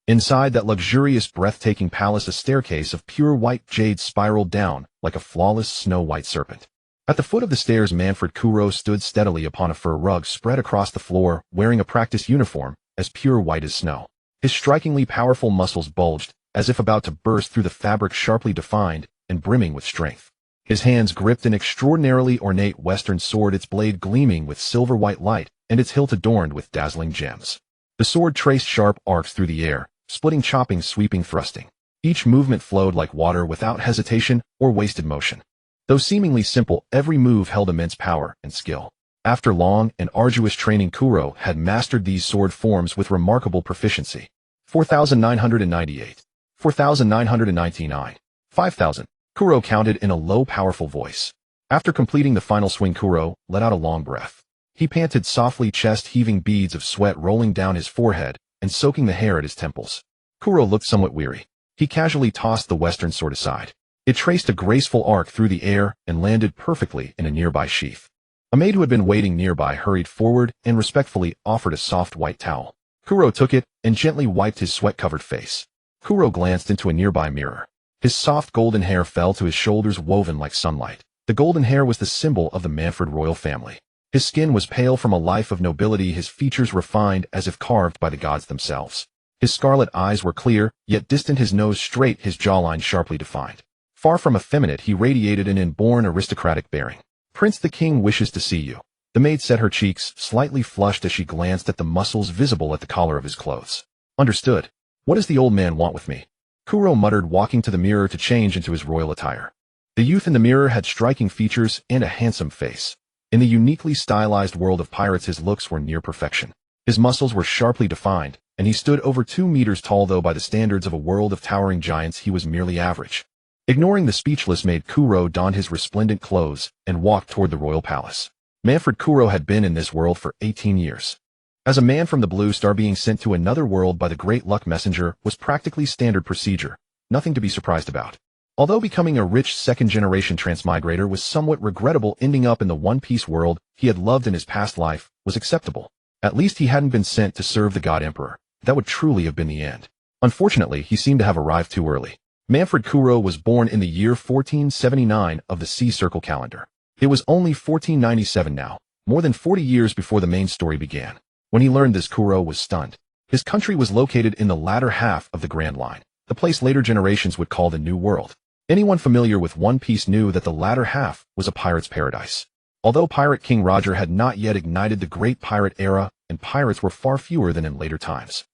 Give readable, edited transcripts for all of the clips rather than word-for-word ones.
Inside that luxurious, breathtaking palace, a staircase of pure white jade spiraled down like a flawless snow-white serpent. At the foot of the stairs, Manfred Kuro stood steadily upon a fur rug spread across the floor, wearing a practice uniform as pure white as snow. His strikingly powerful muscles bulged, as if about to burst through the fabric, sharply defined and brimming with strength. His hands gripped an extraordinarily ornate Western sword, its blade gleaming with silver-white light and its hilt adorned with dazzling gems. The sword traced sharp arcs through the air, splitting, chopping, sweeping, thrusting. Each movement flowed like water, without hesitation or wasted motion. Though seemingly simple, every move held immense power and skill. After long and arduous training, Kuro had mastered these sword forms with remarkable proficiency. 4,998. 4,999. 5,000. Kuro counted in a low, powerful voice. After completing the final swing, Kuro let out a long breath. He panted softly, chest heaving, beads of sweat rolling down his forehead and soaking the hair at his temples. Kuro looked somewhat weary. He casually tossed the Western sword aside. It traced a graceful arc through the air and landed perfectly in a nearby sheath. A maid who had been waiting nearby hurried forward and respectfully offered a soft white towel. Kuro took it and gently wiped his sweat-covered face. Kuro glanced into a nearby mirror. His soft golden hair fell to his shoulders, woven like sunlight. The golden hair was the symbol of the Manfred royal family. His skin was pale from a life of nobility, his features refined as if carved by the gods themselves. His scarlet eyes were clear, yet distant, his nose straight, his jawline sharply defined. Far from effeminate, he radiated an inborn aristocratic bearing. "Prince, the king wishes to see you." The maid set her cheeks slightly flushed as she glanced at the muscles visible at the collar of his clothes. "Understood. What does the old man want with me?" Kuro muttered, walking to the mirror to change into his royal attire. The youth in the mirror had striking features and a handsome face. In the uniquely stylized world of pirates, his looks were near perfection. His muscles were sharply defined, and he stood over 2 meters tall, though by the standards of a world of towering giants he was merely average. Ignoring the speechless maid, Kuro donned his resplendent clothes and walked toward the royal palace. Manfred Kuro had been in this world for 18 years. As a man from the Blue Star, being sent to another world by the Great Luck Messenger was practically standard procedure, nothing to be surprised about. Although becoming a rich second-generation transmigrator was somewhat regrettable, ending up in the One Piece world he had loved in his past life was acceptable. At least he hadn't been sent to serve the God Emperor. That would truly have been the end. Unfortunately, he seemed to have arrived too early. Manfred Kuro was born in the year 1479 of the Sea Circle calendar. It was only 1497 now, more than 40 years before the main story began. When he learned this, Kuro was stunned. His country was located in the latter half of the Grand Line, the place later generations would call the New World. Anyone familiar with One Piece knew that the latter half was a pirate's paradise. Although Pirate King Roger had not yet ignited the Great Pirate Era, and pirates were far fewer than in later times.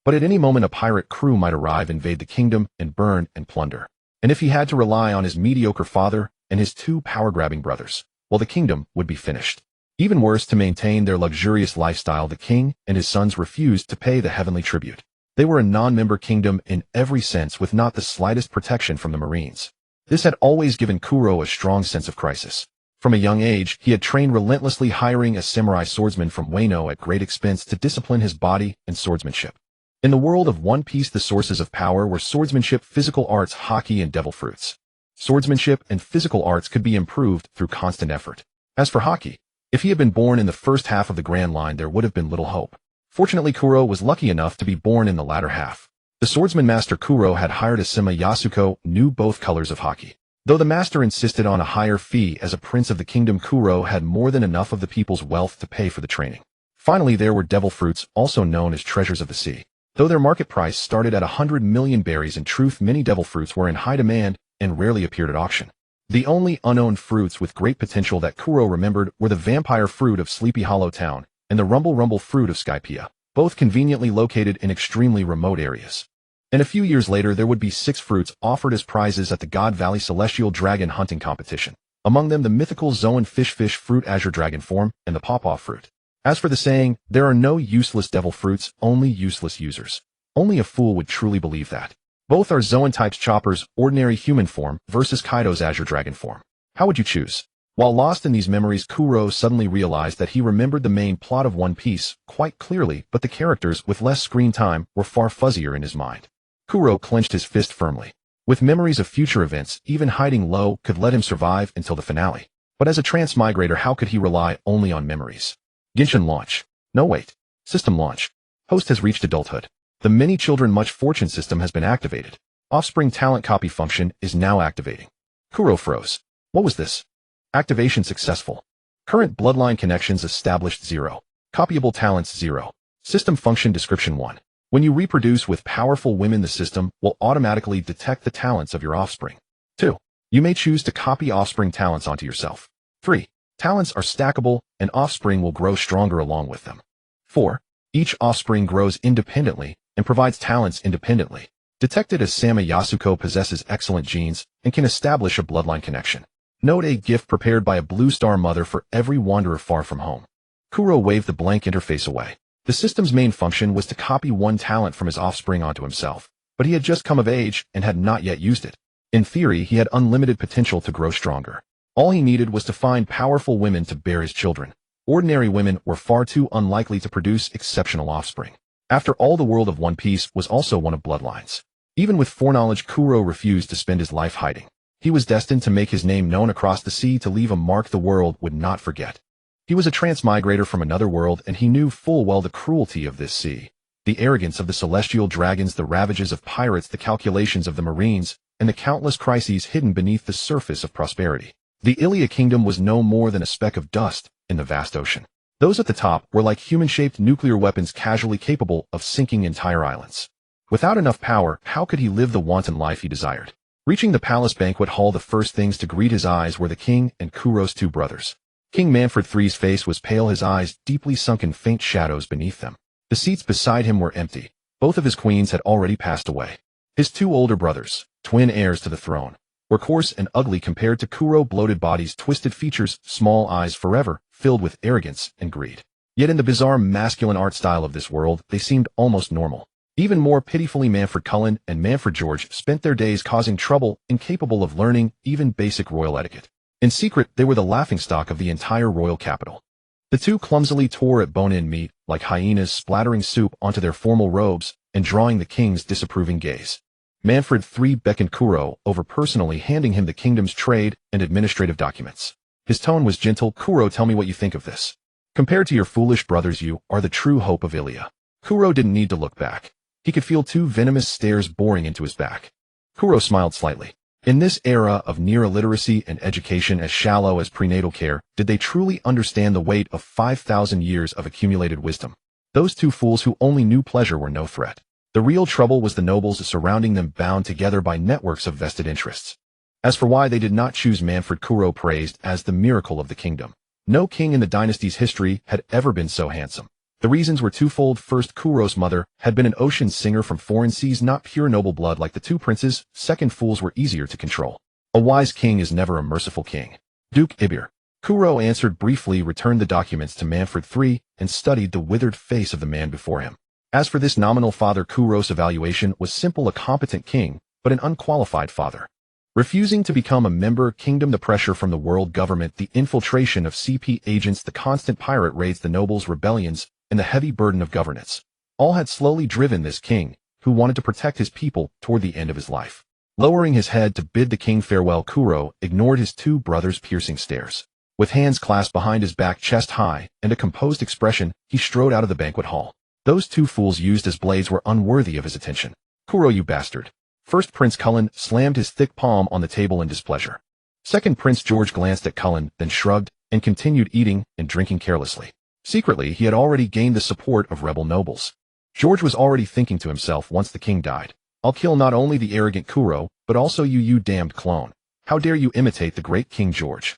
But at any moment a pirate crew might arrive, invade the kingdom, and burn and plunder. And if he had to rely on his mediocre father and his 2 power-grabbing brothers, well, the kingdom would be finished. Even worse, to maintain their luxurious lifestyle, the king and his sons refused to pay the heavenly tribute. They were a non-member kingdom in every sense, with not the slightest protection from the Marines. This had always given Kuro a strong sense of crisis. From a young age, he had trained relentlessly, hiring a samurai swordsman from Wano at great expense to discipline his body and swordsmanship. In the world of One Piece, the sources of power were swordsmanship, physical arts, hockey, and devil fruits. Swordsmanship and physical arts could be improved through constant effort. As for hockey, if he had been born in the first half of the Grand Line, there would have been little hope. Fortunately, Kuro was lucky enough to be born in the latter half. The swordsman master Kuro had hired Asima Yasuko, knew both colors of hockey. Though the master insisted on a higher fee as a prince of the kingdom, Kuro had more than enough of the people's wealth to pay for the training. Finally, there were devil fruits, also known as treasures of the sea. Though their market price started at 100 million berries, in truth many devil fruits were in high demand and rarely appeared at auction. The only unowned fruits with great potential that Kuro remembered were the vampire fruit of Sleepy Hollow Town and the rumble fruit of Skypiea, both conveniently located in extremely remote areas. And a few years later there would be 6 fruits offered as prizes at the God Valley Celestial Dragon hunting competition. Among them the mythical Zoan fish fruit, Azure Dragon form, and the Pawpaw fruit. As for the saying, there are no useless devil fruits, only useless users. Only a fool would truly believe that. Both are Zoan types: Chopper's ordinary human form versus Kaido's Azure Dragon form. How would you choose? While lost in these memories, Kuro suddenly realized that he remembered the main plot of One Piece quite clearly, but the characters with less screen time were far fuzzier in his mind. Kuro clenched his fist firmly. With memories of future events, even hiding low could let him survive until the finale. But as a transmigrator, how could he rely only on memories? Genshin launch. No wait. System launch. Host has reached adulthood. The many children much fortune system has been activated. Offspring talent copy function is now activating. Kuro froze. What was this? Activation successful. Current bloodline connections established 0. Copyable talents 0. System function description 1. When you reproduce with powerful women, the system will automatically detect the talents of your offspring. 2. You may choose to copy offspring talents onto yourself. 3. Talents are stackable, and offspring will grow stronger along with them. 4. Each offspring grows independently and provides talents independently. Detected as Sama Yasuko possesses excellent genes and can establish a bloodline connection. Note: a gift prepared by a blue star mother for every wanderer far from home. Kuro waved the blank interface away. The system's main function was to copy one talent from his offspring onto himself, but he had just come of age and had not yet used it. In theory, he had unlimited potential to grow stronger. All he needed was to find powerful women to bear his children. Ordinary women were far too unlikely to produce exceptional offspring. After all, the world of One Piece was also one of bloodlines. Even with foreknowledge, Kuro refused to spend his life hiding. He was destined to make his name known across the sea, to leave a mark the world would not forget. He was a transmigrator from another world, and he knew full well the cruelty of this sea, the arrogance of the celestial dragons, the ravages of pirates, the calculations of the marines, and the countless crises hidden beneath the surface of prosperity. The Ilia kingdom was no more than a speck of dust in the vast ocean. Those at the top were like human-shaped nuclear weapons, casually capable of sinking entire islands. Without enough power, how could he live the wanton life he desired? Reaching the palace banquet hall, the first things to greet his eyes were the king and Kuro's two brothers. King Manfred III's face was pale, his eyes deeply sunken, faint shadows beneath them. The seats beside him were empty. Both of his queens had already passed away. His two older brothers, twin heirs to the throne, were coarse and ugly compared to Kuro, bloated bodies, twisted features, small eyes, forever filled with arrogance and greed. Yet in the bizarre masculine art style of this world, they seemed almost normal. Even more pitifully, Manfred Cullen and Manfred George spent their days causing trouble, incapable of learning even basic royal etiquette. In secret, they were the laughingstock of the entire royal capital. The two clumsily tore at bone-in meat, like hyenas, splattering soup onto their formal robes and drawing the king's disapproving gaze. Manfred III beckoned Kuro over, personally handing him the kingdom's trade and administrative documents. His tone was gentle. "Kuro, tell me what you think of this. Compared to your foolish brothers, you are the true hope of Ilia." Kuro didn't need to look back. He could feel two venomous stares boring into his back. Kuro smiled slightly. In this era of near illiteracy and education as shallow as prenatal care, did they truly understand the weight of 5,000 years of accumulated wisdom? Those two fools who only knew pleasure were no threat. The real trouble was the nobles surrounding them, bound together by networks of vested interests. As for why they did not choose Manfred, Kuro praised as the miracle of the kingdom. No king in the dynasty's history had ever been so handsome. The reasons were twofold. First, Kuro's mother had been an ocean singer from foreign seas, not pure noble blood like the two princes. Second, fools were easier to control. A wise king is never a merciful king. Duke Ibir. Kuro answered briefly, returned the documents to Manfred III, and studied the withered face of the man before him. As for this nominal father, Kuro's evaluation was simple: a competent king, but an unqualified father. Refusing to become a member kingdom, the pressure from the world government, the infiltration of CP agents, the constant pirate raids, the nobles' rebellions, and the heavy burden of governance, all had slowly driven this king, who wanted to protect his people, toward the end of his life. Lowering his head to bid the king farewell, Kuro ignored his two brothers' piercing stares. With hands clasped behind his back, chest high, and a composed expression, he strode out of the banquet hall. Those two fools used as blades were unworthy of his attention. "Kuro, you bastard." First Prince Cullen slammed his thick palm on the table in displeasure. Second Prince George glanced at Cullen, then shrugged, and continued eating and drinking carelessly. Secretly, he had already gained the support of rebel nobles. George was already thinking to himself, once the king died, "I'll kill not only the arrogant Kuro, but also you, you damned clone. How dare you imitate the great King George?"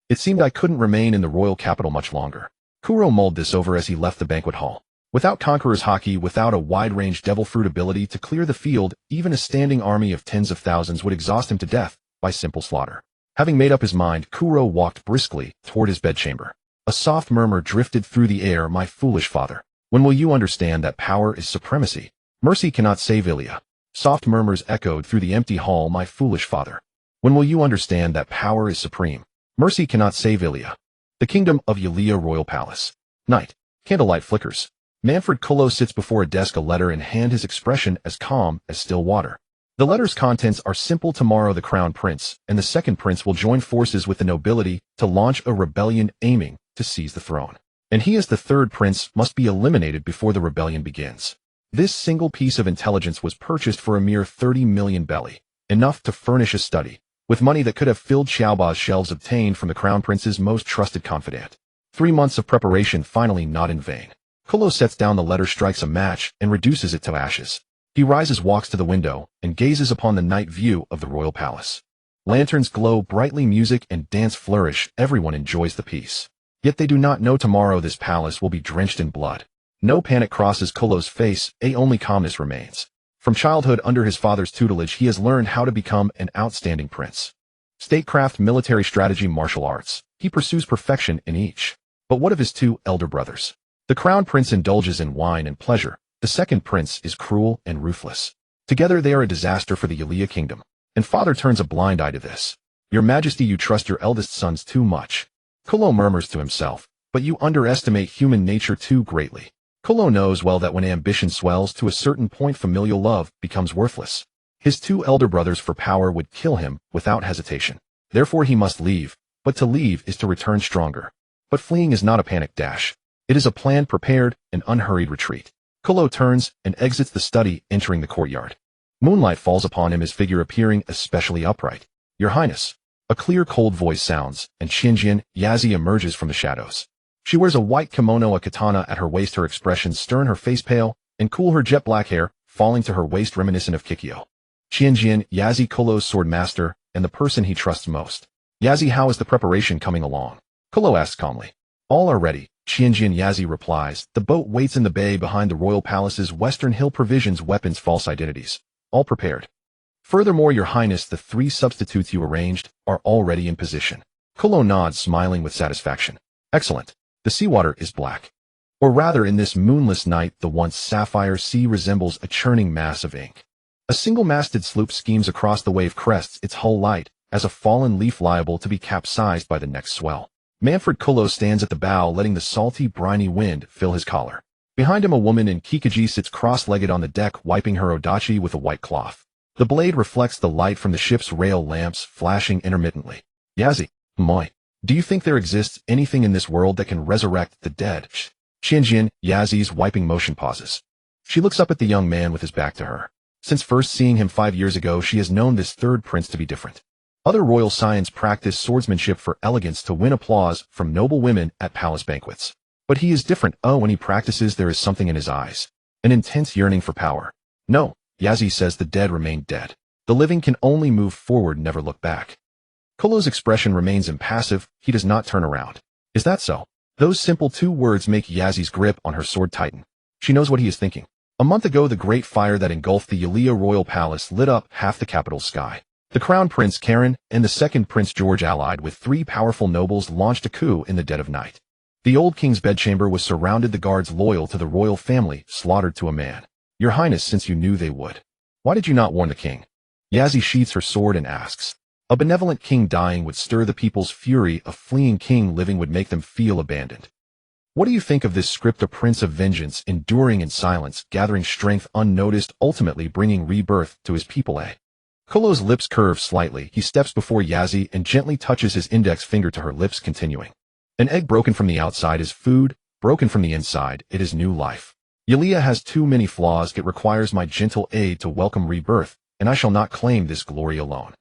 It seemed I couldn't remain in the royal capital much longer. Kuro mulled this over as he left the banquet hall. Without Conqueror's Haki, without a wide-range devil fruit ability to clear the field, even a standing army of tens of thousands would exhaust him to death by simple slaughter. Having made up his mind, Kuro walked briskly toward his bedchamber. A soft murmur drifted through the air. "My foolish father, when will you understand that power is supremacy? Mercy cannot save Ilia." Soft murmurs echoed through the empty hall. "My foolish father, when will you understand that power is supreme? Mercy cannot save Ilia." The kingdom of Ilia royal palace. Night. Candlelight flickers. Manfred Kullo sits before a desk, a letter in hand, his expression as calm as still water. The letter's contents are simple. Tomorrow the crown prince and the second prince will join forces with the nobility to launch a rebellion aiming to seize the throne. And he, as the third prince, must be eliminated before the rebellion begins. This single piece of intelligence was purchased for a mere 30 million belly, enough to furnish a study, with money that could have filled Xiaoba's shelves obtained from the Crown Prince's most trusted confidant. 3 months of preparation finally not in vain. Kolo sets down the letter, strikes a match, and reduces it to ashes. He rises, walks to the window, and gazes upon the night view of the royal palace. Lanterns glow brightly, music and dance flourish, everyone enjoys the peace. Yet they do not know tomorrow this palace will be drenched in blood. No panic crosses Kolo's face, only calmness remains. From childhood under his father's tutelage he has learned how to become an outstanding prince. Statecraft, military strategy, martial arts. He pursues perfection in each. But what of his 2 elder brothers? The crown prince indulges in wine and pleasure. The second prince is cruel and ruthless. Together they are a disaster for the Yulia kingdom. And father turns a blind eye to this. Your Majesty, you trust your eldest sons too much. Kolo murmurs to himself, but you underestimate human nature too greatly. Kolo knows well that when ambition swells to a certain point, familial love becomes worthless. His 2 elder brothers for power would kill him without hesitation. Therefore he must leave, but to leave is to return stronger. But fleeing is not a panic dash. It is a planned, prepared, and unhurried retreat. Kolo turns and exits the study, entering the courtyard. Moonlight falls upon him, his figure appearing especially upright. Your Highness. A clear, cold voice sounds, and Qianjian Yazi emerges from the shadows. She wears a white kimono, a katana at her waist, her expression stern, her face pale, and cool, her jet black hair falling to her waist reminiscent of Kikyo. Qianjian Yazi, Kolo's sword master, and the person he trusts most. Yazi, how is the preparation coming along? Kolo asks calmly. All are ready, Qianjian Yazi replies. The boat waits in the bay behind the royal palace's western hill, provisions, weapons, false identities. All prepared. Furthermore, Your Highness, the 3 substitutes you arranged are already in position. Kolo nods, smiling with satisfaction. Excellent. The seawater is black. Or rather, in this moonless night, the once sapphire sea resembles a churning mass of ink. A single-masted sloop schemes across the wave, crests its hull light as a fallen leaf liable to be capsized by the next swell. Manfred Kolo stands at the bow, letting the salty, briny wind fill his collar. Behind him, a woman in kikaji sits cross-legged on the deck, wiping her odachi with a white cloth. The blade reflects the light from the ship's rail lamps, flashing intermittently. Yazi, moi, do you think there exists anything in this world that can resurrect the dead? Qianjian Yazi's wiping motion pauses. She looks up at the young man with his back to her. Since first seeing him 5 years ago, she has known this third prince to be different. Other royal scions practice swordsmanship for elegance to win applause from noble women at palace banquets. But he is different. When he practices, there is something in his eyes. An intense yearning for power. No, Yazi says, the dead remain dead. The living can only move forward, never look back. Kolo's expression remains impassive. He does not turn around. Is that so? Those simple 2 words make Yazi's grip on her sword tighten. She knows what he is thinking. A month ago, the great fire that engulfed the Yulia royal palace lit up half the capital's sky. The crown prince Karen and the second prince George, allied with 3 powerful nobles, launched a coup in the dead of night. The old king's bedchamber was surrounded, the guards loyal to the royal family slaughtered to a man. Your Highness, since you knew they would, why did you not warn the king? Yazi sheathes her sword and asks. A benevolent king dying would stir the people's fury, a fleeing king living would make them feel abandoned. What do you think of this script? A prince of vengeance, enduring in silence, gathering strength unnoticed, ultimately bringing rebirth to his people. Kolo's lips curve slightly. He steps before Yazi and gently touches his index finger to her lips, continuing. An egg broken from the outside is food, broken from the inside, it is new life. Yulia has too many flaws, it requires my gentle aid to welcome rebirth, and I shall not claim this glory alone.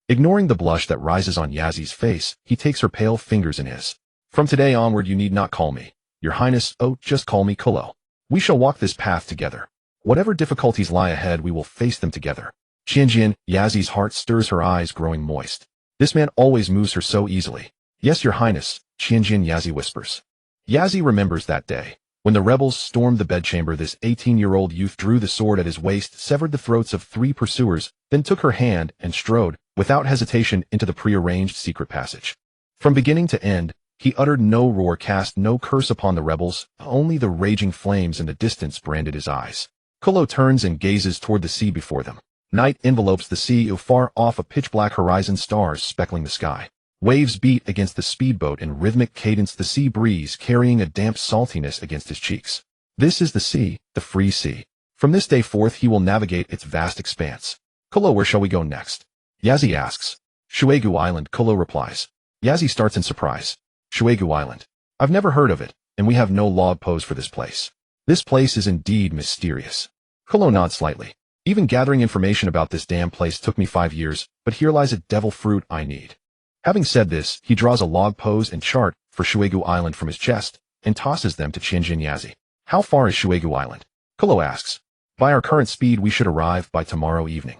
Ignoring the blush that rises on Yazi's face, he takes her pale fingers in his. From today onward you need not call me Your Highness, just call me Kolo. We shall walk this path together. Whatever difficulties lie ahead, we will face them together. Qianjian Yazi's heart stirs, her eyes growing moist. This man always moves her so easily. Yes, Your Highness, Qianjian Yazi whispers. Yazi remembers that day. When the rebels stormed the bedchamber, this 18-year-old youth drew the sword at his waist, severed the throats of 3 pursuers, then took her hand and strode, without hesitation, into the prearranged secret passage. From beginning to end, he uttered no roar, cast no curse upon the rebels, only the raging flames in the distance branded his eyes. Kolo turns and gazes toward the sea before them. Night envelopes the sea, far off a pitch-black horizon, stars speckling the sky. Waves beat against the speedboat in rhythmic cadence, the sea breeze carrying a damp saltiness against his cheeks. This is the sea, the free sea. From this day forth he will navigate its vast expanse. Kolo, where shall we go next? Yazi asks. Shuegu Island, Kolo replies. Yazi starts in surprise. Shuegu Island. I've never heard of it, and we have no law opposed for this place. This place is indeed mysterious. Kolo nods slightly. Even gathering information about this damn place took me 5 years, but here lies a devil fruit I need. Having said this, he draws a log pose and chart for Shuegu Island from his chest and tosses them to Qianjin Yazi. How far is Shuegu Island? Kolo asks. By our current speed, we should arrive by tomorrow evening.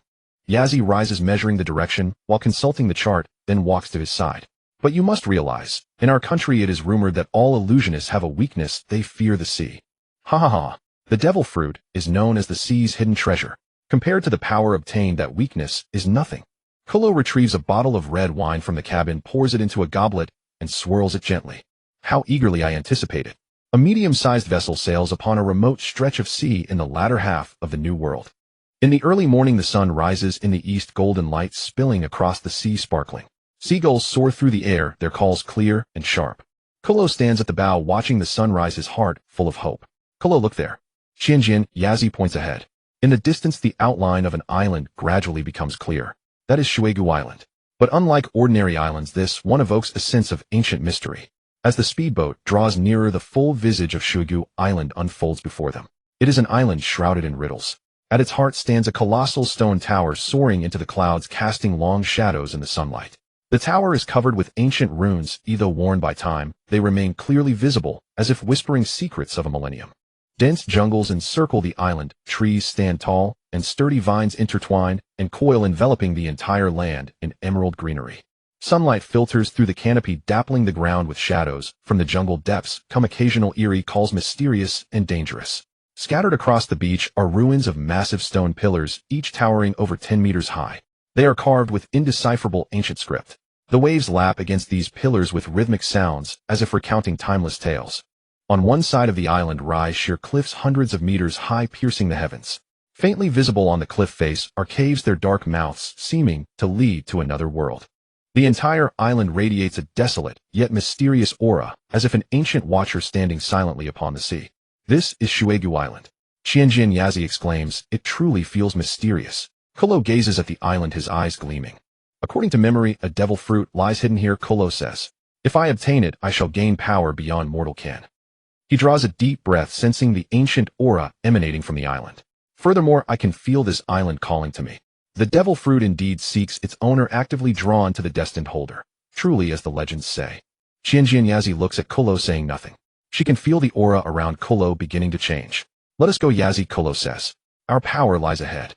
Yazi rises, measuring the direction while consulting the chart, then walks to his side. But you must realize, in our country it is rumored that all illusionists have a weakness: they fear the sea. Ha ha ha. The devil fruit is known as the sea's hidden treasure. Compared to the power obtained, that weakness is nothing. Kolo retrieves a bottle of red wine from the cabin, pours it into a goblet, and swirls it gently. How eagerly I anticipate it. A medium-sized vessel sails upon a remote stretch of sea in the latter half of the New World. In the early morning, the sun rises in the east, golden light spilling across the sea, sparkling. Seagulls soar through the air, their calls clear and sharp. Kolo stands at the bow watching the sunrise, his heart full of hope. Kolo, look there. Qianjin Yazi points ahead. In the distance, the outline of an island gradually becomes clear. That is Shuegu Island. But unlike ordinary islands, this one evokes a sense of ancient mystery. As the speedboat draws nearer, the full visage of Shuegu Island unfolds before them. It is an island shrouded in riddles. At its heart stands a colossal stone tower soaring into the clouds, casting long shadows in the sunlight. The tower is covered with ancient runes, though worn by time, they remain clearly visible, as if whispering secrets of a millennium. Dense jungles encircle the island, trees stand tall, and sturdy vines intertwine and coil, enveloping the entire land in emerald greenery. Sunlight filters through the canopy, dappling the ground with shadows. From the jungle depths come occasional eerie calls, mysterious and dangerous. Scattered across the beach are ruins of massive stone pillars, each towering over 10 meters high. They are carved with indecipherable ancient script. The waves lap against these pillars with rhythmic sounds, as if recounting timeless tales. On one side of the island rise sheer cliffs hundreds of meters high, piercing the heavens. Faintly visible on the cliff face are caves, their dark mouths seeming to lead to another world. The entire island radiates a desolate, yet mysterious aura, as if an ancient watcher standing silently upon the sea. This is Shuegu Island. Qianjin Yazi exclaims, it truly feels mysterious. Kolo gazes at the island, his eyes gleaming. According to memory, a devil fruit lies hidden here, Kolo says. If I obtain it, I shall gain power beyond mortal can. He draws a deep breath, sensing the ancient aura emanating from the island. Furthermore, I can feel this island calling to me. The devil fruit indeed seeks its owner, actively drawn to the destined holder. Truly, as the legends say. Qianjin Yazi looks at Kolo, saying nothing. She can feel the aura around Kolo beginning to change. Let us go, Yazi, Kolo says. Our power lies ahead.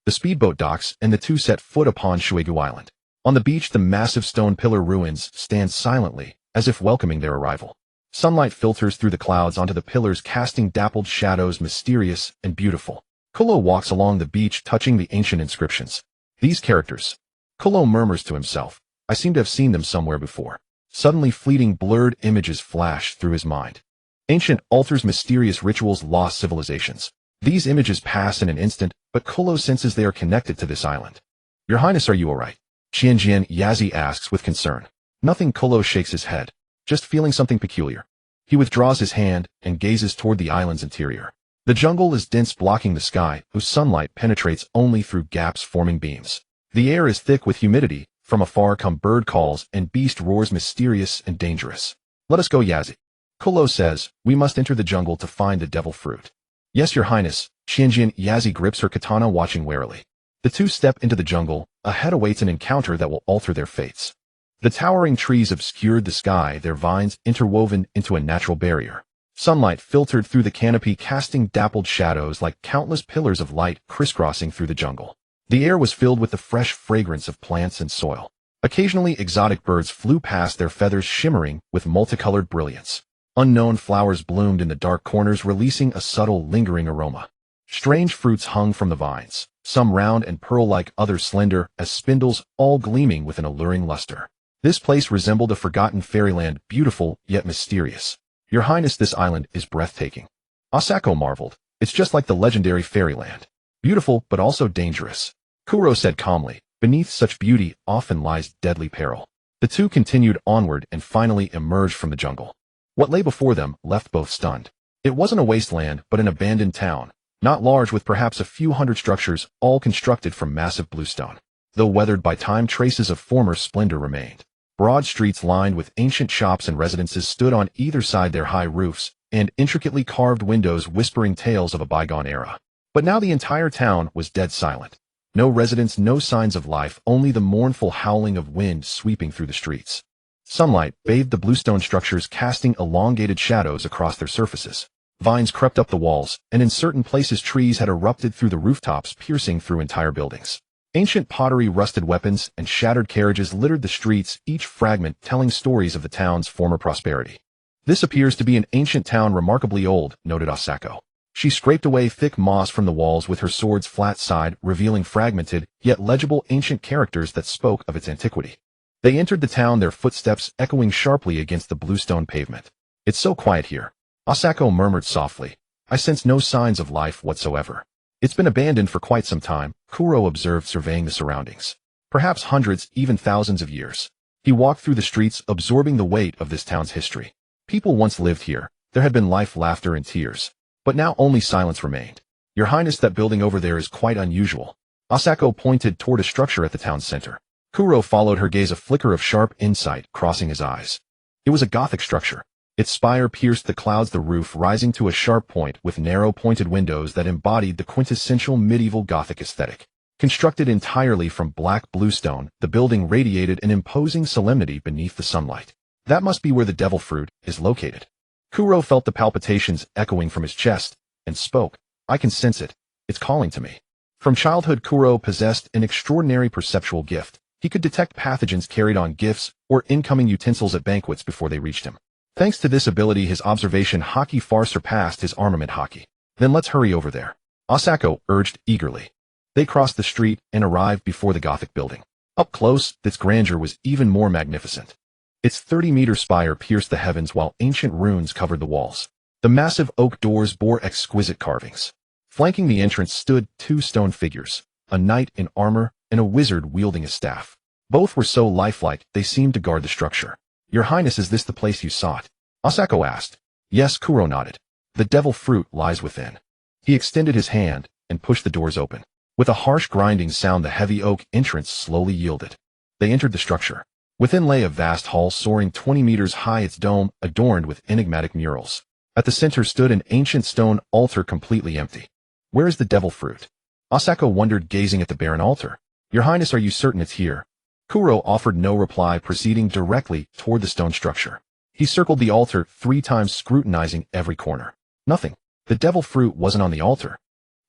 The speedboat docks, and the two set foot upon Shuegu Island. On the beach, the massive stone pillar ruins stand silently, as if welcoming their arrival. Sunlight filters through the clouds onto the pillars, casting dappled shadows, mysterious and beautiful. Kolo walks along the beach, touching the ancient inscriptions. These characters. Kolo murmurs to himself. I seem to have seen them somewhere before. Suddenly, fleeting blurred images flash through his mind. Ancient altars, mysterious rituals, lost civilizations. These images pass in an instant, but Kolo senses they are connected to this island. Your Highness, are you all right? Qianjin Yazi asks with concern. Nothing, Kolo shakes his head. Just feeling something peculiar. He withdraws his hand and gazes toward the island's interior. The jungle is dense, blocking the sky, whose sunlight penetrates only through gaps forming beams. The air is thick with humidity. From afar come bird calls and beast roars, mysterious and dangerous. Let us go, Yazi. Kolo says, we must enter the jungle to find the devil fruit. Yes, Your Highness. Qianjin Yazi grips her katana, watching warily. The two step into the jungle. Ahead awaits an encounter that will alter their fates. The towering trees obscured the sky, their vines interwoven into a natural barrier. Sunlight filtered through the canopy, casting dappled shadows like countless pillars of light crisscrossing through the jungle. The air was filled with the fresh fragrance of plants and soil. Occasionally, exotic birds flew past, their feathers shimmering with multicolored brilliance. Unknown flowers bloomed in the dark corners, releasing a subtle, lingering aroma. Strange fruits hung from the vines, some round and pearl-like, others slender as spindles, all gleaming with an alluring luster. This place resembled a forgotten fairyland, beautiful yet mysterious. Your Highness, this island is breathtaking. Asako marveled. It's just like the legendary fairyland. Beautiful, but also dangerous. Kuro said calmly. Beneath such beauty often lies deadly peril. The two continued onward and finally emerged from the jungle. What lay before them left both stunned. It wasn't a wasteland, but an abandoned town. Not large, with perhaps a few hundred structures, all constructed from massive bluestone. Though weathered by time, traces of former splendor remained. Broad streets lined with ancient shops and residences stood on either side, their high roofs and intricately carved windows whispering tales of a bygone era. But now the entire town was dead silent. No residents, no signs of life, only the mournful howling of wind sweeping through the streets. Sunlight bathed the bluestone structures, casting elongated shadows across their surfaces. Vines crept up the walls, and in certain places trees had erupted through the rooftops, piercing through entire buildings. Ancient pottery, rusted weapons, and shattered carriages littered the streets, each fragment telling stories of the town's former prosperity. "This appears to be an ancient town, remarkably old," noted Asako. She scraped away thick moss from the walls with her sword's flat side, revealing fragmented, yet legible ancient characters that spoke of its antiquity. They entered the town, their footsteps echoing sharply against the bluestone pavement. "It's so quiet here," Asako murmured softly. "I sense no signs of life whatsoever." "It's been abandoned for quite some time," Kuro observed, surveying the surroundings. "Perhaps hundreds, even thousands of years." He walked through the streets, absorbing the weight of this town's history. People once lived here. There had been life, laughter, and tears. But now only silence remained. "Your Highness, that building over there is quite unusual." Asako pointed toward a structure at the town's center. Kuro followed her gaze, a flicker of sharp insight crossing his eyes. It was a Gothic structure. Its spire pierced the clouds, the roof rising to a sharp point with narrow pointed windows that embodied the quintessential medieval Gothic aesthetic. Constructed entirely from black bluestone, the building radiated an imposing solemnity beneath the sunlight. "That must be where the devil fruit is located." Kuro felt the palpitations echoing from his chest and spoke. "I can sense it. It's calling to me." From childhood, Kuro possessed an extraordinary perceptual gift. He could detect pathogens carried on gifts or incoming utensils at banquets before they reached him. Thanks to this ability, his observation haki far surpassed his armament haki. "Then let's hurry over there," Asako urged eagerly. They crossed the street and arrived before the Gothic building. Up close, its grandeur was even more magnificent. Its 30-meter spire pierced the heavens while ancient runes covered the walls. The massive oak doors bore exquisite carvings. Flanking the entrance stood two stone figures, a knight in armor and a wizard wielding a staff. Both were so lifelike they seemed to guard the structure. "Your Highness, is this the place you sought?" Asako asked. "Yes," Kuro nodded. "The devil fruit lies within." He extended his hand and pushed the doors open. With a harsh grinding sound, the heavy oak entrance slowly yielded. They entered the structure. Within lay a vast hall soaring 20 meters high, its dome adorned with enigmatic murals. At the center stood an ancient stone altar completely empty. "Where is the devil fruit?" Asako wondered, gazing at the barren altar. "Your Highness, are you certain it's here?" Kuro offered no reply, proceeding directly toward the stone structure. He circled the altar 3 times, scrutinizing every corner. Nothing. The devil fruit wasn't on the altar.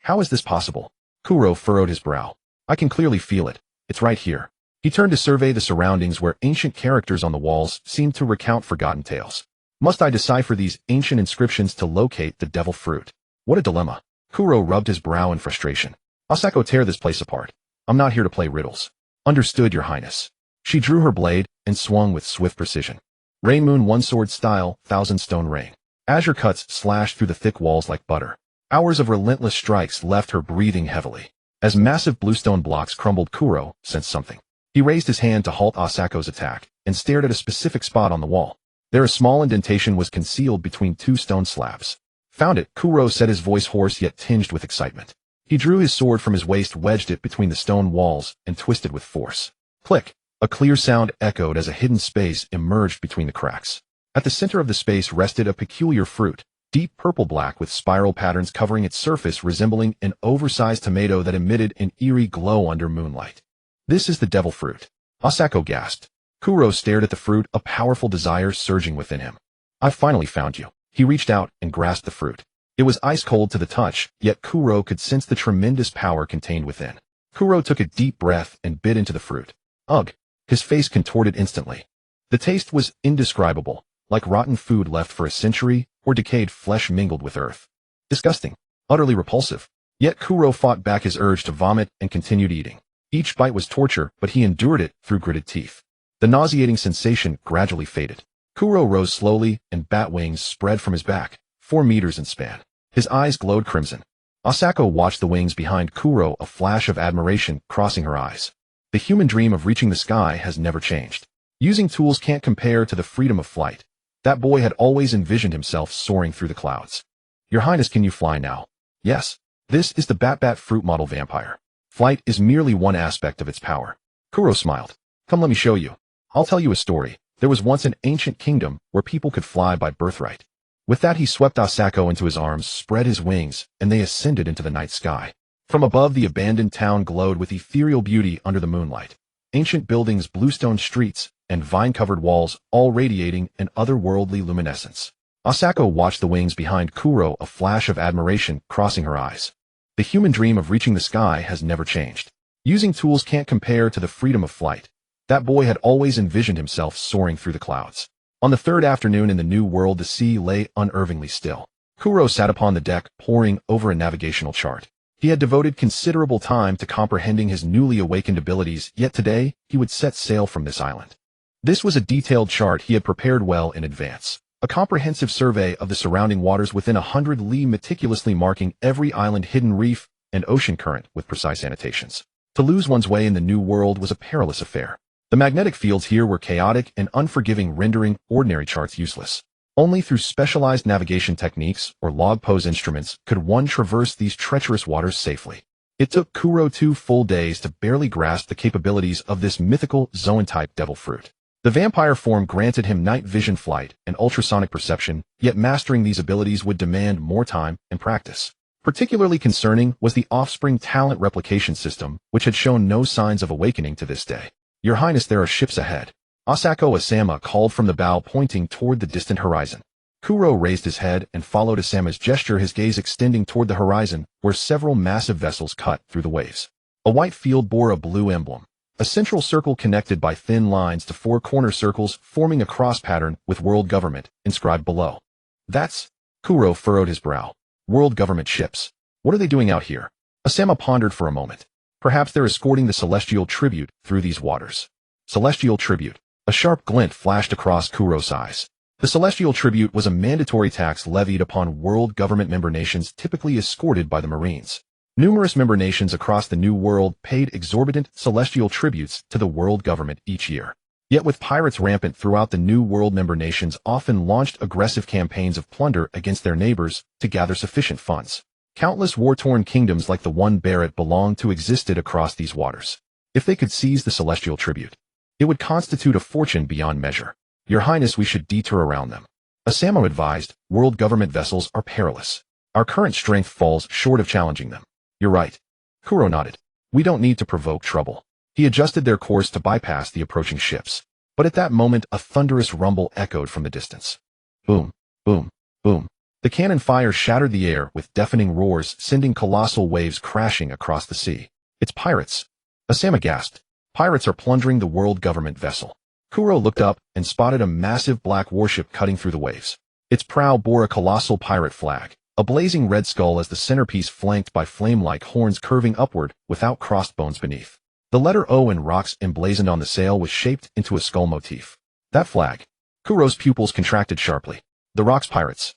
"How is this possible?" Kuro furrowed his brow. "I can clearly feel it. It's right here." He turned to survey the surroundings, where ancient characters on the walls seemed to recount forgotten tales. "Must I decipher these ancient inscriptions to locate the devil fruit? What a dilemma." Kuro rubbed his brow in frustration. "Asako, tear this place apart. I'm not here to play riddles." "Understood, Your Highness." She drew her blade and swung with swift precision. Rain Moon, one sword style, 1,000 stone rain. Azure cuts slashed through the thick walls like butter. Hours of relentless strikes left her breathing heavily. As massive bluestone blocks crumbled, Kuro sensed something. He raised his hand to halt Asako's attack and stared at a specific spot on the wall. There, a small indentation was concealed between 2 stone slabs. "Found it," Kuro said, his voice hoarse yet tinged with excitement. He drew his sword from his waist, wedged it between the stone walls, and twisted with force. Click! A clear sound echoed as a hidden space emerged between the cracks. At the center of the space rested a peculiar fruit, deep purple-black with spiral patterns covering its surface, resembling an oversized tomato that emitted an eerie glow under moonlight. "This is the devil fruit," Asako gasped. Kuro stared at the fruit, a powerful desire surging within him. "I've finally found you." He reached out and grasped the fruit. It was ice-cold to the touch, yet Kuro could sense the tremendous power contained within. Kuro took a deep breath and bit into the fruit. Ugh! His face contorted instantly. The taste was indescribable, like rotten food left for a century or decayed flesh mingled with earth. Disgusting. Utterly repulsive. Yet Kuro fought back his urge to vomit and continued eating. Each bite was torture, but he endured it through gritted teeth. The nauseating sensation gradually faded. Kuro rose slowly, and bat wings spread from his back, 4 meters in span. His eyes glowed crimson. Asako watched the wings behind Kuro, a flash of admiration crossing her eyes. The human dream of reaching the sky has never changed. Using tools can't compare to the freedom of flight. That boy had always envisioned himself soaring through the clouds. "Your Highness, can you fly now?" "Yes. This is the Bat fruit model vampire. Flight is merely one aspect of its power." Kuro smiled. "Come, let me show you. I'll tell you a story. There was once an ancient kingdom where people could fly by birthright. With that he swept Asako into his arms, spread his wings, and they ascended into the night sky. From above, the abandoned town glowed with ethereal beauty under the moonlight. Ancient buildings, bluestone streets, and vine-covered walls, all radiating an otherworldly luminescence. Asako watched the wings behind Kuro, a flash of admiration crossing her eyes. The human dream of reaching the sky has never changed. Using tools can't compare to the freedom of flight. That boy had always envisioned himself soaring through the clouds. On the third afternoon in the new world, the sea lay unervingly still. Kuro sat upon the deck, poring over a navigational chart. He had devoted considerable time to comprehending his newly awakened abilities, yet today he would set sail from this island. This was a detailed chart he had prepared well in advance. A comprehensive survey of the surrounding waters within 100 li, meticulously marking every island, hidden reef, and ocean current with precise annotations. To lose one's way in the new world was a perilous affair. The magnetic fields here were chaotic and unforgiving, rendering ordinary charts useless. Only through specialized navigation techniques or log pose instruments could one traverse these treacherous waters safely. It took Kuro 2 full days to barely grasp the capabilities of this mythical Zoan-type devil fruit. The vampire form granted him night vision, flight, and ultrasonic perception, yet mastering these abilities would demand more time and practice. Particularly concerning was the offspring talent replication system, which had shown no signs of awakening to this day. "Your Highness, there are ships ahead," Asama called from the bow, pointing toward the distant horizon. Kuro raised his head and followed Asama's gesture, his gaze extending toward the horizon, where several massive vessels cut through the waves. A white field bore a blue emblem, a central circle connected by thin lines to 4 corner circles, forming a cross pattern with World Government inscribed below. "That's..." Kuro furrowed his brow. "World Government ships. What are they doing out here?" Asama pondered for a moment. "Perhaps they're escorting the Celestial Tribute through these waters." Celestial Tribute. A sharp glint flashed across Kuro's eyes. The Celestial Tribute was a mandatory tax levied upon World Government member nations, typically escorted by the Marines. Numerous member nations across the New World paid exorbitant Celestial Tributes to the World Government each year. Yet with pirates rampant throughout the New World, member nations often launched aggressive campaigns of plunder against their neighbors to gather sufficient funds. Countless war-torn kingdoms like the one Barrett belonged to existed across these waters. If they could seize the Celestial Tribute, it would constitute a fortune beyond measure. "Your Highness, we should detour around them," Asama advised. "World Government vessels are perilous. Our current strength falls short of challenging them." "You're right." Kuro nodded. "We don't need to provoke trouble." He adjusted their course to bypass the approaching ships. But at that moment, a thunderous rumble echoed from the distance. Boom, boom, boom. The cannon fire shattered the air with deafening roars, sending colossal waves crashing across the sea. "It's pirates," Asama gasped. "Pirates are plundering the World Government vessel." Kuro looked up and spotted a massive black warship cutting through the waves. Its prow bore a colossal pirate flag, a blazing red skull as the centerpiece, flanked by flame-like horns curving upward without crossbones beneath. The letter O in rocks emblazoned on the sail was shaped into a skull motif. That flag. Kuro's pupils contracted sharply. The Rocks Pirates.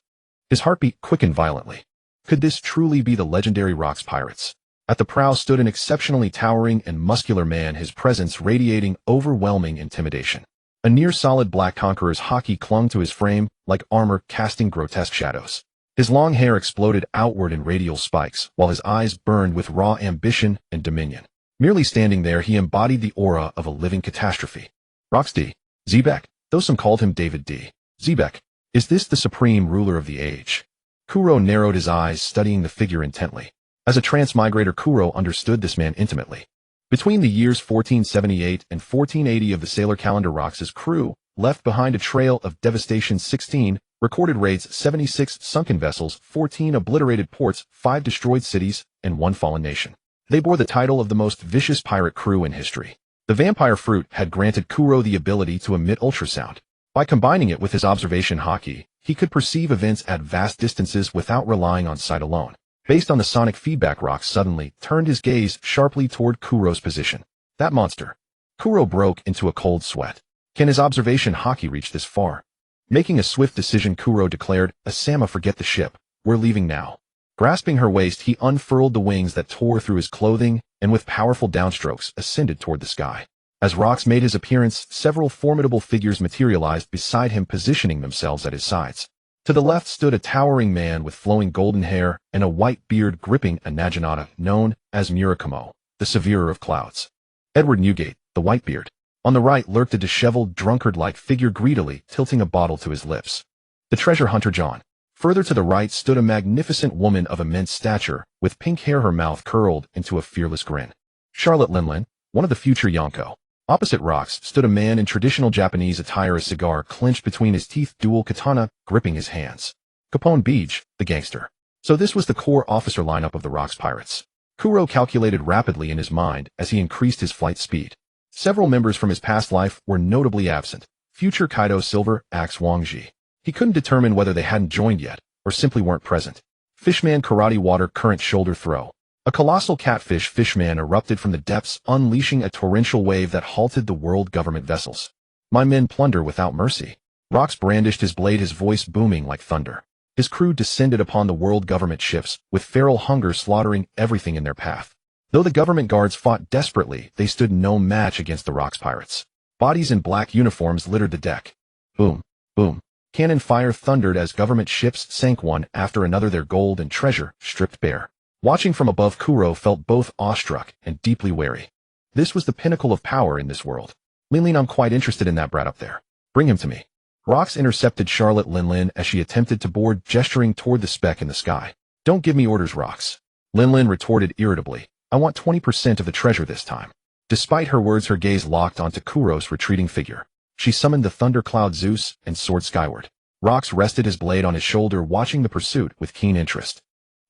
His heartbeat quickened violently. Could this truly be the legendary Rocks Pirates? At the prow stood an exceptionally towering and muscular man, his presence radiating overwhelming intimidation. A near-solid black conqueror's haki clung to his frame like armor, casting grotesque shadows. His long hair exploded outward in radial spikes, while his eyes burned with raw ambition and dominion. Merely standing there, he embodied the aura of a living catastrophe. Rox D. Zebek, though some called him David D. Zebek. Is this the supreme ruler of the age? Kuro narrowed his eyes, studying the figure intently. As a transmigrator, Kuro understood this man intimately. Between the years 1478 and 1480 of the sailor calendar, Rox's crew left behind a trail of devastation: 16 recorded raids, 76 sunken vessels, 14 obliterated ports, 5 destroyed cities, and 1 fallen nation. They bore the title of the most vicious pirate crew in history. The vampire fruit had granted Kuro the ability to emit ultrasound. By combining it with his observation haki, he could perceive events at vast distances without relying on sight alone. Based on the sonic feedback, Rox suddenly turned his gaze sharply toward Kuro's position. That monster. Kuro broke into a cold sweat. Can his observation haki reach this far? Making a swift decision, Kuro declared, "Asama, forget the ship. We're leaving now." Grasping her waist, he unfurled the wings that tore through his clothing and with powerful downstrokes ascended toward the sky. As Rox made his appearance, several formidable figures materialized beside him, positioning themselves at his sides. To the left stood a towering man with flowing golden hair and a white beard, gripping a naginata known as Murakumo, the severer of clouds. Edward Newgate, the Whitebeard. On the right lurked a disheveled, drunkard-like figure, greedily tilting a bottle to his lips. The treasure hunter John. Further to the right stood a magnificent woman of immense stature, with pink hair, her mouth curled into a fearless grin. Charlotte Linlin, one of the future Yonko. Opposite Rox stood a man in traditional Japanese attire, a cigar clenched between his teeth, dual katana gripping his hands. Capone Beach, the gangster. So this was the core officer lineup of the Rox Pirates. Kuro calculated rapidly in his mind as he increased his flight speed. Several members from his past life were notably absent. Future Kaido Silver, Axe Wangji. He couldn't determine whether they hadn't joined yet, or simply weren't present. Fishman Karate Water Current Shoulder Throw. A colossal catfish fishman erupted from the depths, unleashing a torrential wave that halted the world government vessels. My men plunder without mercy. Rox brandished his blade, his voice booming like thunder. His crew descended upon the world government ships, with feral hunger slaughtering everything in their path. Though the government guards fought desperately, they stood no match against the Rox Pirates. Bodies in black uniforms littered the deck. Boom, boom. Cannon fire thundered as government ships sank one after another, their gold and treasure stripped bare. Watching from above, Kuro felt both awestruck and deeply wary. This was the pinnacle of power in this world. Linlin, I'm quite interested in that brat up there. Bring him to me. Rox intercepted Charlotte Linlin as she attempted to board, gesturing toward the speck in the sky. Don't give me orders, Rox. Linlin retorted irritably. I want 20% of the treasure this time. Despite her words, her gaze locked onto Kuro's retreating figure. She summoned the thundercloud Zeus and soared skyward. Rox rested his blade on his shoulder, watching the pursuit with keen interest.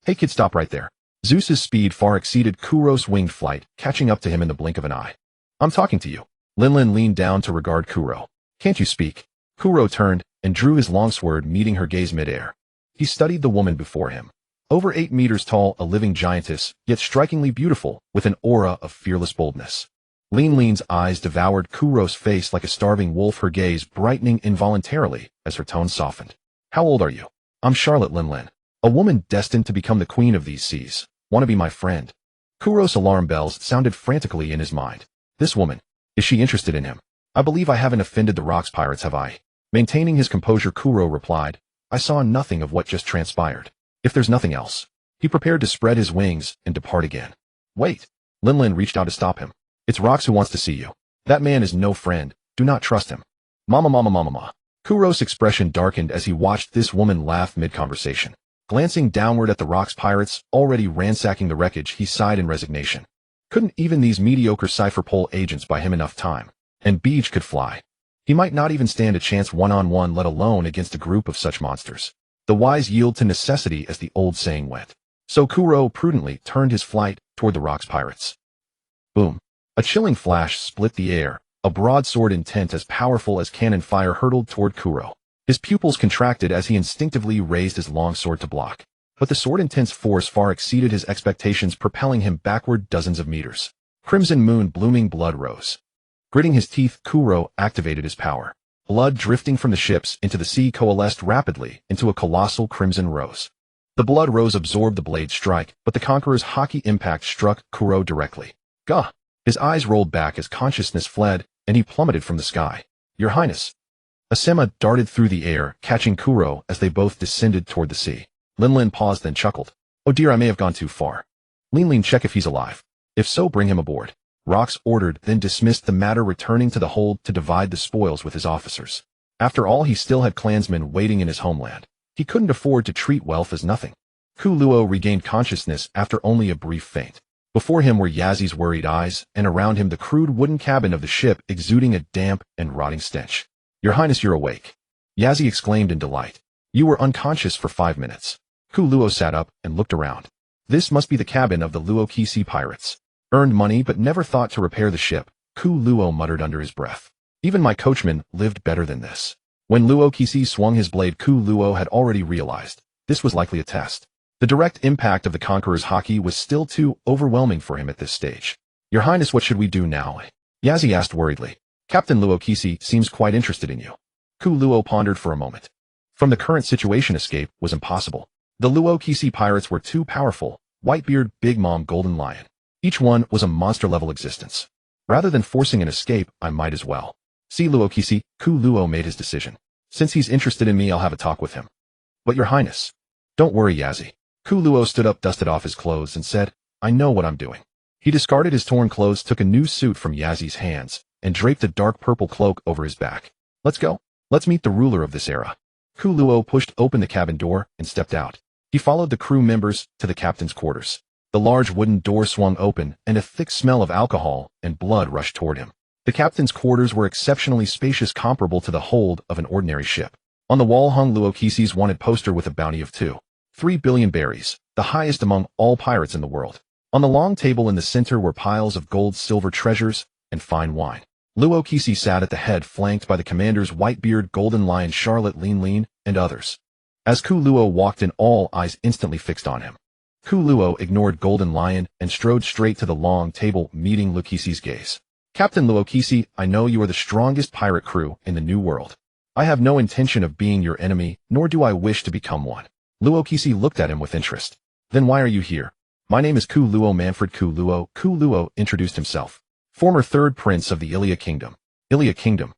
Hey kid, stop right there. Zeus's speed far exceeded Kuro's winged flight, catching up to him in the blink of an eye. I'm talking to you. Linlin leaned down to regard Kuro. Can't you speak? Kuro turned and drew his longsword, meeting her gaze midair. He studied the woman before him. Over 8 meters tall, a living giantess, yet strikingly beautiful, with an aura of fearless boldness. Linlin's eyes devoured Kuro's face like a starving wolf, her gaze brightening involuntarily as her tone softened. How old are you? I'm Charlotte Linlin, a woman destined to become the queen of these seas. Want to be my friend? Kuro's alarm bells sounded frantically in his mind. This woman, is she interested in him? I believe I haven't offended the Rox Pirates, have I? Maintaining his composure, Kuro replied, I saw nothing of what just transpired. If there's nothing else. He prepared to spread his wings and depart again. Wait. Linlin reached out to stop him. It's Rox who wants to see you. That man is no friend. Do not trust him. Mama. Kuro's expression darkened as he watched this woman laugh mid-conversation. Glancing downward at the Rox Pirates, already ransacking the wreckage, he sighed in resignation. Couldn't even these mediocre Cypherpole agents buy him enough time? And Beach could fly. He might not even stand a chance one-on-one, let alone against a group of such monsters. The wise yield to necessity, as the old saying went. So Kuro prudently turned his flight toward the Rox Pirates. Boom. A chilling flash split the air. A broadsword intent as powerful as cannon fire hurtled toward Kuro. His pupils contracted as he instinctively raised his longsword to block. But the sword intent's force far exceeded his expectations, propelling him backward dozens of meters. Crimson moon blooming, blood rose. Gritting his teeth, Kuro activated his power. Blood drifting from the ships into the sea coalesced rapidly into a colossal crimson rose. The blood rose absorbed the blade's strike, but the Conqueror's hockey impact struck Kuro directly. Gah! His eyes rolled back as consciousness fled, and he plummeted from the sky. Your Highness. Asema darted through the air, catching Kuro as they both descended toward the sea. Linlin paused, then chuckled. Oh dear, I may have gone too far. Linlin, check if he's alive. If so, bring him aboard. Rox ordered, then dismissed the matter, returning to the hold to divide the spoils with his officers. After all, he still had clansmen waiting in his homeland. He couldn't afford to treat wealth as nothing. Kuluo regained consciousness after only a brief faint. Before him were Yazi's worried eyes, and around him the crude wooden cabin of the ship exuding a damp and rotting stench. Your Highness, you're awake. Yazi exclaimed in delight. You were unconscious for 5 minutes. Kuluo sat up and looked around. This must be the cabin of the Luokisi pirates. Earned money but never thought to repair the ship, Kuluo muttered under his breath. Even my coachman lived better than this. When Luokisi swung his blade, Kuluo had already realized this was likely a test. The direct impact of the Conqueror's hockey was still too overwhelming for him at this stage. Your Highness, what should we do now? Yazi asked worriedly. Captain Luokisi seems quite interested in you. Kuluo pondered for a moment. From the current situation, escape was impossible. The Luokisi pirates were too powerful. Whitebeard, Big Mom, Golden Lion. Each one was a monster-level existence. Rather than forcing an escape, I might as well. See Luokisi, Kuluo made his decision. Since he's interested in me, I'll have a talk with him. But Your Highness. Don't worry, Yazi. Kuluo stood up, dusted off his clothes, and said, I know what I'm doing. He discarded his torn clothes, took a new suit from Yazi's hands, and draped a dark purple cloak over his back. Let's go. Let's meet the ruler of this era. Ku Luo pushed open the cabin door and stepped out. He followed the crew members to the captain's quarters. The large wooden door swung open, and a thick smell of alcohol and blood rushed toward him. The captain's quarters were exceptionally spacious, comparable to the hold of an ordinary ship. On the wall hung Luo Kisi's wanted poster with a bounty of 2.3 billion berries, the highest among all pirates in the world. On the long table in the center were piles of gold, silver treasures, and fine wine. Luo Kisi sat at the head, flanked by the commanders Whitebeard, Golden Lion, Charlotte, Lean, and others. As Ku Luo walked in, all eyes instantly fixed on him. Ku Luo ignored Golden Lion and strode straight to the long table, meeting Luo Kisi's gaze. Captain Luo Kisi, I know you are the strongest pirate crew in the New World. I have no intention of being your enemy, nor do I wish to become one. Luo Kisi looked at him with interest. Then why are you here? My name is Ku Luo Manfred Ku Luo. Ku Luo introduced himself. Former third prince of the Ilia Kingdom. Ilia Kingdom.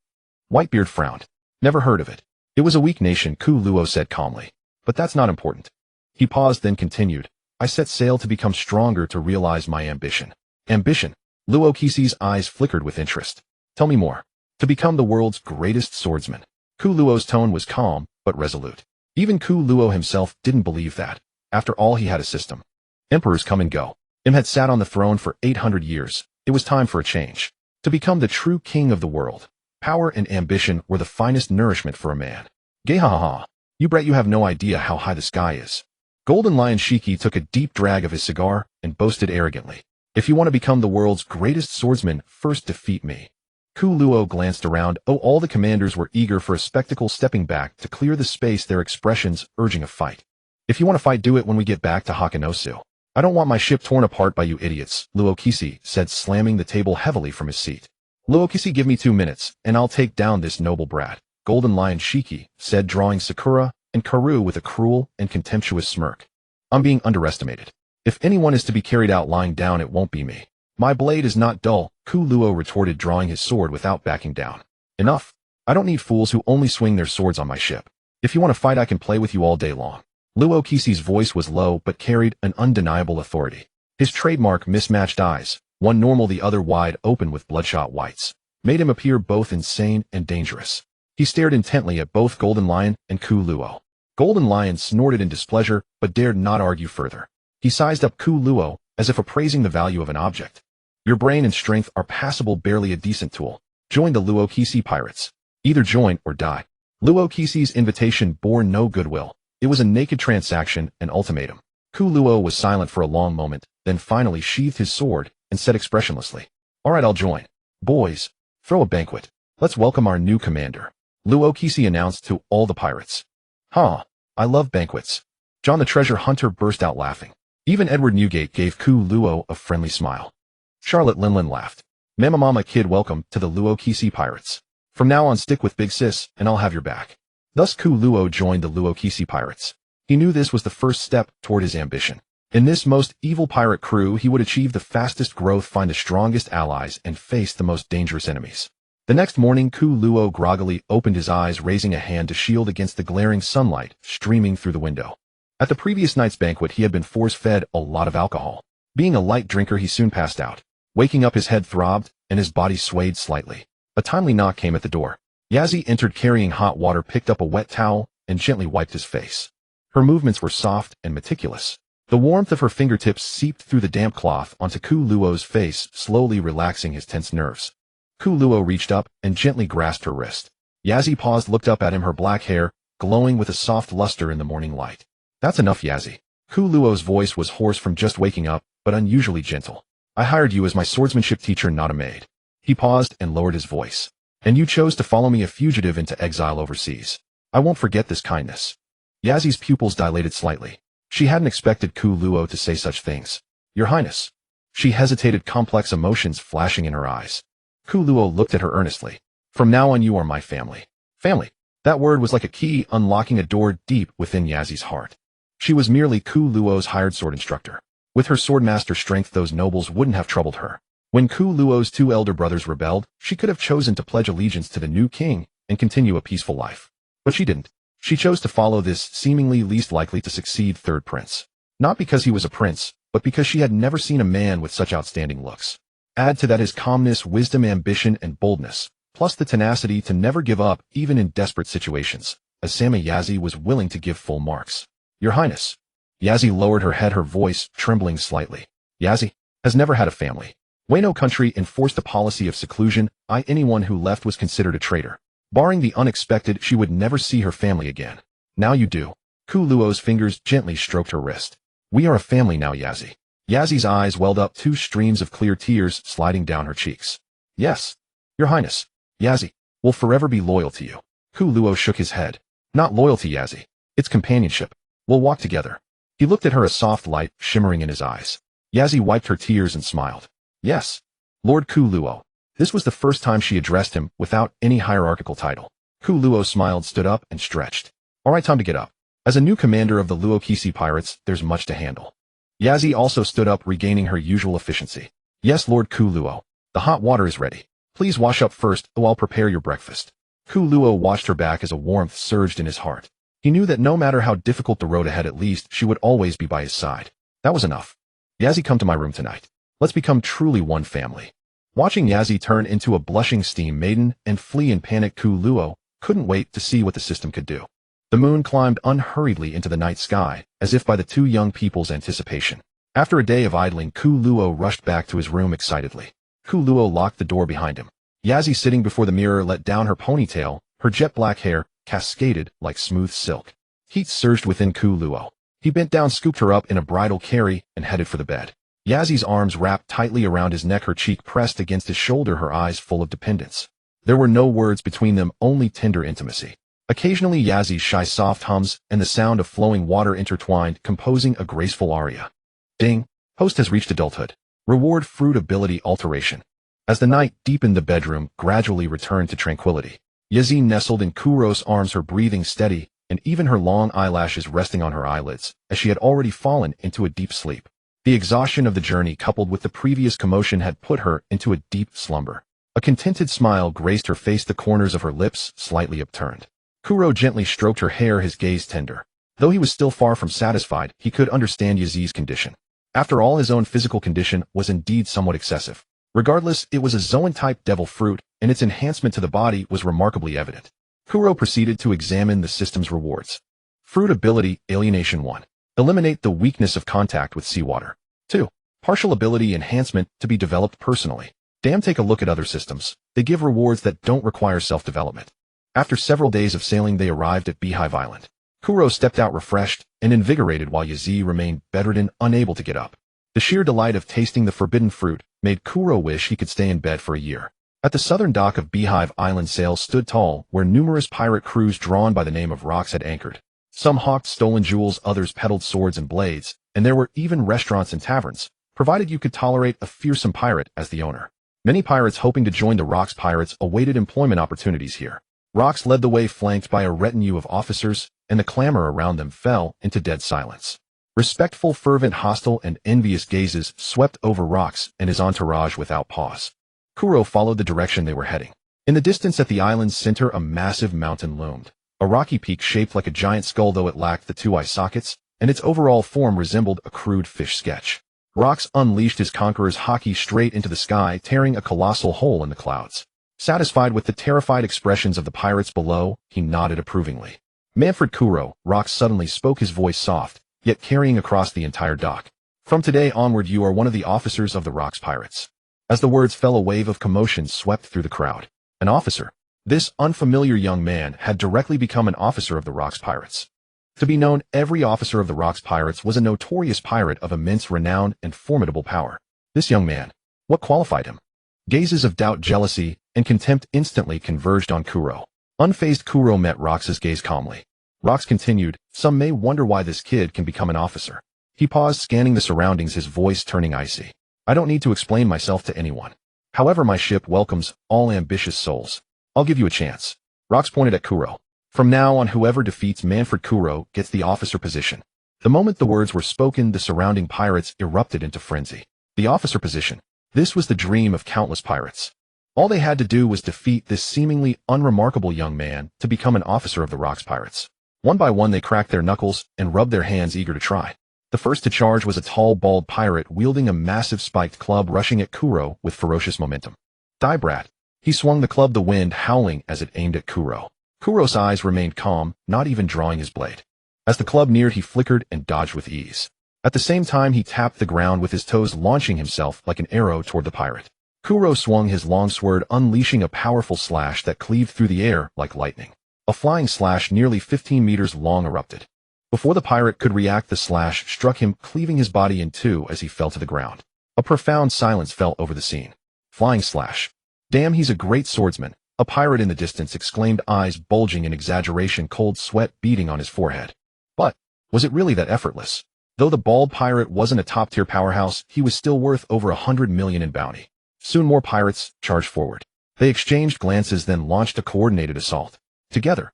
Whitebeard frowned. Never heard of it. It was a weak nation, Ku Luo said calmly. But that's not important. He paused, then continued. I set sail to become stronger, to realize my ambition. Ambition? Luo Kisi's eyes flickered with interest. Tell me more. To become the world's greatest swordsman. Ku Luo's tone was calm, but resolute. Even Ku Luo himself didn't believe that. After all, he had a system. Emperors come and go. Him had sat on the throne for 800 years. It was time for a change. To become the true king of the world. Power and ambition were the finest nourishment for a man. Gahaha. You brat, you have no idea how high the sky is. Golden Lion Shiki took a deep drag of his cigar and boasted arrogantly. If you want to become the world's greatest swordsman, first defeat me. Ku Luo glanced around. Oh, all the commanders were eager for a spectacle, stepping back to clear the space, their expressions urging a fight. If you want to fight, do it when we get back to Hakanosu. I don't want my ship torn apart by you idiots, Luo Kisi said, slamming the table heavily from his seat. Luo Kisi, give me 2 minutes, and I'll take down this noble brat, Golden Lion Shiki said, drawing Sakura and Karu with a cruel and contemptuous smirk. I'm being underestimated. If anyone is to be carried out lying down, it won't be me. My blade is not dull, Ku Luo retorted, drawing his sword without backing down. Enough. I don't need fools who only swing their swords on my ship. If you want to fight, I can play with you all day long. Luo Kisi's voice was low but carried an undeniable authority. His trademark mismatched eyes, one normal, the other wide open with bloodshot whites, made him appear both insane and dangerous. He stared intently at both Golden Lion and Ku Luo. Golden Lion snorted in displeasure but dared not argue further. He sized up Ku Luo as if appraising the value of an object. Your brain and strength are passable, barely a decent tool. Join the Luo Kisi pirates. Either join or die. Luo Kisi's invitation bore no goodwill. It was a naked transaction, an ultimatum. Ku Luo was silent for a long moment, then finally sheathed his sword and said expressionlessly, All right, I'll join. Boys, throw a banquet. Let's welcome our new commander. Luo Kisi announced to all the pirates. Huh, I love banquets. John the treasure hunter burst out laughing. Even Edward Newgate gave Ku Luo a friendly smile. Charlotte Linlin laughed. Mama kid, welcome to the Luo Kisi pirates. From now on, stick with Big Sis, and I'll have your back. Thus Ku Luo joined the Luo Kisi pirates. He knew this was the first step toward his ambition. In this most evil pirate crew, he would achieve the fastest growth, find the strongest allies, and face the most dangerous enemies. The next morning, Ku Luo groggily opened his eyes, raising a hand to shield against the glaring sunlight streaming through the window. At the previous night's banquet, he had been force-fed a lot of alcohol. Being a light drinker, he soon passed out. Waking up, his head throbbed, and his body swayed slightly. A timely knock came at the door. Yazzie entered carrying hot water, picked up a wet towel, and gently wiped his face. Her movements were soft and meticulous. The warmth of her fingertips seeped through the damp cloth onto Ku Luo's face, slowly relaxing his tense nerves. Ku Luo reached up and gently grasped her wrist. Yazzie paused, looked up at him, her black hair glowing with a soft luster in the morning light. That's enough, Yazzie. Ku Luo's voice was hoarse from just waking up, but unusually gentle. I hired you as my swordsmanship teacher, not a maid. He paused and lowered his voice. And you chose to follow me, a fugitive, into exile overseas. I won't forget this kindness. Yazzie's pupils dilated slightly. She hadn't expected Ku Luo to say such things. Your Highness. She hesitated, complex emotions flashing in her eyes. Ku Luo looked at her earnestly. From now on, you are my family. Family. That word was like a key unlocking a door deep within Yazzie's heart. She was merely Ku Luo's hired sword instructor. With her swordmaster strength, those nobles wouldn't have troubled her. When Ku Luo's 2 elder brothers rebelled, she could have chosen to pledge allegiance to the new king and continue a peaceful life. But she didn't. She chose to follow this seemingly least likely to succeed third prince. Not because he was a prince, but because she had never seen a man with such outstanding looks. Add to that his calmness, wisdom, ambition, and boldness, plus the tenacity to never give up even in desperate situations. as Sama Yazi was willing to give full marks. Your Highness. Yazi lowered her head, her voice trembling slightly. Yazi has never had a family. Wano country enforced a policy of seclusion. Anyone who left was considered a traitor. Barring the unexpected, she would never see her family again. Now you do. Ku Luo's fingers gently stroked her wrist. We are a family now, Yazi. Yazi's eyes welled up, two streams of clear tears sliding down her cheeks. Yes, Your Highness. Yazi will forever be loyal to you. Ku Luo shook his head. Not loyalty, Yazi. It's companionship. We'll walk together. He looked at her, a soft light shimmering in his eyes. Yazi wiped her tears and smiled. Yes, Lord Ku Luo. This was the first time she addressed him without any hierarchical title. Ku Luo smiled, stood up, and stretched. All right, time to get up. As a new commander of the Luokisi pirates, there's much to handle. Yazi also stood up, regaining her usual efficiency. Yes, Lord Ku Luo. The hot water is ready. Please wash up first, while I'll prepare your breakfast. Ku Luo watched her back as a warmth surged in his heart. He knew that no matter how difficult the road ahead, at least she would always be by his side. That was enough. Yazi, come to my room tonight. Let's become truly one family. Watching Yazi turn into a blushing steam maiden and flee in panic, Ku Luo couldn't wait to see what the system could do. The moon climbed unhurriedly into the night sky, as if by the two young people's anticipation. After a day of idling, Ku Luo rushed back to his room excitedly. Ku Luo locked the door behind him. Yazi, sitting before the mirror, let down her ponytail, her jet black hair cascaded like smooth silk. Heat surged within Ku Luo. He bent down, scooped her up in a bridal carry, and headed for the bed. Yazi's arms wrapped tightly around his neck, her cheek pressed against his shoulder, her eyes full of dependence. There were no words between them, only tender intimacy. Occasionally Yazi's shy soft hums and the sound of flowing water intertwined, composing a graceful aria. Ding! Host has reached adulthood. Reward fruit ability alteration. As the night deepened, the bedroom gradually returned to tranquility. Yazi nestled in Kuro's arms, her breathing steady, and even her long eyelashes resting on her eyelids, as she had already fallen into a deep sleep. The exhaustion of the journey, coupled with the previous commotion, had put her into a deep slumber. A contented smile graced her face, the corners of her lips slightly upturned. Kuro gently stroked her hair, his gaze tender. Though he was still far from satisfied, he could understand Yazi's condition. After all, his own physical condition was indeed somewhat excessive. Regardless, it was a Zoan-type devil fruit, and its enhancement to the body was remarkably evident. Kuro proceeded to examine the system's rewards. Fruit ability, Alienation 1. Eliminate the weakness of contact with seawater. 2. Partial ability enhancement to be developed personally. Damn, take a look at other systems. They give rewards that don't require self-development. After several days of sailing, they arrived at Beehive Island. Kuro stepped out refreshed and invigorated, while Yazi remained bedridden, unable to get up. The sheer delight of tasting the forbidden fruit made Kuro wish he could stay in bed for a year. At the southern dock of Beehive Island, sails stood tall, where numerous pirate crews drawn by the name of Rocks had anchored. Some hawked stolen jewels, others peddled swords and blades, and there were even restaurants and taverns, provided you could tolerate a fearsome pirate as the owner. Many pirates hoping to join the Rocks pirates awaited employment opportunities here. Rocks led the way, flanked by a retinue of officers, and the clamor around them fell into dead silence. Respectful, fervent, hostile, and envious gazes swept over Rocks and his entourage without pause. Kuro followed the direction they were heading. In the distance, at the island's center, a massive mountain loomed. A rocky peak shaped like a giant skull, though it lacked the two eye sockets, and its overall form resembled a crude fish sketch. Rocks unleashed his conqueror's haki straight into the sky, tearing a colossal hole in the clouds. Satisfied with the terrified expressions of the pirates below, he nodded approvingly. Manfred Kuro, Rocks suddenly spoke, his voice soft, yet carrying across the entire dock. From today onward, you are one of the officers of the Rocks pirates. As the words fell, a wave of commotion swept through the crowd. An officer? This unfamiliar young man had directly become an officer of the Rocks pirates. To be known, every officer of the Rocks pirates was a notorious pirate of immense renown and formidable power. This young man, what qualified him? Gazes of doubt, jealousy, and contempt instantly converged on Kuro. Unfazed, Kuro met Rox's gaze calmly. Rox continued, some may wonder why this kid can become an officer. He paused, scanning the surroundings, his voice turning icy. I don't need to explain myself to anyone. However, my ship welcomes all ambitious souls. I'll give you a chance. Rox pointed at Kuro. From now on, whoever defeats Manfred Kuro gets the officer position. The moment the words were spoken, the surrounding pirates erupted into frenzy. The officer position. This was the dream of countless pirates. All they had to do was defeat this seemingly unremarkable young man to become an officer of the Rocks pirates. One by one, they cracked their knuckles and rubbed their hands, eager to try. The first to charge was a tall, bald pirate wielding a massive spiked club, rushing at Kuro with ferocious momentum. Die, brat! He swung the club, the wind howling as it aimed at Kuro. Kuro's eyes remained calm, not even drawing his blade. As the club neared, he flickered and dodged with ease. At the same time, he tapped the ground with his toes, launching himself like an arrow toward the pirate. Kuro swung his long sword, unleashing a powerful slash that cleaved through the air like lightning. A flying slash nearly 15 meters long erupted. Before the pirate could react, the slash struck him, cleaving his body in two as he fell to the ground. A profound silence fell over the scene. Flying slash. Damn, he's a great swordsman, a pirate in the distance exclaimed, eyes bulging in exaggeration, cold sweat beading on his forehead. But was it really that effortless? Though the bald pirate wasn't a top-tier powerhouse, he was still worth over 100 million in bounty. Soon more pirates charged forward. They exchanged glances, then launched a coordinated assault. Together.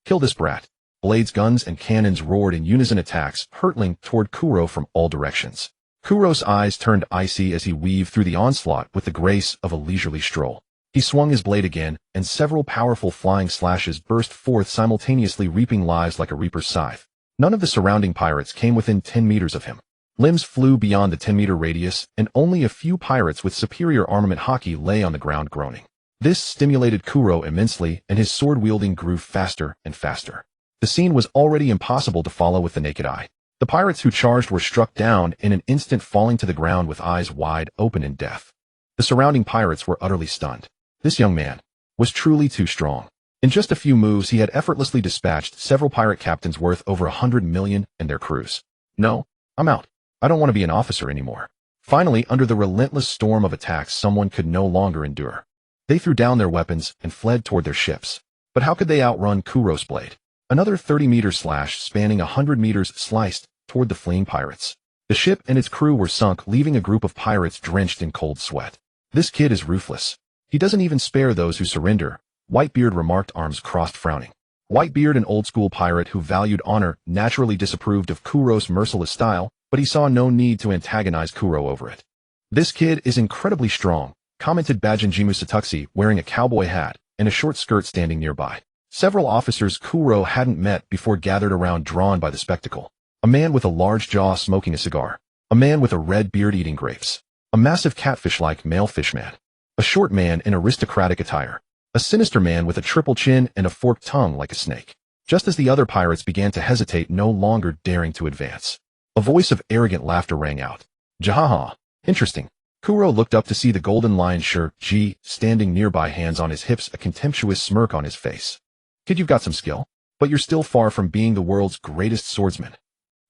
Kill this brat. Blades, guns, and cannons roared in unison, attacks hurtling toward Kuro from all directions. Kuro's eyes turned icy as he weaved through the onslaught with the grace of a leisurely stroll. He swung his blade again, and several powerful flying slashes burst forth simultaneously, reaping lives like a reaper's scythe. None of the surrounding pirates came within 10 meters of him. Limbs flew beyond the 10-meter radius, and only a few pirates with superior armament hockey lay on the ground groaning. This stimulated Kuro immensely, and his sword-wielding grew faster and faster. The scene was already impossible to follow with the naked eye. The pirates who charged were struck down in an instant, falling to the ground with eyes wide open in death. The surrounding pirates were utterly stunned. This young man was truly too strong. In just a few moves, he had effortlessly dispatched several pirate captains worth over 100 million and their crews. No, I'm out. I don't want to be an officer anymore. Finally, under the relentless storm of attacks, someone could no longer endure. They threw down their weapons and fled toward their ships. But how could they outrun Kuro's blade? Another 30-meter slash spanning 100 meters sliced toward the fleeing pirates. The ship and its crew were sunk, leaving a group of pirates drenched in cold sweat. This kid is ruthless. He doesn't even spare those who surrender, Whitebeard remarked, arms crossed, frowning. Whitebeard, an old-school pirate who valued honor, naturally disapproved of Kuro's merciless style, but he saw no need to antagonize Kuro over it. This kid is incredibly strong, commented Bajinjimu Satuxi, wearing a cowboy hat and a short skirt, standing nearby. Several officers Kuro hadn't met before gathered around, drawn by the spectacle. A man with a large jaw smoking a cigar. A man with a red beard eating grapes. A massive catfish-like male fishman. A short man in aristocratic attire. A sinister man with a triple chin and a forked tongue like a snake. Just as the other pirates began to hesitate, no longer daring to advance, a voice of arrogant laughter rang out. Jahaha. Interesting. Kuro looked up to see the Golden Lion Shur-ji standing nearby, hands on his hips, a contemptuous smirk on his face. Kid, you've got some skill, but you're still far from being the world's greatest swordsman.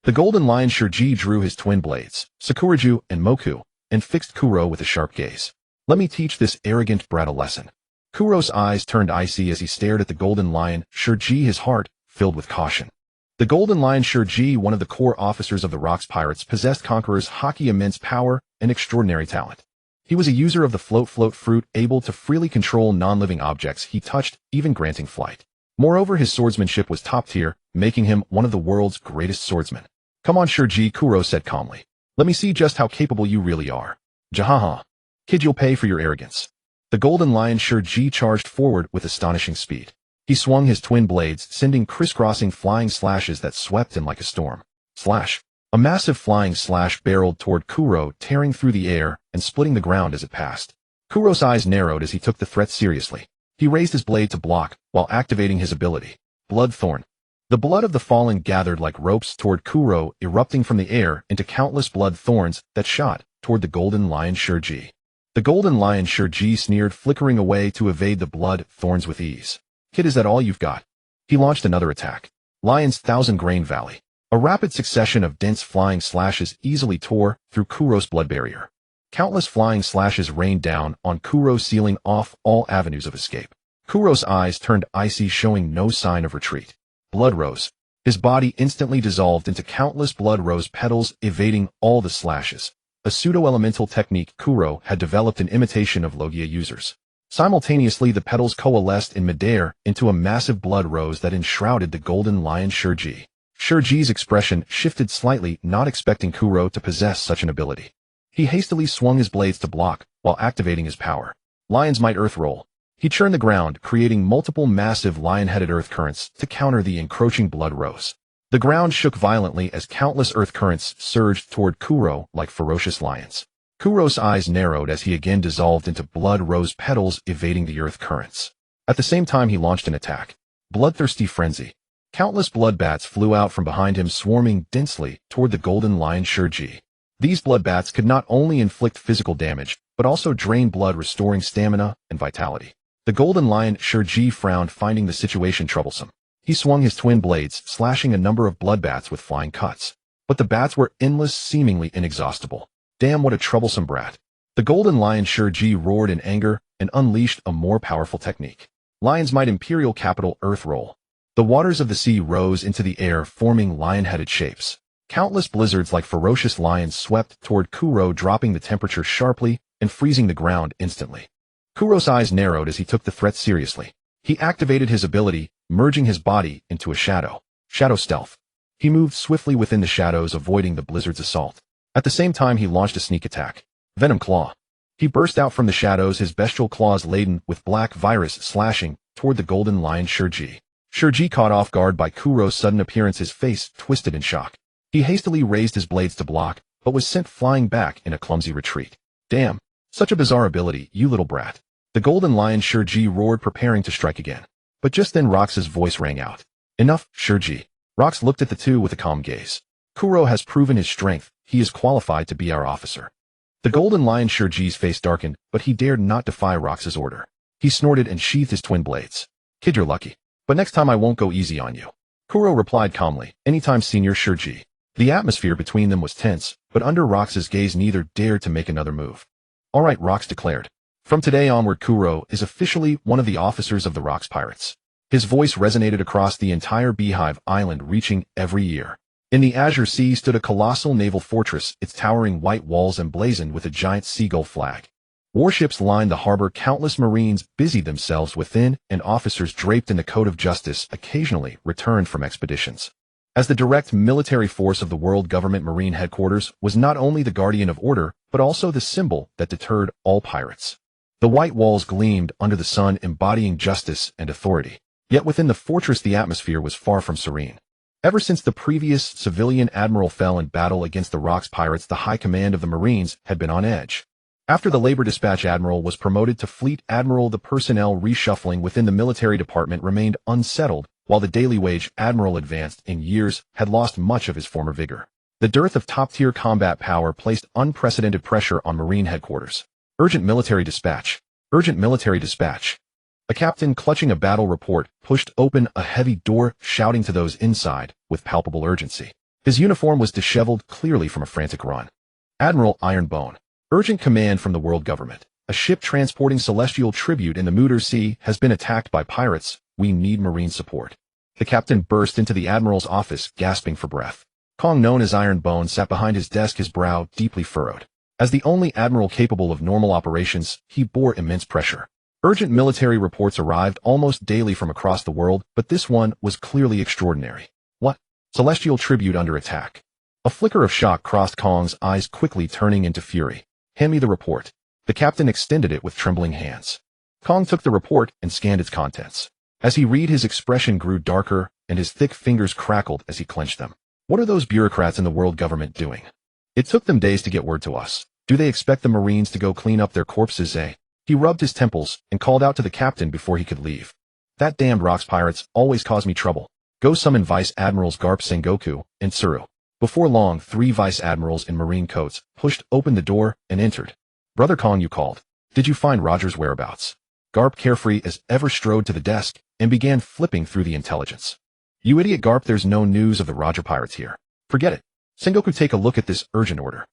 The Golden Lion Shur-ji drew his twin blades, Sakuraju and Moku, and fixed Kuro with a sharp gaze. Let me teach this arrogant brat a lesson. Kuro's eyes turned icy as he stared at the Golden Lion Shur-ji, his heart filled with caution. The Golden Lion Shur-ji, one of the core officers of the Rocks Pirates, possessed Conqueror's hockey immense power and extraordinary talent. He was a user of the float fruit, able to freely control non-living objects he touched, even granting flight. Moreover, his swordsmanship was top tier, making him one of the world's greatest swordsmen. Come on, Shur-ji, Kuro said calmly. Let me see just how capable you really are. Jahaha. Kid, you'll pay for your arrogance. The Golden Lion Shur-ji charged forward with astonishing speed. He swung his twin blades, sending crisscrossing flying slashes that swept him like a storm. Slash. A massive flying slash barreled toward Kuro, tearing through the air and splitting the ground as it passed. Kuro's eyes narrowed as he took the threat seriously. He raised his blade to block, while activating his ability, Blood Thorn. The blood of the fallen gathered like ropes toward Kuro, erupting from the air into countless blood thorns that shot toward the Golden Lion Shur-ji. The Golden Lion Shur-ji sneered, flickering away to evade the blood thorns with ease. Kid, is that all you've got? He launched another attack. Lion's Thousand Grain Valley. A rapid succession of dense flying slashes easily tore through Kuro's blood barrier. Countless flying slashes rained down on Kuro, sealing off all avenues of escape. Kuro's eyes turned icy, showing no sign of retreat. Blood Rose. His body instantly dissolved into countless blood rose petals, evading all the slashes. A pseudo-elemental technique Kuro had developed in imitation of Logia users. Simultaneously, the petals coalesced in midair into a massive blood rose that enshrouded the Golden Lion Shur-ji. Shur-ji's expression shifted slightly, not expecting Kuro to possess such an ability. He hastily swung his blades to block, while activating his power. Lion's Might Earth Roll. He churned the ground, creating multiple massive lion-headed earth currents to counter the encroaching blood rose. The ground shook violently as countless earth currents surged toward Kuro like ferocious lions. Kuro's eyes narrowed as he again dissolved into blood rose petals, evading the earth currents. At the same time, he launched an attack. Bloodthirsty frenzy. Countless blood bats flew out from behind him, swarming densely toward the golden lion Shurji. These blood bats could not only inflict physical damage, but also drain blood, restoring stamina and vitality. The golden lion Shurji frowned, finding the situation troublesome. He swung his twin blades, slashing a number of blood bats with flying cuts. But the bats were endless, seemingly inexhaustible. Damn, what a troublesome brat. The golden lion Shurji roared in anger and unleashed a more powerful technique. Lion's Might Imperial Capital Earth Roll. The waters of the sea rose into the air, forming lion-headed shapes. Countless blizzards like ferocious lions swept toward Kuro, dropping the temperature sharply and freezing the ground instantly. Kuro's eyes narrowed as he took the threat seriously. He activated his ability, merging his body into a shadow. Shadow stealth. He moved swiftly within the shadows, avoiding the blizzard's assault. At the same time, he launched a sneak attack. Venom Claw. He burst out from the shadows, his bestial claws laden with black virus, slashing toward the golden lion Shurji. Shurji, caught off guard by Kuro's sudden appearance, his face twisted in shock. He hastily raised his blades to block, but was sent flying back in a clumsy retreat. Damn, such a bizarre ability, you little brat. The golden lion Shurji roared, preparing to strike again. But just then Rox's voice rang out. Enough, Shurji. Rox looked at the two with a calm gaze. Kuro has proven his strength. He is qualified to be our officer. The golden lion Shurji's face darkened, but he dared not defy Rox's order. He snorted and sheathed his twin blades. Kid, you're lucky. But next time I won't go easy on you. Kuro replied calmly. Anytime, Senior Shurji. The atmosphere between them was tense, but under Rox's gaze neither dared to make another move. All right, Rox declared. From today onward, Kuro is officially one of the officers of the Rox Pirates. His voice resonated across the entire Beehive Island, reaching every ear. In the Azure Sea stood a colossal naval fortress, its towering white walls emblazoned with a giant seagull flag. Warships lined the harbor, countless Marines busied themselves within, and officers draped in the coat of justice occasionally returned from expeditions. As the direct military force of the World Government, Marine Headquarters was not only the guardian of order, but also the symbol that deterred all pirates. The white walls gleamed under the sun, embodying justice and authority. Yet within the fortress the atmosphere was far from serene. Ever since the previous civilian admiral fell in battle against the Rox Pirates, the high command of the Marines had been on edge. After the Labor Dispatch Admiral was promoted to Fleet Admiral, the personnel reshuffling within the military department remained unsettled, while the Daily Wage Admiral, advanced in years, had lost much of his former vigor. The dearth of top-tier combat power placed unprecedented pressure on Marine Headquarters. Urgent military dispatch. Urgent military dispatch. A captain clutching a battle report pushed open a heavy door, shouting to those inside with palpable urgency. His uniform was disheveled, clearly from a frantic run. Admiral Ironbone. Urgent command from the World Government. A ship transporting celestial tribute in the Mutter Sea has been attacked by pirates. We need Marine support. The captain burst into the Admiral's office, gasping for breath. Kong, known as Ironbone, sat behind his desk, his brow deeply furrowed. As the only admiral capable of normal operations, he bore immense pressure. Urgent military reports arrived almost daily from across the world, but this one was clearly extraordinary. What? Celestial tribute under attack. A flicker of shock crossed Kong's eyes, quickly turning into fury. Hand me the report. The captain extended it with trembling hands. Kong took the report and scanned its contents. As he read, his expression grew darker, and his thick fingers crackled as he clenched them. What are those bureaucrats in the World Government doing? It took them days to get word to us. Do they expect the Marines to go clean up their corpses, eh? He rubbed his temples and called out to the captain before he could leave. That damned Rox Pirates always cause me trouble. Go summon Vice Admirals Garp, Sengoku, and Tsuru. Before long, 3 Vice Admirals in Marine coats pushed open the door and entered. Brother Kong, you called. Did you find Roger's whereabouts? Garp, carefree as ever, strode to the desk and began flipping through the intelligence. You idiot, Garp, there's no news of the Roger Pirates here. Forget it. Sengoku, take a look at this urgent order.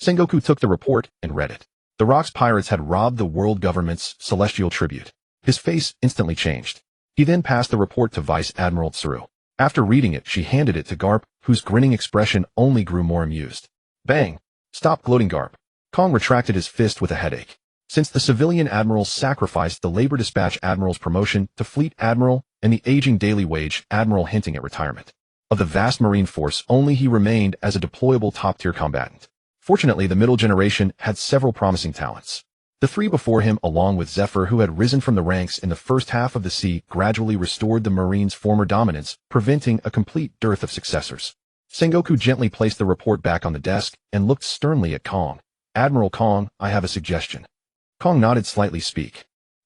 Sengoku took the report and read it. The Rox Pirates had robbed the World Government's celestial tribute. His face instantly changed. He then passed the report to Vice Admiral Tsuru. After reading it, she handed it to Garp, whose grinning expression only grew more amused. Bang! Stop gloating, Garp. Kong retracted his fist with a headache. Since the civilian admirals sacrificed the Labor Dispatch Admiral's promotion to Fleet Admiral and the aging Daily Wage Admiral hinting at retirement. Of the vast Marine force, only he remained as a deployable top-tier combatant. Fortunately, the middle generation had several promising talents. The 3 before him, along with Zephyr, who had risen from the ranks in the first half of the sea, gradually restored the Marines' former dominance, preventing a complete dearth of successors. Sengoku gently placed the report back on the desk and looked sternly at Kong. Admiral Kong, I have a suggestion. Kong nodded slightly. Speak.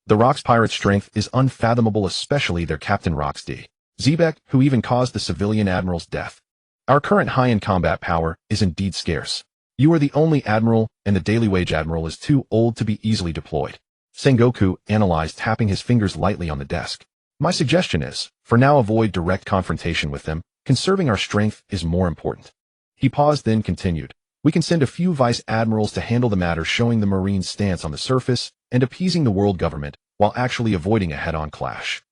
The Rock's pirates' strength is unfathomable, especially their captain Rox D. Zebek, who even caused the civilian admiral's death. Our current high-end combat power is indeed scarce. You are the only admiral, and the daily wage admiral is too old to be easily deployed. Sengoku analyzed, tapping his fingers lightly on the desk. My suggestion is, for now, avoid direct confrontation with them. Conserving our strength is more important. He paused, then continued. We can send a few vice admirals to handle the matter, showing the Marines' stance on the surface and appeasing the world government while actually avoiding a head-on clash.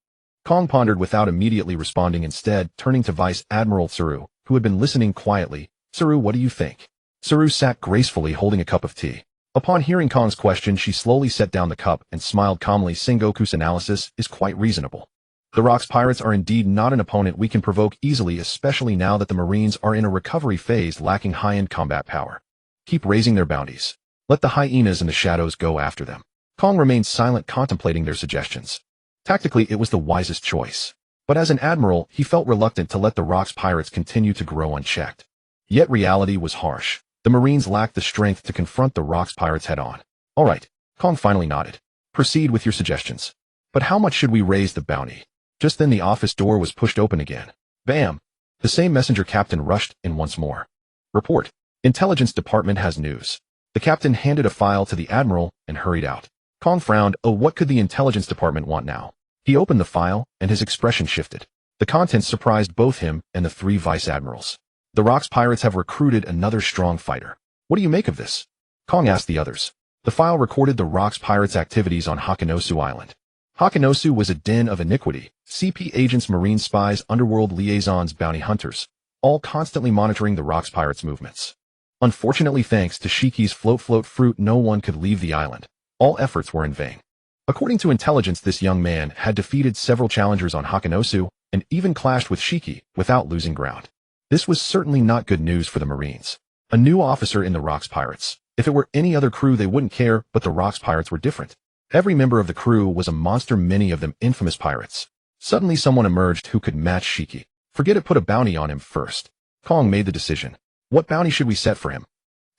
Kong pondered without immediately responding, instead turning to Vice Admiral Tsuru, who had been listening quietly. Tsuru, what do you think? Tsuru sat gracefully holding a cup of tea. Upon hearing Kong's question, she slowly set down the cup and smiled calmly. Sengoku's analysis is quite reasonable. The Rock's pirates are indeed not an opponent we can provoke easily, especially now that the Marines are in a recovery phase lacking high-end combat power. Keep raising their bounties. Let the hyenas in the shadows go after them. Kong remained silent, contemplating their suggestions. Tactically, it was the wisest choice. But as an admiral, he felt reluctant to let the Rock's pirates continue to grow unchecked. Yet reality was harsh. The Marines lacked the strength to confront the Rock's pirates head-on. All right, Kong finally nodded. Proceed with your suggestions. But how much should we raise the bounty? Just then the office door was pushed open again. Bam! The same messenger captain rushed in once more. Report. Intelligence Department has news. The captain handed a file to the admiral and hurried out. Kong frowned. Oh, what could the Intelligence Department want now? He opened the file, and his expression shifted. The contents surprised both him and the three vice admirals. The Rock's pirates have recruited another strong fighter. What do you make of this? Kong asked the others. The file recorded the Rock's pirates' activities on Hakanosu Island. Hakanosu was a den of iniquity. CP agents, marine spies, underworld liaisons, bounty hunters, all constantly monitoring the Rock's pirates' movements. Unfortunately, thanks to Shiki's float fruit, no one could leave the island. All efforts were in vain. According to intelligence, this young man had defeated several challengers on Hakanosu and even clashed with Shiki without losing ground. This was certainly not good news for the Marines. A new officer in the Rock's pirates. If it were any other crew, they wouldn't care, but the Rock's pirates were different. Every member of the crew was a monster, many of them infamous pirates. Suddenly someone emerged who could match Shiki. Forget it, put a bounty on him first. Kong made the decision. What bounty should we set for him?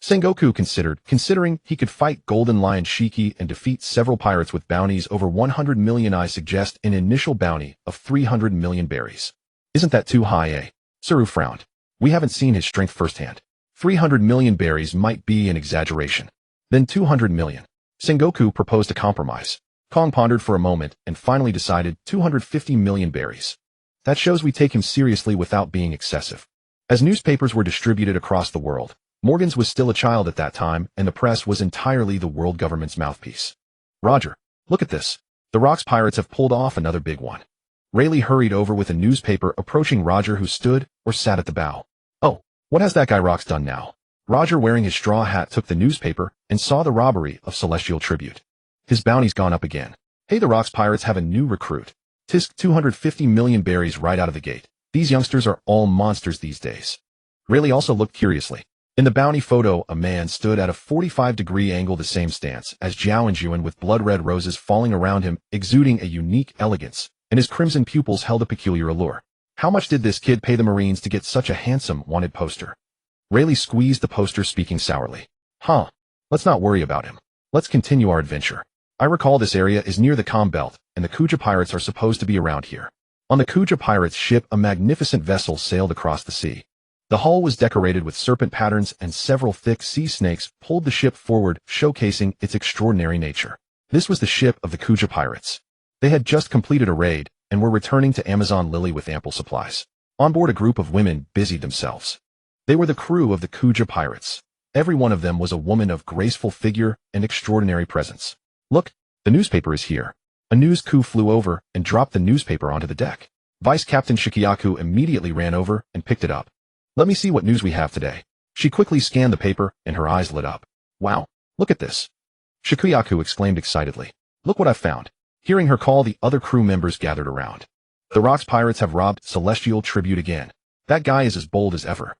Sengoku considered, considering he could fight Golden Lion Shiki and defeat several pirates with bounties over 100 million. I suggest an initial bounty of 300 million berries. Isn't that too high, eh? Tsuru frowned. We haven't seen his strength firsthand. 300 million berries might be an exaggeration. Then 200 million. Sengoku proposed a compromise. Kong pondered for a moment and finally decided 250 million berries. That shows we take him seriously without being excessive. As newspapers were distributed across the world, Morgans was still a child at that time, and the press was entirely the world government's mouthpiece. Roger, look at this. The Rock's pirates have pulled off another big one. Rayleigh hurried over with a newspaper, approaching Roger, who stood or sat at the bow. Oh, what has that guy Rox done now? Roger, wearing his straw hat, took the newspaper and saw the robbery of Celestial Tribute. His bounty's gone up again. Hey, the Rock's pirates have a new recruit. Tisk, 250 million berries right out of the gate. These youngsters are all monsters these days. Rayleigh also looked curiously. In the bounty photo, a man stood at a 45-degree angle, the same stance as Zhao and Juan, with blood-red roses falling around him, exuding a unique elegance, and his crimson pupils held a peculiar allure. How much did this kid pay the Marines to get such a handsome, wanted poster? Rayleigh squeezed the poster, speaking sourly. Huh. Let's not worry about him. Let's continue our adventure. I recall this area is near the Calm Belt, and the Kuja pirates are supposed to be around here. On the Kuja pirates' ship, a magnificent vessel sailed across the sea. The hull was decorated with serpent patterns, and several thick sea snakes pulled the ship forward, showcasing its extraordinary nature. This was the ship of the Kuja pirates. They had just completed a raid and were returning to Amazon Lily with ample supplies. On board, a group of women busied themselves. They were the crew of the Kuja pirates. Every one of them was a woman of graceful figure and extraordinary presence. Look, the newspaper is here. A news crew flew over and dropped the newspaper onto the deck. Vice Captain Shikiyaku immediately ran over and picked it up. Let me see what news we have today. She quickly scanned the paper, and her eyes lit up. Wow, look at this. Shikiyaku exclaimed excitedly. Look what I've found. Hearing her call, the other crew members gathered around. The Rock's pirates have robbed Celestial Tribute again. That guy is as bold as ever.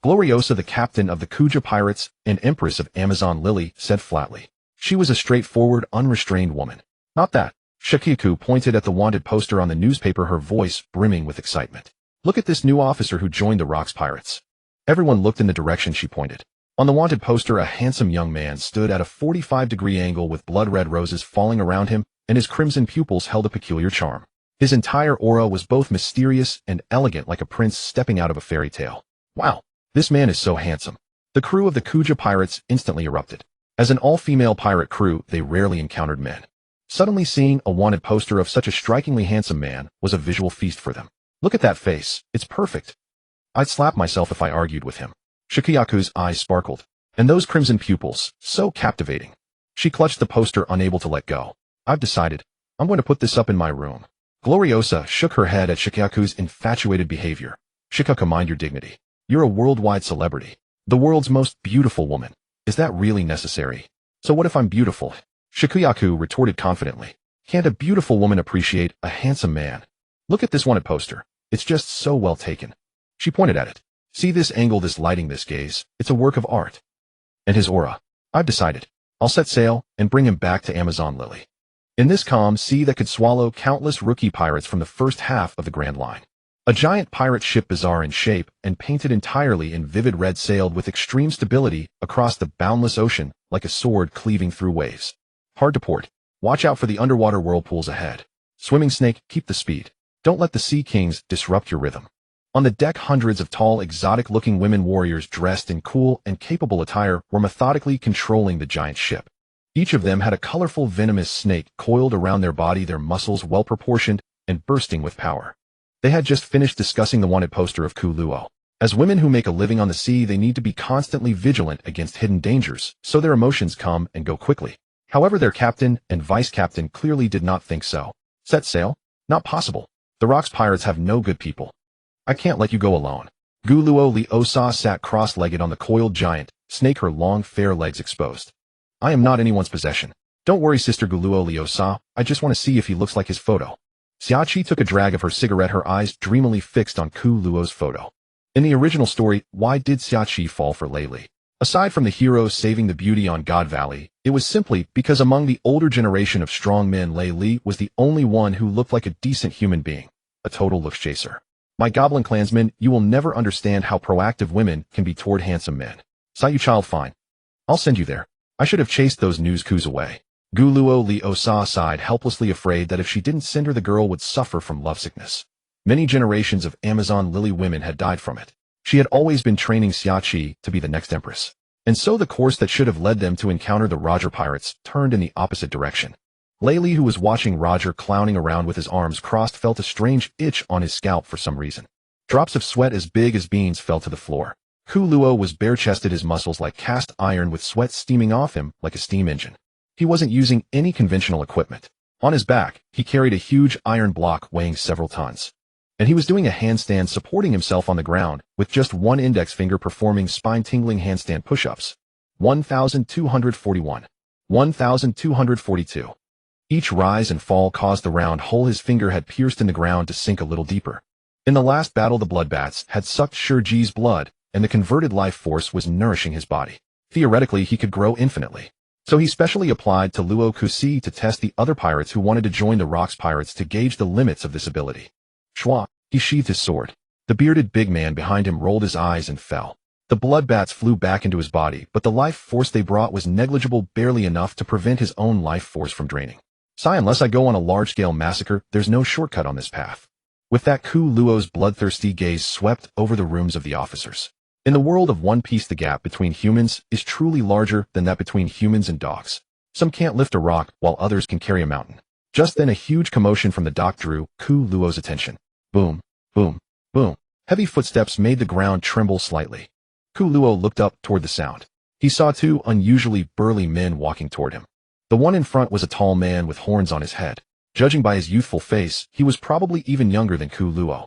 Gloriosa, the captain of the Kuja pirates and empress of Amazon Lily, said flatly. She was a straightforward, unrestrained woman. Not that. Shikiyaku pointed at the wanted poster on the newspaper, her voice brimming with excitement. Look at this new officer who joined the Rock's pirates. Everyone looked in the direction she pointed. On the wanted poster, a handsome young man stood at a 45-degree angle with blood-red roses falling around him and his crimson pupils held a peculiar charm. His entire aura was both mysterious and elegant, like a prince stepping out of a fairy tale. Wow, this man is so handsome. The crew of the Kuja pirates instantly erupted. As an all-female pirate crew, they rarely encountered men. Suddenly seeing a wanted poster of such a strikingly handsome man was a visual feast for them. Look at that face, it's perfect. I'd slap myself if I argued with him. Shikiyaku's eyes sparkled. And those crimson pupils, so captivating. She clutched the poster, unable to let go. I've decided. I'm going to put this up in my room. Gloriosa shook her head at Shikiyaku's infatuated behavior. Shikaka, mind your dignity. You're a worldwide celebrity. The world's most beautiful woman. Is that really necessary? So what if I'm beautiful? Shikiyaku retorted confidently. Can't a beautiful woman appreciate a handsome man? Look at this wanted poster. It's just so well taken. She pointed at it. See this angle, this lighting, this gaze. It's a work of art. And his aura. I've decided. I'll set sail and bring him back to Amazon Lily. In this calm sea that could swallow countless rookie pirates from the first half of the Grand Line. A giant pirate ship, bizarre in shape and painted entirely in vivid red, sailed with extreme stability across the boundless ocean like a sword cleaving through waves. Hard to port. Watch out for the underwater whirlpools ahead. Swimming snake, keep the speed. Don't let the sea kings disrupt your rhythm. On the deck, hundreds of tall, exotic-looking women warriors dressed in cool and capable attire were methodically controlling the giant ship. Each of them had a colorful, venomous snake coiled around their body, their muscles well-proportioned and bursting with power. They had just finished discussing the wanted poster of Ku Luo. As women who make a living on the sea, they need to be constantly vigilant against hidden dangers, so their emotions come and go quickly. However, their captain and vice-captain clearly did not think so. Set sail? Not possible. The Rocks pirates have no good people. I can't let you go alone. Gu Luo Liosa sat cross-legged on the coiled giant, snake, her long, fair legs exposed. I am not anyone's possession. Don't worry, Sister Gu Luo Liosa, I just want to see if he looks like his photo. Xiachi took a drag of her cigarette, her eyes dreamily fixed on Ku Luo's photo. In the original story, why did Xiachi fall for Lei Li? Aside from the heroes saving the beauty on God Valley, it was simply because among the older generation of strong men, Lei Li was the only one who looked like a decent human being. A total looks chaser. My goblin clansmen, you will never understand how proactive women can be toward handsome men. Saw you, child, fine. I'll send you there. I should have chased those news coups away. Gu Luo Liosa sighed, helplessly afraid that if she didn't send her, the girl would suffer from lovesickness. Many generations of Amazon Lily women had died from it. She had always been training Xiachi to be the next empress. And so the course that should have led them to encounter the Roger pirates turned in the opposite direction. Lei Li, who was watching Roger clowning around with his arms crossed, felt a strange itch on his scalp for some reason. Drops of sweat as big as beans fell to the floor. Ku Luo was bare-chested, his muscles like cast iron, with sweat steaming off him like a steam engine. He wasn't using any conventional equipment. On his back, he carried a huge iron block weighing several tons. And he was doing a handstand, supporting himself on the ground, with just one index finger, performing spine-tingling handstand push-ups. 1,241. 1,242. Each rise and fall caused the round hole his finger had pierced in the ground to sink a little deeper. In the last battle, the bloodbats had sucked Shurji's blood, and the converted life force was nourishing his body. Theoretically, he could grow infinitely. So he specially applied to Luo Kusi to test the other pirates who wanted to join the Rocks pirates to gauge the limits of this ability. Schwa, he sheathed his sword. The bearded big man behind him rolled his eyes and fell. The bloodbats flew back into his body, but the life force they brought was negligible, barely enough to prevent his own life force from draining. Sigh, unless I go on a large-scale massacre, there's no shortcut on this path. With that, Ku Luo's bloodthirsty gaze swept over the rooms of the officers. In the world of One Piece, the gap between humans is truly larger than that between humans and dogs. Some can't lift a rock, while others can carry a mountain. Just then, a huge commotion from the dock drew Ku Luo's attention. Boom, boom, boom. Heavy footsteps made the ground tremble slightly. Ku Luo looked up toward the sound. He saw two unusually burly men walking toward him. The one in front was a tall man with horns on his head. Judging by his youthful face, he was probably even younger than Ku Luo.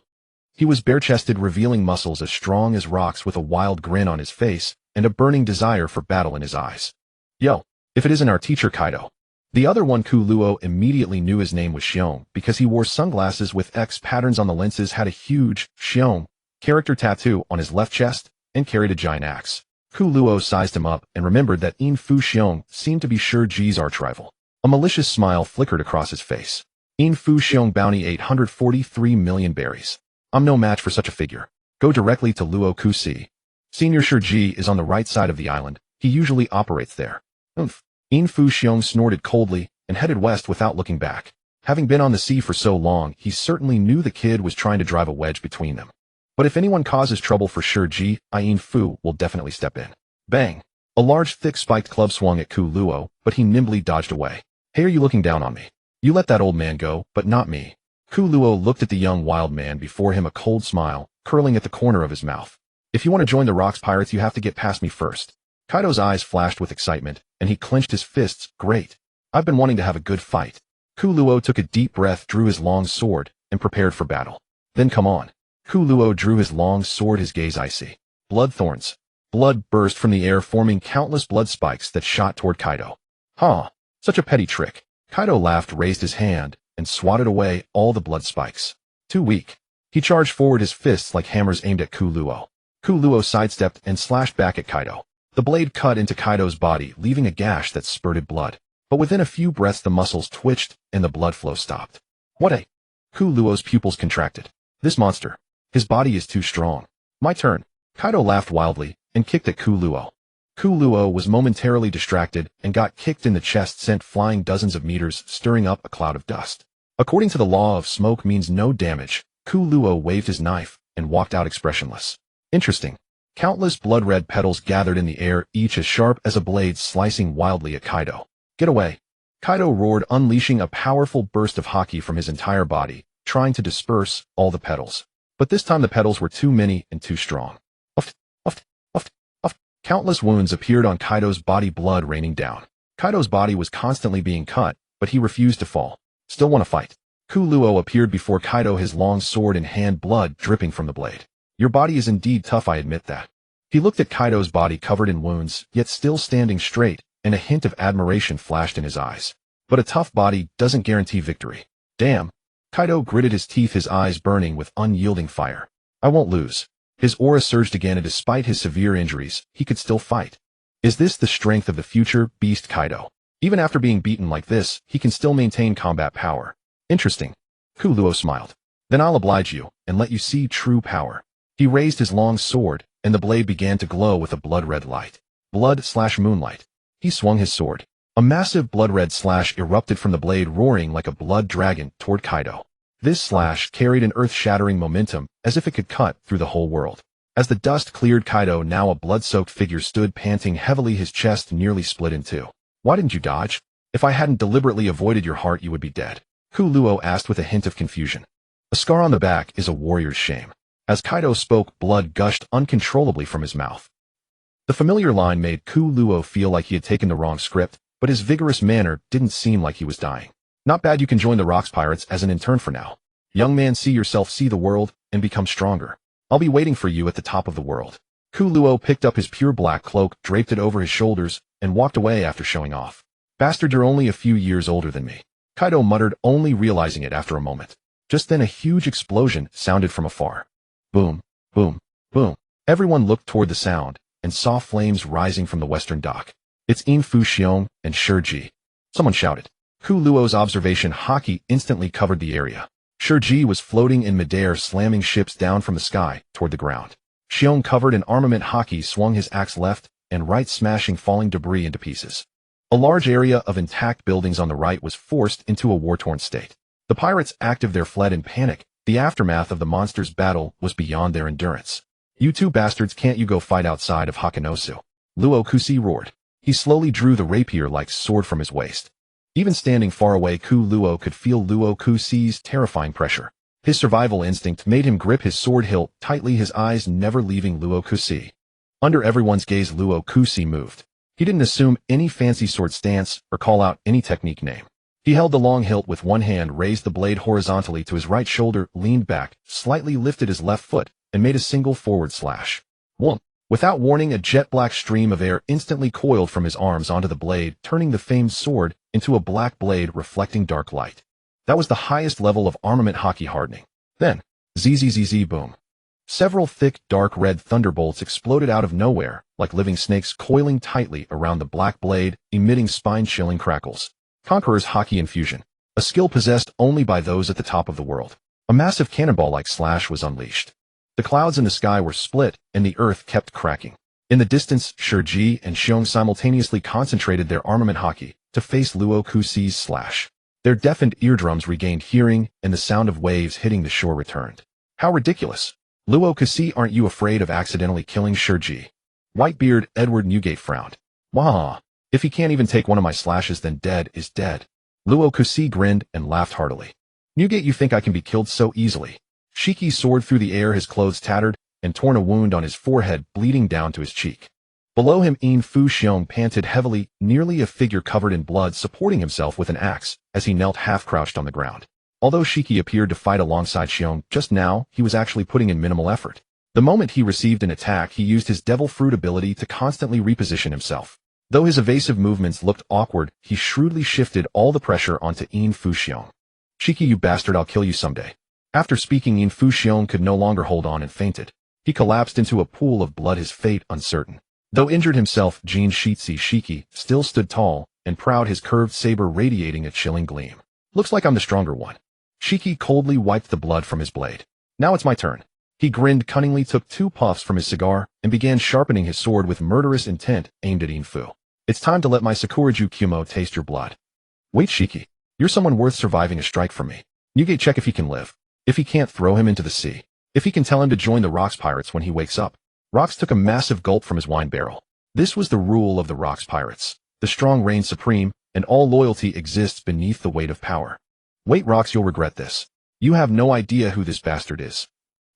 He was bare-chested, revealing muscles as strong as rocks, with a wild grin on his face and a burning desire for battle in his eyes. Yo, if it isn't our teacher Kaido. The other one, Ku Luo immediately knew his name was Xiong because he wore sunglasses with X patterns on the lenses, had a huge Xiong character tattoo on his left chest, and carried a giant axe. Ku Luo sized him up and remembered that In Fu Xiong seemed to be Shurji's arch-rival. A malicious smile flickered across his face. In Fu Xiong, bounty 843 million berries. I'm no match for such a figure. Go directly to Luo Kusi. Senior Shurji is on the right side of the island. He usually operates there. Oomph. In Fu Xiong snorted coldly and headed west without looking back. Having been on the sea for so long, he certainly knew the kid was trying to drive a wedge between them. But if anyone causes trouble for sure, Yin Fu will definitely step in. Bang! A large, thick, spiked club swung at Ku Luo, but he nimbly dodged away. Hey, are you looking down on me? You let that old man go, but not me. Ku Luo looked at the young wild man before him, a cold smile curling at the corner of his mouth. If you want to join the Rocks Pirates, you have to get past me first. Kaido's eyes flashed with excitement, and he clenched his fists. Great. I've been wanting to have a good fight. Ku Luo took a deep breath, drew his long sword, and prepared for battle. Then come on. Ku Luo drew his long sword, his gaze icy. Blood thorns. Blood burst from the air, forming countless blood spikes that shot toward Kaido. Huh. Such a petty trick. Kaido laughed, raised his hand, and swatted away all the blood spikes. Too weak. He charged forward, his fists like hammers aimed at Ku Luo. Ku Luo sidestepped and slashed back at Kaido. The blade cut into Kaido's body, leaving a gash that spurted blood. But within a few breaths the muscles twitched and the blood flow stopped. What a... Ku Luo's pupils contracted. This monster. His body is too strong. My turn. Kaido laughed wildly and kicked at Ku Luo. Ku Luo was momentarily distracted and got kicked in the chest, sent flying dozens of meters, stirring up a cloud of dust. According to the law of smoke means no damage, Ku Luo waved his knife and walked out expressionless. Interesting. Countless blood-red petals gathered in the air, each as sharp as a blade, slicing wildly at Kaido. Get away. Kaido roared, unleashing a powerful burst of haki from his entire body, trying to disperse all the petals. But this time the petals were too many and too strong. Uft, uft, uft, uft. Countless wounds appeared on Kaido's body, blood raining down. Kaido's body was constantly being cut, but he refused to fall. Still want to fight. Ku Luo appeared before Kaido, his long sword in hand, blood dripping from the blade. Your body is indeed tough, I admit that. He looked at Kaido's body covered in wounds, yet still standing straight, and a hint of admiration flashed in his eyes. But a tough body doesn't guarantee victory. Damn. Kaido gritted his teeth, his eyes burning with unyielding fire. I won't lose. His aura surged again, and despite his severe injuries, he could still fight. Is this the strength of the future beast Kaido? Even after being beaten like this, he can still maintain combat power. Interesting. Ku Luo smiled. Then I'll oblige you, and let you see true power. He raised his long sword, and the blade began to glow with a blood-red light. Blood/moonlight. He swung his sword. A massive blood-red slash erupted from the blade, roaring like a blood dragon toward Kaido. This slash carried an earth-shattering momentum, as if it could cut through the whole world. As the dust cleared, Kaido, now a blood-soaked figure, stood panting heavily, his chest nearly split in two. Why didn't you dodge? If I hadn't deliberately avoided your heart, you would be dead. Ku Luo asked with a hint of confusion. A scar on the back is a warrior's shame. As Kaido spoke, blood gushed uncontrollably from his mouth. The familiar line made Ku Luo feel like he had taken the wrong script, but his vigorous manner didn't seem like he was dying. Not bad, you can join the Rocks Pirates as an intern for now. Young man, see yourself, see the world, and become stronger. I'll be waiting for you at the top of the world. Ku Luo picked up his pure black cloak, draped it over his shoulders, and walked away after showing off. Bastard, you're only a few years older than me. Kaido muttered, only realizing it after a moment. Just then a huge explosion sounded from afar. Boom, boom, boom. Everyone looked toward the sound and saw flames rising from the western dock. It's Yin Fu Xiong and Shiji. Someone shouted. Ku Luo's observation haki instantly covered the area. Shiji was floating in midair, slamming ships down from the sky toward the ground. Xiong, covered in armament haki, swung his axe left and right, smashing falling debris into pieces. A large area of intact buildings on the right was forced into a war-torn state. The pirates, active there, fled in panic. The aftermath of the monsters' battle was beyond their endurance. You two bastards, can't you go fight outside of Hakanosu? Luo Kusi roared. He slowly drew the rapier-like sword from his waist. Even standing far away, Ku Luo could feel Luo Kusi's terrifying pressure. His survival instinct made him grip his sword hilt tightly, his eyes never leaving Luo Kusi. Under everyone's gaze, Luo Kusi moved. He didn't assume any fancy sword stance or call out any technique name. He held the long hilt with one hand, raised the blade horizontally to his right shoulder, leaned back, slightly lifted his left foot, and made a single forward slash. Whoomp. Without warning, a jet-black stream of air instantly coiled from his arms onto the blade, turning the famed sword into a black blade reflecting dark light. That was the highest level of armament haki hardening. Then, zzz boom. Several thick, dark red thunderbolts exploded out of nowhere, like living snakes coiling tightly around the black blade, emitting spine-chilling crackles. Conqueror's haki infusion, a skill possessed only by those at the top of the world. A massive cannonball-like slash was unleashed. The clouds in the sky were split, and the earth kept cracking. In the distance, Shiji and Xiong simultaneously concentrated their armament haki to face Luo Kusi's slash. Their deafened eardrums regained hearing, and the sound of waves hitting the shore returned. How ridiculous! Luo Kusi, aren't you afraid of accidentally killing Shurji? Whitebeard Edward Newgate frowned. Wah! If he can't even take one of my slashes, then dead is dead. Luo Kusi grinned and laughed heartily. Newgate, you think I can be killed so easily? Shiki soared through the air, his clothes tattered, and torn, a wound on his forehead bleeding down to his cheek. Below him, Yin Fu Xiong panted heavily, nearly a figure covered in blood, supporting himself with an axe as he knelt half-crouched on the ground. Although Shiki appeared to fight alongside Xiong just now, he was actually putting in minimal effort. The moment he received an attack, he used his devil fruit ability to constantly reposition himself. Though his evasive movements looked awkward, he shrewdly shifted all the pressure onto Yin Fu Xiong. Shiki, you bastard, I'll kill you someday. After speaking, Yin Fu Xiong could no longer hold on and fainted. He collapsed into a pool of blood, his fate uncertain. Though injured himself, Jin Shitsi Shiki still stood tall and proud, his curved saber radiating a chilling gleam. Looks like I'm the stronger one. Shiki coldly wiped the blood from his blade. Now it's my turn. He grinned cunningly, took 2 puffs from his cigar, and began sharpening his sword with murderous intent aimed at Yin Fu. It's time to let my Sakuraju Kumo taste your blood. Wait, Shiki. You're someone worth surviving a strike from me. Newgate, check if he can live. If he can't, throw him into the sea. If he can, tell him to join the Rocks Pirates when he wakes up. Rocks took a massive gulp from his wine barrel. This was the rule of the Rocks Pirates. The strong reign supreme, and all loyalty exists beneath the weight of power. Wait, Rocks, you'll regret this. You have no idea who this bastard is.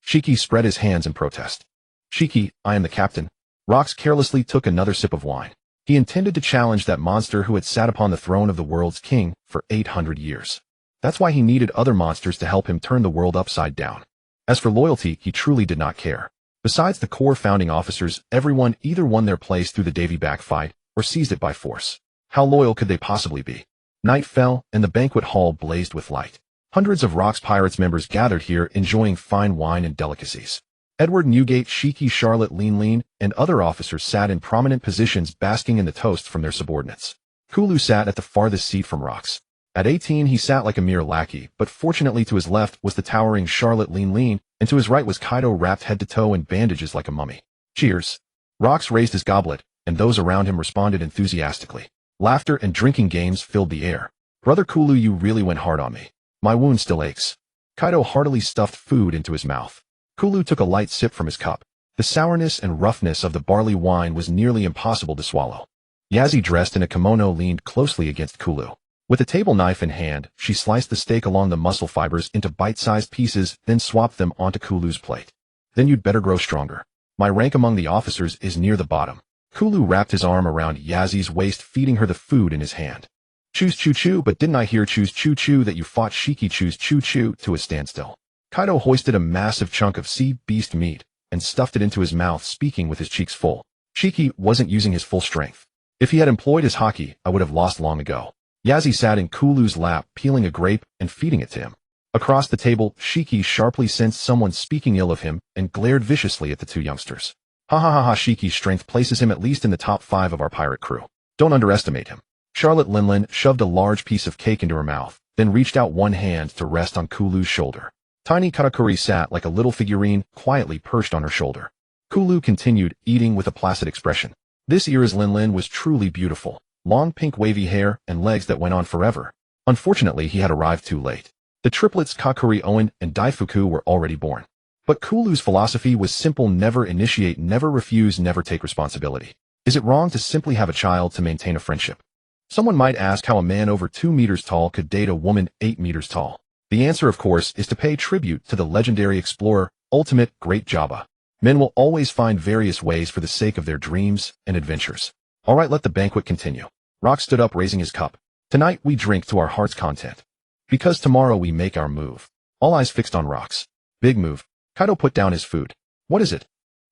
Shiki spread his hands in protest. Shiki, I am the captain. Rocks carelessly took another sip of wine. He intended to challenge that monster who had sat upon the throne of the world's king for 800 years. That's why he needed other monsters to help him turn the world upside down. As for loyalty, he truly did not care. Besides the core founding officers, everyone either won their place through the Davy Back fight or seized it by force. How loyal could they possibly be? Night fell, and the banquet hall blazed with light. Hundreds of Rocks Pirates members gathered here, enjoying fine wine and delicacies. Edward Newgate, Shiki, Charlotte Lean, and other officers sat in prominent positions, basking in the toast from their subordinates. Kulu sat at the farthest seat from Rocks. At 18, he sat like a mere lackey, but fortunately to his left was the towering Charlotte Lean, and to his right was Kaido, wrapped head to toe in bandages like a mummy. Cheers. Rocks raised his goblet, and those around him responded enthusiastically. Laughter and drinking games filled the air. Brother Kulu, you really went hard on me. My wound still aches. Kaido heartily stuffed food into his mouth. Kulu took a light sip from his cup. The sourness and roughness of the barley wine was nearly impossible to swallow. Yazi, dressed in a kimono, leaned closely against Kulu. With a table knife in hand, she sliced the steak along the muscle fibers into bite-sized pieces, then swapped them onto Kulu's plate. Then you'd better grow stronger. My rank among the officers is near the bottom. Kulu wrapped his arm around Yazi's waist, feeding her the food in his hand. Choose choo-choo, but didn't I hear choose choo-choo that you fought Shiki? Choose choo-choo to a standstill. Kaido hoisted a massive chunk of sea beast meat and stuffed it into his mouth, speaking with his cheeks full. Shiki wasn't using his full strength. If he had employed his haki, I would have lost long ago. Yazi sat in Kulu's lap, peeling a grape and feeding it to him. Across the table, Shiki sharply sensed someone speaking ill of him and glared viciously at the 2 youngsters. Ha ha ha ha, Shiki's strength places him at least in the top 5 of our pirate crew. Don't underestimate him. Charlotte Linlin shoved a large piece of cake into her mouth, then reached out one hand to rest on Kulu's shoulder. Tiny Katakuri sat like a little figurine, quietly perched on her shoulder. Kulu continued, eating with a placid expression. This era's Linlin was truly beautiful. Long pink wavy hair and legs that went on forever. Unfortunately, he had arrived too late. The triplets Kakuri Owen and Daifuku were already born. But Kulu's philosophy was simple: never initiate, never refuse, never take responsibility. Is it wrong to simply have a child to maintain a friendship? Someone might ask how a man over 2 meters tall could date a woman 8 meters tall. The answer, of course, is to pay tribute to the legendary explorer, ultimate great Jabba. Men will always find various ways for the sake of their dreams and adventures. All right, let the banquet continue. Rock stood up, raising his cup. Tonight we drink to our heart's content. Because tomorrow we make our move. All eyes fixed on Rocks. Big move. Kaido put down his food. What is it?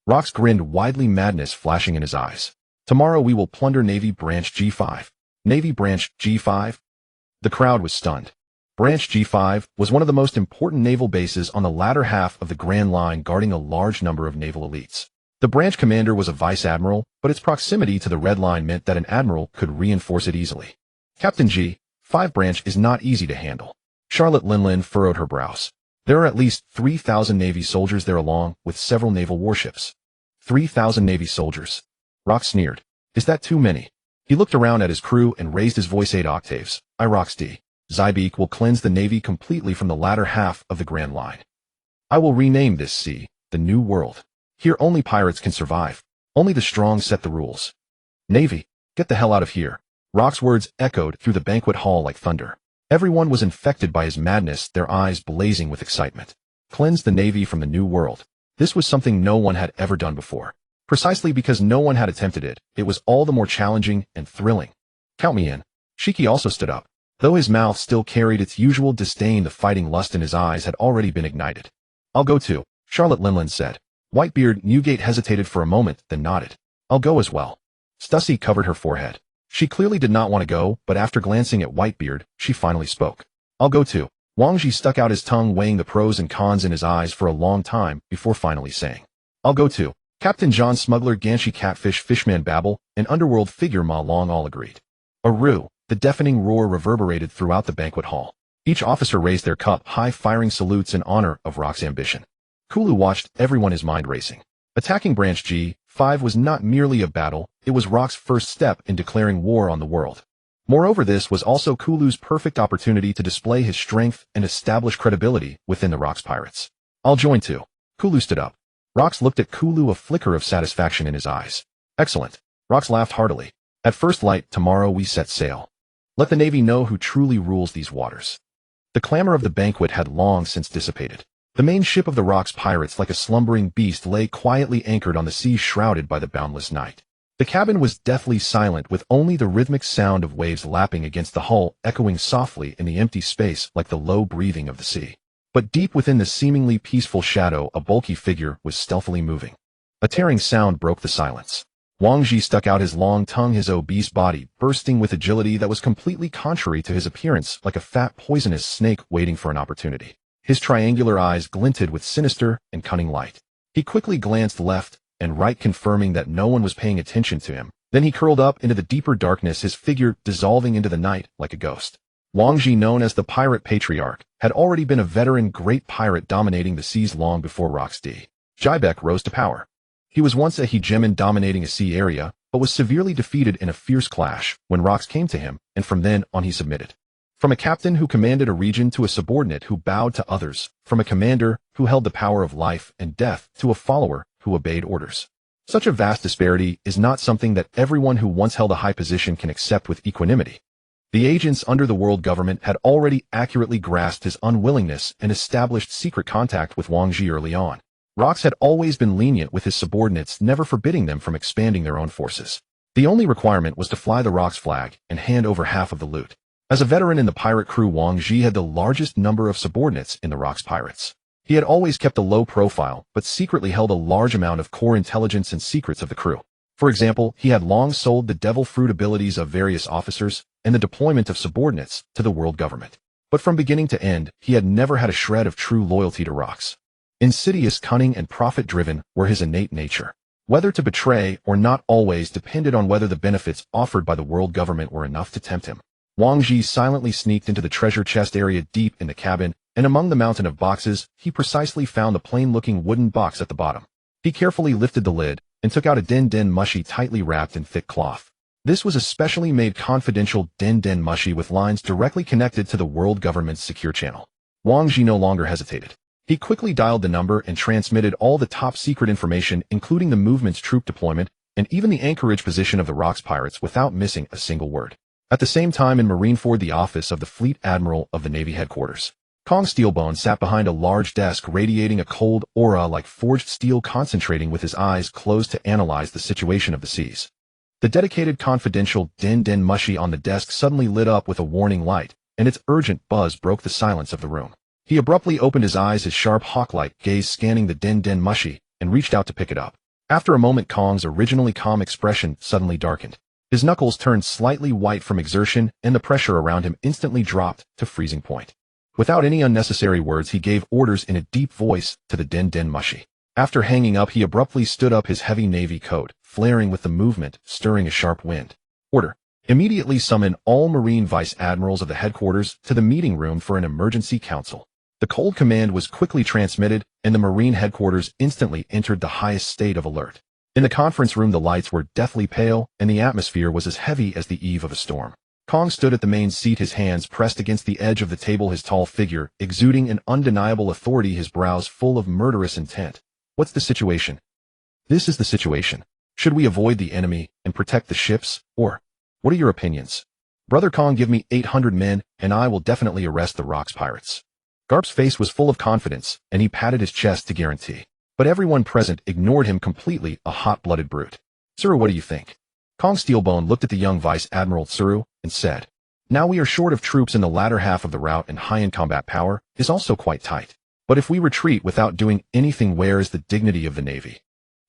Rocks grinned widely, madness flashing in his eyes. Tomorrow we will plunder Navy Branch G5. Navy Branch G5? The crowd was stunned. Branch G5 was one of the most important naval bases on the latter half of the Grand Line, guarding a large number of naval elites. The branch commander was a vice admiral, but its proximity to the Red Line meant that an admiral could reinforce it easily. Captain G5 branch is not easy to handle. Charlotte Linlin furrowed her brows. There are at least 3,000 Navy soldiers there, along with several naval warships. 3,000 Navy soldiers. Rock sneered. Is that too many? He looked around at his crew and raised his voice 8 octaves. Iroxd. Zybeek will cleanse the Navy completely from the latter half of the Grand Line. I will rename this sea the New World. Here only pirates can survive. Only the strong set the rules. Navy, get the hell out of here. Rock's words echoed through the banquet hall like thunder. Everyone was infected by his madness, their eyes blazing with excitement. Cleanse the Navy from the New World. This was something no one had ever done before. Precisely because no one had attempted it, it was all the more challenging and thrilling. Count me in. Shiki also stood up. Though his mouth still carried its usual disdain, the fighting lust in his eyes had already been ignited. I'll go too, Charlotte Linland said. Whitebeard Newgate hesitated for a moment, then nodded. I'll go as well. Stussy covered her forehead. She clearly did not want to go, but after glancing at Whitebeard, she finally spoke. I'll go too. Wang Ji stuck out his tongue, weighing the pros and cons in his eyes for a long time before finally saying, I'll go too. Captain John Smuggler, Ganshi Catfish, Fishman Babel, and underworld figure Ma Long all agreed. Aru! The deafening roar reverberated throughout the banquet hall. Each officer raised their cup, high firing salutes in honor of Rock's ambition. Kulu watched, everyone his mind racing. Attacking Branch G5 was not merely a battle, it was Rock's first step in declaring war on the world. Moreover, this was also Kulu's perfect opportunity to display his strength and establish credibility within the Rock's pirates. I'll join too. Kulu stood up. Rox looked at Kulu, a flicker of satisfaction in his eyes. Excellent. Rox laughed heartily. At first light, tomorrow we set sail. Let the Navy know who truly rules these waters. The clamor of the banquet had long since dissipated. The main ship of the Rock's pirates, like a slumbering beast, lay quietly anchored on the sea, shrouded by the boundless night. The cabin was deathly silent, with only the rhythmic sound of waves lapping against the hull echoing softly in the empty space like the low breathing of the sea. But deep within the seemingly peaceful shadow, a bulky figure was stealthily moving. A tearing sound broke the silence. Wang Ji stuck out his long tongue, his obese body bursting with agility that was completely contrary to his appearance, like a fat poisonous snake waiting for an opportunity. His triangular eyes glinted with sinister and cunning light. He quickly glanced left and right, confirming that no one was paying attention to him. Then he curled up into the deeper darkness, his figure dissolving into the night like a ghost. Wang Ji, known as the Pirate Patriarch, had already been a veteran great pirate dominating the seas long before Rox D. Jibek rose to power. He was once a hegemon dominating a sea area, but was severely defeated in a fierce clash when Rox came to him, and from then on he submitted. From a captain who commanded a region to a subordinate who bowed to others, from a commander who held the power of life and death to a follower who obeyed orders. Such a vast disparity is not something that everyone who once held a high position can accept with equanimity. The agents under the world government had already accurately grasped his unwillingness and established secret contact with Wang Ji early on. Rox had always been lenient with his subordinates, never forbidding them from expanding their own forces. The only requirement was to fly the Rox flag and hand over half of the loot. As a veteran in the pirate crew, Wang Ji had the largest number of subordinates in the Rox pirates. He had always kept a low profile, but secretly held a large amount of core intelligence and secrets of the crew. For example, he had long sold the devil fruit abilities of various officers and the deployment of subordinates to the world government. But from beginning to end, he had never had a shred of true loyalty to Rox. Insidious, cunning, and profit-driven were his innate nature. Whether to betray or not always depended on whether the benefits offered by the world government were enough to tempt him. Wang Ji silently sneaked into the treasure chest area deep in the cabin, and among the mountain of boxes, he precisely found the plain-looking wooden box at the bottom. He carefully lifted the lid and took out a Den Den mushi tightly wrapped in thick cloth. This was a specially made confidential Den Den mushi with lines directly connected to the world government's secure channel. Wang Ji no longer hesitated. He quickly dialed the number and transmitted all the top-secret information, including the movement's troop deployment and even the anchorage position of the Rox pirates, without missing a single word. At the same time, in Marineford, the office of the Fleet Admiral of the Navy headquarters, Kong Steelbone sat behind a large desk, radiating a cold aura like forged steel, concentrating with his eyes closed to analyze the situation of the seas. The dedicated confidential Den Den mushi on the desk suddenly lit up with a warning light, and its urgent buzz broke the silence of the room. He abruptly opened his eyes, his sharp hawk-like gaze scanning the Den Den mushi, and reached out to pick it up. After a moment, Kong's originally calm expression suddenly darkened. His knuckles turned slightly white from exertion, and the pressure around him instantly dropped to freezing point. Without any unnecessary words, he gave orders in a deep voice to the Den Den mushi. After hanging up, he abruptly stood up, his heavy navy coat flaring with the movement, stirring a sharp wind. Order. Immediately summon all Marine Vice Admirals of the headquarters to the meeting room for an emergency council. The cold command was quickly transmitted, and the Marine headquarters instantly entered the highest state of alert. In the conference room, the lights were deathly pale, and the atmosphere was as heavy as the eve of a storm. Kong stood at the main seat, his hands pressed against the edge of the table, his tall figure exuding an undeniable authority, his brows full of murderous intent. What's the situation? This is the situation. Should we avoid the enemy and protect the ships, or what are your opinions? Brother Kong, give me 800 men, and I will definitely arrest the Rocks pirates. Garp's face was full of confidence, and he patted his chest to guarantee. But everyone present ignored him completely, a hot-blooded brute. Tsuru, what do you think? Kong Steelbone looked at the young Vice Admiral Tsuru and said, now we are short of troops in the latter half of the route, and high-end combat power is also quite tight. But if we retreat without doing anything, where is the dignity of the Navy?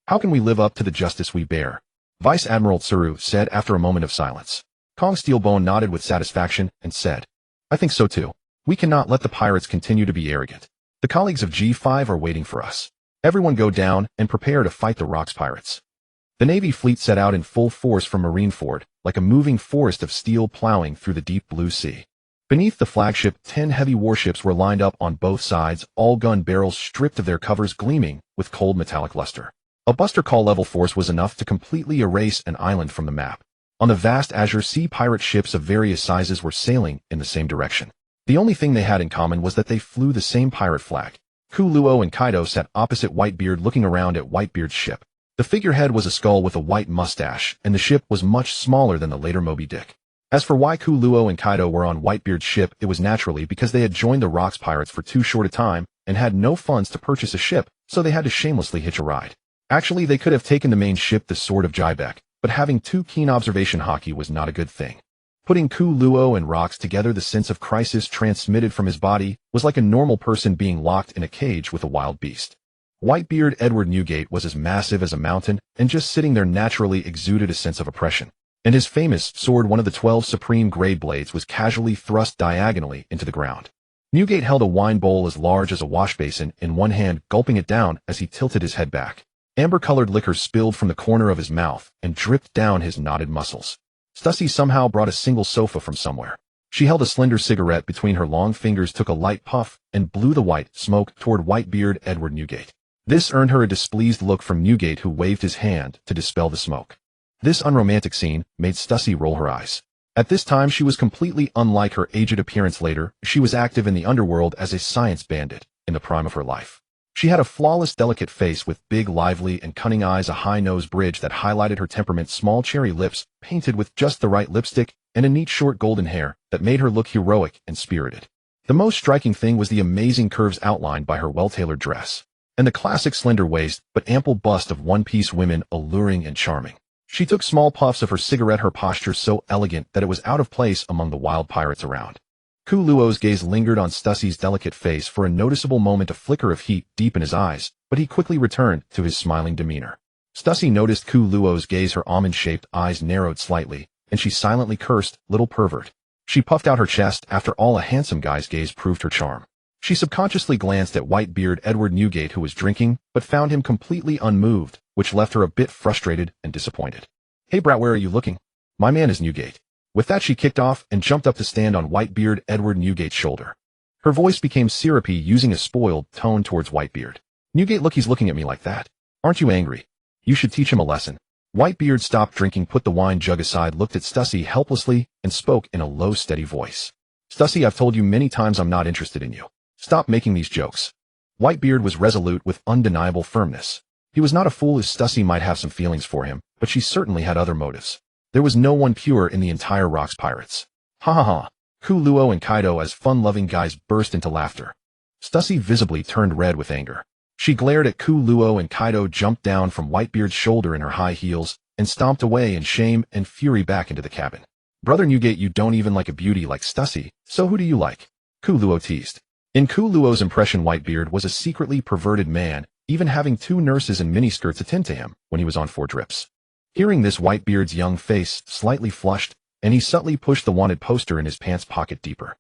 How can we live up to the justice we bear? Vice Admiral Tsuru said after a moment of silence. Kong Steelbone nodded with satisfaction and said, I think so too. We cannot let the pirates continue to be arrogant. The colleagues of G5 are waiting for us. Everyone go down and prepare to fight the Rocks pirates. The Navy fleet set out in full force from Marineford, like a moving forest of steel plowing through the deep blue sea. Beneath the flagship, 10 heavy warships were lined up on both sides, all gun barrels stripped of their covers gleaming with cold metallic luster. A Buster Call level force was enough to completely erase an island from the map. On the vast azure sea, pirate ships of various sizes were sailing in the same direction. The only thing they had in common was that they flew the same pirate flag. Ku Luo and Kaido sat opposite Whitebeard, looking around at Whitebeard's ship. The figurehead was a skull with a white mustache, and the ship was much smaller than the later Moby Dick. As for why Ku Luo and Kaido were on Whitebeard's ship, it was naturally because they had joined the Rocks pirates for too short a time and had no funds to purchase a ship, so they had to shamelessly hitch a ride. Actually, they could have taken the main ship, the Sword of Jaibeck, but having too keen observation hockey was not a good thing. Putting Ku Luo and Rocks together, the sense of crisis transmitted from his body was like a normal person being locked in a cage with a wild beast. Whitebeard Edward Newgate was as massive as a mountain, and just sitting there naturally exuded a sense of oppression. And his famous sword, one of the 12 supreme grade blades, was casually thrust diagonally into the ground. Newgate held a wine bowl as large as a wash basin in one hand, gulping it down as he tilted his head back. Amber-colored liquor spilled from the corner of his mouth and dripped down his knotted muscles. Stussy somehow brought a single sofa from somewhere. She held a slender cigarette between her long fingers, took a light puff, and blew the white smoke toward Whitebeard Edward Newgate. This earned her a displeased look from Newgate, who waved his hand to dispel the smoke. This unromantic scene made Stussy roll her eyes. At this time, she was completely unlike her aged appearance later. She was active in the underworld as a science bandit in the prime of her life. She had a flawless, delicate face with big, lively, and cunning eyes, a high nose bridge that highlighted her temperament, small cherry lips painted with just the right lipstick, and a neat short golden hair that made her look heroic and spirited. The most striking thing was the amazing curves outlined by her well-tailored dress, and the classic slender waist but ample bust of one-piece women, alluring and charming. She took small puffs of her cigarette, her posture so elegant that it was out of place among the wild pirates around. Ku Luo's gaze lingered on Stussy's delicate face for a noticeable moment, a flicker of heat deep in his eyes, but he quickly returned to his smiling demeanor. Stussy noticed Ku Luo's gaze, her almond-shaped eyes narrowed slightly, and she silently cursed, little pervert. She puffed out her chest. After all, a handsome guy's gaze proved her charm. She subconsciously glanced at Whitebeard Edward Newgate, who was drinking, but found him completely unmoved, which left her a bit frustrated and disappointed. Hey brat, where are you looking? My man is Newgate. With that, she kicked off and jumped up to stand on Whitebeard Edward Newgate's shoulder. Her voice became syrupy, using a spoiled tone towards Whitebeard. Newgate, look, he's looking at me like that. Aren't you angry? You should teach him a lesson. Whitebeard stopped drinking, put the wine jug aside, looked at Stussy helplessly, and spoke in a low, steady voice. Stussy, I've told you many times I'm not interested in you. Stop making these jokes. Whitebeard was resolute with undeniable firmness. He was not a fool, as Stussy might have some feelings for him, but she certainly had other motives. There was no one pure in the entire Rocks pirates. Ha ha ha. Ku Luo and Kaido, as fun-loving guys, burst into laughter. Stussy visibly turned red with anger. She glared at Ku Luo, and Kaido jumped down from Whitebeard's shoulder in her high heels and stomped away in shame and fury back into the cabin. Brother Newgate, you don't even like a beauty like Stussy, so who do you like? Ku Luo teased. In Ku Luo's impression, Whitebeard was a secretly perverted man, even having 2 nurses in miniskirts attend to him when he was on 4 drips. Hearing this, Whitebeard's young face slightly flushed, and he subtly pushed the wanted poster in his pants pocket deeper.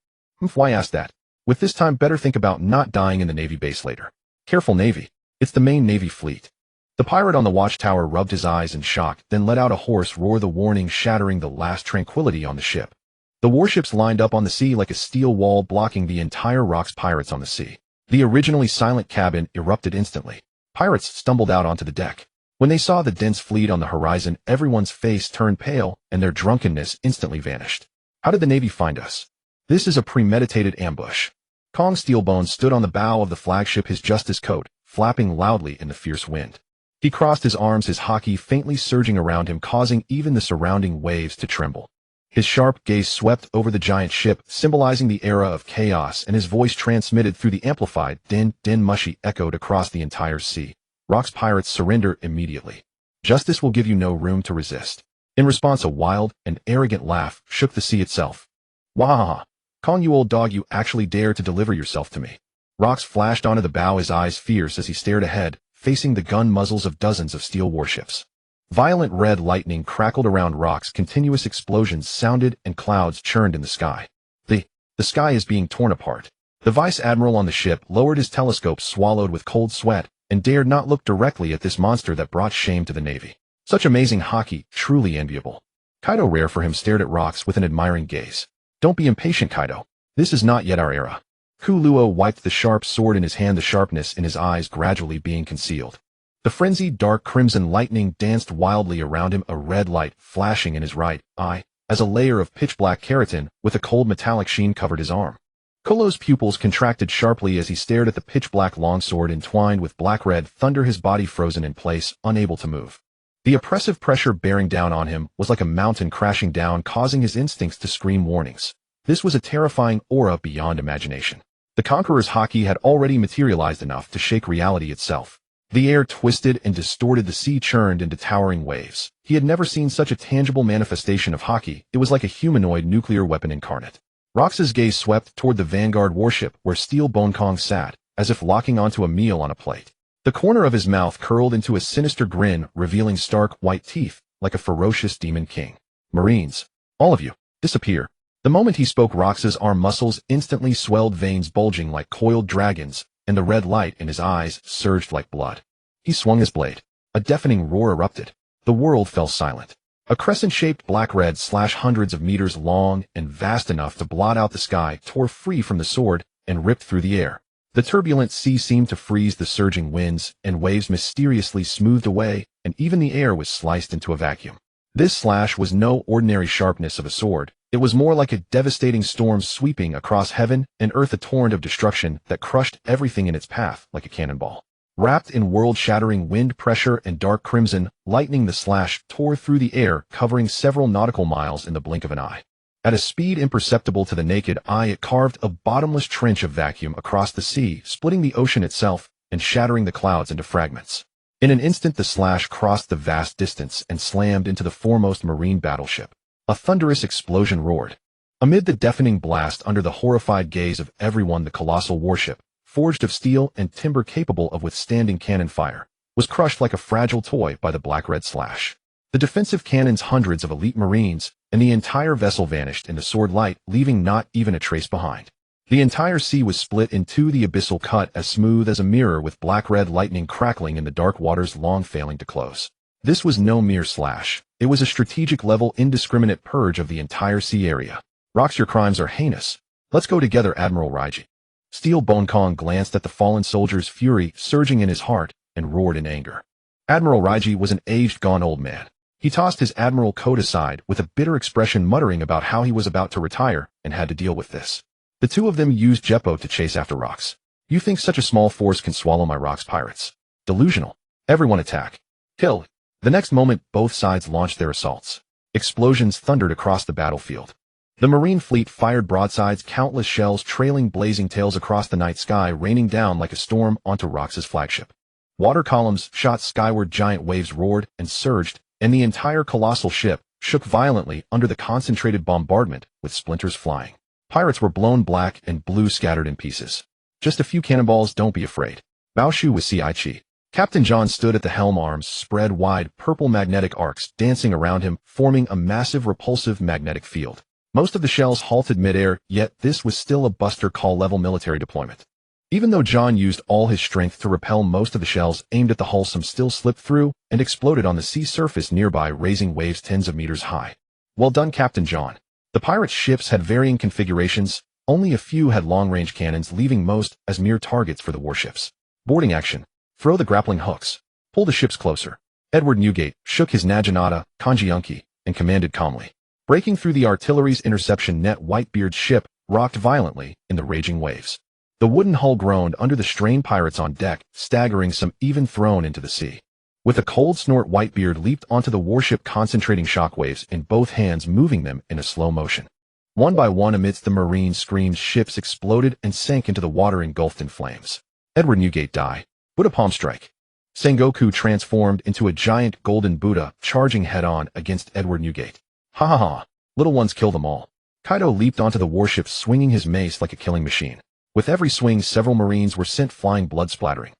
Why ask that? With this time, better think about not dying in the Navy base later. Careful, Navy. It's the main Navy fleet. The pirate on the watchtower rubbed his eyes in shock, then let out a hoarse roar, the warning shattering the last tranquility on the ship. The warships lined up on the sea like a steel wall, blocking the entire Rocks pirates on the sea. The originally silent cabin erupted instantly. Pirates stumbled out onto the deck. When they saw the dense fleet on the horizon, everyone's face turned pale, and their drunkenness instantly vanished. How did the Navy find us? This is a premeditated ambush. Kong Steelbone stood on the bow of the flagship, his justice coat flapping loudly in the fierce wind. He crossed his arms, his haki faintly surging around him, causing even the surrounding waves to tremble. His sharp gaze swept over the giant ship, symbolizing the era of chaos, and his voice transmitted through the amplified din mushy echoed across the entire sea. Rock's pirates surrender immediately. Justice will give you no room to resist. In response, a wild and arrogant laugh shook the sea itself. Wah! Kong, you old dog, you actually dare to deliver yourself to me. Rox flashed onto the bow, his eyes fierce as he stared ahead, facing the gun muzzles of dozens of steel warships. Violent red lightning crackled around Rox, continuous explosions sounded, and clouds churned in the sky. The sky is being torn apart. The vice admiral on the ship lowered his telescope, swallowed with cold sweat, and dared not look directly at this monster that brought shame to the Navy. Such amazing haki, truly enviable. Kaido, rare for him, stared at Rox with an admiring gaze. Don't be impatient, Kaido. This is not yet our era. Kuluo wiped the sharp sword in his hand, the sharpness in his eyes gradually being concealed. The frenzied dark crimson lightning danced wildly around him, a red light flashing in his right eye, as a layer of pitch-black keratin with a cold metallic sheen covered his arm. Kolo's pupils contracted sharply as he stared at the pitch-black longsword entwined with black-red thunder, his body frozen in place, unable to move. The oppressive pressure bearing down on him was like a mountain crashing down, causing his instincts to scream warnings. This was a terrifying aura beyond imagination. The Conqueror's haki had already materialized enough to shake reality itself. The air twisted and distorted, the sea churned into towering waves. He had never seen such a tangible manifestation of haki. It was like a humanoid nuclear weapon incarnate. Rox's gaze swept toward the Vanguard warship where Steel Bone Kong sat, as if locking onto a meal on a plate. The corner of his mouth curled into a sinister grin, revealing stark white teeth, like a ferocious demon king. Marines, all of you, disappear. The moment he spoke, Rox's arm muscles instantly swelled, veins bulging like coiled dragons, and the red light in his eyes surged like blood. He swung his blade. A deafening roar erupted. The world fell silent. A crescent-shaped black-red slash hundreds of meters long and vast enough to blot out the sky tore free from the sword and ripped through the air. The turbulent sea seemed to freeze, the surging winds and waves mysteriously smoothed away, and even the air was sliced into a vacuum. This slash was no ordinary sharpness of a sword. It was more like a devastating storm sweeping across heaven and earth, a torrent of destruction that crushed everything in its path like a cannonball. Wrapped in world-shattering wind pressure and dark crimson lightning, the slash tore through the air, covering several nautical miles in the blink of an eye. At a speed imperceptible to the naked eye, it carved a bottomless trench of vacuum across the sea, splitting the ocean itself and shattering the clouds into fragments. In an instant, the slash crossed the vast distance and slammed into the foremost marine battleship. A thunderous explosion roared. Amid the deafening blast, under the horrified gaze of everyone, the colossal warship, forged of steel and timber capable of withstanding cannon fire, was crushed like a fragile toy by the black-red slash. The defensive cannons, hundreds of elite marines, and the entire vessel vanished in the sword light, leaving not even a trace behind. The entire sea was split in two, the abyssal cut as smooth as a mirror, with black-red lightning crackling in the dark waters long failing to close. This was no mere slash. It was a strategic-level, indiscriminate purge of the entire sea area. Rox, your crimes are heinous. Let's go together, Admiral Raiji. Steel Bone Kong glanced at the fallen soldier's fury surging in his heart and roared in anger. Admiral Raiji was an aged, gone old man. He tossed his admiral coat aside with a bitter expression, muttering about how he was about to retire and had to deal with this. The two of them used Jeppo to chase after Rox. You think such a small force can swallow my Rox pirates? Delusional. Everyone attack. Kill. The next moment, both sides launched their assaults. Explosions thundered across the battlefield. The Marine fleet fired broadsides, countless shells trailing blazing tails across the night sky, raining down like a storm onto Rox's flagship. Water columns shot skyward, giant waves roared and surged, and the entire colossal ship shook violently under the concentrated bombardment, with splinters flying. Pirates were blown black and blue, scattered in pieces. Just a few cannonballs, don't be afraid. Bao Shu was Ci. Captain John stood at the helm, arms spread wide, purple magnetic arcs dancing around him, forming a massive repulsive magnetic field. Most of the shells halted midair, yet this was still a Buster Call-level military deployment. Even though John used all his strength to repel most of the shells aimed at the hull, some still slipped through and exploded on the sea surface nearby, raising waves tens of meters high. Well done, Captain John. The pirates' ships had varying configurations. Only a few had long-range cannons, leaving most as mere targets for the warships. Boarding action. Throw the grappling hooks. Pull the ships closer. Edward Newgate shook his Naginata, Kanjiunki, and commanded calmly. Breaking through the artillery's interception net, Whitebeard's ship rocked violently in the raging waves. The wooden hull groaned under the strained pirates on deck, staggering some even thrown into the sea. With a cold snort, Whitebeard leaped onto the warship, concentrating shockwaves in both hands, moving them in a slow motion. One by one, amidst the marine screams, ships exploded and sank into the water, engulfed in flames. Edward Newgate die. Buddha palm strike. Sengoku transformed into a giant golden Buddha, charging head-on against Edward Newgate. Ha ha ha. Little ones, kill them all. Kaido leaped onto the warship, swinging his mace like a killing machine. With every swing, several marines were sent flying, blood splattering.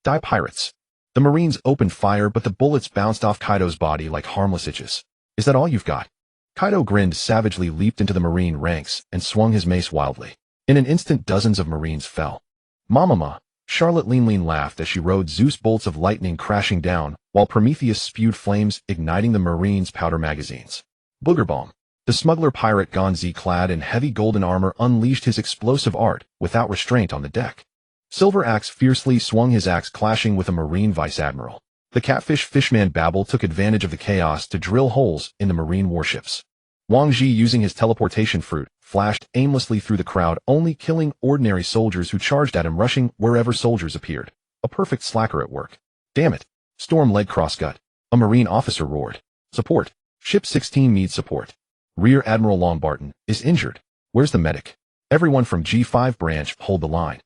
Die, pirates. The marines opened fire, but the bullets bounced off Kaido's body like harmless itches. Is that all you've got? Kaido grinned savagely, leaped into the marine ranks, and swung his mace wildly. In an instant, dozens of marines fell. Mamama. Charlotte Lean laughed as she rode Zeus bolts of lightning crashing down, while Prometheus spewed flames, igniting the marines' powder magazines. Booger bomb. The smuggler pirate Gonzi, clad in heavy golden armor, unleashed his explosive art without restraint on the deck. Silver Axe fiercely swung his axe, clashing with a marine vice-admiral. The catfish fishman Babel took advantage of the chaos to drill holes in the marine warships. Wang Ji, using his teleportation fruit, flashed aimlessly through the crowd, only killing ordinary soldiers who charged at him, rushing wherever soldiers appeared. A perfect slacker at work. Damn it. Storm led crossgut. A marine officer roared. Support. Ship 16 needs support. Rear Admiral Longbarton is injured. Where's the medic? Everyone from G5 branch, hold the line.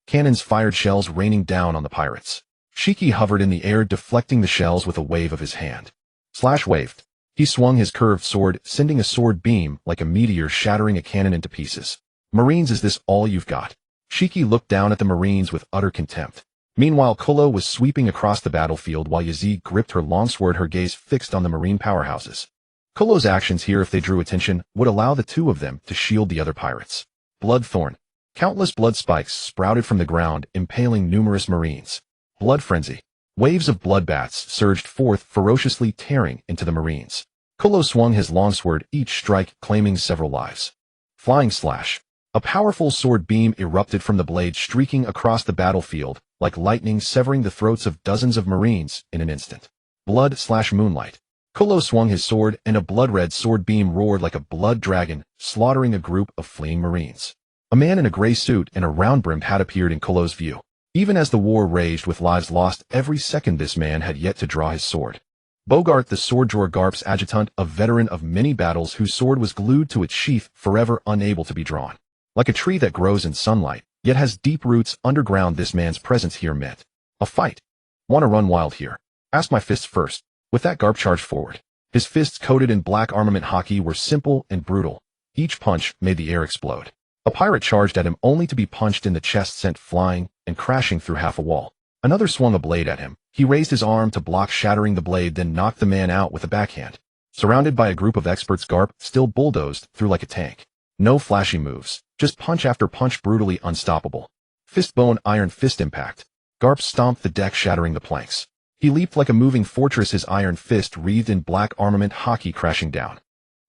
Cannons fired shells raining down on the pirates. Shiki hovered in the air, deflecting the shells with a wave of his hand. Slash waved. He swung his curved sword, sending a sword beam like a meteor, shattering a cannon into pieces. Marines, is this all you've got? Shiki looked down at the marines with utter contempt. Meanwhile, Kolo was sweeping across the battlefield while Yazid gripped her longsword, her gaze fixed on the marine powerhouses. Kolo's actions here, if they drew attention, would allow the two of them to shield the other pirates. Bloodthorn. Countless blood spikes sprouted from the ground, impaling numerous marines. Blood frenzy. Waves of bloodbaths surged forth, ferociously tearing into the marines. Kolo swung his longsword, each strike claiming several lives. Flying slash. A powerful sword beam erupted from the blade, streaking across the battlefield like lightning, severing the throats of dozens of marines in an instant. Blood slash moonlight. Kolo swung his sword, and a blood-red sword beam roared like a blood dragon, slaughtering a group of fleeing marines. A man in a gray suit and a round-brimmed hat appeared in Kolo's view. Even as the war raged with lives lost every second, this man had yet to draw his sword. Bogart, the sword drawer, Garp's adjutant, a veteran of many battles whose sword was glued to its sheath, forever unable to be drawn. Like a tree that grows in sunlight, yet has deep roots underground, this man's presence here meant a fight. Want to run wild here? Ask my fists first. With that, Garp charged forward. His fists, coated in black armament hockey, were simple and brutal. Each punch made the air explode. A pirate charged at him, only to be punched in the chest, sent flying and crashing through half a wall. Another swung a blade at him. He raised his arm to block, shattering the blade, then knocked the man out with a backhand. Surrounded by a group of experts, Garp still bulldozed through like a tank. No flashy moves, just punch after punch, brutally unstoppable. Fistbone, iron fist impact. Garp stomped the deck, shattering the planks. He leaped like a moving fortress, his iron fist wreathed in black armament hockey crashing down.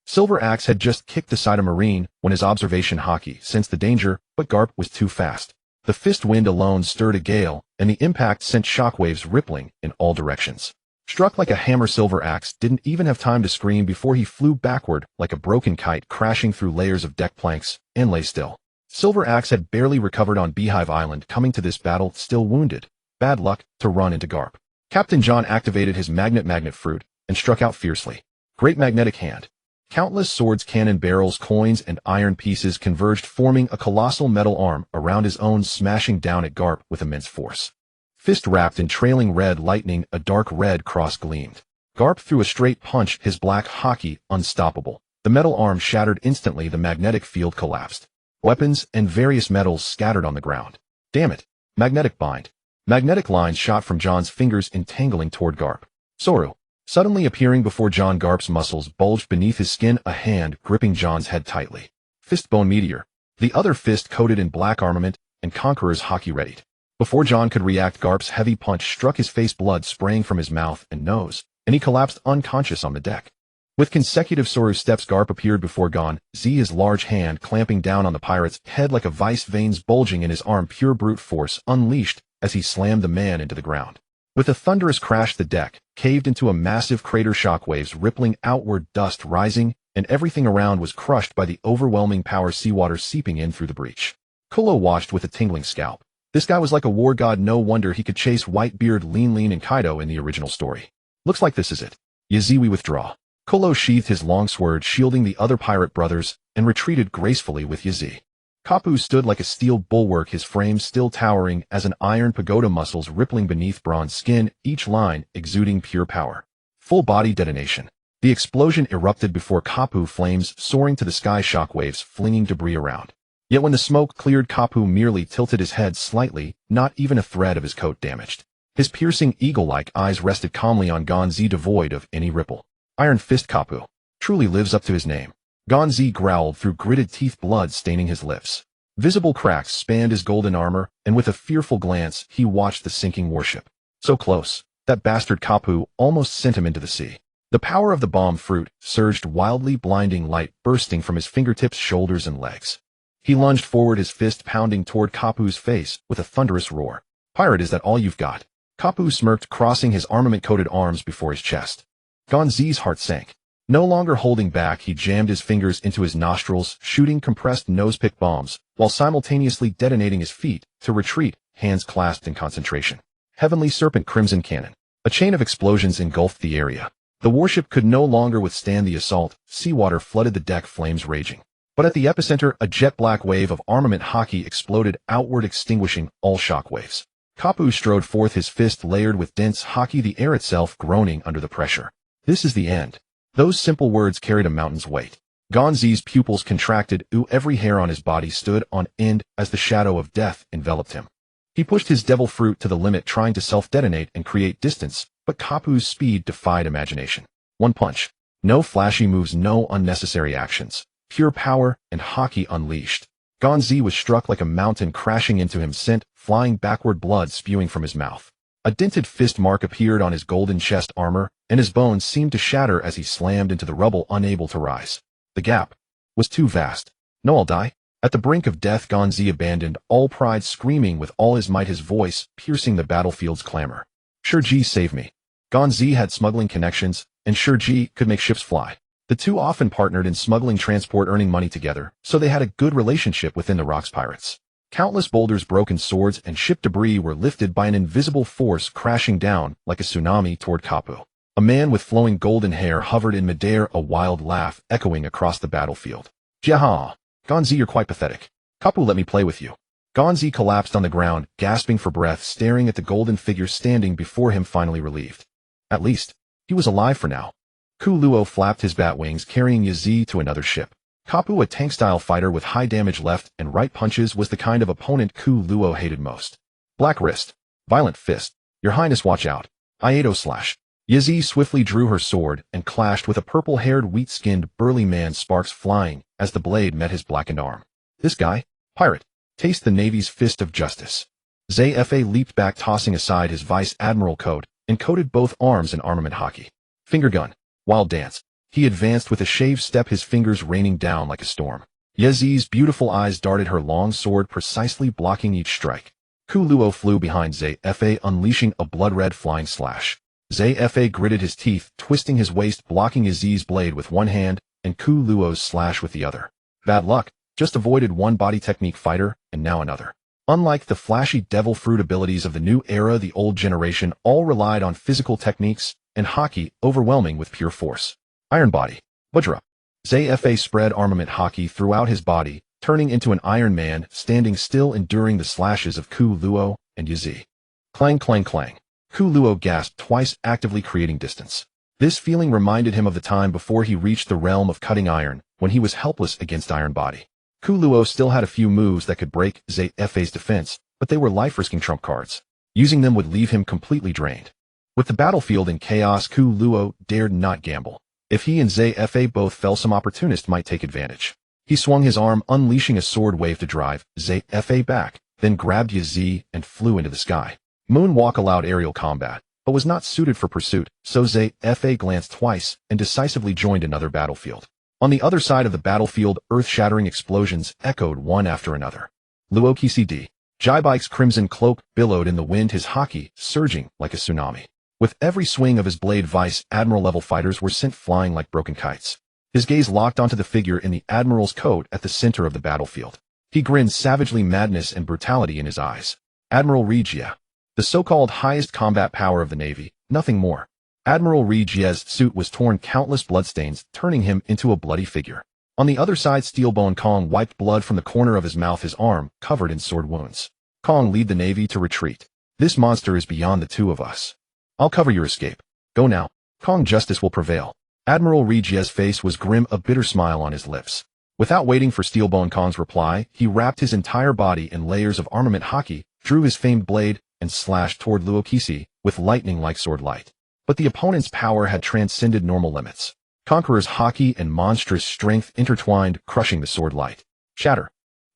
Silver Axe had just kicked aside a marine when his observation hockey sensed the danger, but Garp was too fast. The fist wind alone stirred a gale, and the impact sent shockwaves rippling in all directions. Struck like a hammer, Silver Axe didn't even have time to scream before he flew backward like a broken kite, crashing through layers of deck planks, and lay still. Silver Axe had barely recovered on Beehive Island, coming to this battle still wounded. Bad luck to run into Garp. Captain John activated his magnet fruit and struck out fiercely. Great magnetic hand. Countless swords, cannon barrels, coins, and iron pieces converged, forming a colossal metal arm around his own, smashing down at Garp with immense force. Fist wrapped in trailing red lightning, a dark red cross gleamed. Garp threw a straight punch, his black hockey unstoppable. The metal arm shattered instantly, the magnetic field collapsed. Weapons and various metals scattered on the ground. Damn it. Magnetic bind. Magnetic lines shot from John's fingers, entangling toward Garp. Soru. Suddenly appearing before John, Garp's muscles bulged beneath his skin, a hand gripping John's head tightly. Fistbone meteor. The other fist coated in black armament, and Conqueror's hockey readied. Before John could react, Garp's heavy punch struck his face, blood spraying from his mouth and nose, and he collapsed unconscious on the deck. With consecutive Soru steps, Garp appeared before Gon Z, his large hand clamping down on the pirate's head like a vice, veins bulging in his arm, pure brute force unleashed as he slammed the man into the ground. With a thunderous crash, the deck caved into a massive crater, shockwaves rippling outward, dust rising, and everything around was crushed by the overwhelming power, seawater seeping in through the breach. Kolo watched with a tingling scalp. This guy was like a war god, no wonder he could chase Whitebeard, Lean, and Kaido in the original story. Looks like this is it. Yazi, we withdraw. Kolo sheathed his long sword, shielding the other pirate brothers, and retreated gracefully with Yazi. Kapu stood like a steel bulwark, his frame still towering as an iron pagoda, muscles rippling beneath bronze skin, each line exuding pure power. Full body detonation. The explosion erupted before Kapu, flames soaring to the sky, shockwaves flinging debris around. Yet when the smoke cleared, Kapu merely tilted his head slightly, not even a thread of his coat damaged. His piercing eagle-like eyes rested calmly on Gonzi, devoid of any ripple. Iron Fist Kapu truly lives up to his name. Gonzi growled through gritted teeth, blood staining his lips. Visible cracks spanned his golden armor, and with a fearful glance, he watched the sinking warship. So close, that bastard Kapu almost sent him into the sea. The power of the bomb fruit surged wildly, blinding light bursting from his fingertips, shoulders, and legs. He lunged forward, his fist pounding toward Kapu's face with a thunderous roar. Pirate, is that all you've got? Kapu smirked, crossing his armament-coated arms before his chest. Gonzi's heart sank. No longer holding back, he jammed his fingers into his nostrils, shooting compressed nose-pick bombs, while simultaneously detonating his feet to retreat, hands clasped in concentration. Heavenly Serpent Crimson Cannon. A chain of explosions engulfed the area. The warship could no longer withstand the assault. Seawater flooded the deck, flames raging. But at the epicenter, a jet-black wave of armament haki exploded outward, extinguishing all shockwaves. Kapu strode forth, his fist layered with dense haki, the air itself groaning under the pressure. This is the end. Those simple words carried a mountain's weight. Gonzi's pupils contracted, every hair on his body stood on end as the shadow of death enveloped him. He pushed his devil fruit to the limit, trying to self-detonate and create distance, but Kapu's speed defied imagination. One punch. No flashy moves, no unnecessary actions. Pure power and haki unleashed. Gonzi was struck like a mountain, crashing into him, sent flying backward, blood spewing from his mouth. A dented fist mark appeared on his golden chest armor, and his bones seemed to shatter as he slammed into the rubble, unable to rise. The gap was too vast. No, I'll die. At the brink of death, Gonzi abandoned all pride, screaming with all his might, his voice piercing the battlefield's clamor. Shurji, save me. Gonzi had smuggling connections, and Shurji could make ships fly. The two often partnered in smuggling transport, earning money together, so they had a good relationship within the Rocks Pirates. Countless boulders, broken swords, and ship debris were lifted by an invisible force, crashing down like a tsunami toward Kapu. A man with flowing golden hair hovered in midair, a wild laugh echoing across the battlefield. Jaha! Gonzi, you're quite pathetic. Kapu, let me play with you. Gonzi collapsed on the ground, gasping for breath, staring at the golden figure standing before him, finally relieved. At least, he was alive for now. Ku Luo flapped his bat wings, carrying Yazi to another ship. Kapu, a tank-style fighter with high damage left and right punches, was the kind of opponent Ku Luo hated most. Black wrist. Violent fist. Your Highness, watch out. Iato slash. Yazi swiftly drew her sword and clashed with a purple-haired, wheat-skinned, burly man, sparks flying as the blade met his blackened arm. This guy? Pirate. Taste the Navy's fist of justice. Zfa leaped back, tossing aside his vice admiral coat, and coated both arms in armament haki. Finger gun. Wild dance. He advanced with a shaved step, his fingers raining down like a storm. Yazi's beautiful eyes darted, her long sword precisely blocking each strike. Ku Luo flew behind Zfa, unleashing a blood-red flying slash. Zfa gritted his teeth, twisting his waist, blocking Yazi's blade with one hand and Ku Luo's slash with the other. Bad luck. Just avoided one body technique fighter, and now another. Unlike the flashy devil fruit abilities of the new era, the old generation all relied on physical techniques and haki overwhelming with pure force. Iron body. Vajra. Zfa spread armament haki throughout his body, turning into an Iron Man, standing still, enduring the slashes of Ku Luo and Yazi. Clang, clang, clang. Ku Luo gasped twice, actively creating distance. This feeling reminded him of the time before he reached the realm of cutting iron, when he was helpless against Iron body. Ku Luo still had a few moves that could break Zfa's defense, but they were life-risking trump cards. Using them would leave him completely drained. With the battlefield in chaos, Ku Luo dared not gamble. If he and Zfa both fell, some opportunist might take advantage. He swung his arm, unleashing a sword wave to drive Zfa back, then grabbed Yazi and flew into the sky. Moonwalk allowed aerial combat, but was not suited for pursuit, so Zfa glanced twice and decisively joined another battlefield. On the other side of the battlefield, earth-shattering explosions echoed one after another. Luo Kcd. Jaibike's crimson cloak billowed in the wind, his haki surging like a tsunami. With every swing of his blade, Vice Admiral-level fighters were sent flying like broken kites. His gaze locked onto the figure in the Admiral's coat at the center of the battlefield. He grinned savagely, madness and brutality in his eyes. Admiral Regia. The so-called highest combat power of the Navy, nothing more. Admiral Regia's suit was torn, countless bloodstains, turning him into a bloody figure. On the other side, Steelbone Kong wiped blood from the corner of his mouth, his arm covered in sword wounds. Kong, lead the Navy to retreat. This monster is beyond the two of us. I'll cover your escape. Go now. Kong, justice will prevail. Admiral Regia's face was grim, a bitter smile on his lips. Without waiting for Steelbone Kong's reply, he wrapped his entire body in layers of armament haki, drew his famed blade, and slashed toward Luokisi with lightning-like sword light. But the opponent's power had transcended normal limits. Conqueror's haki and monstrous strength intertwined, crushing the sword light. Shatter.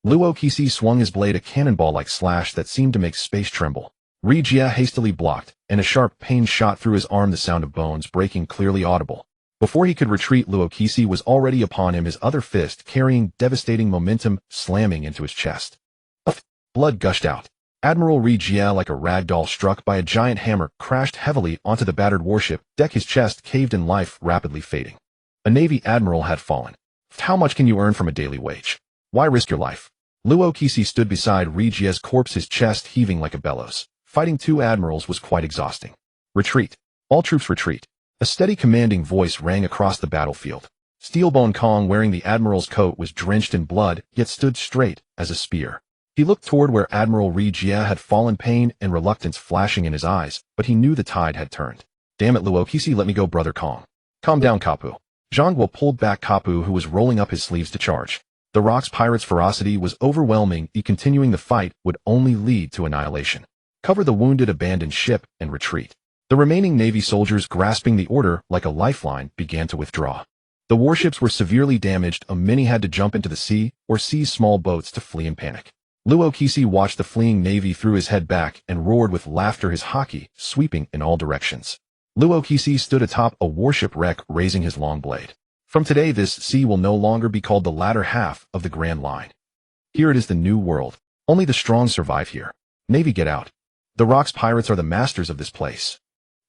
Luokisi swung his blade, a cannonball-like slash that seemed to make space tremble. Regia hastily blocked, and a sharp pain shot through his arm, the sound of bones breaking clearly audible. Before he could retreat, Luokisi was already upon him, his other fist carrying devastating momentum, slamming into his chest. Blood gushed out. Admiral Regia, like a rag doll struck by a giant hammer, crashed heavily onto the battered warship deck, his chest caved in, life rapidly fading. A Navy admiral had fallen. How much can you earn from a daily wage? Why risk your life? Luokisi stood beside Regia's corpse, his chest heaving like a bellows. Fighting two admirals was quite exhausting. Retreat. All troops retreat. A steady commanding voice rang across the battlefield. Steelbone Kong, wearing the admiral's coat, was drenched in blood, yet stood straight as a spear. He looked toward where Admiral Regia had fallen, pain and reluctance flashing in his eyes, but he knew the tide had turned. Damn it, Luokisi, let me go, brother Kong. Calm down, Kapu. Zhongguo pulled back Kapu, who was rolling up his sleeves to charge. The Rock's pirates' ferocity was overwhelming, continuing the fight would only lead to annihilation. Cover the wounded, abandoned ship, and retreat. The remaining Navy soldiers, grasping the order like a lifeline, began to withdraw. The warships were severely damaged, many had to jump into the sea or seize small boats to flee in panic. Luokisi watched the fleeing Navy, threw his head back, and roared with laughter, his haki sweeping in all directions. Luokisi stood atop a warship wreck, raising his long blade. From today, this sea will no longer be called the latter half of the Grand Line. Here it is, the new world. Only the strong survive here. Navy, get out. The Rock's pirates are the masters of this place.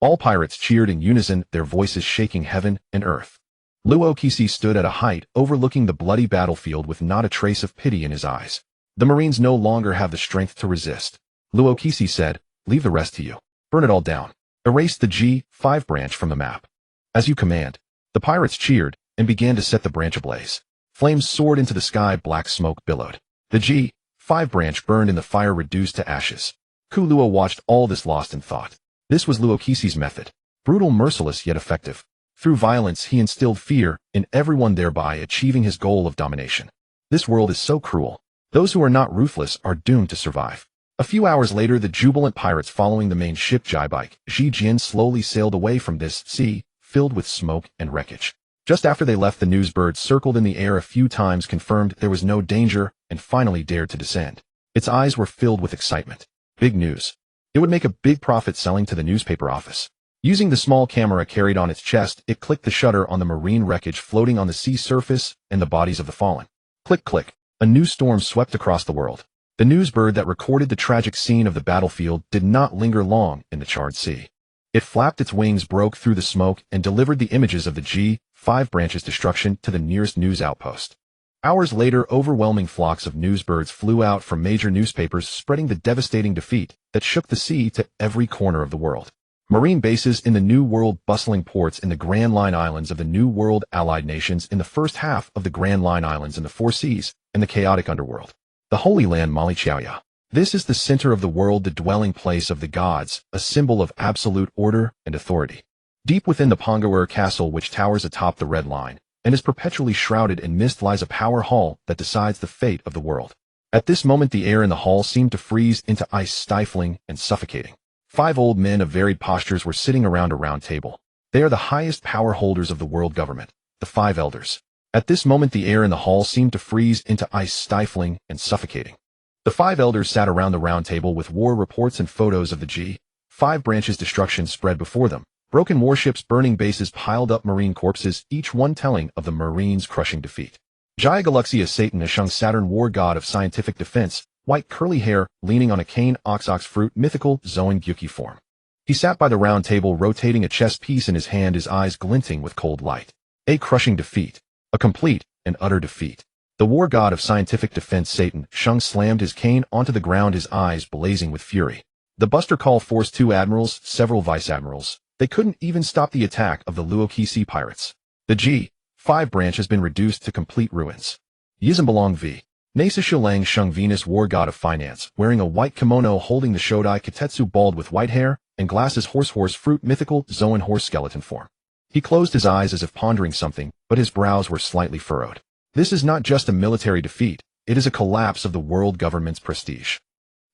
All pirates cheered in unison, their voices shaking heaven and earth. Luokisi stood at a height overlooking the bloody battlefield with not a trace of pity in his eyes. The Marines no longer have the strength to resist. Luokisi said, leave the rest to you. Burn it all down. Erase the G5 branch from the map. As you command. The pirates cheered and began to set the branch ablaze. Flames soared into the sky, black smoke billowed. The G5 branch burned in the fire, reduced to ashes. Kuluo watched all this, lost in thought. This was Luokisi's method. Brutal, merciless, yet effective. Through violence, he instilled fear in everyone, thereby achieving his goal of domination. This world is so cruel. Those who are not ruthless are doomed to survive. A few hours later, the jubilant pirates following the main ship Jaibike, Zhijian, slowly sailed away from this sea, filled with smoke and wreckage. Just after they left, the news bird circled in the air a few times, confirmed there was no danger, and finally dared to descend. Its eyes were filled with excitement. Big news. It would make a big profit selling to the newspaper office. Using the small camera carried on its chest, it clicked the shutter on the marine wreckage floating on the sea surface and the bodies of the fallen. Click, click. A new storm swept across the world. The news bird that recorded the tragic scene of the battlefield did not linger long in the charred sea. It flapped its wings, broke through the smoke, and delivered the images of the G5 branch's destruction to the nearest news outpost. Hours later, overwhelming flocks of news birds flew out from major newspapers, spreading the devastating defeat that shook the sea to every corner of the world. Marine bases in the New World, bustling ports in the Grand Line Islands of the New World, allied nations in the first half of the Grand Line Islands in the Four Seas, and the chaotic underworld. The Holy Land, Malichaoya. This is the center of the world, the dwelling place of the gods, a symbol of absolute order and authority. Deep within the Pongawer Castle, which towers atop the Red Line, and is perpetually shrouded in mist, lies a power hall that decides the fate of the world. At this moment, the air in the hall seemed to freeze into ice, stifling and suffocating. 5 old men of varied postures were sitting around a round table. They are the highest power holders of the world government, the 5 elders. At this moment, the air in the hall seemed to freeze into ice, stifling and suffocating. The 5 elders sat around the round table with war reports and photos of the G5 branch's destruction spread before them. Broken warships, burning bases, piled up marine corpses, each one telling of the Marines' crushing defeat. Jaya Galaxia Satan, Ashung Saturn, war god of scientific defense, white curly hair, leaning on a cane ox fruit mythical Zoan Gyuki form. He sat by the round table rotating a chess piece in his hand, his eyes glinting with cold light. A crushing defeat. A complete and utter defeat. The war god of scientific defense Satan Shung slammed his cane onto the ground, his eyes blazing with fury. The Buster Call forced 2 admirals, several vice-admirals. They couldn't even stop the attack of the Luoqi Sea pirates. The G5 branch has been reduced to complete ruins. Yizambelong v. Nasa Shilang Shung Venus war god of finance, wearing a white kimono holding the Shodai Katetsu bald with white hair and glasses horse fruit mythical Zoan horse skeleton form. He closed his eyes as if pondering something, but his brows were slightly furrowed. This is not just a military defeat, it is a collapse of the world government's prestige.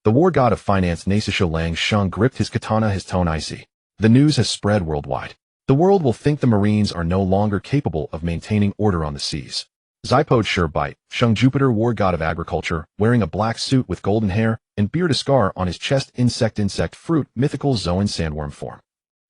The war god of finance Nasa Shilang Shung gripped his katana, his tone icy. The news has spread worldwide. The world will think the Marines are no longer capable of maintaining order on the seas. Zypod Shirbite, Shung Jupiter war god of agriculture, wearing a black suit with golden hair and beard, a scar on his chest insect fruit mythical Zoan sandworm form.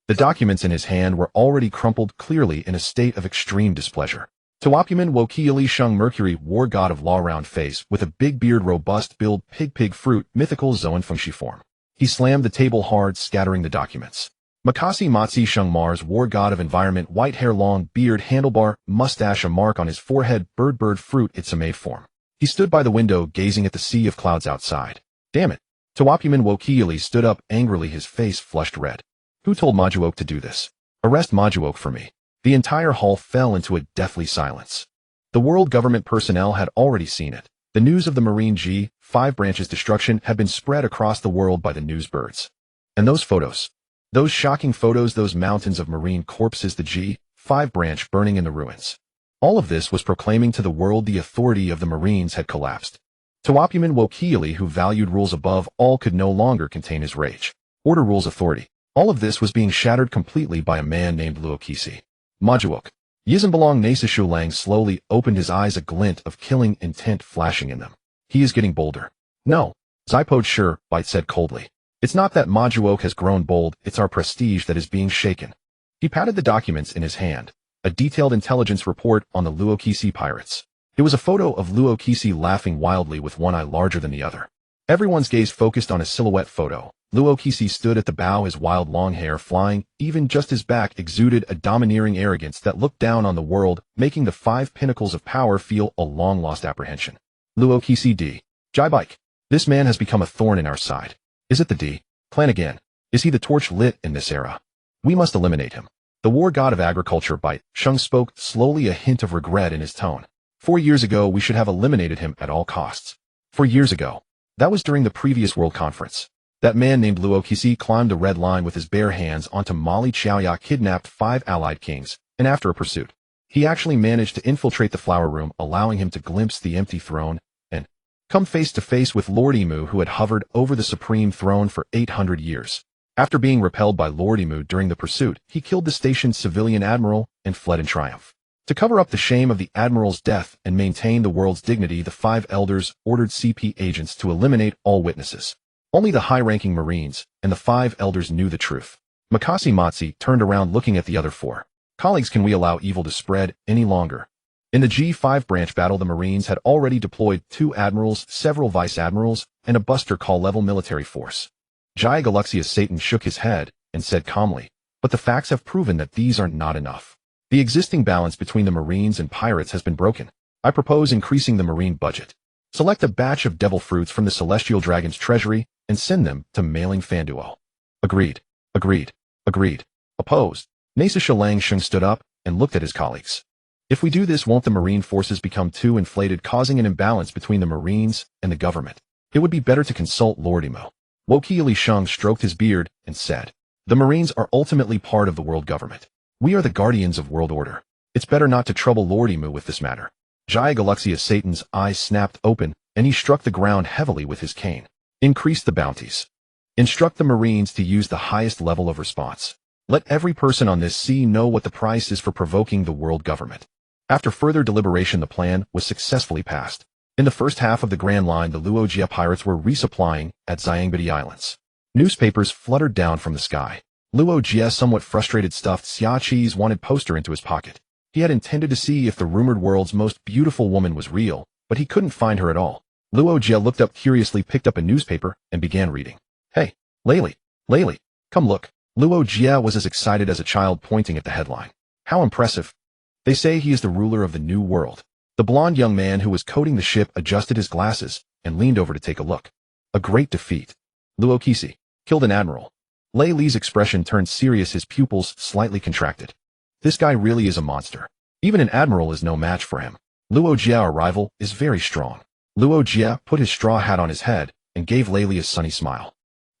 The documents in his hand were already crumpled, clearly in a state of extreme displeasure. Tuapuman Wokiali Shung Mercury war god of law, round face with a big beard, robust build pig fruit mythical Zoan Fengshi form. He slammed the table hard, scattering the documents. Makasi Matsi Shung Mars war god of environment, white hair, long beard, handlebar, mustache, a mark on his forehead, bird fruit Itsame form. He stood by the window gazing at the sea of clouds outside. Damn it. Tuapuman Wokiali stood up angrily, his face flushed red. Who told Majuok to do this? Arrest Majuok for me. The entire hall fell into a deathly silence. The world government personnel had already seen it. The news of the Marine G5 branch's destruction had been spread across the world by the newsbirds. And those photos. Those shocking photos, those mountains of Marine corpses, the G5 branch burning in the ruins. All of this was proclaiming to the world the authority of the Marines had collapsed. Tuapuman Wokiali, who valued rules above all, could no longer contain his rage. Order, rules, authority. All of this was being shattered completely by a man named Luokisi. Majuok. Yizambelong Nasa Shulang slowly opened his eyes, a glint of killing intent flashing in them. He is getting bolder. No. Zypod Shirbite said coldly. It's not that Majuok has grown bold, it's our prestige that is being shaken. He patted the documents in his hand. A detailed intelligence report on the Luokisi pirates. It was a photo of Luokisi laughing wildly with one eye larger than the other. Everyone's gaze focused on a silhouette photo. Luokisi stood at the bow, his wild long hair flying, even just his back exuded a domineering arrogance that looked down on the world, making the 5 pinnacles of power feel a long-lost apprehension. Luokisi D. Jibike. This man has become a thorn in our side. Is it the D clan again? Is he the torch lit in this era? We must eliminate him. The war god of agriculture Bite Shung spoke, slowly, a hint of regret in his tone. 4 years ago we should have eliminated him at all costs. 4 years ago. That was during the previous World Conference. That man named Luokisi climbed the red line with his bare hands onto Mali Chaoya, kidnapped 5 allied kings, and after a pursuit, he actually managed to infiltrate the flower room, allowing him to glimpse the empty throne and come face to face with Lord Emu, who had hovered over the supreme throne for 800 years. After being repelled by Lord Emu during the pursuit, he killed the station's civilian admiral and fled in triumph. To cover up the shame of the admiral's death and maintain the world's dignity, the 5 elders ordered CP agents to eliminate all witnesses. Only the high-ranking Marines and the 5 elders knew the truth. Makasi Matsi turned around, looking at the other 4 colleagues. Can we allow evil to spread any longer? In the G5 branch battle, the Marines had already deployed 2 admirals, several vice-admirals, and a Buster Call-level military force. Jai Galaxius Satan shook his head and said calmly, but the facts have proven that these are not enough. The existing balance between the Marines and pirates has been broken. I propose increasing the Marine budget. Select a batch of devil fruits from the Celestial Dragon's treasury and send them to Mailing Fanduo. Agreed. Agreed. Agreed. Opposed. Nasa Shilang Shung stood up and looked at his colleagues. If we do this, won't the Marine forces become too inflated, causing an imbalance between the Marines and the government? It would be better to consult Lord Emo. Wokiali Shung stroked his beard and said, the Marines are ultimately part of the world government. We are the guardians of world order. It's better not to trouble Lord Emu with this matter. Jai Galaxius Satan's eyes snapped open, and he struck the ground heavily with his cane. Increase the bounties. Instruct the Marines to use the highest level of response. Let every person on this sea know what the price is for provoking the world government. After further deliberation, the plan was successfully passed. In the first half of the Grand Line, the Luojia pirates were resupplying at Xiangbidi Islands. Newspapers fluttered down from the sky. Luojia, somewhat frustrated, stuffed Xia Qi's wanted poster into his pocket. He had intended to see if the rumored world's most beautiful woman was real, but he couldn't find her at all. Luo Jia looked up curiously, picked up a newspaper, and began reading. Hey, Layli, come look. Luo Jia was as excited as a child, pointing at the headline. How impressive. They say he is the ruler of the new world. The blond young man who was coating the ship adjusted his glasses and leaned over to take a look. A great defeat. Luo Qixi killed an admiral. Lei Li's expression turned serious, his pupils slightly contracted. This guy really is a monster. Even an admiral is no match for him. Luo Jia, our rival, is very strong. Luo Jia put his straw hat on his head and gave Lei Li a sunny smile.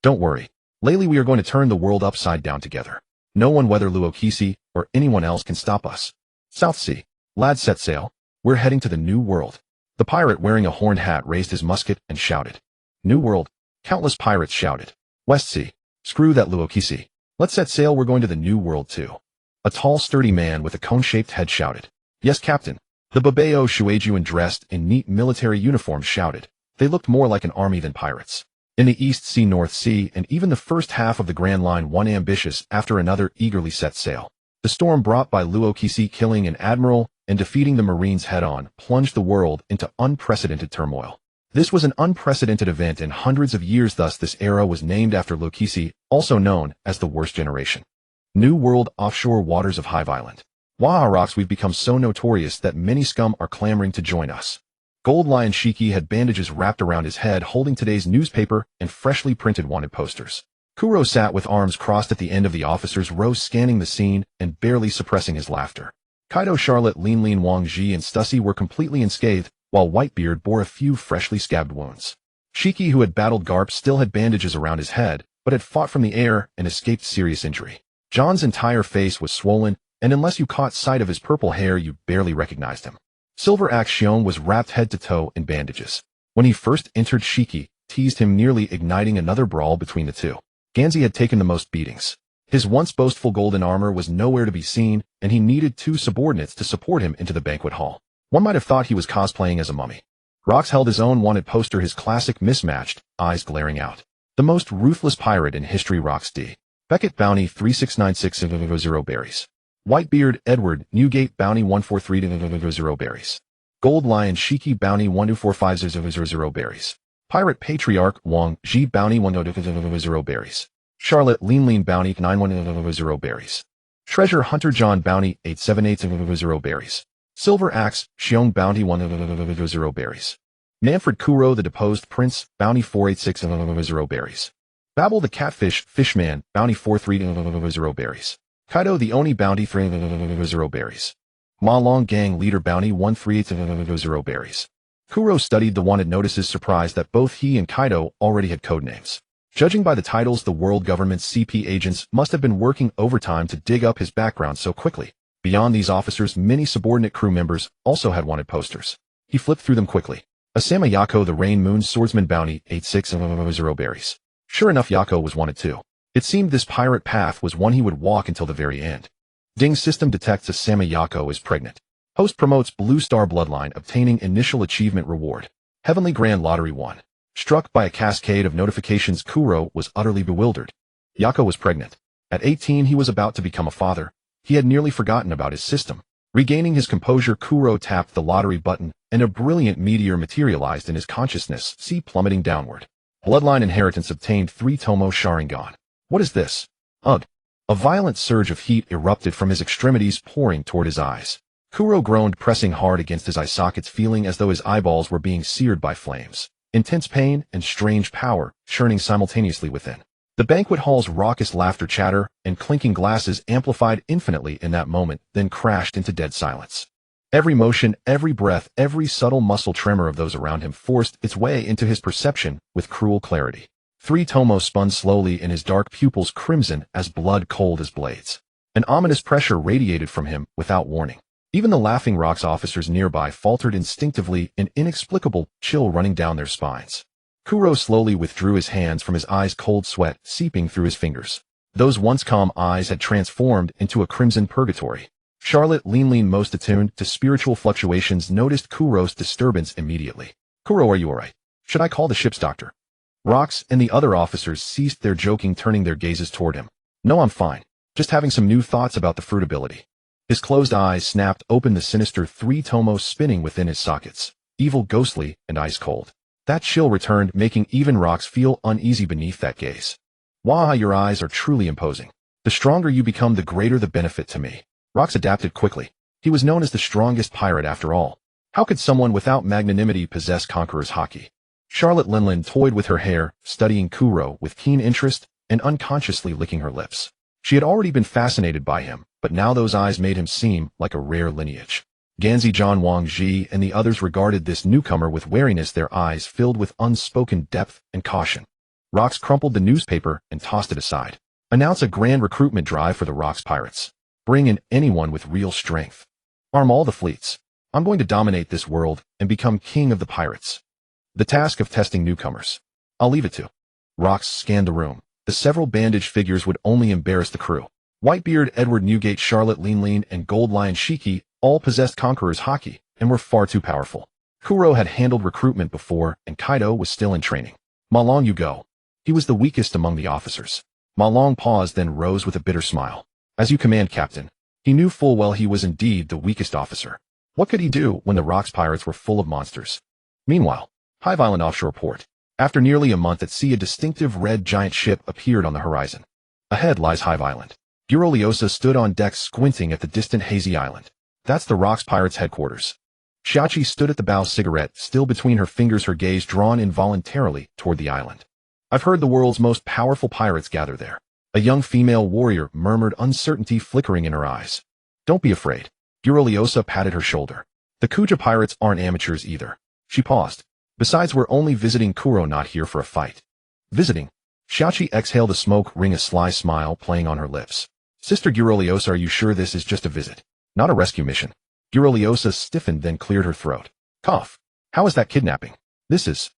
Don't worry, Lei Li, we are going to turn the world upside down together. No one, whether Luo Qixi or anyone else, can stop us. South Sea, lads, set sail. We're heading to the new world. The pirate wearing a horned hat raised his musket and shouted. New world, countless pirates shouted. West Sea, screw that, Luo Qixi. Let's set sail, we're going to the new world too. A tall, sturdy man with a cone-shaped head shouted. Yes, Captain. The Babao Shuejuan, dressed in neat military uniforms, shouted. They looked more like an army than pirates. In the East Sea, North Sea, and even the first half of the Grand Line, one ambitious after another eagerly set sail. The storm brought by Luo Qixi killing an admiral and defeating the Marines head-on plunged the world into unprecedented turmoil. This was an unprecedented event in hundreds of years, thus this era was named after Luo Qixi, also known as the Worst Generation. New World, offshore waters of Hive Island. Waha rocks, we've become so notorious that many scum are clamoring to join us. Gold Lion Shiki had bandages wrapped around his head, holding today's newspaper and freshly printed wanted posters. Kuro sat with arms crossed at the end of the officer's row, scanning the scene and barely suppressing his laughter. Kaido, Charlotte, Lin, Wang Ji, and Stussy were completely unscathed, while Whitebeard bore a few freshly scabbed wounds. Shiki, who had battled Garp, still had bandages around his head, but had fought from the air and escaped serious injury. John's entire face was swollen, and unless you caught sight of his purple hair, you barely recognized him. Silver Axe Xiong was wrapped head to toe in bandages. When he first entered, Shiki teased him, nearly igniting another brawl between the two. Ganzi had taken the most beatings. His once boastful golden armor was nowhere to be seen, and he needed two subordinates to support him into the banquet hall. One might have thought he was cosplaying as a mummy. Rox held his own wanted poster, his classic mismatched eyes glaring out. The most ruthless pirate in history, Rox D. Beckett, bounty 3696 berries. Whitebeard Edward, Newgate, bounty 143 berries. Gold Lion Shiki, bounty 12450 berries. Pirate Patriarch Wang Ji, bounty 10 berries. Charlotte Lin, bounty 9100 berries. Treasure Hunter John, bounty 878 berries. Silver Axe Xiong, bounty 100 berries. Manfred Kuro, the deposed prince, bounty 486 berries. Babel the Catfish Fishman, bounty 43 berries. Kaido the Oni, bounty 300 berries. Ma Long Gang leader, bounty 138 berries. Kuro studied the wanted notices, surprised that both he and Kaido already had codenames. Judging by the titles, the world government's CP agents must have been working overtime to dig up his background so quickly. Beyond these officers, many subordinate crew members also had wanted posters. He flipped through them quickly. Asama Yako the Rain Moon Swordsman, bounty 860 berries. Sure enough, Yako was wanted too. It seemed this pirate path was one he would walk until the very end. Ding system detects Asama Yako is pregnant. Host promotes Blue Star Bloodline, obtaining initial achievement reward. Heavenly Grand Lottery 1. Struck by a cascade of notifications, Kuro was utterly bewildered. Yako was pregnant. At 18, he was about to become a father. He had nearly forgotten about his system. Regaining his composure, Kuro tapped the lottery button, and a brilliant meteor materialized in his consciousness, plummeting downward. Bloodline inheritance obtained 3 Tomo Sharingan. What is this? Ugh. A violent surge of heat erupted from his extremities, pouring toward his eyes. Kuro groaned, pressing hard against his eye sockets, feeling as though his eyeballs were being seared by flames. Intense pain and strange power churning simultaneously within. The banquet hall's raucous laughter, chatter, and clinking glasses amplified infinitely in that moment, then crashed into dead silence. Every motion, every breath, every subtle muscle tremor of those around him forced its way into his perception with cruel clarity. 3 Tomo spun slowly in his dark pupils, crimson as blood, cold as blades. An ominous pressure radiated from him without warning. Even the Laughing Rocks officers nearby faltered instinctively, an inexplicable chill running down their spines. Kuro slowly withdrew his hands from his eyes, cold sweat seeping through his fingers. Those once calm eyes had transformed into a crimson purgatory. Charlotte, Lin, most attuned to spiritual fluctuations, noticed Kuro's disturbance immediately. Kuro, are you alright? Should I call the ship's doctor? Rox and the other officers ceased their joking, turning their gazes toward him. No, I'm fine. Just having some new thoughts about the fruitability. His closed eyes snapped open, the sinister 3 Tomos spinning within his sockets. Evil, ghostly, and ice cold. That chill returned, making even Rox feel uneasy beneath that gaze. Wah, your eyes are truly imposing. The stronger you become, the greater the benefit to me. Rox adapted quickly. He was known as the strongest pirate after all. How could someone without magnanimity possess Conqueror's haki? Charlotte Linlin toyed with her hair, studying Kuro with keen interest and unconsciously licking her lips. She had already been fascinated by him, but now those eyes made him seem like a rare lineage. Ganzi Zhan Wang Ji and the others regarded this newcomer with wariness, their eyes filled with unspoken depth and caution. Rox crumpled the newspaper and tossed it aside. Announce a grand recruitment drive for the Rox pirates. Bring in anyone with real strength. Arm all the fleets. I'm going to dominate this world and become king of the pirates. The task of testing newcomers. I'll leave it to. Rox scanned the room. The several bandaged figures would only embarrass the crew. Whitebeard, Edward Newgate, Charlotte Linlin, and Gold Lion Shiki all possessed Conqueror's haki and were far too powerful. Kuro had handled recruitment before, and Kaido was still in training. Ma Long, you go. He was the weakest among the officers. Ma Long paused, then rose with a bitter smile. As you command, Captain. He knew full well he was indeed the weakest officer. What could he do when the Rox pirates were full of monsters? Meanwhile, Hive Island offshore port. After nearly a month at sea, a distinctive red giant ship appeared on the horizon. Ahead lies Hive Island. Guro Liosa stood on deck, squinting at the distant hazy island. That's the Rox pirates' headquarters. Xiachi stood at the bow, cigarette still between her fingers, her gaze drawn involuntarily toward the island. I've heard the world's most powerful pirates gather there. A young female warrior murmured, uncertainty flickering in her eyes. Don't be afraid. Guro Liosa patted her shoulder. The Kuja pirates aren't amateurs either. She paused. Besides, we're only visiting Kuro, not here for a fight. Visiting? Xiachi exhaled, a smoke ring, a sly smile playing on her lips. Sister Guro Liosa, are you sure this is just a visit? Not a rescue mission. Guro Liosa stiffened, then cleared her throat. Cough. How is that kidnapping? This is,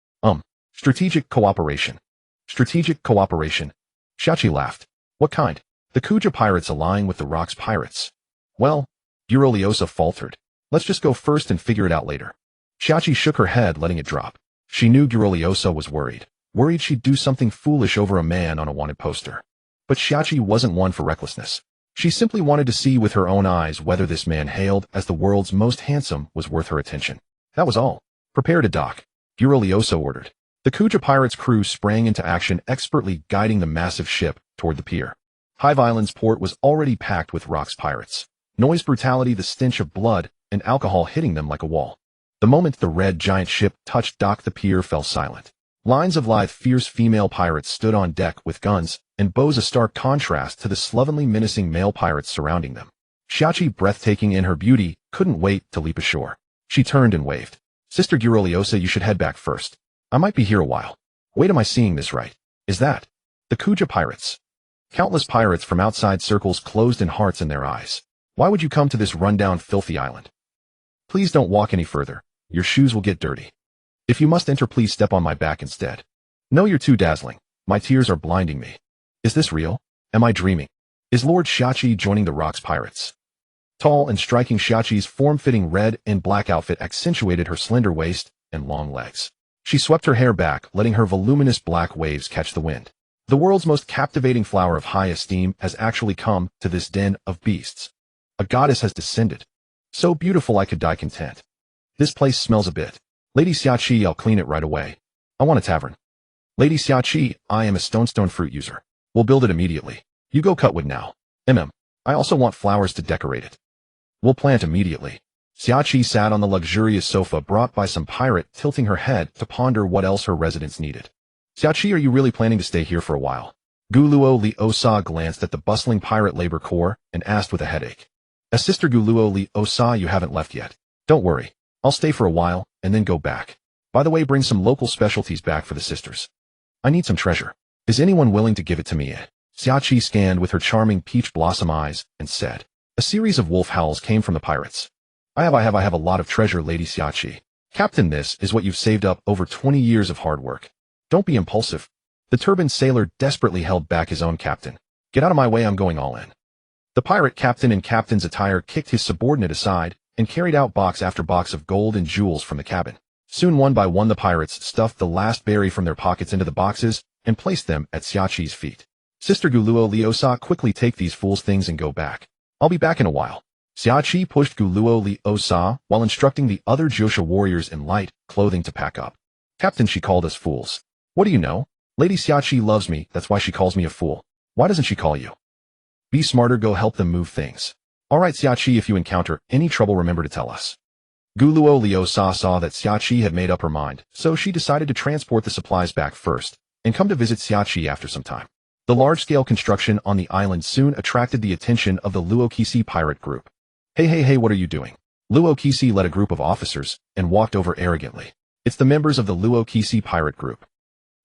strategic cooperation. Strategic cooperation. Xiachi laughed. What kind? The Kuja pirates allying with the Rox pirates. Well, Guro Liosa faltered. Let's just go first and figure it out later. Xiachi shook her head, letting it drop. She knew Guro Liosa was worried. Worried she'd do something foolish over a man on a wanted poster. But Xiachi wasn't one for recklessness. She simply wanted to see with her own eyes whether this man, hailed as the world's most handsome, was worth her attention. That was all. Prepare to dock, Guro Liosa ordered. The Kuja pirates' crew sprang into action, expertly guiding the massive ship toward the pier. Hive Island's port was already packed with Rox pirates. Noise, brutality, the stench of blood and alcohol hitting them like a wall. The moment the red giant ship touched dock, the pier fell silent. Lines of lithe, fierce female pirates stood on deck with guns and bows, a stark contrast to the slovenly, menacing male pirates surrounding them. Xiachi, breathtaking in her beauty, couldn't wait to leap ashore. She turned and waved. Sister Guro Liosa, you should head back first. I might be here a while. Wait, am I seeing this right? Is that the Kuja pirates? Countless pirates from outside circles closed in, hearts in their eyes. Why would you come to this rundown, filthy island? Please don't walk any further. Your shoes will get dirty. If you must enter, please step on my back instead. No, you're too dazzling. My tears are blinding me. Is this real? Am I dreaming? Is Lord Xiachi joining the Rox pirates? Tall and striking, Xiachi's form-fitting red and black outfit accentuated her slender waist and long legs. She swept her hair back, letting her voluminous black waves catch the wind. The world's most captivating flower of high esteem has actually come to this den of beasts. A goddess has descended. So beautiful I could die content. This place smells a bit. Lady Xiachi, I'll clean it right away. I want a tavern. Lady Xiachi, I am a stone fruit user. We'll build it immediately. You go cut wood now. I also want flowers to decorate it. We'll plant immediately. Xiachi sat on the luxurious sofa brought by some pirate, tilting her head to ponder what else her residence needed. Xiachi, are you really planning to stay here for a while? Guluo Liosa glanced at the bustling pirate labor corps and asked with a headache. As Sister Guluo Liosa, you haven't left yet. Don't worry. I'll stay for a while and then go back. By the way, bring some local specialties back for the sisters. I need some treasure. Is anyone willing to give it to me? Xiachi scanned with her charming peach blossom eyes and said. A series of wolf howls came from the pirates. I have a lot of treasure, Lady Xiachi. Captain, this is what you've saved up over 20 years of hard work. Don't be impulsive. The turbaned sailor desperately held back his own captain. Get out of my way, I'm going all in. The pirate captain in captain's attire kicked his subordinate aside and carried out box after box of gold and jewels from the cabin. Soon, one by one, the pirates stuffed the last berry from their pockets into the boxes and placed them at Xiachi's feet. Sister Guluo Liosa, quickly take these fool's things and go back. I'll be back in a while. Xiachi pushed Guluo Liosa while instructing the other Josha warriors in light clothing to pack up. Captain, she called us fools. What do you know? Lady Xiaoqi loves me, that's why she calls me a fool. Why doesn't she call you? Be smarter, go help them move things. Alright Xiaoqi, if you encounter any trouble, remember to tell us. Guluo Liu saw that Xiaoqi had made up her mind, so she decided to transport the supplies back first, and come to visit Xiaoqi after some time. The large-scale construction on the island soon attracted the attention of the Luokisi pirate group. Hey, what are you doing? Luokisi led a group of officers and walked over arrogantly. It's the members of the Luokisi pirate group.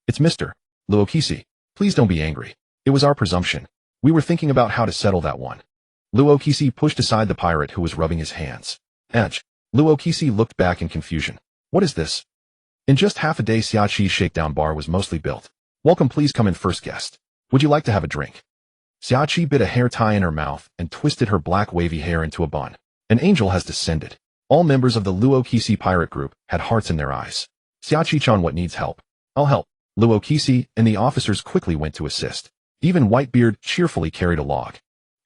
It's Mr. Luokisi. Please don't be angry. It was our presumption. We were thinking about how to settle that one. Luokisi pushed aside the pirate who was rubbing his hands. Edge. Luokisi looked back in confusion. What is this? In just half a day, Xiaoqi's shakedown bar was mostly built. Welcome, please come in, first guest. Would you like to have a drink? Xiaoqi bit a hair tie in her mouth and twisted her black wavy hair into a bun. An angel has descended. All members of the Luokisi pirate group had hearts in their eyes. Xiaoqi-chan, what needs help? I'll help. Luokisi and the officers quickly went to assist. Even Whitebeard cheerfully carried a log.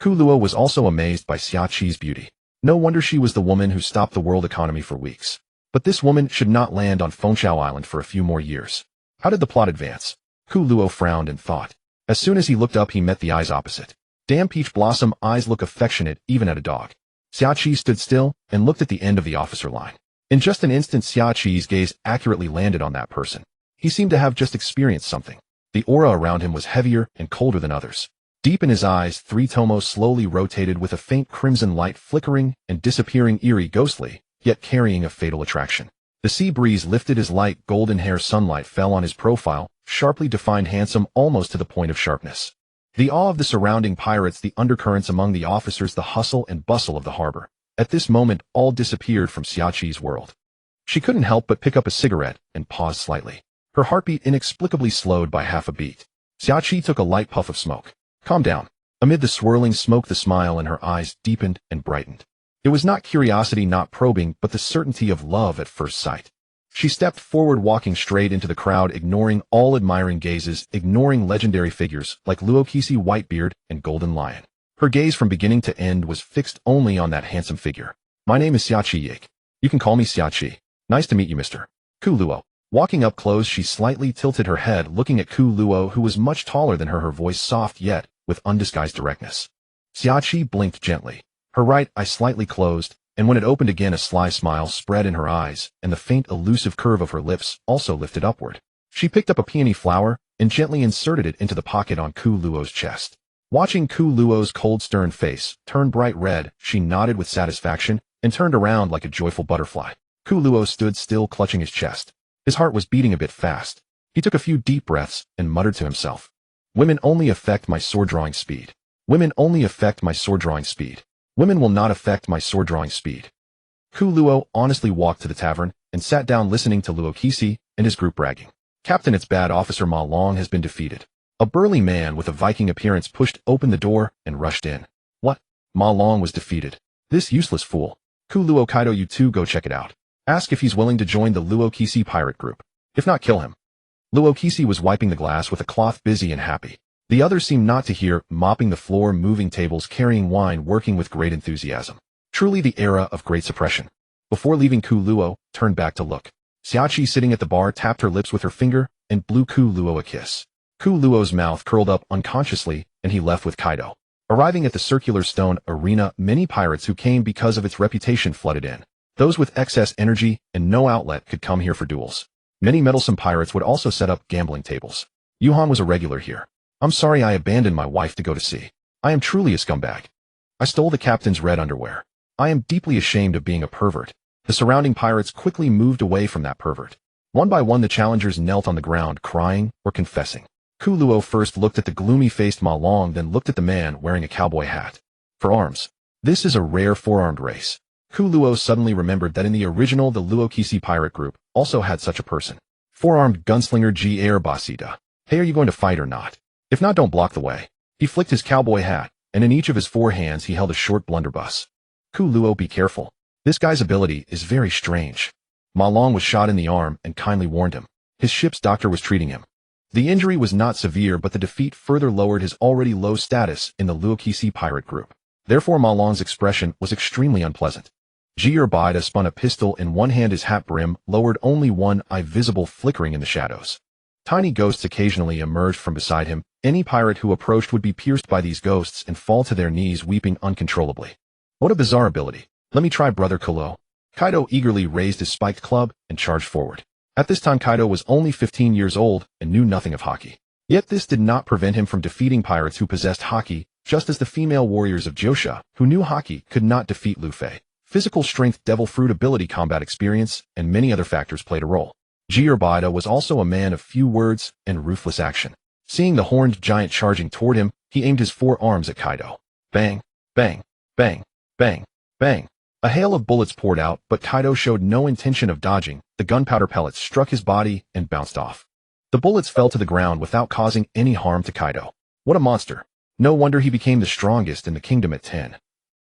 Kuluo was also amazed by Xiaoqi's beauty. No wonder she was the woman who stopped the world economy for weeks. But this woman should not land on Fengshao Island for a few more years. How did the plot advance? Kuluo frowned and thought. As soon as he looked up, he met the eyes opposite. Damn, peach blossom eyes look affectionate even at a dog. Xiaoqi stood still and looked at the end of the officer line. In just an instant, Xiaoqi's gaze accurately landed on that person. He seemed to have just experienced something. The aura around him was heavier and colder than others. Deep in his eyes, 3 tomos slowly rotated with a faint crimson light flickering and disappearing, eerie, ghostly, yet carrying a fatal attraction. The sea breeze lifted his light golden hair, sunlight fell on his profile, sharply defined, handsome almost to the point of sharpness. The awe of the surrounding pirates, the undercurrents among the officers, the hustle and bustle of the harbor. At this moment, all disappeared from Xiaoqi's world. She couldn't help but pick up a cigarette and pause slightly. Her heartbeat inexplicably slowed by half a beat. Xiaoqi took a light puff of smoke. Calm down. Amid the swirling smoke, the smile in her eyes deepened and brightened. It was not curiosity, not probing, but the certainty of love at first sight. She stepped forward, walking straight into the crowd, ignoring all admiring gazes, ignoring legendary figures like Luokisi, Whitebeard, and Golden Lion. Her gaze from beginning to end was fixed only on that handsome figure. My name is Xiaoqi Yake. You can call me Xiaoqi. Nice to meet you, Mr. Kuluo. Walking up close, she slightly tilted her head, looking at Kuluo, who was much taller than her voice soft yet with undisguised directness. Xiaoqi blinked gently. Her right eye slightly closed, and when it opened again, a sly smile spread in her eyes, and the faint elusive curve of her lips also lifted upward. She picked up a peony flower and gently inserted it into the pocket on Kuluo's chest. Watching Kuluo's cold, stern face turn bright red, she nodded with satisfaction and turned around like a joyful butterfly. Kuluo stood still, clutching his chest. His heart was beating a bit fast. He took a few deep breaths and muttered to himself. Women only affect my sword-drawing speed. Women only affect my sword-drawing speed. Women will not affect my sword-drawing speed. Kuluo honestly walked to the tavern and sat down, listening to Luokisi and his group bragging. Captain, it's bad. Officer Ma Long has been defeated. A burly man with a Viking appearance pushed open the door and rushed in. What? Ma Long was defeated. This useless fool. Kuluo, Kaido, you two go check it out. Ask if he's willing to join the Luokisi pirate group. If not, kill him. Luokisi was wiping the glass with a cloth, busy and happy. The others seemed not to hear, mopping the floor, moving tables, carrying wine, working with great enthusiasm. Truly the era of great suppression. Before leaving, Kuluo turned back to look. Xiaoqi, sitting at the bar, tapped her lips with her finger and blew Kuluo a kiss. Kuluo's mouth curled up unconsciously, and he left with Kaido. Arriving at the circular stone arena, many pirates who came because of its reputation flooded in. Those with excess energy and no outlet could come here for duels. Many meddlesome pirates would also set up gambling tables. Yuhan was a regular here. I'm sorry I abandoned my wife to go to sea. I am truly a scumbag. I stole the captain's red underwear. I am deeply ashamed of being a pervert. The surrounding pirates quickly moved away from that pervert. One by one, the challengers knelt on the ground, crying or confessing. Kuluo first looked at the gloomy-faced Ma Long, then looked at the man wearing a cowboy hat. For arms. This is a rare four-armed race. Kuluo suddenly remembered that in the original, the Luokisi pirate group also had such a person. Four-armed gunslinger G. Air Basida. Hey, are you going to fight or not? If not, don't block the way. He flicked his cowboy hat, and in each of his 4 hands he held a short blunderbuss. Kuluo, be careful. This guy's ability is very strange. Ma Long was shot in the arm and kindly warned him. His ship's doctor was treating him. The injury was not severe, but the defeat further lowered his already low status in the Luokisi pirate group. Therefore, Ma Long's expression was extremely unpleasant. Bida spun a pistol in one hand, his hat brim lowered, only one eye visible flickering in the shadows. Tiny ghosts occasionally emerged from beside him. Any pirate who approached would be pierced by these ghosts and fall to their knees weeping uncontrollably. What a bizarre ability. Let me try, brother Kolo. Kaido eagerly raised his spiked club and charged forward. At this time Kaido was only 15 years old and knew nothing of hockey. Yet this did not prevent him from defeating pirates who possessed hockey, just as the female warriors of Josha, who knew hockey, could not defeat Luffy. Physical strength, devil fruit ability, combat experience, and many other factors played a role. Bida was also a man of few words and ruthless action. Seeing the horned giant charging toward him, he aimed his 4 arms at Kaido. Bang, bang, bang, bang, bang. A hail of bullets poured out, but Kaido showed no intention of dodging. The gunpowder pellets struck his body and bounced off. The bullets fell to the ground without causing any harm to Kaido. What a monster. No wonder he became the strongest in the kingdom at 10.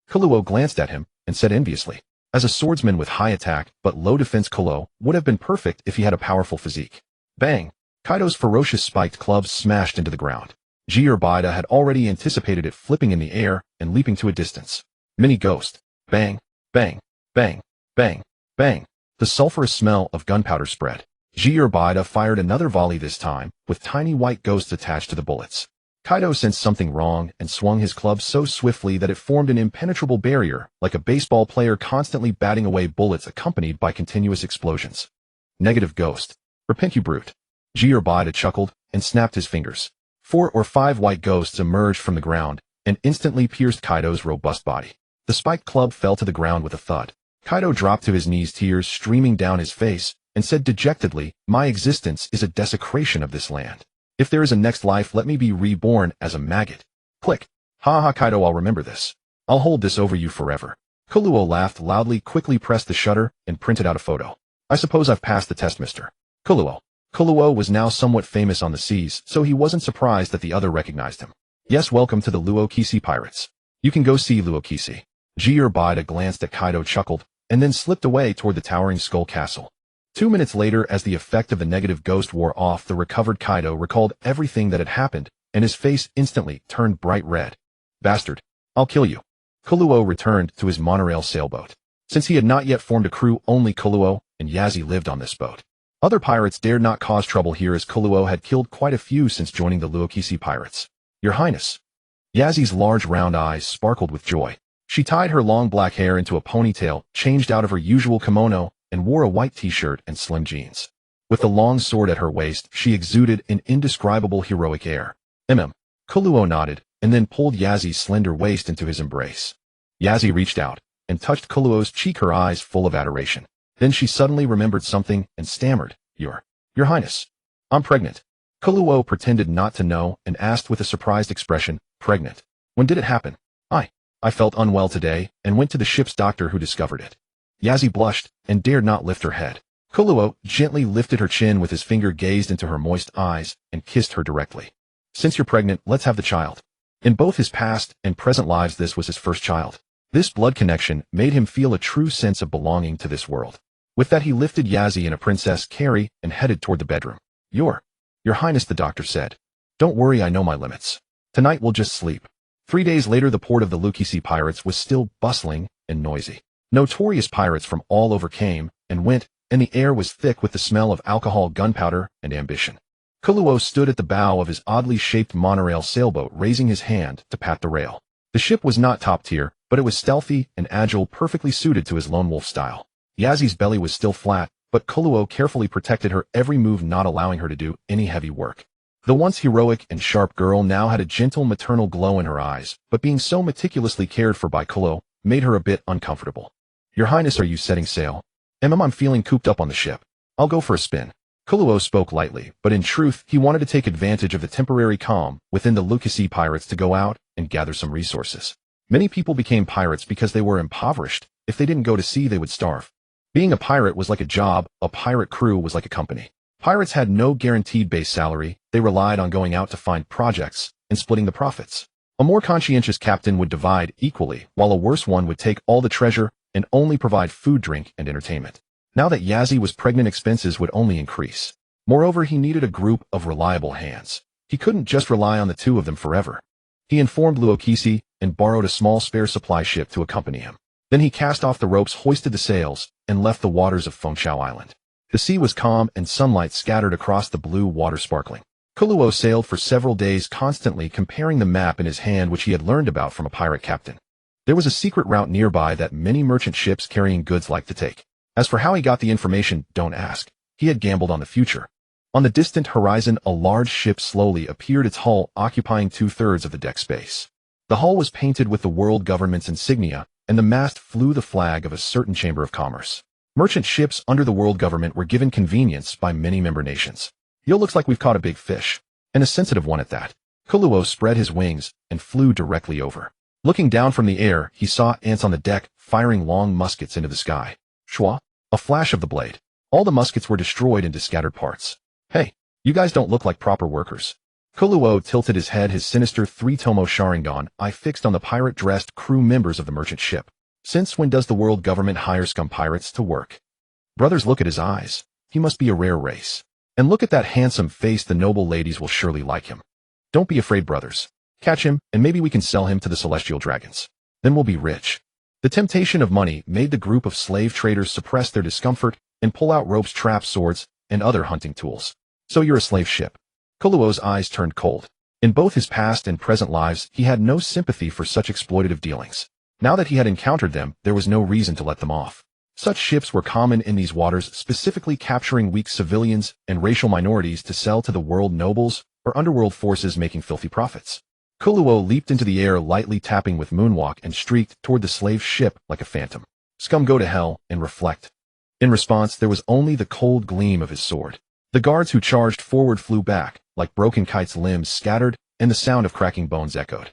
Kuluo glanced at him and said enviously, as a swordsman with high attack but low defense, Kuluo would have been perfect if he had a powerful physique. Bang! Kaido's ferocious spiked club smashed into the ground. Bida had already anticipated it, flipping in the air and leaping to a distance. Mini ghost. Bang! Bang! Bang! Bang! Bang! The sulphurous smell of gunpowder spread. Bida fired another volley, this time with tiny white ghosts attached to the bullets. Kaido sensed something wrong and swung his club so swiftly that it formed an impenetrable barrier, like a baseball player constantly batting away bullets accompanied by continuous explosions. Negative ghost. Repent, you brute. Bida chuckled and snapped his fingers. 4 or 5 white ghosts emerged from the ground and instantly pierced Kaido's robust body. The spiked club fell to the ground with a thud. Kaido dropped to his knees, tears streaming down his face, and said dejectedly, "My existence is a desecration of this land. If there is a next life, let me be reborn as a maggot." Click. Ha ha, Kaido, I'll remember this. I'll hold this over you forever. Kuluo laughed loudly, quickly pressed the shutter, and printed out a photo. I suppose I've passed the test, Mr. Kuluo. Kuluo was now somewhat famous on the seas, so he wasn't surprised that the other recognized him. Yes, welcome to the Luokisi pirates. You can go see Luokisi. Bida glanced at Kaido, chuckled, and then slipped away toward the towering skull castle. 2 minutes later, as the effect of the negative ghost wore off, the recovered Kaido recalled everything that had happened, and his face instantly turned bright red. Bastard. I'll kill you. Kuluo returned to his monorail sailboat. Since he had not yet formed a crew, only Kuluo and Yazi lived on this boat. Other pirates dared not cause trouble here, as Kuluo had killed quite a few since joining the Luokisi pirates. Your Highness. Yazi's large round eyes sparkled with joy. She tied her long black hair into a ponytail, changed out of her usual kimono, and wore a white t-shirt and slim jeans. With the long sword at her waist, she exuded an indescribable heroic air. Kuluo nodded, and then pulled Yazi's slender waist into his embrace. Yazi reached out and touched Kuluo's cheek, her eyes full of adoration. Then she suddenly remembered something and stammered, Your Highness. I'm pregnant. Kuluo pretended not to know and asked with a surprised expression, Pregnant? When did it happen? I felt unwell today and went to the ship's doctor, who discovered it. Yazi blushed and dared not lift her head. Kuluo gently lifted her chin with his finger, gazed into her moist eyes, and kissed her directly. Since you're pregnant, let's have the child. In both his past and present lives, this was his first child. This blood connection made him feel a true sense of belonging to this world. With that, he lifted Yazi and a Princess Carrie and headed toward the bedroom. Your Highness, the doctor said. Don't worry, I know my limits. Tonight we'll just sleep. 3 days later, the port of the Luokisi pirates was still bustling and noisy. Notorious pirates from all over came and went, and the air was thick with the smell of alcohol, gunpowder, and ambition. Kuluo stood at the bow of his oddly shaped monorail sailboat, raising his hand to pat the rail. The ship was not top tier, but it was stealthy and agile, perfectly suited to his lone wolf style. Yazi's belly was still flat, but Kuluo carefully protected her every move, not allowing her to do any heavy work. The once heroic and sharp girl now had a gentle maternal glow in her eyes, but being so meticulously cared for by Kuluo made her a bit uncomfortable. Your Highness, are you setting sail? I'm feeling cooped up on the ship. I'll go for a spin. Kuluo spoke lightly, but in truth, he wanted to take advantage of the temporary calm within the Luokisi pirates to go out and gather some resources. Many people became pirates because they were impoverished. If they didn't go to sea, they would starve. Being a pirate was like a job, a pirate crew was like a company. Pirates had no guaranteed base salary, they relied on going out to find projects and splitting the profits. A more conscientious captain would divide equally, while a worse one would take all the treasure and only provide food, drink, and entertainment. Now that Yazi was pregnant, expenses would only increase. Moreover, he needed a group of reliable hands. He couldn't just rely on the 2 of them forever. He informed Luokisi and borrowed a small spare supply ship to accompany him. Then he cast off the ropes, hoisted the sails, and left the waters of Fengchao Island. The sea was calm and sunlight scattered across the blue water sparkling. Kuluo sailed for several days, constantly comparing the map in his hand which he had learned about from a pirate captain. There was a secret route nearby that many merchant ships carrying goods liked to take. As for how he got the information, don't ask. He had gambled on the future. On the distant horizon, a large ship slowly appeared, its hull occupying 2/3 of the deck space. The hull was painted with the world government's insignia, and the mast flew the flag of a certain chamber of commerce. Merchant ships under the world government were given convenience by many member nations. Yo, looks like we've caught a big fish, and a sensitive one at that. Kuluo spread his wings and flew directly over. Looking down from the air, he saw ants on the deck, firing long muskets into the sky. Shwa! A flash of the blade. All the muskets were destroyed into scattered parts. Hey, you guys don't look like proper workers. Kuluo tilted his head, his sinister three-tomo Sharingan eye fixed on the pirate-dressed crew members of the merchant ship. Since when does the world government hire scum pirates to work? Brothers, look at his eyes. He must be a rare race. And look at that handsome face, the noble ladies will surely like him. Don't be afraid, brothers. Catch him, and maybe we can sell him to the celestial dragons. Then we'll be rich. The temptation of money made the group of slave traders suppress their discomfort and pull out ropes, traps, swords, and other hunting tools. So you're a slave ship. Kuluo's eyes turned cold. In both his past and present lives, he had no sympathy for such exploitative dealings. Now that he had encountered them, there was no reason to let them off. Such ships were common in these waters, specifically capturing weak civilians and racial minorities to sell to the world nobles or underworld forces making filthy profits. Kuluo leaped into the air, lightly tapping with moonwalk, and streaked toward the slave ship like a phantom. Scum, go to hell and reflect. In response, there was only the cold gleam of his sword. The guards who charged forward flew back, like broken kites, limbs scattered, and the sound of cracking bones echoed.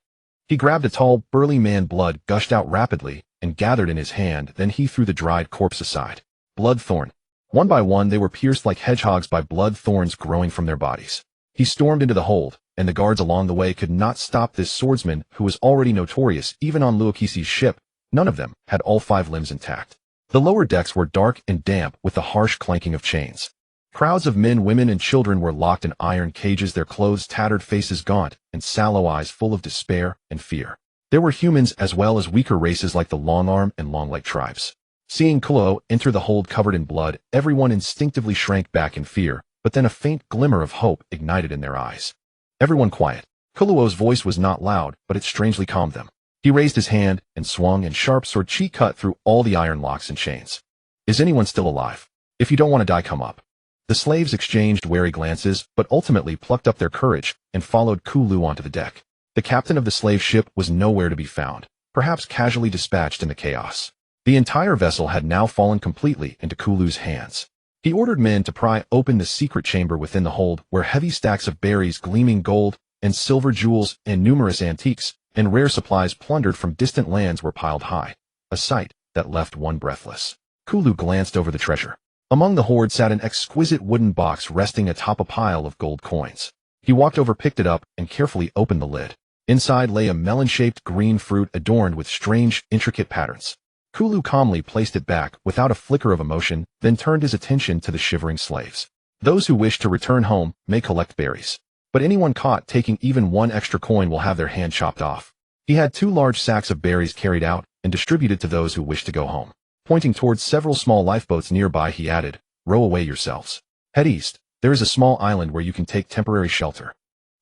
He grabbed a tall, burly man, blood gushed out rapidly, and gathered in his hand, then he threw the dried corpse aside. Blood thorn. One by one they were pierced like hedgehogs by blood thorns growing from their bodies. He stormed into the hold, and the guards along the way could not stop this swordsman who was already notorious. Even on Luokisi's ship, none of them had all 5 limbs intact. The lower decks were dark and damp with the harsh clanking of chains. Crowds of men, women, and children were locked in iron cages, their clothes tattered, faces gaunt, and sallow eyes full of despair and fear. There were humans as well as weaker races like the long-arm and long-leg tribes. Seeing Kuluo enter the hold covered in blood, everyone instinctively shrank back in fear, but then a faint glimmer of hope ignited in their eyes. Everyone quiet. Kuluo's voice was not loud, but it strangely calmed them. He raised his hand and swung, and sharp sword chi cut through all the iron locks and chains. Is anyone still alive? If you don't want to die, come up. The slaves exchanged wary glances, but ultimately plucked up their courage and followed Kulu onto the deck. The captain of the slave ship was nowhere to be found, perhaps casually dispatched in the chaos. The entire vessel had now fallen completely into Kulu's hands. He ordered men to pry open the secret chamber within the hold, where heavy stacks of berries, gleaming gold, and silver jewels, and numerous antiques, and rare supplies plundered from distant lands were piled high, a sight that left one breathless. Kulu glanced over the treasure. Among the hoard sat an exquisite wooden box resting atop a pile of gold coins. He walked over, picked it up, and carefully opened the lid. Inside lay a melon-shaped green fruit adorned with strange, intricate patterns. Kulu calmly placed it back without a flicker of emotion, then turned his attention to the shivering slaves. Those who wish to return home may collect berries, but anyone caught taking even one extra coin will have their hand chopped off. He had 2 large sacks of berries carried out and distributed to those who wished to go home. Pointing towards several small lifeboats nearby, he added, "Row away yourselves. Head east. There is a small island where you can take temporary shelter."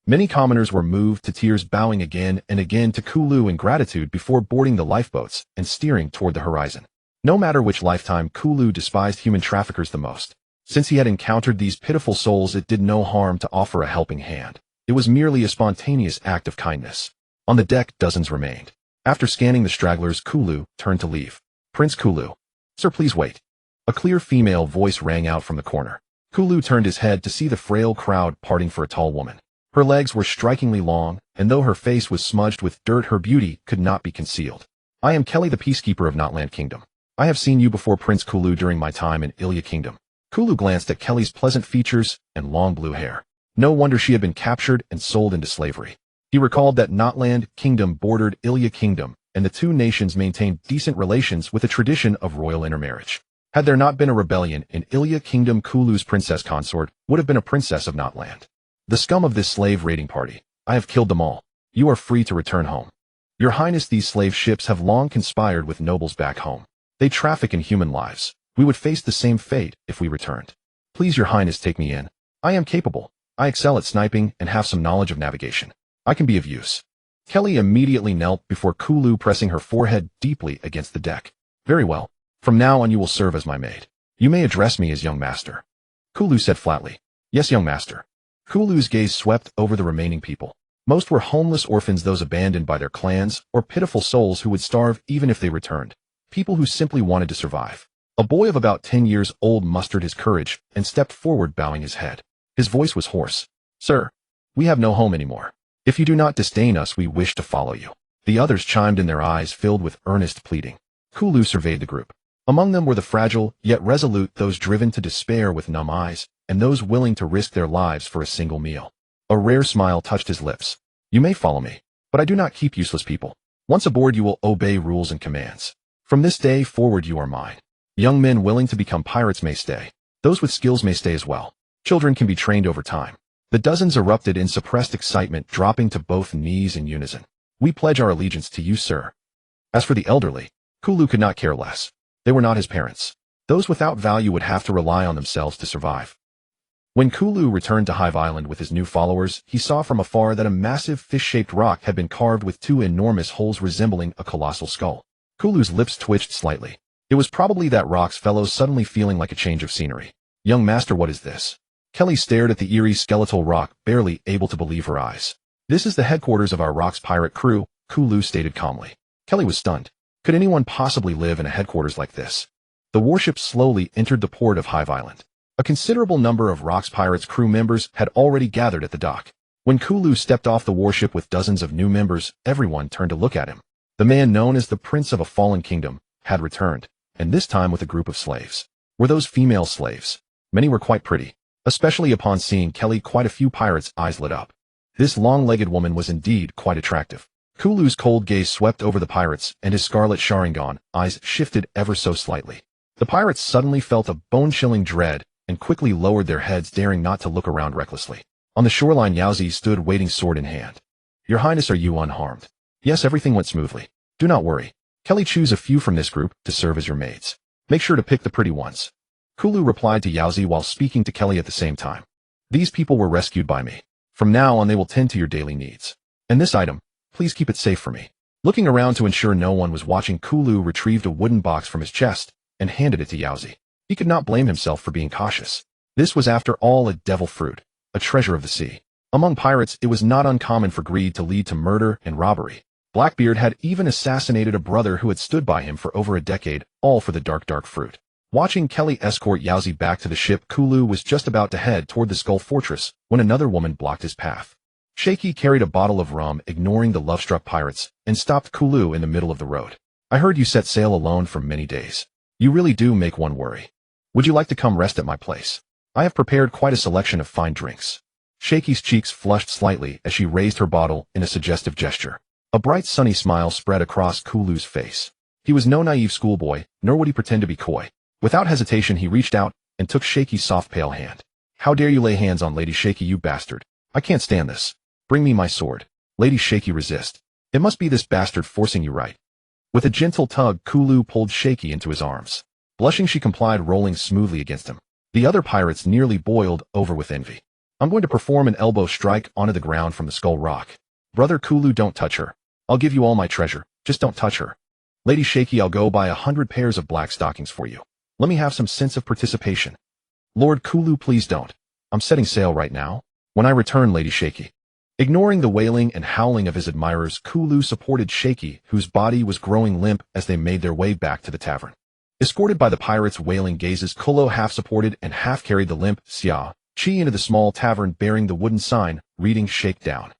Many commoners were moved to tears, bowing again and again to Kulu in gratitude before boarding the lifeboats and steering toward the horizon. No matter which lifetime, Kulu despised human traffickers the most. Since he had encountered these pitiful souls, it did no harm to offer a helping hand. It was merely a spontaneous act of kindness. On the deck, dozens remained. After scanning the stragglers, Kulu turned to leave. "Prince Kulu." "Sir, please wait." A clear female voice rang out from the corner. Kulu turned his head to see the frail crowd parting for a tall woman. Her legs were strikingly long, and though her face was smudged with dirt, her beauty could not be concealed. "I am Kelly, the peacekeeper of Notland Kingdom. I have seen you before, Prince Kulu, during my time in Ilya Kingdom." Kulu glanced at Kelly's pleasant features and long blue hair. No wonder she had been captured and sold into slavery. He recalled that Notland Kingdom bordered Ilya Kingdom, and the 2 nations maintained decent relations with a tradition of royal intermarriage. Had there not been a rebellion in Ilya Kingdom, Kulu's princess consort would have been a princess of Notland. "The scum of this slave raiding party. I have killed them all. You are free to return home." Your Highness, these slave ships have long conspired with nobles back home. They traffic in human lives. We would face the same fate if we returned. Please, Your Highness, take me in. I am capable. I excel at sniping and have some knowledge of navigation. I can be of use. Kelly immediately knelt before Kulu, pressing her forehead deeply against the deck. Very well. From now on you will serve as my maid. You may address me as young master. Kulu said flatly. Yes, young master. Kulu's gaze swept over the remaining people. Most were homeless orphans, those abandoned by their clans, or pitiful souls who would starve even if they returned. People who simply wanted to survive. A boy of about 10 years old mustered his courage and stepped forward, bowing his head. His voice was hoarse. Sir, we have no home anymore. If you do not disdain us, we wish to follow you. The others chimed in, their eyes filled with earnest pleading. Kulu surveyed the group. Among them were the fragile, yet resolute, those driven to despair with numb eyes, and those willing to risk their lives for a single meal. A rare smile touched his lips. You may follow me, but I do not keep useless people. Once aboard, you will obey rules and commands. From this day forward, you are mine. Young men willing to become pirates may stay. Those with skills may stay as well. Children can be trained over time. The dozens erupted in suppressed excitement, dropping to both knees in unison. We pledge our allegiance to you, sir. As for the elderly, Kulu could not care less. They were not his parents. Those without value would have to rely on themselves to survive. When Kulu returned to Hive Island with his new followers, he saw from afar that a massive fish-shaped rock had been carved with two enormous holes resembling a colossal skull. Kulu's lips twitched slightly. It was probably that rock's fellows suddenly feeling like a change of scenery. Young master, what is this? Kelly stared at the eerie skeletal rock, barely able to believe her eyes. This is the headquarters of our rock's pirate crew, Kulu stated calmly. Kelly was stunned. Could anyone possibly live in a headquarters like this? The warship slowly entered the port of Hive Island. A considerable number of Rock's Pirates crew members had already gathered at the dock. When Kulu stepped off the warship with dozens of new members, everyone turned to look at him. The man known as the Prince of a Fallen Kingdom had returned, and this time with a group of slaves. Were those female slaves? Many were quite pretty. Especially upon seeing Kelly, quite a few pirates' eyes lit up. This long-legged woman was indeed quite attractive. Kulu's cold gaze swept over the pirates, and his scarlet Sharingan eyes shifted ever so slightly. The pirates suddenly felt a bone-chilling dread and quickly lowered their heads, daring not to look around recklessly. On the shoreline, Yaozi stood waiting, sword in hand. Your Highness, are you unharmed? Yes, everything went smoothly. Do not worry. Kelly, choose a few from this group to serve as your maids. Make sure to pick the pretty ones. Kulu replied to Yaozi while speaking to Kelly at the same time. These people were rescued by me. From now on they will tend to your daily needs. And this item, please keep it safe for me. Looking around to ensure no one was watching, Kulu retrieved a wooden box from his chest and handed it to Yaozi. He could not blame himself for being cautious. This was after all a devil fruit, a treasure of the sea. Among pirates, it was not uncommon for greed to lead to murder and robbery. Blackbeard had even assassinated a brother who had stood by him for over a decade, all for the dark fruit. Watching Kelly escort Yaozi back to the ship, Kulu was just about to head toward the Skull Fortress when another woman blocked his path. Shaky carried a bottle of rum, ignoring the love-struck pirates, and stopped Kulu in the middle of the road. I heard you set sail alone for many days. You really do make one worry. Would you like to come rest at my place? I have prepared quite a selection of fine drinks. Shaky's cheeks flushed slightly as she raised her bottle in a suggestive gesture. A bright sunny smile spread across Kulu's face. He was no naive schoolboy, nor would he pretend to be coy. Without hesitation, he reached out and took Shaky's soft pale hand. How dare you lay hands on Lady Shaky, you bastard. I can't stand this. Bring me my sword. Lady Shaky resist. It must be this bastard forcing you, right? With a gentle tug, Kulu pulled Shaky into his arms. Blushing, she complied, rolling smoothly against him. The other pirates nearly boiled over with envy. I'm going to perform an elbow strike onto the ground from the Skull Rock. Brother Kulu, don't touch her. I'll give you all my treasure. Just don't touch her. Lady Shaky, I'll go buy 100 pairs of black stockings for you. Let me have some sense of participation. Lord Kulu, please don't. I'm setting sail right now. When I return, Lady Shaky. Ignoring the wailing and howling of his admirers, Kulu supported Shaky, whose body was growing limp as they made their way back to the tavern. Escorted by the pirates' wailing gazes, Kulu half supported and half carried the limp Xia Chi into the small tavern, bearing the wooden sign, reading "Shake Down."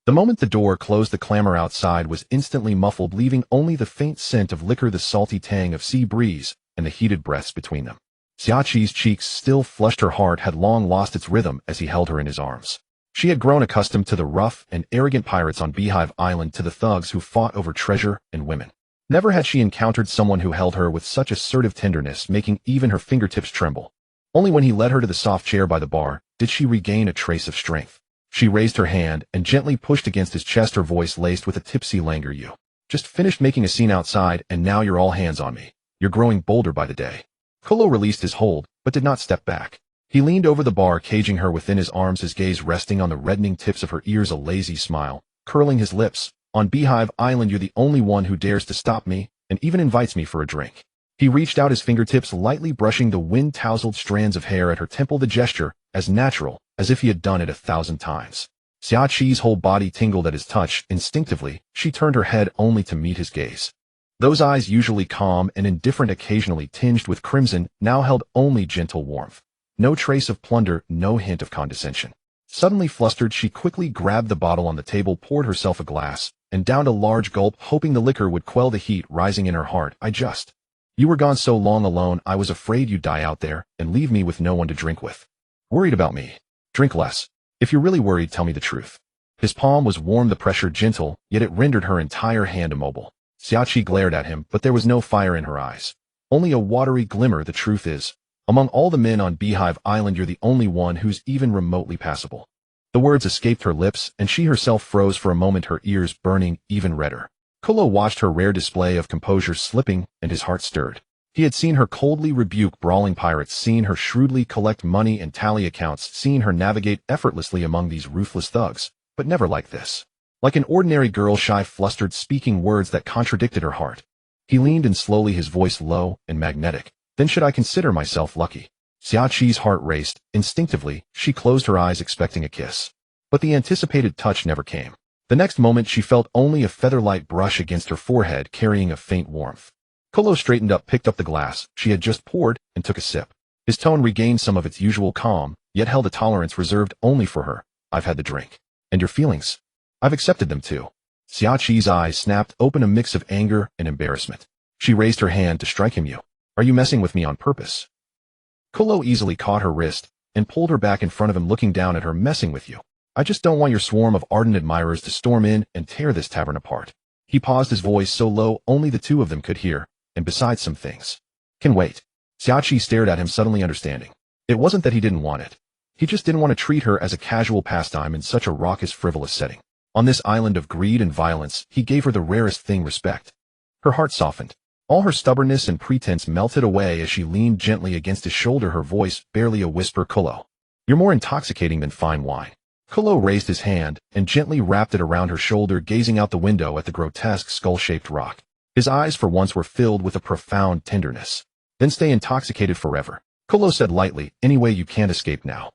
The moment the door closed, the clamor outside was instantly muffled, leaving only the faint scent of liquor, the salty tang of sea breeze, and the heated breaths between them. Xia Chi's cheeks, still flushed, her heart had long lost its rhythm as he held her in his arms. She had grown accustomed to the rough and arrogant pirates on Beehive Island, to the thugs who fought over treasure and women. Never had she encountered someone who held her with such assertive tenderness, making even her fingertips tremble. Only when he led her to the soft chair by the bar did she regain a trace of strength. She raised her hand and gently pushed against his chest, her voice laced with a tipsy languor. You just finished making a scene outside, and now you're all hands on me. You're growing bolder by the day. Kolo released his hold, but did not step back. He leaned over the bar, caging her within his arms, his gaze resting on the reddening tips of her ears, a lazy smile curling his lips. On Beehive Island, you're the only one who dares to stop me, and even invites me for a drink. He reached out his fingertips, lightly brushing the wind-tousled strands of hair at her temple, the gesture as natural as if he had done it 1,000 times. Xiaqi's whole body tingled at his touch. Instinctively, she turned her head only to meet his gaze. Those eyes, usually calm and indifferent, occasionally tinged with crimson, now held only gentle warmth. No trace of plunder, no hint of condescension. Suddenly flustered, she quickly grabbed the bottle on the table, poured herself a glass, and downed a large gulp, hoping the liquor would quell the heat rising in her heart. You were gone so long alone, I was afraid you'd die out there and leave me with no one to drink with. Worried about me? Drink less. If you're really worried, tell me the truth. His palm was warm, the pressure gentle, yet it rendered her entire hand immobile. Xiaqi glared at him, but there was no fire in her eyes. Only a watery glimmer. The truth is, among all the men on Beehive Island, you're the only one who's even remotely passable. The words escaped her lips, and she herself froze for a moment, her ears burning even redder. Kolo watched her rare display of composure slipping, and his heart stirred. He had seen her coldly rebuke brawling pirates, seen her shrewdly collect money and tally accounts, seen her navigate effortlessly among these ruthless thugs, but never like this. Like an ordinary girl, shy, flustered, speaking words that contradicted her heart. He leaned in slowly, his voice low and magnetic. Then should I consider myself lucky? Xiaqi's heart raced. Instinctively, she closed her eyes, expecting a kiss. But the anticipated touch never came. The next moment, she felt only a feather-light brush against her forehead, carrying a faint warmth. Kolo straightened up, picked up the glass she had just poured, and took a sip. His tone regained some of its usual calm, yet held a tolerance reserved only for her. I've had the drink. And your feelings? I've accepted them too. Xiaqi's eyes snapped open, a mix of anger and embarrassment. She raised her hand to strike him. Are you messing with me on purpose? Kolo easily caught her wrist and pulled her back in front of him, looking down at her. Messing with you? I just don't want your swarm of ardent admirers to storm in and tear this tavern apart. He paused, his voice so low only the two of them could hear. And besides, some things can wait. Xiaqi stared at him, suddenly understanding. It wasn't that he didn't want it. He just didn't want to treat her as a casual pastime in such a raucous, frivolous setting. On this island of greed and violence, he gave her the rarest thing, respect. Her heart softened. All her stubbornness and pretense melted away as she leaned gently against his shoulder, her voice barely a whisper. Kolo, you're more intoxicating than fine wine. Kolo raised his hand and gently wrapped it around her shoulder, gazing out the window at the grotesque skull-shaped rock. His eyes for once were filled with a profound tenderness. Then stay intoxicated forever, Kolo said lightly. Anyway, you can't escape now.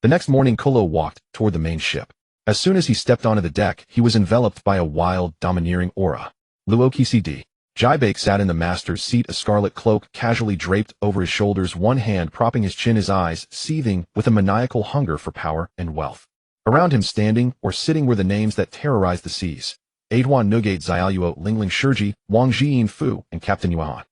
The next morning, Kolo walked toward the main ship. As soon as he stepped onto the deck, he was enveloped by a wild, domineering aura. Luokcd. Jibake sat in the master's seat, a scarlet cloak casually draped over his shoulders, one hand propping his chin, his eyes seething with a maniacal hunger for power and wealth. Around him, standing or sitting, were the names that terrorized the seas. Aduan Nugate, Xiaoyuo, Lingling Shirji, Wang Jiyin Fu, and Captain Yuan.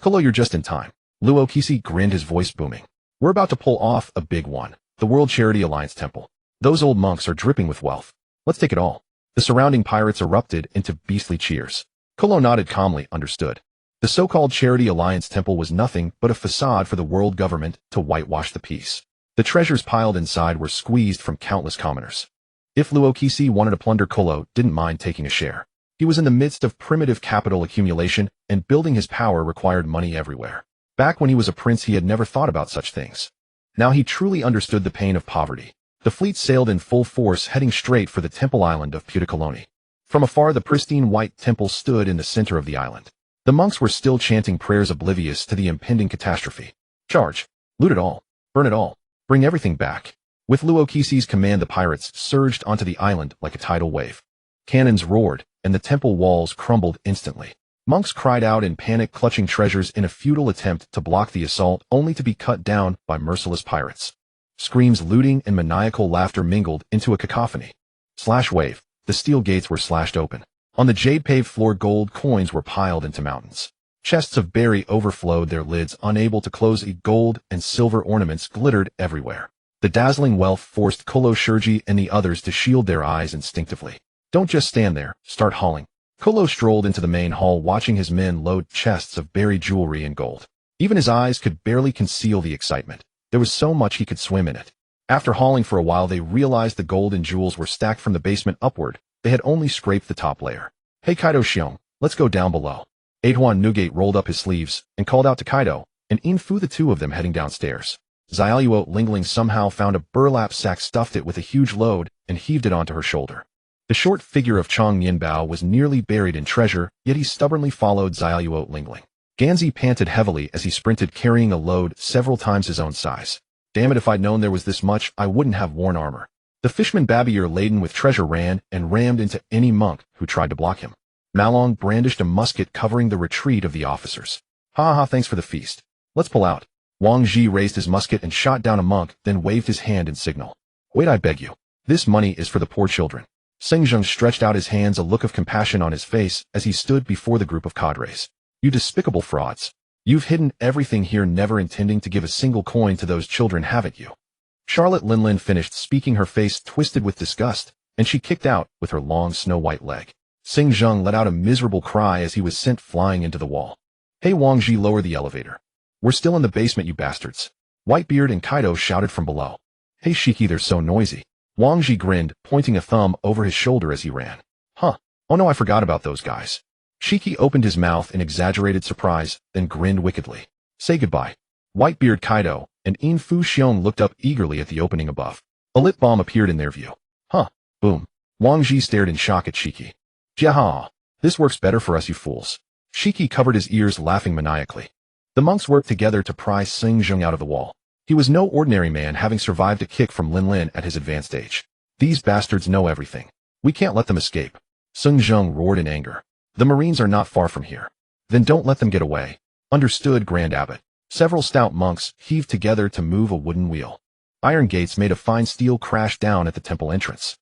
Kolo, you're just in time. Luokisi grinned, his voice booming. We're about to pull off a big one. The World Charity Alliance Temple. Those old monks are dripping with wealth. Let's take it all. The surrounding pirates erupted into beastly cheers. Kolo nodded calmly, understood. The so-called Charity Alliance Temple was nothing but a facade for the world government to whitewash the peace. The treasures piled inside were squeezed from countless commoners. If Luokisi wanted to plunder, Kolo didn't mind taking a share. He was in the midst of primitive capital accumulation, and building his power required money everywhere. Back when he was a prince, he had never thought about such things. Now he truly understood the pain of poverty. The fleet sailed in full force, heading straight for the temple island of Putakoloni. From afar, the pristine white temple stood in the center of the island. The monks were still chanting prayers, oblivious to the impending catastrophe. Charge! Loot it all! Burn it all! Bring everything back! With Luokisi's command, the pirates surged onto the island like a tidal wave. Cannons roared, and the temple walls crumbled instantly. Monks cried out in panic, clutching treasures in a futile attempt to block the assault, only to be cut down by merciless pirates. Screams, looting, and maniacal laughter mingled into a cacophony. Slash wave. The steel gates were slashed open. On the jade-paved floor, gold coins were piled into mountains. Chests of berry overflowed their lids, unable to close. Gold and silver ornaments glittered everywhere. The dazzling wealth forced Kolo, Shirji, and the others to shield their eyes instinctively. Don't just stand there, start hauling. Kolo strolled into the main hall, watching his men load chests of buried jewelry and gold. Even his eyes could barely conceal the excitement. There was so much he could swim in it. After hauling for a while, they realized the gold and jewels were stacked from the basement upward. They had only scraped the top layer. Hey Kaido Xiong, let's go down below. Ahuan Nugate rolled up his sleeves and called out to Kaido and Infu, the two of them heading downstairs. Xiaoluo Lingling somehow found a burlap sack, stuffed it with a huge load, and heaved it onto her shoulder. The short figure of Chong Yinbao was nearly buried in treasure, yet he stubbornly followed Xiaoluo Lingling. Ganzi panted heavily as he sprinted, carrying a load several times his own size. Damn it, if I'd known there was this much, I wouldn't have worn armor. The fishman Babier, laden with treasure, ran and rammed into any monk who tried to block him. Malong brandished a musket, covering the retreat of the officers. Ha ha, thanks for the feast. Let's pull out. Wang Ji raised his musket and shot down a monk, then waved his hand in signal. Wait, I beg you. This money is for the poor children. Seng Zheng stretched out his hands, a look of compassion on his face as he stood before the group of cadres. You despicable frauds. You've hidden everything here, never intending to give a single coin to those children, haven't you? Charlotte Linlin finished speaking, her face twisted with disgust, and she kicked out with her long snow-white leg. Seng Zheng let out a miserable cry as he was sent flying into the wall. Hey Wang Ji, lower the elevator. We're still in the basement, you bastards. Whitebeard and Kaido shouted from below. Hey Shiki, they're so noisy. Wang Ji grinned, pointing a thumb over his shoulder as he ran. Huh. Oh no, I forgot about those guys. Shiki opened his mouth in exaggerated surprise, then grinned wickedly. Say goodbye. Whitebeard, Kaido, and Infu Xiong looked up eagerly at the opening above. A lit bomb appeared in their view. Huh. Boom. Wang Ji stared in shock at Shiki. Jaha. This works better for us, you fools. Shiki covered his ears, laughing maniacally. The monks worked together to pry Seng Zheng out of the wall. He was no ordinary man, having survived a kick from Lin Lin at his advanced age. These bastards know everything. We can't let them escape. Seng Zheng roared in anger. The Marines are not far from here. Then don't let them get away. Understood, Grand Abbot. Several stout monks heaved together to move a wooden wheel. Iron gates made of fine steel crashed down at the temple entrance.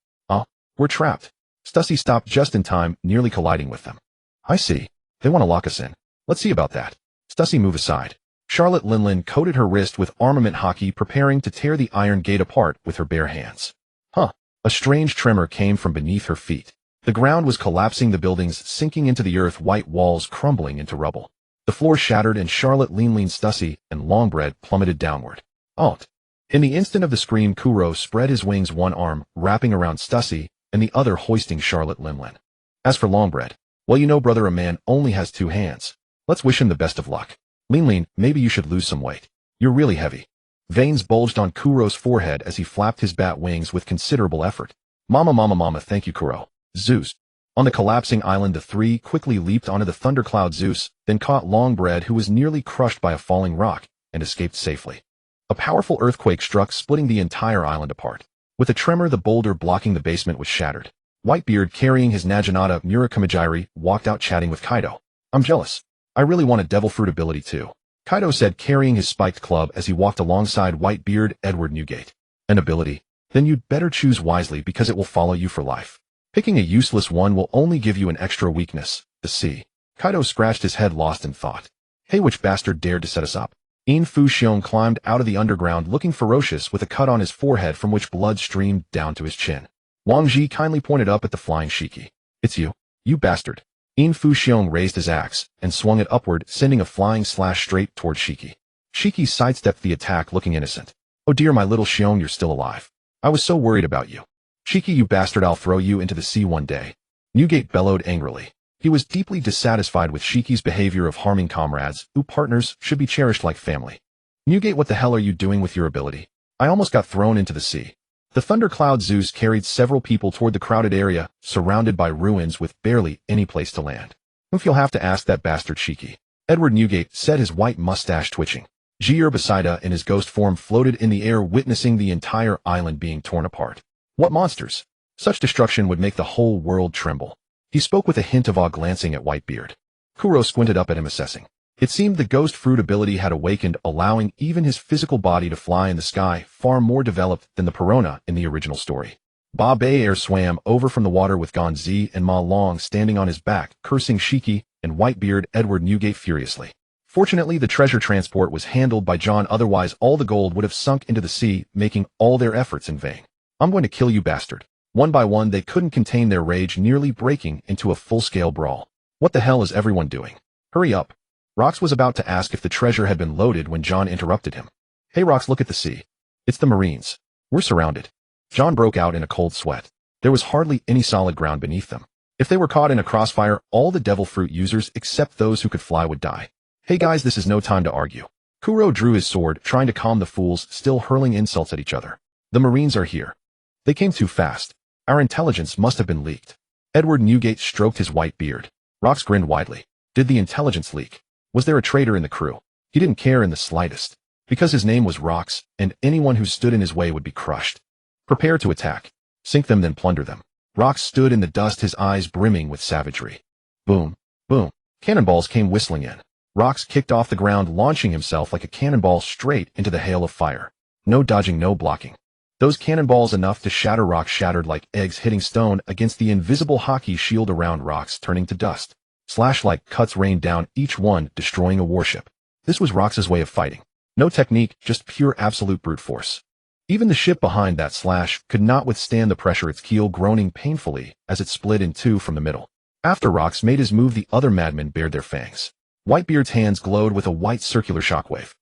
We're trapped. Stussy stopped just in time, nearly colliding with them. I see. They want to lock us in. Let's see about that. Stussy, move aside. Charlotte Linlin coated her wrist with armament hockey, preparing to tear the iron gate apart with her bare hands. A strange tremor came from beneath her feet. The ground was collapsing, the buildings sinking into the earth, white walls crumbling into rubble. The floor shattered and Charlotte Linlin, Stussy, and Longbread plummeted downward. Alt. In the instant of the scream, Kuro spread his wings, one arm wrapping around Stussy and the other hoisting Charlotte Linlin. As for Longbread, well, you know, brother, a man only has two hands. Let's wish him the best of luck. Linlin, maybe you should lose some weight. You're really heavy. Veins bulged on Kuro's forehead as he flapped his bat wings with considerable effort. Mama, thank you, Kuro. Zeus. On the collapsing island, the three quickly leaped onto the thundercloud. Zeus then caught Longbread, who was nearly crushed by a falling rock, and escaped safely. A powerful earthquake struck, splitting the entire island apart. With a tremor, the boulder blocking the basement was shattered. Whitebeard, carrying his Naginata Murakamajiri, walked out chatting with Kaido. I'm jealous. I really want a devil fruit ability too, Kaido said, carrying his spiked club as he walked alongside Whitebeard. Edward Newgate. An ability? Then you'd better choose wisely, because it will follow you for life. Picking a useless one will only give you an extra weakness, the sea. Kaido scratched his head, lost in thought. Hey, which bastard dared to set us up? Infu Xiong climbed out of the underground, looking ferocious, with a cut on his forehead from which blood streamed down to his chin. Wang Ji kindly pointed up at the flying Shiki. It's you. You bastard. Infu Xiong raised his axe and swung it upward, sending a flying slash straight toward Shiki. Shiki sidestepped the attack, looking innocent. Oh dear, my little Xiong, you're still alive. I was so worried about you. Shiki, you bastard, I'll throw you into the sea one day. Newgate bellowed angrily. He was deeply dissatisfied with Shiki's behavior of harming comrades, who partners should be cherished like family. Newgate, what the hell are you doing with your ability? I almost got thrown into the sea. The thundercloud Zeus carried several people toward the crowded area, surrounded by ruins with barely any place to land. You'll have to ask that bastard Shiki. Edward Newgate said, his white mustache twitching. Jier Basida in his ghost form floated in the air, witnessing the entire island being torn apart. What monsters! Such destruction would make the whole world tremble. He spoke with a hint of awe, glancing at Whitebeard. Kuro squinted up at him, assessing. It seemed the ghost fruit ability had awakened, allowing even his physical body to fly in the sky, far more developed than the Perona in the original story. Ba Bei swam over from the water with Gonzi and Ma Long standing on his back, cursing Shiki and Whitebeard. Edward Newgate furiously. Fortunately, the treasure transport was handled by John, otherwise all the gold would have sunk into the sea, making all their efforts in vain. I'm going to kill you, bastard. One by one, they couldn't contain their rage, nearly breaking into a full-scale brawl. What the hell is everyone doing? Hurry up. Rox was about to ask if the treasure had been loaded when John interrupted him. Hey Rox, look at the sea. It's the Marines. We're surrounded. John broke out in a cold sweat. There was hardly any solid ground beneath them. If they were caught in a crossfire, all the devil fruit users except those who could fly would die. Hey guys, this is no time to argue. Kuro drew his sword, trying to calm the fools still hurling insults at each other. The Marines are here. They came too fast. Our intelligence must have been leaked. Edward Newgate stroked his white beard. Rox grinned widely. Did the intelligence leak? Was there a traitor in the crew? He didn't care in the slightest. Because his name was Rox, and anyone who stood in his way would be crushed. Prepare to attack. Sink them, then plunder them. Rox stood in the dust, his eyes brimming with savagery. Boom, boom. Cannonballs came whistling in. Rox kicked off the ground, launching himself like a cannonball straight into the hail of fire. No dodging, no blocking. Those cannonballs enough to shatter Rox shattered like eggs hitting stone against the invisible hockey shield around Rox, turning to dust. Slash-like cuts rained down, each one destroying a warship. This was Rox's way of fighting. No technique, just pure absolute brute force. Even the ship behind that slash could not withstand the pressure, its keel groaning painfully as it split in two from the middle. After Rox made his move, the other madmen bared their fangs. Whitebeard's hands glowed with a white circular shockwave.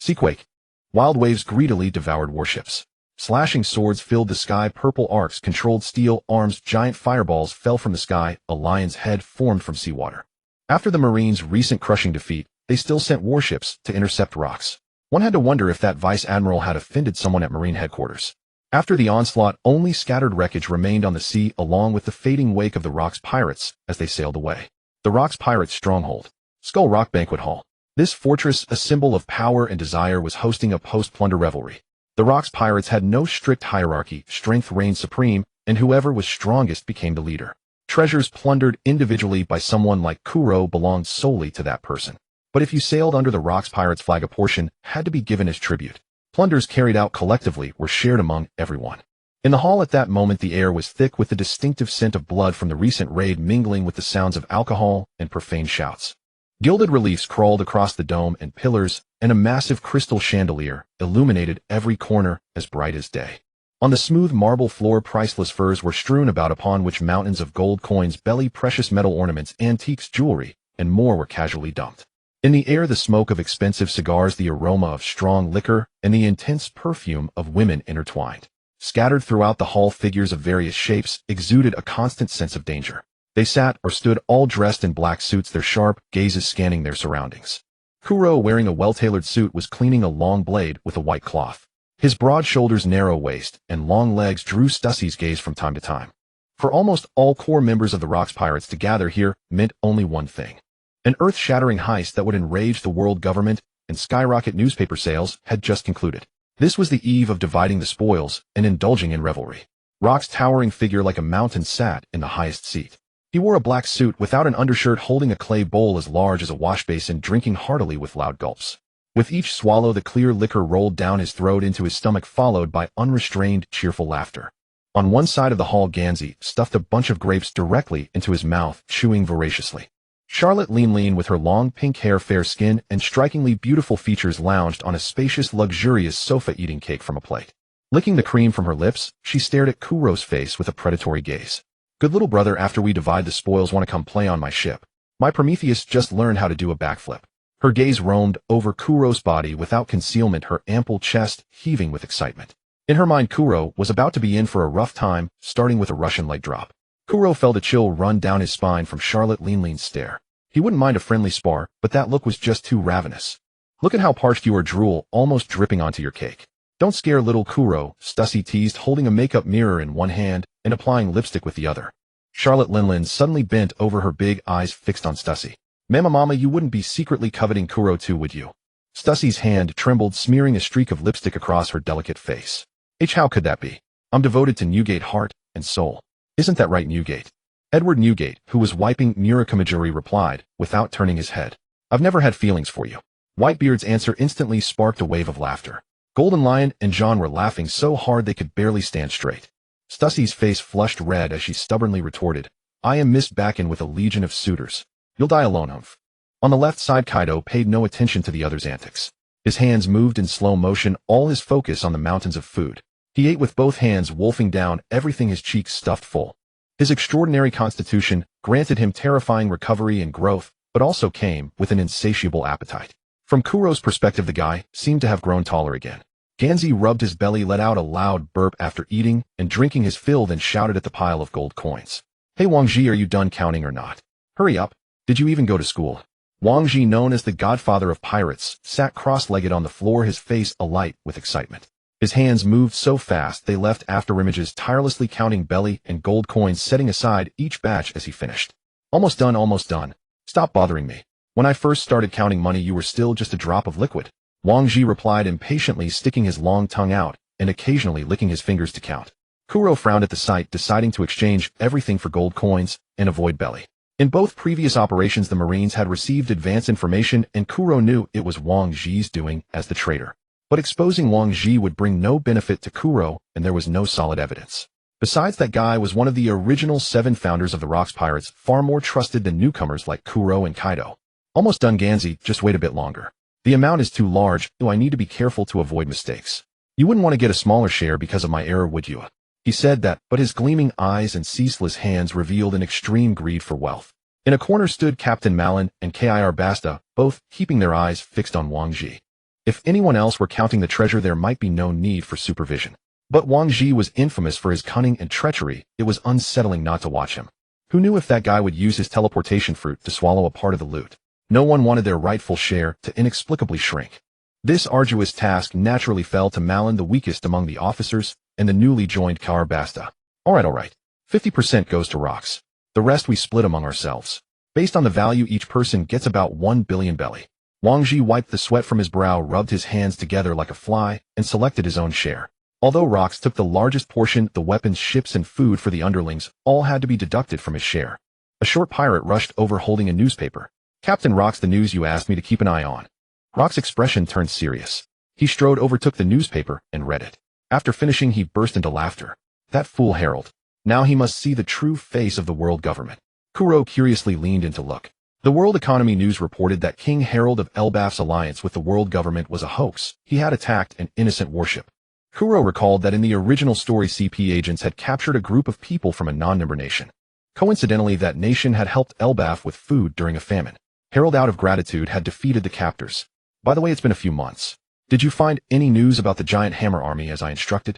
Seaquake. Wild waves greedily devoured warships. Slashing swords filled the sky, purple arcs controlled steel arms, giant fireballs fell from the sky, a lion's head formed from seawater. After the Marines' recent crushing defeat, they still sent warships to intercept Rox. One had to wonder if that vice admiral had offended someone at Marine headquarters. After the onslaught, only scattered wreckage remained on the sea along with the fading wake of the Rox pirates as they sailed away. The Rox pirates' stronghold. Skull Rock Banquet Hall. This fortress, a symbol of power and desire, was hosting a post-plunder revelry. The Rox pirates had no strict hierarchy, strength reigned supreme, and whoever was strongest became the leader. Treasures plundered individually by someone like Kuro belonged solely to that person. But if you sailed under the Rox pirates' flag, a portion had to be given as tribute. Plunders carried out collectively were shared among everyone. In the hall at that moment, the air was thick with the distinctive scent of blood from the recent raid, mingling with the sounds of alcohol and profane shouts. Gilded reliefs crawled across the dome and pillars, and a massive crystal chandelier illuminated every corner as bright as day. On the smooth marble floor, priceless furs were strewn about, upon which mountains of gold coins, belly, precious metal ornaments, antiques, jewelry, and more were casually dumped. In the air, the smoke of expensive cigars, the aroma of strong liquor, and the intense perfume of women intertwined. Scattered throughout the hall, figures of various shapes exuded a constant sense of danger. They sat or stood all dressed in black suits, their sharp gazes scanning their surroundings. Kuro, wearing a well-tailored suit, was cleaning a long blade with a white cloth. His broad shoulders, narrow waist, and long legs drew Stussy's gaze from time to time. For almost all core members of the Rox pirates to gather here meant only one thing. An earth-shattering heist that would enrage the world government and skyrocket newspaper sales had just concluded. This was the eve of dividing the spoils and indulging in revelry. Rox's towering figure like a mountain sat in the highest seat. He wore a black suit without an undershirt, holding a clay bowl as large as a washbasin, drinking heartily with loud gulps. With each swallow, the clear liquor rolled down his throat into his stomach, followed by unrestrained, cheerful laughter. On one side of the hall, Gansey stuffed a bunch of grapes directly into his mouth, chewing voraciously. Charlotte Lean, with her long pink hair, fair skin, and strikingly beautiful features, lounged on a spacious, luxurious sofa, eating cake from a plate. Licking the cream from her lips, she stared at Kuro's face with a predatory gaze. Good little brother, after we divide the spoils, want to come play on my ship? My Prometheus just learned how to do a backflip. Her gaze roamed over Kuro's body without concealment, her ample chest heaving with excitement. In her mind, Kuro was about to be in for a rough time, starting with a Russian leg drop. Kuro felt a chill run down his spine from Charlotte Lean's stare. He wouldn't mind a friendly spar, but that look was just too ravenous. Look at how parched you are, drool almost dripping onto your cake. Don't scare little Kuro, Stussy teased, holding a makeup mirror in one hand and applying lipstick with the other. Charlotte Lean suddenly bent over, her big eyes fixed on Stussy. Mama, you wouldn't be secretly coveting Kuro too, would you? Stussy's hand trembled, smearing a streak of lipstick across her delicate face. How could that be? I'm devoted to Newgate heart and soul. Isn't that right, Newgate? Edward Newgate, who was wiping Murakamajuri, replied, without turning his head. I've never had feelings for you. Whitebeard's answer instantly sparked a wave of laughter. Golden Lion and John were laughing so hard they could barely stand straight. Stussy's face flushed red as she stubbornly retorted, I am Miss Backen with a legion of suitors. You'll die alone, humph. On the left side, Kaido paid no attention to the other's antics. His hands moved in slow motion, all his focus on the mountains of food. He ate with both hands, wolfing down everything, his cheeks stuffed full. His extraordinary constitution granted him terrifying recovery and growth, but also came with an insatiable appetite. From Kuro's perspective, the guy seemed to have grown taller again. Ganzi rubbed his belly, let out a loud burp after eating and drinking his fill, then shouted at the pile of gold coins. Hey Wang Ji, are you done counting or not? Hurry up. Did you even go to school? Wang Ji, known as the godfather of pirates, sat cross-legged on the floor, his face alight with excitement. His hands moved so fast they left afterimages, tirelessly counting belly and gold coins, setting aside each batch as he finished. Almost done, almost done. Stop bothering me. When I first started counting money, you were still just a drop of liquid. Wang Ji replied impatiently, sticking his long tongue out and occasionally licking his fingers to count. Kuro frowned at the sight, deciding to exchange everything for gold coins and avoid belly. In both previous operations, the Marines had received advance information, and Kuro knew it was Wang Ji's doing as the traitor. But exposing Wang Ji would bring no benefit to Kuro, and there was no solid evidence. Besides, that guy was one of the original 7 founders of the Rocks Pirates, far more trusted than newcomers like Kuro and Kaido. Almost done, Ganzi, just wait a bit longer. The amount is too large, so I need to be careful to avoid mistakes. You wouldn't want to get a smaller share because of my error, would you? He said that, but his gleaming eyes and ceaseless hands revealed an extreme greed for wealth. In a corner stood Captain Malin and Kir Basta, both keeping their eyes fixed on Wang Ji. If anyone else were counting the treasure, there might be no need for supervision. But Wang Ji was infamous for his cunning and treachery. It was unsettling not to watch him. Who knew if that guy would use his teleportation fruit to swallow a part of the loot? No one wanted their rightful share to inexplicably shrink. This arduous task naturally fell to Malin, the weakest among the officers, and the newly joined Kir Basta. All right. 50% goes to Rocks. The rest we split among ourselves. Based on the value, each person gets about 1 billion belly. Wang Ji wiped the sweat from his brow, rubbed his hands together like a fly, and selected his own share. Although Rocks took the largest portion, the weapons, ships, and food for the underlings all had to be deducted from his share. A short pirate rushed over holding a newspaper. Captain Rocks, the news you asked me to keep an eye on. Rock's expression turned serious. He strode over, took the newspaper, and read it. After finishing, he burst into laughter. That fool Harold. Now he must see the true face of the world government. Kuro curiously leaned in to look. The World Economy News reported that King Harold of Elbaf's alliance with the world government was a hoax. He had attacked an innocent warship. Kuro recalled that in the original story, CP agents had captured a group of people from a non-member nation. Coincidentally, that nation had helped Elbaf with food during a famine. Harold, out of gratitude, had defeated the captors. By the way, it's been a few months. Did you find any news about the giant hammer army as I instructed?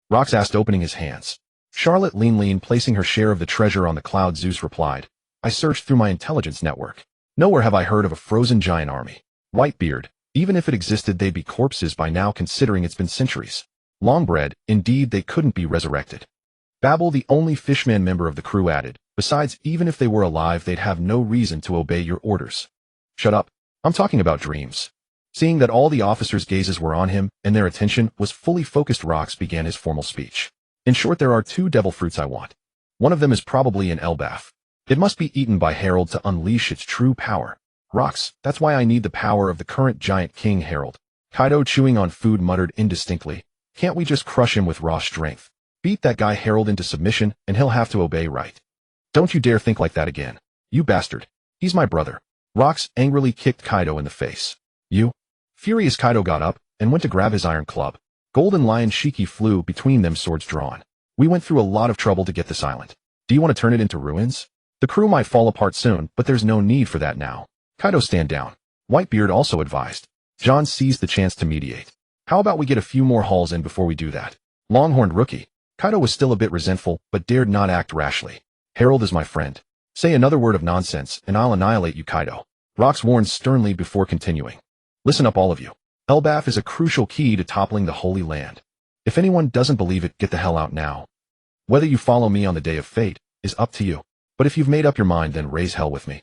Rocks asked, opening his hands. Charlotte lean, placing her share of the treasure on the cloud. Zeus replied, I searched through my intelligence network. Nowhere have I heard of a frozen giant army. Whitebeard, even if it existed, they'd be corpses by now, considering it's been centuries. Longbread, indeed, they couldn't be resurrected. Babel, the only fishman member of the crew, added, besides, even if they were alive, they'd have no reason to obey your orders. Shut up. I'm talking about dreams. Seeing that all the officers' gazes were on him and their attention was fully focused, Rocks began his formal speech. In short, there are 2 devil fruits I want. One of them is probably in Elbaf. It must be eaten by Harold to unleash its true power. Rocks, that's why I need the power of the current giant King Harold. Kaido, chewing on food, muttered indistinctly, can't we just crush him with raw strength? Beat that guy Harold into submission and he'll have to obey, right? Don't you dare think like that again. You bastard. He's my brother. Rocks angrily kicked Kaido in the face. You? Furious, Kaido got up and went to grab his iron club. Golden Lion Shiki flew between them, swords drawn. We went through a lot of trouble to get this island. Do you want to turn it into ruins? The crew might fall apart soon, but there's no need for that now. Kaido, stand down. Whitebeard also advised. John seized the chance to mediate. How about we get a few more hauls in before we do that? Longhorned rookie. Kaido was still a bit resentful, but dared not act rashly. Harold is my friend. Say another word of nonsense, and I'll annihilate you, Kaido. Rocks warned sternly before continuing. Listen up, all of you. Elbaf is a crucial key to toppling the Holy Land. If anyone doesn't believe it, get the hell out now. Whether you follow me on the day of fate is up to you. But if you've made up your mind, then raise hell with me.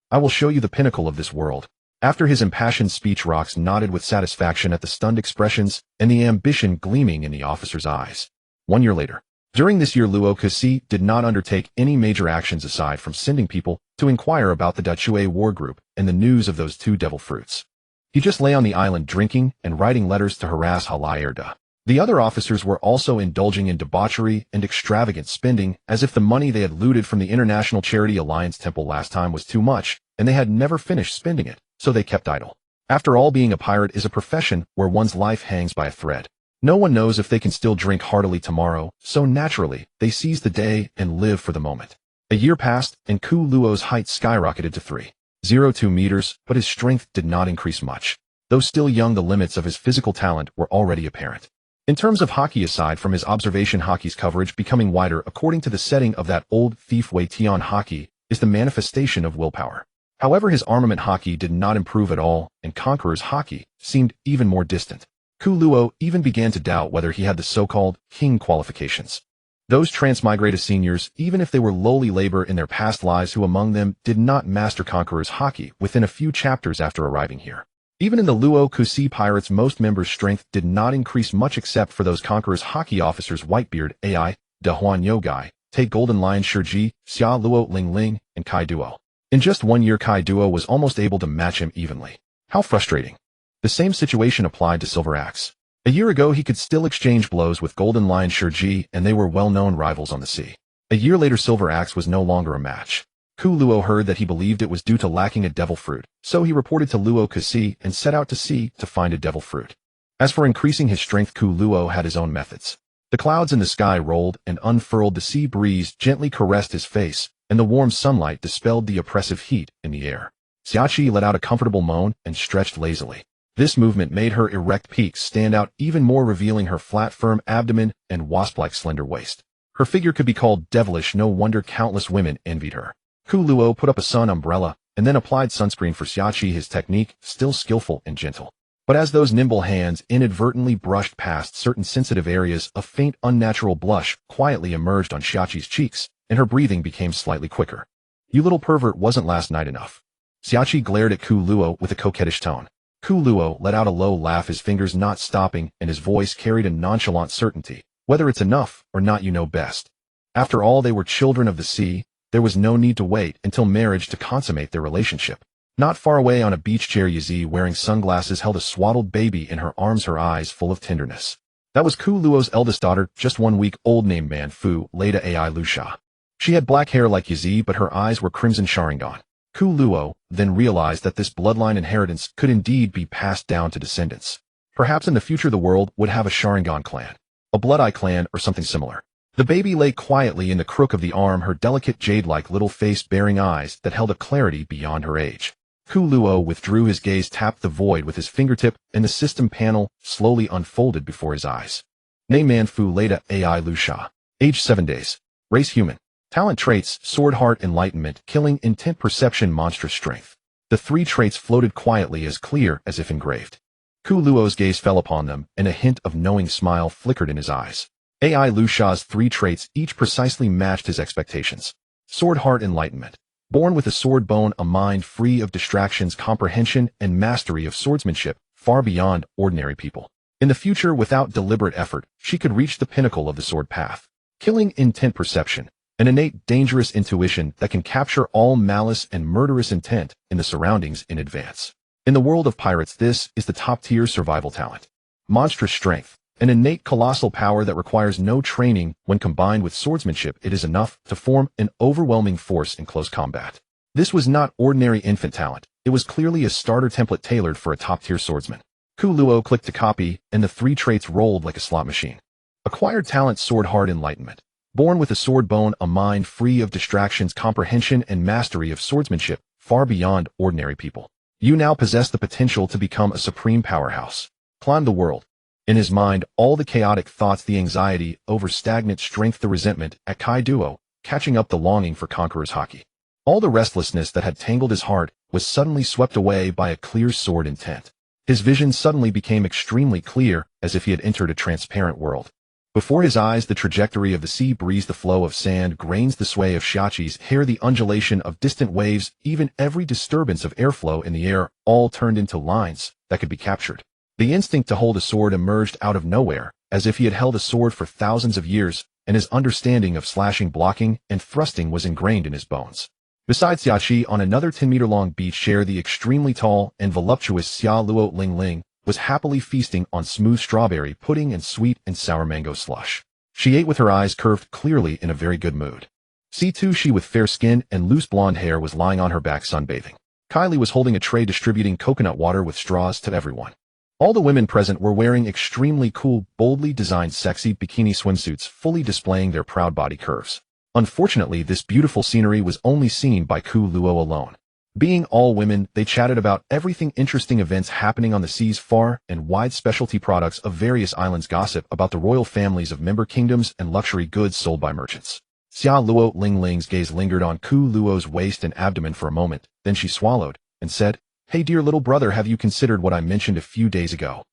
I will show you the pinnacle of this world. After his impassioned speech, Rocks nodded with satisfaction at the stunned expressions and the ambition gleaming in the officer's eyes. 1 year later. During this year, Luo Kasi did not undertake any major actions aside from sending people to inquire about the Dachue war group and the news of those 2 devil fruits. He just lay on the island drinking and writing letters to harass Halayerda. The other officers were also indulging in debauchery and extravagant spending, as if the money they had looted from the International Charity Alliance temple last time was too much, and they had never finished spending it, so they kept idle. After all, being a pirate is a profession where one's life hangs by a thread. No one knows if they can still drink heartily tomorrow, so naturally, they seize the day and live for the moment. A year passed, and Ku Luo's height skyrocketed to 3.02 meters, but his strength did not increase much. Though still young, the limits of his physical talent were already apparent. In terms of hockey, aside from his observation, hockey's coverage becoming wider according to the setting of that old thief way Tion hockey is the manifestation of willpower. However, his armament hockey did not improve at all, and Conqueror's hockey seemed even more distant. Ku Luo even began to doubt whether he had the so-called king qualifications. Those Transmigrating seniors, even if they were lowly labor in their past lives, who among them did not master Conqueror's hockey within a few chapters after arriving here. Even in the Luo Kusi Pirates, most members' strength did not increase much except for those Conqueror's hockey officers Whitebeard, Ai, De Huan Yo Gai, Te Golden Lion Shiji, Xia Luo Ling Ling, and Kai Duo. In just 1 year, Kai Duo was almost able to match him evenly. How frustrating. The same situation applied to Silver Axe. A year ago, he could still exchange blows with Golden Lion Shiji, and they were well-known rivals on the sea. A year later, Silver Axe was no longer a match. Ku Luo heard that he believed it was due to lacking a devil fruit, so he reported to Luo Kusi and set out to sea to find a devil fruit. As for increasing his strength, Ku Luo had his own methods. The clouds in the sky rolled and unfurled, the sea breeze gently caressed his face, and the warm sunlight dispelled the oppressive heat in the air. Xiachi let out a comfortable moan and stretched lazily. This movement made her erect peaks stand out even more, revealing her flat, firm abdomen and wasp-like slender waist. Her figure could be called devilish, no wonder countless women envied her. Ku Luo put up a sun umbrella and then applied sunscreen for Xiachi, his technique still skillful and gentle. But as those nimble hands inadvertently brushed past certain sensitive areas, a faint, unnatural blush quietly emerged on Xiachi's cheeks, and her breathing became slightly quicker. "You little pervert, wasn't last night enough?" Xiachi glared at Ku Luo with a coquettish tone. Ku Luo let out a low laugh, his fingers not stopping, and his voice carried a nonchalant certainty. "Whether it's enough or not, you know best." After all, they were children of the sea. There was no need to wait until marriage to consummate their relationship. Not far away on a beach chair, Yizi, wearing sunglasses, held a swaddled baby in her arms, her eyes full of tenderness. That was Ku Luo's eldest daughter, just 1 week old, named Manfu Leda Ai Lusha. She had black hair like Yizi, but her eyes were crimson Sharingan. Ku Luo then realized that this bloodline inheritance could indeed be passed down to descendants. Perhaps in the future the world would have a Sharingan clan, a Blood Eye clan, or something similar. The baby lay quietly in the crook of the arm, her delicate jade-like little face bearing eyes that held a clarity beyond her age. Ku Luo withdrew his gaze, tapped the void with his fingertip, and the system panel slowly unfolded before his eyes. Name Manfu Leda Ai Lusha. Age 7 days. Race human. Talent traits: sword, heart, enlightenment, killing, intent, perception, monstrous strength. The 3 traits floated quietly, as clear as if engraved. Ku Luo's gaze fell upon them, and a hint of knowing smile flickered in his eyes. Ai Lusha's 3 traits each precisely matched his expectations. Sword, heart, enlightenment. Born with a sword bone, a mind free of distractions, comprehension and mastery of swordsmanship, far beyond ordinary people. In the future, without deliberate effort, she could reach the pinnacle of the sword path. Killing, intent, perception. An innate, dangerous intuition that can capture all malice and murderous intent in the surroundings in advance. In the world of pirates, this is the top-tier survival talent. Monstrous strength. An innate, colossal power that requires no training. When combined with swordsmanship, it is enough to form an overwhelming force in close combat. This was not ordinary infant talent. It was clearly a starter template tailored for a top-tier swordsman. Ku Luo clicked to copy, and the 3 traits rolled like a slot machine. Acquired talent: sword, heart, enlightenment. Born with a sword bone, a mind free of distractions, comprehension and mastery of swordsmanship, far beyond ordinary people. You now possess the potential to become a supreme powerhouse. Climb the world. In his mind, all the chaotic thoughts, the anxiety over stagnant strength, the resentment at Kai Duo, catching up, the longing for Conqueror's hockey. All the restlessness that had tangled his heart was suddenly swept away by a clear sword intent. His vision suddenly became extremely clear, as if he had entered a transparent world. Before his eyes, the trajectory of the sea breeze, the flow of sand grains, the sway of Xiachi's hair, the undulation of distant waves, even every disturbance of airflow in the air, all turned into lines that could be captured. The instinct to hold a sword emerged out of nowhere, as if he had held a sword for thousands of years, and his understanding of slashing, blocking, and thrusting was ingrained in his bones. Beside Xiachi, on another 10-meter-long beach chair, the extremely tall and voluptuous Xia Luo Ling Ling was happily feasting on smooth strawberry pudding and sweet and sour mango slush. She ate with her eyes curved, clearly in a very good mood. C2, she with fair skin and loose blonde hair, was lying on her back sunbathing. Kylie was holding a tray distributing coconut water with straws to everyone. All the women present were wearing extremely cool, boldly designed sexy bikini swimsuits, fully displaying their proud body curves. Unfortunately, this beautiful scenery was only seen by Ku Luo alone. Being all women, they chatted about everything interesting events happening on the seas far and wide, specialty products of various islands, gossip about the royal families of member kingdoms, and luxury goods sold by merchants. Xia Luo Ling Ling's gaze lingered on Ku Luo's waist and abdomen for a moment, then she swallowed and said, "Hey dear little brother, have you considered what I mentioned a few days ago?"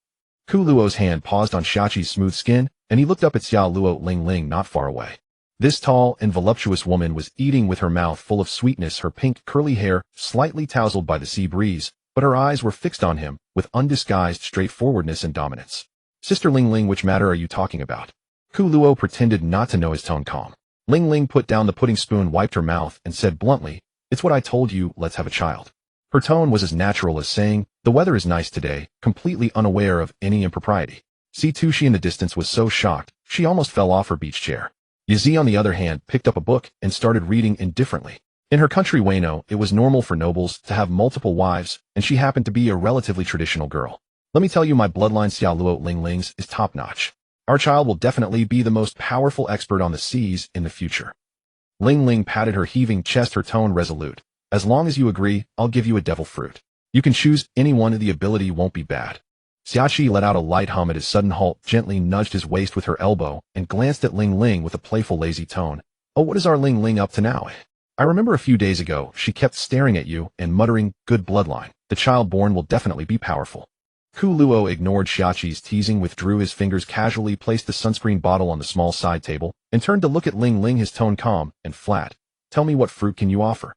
Ku Luo's hand paused on Xiaqi's smooth skin, and he looked up at Xia Luo Ling Ling not far away. This tall and voluptuous woman was eating with her mouth full of sweetness, her pink curly hair slightly tousled by the sea breeze, but her eyes were fixed on him with undisguised straightforwardness and dominance. "Sister Ling Ling, which matter are you talking about?" Ku Luo pretended not to know his tone calm. Ling Ling put down the pudding spoon, wiped her mouth, and said bluntly, "It's what I told you, let's have a child." Her tone was as natural as saying, "The weather is nice today," completely unaware of any impropriety. Situshi in the distance was so shocked, she almost fell off her beach chair. Yazi, on the other hand, picked up a book and started reading indifferently. In her country Wano, it was normal for nobles to have multiple wives, and she happened to be a relatively traditional girl. "Let me tell you, my bloodline Xia Luo Ling Ling's is top-notch. Our child will definitely be the most powerful expert on the seas in the future." Ling Ling patted her heaving chest, her tone resolute. "As long as you agree, I'll give you a devil fruit. You can choose any one, the ability won't be bad." Xiaqi let out a light hum at his sudden halt, gently nudged his waist with her elbow, and glanced at Ling Ling with a playful, lazy tone. "Oh, what is our Ling Ling up to now? I remember a few days ago, she kept staring at you and muttering, 'Good bloodline. The child born will definitely be powerful.'" Ku Luo ignored Xiaqi's teasing, withdrew his fingers casually, placed the sunscreen bottle on the small side table, and turned to look at Ling Ling, his tone calm and flat. "Tell me, what fruit can you offer?"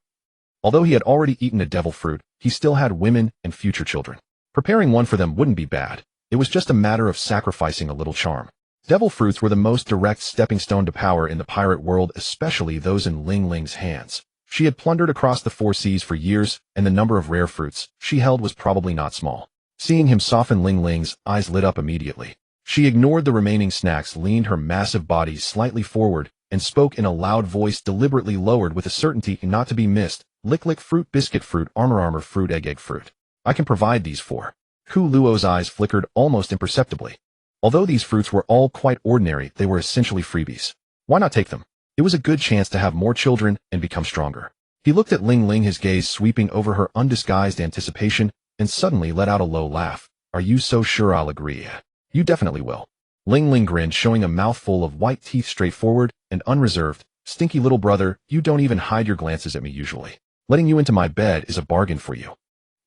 Although he had already eaten a devil fruit, he still had women and future children. Preparing one for them wouldn't be bad. It was just a matter of sacrificing a little charm. Devil fruits were the most direct stepping stone to power in the pirate world, especially those in Ling Ling's hands. She had plundered across the 4 seas for years, and the number of rare fruits she held was probably not small. Seeing him soften, Ling Ling's eyes lit up immediately. She ignored the remaining snacks, leaned her massive body slightly forward, and spoke in a loud voice, deliberately lowered with a certainty not to be missed. "Lick lick fruit, biscuit fruit, armor fruit, egg fruit. I can provide these for." Ku Luo's eyes flickered almost imperceptibly. Although these fruits were all quite ordinary, they were essentially freebies. Why not take them? It was a good chance to have more children and become stronger. He looked at Ling Ling, his gaze sweeping over her undisguised anticipation, and suddenly let out a low laugh. "Are you so sure I'll agree?" "You definitely will." Ling Ling grinned, showing a mouthful of white teeth, straightforward and unreserved. "Stinky little brother, you don't even hide your glances at me usually. Letting you into my bed is a bargain for you.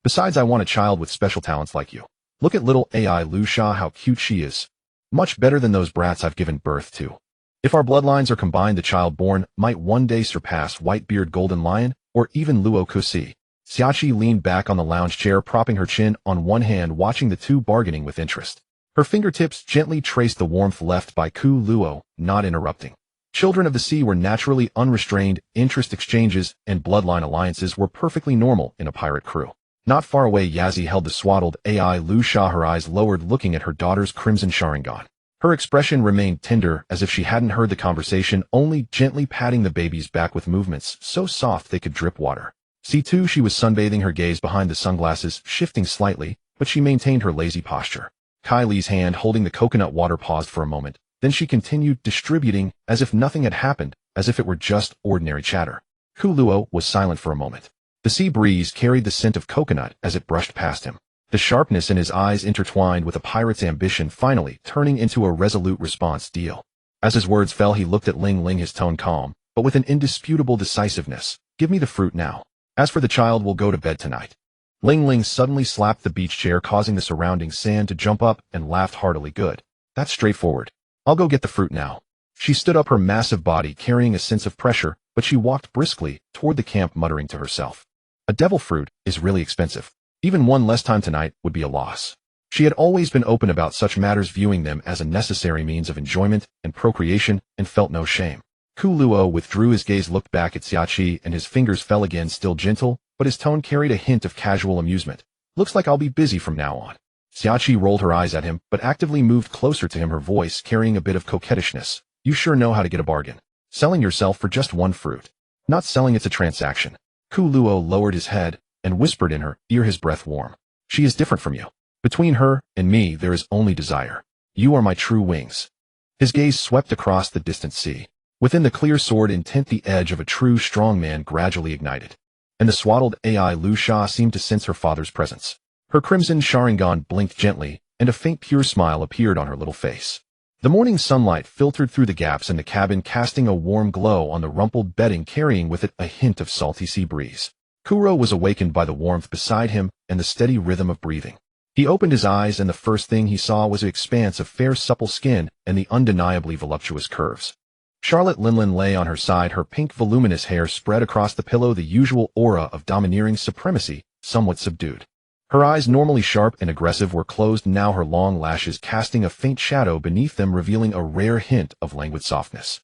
Besides, I want a child with special talents like you. Look at little AI Lu Sha, how cute she is. Much better than those brats I've given birth to. If our bloodlines are combined, the child born might one day surpass Whitebeard Golden Lion, or even Luo Kusi." Xiaqi leaned back on the lounge chair, propping her chin on one hand, watching the two bargaining with interest. Her fingertips gently traced the warmth left by Ku Luo, not interrupting. Children of the sea were naturally unrestrained, interest exchanges and bloodline alliances were perfectly normal in a pirate crew. Not far away, Yazi held the swaddled AI Lu Sha, her eyes lowered, looking at her daughter's crimson Sharingan. Her expression remained tender, as if she hadn't heard the conversation, only gently patting the baby's back with movements so soft they could drip water. C2, she was sunbathing, her gaze behind the sunglasses, shifting slightly, but she maintained her lazy posture. Kylie's hand holding the coconut water paused for a moment, then she continued distributing as if nothing had happened, as if it were just ordinary chatter. Ku Luo was silent for a moment. The sea breeze carried the scent of coconut as it brushed past him. The sharpness in his eyes intertwined with a pirate's ambition, finally turning into a resolute response. "Deal." As his words fell, he looked at Ling Ling, his tone calm, but with an indisputable decisiveness. "Give me the fruit now. As for the child, we'll go to bed tonight." Ling Ling suddenly slapped the beach chair, causing the surrounding sand to jump up, and laughed heartily. "Good. That's straightforward. I'll go get the fruit now." She stood up, her massive body carrying a sense of pressure, but she walked briskly toward the camp, muttering to herself, "A devil fruit is really expensive. Even one less time tonight would be a loss." She had always been open about such matters, viewing them as a necessary means of enjoyment and procreation, and felt no shame. Ku Luo withdrew his gaze, looked back at Xiaqi, and his fingers fell again, still gentle, but his tone carried a hint of casual amusement. "Looks like I'll be busy from now on." Xiaqi rolled her eyes at him, but actively moved closer to him, her voice carrying a bit of coquettishness. "You sure know how to get a bargain. Selling yourself for just one fruit. Not selling, it's a transaction." Ku Luo lowered his head and whispered in her ear, his breath warm. "She is different from you. Between her and me, there is only desire. You are my true wings." His gaze swept across the distant sea. Within the clear sword intent, the edge of a true strong man gradually ignited. and the swaddled Ai Lu Sha seemed to sense her father's presence. Her crimson Sharingan blinked gently, and a faint pure smile appeared on her little face. The morning sunlight filtered through the gaps in the cabin, casting a warm glow on the rumpled bedding, carrying with it a hint of salty sea breeze. Kuro was awakened by the warmth beside him and the steady rhythm of breathing. He opened his eyes, and the first thing he saw was an expanse of fair supple skin and the undeniably voluptuous curves. Charlotte Linlin lay on her side, her pink voluminous hair spread across the pillow, the usual aura of domineering supremacy, somewhat subdued. Her eyes, normally sharp and aggressive, were closed now, her long lashes casting a faint shadow beneath them, revealing a rare hint of languid softness.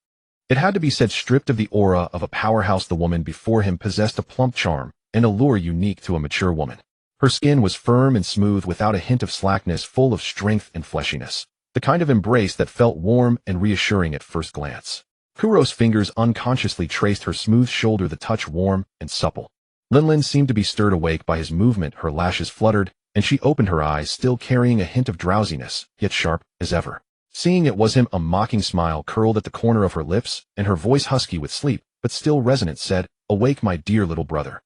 It had to be said, stripped of the aura of a powerhouse, the woman before him possessed a plump charm, an allure unique to a mature woman. Her skin was firm and smooth, without a hint of slackness, full of strength and fleshiness, the kind of embrace that felt warm and reassuring at first glance. Kuro's fingers unconsciously traced her smooth shoulder, the touch warm and supple. Linlin seemed to be stirred awake by his movement, her lashes fluttered, and she opened her eyes, still carrying a hint of drowsiness, yet sharp as ever. Seeing it was him, a mocking smile curled at the corner of her lips, and her voice, husky with sleep, but still resonant, said, "Awake, my dear little brother."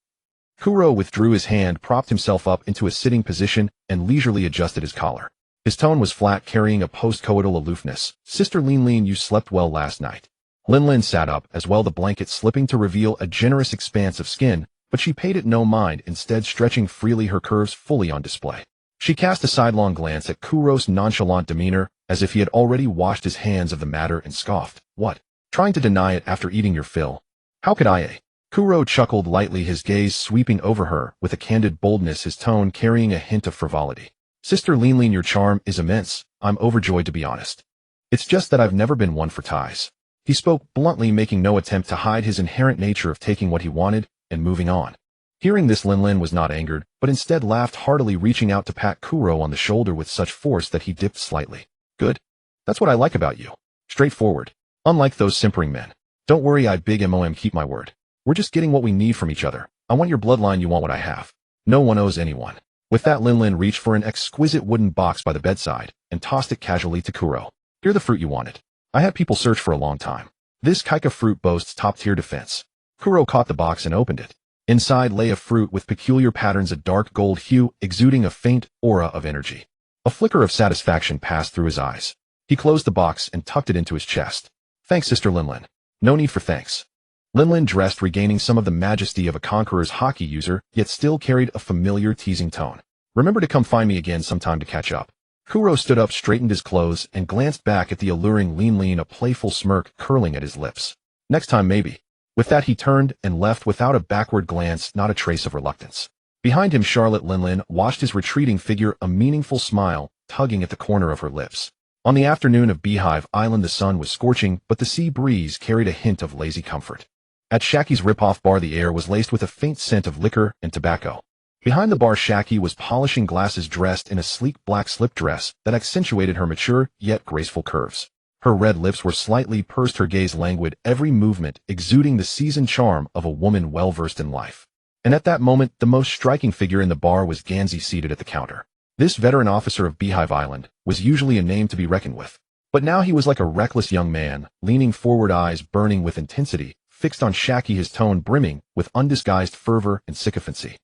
Kuro withdrew his hand, propped himself up into a sitting position, and leisurely adjusted his collar. His tone was flat, carrying a post-coital aloofness. "Sister Linlin, you slept well last night." Linlin sat up, as well, the blanket slipping to reveal a generous expanse of skin, but she paid it no mind, instead stretching freely, her curves fully on display. She cast a sidelong glance at Kuro's nonchalant demeanor, as if he had already washed his hands of the matter, and scoffed. "What? Trying to deny it after eating your fill? How could I, eh?" Kuro chuckled lightly, his gaze sweeping over her with a candid boldness, his tone carrying a hint of frivolity. "Sister Linlin, your charm is immense. I'm overjoyed, to be honest. It's just that I've never been one for ties." He spoke bluntly, making no attempt to hide his inherent nature of taking what he wanted and moving on. Hearing this, Linlin was not angered, but instead laughed heartily, reaching out to pat Kuro on the shoulder with such force that he dipped slightly. "Good. That's what I like about you. Straightforward. Unlike those simpering men. Don't worry, I big mom keep my word. We're just getting what we need from each other. I want your bloodline, you want what I have. No one owes anyone." With that, Linlin reached for an exquisite wooden box by the bedside and tossed it casually to Kuro. "Here, the fruit you wanted. I had people search for a long time. This Kaika fruit boasts top-tier defense." Kuro caught the box and opened it. Inside lay a fruit with peculiar patterns, a dark gold hue, exuding a faint aura of energy. A flicker of satisfaction passed through his eyes. He closed the box and tucked it into his chest. "Thanks, Sister Linlin." "No need for thanks." Linlin dressed, regaining some of the majesty of a conqueror's hockey user, yet still carried a familiar, teasing tone. "Remember to come find me again sometime to catch up." Kuro stood up, straightened his clothes, and glanced back at the alluring Linlin, a playful smirk curling at his lips. "Next time, maybe." With that, he turned and left without a backward glance, not a trace of reluctance. Behind him, Charlotte Linlin watched his retreating figure, a meaningful smile tugging at the corner of her lips. On the afternoon of Beehive Island, the sun was scorching, but the sea breeze carried a hint of lazy comfort. At Shacky's Rip-Off Bar, the air was laced with a faint scent of liquor and tobacco. Behind the bar, Shacky was polishing glasses, dressed in a sleek black slip dress that accentuated her mature yet graceful curves. Her red lips were slightly pursed, her gaze languid, every movement exuding the seasoned charm of a woman well-versed in life. And at that moment, the most striking figure in the bar was Ganzi, seated at the counter. This veteran officer of Beehive Island was usually a name to be reckoned with. But now he was like a reckless young man, leaning forward, eyes burning with intensity, fixed on Shacky, his tone brimming with undisguised fervor and sycophancy.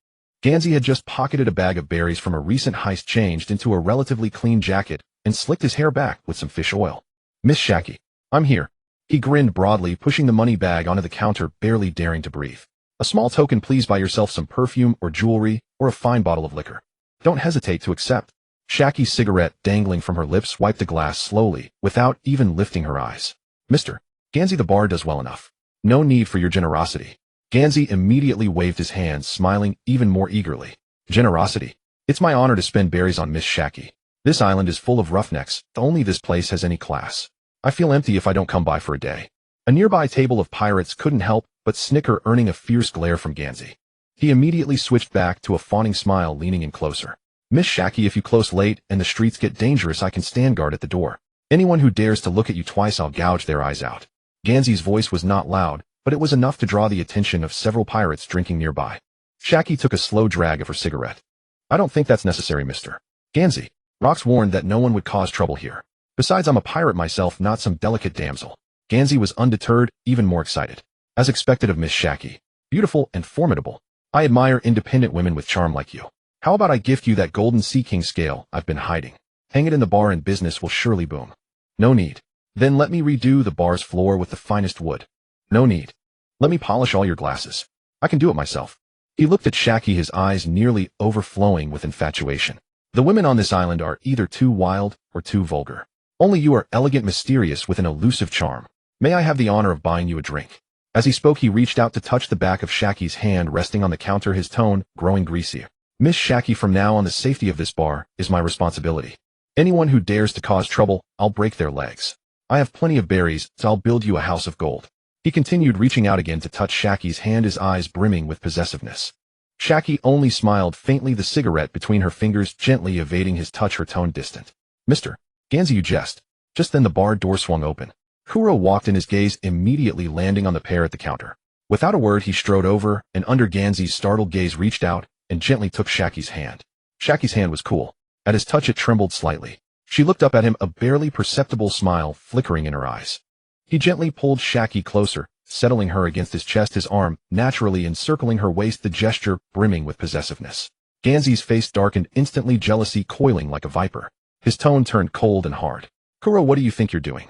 Ganzi had just pocketed a bag of berries from a recent heist, changed into a relatively clean jacket, and slicked his hair back with some fish oil. "Miss Shacky, I'm here." He grinned broadly, pushing the money bag onto the counter, barely daring to breathe. "A small token, please. Buy yourself some perfume or jewelry or a fine bottle of liquor. Don't hesitate to accept." Shacky's cigarette dangling from her lips wiped the glass slowly, without even lifting her eyes. "Mr. Ganzi, the bar does well enough. No need for your generosity." Ganzi immediately waved his hands, smiling even more eagerly. "Generosity? It's my honor to spend berries on Miss Shacky. This island is full of roughnecks, only this place has any class. I feel empty if I don't come by for a day." A nearby table of pirates couldn't help but snicker, earning a fierce glare from Ganzi. He immediately switched back to a fawning smile, leaning in closer. "Miss Shacky, if you close late and the streets get dangerous, I can stand guard at the door. Anyone who dares to look at you twice, I'll gouge their eyes out." Ganzi's voice was not loud, but it was enough to draw the attention of several pirates drinking nearby. Shacky took a slow drag of her cigarette. "I don't think that's necessary, Mr. Ganzi. Rox warned that no one would cause trouble here. Besides, I'm a pirate myself, not some delicate damsel." Ganzi was undeterred, even more excited. As expected of Miss Shacky, beautiful and formidable, I admire independent women with charm like you. How about I gift you that golden Sea King scale I've been hiding? Hang it in the bar and business will surely boom. No need. Then let me redo the bar's floor with the finest wood. No need. Let me polish all your glasses. I can do it myself. He looked at Shaki, his eyes nearly overflowing with infatuation. The women on this island are either too wild or too vulgar. Only you are elegant, mysterious, with an elusive charm. May I have the honor of buying you a drink? As he spoke, he reached out to touch the back of Shaki's hand resting on the counter, his tone growing greasier. Miss Shaki, from now on the safety of this bar is my responsibility. Anyone who dares to cause trouble, I'll break their legs. I have plenty of berries, so I'll build you a house of gold. He continued, reaching out again to touch Shaki's hand, his eyes brimming with possessiveness. Shaki only smiled faintly, the cigarette between her fingers gently evading his touch, her tone distant. Mr. Ganzi, you jest. Just then the bar door swung open. Kuro walked in, his gaze immediately landing on the pair at the counter. Without a word, he strode over, and under Ganzi's startled gaze reached out and gently took Shaki's hand. Shaki's hand was cool. At his touch it trembled slightly. She looked up at him, a barely perceptible smile flickering in her eyes. He gently pulled Shaki closer, settling her against his chest, his arm naturally encircling her waist, the gesture brimming with possessiveness. Ganzi's face darkened instantly, jealousy coiling like a viper. His tone turned cold and hard. Kuro, what do you think you're doing?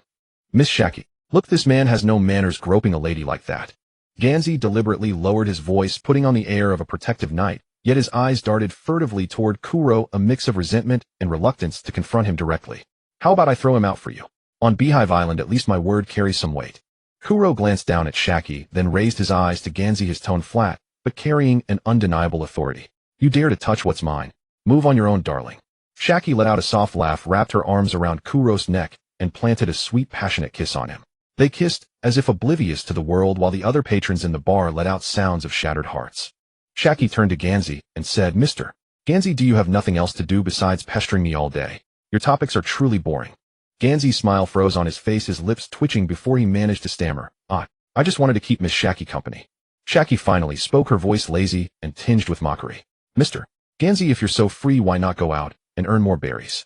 Miss Shaki, look, this man has no manners groping a lady like that. Ganzi deliberately lowered his voice, putting on the air of a protective knight, yet his eyes darted furtively toward Kuro, a mix of resentment and reluctance to confront him directly. How about I throw him out for you? On Beehive Island, at least my word carries some weight. Kuro glanced down at Shaki, then raised his eyes to Ganzi, his tone flat, but carrying an undeniable authority. You dare to touch what's mine? Move on your own, darling. Shaki let out a soft laugh, wrapped her arms around Kuro's neck, and planted a sweet, passionate kiss on him. They kissed, as if oblivious to the world, while the other patrons in the bar let out sounds of shattered hearts. Shaki turned to Ganzi and said, Mr. Ganzi, do you have nothing else to do besides pestering me all day? Your topics are truly boring. Ganzi's smile froze on his face, his lips twitching before he managed to stammer. I just wanted to keep Miss Shaki company. Shaki finally spoke, her voice lazy and tinged with mockery. Mr. Ganzi, if you're so free, why not go out and earn more berries?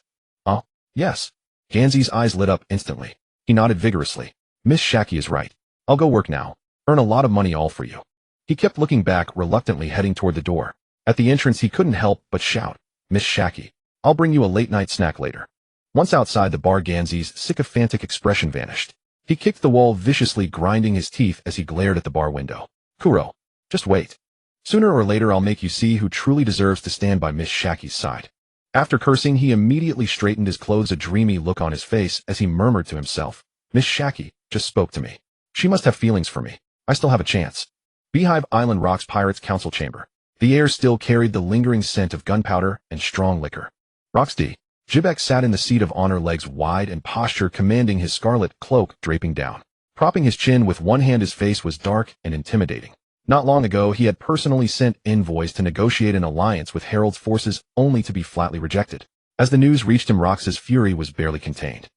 Yes. Ganzi's eyes lit up instantly. He nodded vigorously. Miss Shaki is right. I'll go work now. Earn a lot of money all for you. He kept looking back, reluctantly heading toward the door. At the entrance he couldn't help but shout, Miss Shaki, I'll bring you a late-night snack later. Once outside the bar, Ganzi's sycophantic expression vanished. He kicked the wall viciously, grinding his teeth as he glared at the bar window. Kuro, just wait. Sooner or later I'll make you see who truly deserves to stand by Miss Shaki's side. After cursing, he immediately straightened his clothes, a dreamy look on his face as he murmured to himself, Miss Shaki just spoke to me. She must have feelings for me. I still have a chance. Beehive Island Rocks Pirates Council Chamber. The air still carried the lingering scent of gunpowder and strong liquor. Roxdy. Jibek sat in the seat of honor, legs wide and posture commanding, his scarlet cloak draping down. Propping his chin with one hand, his face was dark and intimidating. Not long ago, he had personally sent envoys to negotiate an alliance with Harold's forces, only to be flatly rejected. As the news reached him, Rox's fury was barely contained.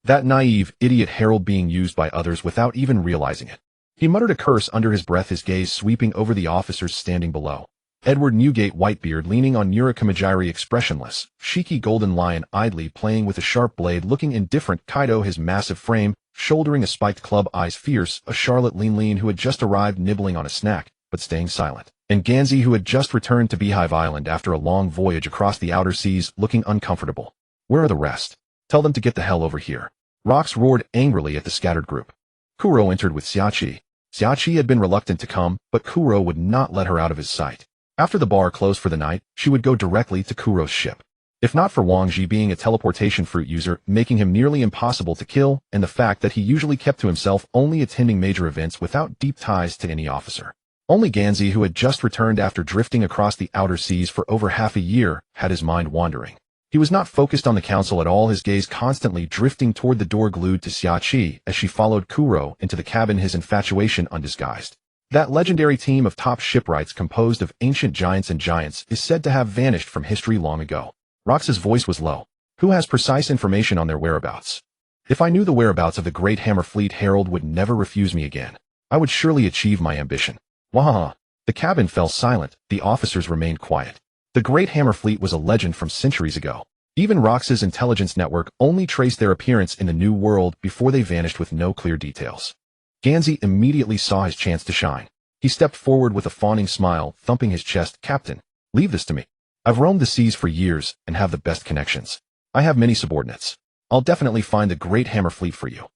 That naive, idiot Harold being used by others without even realizing it. He muttered a curse under his breath, his gaze sweeping over the officers standing below. Edward Newgate Whitebeard leaning on Nura Kamajiri, expressionless. Shiki Golden Lion idly playing with a sharp blade, looking indifferent. Kaido, his massive frame, shouldering a spiked club, eyes fierce. A Charlotte Lean who had just arrived, nibbling on a snack, but staying silent. And Ganzi, who had just returned to Beehive Island after a long voyage across the outer seas, looking uncomfortable. Where are the rest? Tell them to get the hell over here. Rox roared angrily at the scattered group. Kuro entered with Xiachi. Xiachi had been reluctant to come, but Kuro would not let her out of his sight. After the bar closed for the night, she would go directly to Kuro's ship. If not for Wang Ji being a teleportation fruit user, making him nearly impossible to kill, and the fact that he usually kept to himself, only attending major events without deep ties to any officer. Only Ganzi, who had just returned after drifting across the outer seas for over half a year, had his mind wandering. He was not focused on the council at all, his gaze constantly drifting toward the door, glued to Xiachi as she followed Kuro into the cabin, his infatuation undisguised. That legendary team of top shipwrights composed of ancient giants and giants is said to have vanished from history long ago. Rox's voice was low. Who has precise information on their whereabouts? If I knew the whereabouts of the Great Hammer Fleet, Harold would never refuse me again. I would surely achieve my ambition. Wahaha. The cabin fell silent, the officers remained quiet. The Great Hammer Fleet was a legend from centuries ago. Even Rox's intelligence network only traced their appearance in the New World before they vanished with no clear details. Ganzi immediately saw his chance to shine. He stepped forward with a fawning smile, thumping his chest. Captain, leave this to me. I've roamed the seas for years and have the best connections. I have many subordinates. I'll definitely find the Great Hammer Fleet for you.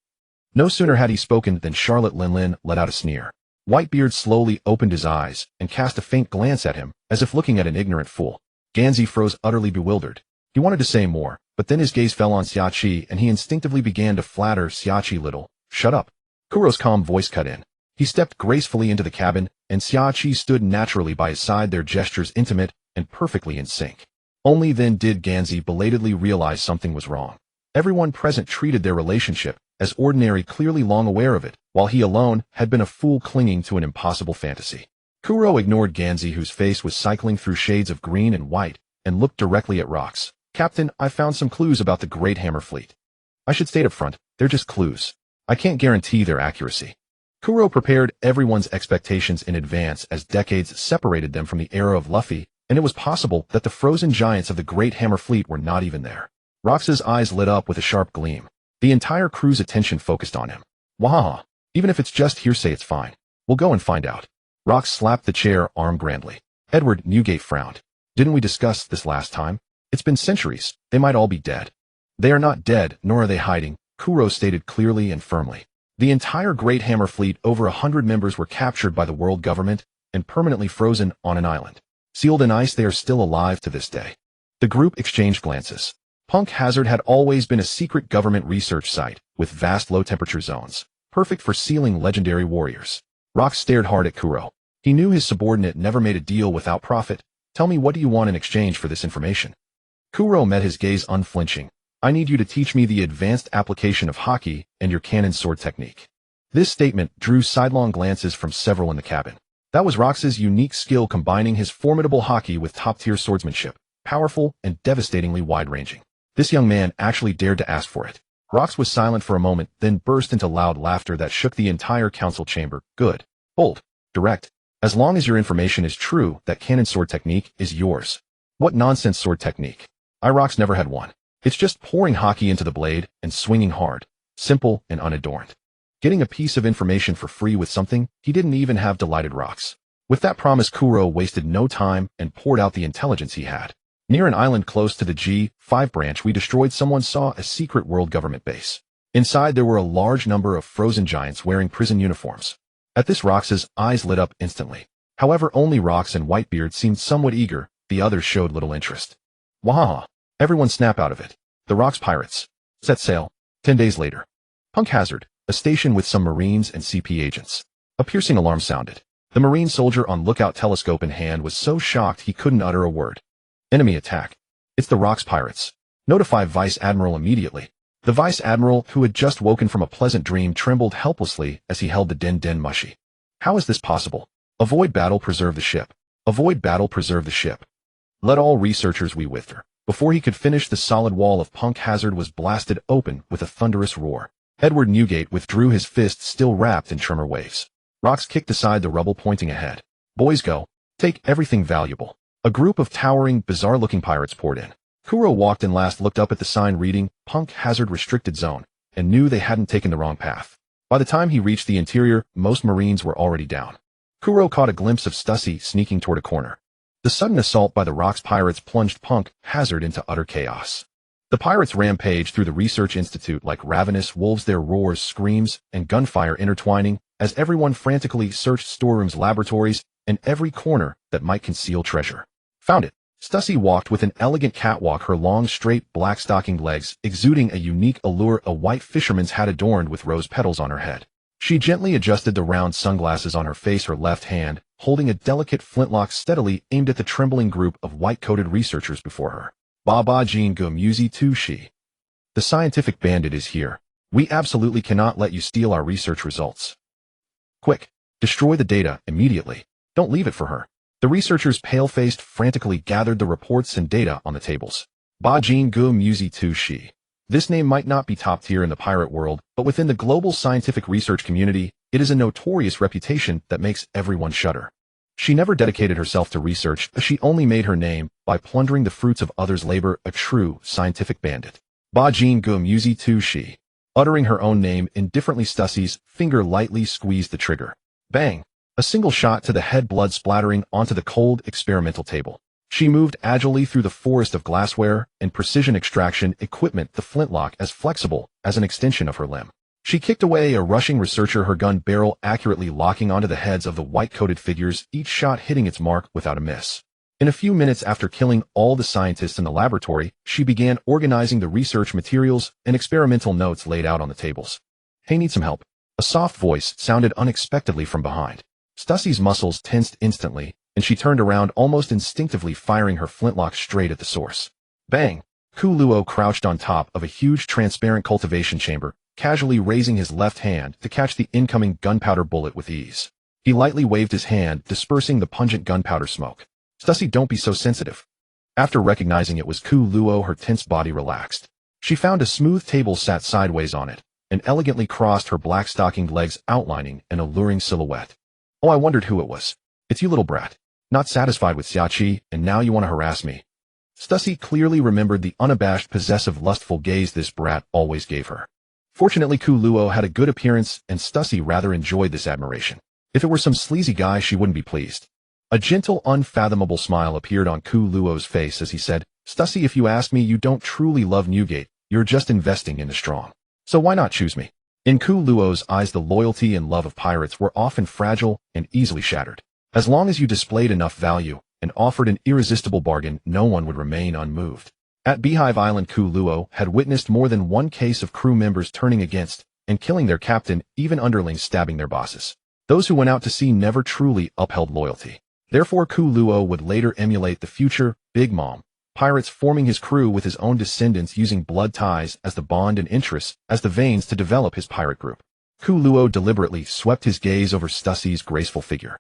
No sooner had he spoken than Charlotte Linlin let out a sneer. Whitebeard slowly opened his eyes and cast a faint glance at him, as if looking at an ignorant fool. Ganzi froze utterly bewildered. He wanted to say more, but then his gaze fell on Xiachi and he instinctively began to flatter Xiachi. Little, shut up. Kuro's calm voice cut in. He stepped gracefully into the cabin, and Xiachi stood naturally by his side, their gestures intimate and perfectly in sync. Only then did Ganzi belatedly realize something was wrong. Everyone present treated their relationship as ordinary, clearly long aware of it, while he alone had been a fool clinging to an impossible fantasy. Kuro ignored Ganzi, whose face was cycling through shades of green and white, and looked directly at Rox. Captain, I found some clues about the Great Hammer Fleet. I should state up front, they're just clues. I can't guarantee their accuracy. Kuro prepared everyone's expectations in advance, as decades separated them from the era of Luffy, and it was possible that the frozen giants of the Great Hammer Fleet were not even there. Rox's eyes lit up with a sharp gleam. The entire crew's attention focused on him. Wahaha. Even if it's just hearsay, it's fine. We'll go and find out. Rox slapped the chair arm grandly. Edward Newgate frowned. Didn't we discuss this last time? It's been centuries. They might all be dead. They are not dead, nor are they hiding, Kuro stated clearly and firmly. The entire Great Hammer Fleet, over 100 members, were captured by the world government and permanently frozen on an island. Sealed in ice, they are still alive to this day. The group exchanged glances. Punk Hazard had always been a secret government research site, with vast low-temperature zones, perfect for sealing legendary warriors. Rox stared hard at Kuro. He knew his subordinate never made a deal without profit. Tell me, what do you want in exchange for this information? Kuro met his gaze unflinching. I need you to teach me the advanced application of haki and your cannon sword technique. This statement drew sidelong glances from several in the cabin. That was Rox's unique skill, combining his formidable haki with top-tier swordsmanship, powerful and devastatingly wide-ranging. This young man actually dared to ask for it. Rox was silent for a moment, then burst into loud laughter that shook the entire council chamber. Good. Bold. Direct. As long as your information is true, that cannon sword technique is yours. What nonsense sword technique? Rox never had one. It's just pouring haki into the blade and swinging hard. Simple and unadorned. Getting a piece of information for free with something he didn't even have delighted Rox. With that promise, Kuro wasted no time and poured out the intelligence he had. Near an island close to the G5 branch we destroyed, someone saw a secret world government base. Inside there were a large number of frozen giants wearing prison uniforms. At this, Rox's eyes lit up instantly. However, only Rox and Whitebeard seemed somewhat eager, the others showed little interest. Wahaha. Everyone snap out of it. The Rox pirates. Set sail. 10 days later. Punk Hazard, a station with some Marines and CP agents. A piercing alarm sounded. The Marine soldier on lookout, telescope in hand, was so shocked he couldn't utter a word. Enemy attack. It's the Rox pirates. Notify Vice Admiral immediately. The Vice Admiral, who had just woken from a pleasant dream, trembled helplessly as he held the Den Mushi. How is this possible? Avoid battle, preserve the ship. Avoid battle, preserve the ship. Let all researchers we with her. Before he could finish, the solid wall of Punk Hazard was blasted open with a thunderous roar. Edward Newgate withdrew, his fist still wrapped in tremor waves. Rox kicked aside the rubble, pointing ahead. Boys, go. Take everything valuable. A group of towering, bizarre-looking pirates poured in. Kuro walked in last, looked up at the sign reading, Punk Hazard Restricted Zone, and knew they hadn't taken the wrong path. By the time he reached the interior, most Marines were already down. Kuro caught a glimpse of Stussy sneaking toward a corner. The sudden assault by the Rox pirates plunged Punk Hazard into utter chaos. The pirates rampaged through the Research Institute like ravenous wolves, their roars, screams, and gunfire intertwining as everyone frantically searched storerooms, laboratories, and every corner that might conceal treasure. Found it. Stussy walked with an elegant catwalk, her long, straight, black-stockinged legs exuding a unique allure, a white fisherman's hat adorned with rose petals on her head. She gently adjusted the round sunglasses on her face, her left hand holding a delicate flintlock steadily aimed at the trembling group of white-coated researchers before her. Baba Jin Gu Muzi Tu Shi. The scientific bandit is here. We absolutely cannot let you steal our research results. Quick, destroy the data immediately. Don't leave it for her. The researchers, pale-faced, frantically gathered the reports and data on the tables. Ba Jin Gu Muzi Tu Shi. This name might not be top tier in the pirate world, but within the global scientific research community, it is a notorious reputation that makes everyone shudder. She never dedicated herself to research, she only made her name by plundering the fruits of others' labor, a true scientific bandit. Ba Jin Gu Muzi Tu Shi. Uttering her own name indifferently, Stussy's finger lightly squeezed the trigger. Bang! A single shot to the head, blood splattering onto the cold experimental table. She moved agilely through the forest of glassware and precision extraction equipment, the flintlock as flexible as an extension of her limb. She kicked away a rushing researcher, her gun barrel accurately locking onto the heads of the white-coated figures, each shot hitting its mark without a miss. In a few minutes after killing all the scientists in the laboratory, she began organizing the research materials and experimental notes laid out on the tables. "Hey, need some help?" A soft voice sounded unexpectedly from behind. Stussie's muscles tensed instantly, and she turned around almost instinctively, firing her flintlock straight at the source. Bang! Ku Luo crouched on top of a huge transparent cultivation chamber, casually raising his left hand to catch the incoming gunpowder bullet with ease. He lightly waved his hand, dispersing the pungent gunpowder smoke. "Stussie, don't be so sensitive." After recognizing it was Ku Luo, her tense body relaxed. She found a smooth table, sat sideways on it, and elegantly crossed her black-stockinged legs, outlining an alluring silhouette. "Oh, I wondered who it was. It's you, little brat. Not satisfied with Xiaoqi, and now you want to harass me." Stussie clearly remembered the unabashed, possessive, lustful gaze this brat always gave her. Fortunately, Ku Luo had a good appearance, and Stussie rather enjoyed this admiration. If it were some sleazy guy, she wouldn't be pleased. A gentle, unfathomable smile appeared on Ku Luo's face as he said, "Stussie, if you ask me, you don't truly love Newgate. You're just investing in the strong. So why not choose me?" In Ku Luo's eyes, the loyalty and love of pirates were often fragile and easily shattered. As long as you displayed enough value and offered an irresistible bargain, no one would remain unmoved. At Beehive Island, Ku Luo had witnessed more than one case of crew members turning against and killing their captain, even underlings stabbing their bosses. Those who went out to sea never truly upheld loyalty. Therefore, Ku Luo would later emulate the future Big Mom pirates, forming his crew with his own descendants, using blood ties as the bond and interests as the veins to develop his pirate group. Ku Luo deliberately swept his gaze over Stussie's graceful figure.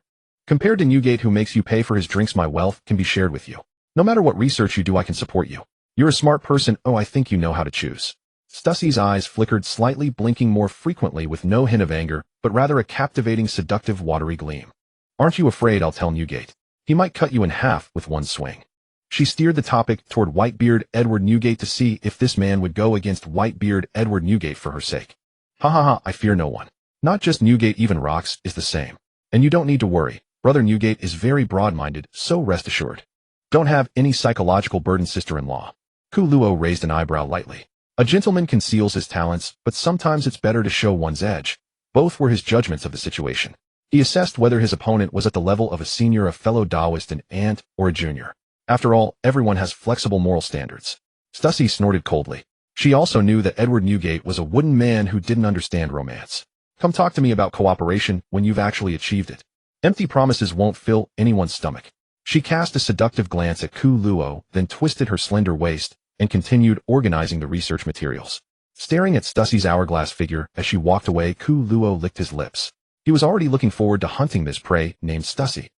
"Compared to Newgate, who makes you pay for his drinks, my wealth can be shared with you. No matter what research you do, I can support you. You're a smart person. Oh, I think you know how to choose." Stussie's eyes flickered slightly, blinking more frequently with no hint of anger, but rather a captivating, seductive, watery gleam. "Aren't you afraid I'll tell Newgate? He might cut you in half with one swing." She steered the topic toward Whitebeard Edward Newgate to see if this man would go against Whitebeard Edward Newgate for her sake. "Ha ha ha, I fear no one. Not just Newgate, even Rocks is the same. And you don't need to worry. Brother Newgate is very broad-minded, so rest assured. Don't have any psychological burden, sister-in-law." Ku Luo raised an eyebrow lightly. A gentleman conceals his talents, but sometimes it's better to show one's edge. Both were his judgments of the situation. He assessed whether his opponent was at the level of a senior, a fellow Taoist, an aunt, or a junior. After all, everyone has flexible moral standards. Stussie snorted coldly. She also knew that Edward Newgate was a wooden man who didn't understand romance. "Come talk to me about cooperation when you've actually achieved it. Empty promises won't fill anyone's stomach." She cast a seductive glance at Ku Luo, then twisted her slender waist and continued organizing the research materials. Staring at Stussie's hourglass figure as she walked away, Ku Luo licked his lips. He was already looking forward to hunting this prey named Stussie.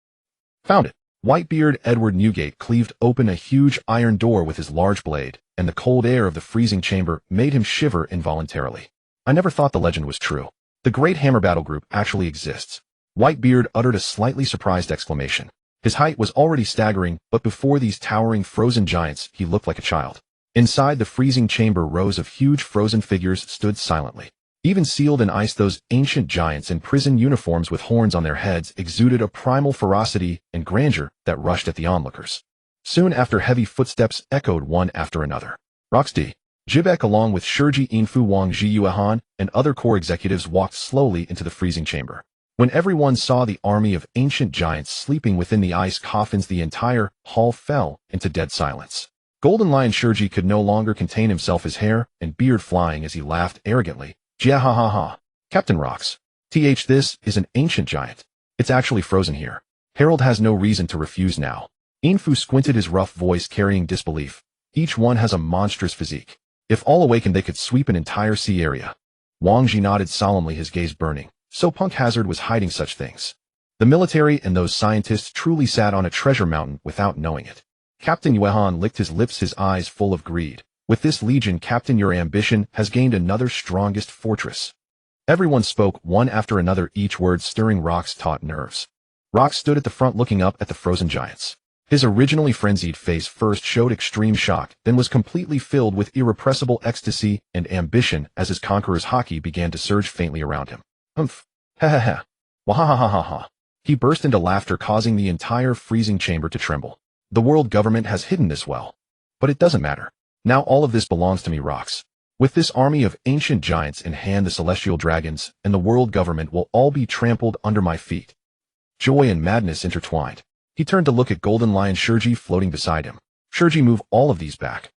"Found it." Whitebeard Edward Newgate cleaved open a huge iron door with his large blade, and the cold air of the freezing chamber made him shiver involuntarily. "I never thought the legend was true. The Great Hammer Battle Group actually exists." Whitebeard uttered a slightly surprised exclamation. His height was already staggering, but before these towering frozen giants, he looked like a child. Inside the freezing chamber, rows of huge frozen figures stood silently. Even sealed in ice, those ancient giants in prison uniforms with horns on their heads exuded a primal ferocity and grandeur that rushed at the onlookers. Soon after, heavy footsteps echoed one after another. Roxdy, Jibek, along with Shurji Infu, Wang Jiyuehan, and other core executives walked slowly into the freezing chamber. When everyone saw the army of ancient giants sleeping within the ice coffins, the entire hall fell into dead silence. Golden Lion Shurji could no longer contain himself, his hair and beard flying as he laughed arrogantly. "Jia ha ha ha. Captain Rocks. This is an ancient giant. It's actually frozen here. Harold has no reason to refuse now." Infu squinted, his rough voice carrying disbelief. "Each one has a monstrous physique. If all awakened, they could sweep an entire sea area." Wang Ji nodded solemnly, his gaze burning. So Punk Hazard was hiding such things. The military and those scientists truly sat on a treasure mountain without knowing it. Captain Yuehan licked his lips, his eyes full of greed. "With this legion, Captain, your ambition has gained another strongest fortress." Everyone spoke, one after another, each word stirring Rock's taut nerves. Rock stood at the front looking up at the frozen giants. His originally frenzied face first showed extreme shock, then was completely filled with irrepressible ecstasy and ambition as his conqueror's haki began to surge faintly around him. "Humph. Ha ha ha. Wah ha ha ha ha ha." He burst into laughter, causing the entire freezing chamber to tremble. The world government has hidden this well. But it doesn't matter. Now all of this belongs to me, Rox. With this army of ancient giants in hand, the celestial dragons and the world government will all be trampled under my feet. Joy and madness intertwined. He turned to look at Golden Lion Shurji floating beside him. Shurji, move all of these back.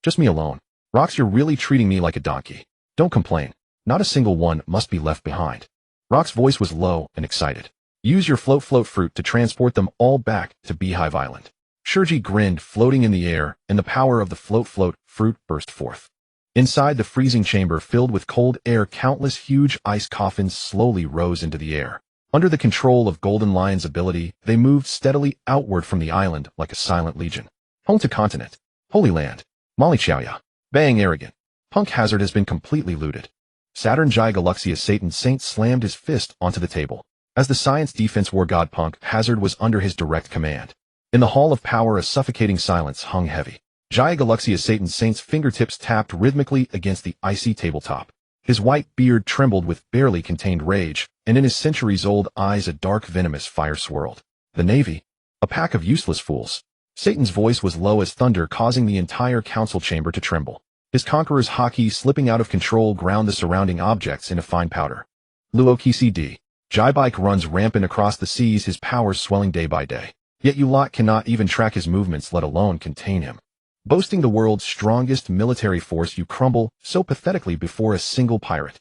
Just me alone. Rox, you're really treating me like a donkey. Don't complain. Not a single one must be left behind. Rox's voice was low and excited. Use your float fruit to transport them all back to Beehive Island. Shurji grinned, floating in the air, and the power of the float fruit burst forth. Inside the freezing chamber filled with cold air, countless huge ice coffins slowly rose into the air. Under the control of Golden Lion's ability, they moved steadily outward from the island like a silent legion. Home to continent. Holy Land. Molly Chaoya. Bang arrogant. Punk Hazard has been completely looted. Saturn Jai Galaxia Satan Saint slammed his fist onto the table. As the Science Defense War God Punk Hazard was under his direct command. In the Hall of Power, a suffocating silence hung heavy. Jai Galaxia Satan Saint's fingertips tapped rhythmically against the icy tabletop. His white beard trembled with barely contained rage, and in his centuries-old eyes a dark venomous fire swirled. The Navy? A pack of useless fools. Satan's voice was low as thunder, causing the entire council chamber to tremble. His conqueror's haki, slipping out of control, ground the surrounding objects into fine powder. Luo KCD. Jai Bike runs rampant across the seas, his powers swelling day by day. Yet you lot cannot even track his movements, let alone contain him. Boasting the world's strongest military force, you crumble so pathetically before a single pirate.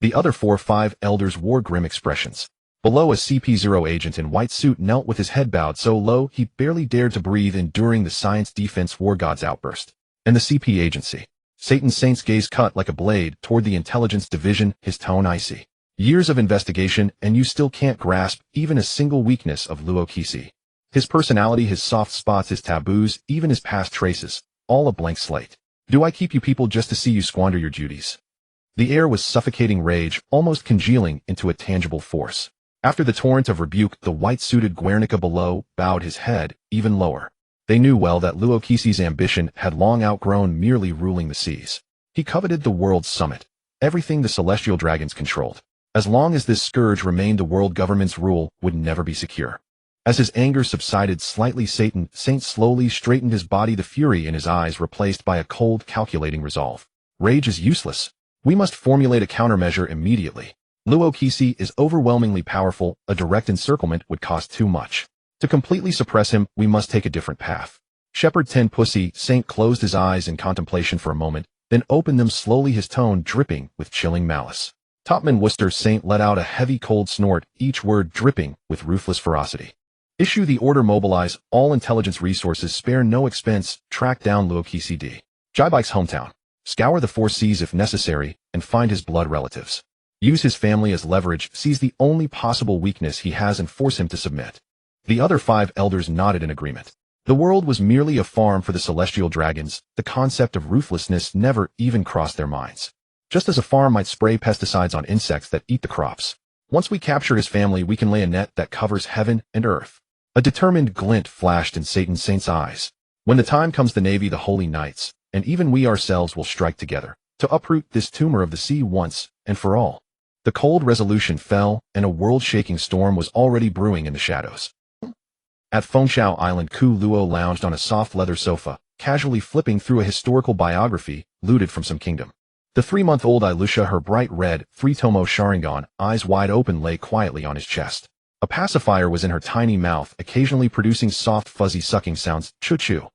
The other 4-5 elders wore grim expressions. Below, a CP0 agent in white suit knelt with his head bowed so low he barely dared to breathe, enduring the Science Defense War God's outburst. And the CP agency. Satan Saint's gaze cut like a blade toward the intelligence division, his tone icy. Years of investigation, and you still can't grasp even a single weakness of Luo Kisi. His personality, his soft spots, his taboos, even his past traces, all a blank slate. Do I keep you people just to see you squander your duties? The air was suffocating rage, almost congealing into a tangible force. After the torrent of rebuke, the white-suited Guernica below bowed his head even lower. They knew well that Luo Kisi's ambition had long outgrown merely ruling the seas. He coveted the world's summit, everything the celestial dragons controlled. As long as this scourge remained, the world government's rule would never be secure. As his anger subsided slightly, Satan Saint slowly straightened his body, the fury in his eyes replaced by a cold, calculating resolve. Rage is useless. We must formulate a countermeasure immediately. Luo Kisi is overwhelmingly powerful. A direct encirclement would cost too much. To completely suppress him, we must take a different path. Shepherd 10 Pussy Saint closed his eyes in contemplation for a moment, then opened them slowly, his tone dripping with chilling malice. Topman Worcester Saint let out a heavy cold snort, each word dripping with ruthless ferocity. Issue the order, mobilize all intelligence resources, spare no expense, track down Luo Kisi. Jaibike's hometown. Scour the 4 seas if necessary, and find his blood relatives. Use his family as leverage, seize the only possible weakness he has and force him to submit. The other 5 elders nodded in agreement. The world was merely a farm for the celestial dragons. The concept of ruthlessness never even crossed their minds. Just as a farm might spray pesticides on insects that eat the crops. Once we capture his family, we can lay a net that covers heaven and earth. A determined glint flashed in Satan Saint's eyes. When the time comes, the Navy, the Holy Knights, and even we ourselves will strike together to uproot this tumor of the sea once and for all. The cold resolution fell, and a world-shaking storm was already brewing in the shadows. At Fengshao Island, Ku Luo lounged on a soft leather sofa, casually flipping through a historical biography looted from some kingdom. The 3-month-old Ilusha, her bright red, 3-tomo Sharingan, eyes wide open, lay quietly on his chest. A pacifier was in her tiny mouth, occasionally producing soft, fuzzy sucking sounds. Choo-choo.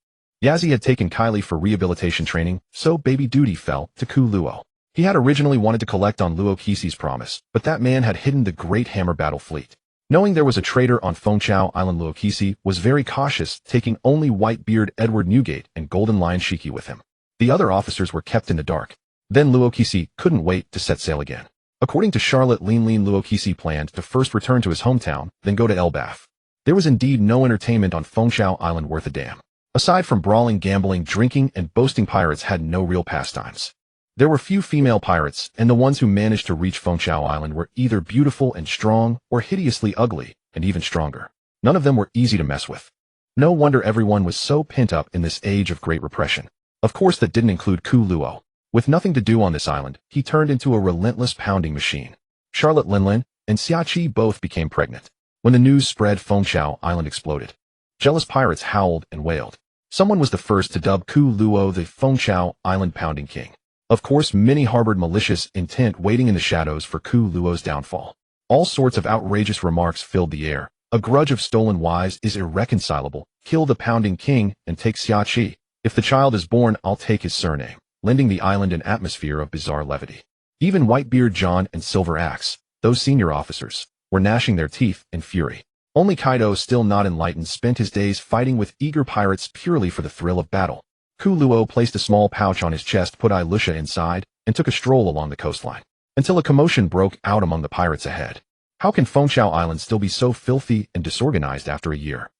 Yazzie had taken Kylie for rehabilitation training, so baby duty fell to Ku Luo. He had originally wanted to collect on Luo Kisi's promise, but that man had hidden the Great Hammer battle fleet. Knowing there was a traitor on Fengshao Island, Luo Kisi was very cautious, taking only Whitebeard Edward Newgate and Golden Lion Shiki with him. The other officers were kept in the dark. Then Luo Kisi couldn't wait to set sail again. According to Charlotte Lean, Luo Kisi planned to first return to his hometown, then go to Elbaf. There was indeed no entertainment on Fengshao Island worth a damn. Aside from brawling, gambling, drinking, and boasting, pirates had no real pastimes. There were few female pirates, and the ones who managed to reach Fengshao Island were either beautiful and strong, or hideously ugly, and even stronger. None of them were easy to mess with. No wonder everyone was so pent up in this age of great repression. Of course that didn't include Ku Luo. With nothing to do on this island, he turned into a relentless pounding machine. Charlotte Linlin and Xiachi both became pregnant. When the news spread, Fengchao Island exploded. Jealous pirates howled and wailed. Someone was the first to dub Ku Luo the Fengchao Island Pounding King. Of course, many harbored malicious intent, waiting in the shadows for Ku Luo's downfall. All sorts of outrageous remarks filled the air. A grudge of stolen wives is irreconcilable. Kill the Pounding King and take Xiaqi. If the child is born, I'll take his surname, lending the island an atmosphere of bizarre levity. Even Whitebeard John and Silver Axe, those senior officers, were gnashing their teeth in fury. Only Kaido, still not enlightened, spent his days fighting with eager pirates purely for the thrill of battle. Ku Luo placed a small pouch on his chest, put Ilusha inside, and took a stroll along the coastline, until a commotion broke out among the pirates ahead. How can Fengchao Island still be so filthy and disorganized after a year?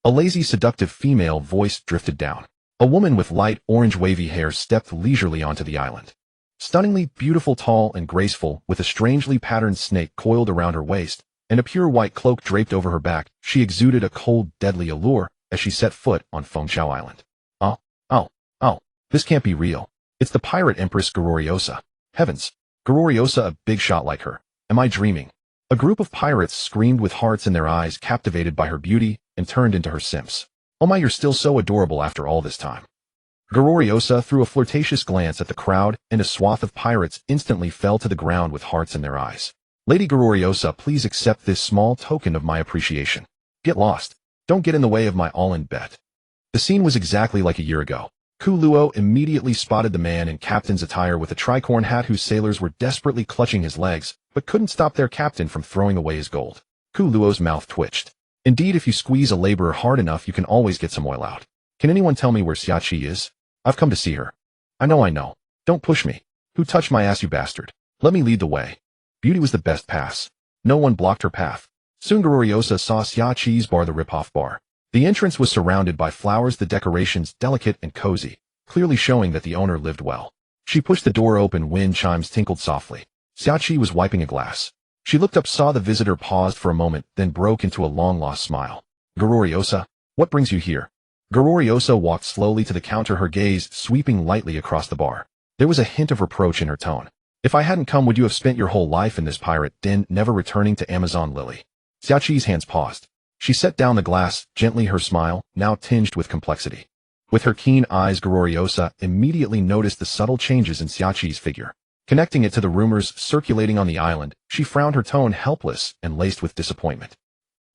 A lazy, seductive female voice drifted down. A woman with light orange wavy hair stepped leisurely onto the island. Stunningly beautiful, tall and graceful, with a strangely patterned snake coiled around her waist, and a pure white cloak draped over her back, she exuded a cold, deadly allure as she set foot on Fengchao Island. Oh, this can't be real. It's the pirate Empress Gloriosa. Heavens, Gloriosa, a big shot like her. Am I dreaming? A group of pirates screamed with hearts in their eyes, captivated by her beauty, and turned into her simps. Oh my, you're still so adorable after all this time. Gloriosa threw a flirtatious glance at the crowd, and a swath of pirates instantly fell to the ground with hearts in their eyes. Lady Gloriosa, please accept this small token of my appreciation. Get lost. Don't get in the way of my all-in bet. The scene was exactly like a year ago. Ku Luo immediately spotted the man in captain's attire with a tricorn hat whose sailors were desperately clutching his legs, but couldn't stop their captain from throwing away his gold. Ku Luo's mouth twitched. Indeed, if you squeeze a laborer hard enough, you can always get some oil out. Can anyone tell me where Xiaqi is? I've come to see her. I know. Don't push me. Who touched my ass, you bastard? Let me lead the way. Beauty was the best pass. No one blocked her path. Soon Gloriosa saw Xiaqi's bar, the rip-off bar. The entrance was surrounded by flowers, the decorations delicate and cozy, clearly showing that the owner lived well. She pushed the door open, wind chimes tinkled softly. Xiaqi was wiping a glass. She looked up, saw the visitor, paused for a moment, then broke into a long-lost smile. Gloriosa, what brings you here? Gloriosa walked slowly to the counter, her gaze sweeping lightly across the bar. There was a hint of reproach in her tone. If I hadn't come, would you have spent your whole life in this pirate den, never returning to Amazon Lily? Xiaqi's hands paused. She set down the glass, gently, her smile, now tinged with complexity. With her keen eyes, Gloriosa immediately noticed the subtle changes in Xiaqi's figure. Connecting it to the rumors circulating on the island, she frowned, her tone helpless and laced with disappointment.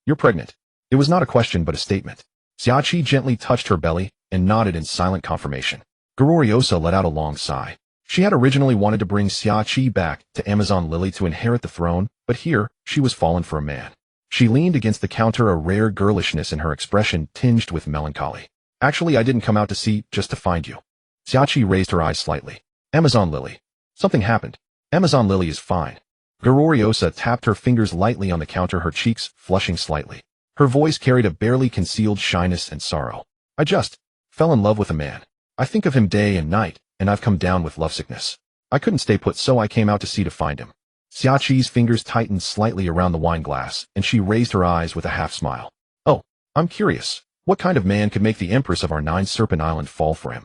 You're pregnant. It was not a question but a statement. Xiaqi gently touched her belly and nodded in silent confirmation. Gloriosa let out a long sigh. She had originally wanted to bring Xiaqi back to Amazon Lily to inherit the throne, but here she was fallen for a man. She leaned against the counter, a rare girlishness in her expression tinged with melancholy. Actually, I didn't come out to see, just to find you. Xiaqi raised her eyes slightly. Amazon Lily. Something happened. Amazon Lily is fine. Gloriosa tapped her fingers lightly on the counter, her cheeks flushing slightly. Her voice carried a barely concealed shyness and sorrow. I just fell in love with a man. I think of him day and night, and I've come down with lovesickness. I couldn't stay put, so I came out to sea to find him. Xiaqi's fingers tightened slightly around the wine glass, and she raised her eyes with a half-smile. Oh, I'm curious. What kind of man could make the Empress of our Nine-Serpent Island fall for him?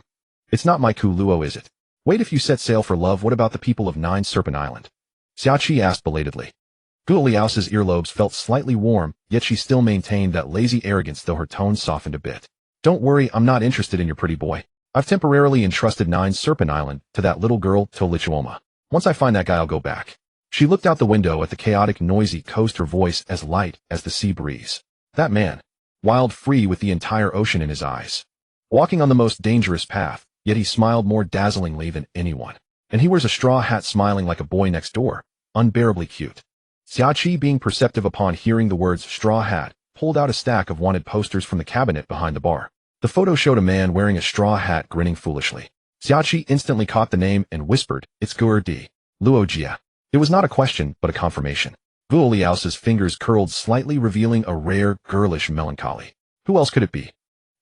It's not my Ku Luo, is it? Wait, if you set sail for love, what about the people of Nine-Serpent Island? Xiaqi asked belatedly. Gu Liao's earlobes felt slightly warm, yet she still maintained that lazy arrogance, though her tone softened a bit. Don't worry, I'm not interested in your pretty boy. I've temporarily entrusted Nine-Serpent Island to that little girl, Tolichuoma. Once I find that guy, I'll go back. She looked out the window at the chaotic, noisy coast, her voice as light as the sea breeze. That man. Wild, free, with the entire ocean in his eyes. Walking on the most dangerous path, yet he smiled more dazzlingly than anyone. And he wears a straw hat, smiling like a boy next door. Unbearably cute. Xiaqi, being perceptive upon hearing the words straw hat, pulled out a stack of wanted posters from the cabinet behind the bar. The photo showed a man wearing a straw hat grinning foolishly. Xiaqi instantly caught the name and whispered, it's Gur Di Luojia. It was not a question, but a confirmation. Gu Liao's fingers curled slightly, revealing a rare, girlish melancholy. Who else could it be?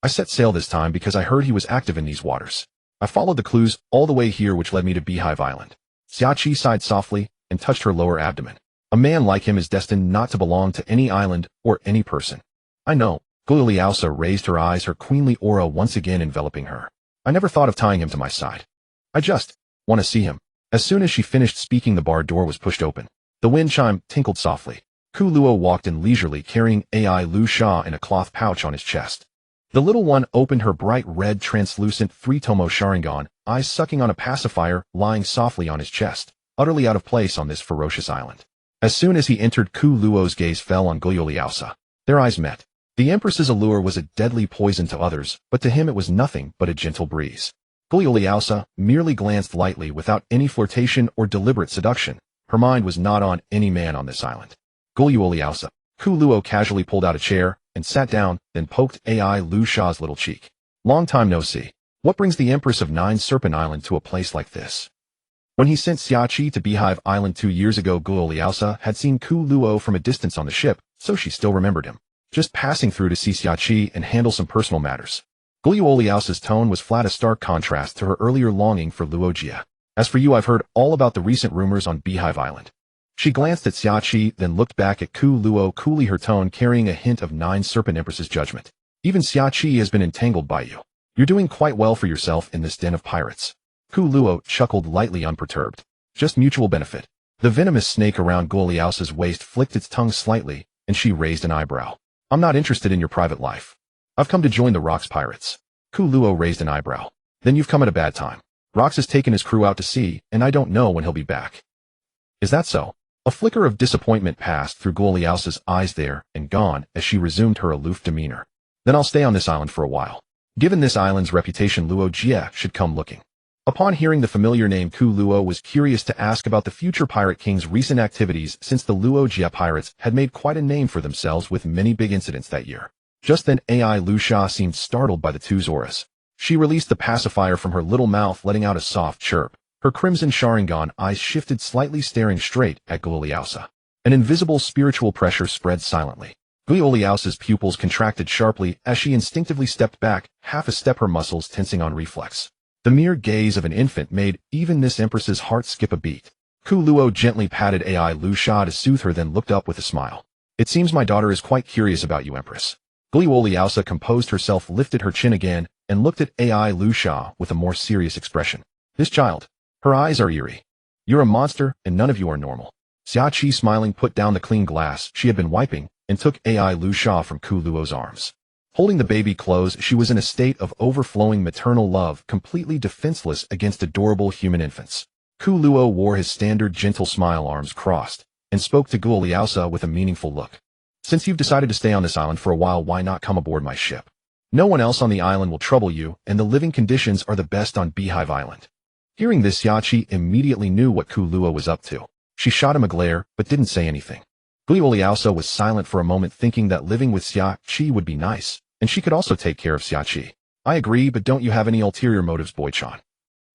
I set sail this time because I heard he was active in these waters. I followed the clues all the way here, which led me to Beehive Island. Xiaqi sighed softly and touched her lower abdomen. A man like him is destined not to belong to any island or any person. I know. Gu Liao raised her eyes, her queenly aura once again enveloping her. I never thought of tying him to my side. I just want to see him. As soon as she finished speaking, the bar door was pushed open. The wind chime tinkled softly. Ku Luo walked in leisurely, carrying Ai Lu Sha in a cloth pouch on his chest. The little one opened her bright red translucent three-tomo Sharingan, eyes sucking on a pacifier lying softly on his chest, utterly out of place on this ferocious island. As soon as he entered, Ku Luo's gaze fell on Guo Liaosa. Their eyes met. The Empress's allure was a deadly poison to others, but to him it was nothing but a gentle breeze. Guo Liaosa merely glanced lightly without any flirtation or deliberate seduction. Her mind was not on any man on this island. Guo Liaosa. Ku Luo casually pulled out a chair and sat down, then poked Ai Lu Sha's little cheek. Long time no see. What brings the Empress of Nine Serpent Island to a place like this? When he sent Xia Qi to Beehive Island 2 years ago, Guo Liaosa had seen Ku Luo from a distance on the ship, so she still remembered him. Just passing through to see Xia Qi and handle some personal matters. Guo Liaosa's tone was flat, a stark contrast to her earlier longing for Luo Jia. As for you, I've heard all about the recent rumors on Beehive Island. She glanced at Xia Qi, then looked back at Ku Luo, coolly, her tone carrying a hint of Nine Serpent Empress's judgment. Even Xia Qi has been entangled by you. You're doing quite well for yourself in this den of pirates. Ku Luo chuckled lightly, unperturbed. Just mutual benefit. The venomous snake around Guo Liaosa's waist flicked its tongue slightly, and she raised an eyebrow. I'm not interested in your private life. I've come to join the Rox pirates. Ku Luo raised an eyebrow. Then you've come at a bad time. Rox has taken his crew out to sea, and I don't know when he'll be back. Is that so? A flicker of disappointment passed through Guo Liaosa's eyes there and gone as she resumed her aloof demeanor. Then I'll stay on this island for a while. Given this island's reputation, Luo Jia should come looking. Upon hearing the familiar name, Ku Luo was curious to ask about the future Pirate King's recent activities, since the Luo Jia pirates had made quite a name for themselves with many big incidents that year. Just then, Ai Lu Sha seemed startled by the two's auras. She released the pacifier from her little mouth, letting out a soft chirp. Her crimson Sharingan eyes shifted slightly, staring straight at Guo Liaosa. An invisible spiritual pressure spread silently. Guo Liaosa's pupils contracted sharply as she instinctively stepped back, half a step, her muscles tensing on reflex. The mere gaze of an infant made even this Empress's heart skip a beat. Ku Luo gently patted Ai Lu Sha to soothe her, then looked up with a smile. It seems my daughter is quite curious about you, Empress. Guo Liaosa composed herself, lifted her chin again, and looked at Ai Lu Sha with a more serious expression. This child. Her eyes are eerie. You're a monster, and none of you are normal. Xia Qi, smiling, put down the clean glass she had been wiping and took Ai Lu Sha from Ku Luo's arms. Holding the baby close, she was in a state of overflowing maternal love, completely defenseless against adorable human infants. Ku Luo wore his standard gentle smile, arms crossed, and spoke to Guo Liaosa with a meaningful look. Since you've decided to stay on this island for a while, why not come aboard my ship? No one else on the island will trouble you, and the living conditions are the best on Beehive Island. Hearing this, Xia Qi immediately knew what Ku Luo was up to. She shot him a glare, but didn't say anything. Guo Liaosa was silent for a moment, thinking that living with Xia Qi would be nice, and she could also take care of Xia Qi. I agree, but don't you have any ulterior motives, Boy-chan?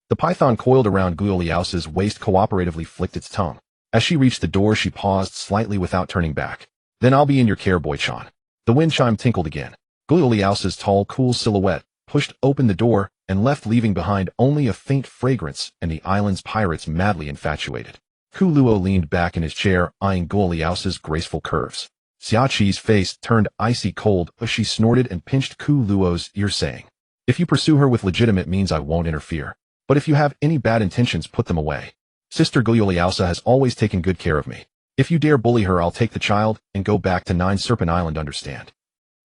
The python coiled around Guo Liaosa's waist cooperatively flicked its tongue. As she reached the door, she paused slightly without turning back. Then I'll be in your care, Boy-chan. The wind chime tinkled again. Guo Liaosa's tall, cool silhouette pushed open the door and left, leaving behind only a faint fragrance and the island's pirates madly infatuated. Ku Luo leaned back in his chair, eyeing Guo Liaosa's graceful curves. Xia Qi's face turned icy cold as she snorted and pinched Ku Luo's ear, saying, If you pursue her with legitimate means, I won't interfere. But if you have any bad intentions, put them away. Sister Guo Liaosa has always taken good care of me. If you dare bully her, I'll take the child and go back to Nine Serpent Island, understand?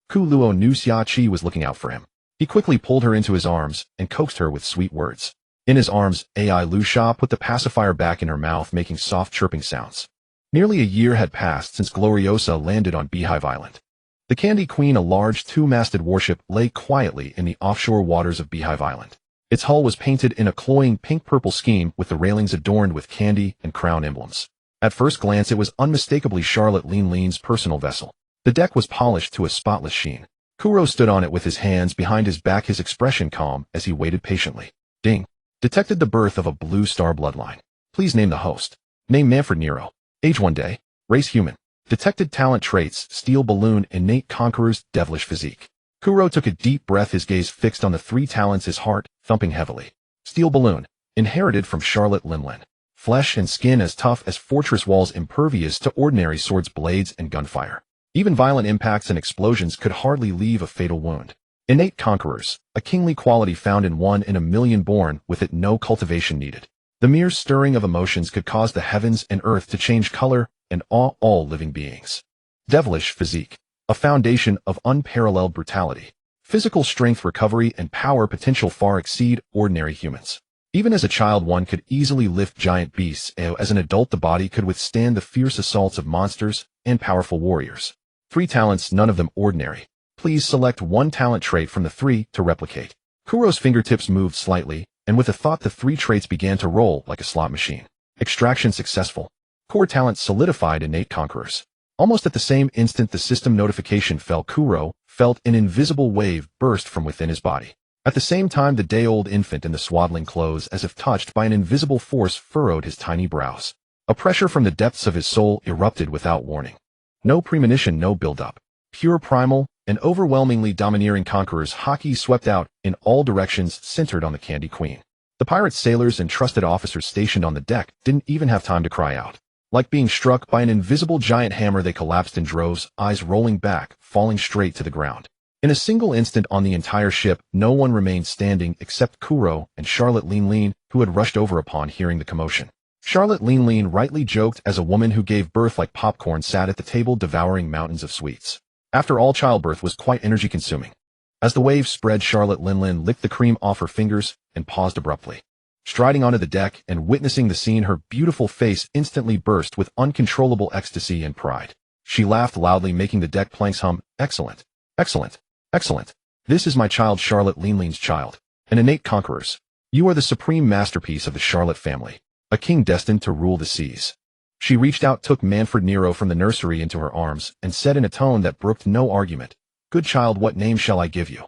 Ku Luo knew Xia Qi was looking out for him. He quickly pulled her into his arms and coaxed her with sweet words. In his arms, Ai Lu Sha put the pacifier back in her mouth, making soft chirping sounds. Nearly a year had passed since Gloriosa landed on Beehive Island. The Candy Queen, a large two-masted warship, lay quietly in the offshore waters of Beehive Island. Its hull was painted in a cloying pink-purple scheme, with the railings adorned with candy and crown emblems. At first glance, it was unmistakably Charlotte Lean's personal vessel. The deck was polished to a spotless sheen. Kuro stood on it with his hands behind his back, his expression calm as he waited patiently. Ding. Detected the birth of a blue star bloodline. Please name the host. Name Manfred Nero. Age 1 day. Race human. Detected talent traits: steel balloon, innate conqueror's devilish physique. Kuro took a deep breath, his gaze fixed on the 3 talents, his heart thumping heavily. Steel balloon. Inherited from Charlotte Lin. Flesh and skin as tough as fortress walls, impervious to ordinary swords, blades, and gunfire. Even violent impacts and explosions could hardly leave a fatal wound. Innate conquerors, a kingly quality found in 1 in a million, born with it, no cultivation needed. The mere stirring of emotions could cause the heavens and earth to change color and awe all living beings. Devilish physique, a foundation of unparalleled brutality. Physical strength, recovery, and power potential far exceed ordinary humans. Even as a child, one could easily lift giant beasts. As an adult, the body could withstand the fierce assaults of monsters and powerful warriors. 3 talents, none of them ordinary. Please select one talent trait from the 3 to replicate. Kuro's fingertips moved slightly, and with a thought the 3 traits began to roll like a slot machine. Extraction successful. Core talent solidified. Innate conquerors. Almost at the same instant the system notification fell, Kuro felt an invisible wave burst from within his body. At the same time, the day-old infant in the swaddling clothes, as if touched by an invisible force, furrowed his tiny brows. A pressure from the depths of his soul erupted without warning. No premonition, no build-up. Pure primal and overwhelmingly domineering conquerors. Haki swept out in all directions, centered on the Candy Queen. The pirates, sailors, and trusted officers stationed on the deck didn't even have time to cry out. Like being struck by an invisible giant hammer, they collapsed in droves, eyes rolling back, falling straight to the ground. In a single instant on the entire ship, no one remained standing except Kuro and Charlotte Lean, who had rushed over upon hearing the commotion. Charlotte Lean rightly joked as a woman who gave birth like popcorn sat at the table devouring mountains of sweets. After all, childbirth was quite energy-consuming. As the wave spread, Charlotte Lean licked the cream off her fingers and paused abruptly. Striding onto the deck and witnessing the scene, her beautiful face instantly burst with uncontrollable ecstasy and pride. She laughed loudly, making the deck planks hum. Excellent. Excellent. Excellent. This is my child, Charlotte Lean's child. An innate conquerors. You are the supreme masterpiece of the Charlotte family. A king destined to rule the seas. She reached out, took Manfred Nero from the nursery into her arms, and said in a tone that brooked no argument, "Good child, what name shall I give you?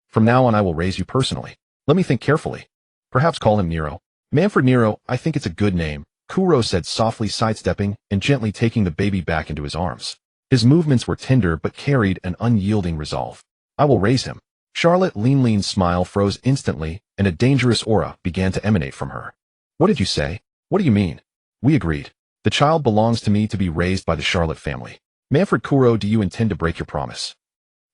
From now on I will raise you personally. Let me think carefully. Perhaps call him Nero." "Manfred Nero, I think it's a good name," Kuro said softly, sidestepping and gently taking the baby back into his arms. His movements were tender but carried an unyielding resolve. "I will raise him." Charlotte Lean's smile froze instantly, and a dangerous aura began to emanate from her. "What did you say? What do you mean?" "We agreed. The child belongs to me, to be raised by the Charlotte family." "Manfred Kuro, do you intend to break your promise?"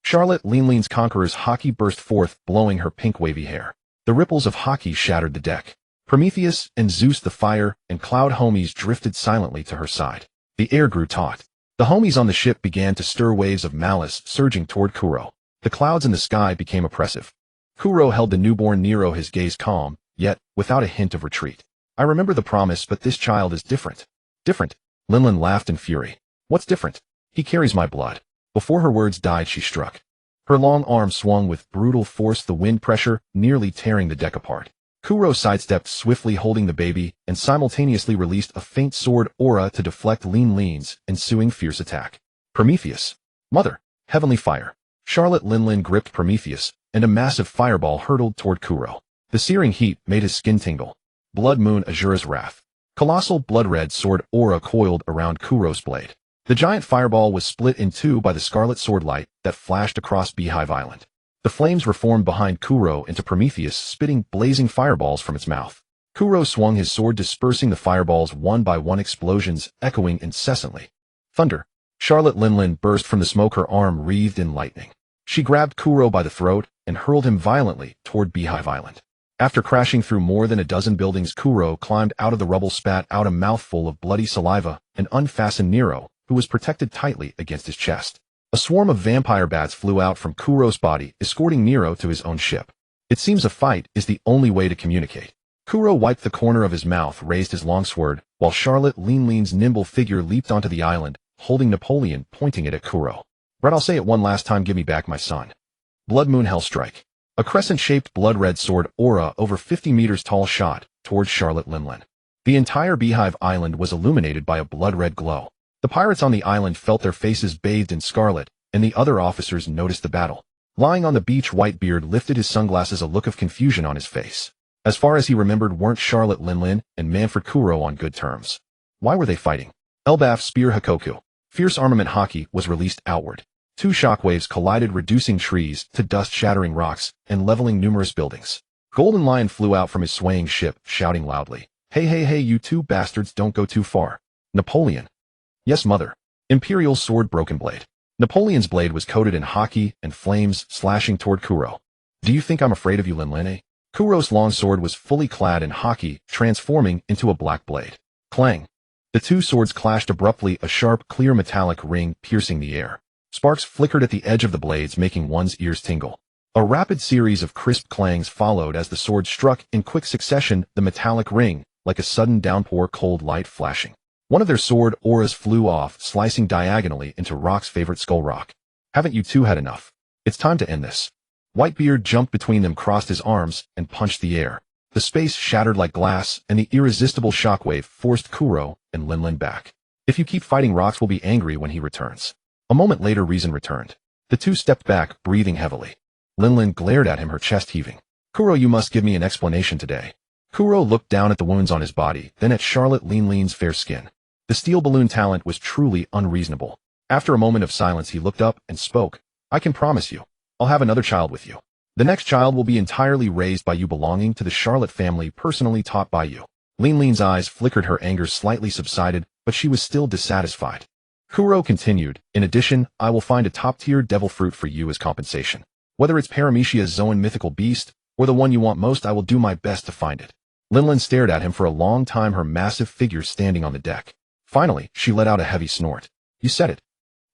Charlotte Lean's conqueror's Haki burst forth, blowing her pink wavy hair. The ripples of Haki shattered the deck. Prometheus and Zeus the fire and cloud homies drifted silently to her side. The air grew taut. The homies on the ship began to stir, waves of malice surging toward Kuro. The clouds in the sky became oppressive. Kuro held the newborn Nero, his gaze calm, yet without a hint of retreat. "I remember the promise, but this child is different." "Different?" Linlin laughed in fury. "What's different?" "He carries my blood." Before her words died, she struck. Her long arm swung with brutal force, the wind pressure nearly tearing the deck apart. Kuro sidestepped swiftly, holding the baby, and simultaneously released a faint sword aura to deflect Lean's ensuing fierce attack. "Prometheus! Mother! Heavenly fire!" Charlotte Lean gripped Prometheus, and a massive fireball hurtled toward Kuro. The searing heat made his skin tingle. Blood Moon, Azura's wrath. Colossal blood-red sword aura coiled around Kuro's blade. The giant fireball was split in two by the scarlet sword light that flashed across Beehive Island. The flames reformed behind Kuro into Prometheus, spitting blazing fireballs from its mouth. Kuro swung his sword, dispersing the fireballs one by one, explosions echoing incessantly. Thunder. Charlotte Lean burst from the smoke, her arm wreathed in lightning. She grabbed Kuro by the throat and hurled him violently toward Beehive Island. After crashing through more than a dozen buildings, Kuro climbed out of the rubble, spat out a mouthful of bloody saliva, and unfastened Nero, who was protected tightly against his chest. A swarm of vampire bats flew out from Kuro's body, escorting Nero to his own ship. It seems a fight is the only way to communicate. Kuro wiped the corner of his mouth, raised his long sword, while Charlotte Lean's nimble figure leaped onto the island, holding Napoleon, pointing it at Kuro. "Brett, I'll say it one last time, give me back my son." Blood Moon Hellstrike. A crescent-shaped blood-red sword aura over 50 meters tall shot towards Charlotte Lean. The entire Beehive Island was illuminated by a blood-red glow. The pirates on the island felt their faces bathed in scarlet, and the other officers noticed the battle. Lying on the beach, Whitebeard lifted his sunglasses, a look of confusion on his face. As far as he remembered, weren't Charlotte Lean and Manfred Kuro on good terms? Why were they fighting? Elbaf Spear Hakoku. Fierce armament Haki was released outward. Two shockwaves collided, reducing trees to dust, shattering rocks, and leveling numerous buildings. Golden Lion flew out from his swaying ship, shouting loudly, "Hey, hey, hey, you two bastards, don't go too far." Napoleon. "Yes, mother." Imperial sword, Broken Blade. Napoleon's blade was coated in Haki and flames, slashing toward Kuro. "Do you think I'm afraid of you, Linlin?" Kuro's long sword was fully clad in Haki, transforming into a black blade. Clang. The two swords clashed abruptly, a sharp, clear metallic ring piercing the air. Sparks flickered at the edge of the blades, making one's ears tingle. A rapid series of crisp clangs followed as the sword struck in quick succession the metallic ring, like a sudden downpour, cold light flashing. One of their sword auras flew off, slicing diagonally into Rock's favorite skull rock. Haven't you two had enough? It's time to end this. Whitebeard jumped between them, crossed his arms, and punched the air. The space shattered like glass, and the irresistible shockwave forced Kuro and Linlin back. If you keep fighting, Rox will be angry when he returns. A moment later, reason returned. The two stepped back, breathing heavily. Linlin glared at him, her chest heaving. Kuro, you must give me an explanation today. Kuro looked down at the wounds on his body, then at Charlotte Linlin's fair skin. The steel balloon talent was truly unreasonable. After a moment of silence, he looked up and spoke. I can promise you, I'll have another child with you. The next child will be entirely raised by you, belonging to the Charlotte family, personally taught by you. Linlin's eyes flickered, her anger slightly subsided, but she was still dissatisfied. Kuro continued, in addition, I will find a top-tier devil fruit for you as compensation. Whether it's Paramecia's Zoan mythical beast, or the one you want most, I will do my best to find it. Linlin stared at him for a long time, her massive figure standing on the deck. Finally, she let out a heavy snort. You said it.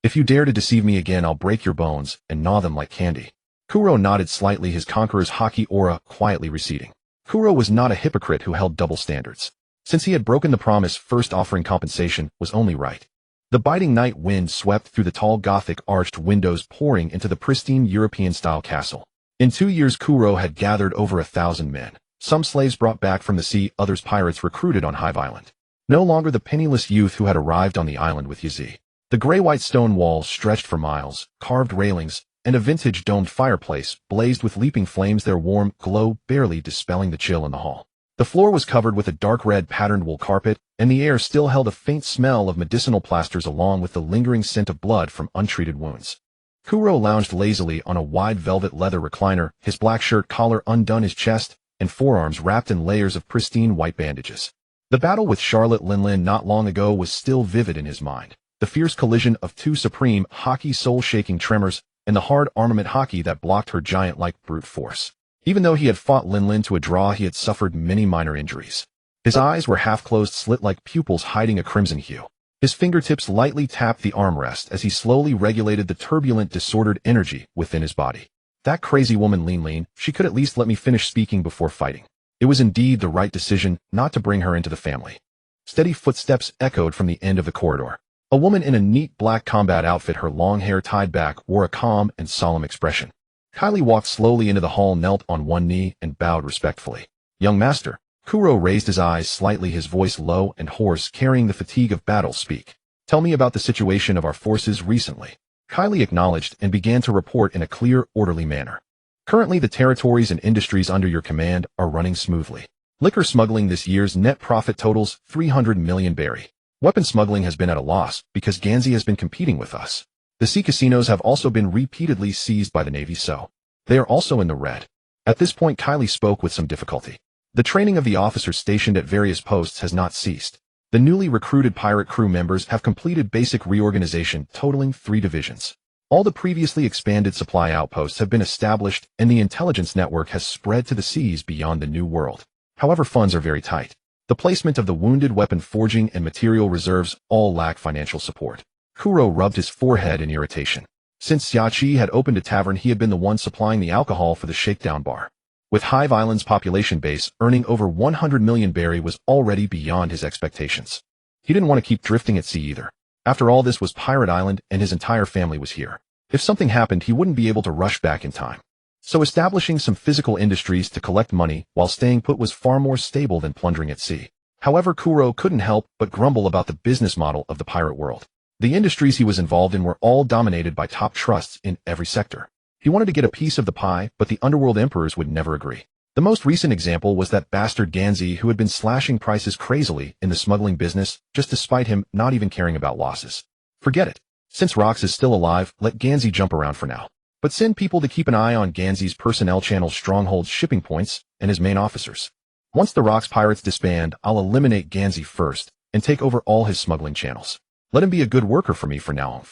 If you dare to deceive me again, I'll break your bones and gnaw them like candy. Kuro nodded slightly, his conqueror's haki aura quietly receding. Kuro was not a hypocrite who held double standards. Since he had broken the promise, first offering compensation was only right. The biting night wind swept through the tall Gothic arched windows, pouring into the pristine European-style castle. In 2 years, Kuro had gathered over 1,000 men. Some slaves brought back from the sea, others pirates recruited on Hive Island. No longer the penniless youth who had arrived on the island with Yazi. The gray-white stone walls stretched for miles, carved railings, and a vintage domed fireplace blazed with leaping flames, their warm glow barely dispelling the chill in the hall. The floor was covered with a dark red patterned wool carpet, and the air still held a faint smell of medicinal plasters along with the lingering scent of blood from untreated wounds. Kuro lounged lazily on a wide velvet leather recliner, his black shirt collar undone, his chest and forearms wrapped in layers of pristine white bandages. The battle with Charlotte Linlin not long ago was still vivid in his mind. The fierce collision of two supreme haki soul-shaking tremors and the hard armament haki that blocked her giant-like brute force. Even though he had fought Linlin to a draw, he had suffered many minor injuries. His eyes were half-closed, slit-like pupils hiding a crimson hue. His fingertips lightly tapped the armrest as he slowly regulated the turbulent, disordered energy within his body. That crazy woman Linlin, she could at least let me finish speaking before fighting. It was indeed the right decision not to bring her into the family. Steady footsteps echoed from the end of the corridor. A woman in a neat black combat outfit, her long hair tied back, wore a calm and solemn expression. Kylie walked slowly into the hall, knelt on one knee, and bowed respectfully. Young master. Kuro raised his eyes slightly, his voice low and hoarse, carrying the fatigue of battle. Speak. Tell me about the situation of our forces recently. Kylie acknowledged and began to report in a clear, orderly manner. Currently, the territories and industries under your command are running smoothly. Liquor smuggling this year's net profit totals 300 million berry. Weapon smuggling has been at a loss because Ganzi has been competing with us. The sea casinos have also been repeatedly seized by the Navy, so they are also in the red. At this point, Kylie spoke with some difficulty. The training of the officers stationed at various posts has not ceased. The newly recruited pirate crew members have completed basic reorganization, totaling 3 divisions. All the previously expanded supply outposts have been established, and the intelligence network has spread to the seas beyond the New World. However, funds are very tight. The placement of the wounded, weapon forging, and material reserves all lack financial support. Kuro rubbed his forehead in irritation. Since Xiachi had opened a tavern, he had been the one supplying the alcohol for the shakedown bar. With Hive Island's population base earning over 100 million berry was already beyond his expectations. He didn't want to keep drifting at sea either. After all, this was Pirate Island and his entire family was here. If something happened, he wouldn't be able to rush back in time. So establishing some physical industries to collect money while staying put was far more stable than plundering at sea. However, Kuro couldn't help but grumble about the business model of the pirate world. The industries he was involved in were all dominated by top trusts in every sector. He wanted to get a piece of the pie, but the underworld emperors would never agree. The most recent example was that bastard Ganzi, who had been slashing prices crazily in the smuggling business, just despite him not even caring about losses. Forget it. Since Rox is still alive, let Ganzi jump around for now. But send people to keep an eye on Ganzi's personnel channel, strongholds, shipping points, and his main officers. Once the Rox pirates disband, I'll eliminate Ganzi first and take over all his smuggling channels. Let him be a good worker for me for now on.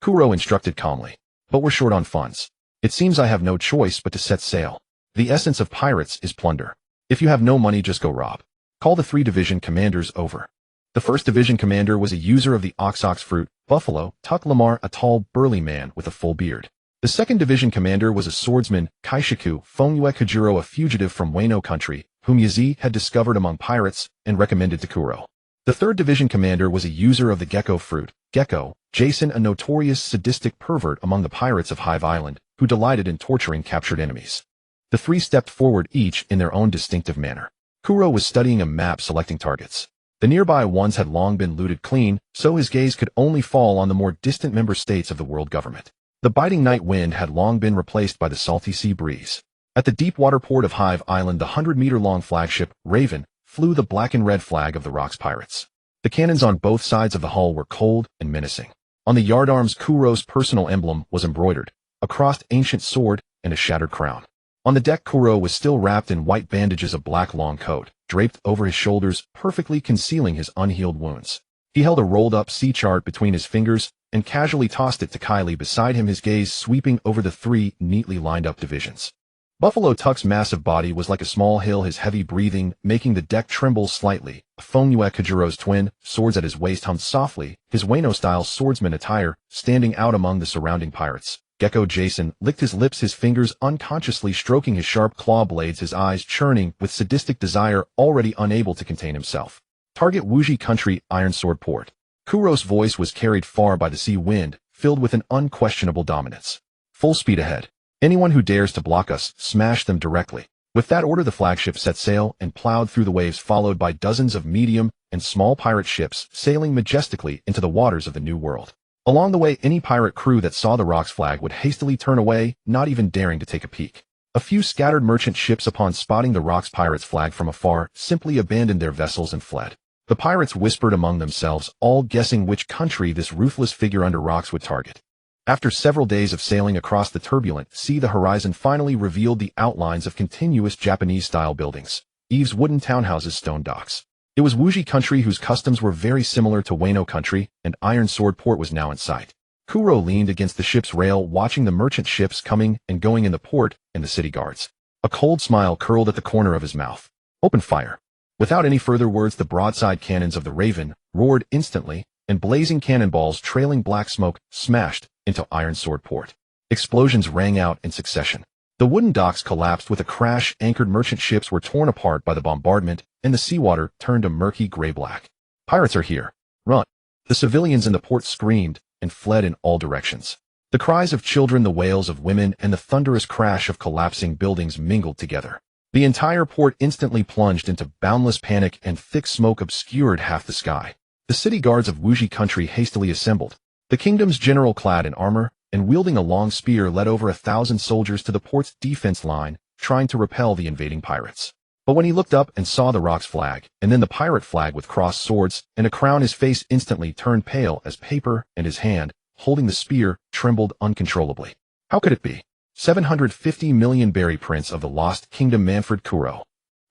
Kuro instructed calmly. But we're short on funds. It seems I have no choice but to set sail. The essence of pirates is plunder. If you have no money, just go rob. Call the 3 division commanders over. The 1st Division commander was a user of the ox fruit, Buffalo, Tuck Lamar, a tall, burly man with a full beard. The 2nd Division commander was a swordsman, Kaishiku Fongyue Kujiro, a fugitive from Wano country, whom Yazi had discovered among pirates and recommended to Kuro. The 3rd Division commander was a user of the gecko fruit, Gecko, Jason, a notorious sadistic pervert among the pirates of Hive Island, who delighted in torturing captured enemies. The 3 stepped forward each in their own distinctive manner. Kuro was studying a map selecting targets. The nearby ones had long been looted clean, so his gaze could only fall on the more distant member states of the world government. The biting night wind had long been replaced by the salty sea breeze. At the deep water port of Hive Island, the 100-meter-long flagship, Raven, flew the black and red flag of the Rocks Pirates. The cannons on both sides of the hull were cold and menacing. On the yardarms, Kuro's personal emblem was embroidered, a crossed ancient sword and a shattered crown. On the deck, Kuro was still wrapped in white bandages, a black long coat, draped over his shoulders, perfectly concealing his unhealed wounds. He held a rolled-up sea chart between his fingers and casually tossed it to Kylie beside him, his gaze sweeping over the 3 neatly lined-up divisions. Buffalo Tuck's massive body was like a small hill, his heavy breathing making the deck tremble slightly. Fongyue Kujiro's twin, swords at his waist, hummed softly, his Wano-style swordsman attire standing out among the surrounding pirates. Gecko Jason licked his lips, his fingers unconsciously stroking his sharp claw blades, his eyes churning with sadistic desire, already unable to contain himself. Target Wuji Country, Iron Sword Port. Kuro's voice was carried far by the sea wind, filled with an unquestionable dominance. Full speed ahead. Anyone who dares to block us, smash them directly. With that order, the flagship set sail and plowed through the waves, followed by dozens of medium and small pirate ships sailing majestically into the waters of the New World. Along the way, any pirate crew that saw the Rocks flag would hastily turn away, not even daring to take a peek. A few scattered merchant ships, upon spotting the Rocks pirates' flag from afar, simply abandoned their vessels and fled. The pirates whispered among themselves, all guessing which country this ruthless figure under rocks would target. After several days of sailing across the turbulent sea, the horizon finally revealed the outlines of continuous Japanese-style buildings. Eve's wooden townhouses, stone docks. It was Wuji Country, whose customs were very similar to Wano Country, and Iron Sword Port was now in sight. Kuro leaned against the ship's rail, watching the merchant ships coming and going in the port and the city guards. A cold smile curled at the corner of his mouth. Open fire. Without any further words, the broadside cannons of the Raven roared instantly, and blazing cannonballs trailing black smoke smashed into Iron Sword Port. Explosions rang out in succession. The wooden docks collapsed with a crash, anchored merchant ships were torn apart by the bombardment, and the seawater turned a murky gray-black. Pirates are here. Run. The civilians in the port screamed and fled in all directions. The cries of children, the wails of women, and the thunderous crash of collapsing buildings mingled together. The entire port instantly plunged into boundless panic, and thick smoke obscured half the sky. The city guards of Wuji Country hastily assembled. The kingdom's general, clad in armor and wielding a long spear, led over 1,000 soldiers to the port's defense line, trying to repel the invading pirates. But when he looked up and saw the Rocks flag, and then the pirate flag with crossed swords and a crown, his face instantly turned pale as paper, and his hand, holding the spear, trembled uncontrollably. How could it be? 750 million berry prince of the lost kingdom, Manfred Kuro.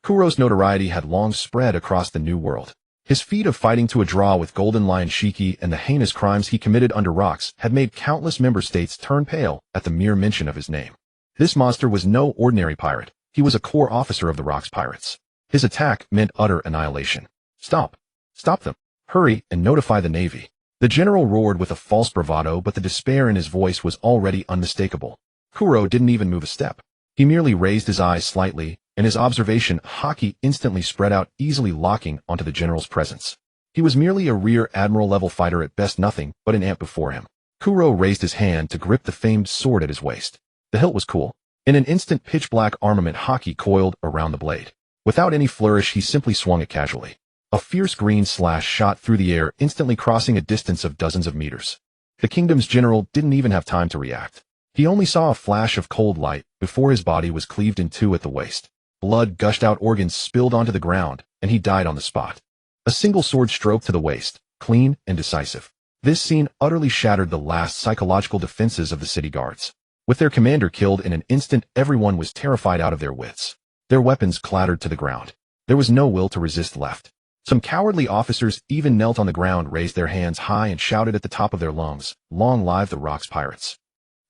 Kuro's notoriety had long spread across the New World. His feat of fighting to a draw with Golden Lion Shiki and the heinous crimes he committed under rocks had made countless member states turn pale at the mere mention of his name. This monster was no ordinary pirate. He was a core officer of the Rocks Pirates. His attack meant utter annihilation. Stop. Stop them. Hurry and notify the Navy. The general roared with a false bravado, but the despair in his voice was already unmistakable. Kuro didn't even move a step. He merely raised his eyes slightly, and his observation haki instantly spread out, easily locking onto the general's presence. He was merely a rear admiral-level fighter, at best nothing but an ant before him. Kuro raised his hand to grip the famed sword at his waist. The hilt was cool. In an instant, pitch-black armament haki coiled around the blade. Without any flourish, he simply swung it casually. A fierce green slash shot through the air, instantly crossing a distance of dozens of meters. The kingdom's general didn't even have time to react. He only saw a flash of cold light before his body was cleaved in two at the waist. Blood gushed out, organs spilled onto the ground, and he died on the spot. A single sword stroke to the waist, clean and decisive. This scene utterly shattered the last psychological defenses of the city guards. With their commander killed in an instant, everyone was terrified out of their wits. Their weapons clattered to the ground. There was no will to resist left. Some cowardly officers even knelt on the ground, raised their hands high, and shouted at the top of their lungs, "Long live the Rocks Pirates!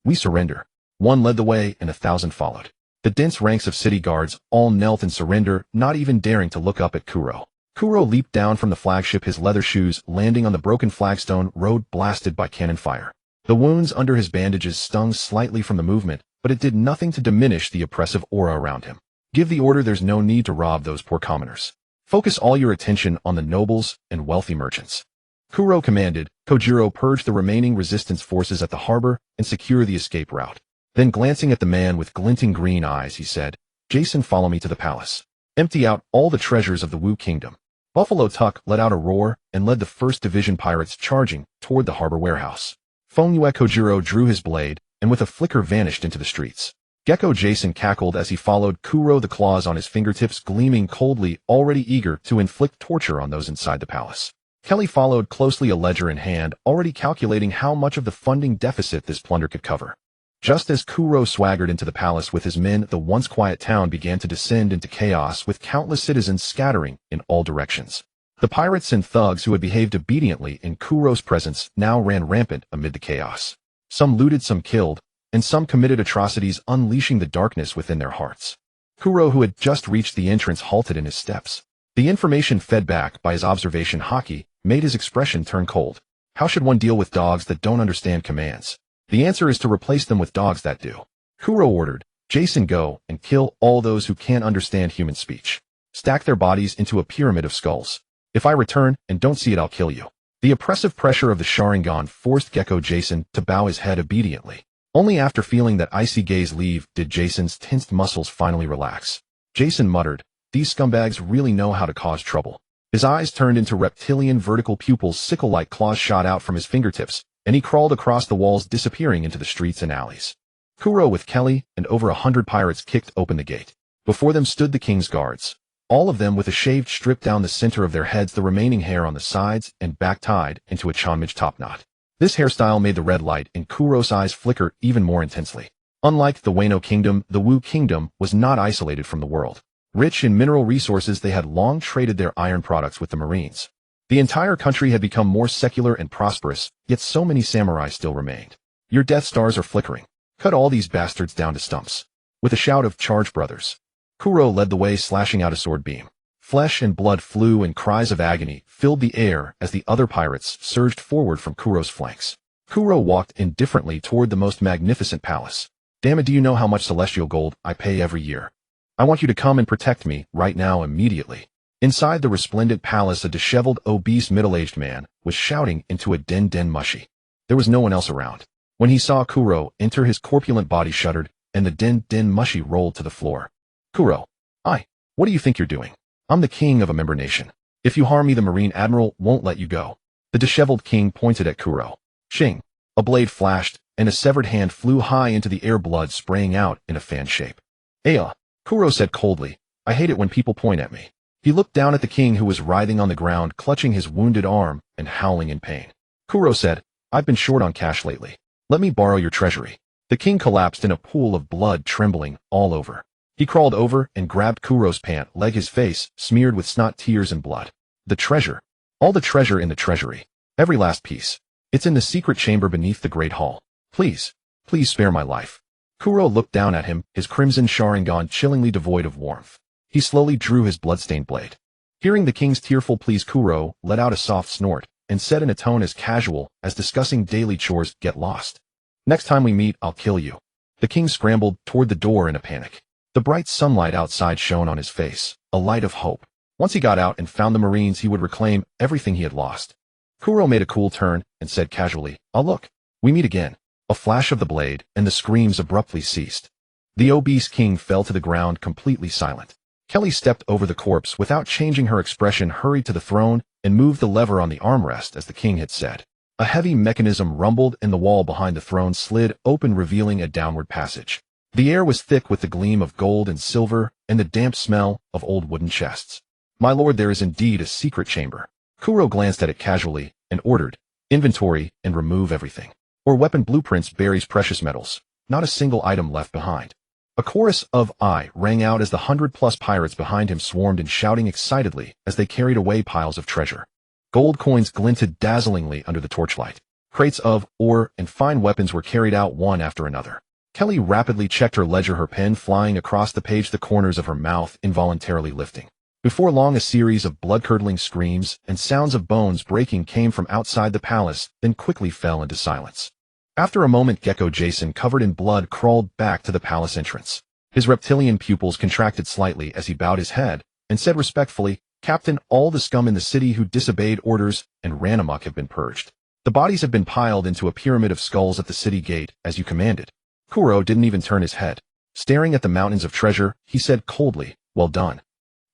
We surrender." One led the way, and 1,000 followed. The dense ranks of city guards all knelt in surrender, not even daring to look up at Kuro. Kuro leaped down from the flagship, his leather shoes landing on the broken flagstone road blasted by cannon fire. The wounds under his bandages stung slightly from the movement, but it did nothing to diminish the oppressive aura around him. Give the order, there's no need to rob those poor commoners. Focus all your attention on the nobles and wealthy merchants. Kuro commanded. Kojiro purged the remaining resistance forces at the harbor and secure the escape route. Then glancing at the man with glinting green eyes, he said, Jason, follow me to the palace. Empty out all the treasures of the Wu Kingdom. Buffalo Tuck let out a roar and led the 1st Division pirates charging toward the harbor warehouse. Fongyue Kojiro drew his blade and with a flicker vanished into the streets. Gecko Jason cackled as he followed Kuro, the claws on his fingertips gleaming coldly, already eager to inflict torture on those inside the palace. Kelly followed closely, a ledger in hand, already calculating how much of the funding deficit this plunder could cover. Just as Kuro swaggered into the palace with his men, the once quiet town began to descend into chaos, with countless citizens scattering in all directions. The pirates and thugs who had behaved obediently in Kuro's presence now ran rampant amid the chaos. Some looted, some killed, and some committed atrocities, unleashing the darkness within their hearts. Kuro, who had just reached the entrance, halted in his steps. The information fed back by his observation haki made his expression turn cold. How should one deal with dogs that don't understand commands? The answer is to replace them with dogs that do. Kuro ordered, Jason, go and kill all those who can't understand human speech. Stack their bodies into a pyramid of skulls. If I return and don't see it, I'll kill you. The oppressive pressure of the Sharingan forced Gecko Jason to bow his head obediently. Only after feeling that icy gaze leave did Jason's tensed muscles finally relax. Jason muttered, these scumbags really know how to cause trouble. His eyes turned into reptilian vertical pupils, sickle-like claws shot out from his fingertips, and he crawled across the walls, disappearing into the streets and alleys. Kuro with Kelly and over 100 pirates kicked open the gate. Before them stood the king's guards, all of them with a shaved strip down the center of their heads, the remaining hair on the sides and back tied into a chanmage topknot. This hairstyle made the red light in Kuro's eyes flicker even more intensely. Unlike the Wano Kingdom, the Wu Kingdom was not isolated from the world. Rich in mineral resources, they had long traded their iron products with the Marines. The entire country had become more secular and prosperous, yet so many samurai still remained. Your Death Stars are flickering. Cut all these bastards down to stumps. With a shout of charge, brothers. Kuro led the way, slashing out a sword beam. Flesh and blood flew and cries of agony filled the air as the other pirates surged forward from Kuro's flanks. Kuro walked indifferently toward the most magnificent palace. Damn it, do you know how much celestial gold I pay every year? I want you to come and protect me right now, immediately. Inside the resplendent palace, a disheveled, obese, middle-aged man was shouting into a den mushi. There was no one else around. When he saw Kuro enter, his corpulent body shuddered, and the den mushi rolled to the floor. Kuro, what do you think you're doing? I'm the king of a member nation. If you harm me, the Marine Admiral won't let you go. The disheveled king pointed at Kuro. Shing! A blade flashed, and a severed hand flew high into the air, blood spraying out in a fan shape. Aya, Kuro said coldly, I hate it when people point at me. He looked down at the king, who was writhing on the ground, clutching his wounded arm and howling in pain. Kuro said, I've been short on cash lately. Let me borrow your treasury. The king collapsed in a pool of blood, trembling all over. He crawled over and grabbed Kuro's pant leg, his face smeared with snot, tears, and blood. The treasure. All the treasure in the treasury. Every last piece. It's in the secret chamber beneath the Great Hall. Please spare my life. Kuro looked down at him, his crimson Sharingan chillingly devoid of warmth. He slowly drew his bloodstained blade. Hearing the king's tearful pleas, Kuro let out a soft snort and said in a tone as casual as discussing daily chores, get lost. Next time we meet, I'll kill you. The king scrambled toward the door in a panic. The bright sunlight outside shone on his face, a light of hope. Once he got out and found the Marines, he would reclaim everything he had lost. Kuro made a cool turn and said casually, I'll look. We meet again. A flash of the blade, and the screams abruptly ceased. The obese king fell to the ground, completely silent. Kelly stepped over the corpse without changing her expression, hurried to the throne, and moved the lever on the armrest as the king had said. A heavy mechanism rumbled, and the wall behind the throne slid open, revealing a downward passage. The air was thick with the gleam of gold and silver and the damp smell of old wooden chests. My lord, there is indeed a secret chamber. Kuro glanced at it casually and ordered, inventory and remove everything. Or weapon blueprints, berries, precious metals. Not a single item left behind. A chorus of "I" rang out as the 100+ pirates behind him swarmed in, shouting excitedly as they carried away piles of treasure. Gold coins glinted dazzlingly under the torchlight. Crates of ore and fine weapons were carried out one after another. Kelly rapidly checked her ledger, her pen flying across the page, the corners of her mouth involuntarily lifting. Before long, a series of blood-curdling screams and sounds of bones breaking came from outside the palace, then quickly fell into silence. After a moment, Gecko Jason, covered in blood, crawled back to the palace entrance. His reptilian pupils contracted slightly as he bowed his head and said respectfully, "Captain, all the scum in the city who disobeyed orders and ran amok have been purged. The bodies have been piled into a pyramid of skulls at the city gate, as you commanded." Kuro didn't even turn his head. Staring at the mountains of treasure, he said coldly, "Well done."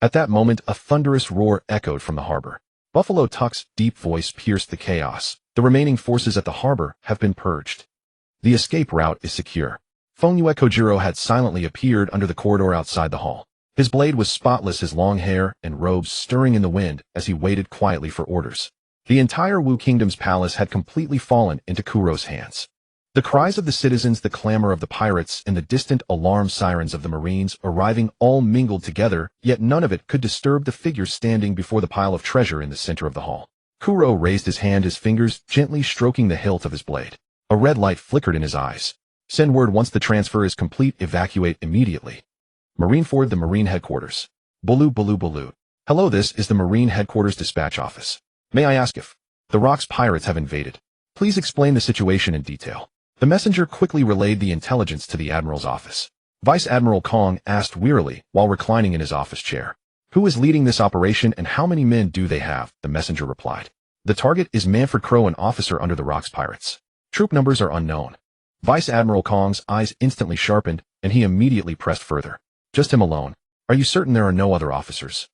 At that moment, a thunderous roar echoed from the harbor. Buffalo Tuck's deep voice pierced the chaos. "The remaining forces at the harbor have been purged. The escape route is secure." Fongue Kojiro had silently appeared under the corridor outside the hall. His blade was spotless, his long hair and robes stirring in the wind as he waited quietly for orders. The entire Wu Kingdom's palace had completely fallen into Kuro's hands. The cries of the citizens, the clamor of the pirates, and the distant alarm sirens of the Marines arriving all mingled together, yet none of it could disturb the figure standing before the pile of treasure in the center of the hall. Kuro raised his hand, his fingers gently stroking the hilt of his blade. A red light flickered in his eyes. "Send word once the transfer is complete. Evacuate immediately." Marineford, the Marine headquarters. Bulu Bulu Bulu. "Hello, this is the Marine headquarters dispatch office. May I ask if the Rocks pirates have invaded? Please explain the situation in detail." The messenger quickly relayed the intelligence to the Admiral's office. Vice Admiral Kong asked wearily while reclining in his office chair. "Who is leading this operation and how many men do they have?" The messenger replied. "The target is Manfred Crow, an officer under the Rocks pirates. Troop numbers are unknown." Vice Admiral Kong's eyes instantly sharpened, and he immediately pressed further. "Just him alone. Are you certain there are no other officers?"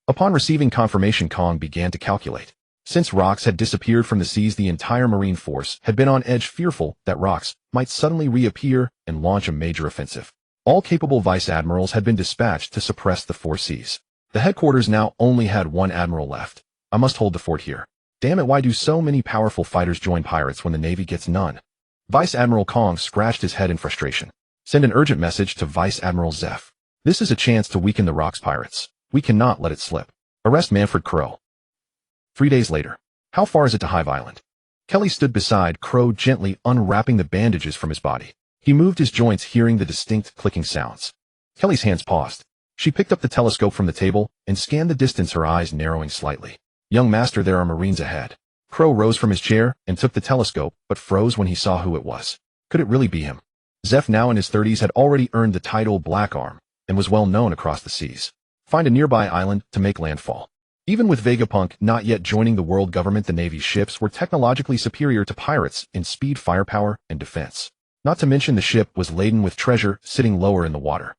Upon receiving confirmation, Kong began to calculate. Since Rocks had disappeared from the seas, the entire Marine force had been on edge, fearful that Rocks might suddenly reappear and launch a major offensive. All capable vice admirals had been dispatched to suppress the four seas. The headquarters now only had one admiral left. "I must hold the fort here. Damn it, why do so many powerful fighters join pirates when the Navy gets none?" Vice Admiral Kong scratched his head in frustration. "Send an urgent message to Vice Admiral Zeph. This is a chance to weaken the Rocks pirates. We cannot let it slip. Arrest Manfred Crow." 3 days later. "How far is it to Hive Island?" Kelly stood beside Crow, gently unwrapping the bandages from his body. He moved his joints, hearing the distinct clicking sounds. Kelly's hands paused. She picked up the telescope from the table and scanned the distance, her eyes narrowing slightly. "Young master, there are Marines ahead." Crow rose from his chair and took the telescope, but froze when he saw who it was. Could it really be him? Zeph, now in his 30s, had already earned the title Black Arm and was well known across the seas. Find a nearby island to make landfall. Even with Vegapunk not yet joining the world government, the Navy's ships were technologically superior to pirates in speed, firepower, and defense. Not to mention the ship was laden with treasure sitting lower in the water.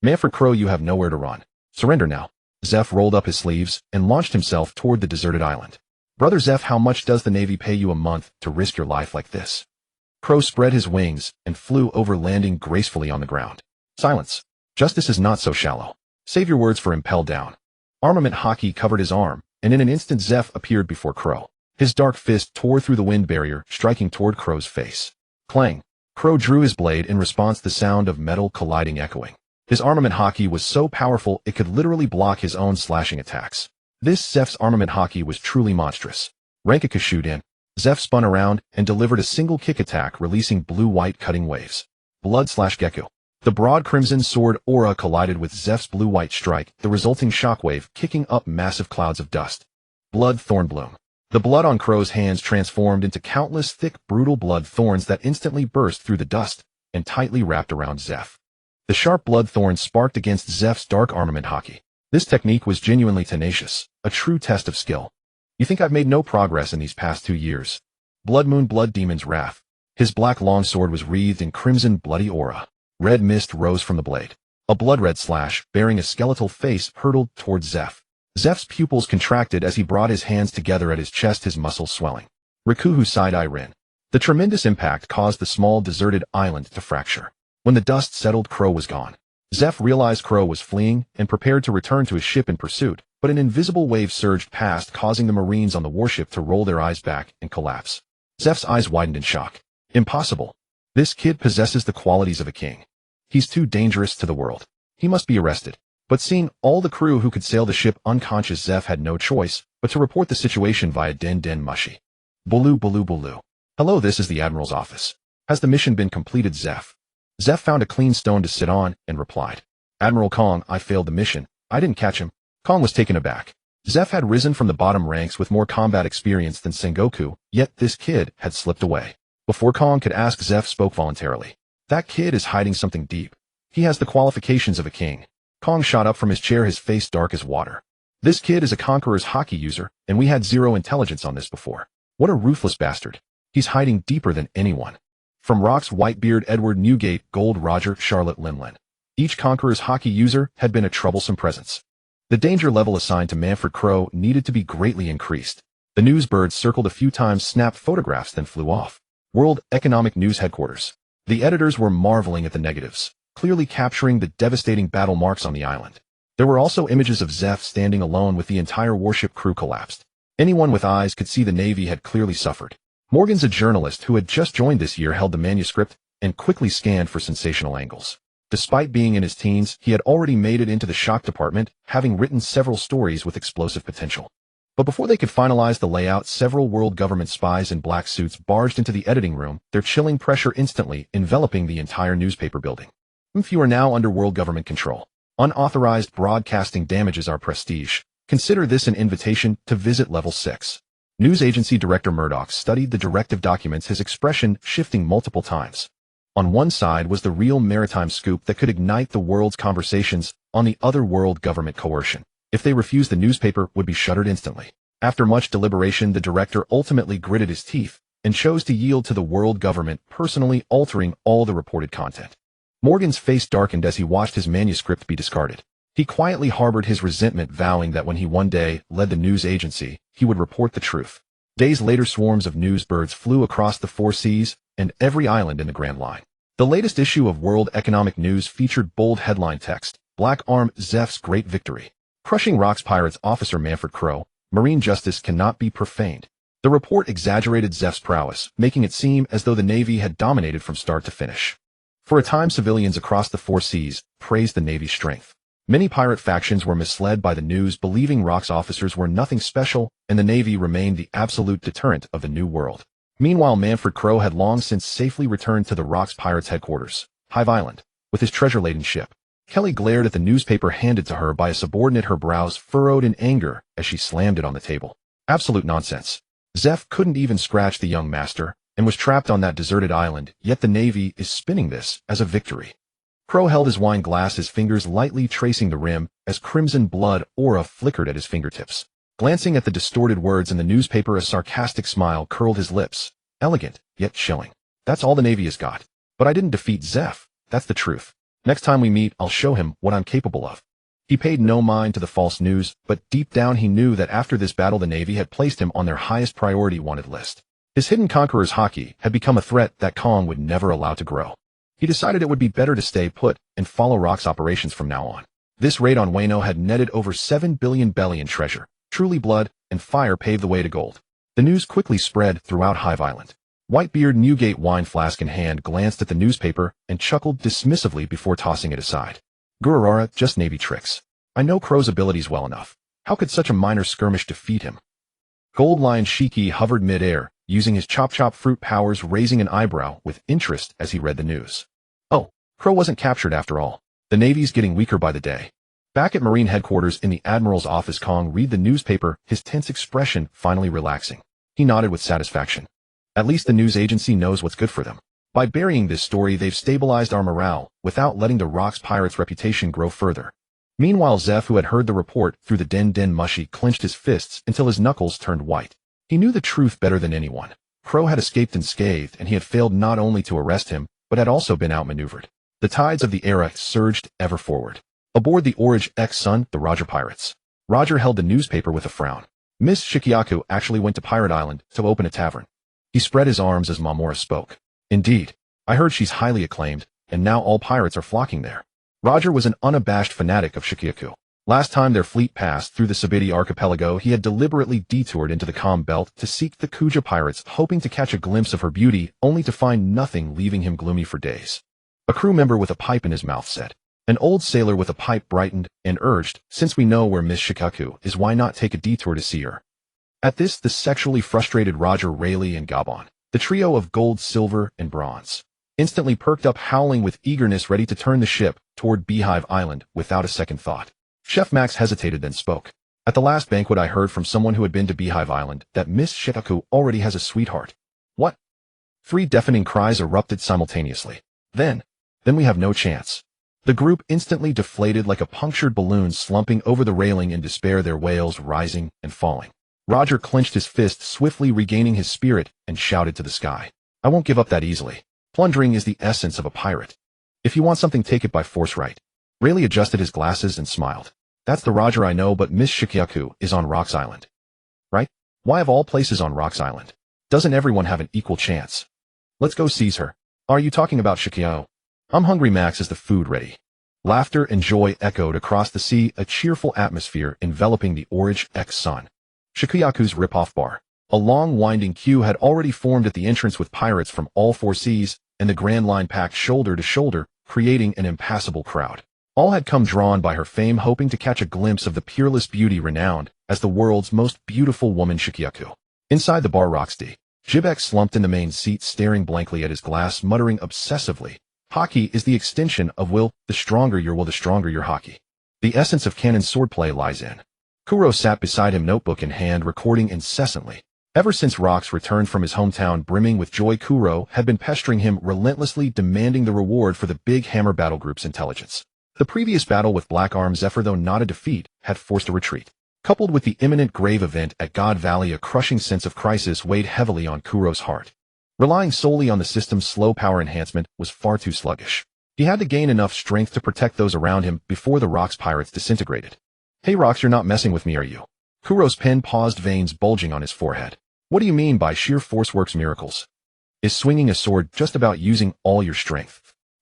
"Manfred Crow, you have nowhere to run. Surrender now." Zeph rolled up his sleeves and launched himself toward the deserted island. "Brother Zeph, how much does the Navy pay you a month to risk your life like this?" Crow spread his wings and flew over, landing gracefully on the ground. "Silence. Justice is not so shallow. Save your words for impel down." Armament hockey covered his arm, and in an instant Zeph appeared before Crow. His dark fist tore through the wind barrier, striking toward Crow's face. Clang! Crow drew his blade in response, the sound of metal colliding echoing. His armament hockey was so powerful it could literally block his own slashing attacks. This Zeph's armament hockey was truly monstrous. Rankika shoot in. Zeph spun around and delivered a single kick attack, releasing blue-white cutting waves. Blood/Gecko. The broad crimson sword aura collided with Zeph's blue-white strike, the resulting shockwave kicking up massive clouds of dust. Blood Thornbloom. The blood on Crow's hands transformed into countless thick, brutal blood thorns that instantly burst through the dust and tightly wrapped around Zeph. The sharp blood thorns sparked against Zeph's dark armament hockey. This technique was genuinely tenacious, a true test of skill. "You think I've made no progress in these past 2 years?" Blood Moon, Blood Demon's wrath. His black longsword was wreathed in crimson bloody aura. Red mist rose from the blade. A blood-red slash, bearing a skeletal face, hurtled towards Zeph. Zeph's pupils contracted as he brought his hands together at his chest, his muscles swelling. Rikuhu side-eye Rin. The tremendous impact caused the small deserted island to fracture. When the dust settled, Crow was gone. Zeph realized Crow was fleeing and prepared to return to his ship in pursuit, but an invisible wave surged past, causing the Marines on the warship to roll their eyes back and collapse. Zeph's eyes widened in shock. Impossible. This kid possesses the qualities of a king. He's too dangerous to the world. He must be arrested. But seeing all the crew who could sail the ship unconscious, Zeph had no choice but to report the situation via Den Den Mushi. Bulu Bulu Bulu. "Hello, this is the Admiral's office. Has the mission been completed, Zeph?" Zeph found a clean stone to sit on and replied. "Admiral Kong, I failed the mission. I didn't catch him. Kong was taken aback. Zeph had risen from the bottom ranks with more combat experience than Sengoku, yet this kid had slipped away. Before Kong could ask, Zeph spoke voluntarily. That kid is hiding something deep. He has the qualifications of a king. Kong shot up from his chair, his face dark as water. This kid is a Conqueror's hockey user, and we had zero intelligence on this before. What a ruthless bastard. He's hiding deeper than anyone. From Rocks, Whitebeard, Edward, Newgate, Gold, Roger, Charlotte, Linlin. Each Conqueror's hockey user had been a troublesome presence. The danger level assigned to Manfred Crow needed to be greatly increased. The news bird circled a few times, snapped photographs, then flew off. World Economic News Headquarters. The editors were marveling at the negatives, clearly capturing the devastating battle marks on the island. There were also images of Zeph standing alone with the entire warship crew collapsed. Anyone with eyes could see the Navy had clearly suffered. Morgan's a journalist who had just joined this year, held the manuscript and quickly scanned for sensational angles. Despite being in his teens, he had already made it into the shock department, having written several stories with explosive potential. But before they could finalize the layout, several world government spies in black suits barged into the editing room, their chilling pressure instantly enveloping the entire newspaper building. You are now under world government control. Unauthorized broadcasting damages our prestige. Consider this an invitation to visit Level 6. News agency director Murdoch studied the directive documents, his expression shifting multiple times. On one side was the real maritime scoop that could ignite the world's conversations, on the other world government coercion. If they refused, the newspaper would be shuttered instantly. After much deliberation, the director ultimately gritted his teeth and chose to yield to the world government, personally altering all the reported content. Morgan's face darkened as he watched his manuscript be discarded. He quietly harbored his resentment, vowing that when he one day led the news agency, he would report the truth. Days later, swarms of news birds flew across the 4 seas and every island in the Grand Line. The latest issue of World Economic News featured bold headline text: Black Arm, Zeph's Great Victory. Crushing Rocks Pirates Officer Manfred Crow, Marine Justice cannot be profaned. The report exaggerated Zeph's prowess, making it seem as though the Navy had dominated from start to finish. For a time, civilians across the 4 seas praised the Navy's strength. Many pirate factions were misled by the news, believing Rocks officers were nothing special, and the Navy remained the absolute deterrent of the New World. Meanwhile, Manfred Crow had long since safely returned to the Rocks Pirates headquarters, Hive Island, with his treasure-laden ship. Kelly glared at the newspaper handed to her by a subordinate, her brows furrowed in anger as she slammed it on the table. Absolute nonsense. Zeph couldn't even scratch the young master, and was trapped on that deserted island, yet the Navy is spinning this as a victory. Crow held his wine glass, his fingers lightly tracing the rim, as crimson blood aura flickered at his fingertips. Glancing at the distorted words in the newspaper, a sarcastic smile curled his lips. Elegant, yet chilling. That's all the Navy has got. But I didn't defeat Zeph. That's the truth. Next time we meet, I'll show him what I'm capable of. He paid no mind to the false news, but deep down he knew that after this battle the Navy had placed him on their highest priority wanted list. His hidden Conqueror's hockey had become a threat that Kong would never allow to grow. He decided it would be better to stay put and follow Rock's operations from now on. This raid on Wano had netted over 7 billion belly in treasure. Truly, blood and fire paved the way to gold. The news quickly spread throughout Hive Island. Whitebeard, Newgate, wine flask in hand, glanced at the newspaper and chuckled dismissively before tossing it aside. Gururara, just Navy tricks. I know Crow's abilities well enough. How could such a minor skirmish defeat him? Gold Lion Shiki hovered mid-air, using his chop-chop fruit powers, raising an eyebrow with interest as he read the news. Oh, Crow wasn't captured after all. The Navy's getting weaker by the day. Back at Marine headquarters in the Admiral's office, Kong read the newspaper, his tense expression finally relaxing. He nodded with satisfaction. At least the news agency knows what's good for them. By burying this story, they've stabilized our morale without letting the Rocks Pirates' reputation grow further. Meanwhile, Zeph, who had heard the report through the den mushy, clenched his fists until his knuckles turned white. He knew the truth better than anyone. Crow had escaped unscathed, and he had failed not only to arrest him, but had also been outmaneuvered. The tides of the era surged ever forward. Aboard the Orage X Sun, the Roger Pirates. Roger held the newspaper with a frown. Miss Shikiaku actually went to Pirate Island to open a tavern. He spread his arms as Mamora spoke. Indeed. I heard she's highly acclaimed, and now all pirates are flocking there. Roger was an unabashed fanatic of Shikiaku. Last time their fleet passed through the Sabiti archipelago, he had deliberately detoured into the calm belt to seek the Kuja pirates, hoping to catch a glimpse of her beauty, only to find nothing, leaving him gloomy for days. A crew member with a pipe in his mouth said. An old sailor with a pipe brightened and urged, since we know where Miss Shikaku is, why not take a detour to see her? At this, the sexually frustrated Roger, Rayleigh, and Gabon, the trio of gold, silver, and bronze, instantly perked up, howling with eagerness, ready to turn the ship toward Beehive Island without a second thought. Chef Max hesitated then spoke. At the last banquet I heard from someone who had been to Beehive Island that Miss Shikaku already has a sweetheart. What? 3 deafening cries erupted simultaneously. Then we have no chance. The group instantly deflated like a punctured balloon slumping over the railing in despair, their wails rising and falling. Roger clenched his fist, swiftly regaining his spirit, and shouted to the sky. I won't give up that easily. Plundering is the essence of a pirate. If you want something, take it by force, right? Rayleigh adjusted his glasses and smiled. That's the Roger I know, but Miss Shikaku is on Rocks Island. Right? Why of all places on Rocks Island? Doesn't everyone have an equal chance? Let's go seize her. Are you talking about Shikio? I'm hungry, Max. Is the food ready? Laughter and joy echoed across the sea, a cheerful atmosphere enveloping the Orange X sun. Shikaku's rip-off bar. A long winding queue had already formed at the entrance with pirates from all 4 seas, and the Grand Line packed shoulder to shoulder, creating an impassable crowd. All had come drawn by her fame, hoping to catch a glimpse of the peerless beauty renowned as the world's most beautiful woman, Shikaku. Inside the bar, Roxy Jibek slumped in the main seat, staring blankly at his glass, muttering obsessively, "Hockey is the extension of will. The stronger your will, the stronger your hockey. The essence of canon swordplay lies in." Kuro sat beside him, notebook in hand, recording incessantly. Ever since Rox returned from his hometown brimming with joy, Kuro had been pestering him relentlessly, demanding the reward for the Big Hammer battle group's intelligence. The previous battle with Black Arm Zephyr, though not a defeat, had forced a retreat. Coupled with the imminent grave event at God Valley, a crushing sense of crisis weighed heavily on Kuro's heart. Relying solely on the system's slow power enhancement was far too sluggish. He had to gain enough strength to protect those around him before the Rox pirates disintegrated. Hey Rox, you're not messing with me, are you? Kuro's pen paused, veins bulging on his forehead. What do you mean by sheer force works miracles? Is swinging a sword just about using all your strength?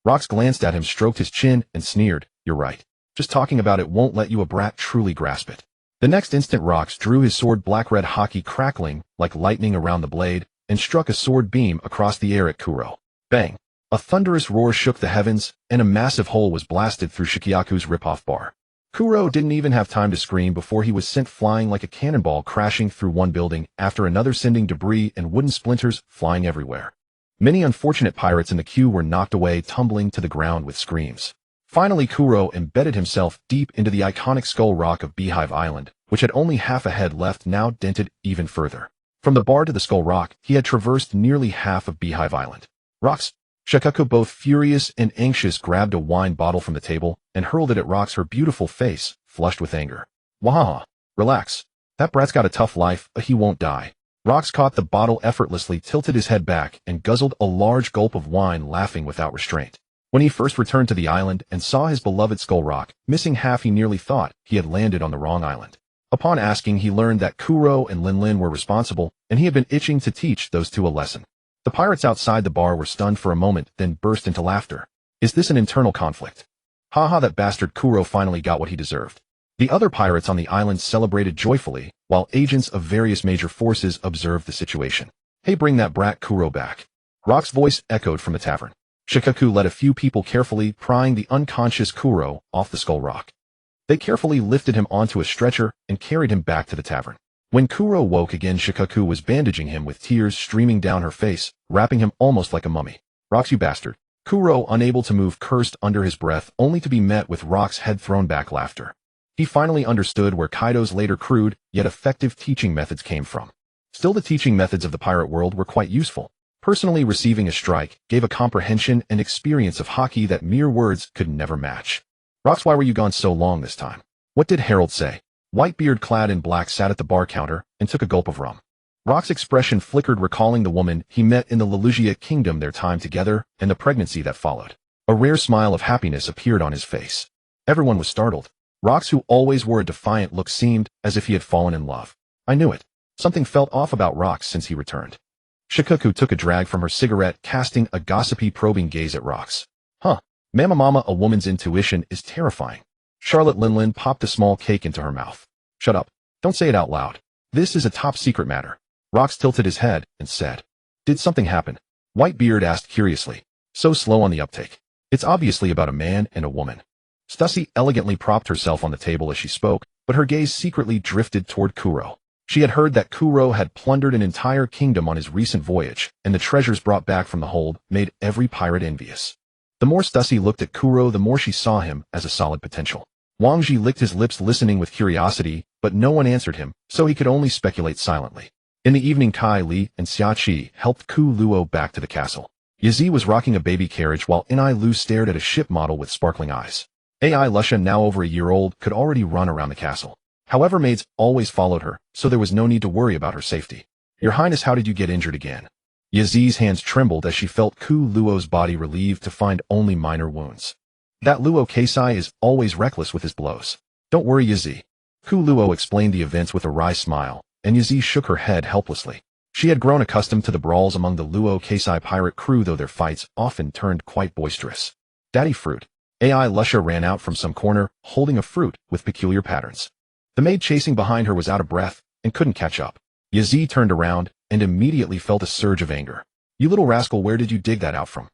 Rox glanced at him, stroked his chin, and sneered. You're right. Just talking about it won't let you a brat truly grasp it. The next instant Rox drew his sword, black-red hockey crackling like lightning around the blade, and struck a sword beam across the air at Kuro. Bang! A thunderous roar shook the heavens, and a massive hole was blasted through Shikaku's rip-off bar. Kuro didn't even have time to scream before he was sent flying like a cannonball, crashing through one building after another, sending debris and wooden splinters flying everywhere. Many unfortunate pirates in the queue were knocked away, tumbling to the ground with screams. Finally, Kuro embedded himself deep into the iconic skull rock of Beehive Island, which had only half a head left, now dented even further. From the bar to the skull rock, he had traversed nearly half of Beehive Island. Rox, Shikaku, both furious and anxious, grabbed a wine bottle from the table and hurled it at Rox, her beautiful face flushed with anger. Wahaha, relax. That brat's got a tough life, but he won't die. Rox caught the bottle effortlessly, tilted his head back, and guzzled a large gulp of wine, laughing without restraint. When he first returned to the island and saw his beloved skull rock missing half, he nearly thought he had landed on the wrong island. Upon asking, he learned that Kuro and Lin were responsible, and he had been itching to teach those two a lesson. The pirates outside the bar were stunned for a moment, then burst into laughter. Is this an internal conflict? Haha, that bastard Kuro finally got what he deserved. The other pirates on the island celebrated joyfully, while agents of various major forces observed the situation. Hey, bring that brat Kuro back. Rock's voice echoed from the tavern. Shikaku led a few people, carefully prying the unconscious Kuro off the skull rock. They carefully lifted him onto a stretcher and carried him back to the tavern. When Kuro woke again, Shikaku was bandaging him with tears streaming down her face, wrapping him almost like a mummy. Rox, you bastard. Kuro, unable to move, cursed under his breath, only to be met with Rox's head thrown back laughter. He finally understood where Kaido's later crude, yet effective teaching methods came from. Still, the teaching methods of the pirate world were quite useful. Personally receiving a strike gave a comprehension and experience of hockey that mere words could never match. Rox, why were you gone so long this time? What did Harold say? Whitebeard, clad in black, sat at the bar counter and took a gulp of rum. Rox's expression flickered, recalling the woman he met in the Lelugia Kingdom, their time together, and the pregnancy that followed. A rare smile of happiness appeared on his face. Everyone was startled. Rox, who always wore a defiant look, seemed as if he had fallen in love. I knew it. Something felt off about Rox since he returned. Shikaku took a drag from her cigarette, casting a gossipy, probing gaze at Rox. Huh. Mama, a woman's intuition is terrifying. Charlotte Lin popped a small cake into her mouth. Shut up. Don't say it out loud. This is a top secret matter. Rox tilted his head and said. Did something happen? Whitebeard asked curiously. So slow on the uptake. It's obviously about a man and a woman. Stussy elegantly propped herself on the table as she spoke, but her gaze secretly drifted toward Kuro. She had heard that Kuro had plundered an entire kingdom on his recent voyage, and the treasures brought back from the hold made every pirate envious. The more Stussy looked at Kuro, the more she saw him as a solid potential. Wang Ji licked his lips listening with curiosity, but no one answered him, so he could only speculate silently. In the evening, Kai Li and Xia Qi helped Ku Luo back to the castle. Yazi was rocking a baby carriage while Nai Lu stared at a ship model with sparkling eyes. Ai Lusha, now over a year old, could already run around the castle. However, maids always followed her, so there was no need to worry about her safety. Your Highness, how did you get injured again? Yazi's hands trembled as she felt Ku Luo's body relieved to find only minor wounds. That Luo Keisai is always reckless with his blows. Don't worry, Yazi. Ku Luo explained the events with a wry smile, and Yazi shook her head helplessly. She had grown accustomed to the brawls among the Luo Keisai pirate crew, though their fights often turned quite boisterous. Daddy fruit. Ai Lusha ran out from some corner, holding a fruit with peculiar patterns. The maid chasing behind her was out of breath and couldn't catch up. Yazi turned around and immediately felt a surge of anger. You little rascal, where did you dig that out from?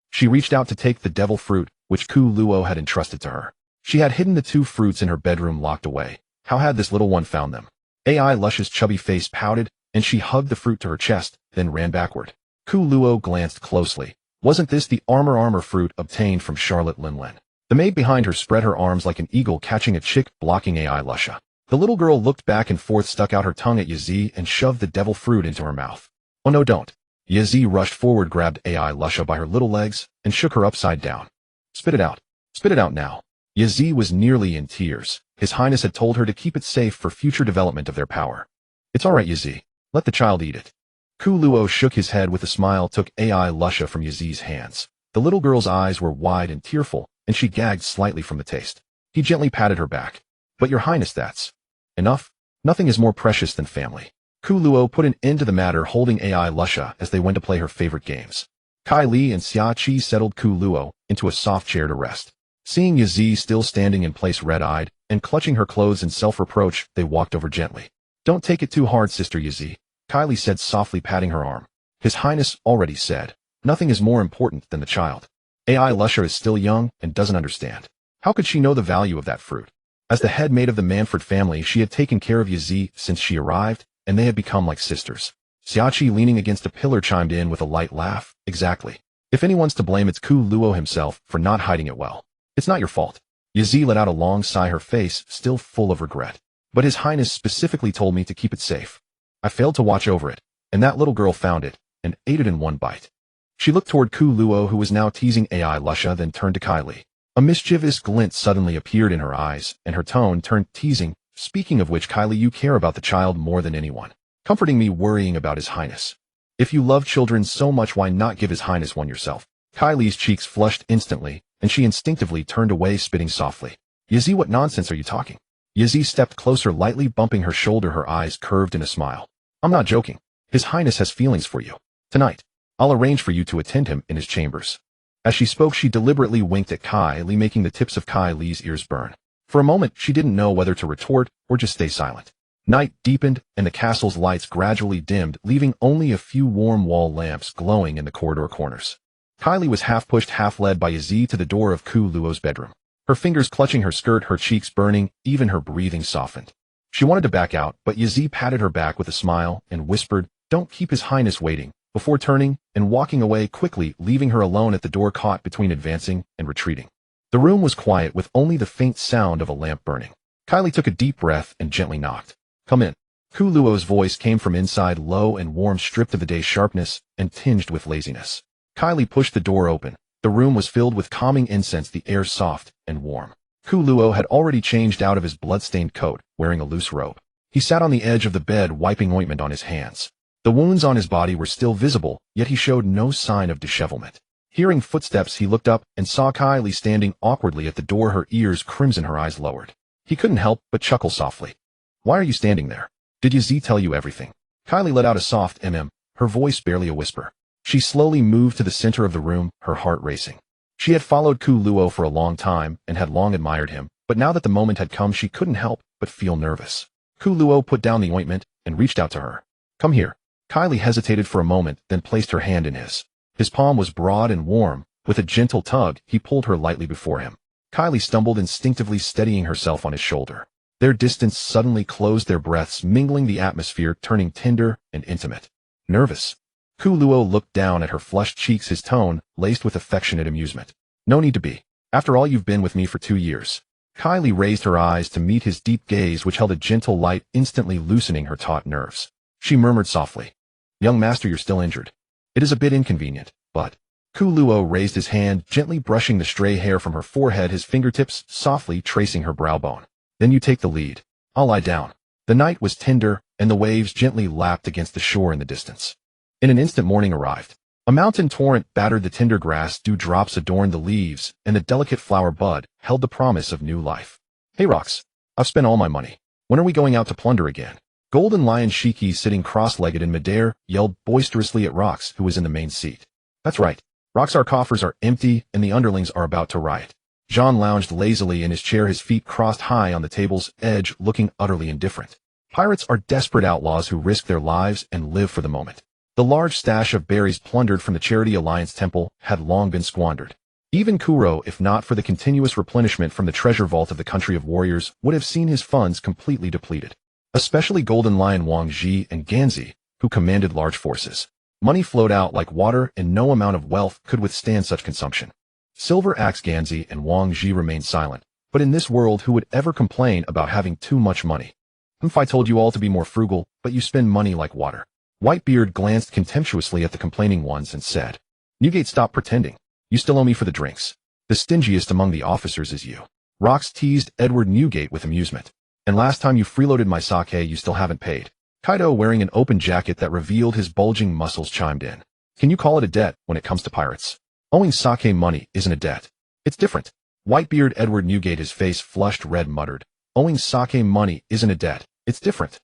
She reached out to take the devil fruit, which Ku Luo had entrusted to her. She had hidden the 2 fruits in her bedroom locked away. How had this little one found them? Ai Lusha's chubby face pouted, and she hugged the fruit to her chest, then ran backward. Ku Luo glanced closely. Wasn't this the armor fruit obtained from Charlotte Linlin? The maid behind her spread her arms like an eagle catching a chick, blocking Ai Lusha. The little girl looked back and forth, stuck out her tongue at Yazi, and shoved the devil fruit into her mouth. Oh no, don't. Yazi rushed forward, grabbed Ai Lusha by her little legs, and shook her upside down. Spit it out. Spit it out now. Yazi was nearly in tears. His Highness had told her to keep it safe for future development of their power. It's all right, Yazi. Let the child eat it. Ku Luo shook his head with a smile, took Ai Lusha from Yazi's hands. The little girl's eyes were wide and tearful, and she gagged slightly from the taste. He gently patted her back. But your Highness, that's enough. Nothing is more precious than family. Ku Luo put an end to the matter, holding Ai Lusha as they went to play her favorite games. Kai Li and Xia Qi settled Ku Luo into a soft chair to rest. Seeing Yazi still standing in place, red-eyed, and clutching her clothes in self-reproach, they walked over gently. Don't take it too hard, Sister Yazi, Kylie said softly, patting her arm. His Highness already said, nothing is more important than the child. Ai Lusha is still young and doesn't understand. How could she know the value of that fruit? As the head maid of the Manfred family, she had taken care of Yazi since she arrived, and they had become like sisters. Xiaoqi, leaning against a pillar, chimed in with a light laugh. Exactly. If anyone's to blame, it's Ku Luo himself for not hiding it well. It's not your fault. Yazi let out a long sigh, her face still full of regret. But His Highness specifically told me to keep it safe. I failed to watch over it, and that little girl found it, and ate it in one bite. She looked toward Ku Luo, who was now teasing Ai Lusha, then turned to Kylie. A mischievous glint suddenly appeared in her eyes, and her tone turned teasing. Speaking of which, Kylie, you care about the child more than anyone, comforting me, worrying about His Highness. If you love children so much, why not give His Highness one yourself? Kylie's cheeks flushed instantly, and she instinctively turned away, spitting softly. Yazi, what nonsense are you talking? Yazi stepped closer, lightly bumping her shoulder, her eyes curved in a smile. I'm not joking. His Highness has feelings for you. Tonight, I'll arrange for you to attend him in his chambers. As she spoke, she deliberately winked at Kylie, making the tips of Kylie's ears burn. For a moment, she didn't know whether to retort or just stay silent. Night deepened, and the castle's lights gradually dimmed, leaving only a few warm wall lamps glowing in the corridor corners. Kylie was half pushed, half led by Yazi to the door of Ku Luo's bedroom. Her fingers clutching her skirt, her cheeks burning, even her breathing softened. She wanted to back out, but Yazi patted her back with a smile and whispered, "Don't keep His Highness waiting," before turning and walking away quickly, leaving her alone at the door, caught between advancing and retreating. The room was quiet, with only the faint sound of a lamp burning. Kylie took a deep breath and gently knocked. "Come in." Ku Luo's voice came from inside, low and warm, stripped of the day's sharpness and tinged with laziness. Kylie pushed the door open. The room was filled with calming incense, the air soft and warm. Ku Luo had already changed out of his blood-stained coat, wearing a loose robe. He sat on the edge of the bed, wiping ointment on his hands. The wounds on his body were still visible, yet he showed no sign of dishevelment. Hearing footsteps, he looked up and saw Kylie standing awkwardly at the door, her ears crimson, her eyes lowered. He couldn't help but chuckle softly. "Why are you standing there? Did Yazi tell you everything?" Kylie let out a soft her voice barely a whisper. She slowly moved to the center of the room, her heart racing. She had followed Ku Luo for a long time and had long admired him, but now that the moment had come, she couldn't help but feel nervous. Ku Luo put down the ointment and reached out to her. "Come here." Kylie hesitated for a moment, then placed her hand in his. His palm was broad and warm. With a gentle tug, he pulled her lightly before him. Kylie stumbled, instinctively steadying herself on his shoulder. Their distance suddenly closed, their breaths mingling, the atmosphere turning tender and intimate. Nervous? Ku Luo looked down at her flushed cheeks, his tone laced with affectionate amusement. "No need to be. After all, you've been with me for 2 years. Kylie raised her eyes to meet his deep gaze, which held a gentle light, instantly loosening her taut nerves. She murmured softly, "Young master, you're still injured. It is a bit inconvenient, but—" Kuluo raised his hand, gently brushing the stray hair from her forehead, his fingertips softly tracing her brow bone. "Then you take the lead. I'll lie down." The night was tender, and the waves gently lapped against the shore in the distance. In an instant, morning arrived. A mountain torrent battered the tender grass, dewdrops adorned the leaves, and the delicate flower bud held the promise of new life. "Hey Rox, I've spent all my money. When are we going out to plunder again?" Golden Lion Shiki, sitting cross-legged in midair, yelled boisterously at Rox, who was in the main seat. "That's right. Rox, our coffers are empty, and the underlings are about to riot." Jean lounged lazily in his chair, his feet crossed high on the table's edge, looking utterly indifferent. Pirates are desperate outlaws who risk their lives and live for the moment. The large stash of berries plundered from the Charity Alliance temple had long been squandered. Even Kuro, if not for the continuous replenishment from the treasure vault of the country of warriors, would have seen his funds completely depleted. Especially Golden Lion Wang Ji and Ganzi, who commanded large forces. Money flowed out like water, and no amount of wealth could withstand such consumption. Silver Axe Ganzi and Wang Ji remained silent, but in this world who would ever complain about having too much money? "I told you all to be more frugal, but you spend money like water." Whitebeard glanced contemptuously at the complaining ones and said, "Newgate, stop pretending. You still owe me for the drinks. The stingiest among the officers is you." Rox teased Edward Newgate with amusement. "And last time you freeloaded my sake, you still haven't paid." Kaido, wearing an open jacket that revealed his bulging muscles, chimed in. "Can you call it a debt when it comes to pirates? Owing sake money isn't a debt. It's different." Whitebeard Edward Newgate, his face flushed red, muttered, "Owing sake money isn't a debt. It's different."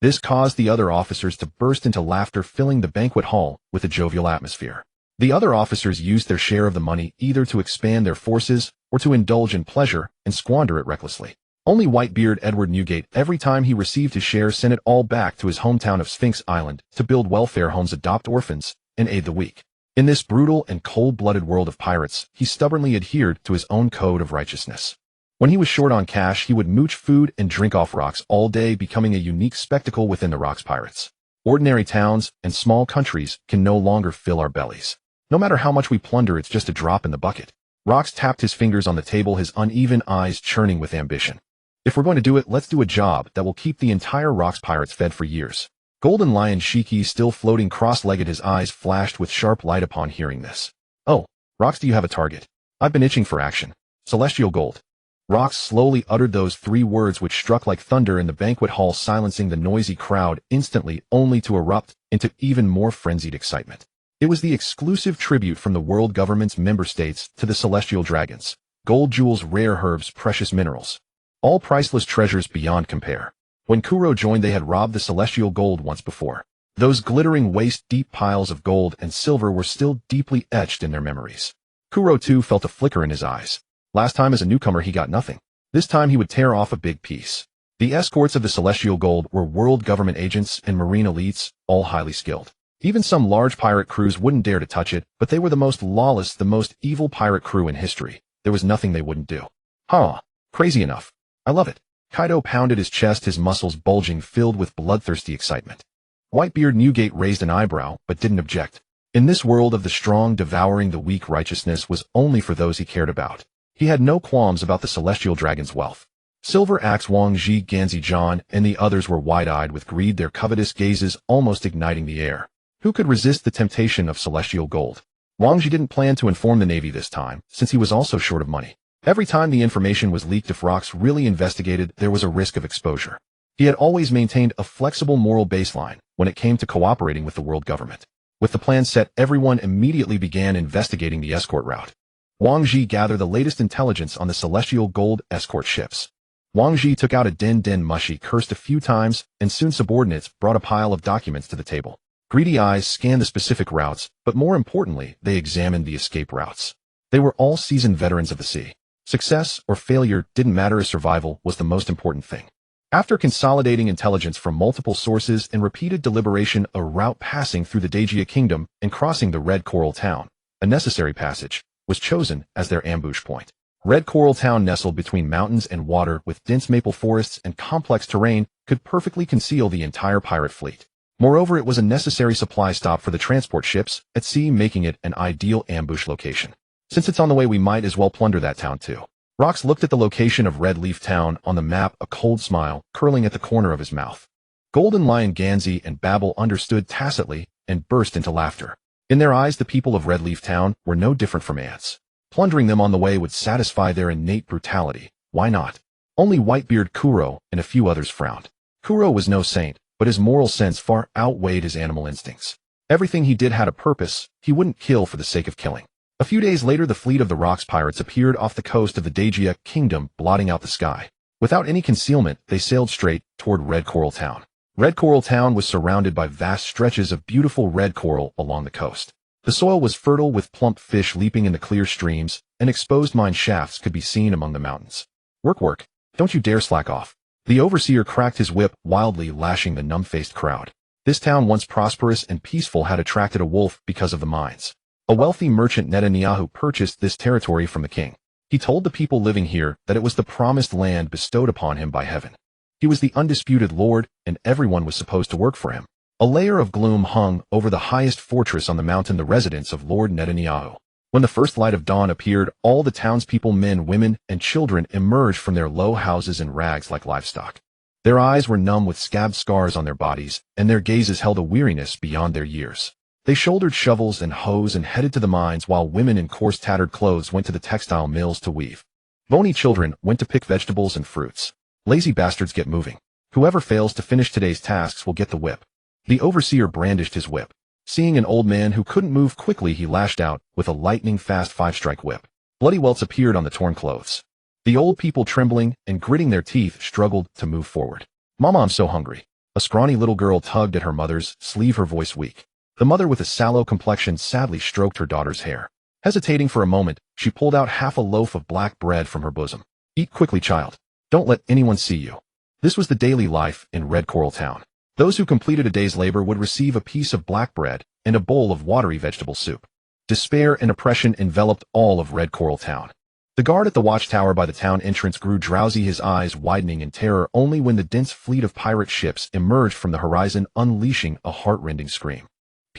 This caused the other officers to burst into laughter, filling the banquet hall with a jovial atmosphere. The other officers used their share of the money either to expand their forces or to indulge in pleasure and squander it recklessly. Only Whitebeard Edward Newgate, every time he received his share, sent it all back to his hometown of Sphinx Island to build welfare homes, adopt orphans, and aid the weak. In this brutal and cold-blooded world of pirates, he stubbornly adhered to his own code of righteousness. When he was short on cash, he would mooch food and drink off Rox all day, becoming a unique spectacle within the Rox pirates. Ordinary towns and small countries can no longer fill our bellies. No matter how much we plunder, it's just a drop in the bucket. Rox tapped his fingers on the table, his uneven eyes churning with ambition. "If we're going to do it, let's do a job that will keep the entire Rox pirates fed for years." Golden Lion Shiki, still floating cross-legged, his eyes flashed with sharp light upon hearing this. "Oh, Rox, do you have a target? I've been itching for action. Celestial gold." Rox slowly uttered those three words, which struck like thunder in the banquet hall, silencing the noisy crowd instantly, only to erupt into even more frenzied excitement. It was the exclusive tribute from the world government's member states to the celestial dragons. Gold, jewels, rare herbs, precious minerals. All priceless treasures beyond compare. When Kuro joined, they had robbed the celestial gold once before. Those glittering waist-deep piles of gold and silver were still deeply etched in their memories. Kuro too felt a flicker in his eyes. Last time as a newcomer he got nothing. This time he would tear off a big piece. The escorts of the celestial gold were world government agents and marine elites, all highly skilled. Even some large pirate crews wouldn't dare to touch it, but they were the most lawless, the most evil pirate crew in history. There was nothing they wouldn't do. Huh, crazy enough. I love it. Kaido pounded his chest, his muscles bulging, filled with bloodthirsty excitement. Whitebeard Newgate raised an eyebrow, but didn't object. In this world of the strong devouring the weak, righteousness was only for those he cared about. He had no qualms about the celestial dragon's wealth. Silver Axe Wang Ji, Ganzi John, and the others were wide-eyed with greed, their covetous gazes almost igniting the air. Who could resist the temptation of celestial gold? Wang Ji didn't plan to inform the Navy this time, since he was also short of money. Every time the information was leaked, if Rox really investigated, there was a risk of exposure. He had always maintained a flexible moral baseline when it came to cooperating with the world government. With the plan set, everyone immediately began investigating the escort route. Wang Ji gathered the latest intelligence on the celestial gold escort ships. Wang Ji took out a den mushi, cursed a few times, and soon subordinates brought a pile of documents to the table. Greedy eyes scanned the specific routes, but more importantly, they examined the escape routes. They were all seasoned veterans of the sea. Success or failure didn't matter, as survival was the most important thing. After consolidating intelligence from multiple sources and repeated deliberation, a route passing through the Dajia Kingdom and crossing the Red Coral Town, a necessary passage, was chosen as their ambush point. Red Coral Town, nestled between mountains and water with dense maple forests and complex terrain, could perfectly conceal the entire pirate fleet. Moreover, it was a necessary supply stop for the transport ships at sea, making it an ideal ambush location. Since it's on the way, we might as well plunder that town too. Rox looked at the location of Red Leaf Town on the map, a cold smile curling at the corner of his mouth. Golden Lion Gansey and Babel understood tacitly and burst into laughter. In their eyes, the people of Red Leaf Town were no different from ants. Plundering them on the way would satisfy their innate brutality. Why not? Only Whitebeard Kuro and a few others frowned. Kuro was no saint, but his moral sense far outweighed his animal instincts. Everything he did had a purpose. He wouldn't kill for the sake of killing. A few days later, the fleet of the Rocks pirates appeared off the coast of the Dagia Kingdom, blotting out the sky. Without any concealment, they sailed straight toward Red Coral Town. Red Coral Town was surrounded by vast stretches of beautiful red coral along the coast. The soil was fertile with plump fish leaping into clear streams, and exposed mine shafts could be seen among the mountains. Work. Don't you dare slack off. The overseer cracked his whip, wildly lashing the numb-faced crowd. This town, once prosperous and peaceful, had attracted a wolf because of the mines. A wealthy merchant Netanyahu purchased this territory from the king. He told the people living here that it was the promised land bestowed upon him by heaven. He was the undisputed lord, and everyone was supposed to work for him. A layer of gloom hung over the highest fortress on the mountain, the residence of Lord Netanyahu. When the first light of dawn appeared, all the townspeople, men, women, and children, emerged from their low houses in rags like livestock. Their eyes were numb with scabbed scars on their bodies, and their gazes held a weariness beyond their years. They shouldered shovels and hoes and headed to the mines, while women in coarse tattered clothes went to the textile mills to weave. Bony children went to pick vegetables and fruits. Lazy bastards, get moving. Whoever fails to finish today's tasks will get the whip. The overseer brandished his whip. Seeing an old man who couldn't move quickly, he lashed out with a lightning-fast 5-strike whip. Bloody welts appeared on the torn clothes. The old people, trembling and gritting their teeth, struggled to move forward. "Mama, I'm so hungry." A scrawny little girl tugged at her mother's sleeve, her voice weak. The mother, with a sallow complexion, sadly stroked her daughter's hair. Hesitating for a moment, she pulled out half a loaf of black bread from her bosom. "Eat quickly, child. Don't let anyone see you." This was the daily life in Red Coral Town. Those who completed a day's labor would receive a piece of black bread and a bowl of watery vegetable soup. Despair and oppression enveloped all of Red Coral Town. The guard at the watchtower by the town entrance grew drowsy, his eyes widening in terror only when the dense fleet of pirate ships emerged from the horizon, unleashing a heart-rending scream.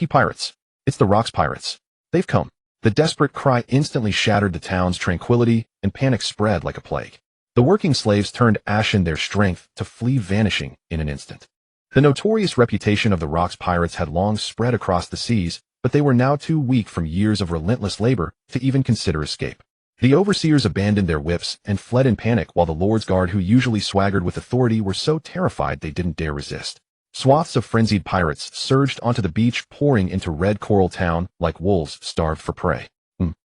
"Pirates! It's the Rocks pirates! They've come!" The desperate cry instantly shattered the town's tranquility, and panic spread like a plague. The working slaves turned ashen, their strength to flee vanishing in an instant. The notorious reputation of the Rocks pirates had long spread across the seas, but they were now too weak from years of relentless labor to even consider escape. The overseers abandoned their whips and fled in panic, while the Lord's Guard, who usually swaggered with authority, were so terrified they didn't dare resist. Swaths of frenzied pirates surged onto the beach, pouring into Red Coral Town like wolves starved for prey.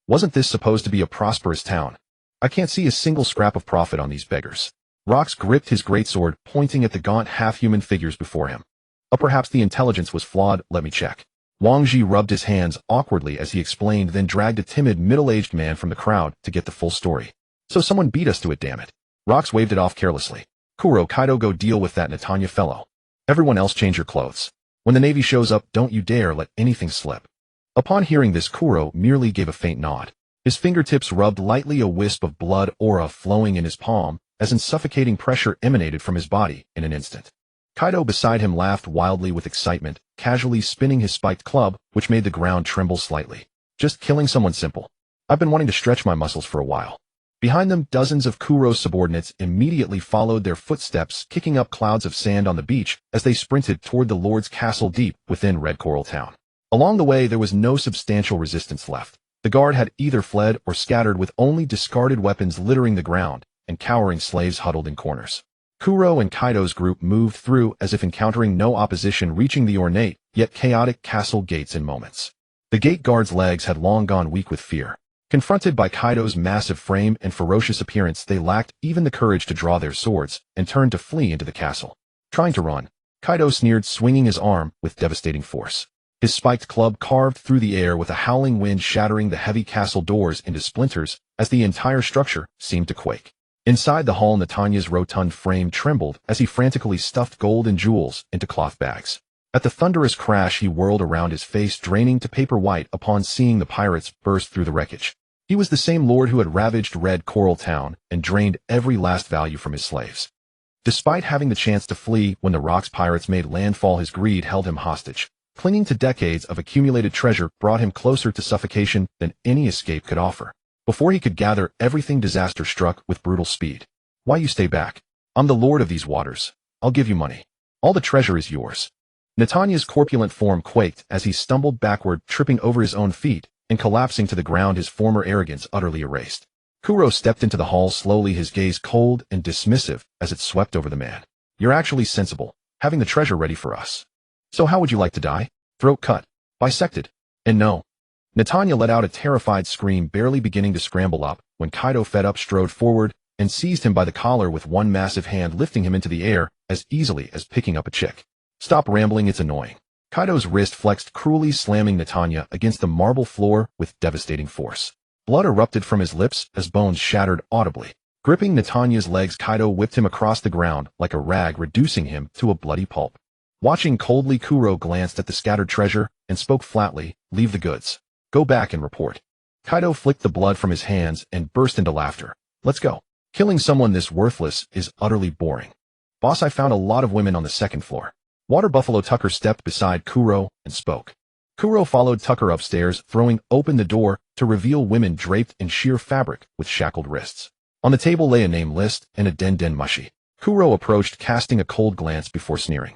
Wasn't this supposed to be a prosperous town? I can't see a single scrap of profit on these beggars. Rox gripped his greatsword, pointing at the gaunt half-human figures before him. Perhaps the intelligence was flawed, let me check. Wang Ji rubbed his hands awkwardly as he explained, then dragged a timid, middle-aged man from the crowd to get the full story. "So someone beat us to it, damn it." Rox waved it off carelessly. "Kuro, Kaido, go deal with that Netanya fellow. Everyone else, change your clothes. When the Navy shows up, don't you dare let anything slip." Upon hearing this, Kuro merely gave a faint nod. His fingertips rubbed lightly, a wisp of blood aura flowing in his palm, as in suffocating pressure emanated from his body in an instant. Kaido beside him laughed wildly with excitement, casually spinning his spiked club, which made the ground tremble slightly. "Just killing someone simple. I've been wanting to stretch my muscles for a while." Behind them, dozens of Kuro's subordinates immediately followed their footsteps, kicking up clouds of sand on the beach as they sprinted toward the Lord's castle deep within Red Coral Town. Along the way, there was no substantial resistance left. The guard had either fled or scattered, with only discarded weapons littering the ground and cowering slaves huddled in corners. Kuro and Kaido's group moved through as if encountering no opposition, reaching the ornate yet chaotic castle gates in moments. The gate guards' legs had long gone weak with fear. Confronted by Kaido's massive frame and ferocious appearance, they lacked even the courage to draw their swords and turned to flee into the castle. Trying to run, Kaido sneered, swinging his arm with devastating force. His spiked club carved through the air with a howling wind, shattering the heavy castle doors into splinters as the entire structure seemed to quake. Inside the hall, Netanya's rotund frame trembled as he frantically stuffed gold and jewels into cloth bags. At the thunderous crash, he whirled around, his face draining to paper white upon seeing the pirates burst through the wreckage. He was the same lord who had ravaged Red Coral Town and drained every last value from his slaves. Despite having the chance to flee when the Rocks pirates made landfall, his greed held him hostage. Clinging to decades of accumulated treasure brought him closer to suffocation than any escape could offer. Before he could gather everything, disaster struck with brutal speed. Why you stay back? I'm the lord of these waters. I'll give you money. All the treasure is yours. Netanya's corpulent form quaked as he stumbled backward, tripping over his own feet and collapsing to the ground, his former arrogance utterly erased. Kuro stepped into the hall slowly, his gaze cold and dismissive as it swept over the man. You're actually sensible, having the treasure ready for us. So how would you like to die? Throat cut, bisected, and no. Netanya let out a terrified scream, barely beginning to scramble up, when Kaido, fed up, strode forward and seized him by the collar with one massive hand, lifting him into the air as easily as picking up a chick. Stop rambling, it's annoying. Kaido's wrist flexed cruelly, slamming Netanya against the marble floor with devastating force. Blood erupted from his lips as bones shattered audibly. Gripping Netanya's legs, Kaido whipped him across the ground like a rag, reducing him to a bloody pulp. Watching coldly, Kuro glanced at the scattered treasure and spoke flatly, leave the goods. Go back and report. Kaido flicked the blood from his hands and burst into laughter. Let's go. Killing someone this worthless is utterly boring. Boss, I found a lot of women on the second floor. Water Buffalo Tucker stepped beside Kuro and spoke. Kuro followed Tucker upstairs, throwing open the door to reveal women draped in sheer fabric with shackled wrists. On the table lay a name list and a den mushi. Kuro approached, casting a cold glance before sneering.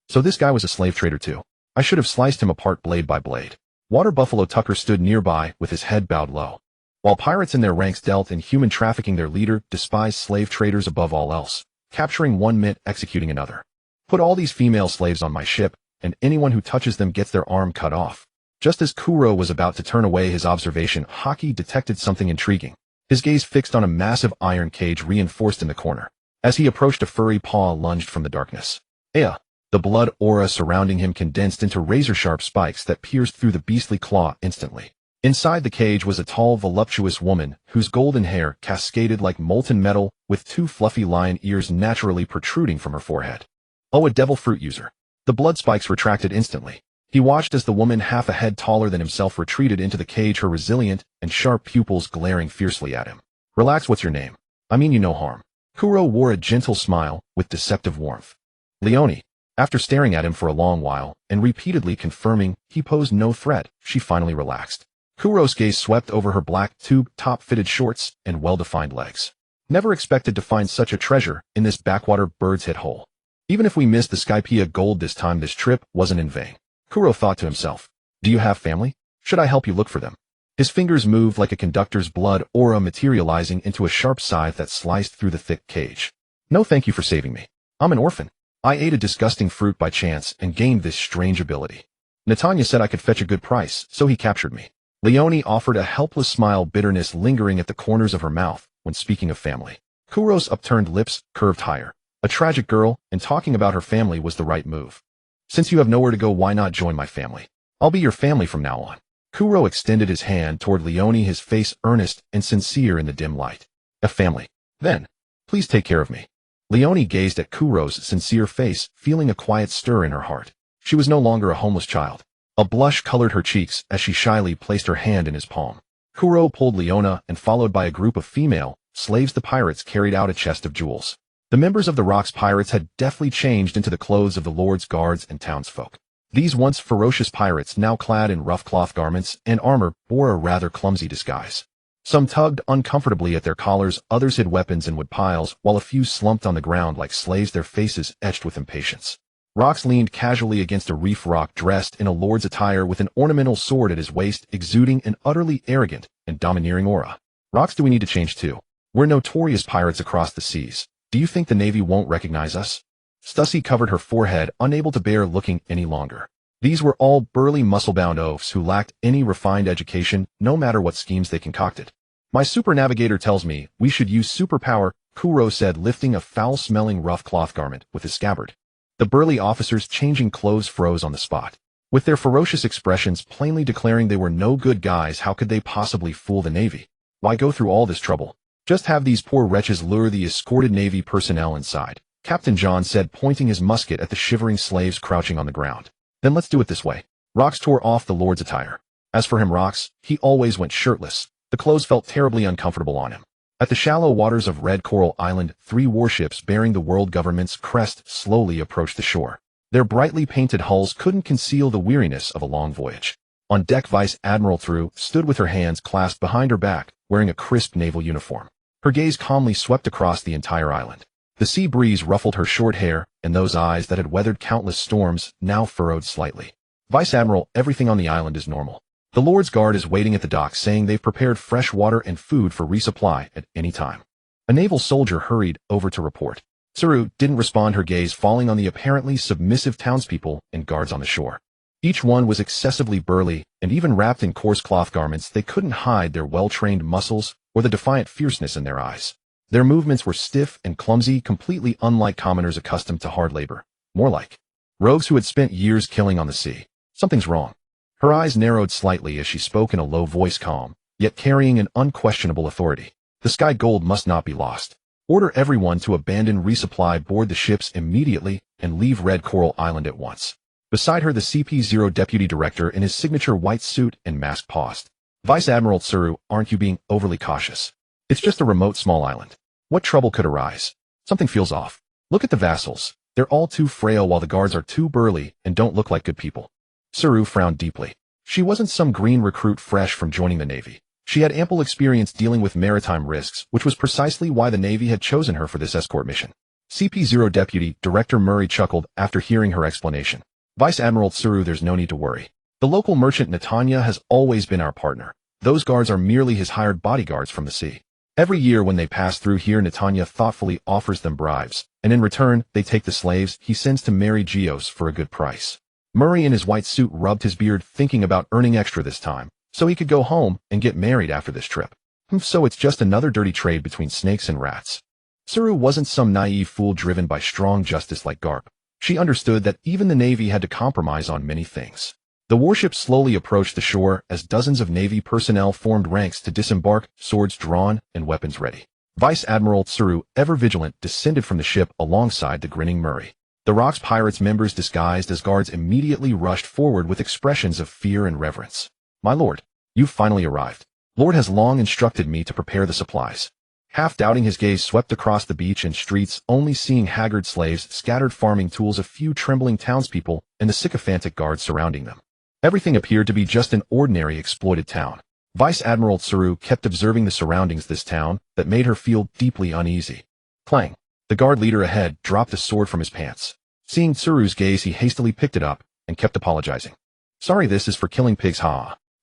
So this guy was a slave trader too. I should have sliced him apart blade by blade. Water Buffalo Tucker stood nearby with his head bowed low. While pirates in their ranks dealt in human trafficking, their leader despised slave traders above all else. Capturing one meant executing another. Put all these female slaves on my ship, and anyone who touches them gets their arm cut off. Just as Kuro was about to turn away his observation, Haki detected something intriguing. His gaze fixed on a massive iron cage reinforced in the corner. As he approached, a furry paw lunged from the darkness. Ea! The blood aura surrounding him condensed into razor-sharp spikes that pierced through the beastly claw instantly. Inside the cage was a tall, voluptuous woman whose golden hair cascaded like molten metal, with two fluffy lion ears naturally protruding from her forehead. Oh, a devil fruit user. The blood spikes retracted instantly. He watched as the woman, half a head taller than himself, retreated into the cage, her resilient and sharp pupils glaring fiercely at him. Relax, what's your name? I mean you no harm. Kuro wore a gentle smile with deceptive warmth. Leone. After staring at him for a long while and repeatedly confirming he posed no threat, she finally relaxed. Kuro's gaze swept over her black tube-top fitted shorts and well-defined legs. Never expected to find such a treasure in this backwater bird's head hole. Even if we missed the Skypea gold this time, this trip wasn't in vain. Kuro thought to himself. Do you have family? Should I help you look for them? His fingers moved like a conductor's, blood aura materializing into a sharp scythe that sliced through the thick cage. No, thank you for saving me. I'm an orphan. I ate a disgusting fruit by chance and gained this strange ability. Netanya said I could fetch a good price, so he captured me. Leone offered a helpless smile, bitterness lingering at the corners of her mouth when speaking of family. Kuro's upturned lips curved higher. A tragic girl, and talking about her family was the right move. Since you have nowhere to go, why not join my family? I'll be your family from now on. Kuro extended his hand toward Leone, his face earnest and sincere in the dim light. A family. Then, please take care of me. Leone gazed at Kuro's sincere face, feeling a quiet stir in her heart. She was no longer a homeless child. A blush colored her cheeks as she shyly placed her hand in his palm. Kuro pulled Leona, and followed by a group of female slaves, the pirates carried out a chest of jewels. The members of the Rocks pirates had deftly changed into the clothes of the Lord's guards and townsfolk. These once ferocious pirates, now clad in rough cloth garments and armor, bore a rather clumsy disguise. Some tugged uncomfortably at their collars, others hid weapons in wood piles, while a few slumped on the ground like slaves, their faces etched with impatience. Rox leaned casually against a reef rock, dressed in a lord's attire with an ornamental sword at his waist, exuding an utterly arrogant and domineering aura. Rox, do we need to change too? We're notorious pirates across the seas. Do you think the Navy won't recognize us? Stussy covered her forehead, unable to bear looking any longer. These were all burly, muscle-bound oafs who lacked any refined education, no matter what schemes they concocted. My super navigator tells me we should use superpower, Kuro said, lifting a foul-smelling rough cloth garment with his scabbard. The burly officers changing clothes froze on the spot. With their ferocious expressions plainly declaring they were no good guys, how could they possibly fool the Navy? Why go through all this trouble? Just have these poor wretches lure the escorted Navy personnel inside, Captain John said, pointing his musket at the shivering slaves crouching on the ground. Then let's do it this way. Rox tore off the Lord's attire. As for him, Rox, he always went shirtless. The clothes felt terribly uncomfortable on him. At the shallow waters of Red Coral Island, 3 warships bearing the world government's crest slowly approached the shore. Their brightly painted hulls couldn't conceal the weariness of a long voyage. On deck, Vice Admiral Thru stood with her hands clasped behind her back, wearing a crisp naval uniform. Her gaze calmly swept across the entire island. The sea breeze ruffled her short hair, and those eyes that had weathered countless storms now furrowed slightly. Vice Admiral, everything on the island is normal. The Lord's Guard is waiting at the dock, saying they've prepared fresh water and food for resupply at any time. A naval soldier hurried over to report. Tsuru didn't respond, her gaze falling on the apparently submissive townspeople and guards on the shore. Each one was excessively burly, and even wrapped in coarse cloth garments, they couldn't hide their well-trained muscles or the defiant fierceness in their eyes. Their movements were stiff and clumsy, completely unlike commoners accustomed to hard labor. More like rogues who had spent years killing on the sea. Something's wrong. Her eyes narrowed slightly as she spoke in a low voice, calm, yet carrying an unquestionable authority. The Sky Gold must not be lost. Order everyone to abandon resupply, board the ships immediately, and leave Red Coral Island at once. Beside her, the CP0 deputy director in his signature white suit and mask paused. Vice Admiral Tsuru, aren't you being overly cautious? It's just a remote small island. What trouble could arise? Something feels off. Look at the vassals. They're all too frail, while the guards are too burly and don't look like good people. Tsuru frowned deeply. She wasn't some green recruit fresh from joining the Navy. She had ample experience dealing with maritime risks, which was precisely why the Navy had chosen her for this escort mission. CP0 Deputy Director Murray chuckled after hearing her explanation. Vice Admiral Tsuru, there's no need to worry. The local merchant Netanya has always been our partner. Those guards are merely his hired bodyguards from the sea. Every year when they pass through here, Netanya thoughtfully offers them bribes, and in return, they take the slaves he sends to marry Geos for a good price. Murray in his white suit rubbed his beard, thinking about earning extra this time, so he could go home and get married after this trip. So it's just another dirty trade between snakes and rats. Tsuru wasn't some naive fool driven by strong justice like Garp. She understood that even the Navy had to compromise on many things. The warship slowly approached the shore as dozens of Navy personnel formed ranks to disembark, swords drawn and weapons ready. Vice Admiral Tsuru, ever vigilant, descended from the ship alongside the grinning Murray. The Rocks Pirates members disguised as guards immediately rushed forward with expressions of fear and reverence. My lord, you've finally arrived. Lord has long instructed me to prepare the supplies. Half doubting, his gaze swept across the beach and streets, only seeing haggard slaves, scattered farming tools, a few trembling townspeople, and the sycophantic guards surrounding them. Everything appeared to be just an ordinary exploited town. Vice Admiral Tsuru kept observing the surroundings, this town that made her feel deeply uneasy. Clang! The guard leader ahead dropped a sword from his pants. Seeing Tsuru's gaze, he hastily picked it up and kept apologizing. Sorry, this is for killing pigs,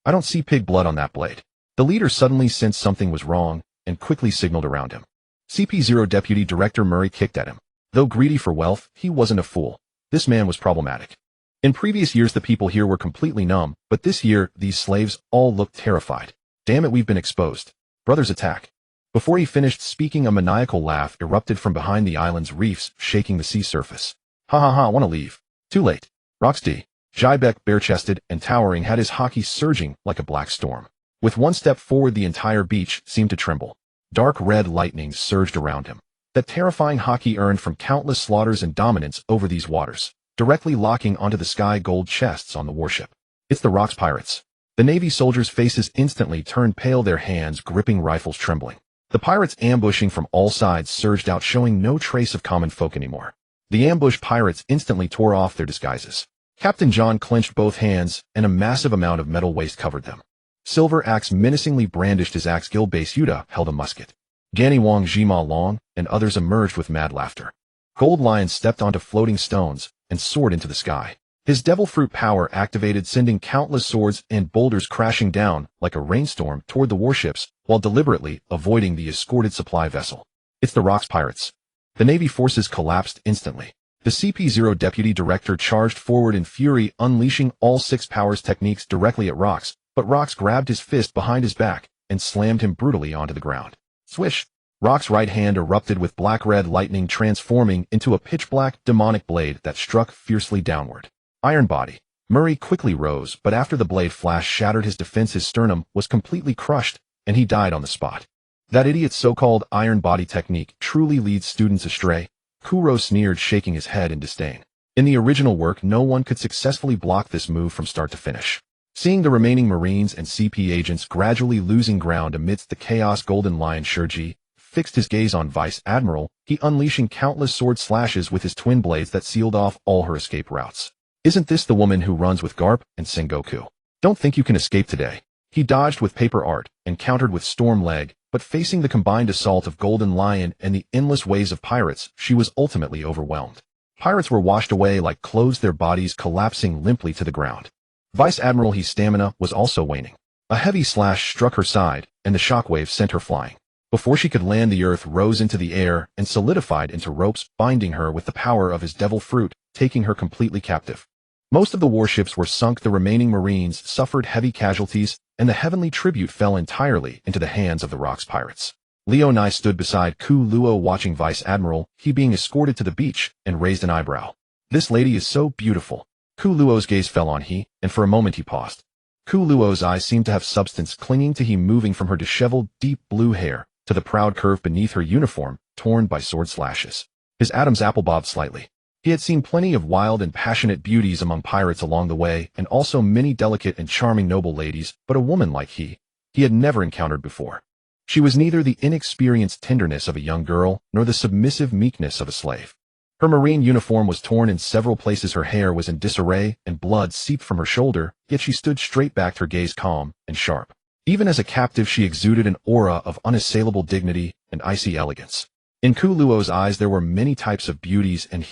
I don't see pig blood on that blade. The leader suddenly sensed something was wrong and quickly signaled around him. CP0 Deputy Director Murray kicked at him. Though greedy for wealth, he wasn't a fool. This man was problematic. In previous years, the people here were completely numb, but this year, these slaves all looked terrified. Damn it, we've been exposed. Brothers, attack. Before he finished speaking, a maniacal laugh erupted from behind the island's reefs, shaking the sea surface. Ha ha ha, I want to leave. Too late. Roxdy, Jybek, bare-chested and towering, had his haki surging like a black storm. With one step forward, the entire beach seemed to tremble. Dark red lightnings surged around him. That terrifying haki earned from countless slaughters and dominance over these waters, directly locking onto the sky gold chests on the warship. It's the Rocks Pirates. The Navy soldiers' faces instantly turned pale, their hands gripping rifles, trembling. The pirates ambushing from all sides surged out, showing no trace of common folk anymore. The ambushed pirates instantly tore off their disguises. Captain John clenched both hands, and a massive amount of metal waste covered them. Silver Axe menacingly brandished his axe. Gilbase Yuda held a musket. Ganny Wang, Jima Long, and others emerged with mad laughter. Gold Lion stepped onto floating stones and soared into the sky. His devil fruit power activated, sending countless swords and boulders crashing down like a rainstorm toward the warships, while deliberately avoiding the escorted supply vessel. It's the Rocks Pirates. The Navy forces collapsed instantly. The CP0 Deputy Director charged forward in fury, unleashing all six powers techniques directly at Rocks, but Rocks grabbed his fist behind his back and slammed him brutally onto the ground. Swish! Rocks' right hand erupted with black-red lightning, transforming into a pitch-black, demonic blade that struck fiercely downward. Iron Body. Murray quickly rose, but after the blade flash shattered his defense, his sternum was completely crushed, and he died on the spot. That idiot's so-called Iron Body technique truly leads students astray, Kuro sneered, shaking his head in disdain. In the original work, no one could successfully block this move from start to finish. Seeing the remaining Marines and CP agents gradually losing ground amidst the chaos, Golden Lion Shurji fixed his gaze on Vice Admiral, he unleashing countless sword slashes with his twin blades that sealed off all her escape routes. Isn't this the woman who runs with Garp and Sengoku? Don't think you can escape today. He dodged with paper art and countered with storm leg, but facing the combined assault of Golden Lion and the endless waves of pirates, she was ultimately overwhelmed. Pirates were washed away like clothes, their bodies collapsing limply to the ground. Vice Admiral He's stamina was also waning. A heavy slash struck her side, and the shockwave sent her flying. Before she could land, the earth rose into the air and solidified into ropes, binding her with the power of his devil fruit, taking her completely captive. Most of the warships were sunk, the remaining Marines suffered heavy casualties, and the heavenly tribute fell entirely into the hands of the Rock's pirates. Leo Nye stood beside Ku Luo watching Vice Admiral He being escorted to the beach, and raised an eyebrow. This lady is so beautiful. Ku Luo's gaze fell on He, and for a moment he paused. Ku Luo's eyes seemed to have substance clinging to He, moving from her disheveled, deep blue hair to the proud curve beneath her uniform, torn by sword slashes. His Adam's apple bobbed slightly. He had seen plenty of wild and passionate beauties among pirates along the way, and also many delicate and charming noble ladies, but a woman like he had never encountered before. She was neither the inexperienced tenderness of a young girl, nor the submissive meekness of a slave. Her marine uniform was torn in several places, her hair was in disarray, and blood seeped from her shoulder, yet she stood straight back, her gaze calm and sharp. Even as a captive, she exuded an aura of unassailable dignity and icy elegance. In Ku Luo's eyes there were many types of beauties, and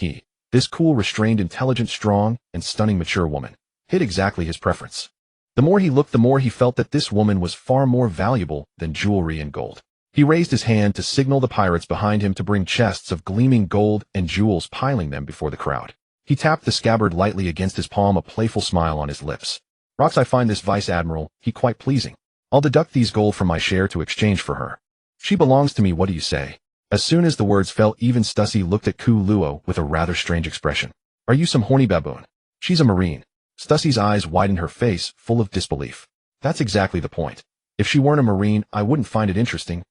this cool, restrained, intelligent, strong, and stunning mature woman hit exactly his preference. The more he looked, the more he felt that this woman was far more valuable than jewelry and gold. He raised his hand to signal the pirates behind him to bring chests of gleaming gold and jewels, piling them before the crowd. He tapped the scabbard lightly against his palm, a playful smile on his lips. Rox, I find this Vice Admiral He quite pleasing. I'll deduct these gold from my share to exchange for her. She belongs to me, what do you say? As soon as the words fell, even Stussy looked at Ku Luo with a rather strange expression. Are you some horny baboon? She's a Marine. Stussy's eyes widened, her face full of disbelief. That's exactly the point. If she weren't a Marine, I wouldn't find it interesting.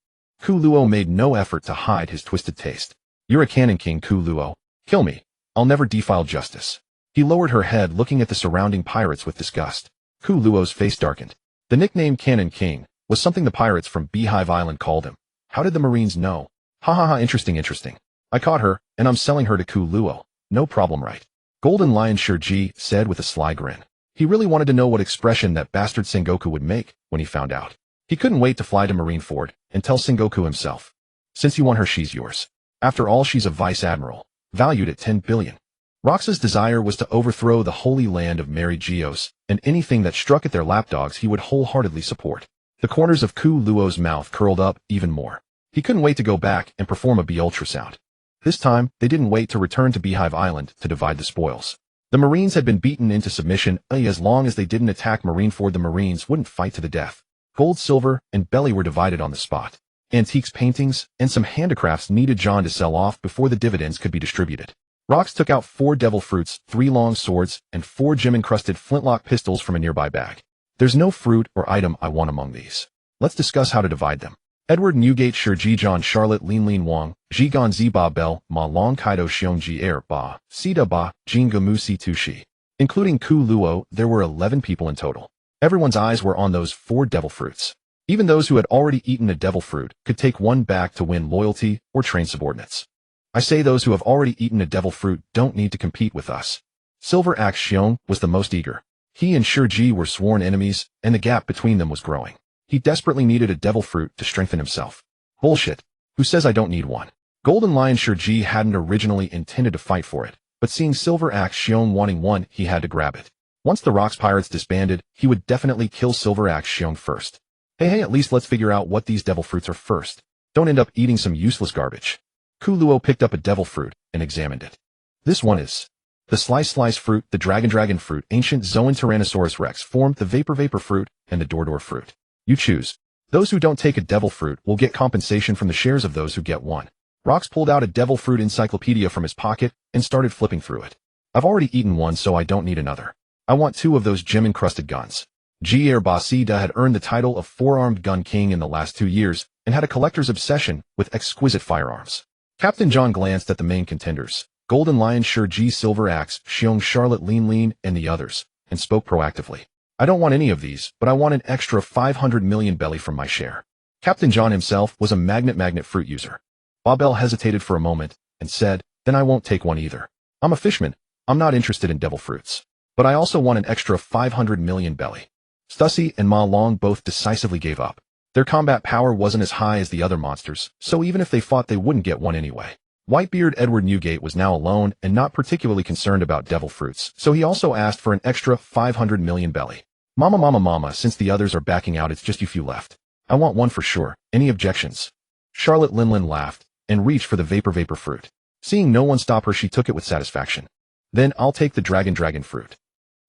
Ku Luo made no effort to hide his twisted taste. You're a cannon king, Ku Luo. Kill me. I'll never defile justice. He lowered her head, looking at the surrounding pirates with disgust. Ku Luo's face darkened. The nickname Cannon King was something the pirates from Beehive Island called him. How did the Marines know? Ha ha ha, interesting. I caught her, and I'm selling her to Ku Luo. No problem, right? Golden Lion Shirji said with a sly grin. He really wanted to know what expression that bastard Sengoku would make when he found out. He couldn't wait to fly to Marineford and tell Sengoku himself. Since you want her, she's yours. After all, she's a Vice Admiral, valued at 10 billion. Rox's desire was to overthrow the holy land of Mary Geos, and anything that struck at their lapdogs he would wholeheartedly support. The corners of Ku Luo's mouth curled up even more. He couldn't wait to go back and perform a B-ultrasound. This time, they didn't wait to return to Beehive Island to divide the spoils. The Marines had been beaten into submission. As long as they didn't attack Marineford, the Marines wouldn't fight to the death. Gold, silver, and belly were divided on the spot. Antiques, paintings, and some handicrafts needed John to sell off before the dividends could be distributed. Rox took out 4 devil fruits, 3 long swords, and 4 gem-encrusted flintlock pistols from a nearby bag. There's no fruit or item I want among these. Let's discuss how to divide them. Edward Newgate Shirji John Charlotte Lin Lin Wang, Jigan Ziba Bell, Ma Long Kaido Xiongji Air Ba, Sida Ba, Jingamu Si Tushi. Including Ku Luo, there were 11 people in total. Everyone's eyes were on those 4 devil fruits. Even those who had already eaten a devil fruit could take one back to win loyalty or train subordinates. I say those who have already eaten a devil fruit don't need to compete with us. Silver Axe Xiong was the most eager. He and Shirji were sworn enemies, and the gap between them was growing. He desperately needed a devil fruit to strengthen himself. Bullshit. Who says I don't need one? Golden Lion Shirji hadn't originally intended to fight for it, but seeing Silver Axe Xiong wanting one, he had to grab it. Once the Rox pirates disbanded, he would definitely kill Silver Axe Xiong first. Hey, at least let's figure out what these devil fruits are first. Don't end up eating some useless garbage. Ku Luo picked up a devil fruit and examined it. This one is the slice fruit, the dragon fruit, ancient Zoan Tyrannosaurus Rex formed, the vapor fruit, and the Dordor fruit. You choose. Those who don't take a devil fruit will get compensation from the shares of those who get one. Rox pulled out a devil fruit encyclopedia from his pocket and started flipping through it. I've already eaten one, so I don't need another. I want 2 of those gem-encrusted guns. Jier Basida had earned the title of 4-armed gun king in the last 2 years and had a collector's obsession with exquisite firearms. Captain John glanced at the main contenders, Golden Lion Shirji, Silver Axe, Xiong, Charlotte Lin Lin, and the others, and spoke proactively. I don't want any of these, but I want an extra 500 million belly from my share. Captain John himself was a magnet fruit user. Babel hesitated for a moment and said, then I won't take one either. I'm a fishman. I'm not interested in devil fruits. But I also want an extra 500 million belly. Stussy and Ma Long both decisively gave up. Their combat power wasn't as high as the other monsters, so even if they fought they wouldn't get one anyway. Whitebeard Edward Newgate was now alone and not particularly concerned about devil fruits, so he also asked for an extra 500 million belly. Mama, since the others are backing out it's just you few left. I want one for sure. Any objections? Charlotte Linlin laughed and reached for the vapor fruit. Seeing no one stop her, she took it with satisfaction. Then I'll take the dragon fruit.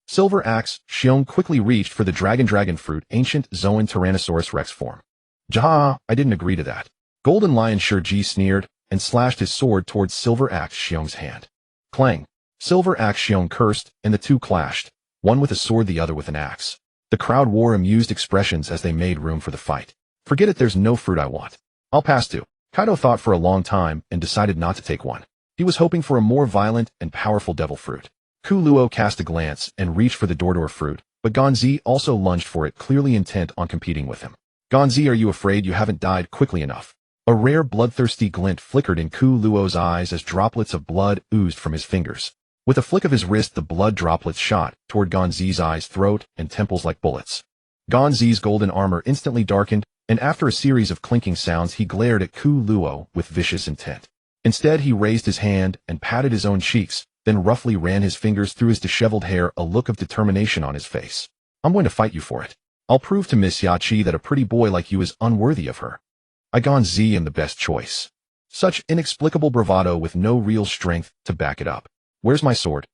Silver Axe, Xiong quickly reached for the dragon fruit, ancient Zoan Tyrannosaurus Rex form. Jaha, I didn't agree to that. Golden Lion Shurji sneered and slashed his sword towards Silver Axe Xiong's hand. Clang. Silver Axe Xiong cursed, and the two clashed, one with a sword, the other with an axe. The crowd wore amused expressions as they made room for the fight. Forget it, there's no fruit I want. I'll pass too. Kaido thought for a long time and decided not to take one. He was hoping for a more violent and powerful devil fruit. Ku Luo cast a glance and reached for the Dordor fruit, but Gonzi also lunged for it, clearly intent on competing with him. Gonzi, are you afraid you haven't died quickly enough? A rare bloodthirsty glint flickered in Ku Luo's eyes as droplets of blood oozed from his fingers. With a flick of his wrist, the blood droplets shot toward Gonzi's eyes, throat, and temples like bullets. Gonzi's golden armor instantly darkened, and after a series of clinking sounds he glared at Ku Luo with vicious intent. Instead, he raised his hand and patted his own cheeks, then roughly ran his fingers through his disheveled hair, a look of determination on his face. I'm going to fight you for it. I'll prove to Miss Yachi that a pretty boy like you is unworthy of her. I Gonzi am the best choice. Such inexplicable bravado with no real strength to back it up. Where's my sword?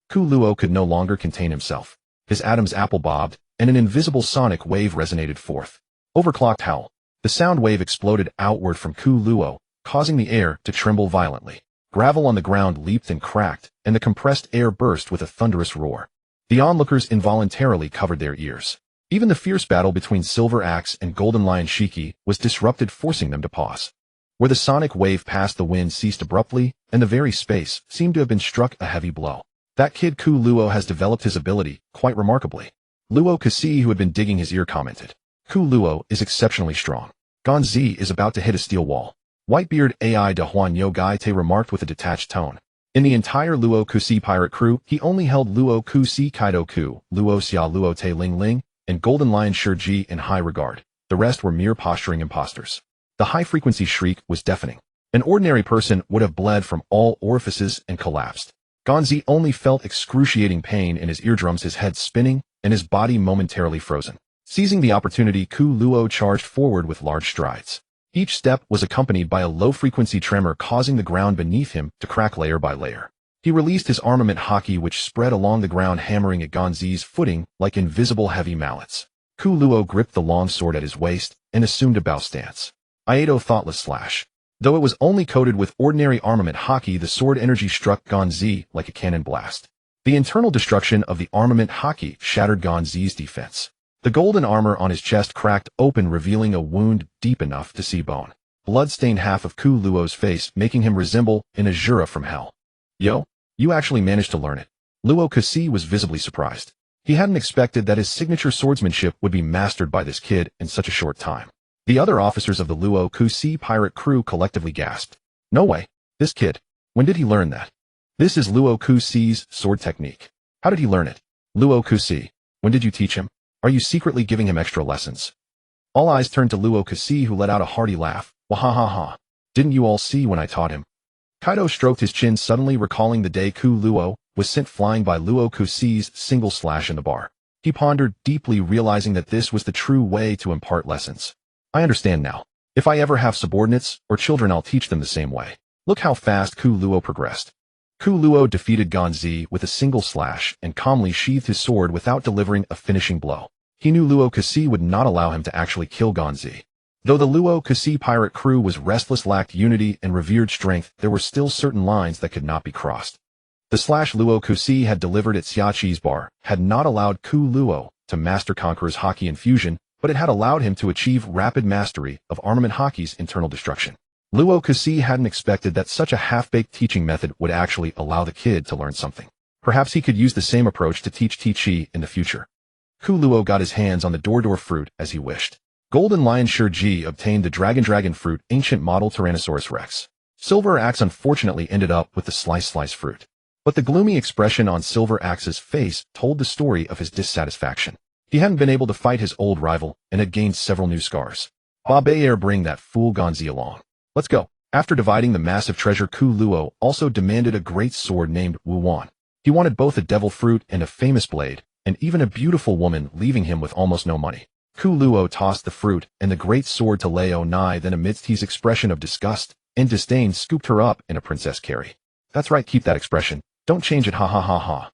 Ku Luo could no longer contain himself. His Adam's apple bobbed, and an invisible sonic wave resonated forth. Overclocked howl. The sound wave exploded outward from Ku Luo, causing the air to tremble violently. Gravel on the ground leaped and cracked, and the compressed air burst with a thunderous roar. The onlookers involuntarily covered their ears. Even the fierce battle between Silver Axe and Golden Lion Shiki was disrupted, forcing them to pause. Where the sonic wave passed, the wind ceased abruptly, and the very space seemed to have been struck a heavy blow. That kid Ku Luo has developed his ability quite remarkably. Luo Kasi, who had been digging his ear, commented. Ku Luo is exceptionally strong. Gonzi is about to hit a steel wall. Whitebeard Ai de Huan Yo Gai Te remarked with a detached tone. In the entire Luo Kusi pirate crew, he only held Luo Kusi Kaido Ku, Luo Xia Luo Te Ling Ling, and Golden Lion Shurji in high regard. The rest were mere posturing impostors. The high-frequency shriek was deafening. An ordinary person would have bled from all orifices and collapsed. Gonzi only felt excruciating pain in his eardrums, his head spinning, and his body momentarily frozen. Seizing the opportunity, Ku Luo charged forward with large strides. Each step was accompanied by a low-frequency tremor, causing the ground beneath him to crack layer by layer. He released his armament haki, which spread along the ground, hammering at Gonzi's footing like invisible heavy mallets. Ku Luo gripped the long sword at his waist and assumed a bow stance. Iato thoughtless slash. Though it was only coated with ordinary armament haki, the sword energy struck Gonzi like a cannon blast. The internal destruction of the armament haki shattered Gonzi's defense. The golden armor on his chest cracked open, revealing a wound deep enough to see bone. Blood stained half of Ku Luo's face, making him resemble an Azura from hell. Yo, you actually managed to learn it. Luo Kasi was visibly surprised. He hadn't expected that his signature swordsmanship would be mastered by this kid in such a short time. The other officers of the Luo Kusi pirate crew collectively gasped. No way. This kid. When did he learn that? This is Luo Kusi's sword technique. How did he learn it? Luo Kusi. When did you teach him? Are you secretly giving him extra lessons? All eyes turned to Luo Kasi, who let out a hearty laugh. Wahahaha. Didn't you all see when I taught him? Kaido stroked his chin, suddenly recalling the day Ku Luo was sent flying by Luo Kusi's single slash in the bar. He pondered deeply, realizing that this was the true way to impart lessons. I understand now. If I ever have subordinates or children, I'll teach them the same way. Look how fast Ku Luo progressed. Ku Luo defeated Gonzi with a single slash and calmly sheathed his sword without delivering a finishing blow. He knew Luo Kasi would not allow him to actually kill Gonzi. Though the Luo Kasi pirate crew was restless, lacked unity, and revered strength, there were still certain lines that could not be crossed. The slash Luo Kasi had delivered at Xiaqi's bar had not allowed Ku Luo to master Conqueror's haki infusion, but it had allowed him to achieve rapid mastery of armament haki's internal destruction. Luo Kasi hadn't expected that such a half-baked teaching method would actually allow the kid to learn something. Perhaps he could use the same approach to teach Chi in the future. Ku Luo got his hands on the Dordor fruit as he wished. Golden Lion Shurji obtained the dragon fruit, ancient model Tyrannosaurus Rex. Silver Axe unfortunately ended up with the slice fruit. But the gloomy expression on Silver Axe's face told the story of his dissatisfaction. He hadn't been able to fight his old rival and had gained several new scars. Babayer, bring that fool Ganzi along. Let's go. After dividing the massive treasure, Ku Luo also demanded a great sword named Wu Wan. He wanted both a devil fruit and a famous blade, and even a beautiful woman, leaving him with almost no money. Ku Luo tossed the fruit and the great sword to Lao Nai, then amidst his expression of disgust and disdain scooped her up in a princess carry. That's right, keep that expression. Don't change it, ha ha ha ha.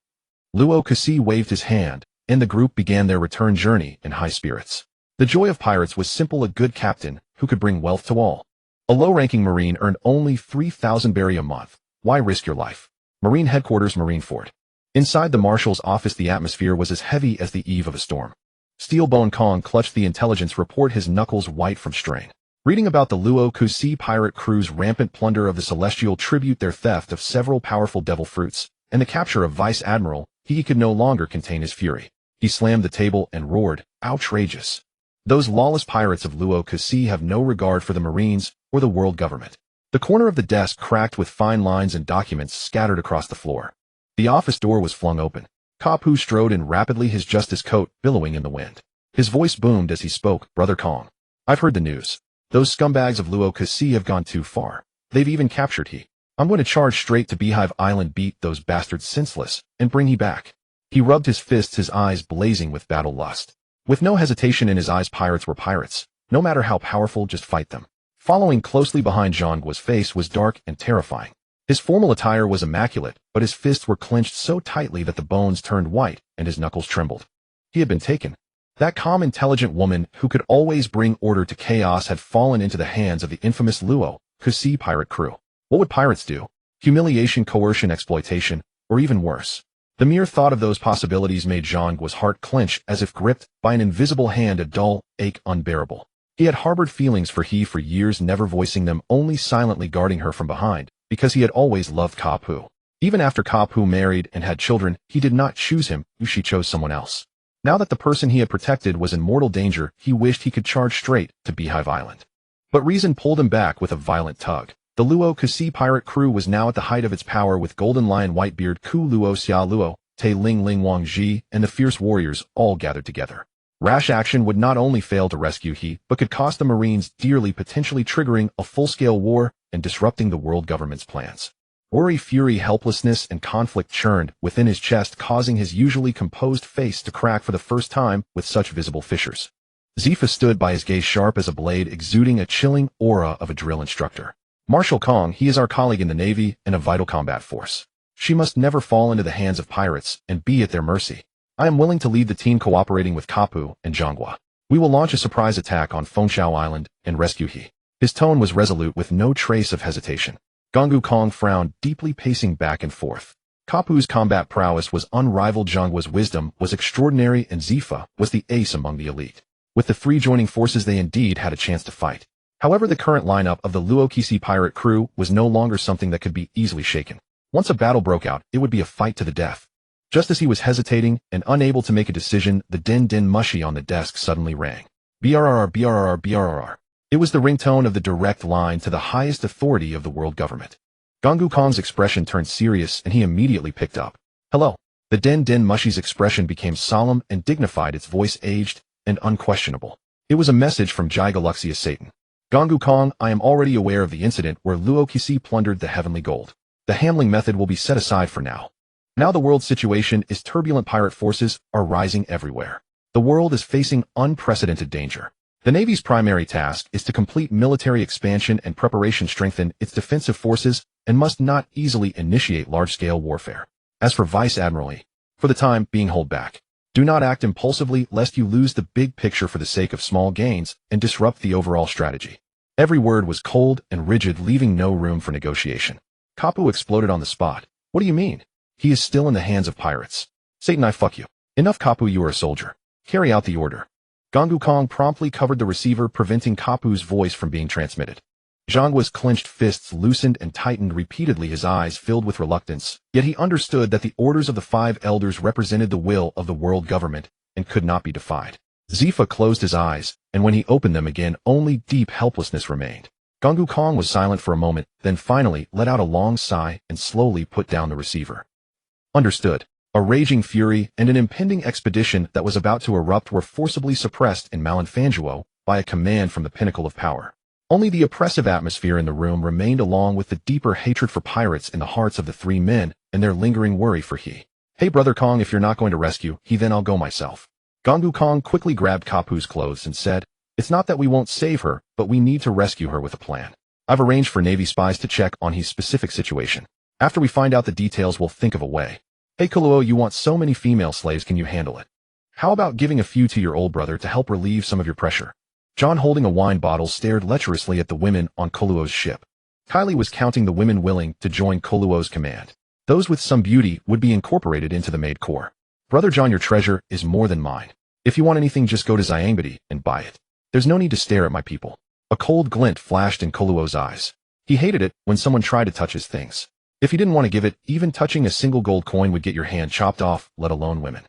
Luo Kasi waved his hand, and the group began their return journey in high spirits. The joy of pirates was simple: a good captain who could bring wealth to all. A low-ranking Marine earned only 3,000 berry a month. Why risk your life? Marine Headquarters, Marineford. Inside the Marshal's office, the atmosphere was as heavy as the eve of a storm. Steelbone Kong clutched the intelligence report, his knuckles white from strain. Reading about the Luo Kusi pirate crew's rampant plunder of the Celestial Tribute, their theft of several powerful devil fruits, and the capture of Vice Admiral, he could no longer contain his fury. He slammed the table and roared, outrageous. Those lawless pirates of Luo Kusi have no regard for the Marines or the world government. The corner of the desk cracked with fine lines and documents scattered across the floor. The office door was flung open. Kapu strode in rapidly, his justice coat billowing in the wind. His voice boomed as he spoke, Brother Kong. I've heard the news. Those scumbags of Luo Kasi have gone too far. They've even captured he. I'm going to charge straight to Beehive Island, beat those bastards senseless, and bring he back. He rubbed his fists, his eyes blazing with battle lust. With no hesitation in his eyes, pirates were pirates. No matter how powerful, just fight them. Following closely behind, Zhongguo's face was dark and terrifying. His formal attire was immaculate, but his fists were clenched so tightly that the bones turned white and his knuckles trembled. He had been taken. That calm, intelligent woman who could always bring order to chaos had fallen into the hands of the infamous Luo Kusi pirate crew. What would pirates do? Humiliation, coercion, exploitation, or even worse. The mere thought of those possibilities made Zhongguo's heart clench as if gripped by an invisible hand, a dull ache unbearable. He had harbored feelings for years, never voicing them, only silently guarding her from behind, because he had always loved Kapu. Even after Kapu married and had children, he did not choose him, she chose someone else. Now that the person he had protected was in mortal danger, he wished he could charge straight to Beehive Island. But reason pulled him back with a violent tug. The Luo Kasi pirate crew was now at the height of its power, with Golden Lion Whitebeard, Ku Luo Xia Luo, Te Ling Ling Wang Ji, and the fierce warriors all gathered together. Rash action would not only fail to rescue he, but could cost the Marines dearly, potentially triggering a full-scale war and disrupting the world government's plans. Worry, fury, helplessness, and conflict churned within his chest, causing his usually composed face to crack for the first time with such visible fissures. Zifa stood by, his gaze sharp as a blade, exuding a chilling aura of a drill instructor. Marshal Kong, he is our colleague in the Navy and a vital combat force. She must never fall into the hands of pirates and be at their mercy. I am willing to lead the team cooperating with Kapu and Zhongguo. We will launch a surprise attack on Fengshao Island and rescue he. His tone was resolute with no trace of hesitation. Gongu Kong frowned deeply, pacing back and forth. Kapu's combat prowess was unrivaled, Zhongguo's wisdom was extraordinary, and Zifa was the ace among the elite. With the three joining forces, they indeed had a chance to fight. However, the current lineup of the Luo Kasi pirate crew was no longer something that could be easily shaken. Once a battle broke out, it would be a fight to the death. Just as he was hesitating and unable to make a decision, the din din mushy on the desk suddenly rang. BRRR, BRRR, BRRR. It was the ringtone of the direct line to the highest authority of the world government. Gongu Kong's expression turned serious, and he immediately picked up. Hello. The din din mushy's expression became solemn and dignified, its voice aged and unquestionable. It was a message from Jai Galaxia's Satan. Gongu Kong, I am already aware of the incident where Luo Kasi plundered the heavenly gold. The handling method will be set aside for now. Now the world situation is turbulent. Pirate forces are rising everywhere. The world is facing unprecedented danger. The Navy's primary task is to complete military expansion and preparation, strengthen its defensive forces, and must not easily initiate large-scale warfare. As for Vice Admiralty, for the time being, hold back. Do not act impulsively lest you lose the big picture for the sake of small gains and disrupt the overall strategy. Every word was cold and rigid, leaving no room for negotiation. Kapu exploded on the spot. What do you mean? He is still in the hands of pirates. Satan, I fuck you. Enough, Kapu, you are a soldier. Carry out the order. Gongu Kong promptly covered the receiver, preventing Kapu's voice from being transmitted. Zhongguo's clenched fists loosened and tightened repeatedly, his eyes filled with reluctance, yet he understood that the orders of the five elders represented the will of the world government and could not be defied. Zifa closed his eyes, and when he opened them again, only deep helplessness remained. Gongu Kong was silent for a moment, then finally let out a long sigh and slowly put down the receiver. Understood. A raging fury and an impending expedition that was about to erupt were forcibly suppressed in Malinfanguo by a command from the pinnacle of power. Only the oppressive atmosphere in the room remained, along with the deeper hatred for pirates in the hearts of the three men and their lingering worry for he. Hey brother Kong, if you're not going to rescue he, then I'll go myself. Gongu Kong quickly grabbed Kapu's clothes and said, it's not that we won't save her, but we need to rescue her with a plan. I've arranged for Navy spies to check on his specific situation. After we find out the details, we'll think of a way. Hey Kuluo, you want so many female slaves, can you handle it? How about giving a few to your old brother to help relieve some of your pressure? John, holding a wine bottle, stared lecherously at the women on Kuluo's ship. Kylie was counting the women willing to join Kuluo's command. Those with some beauty would be incorporated into the maid corps. Brother John, your treasure is more than mine. If you want anything, just go to Xiangbedi and buy it. There's no need to stare at my people. A cold glint flashed in Kuluo's eyes. He hated it when someone tried to touch his things. If he didn't want to give it, even touching a single gold coin would get your hand chopped off, let alone women.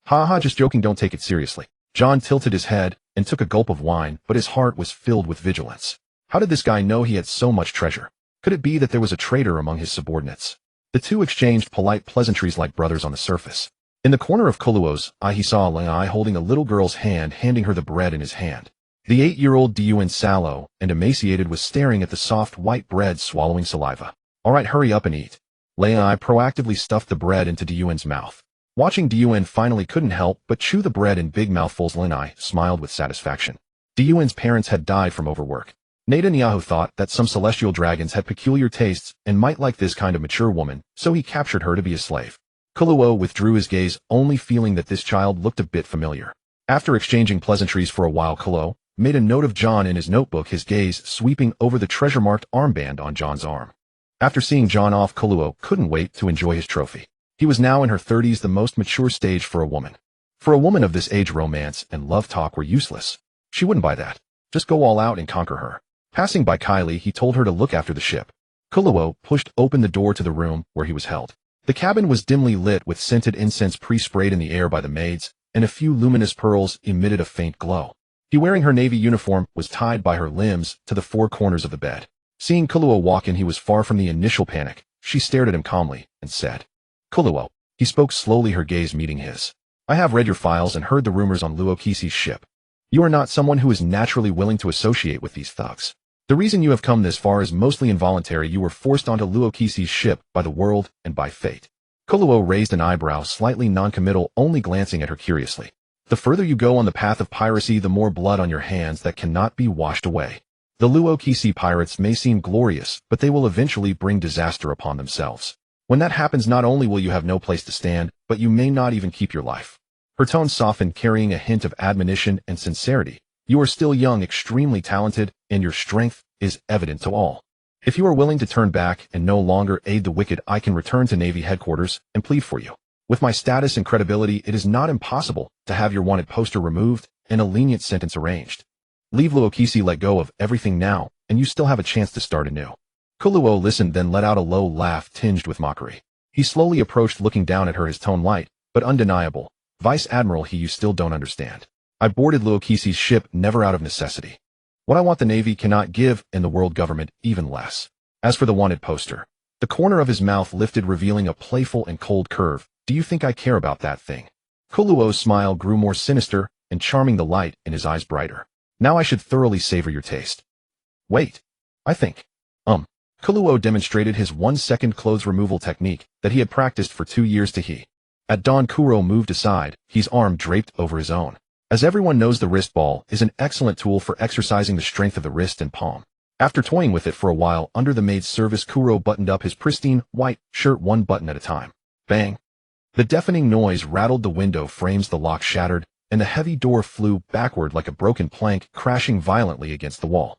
Ha, just joking, don't take it seriously. John tilted his head and took a gulp of wine, but his heart was filled with vigilance. How did this guy know he had so much treasure? Could it be that there was a traitor among his subordinates? The two exchanged polite pleasantries like brothers on the surface. In the corner of Kuluo's eye, he saw Lei holding a little girl's hand, handing her the bread in his hand. The 8-year-old Diyuan, sallow and emaciated, was staring at the soft white bread, swallowing saliva. All right, hurry up and eat. Lei proactively stuffed the bread into Diyuan's mouth. Watching Diyuan finally couldn't help but chew the bread in big mouthfuls, Lei smiled with satisfaction. Diyuan's parents had died from overwork. Netanyahu thought that some celestial dragons had peculiar tastes and might like this kind of mature woman, so he captured her to be a slave. Kuluo withdrew his gaze, only feeling that this child looked a bit familiar. After exchanging pleasantries for a while, Kuluo made a note of John in his notebook, his gaze sweeping over the treasure-marked armband on John's arm. After seeing John off, Kuluo couldn't wait to enjoy his trophy. He was now in her 30s, the most mature stage for a woman. For a woman of this age, romance and love talk were useless. She wouldn't buy that. Just go all out and conquer her. Passing by Kylie, he told her to look after the ship. Kuluo pushed open the door to the room where he was held. The cabin was dimly lit with scented incense pre-sprayed in the air by the maids, and a few luminous pearls emitted a faint glow. He, wearing her navy uniform, was tied by her limbs to the four corners of the bed. Seeing Kuluo walk in, he was far from the initial panic. She stared at him calmly and said, Kuluo. He spoke slowly, her gaze meeting his. I have read your files and heard the rumors on Luokisi's ship. You are not someone who is naturally willing to associate with these thugs. The reason you have come this far is mostly involuntary. You were forced onto Luokisi's ship by the world and by fate. Kuluo raised an eyebrow, slightly noncommittal, only glancing at her curiously. The further you go on the path of piracy, the more blood on your hands that cannot be washed away. The Luokisi pirates may seem glorious, but they will eventually bring disaster upon themselves. When that happens, not only will you have no place to stand, but you may not even keep your life. Her tone softened, carrying a hint of admonition and sincerity. You are still young, extremely talented, and your strength is evident to all. If you are willing to turn back and no longer aid the wicked, I can return to Navy headquarters and plead for you. With my status and credibility, it is not impossible to have your wanted poster removed and a lenient sentence arranged. Leave Luokisi, let go of everything now, and you still have a chance to start anew. Kuluo listened, then let out a low laugh tinged with mockery. He slowly approached, looking down at her, his tone light, but undeniable. Vice Admiral, you still don't understand. I boarded Luokisi's ship never out of necessity. What I want the Navy cannot give, and the world government even less. As for the wanted poster, the corner of his mouth lifted, revealing a playful and cold curve. Do you think I care about that thing? Kuluo's smile grew more sinister and charming, the light in his eyes brighter. Now I should thoroughly savor your taste. Wait. I think. Kuluo demonstrated his 1-second clothes removal technique that he had practiced for 2 years to he. At dawn, Kuro moved aside, his arm draped over his own. As everyone knows, the wrist ball is an excellent tool for exercising the strength of the wrist and palm. After toying with it for a while under the maid's service, Kuro buttoned up his pristine white shirt one button at a time. Bang! The deafening noise rattled the window frames, the lock shattered, and the heavy door flew backward like a broken plank, crashing violently against the wall.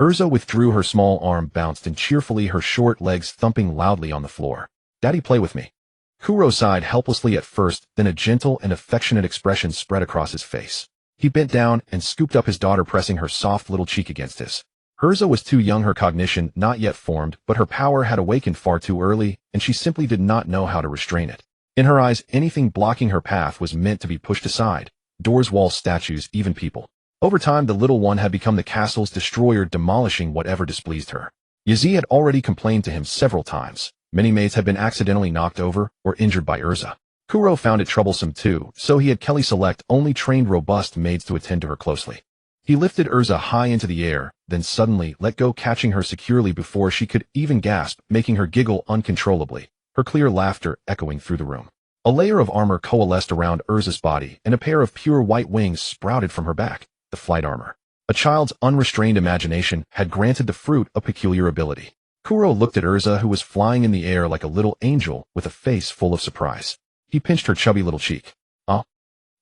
Urza withdrew, her small arm bounced, and cheerfully her short legs thumping loudly on the floor. Daddy, play with me. Kuro sighed helplessly at first, then a gentle and affectionate expression spread across his face. He bent down and scooped up his daughter, pressing her soft little cheek against his. Urza was too young, her cognition not yet formed, but her power had awakened far too early, and she simply did not know how to restrain it. In her eyes, anything blocking her path was meant to be pushed aside. Doors, walls, statues, even people. Over time, the little one had become the castle's destroyer, demolishing whatever displeased her. Yazi had already complained to him several times. Many maids had been accidentally knocked over or injured by Urza. Kuro found it troublesome too, so he had Kelly select only trained robust maids to attend to her closely. He lifted Urza high into the air, then suddenly let go, catching her securely before she could even gasp, making her giggle uncontrollably, her clear laughter echoing through the room. A layer of armor coalesced around Urza's body, and a pair of pure white wings sprouted from her back, the flight armor. A child's unrestrained imagination had granted the fruit a peculiar ability. Kuro looked at Urza, who was flying in the air like a little angel with a face full of surprise. He pinched her chubby little cheek.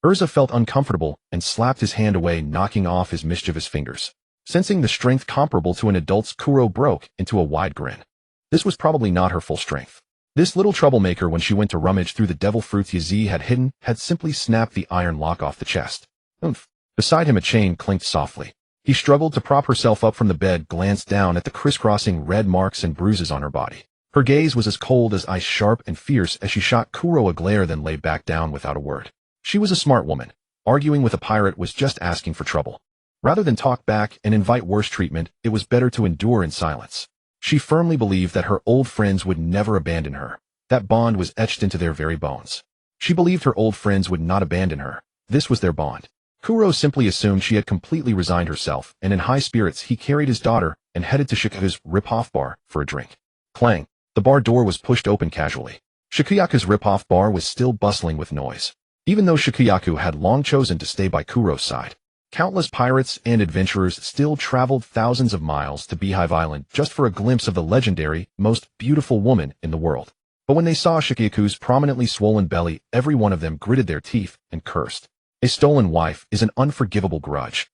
Urza felt uncomfortable and slapped his hand away, knocking off his mischievous fingers. Sensing the strength comparable to an adult's, Kuro broke into a wide grin. This was probably not her full strength. This little troublemaker, when she went to rummage through the devil fruits Yazi had hidden, had simply snapped the iron lock off the chest. Oomph. Beside him a chain clinked softly. He struggled to prop herself up from the bed, glanced down at the crisscrossing red marks and bruises on her body. Her gaze was as cold as ice, sharp and fierce as she shot Kuro a glare, then lay back down without a word. She was a smart woman. Arguing with a pirate was just asking for trouble. Rather than talk back and invite worse treatment, it was better to endure in silence. She firmly believed that her old friends would never abandon her. That bond was etched into their very bones. She believed her old friends would not abandon her. This was their bond. Kuro simply assumed she had completely resigned herself, and in high spirits he carried his daughter and headed to Shikaku's rip-off bar for a drink. Clang. The bar door was pushed open casually. Shikaku's rip-off bar was still bustling with noise. Even though Shikaku had long chosen to stay by Kuro's side, countless pirates and adventurers still traveled thousands of miles to Beehive Island just for a glimpse of the legendary, most beautiful woman in the world. But when they saw Shikaku's prominently swollen belly, every one of them gritted their teeth and cursed. A stolen wife is an unforgivable grudge.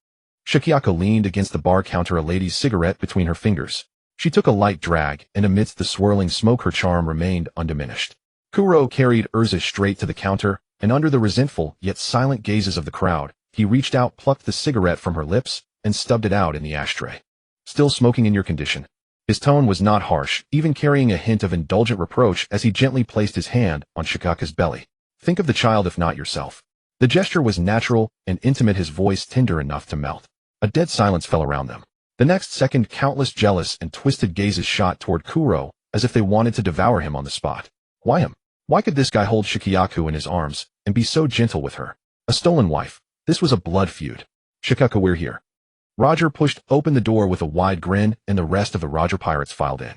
Shikaku leaned against the bar counter, a lady's cigarette between her fingers. She took a light drag, and amidst the swirling smoke her charm remained undiminished. Kuro carried Urza straight to the counter, and under the resentful yet silent gazes of the crowd, he reached out, plucked the cigarette from her lips, and stubbed it out in the ashtray. Still smoking in your condition? His tone was not harsh, even carrying a hint of indulgent reproach as he gently placed his hand on Shikaku's belly. Think of the child, if not yourself. The gesture was natural and intimate, his voice tender enough to melt. A dead silence fell around them. The next second, countless jealous and twisted gazes shot toward Kuro, as if they wanted to devour him on the spot. Why him? Why could this guy hold Shikaku in his arms and be so gentle with her? A stolen wife. This was a blood feud. Shikaku, we're here. Roger pushed open the door with a wide grin, and the rest of the Roger Pirates filed in.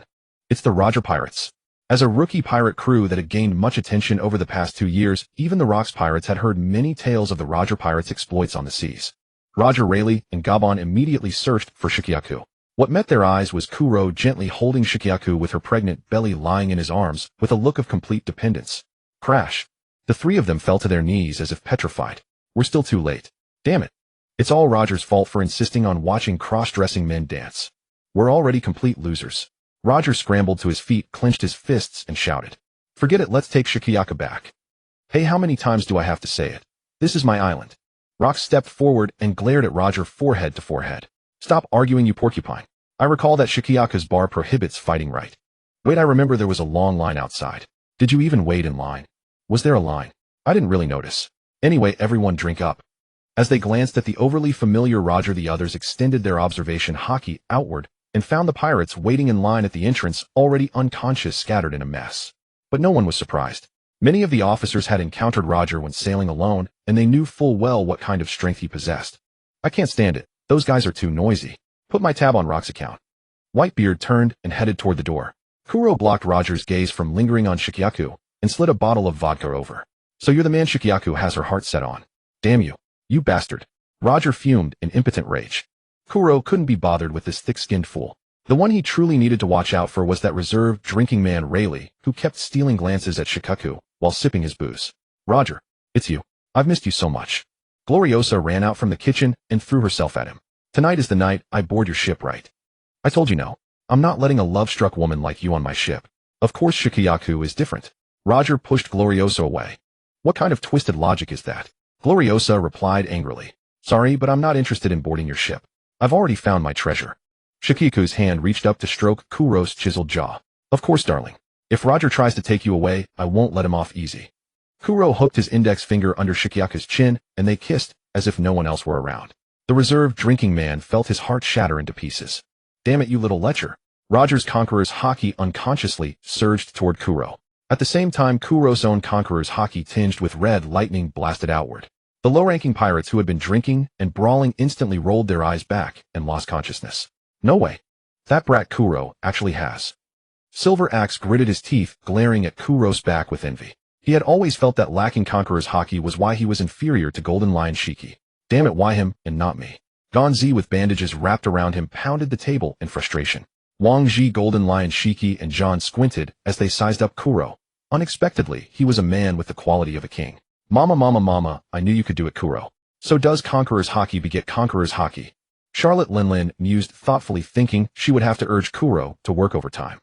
It's the Roger Pirates. As a rookie pirate crew that had gained much attention over the past 2 years, even the Rocks Pirates had heard many tales of the Roger Pirates' exploits on the seas. Roger, Rayleigh, and Gabon immediately searched for Shikaku. What met their eyes was Kuro gently holding Shikaku with her pregnant belly lying in his arms, with a look of complete dependence. Crash. The three of them fell to their knees as if petrified. We're still too late. Damn it. It's all Roger's fault for insisting on watching cross-dressing men dance. We're already complete losers. Roger scrambled to his feet, clenched his fists, and shouted. Forget it, let's take Shikaku back. Hey, how many times do I have to say it? This is my island. Rock stepped forward and glared at Roger forehead to forehead. Stop arguing, you porcupine. I recall that Shikaku's bar prohibits fighting, right? Wait, I remember there was a long line outside. Did you even wait in line? Was there a line? I didn't really notice. Anyway, everyone drink up. As they glanced at the overly familiar Roger, the others extended their observation hockey outward and found the pirates waiting in line at the entrance, already unconscious, scattered in a mess. But no one was surprised. Many of the officers had encountered Roger when sailing alone, and they knew full well what kind of strength he possessed. I can't stand it. Those guys are too noisy. Put my tab on Rock's account. Whitebeard turned and headed toward the door. Kuro blocked Roger's gaze from lingering on Shikaku and slid a bottle of vodka over. So you're the man Shikaku has her heart set on. Damn you. You bastard. Roger fumed in impotent rage. Kuro couldn't be bothered with this thick-skinned fool. The one he truly needed to watch out for was that reserved drinking man Rayleigh, who kept stealing glances at Shikaku while sipping his booze. Roger, it's you. I've missed you so much. Gloriosa ran out from the kitchen and threw herself at him. Tonight is the night I board your ship, right? I told you no. I'm not letting a love-struck woman like you on my ship. Of course Shikaku is different. Roger pushed Gloriosa away. What kind of twisted logic is that? Gloriosa replied angrily. Sorry, but I'm not interested in boarding your ship. I've already found my treasure. Shikaku's hand reached up to stroke Kuro's chiseled jaw. Of course, darling. If Roger tries to take you away, I won't let him off easy. Kuro hooked his index finger under Shikaku's chin, and they kissed as if no one else were around. The reserved drinking man felt his heart shatter into pieces. Damn it, you little lecher. Roger's conqueror's hockey unconsciously surged toward Kuro. At At the same time, Kuro's own Conqueror's haki tinged with red lightning blasted outward. The low-ranking pirates who had been drinking and brawling instantly rolled their eyes back and lost consciousness. No way. That brat Kuro actually has. Silver Axe gritted his teeth, glaring at Kuro's back with envy. He had always felt that lacking Conqueror's haki was why he was inferior to Golden Lion Shiki. Damn it, why him and not me? Gonzi with bandages wrapped around him pounded the table in frustration. Wang Ji, Golden Lion Shiki, and John squinted as they sized up Kuro. Unexpectedly, he was a man with the quality of a king. Mama, I knew you could do it, Kuro. So does Conqueror's haki beget Conqueror's haki? Charlotte Linlin mused thoughtfully, thinking she would have to urge Kuro to work overtime.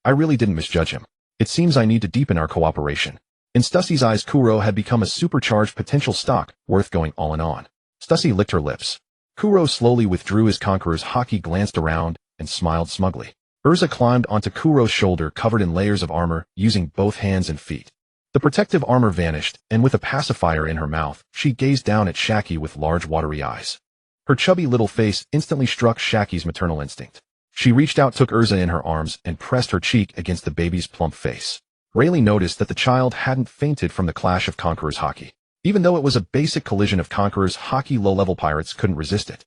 I really didn't misjudge him. It seems I need to deepen our cooperation. In Stussie's eyes, Kuro had become a supercharged potential stock worth going all in on. Stussie licked her lips. Kuro slowly withdrew his Conqueror's haki, glanced around, and smiled smugly. Urza climbed onto Kuro's shoulder, covered in layers of armor, using both hands and feet. The protective armor vanished, and with a pacifier in her mouth, she gazed down at Shaki with large watery eyes. Her chubby little face instantly struck Shaki's maternal instinct. She reached out, took Urza in her arms, and pressed her cheek against the baby's plump face. Rayleigh noticed that the child hadn't fainted from the clash of Conqueror's haki. Even though it was a basic collision of Conqueror's haki, low-level pirates couldn't resist it.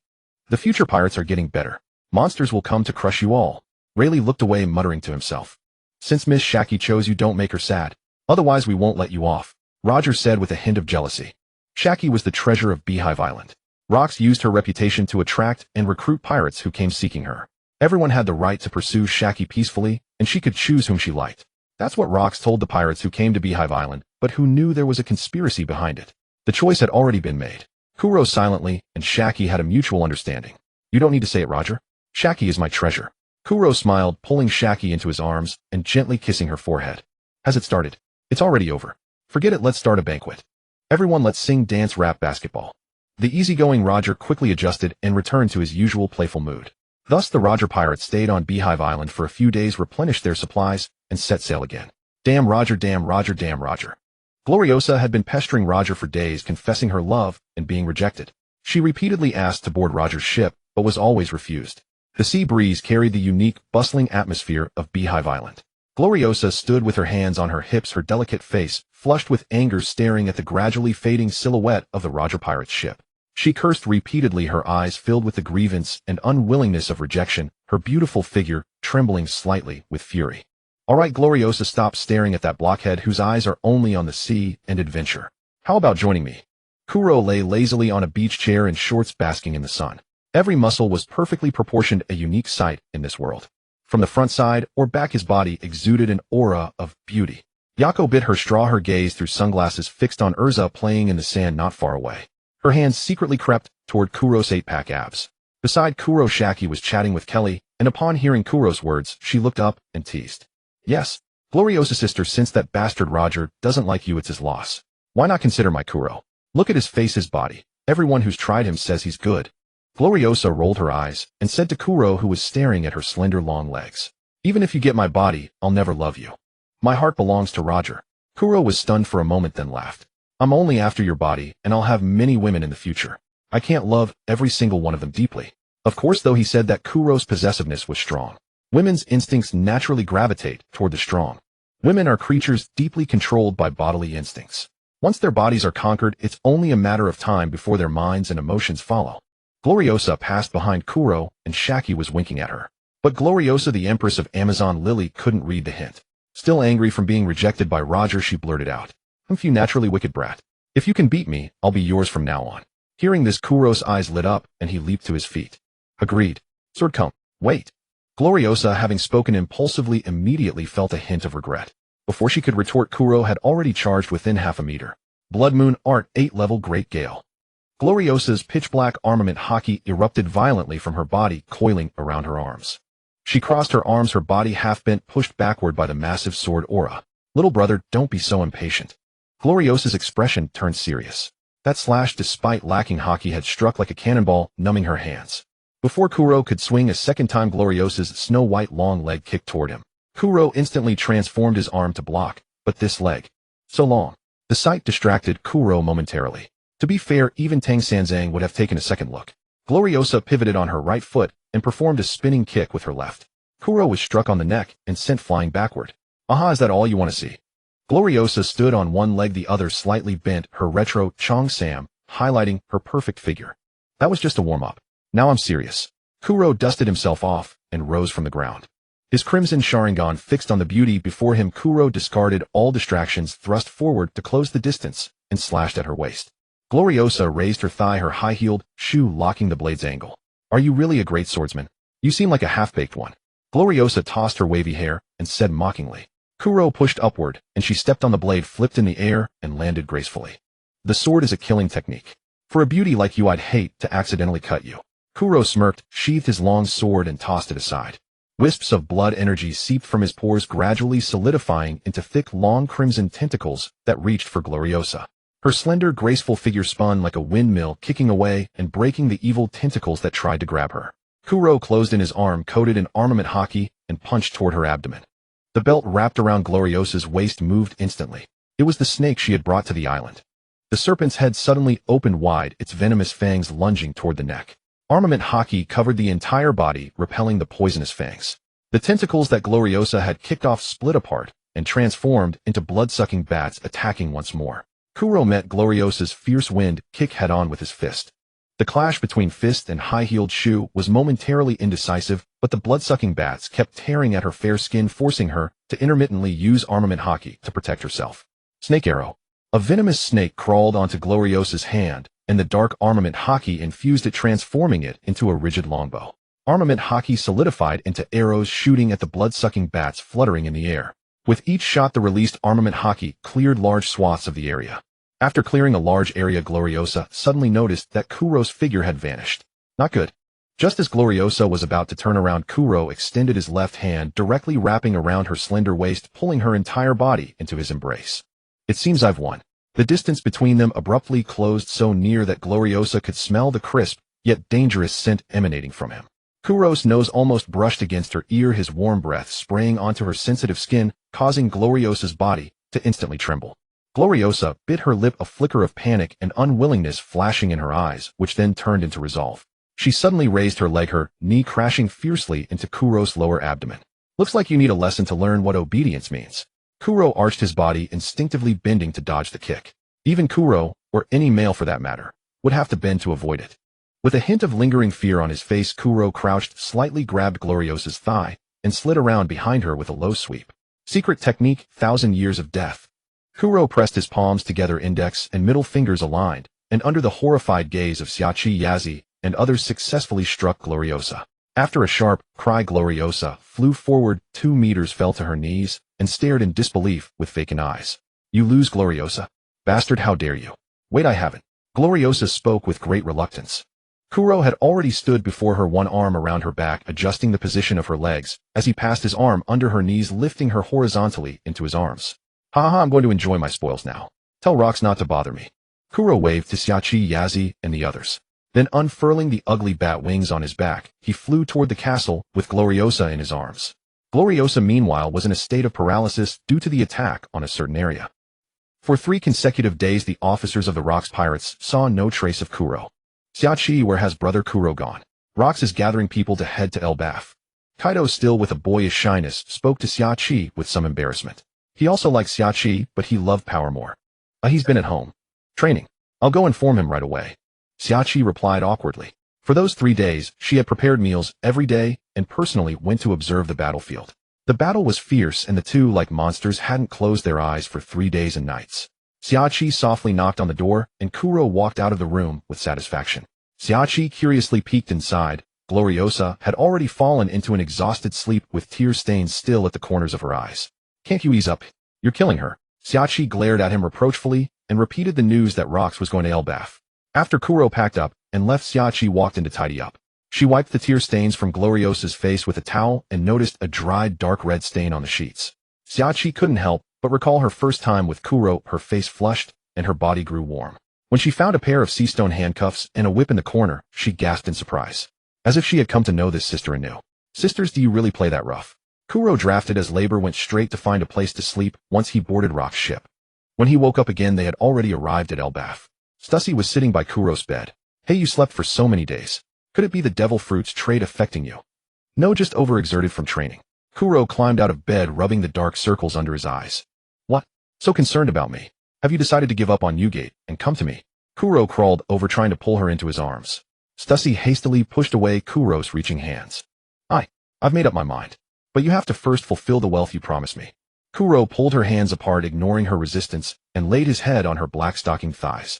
The future pirates are getting better. Monsters will come to crush you all. Rayleigh looked away, muttering to himself. Since Miss Shaki chose you, don't make her sad. Otherwise we won't let you off, Roger said with a hint of jealousy. Shaki was the treasure of Beehive Island. Rox used her reputation to attract and recruit pirates who came seeking her. Everyone had the right to pursue Shaki peacefully, and she could choose whom she liked. That's what Rox told the pirates who came to Beehive Island, but who knew there was a conspiracy behind it. The choice had already been made. Kuro silently and Shaki had a mutual understanding. You don't need to say it, Roger. Shaki is my treasure. Kuro smiled, pulling Shaki into his arms and gently kissing her forehead. Has it started? It's already over. Forget it, let's start a banquet. Everyone, let's sing, dance, rap, basketball. The easygoing Roger quickly adjusted and returned to his usual playful mood. Thus the Roger pirates stayed on Beehive Island for a few days, replenished their supplies, and set sail again. Damn Roger, damn Roger, damn Roger. Gloriosa had been pestering Roger for days, confessing her love and being rejected. She repeatedly asked to board Roger's ship, but was always refused. The sea breeze carried the unique, bustling atmosphere of Beehive Island. Gloriosa stood with her hands on her hips, her delicate face flushed with anger, staring at the gradually fading silhouette of the Roger pirate's ship. She cursed repeatedly, her eyes filled with the grievance and unwillingness of rejection, her beautiful figure trembling slightly with fury. All right, Gloriosa, stop staring at that blockhead whose eyes are only on the sea and adventure. How about joining me? Kuro lay lazily on a beach chair in shorts, basking in the sun. Every muscle was perfectly proportioned, a unique sight in this world. From the front side or back, his body exuded an aura of beauty. Yako bit her straw, her gaze through sunglasses fixed on Urza playing in the sand not far away. Her hands secretly crept toward Kuro's 8-pack abs. Beside Kuro, Shaki was chatting with Kelly, and upon hearing Kuro's words, she looked up and teased. Yes, Gloriosa sister, since that bastard Roger doesn't like you, it's his loss. Why not consider my Kuro? Look at his face, his body. Everyone who's tried him says he's good. Gloriosa rolled her eyes and said to Kuro, who was staring at her slender long legs. Even if you get my body, I'll never love you. My heart belongs to Roger. Kuro was stunned for a moment, then laughed. I'm only after your body, and I'll have many women in the future. I can't love every single one of them deeply. Of course, though, he said that Kuro's possessiveness was strong. Women's instincts naturally gravitate toward the strong. Women are creatures deeply controlled by bodily instincts. Once their bodies are conquered, it's only a matter of time before their minds and emotions follow. Gloriosa passed behind Kuro, and Shaki was winking at her. But Gloriosa, the Empress of Amazon Lily, couldn't read the hint. Still angry from being rejected by Roger, she blurted out, "You naturally wicked brat. If you can beat me, I'll be yours from now on." Hearing this, Kuro's eyes lit up, and he leaped to his feet. Agreed. Sword, come. Wait. Gloriosa, having spoken impulsively, immediately felt a hint of regret. Before she could retort, Kuro had already charged within half a meter. Blood Moon Art 8 level Great Gale. Gloriosa's pitch-black armament haki erupted violently from her body, coiling around her arms. She crossed her arms, her body half-bent, pushed backward by the massive sword aura. Little brother, don't be so impatient. Gloriosa's expression turned serious. That slash, despite lacking haki, had struck like a cannonball, numbing her hands. Before Kuro could swing a second time, Gloriosa's snow-white long leg kicked toward him. Kuro instantly transformed his arm to block, but this leg. So long. The sight distracted Kuro momentarily. To be fair, even Tang Sanzang would have taken a second look. Gloriosa pivoted on her right foot and performed a spinning kick with her left. Kuro was struck on the neck and sent flying backward. Aha, is that all you want to see? Gloriosa stood on one leg, the other slightly bent, her retro cheongsam highlighting her perfect figure. That was just a warm-up. Now I'm serious. Kuro dusted himself off and rose from the ground. His crimson Sharingan fixed on the beauty before him. Kuro discarded all distractions, thrust forward to close the distance, and slashed at her waist. Gloriosa raised her thigh, her high-heeled shoe locking the blade's angle. Are you really a great swordsman? You seem like a half-baked one. Gloriosa tossed her wavy hair and said mockingly. Kuro pushed upward, and she stepped on the blade, flipped in the air, and landed gracefully. The sword is a killing technique. For a beauty like you, I'd hate to accidentally cut you. Kuro smirked, sheathed his long sword, and tossed it aside. Wisps of blood energy seeped from his pores, gradually solidifying into thick, long crimson tentacles that reached for Gloriosa. Her slender, graceful figure spun like a windmill, kicking away and breaking the evil tentacles that tried to grab her. Kuro closed in his arm, coated in armament haki, and punched toward her abdomen. The belt wrapped around Gloriosa's waist moved instantly. It was the snake she had brought to the island. The serpent's head suddenly opened wide, its venomous fangs lunging toward the neck. Armament haki covered the entire body, repelling the poisonous fangs. The tentacles that Gloriosa had kicked off split apart and transformed into blood-sucking bats, attacking once more. Kuro met Gloriosa's fierce wind kick head-on with his fist. The clash between fist and high-heeled shoe was momentarily indecisive, but the blood-sucking bats kept tearing at her fair skin, forcing her to intermittently use armament haki to protect herself. Snake arrow. A venomous snake crawled onto Gloriosa's hand, and the dark armament haki infused it, transforming it into a rigid longbow. Armament haki solidified into arrows shooting at the blood-sucking bats fluttering in the air. With each shot, the released armament haki cleared large swaths of the area. After clearing a large area, Gloriosa suddenly noticed that Kuro's figure had vanished. Not good. Just as Gloriosa was about to turn around, Kuro extended his left hand, directly wrapping around her slender waist, pulling her entire body into his embrace. It seems I've won. The distance between them abruptly closed, so near that Gloriosa could smell the crisp, yet dangerous scent emanating from him. Kuro's nose almost brushed against her ear, his warm breath spraying onto her sensitive skin, causing Gloriosa's body to instantly tremble. Gloriosa bit her lip, a flicker of panic and unwillingness flashing in her eyes, which then turned into resolve. She suddenly raised her leg, her knee crashing fiercely into Kuro's lower abdomen. Looks like you need a lesson to learn what obedience means. Kuro arched his body, instinctively bending to dodge the kick. Even Kuro, or any male for that matter, would have to bend to avoid it. With a hint of lingering fear on his face, Kuro crouched, slightly grabbed Gloriosa's thigh, and slid around behind her with a low sweep. Secret technique, 1,000 years of death. Kuro pressed his palms together, index and middle fingers aligned, and under the horrified gaze of Xiachi Yazi and others successfully struck Gloriosa. After a sharp cry, Gloriosa flew forward 2 meters, fell to her knees, and stared in disbelief with vacant eyes. You lose, Gloriosa. Bastard, how dare you? Wait, I haven't. Gloriosa spoke with great reluctance. Kuro had already stood before her, one arm around her back, adjusting the position of her legs, as he passed his arm under her knees, lifting her horizontally into his arms. Haha, I'm going to enjoy my spoils now. Tell Rox not to bother me. Kuro waved to Xiachi, Yazi, and the others. Then, unfurling the ugly bat wings on his back, he flew toward the castle with Gloriosa in his arms. Gloriosa, meanwhile, was in a state of paralysis due to the attack on a certain area. For 3 consecutive days, the officers of the Rox pirates saw no trace of Kuro. Xiachi, where has brother Kuro gone? Rox is gathering people to head to Elbaf. Kaido, still with a boyish shyness, spoke to Xiachi with some embarrassment. He also liked Xiachi, but he loved power more. He's been at home. Training. I'll go inform him right away. Xiachi replied awkwardly. For those 3 days, she had prepared meals every day and personally went to observe the battlefield. The battle was fierce, and the two, like monsters, hadn't closed their eyes for 3 days and nights. Xiachi softly knocked on the door, and Kuro walked out of the room with satisfaction. Xiachi curiously peeked inside. Gloriosa had already fallen into an exhausted sleep with tear stains still at the corners of her eyes. Can't you ease up? You're killing her. Xiachi glared at him reproachfully and repeated the news that Rox was going to Elbaf. After Kuro packed up and left, Xiachi walked in to tidy up. She wiped the tear stains from Gloriosa's face with a towel and noticed a dried dark red stain on the sheets. Xiachi couldn't help but recall her first time with Kuro. Her face flushed and her body grew warm. When she found a pair of sea-stone handcuffs and a whip in the corner, she gasped in surprise. As if she had come to know this sister anew. Sisters, do you really play that rough? Kuro drafted as labor went straight to find a place to sleep once he boarded Rock's ship. When he woke up again, they had already arrived at Elbaf. Stussy was sitting by Kuro's bed. Hey, you slept for so many days. Could it be the devil fruits trade affecting you? No, just overexerted from training. Kuro climbed out of bed, rubbing the dark circles under his eyes. What? So concerned about me. Have you decided to give up on Newgate and come to me? Kuro crawled over trying to pull her into his arms. Stussy hastily pushed away Kuro's reaching hands. I've made up my mind. But you have to first fulfill the wealth you promised me. Kuro pulled her hands apart, ignoring her resistance, and laid his head on her black-stockinged thighs.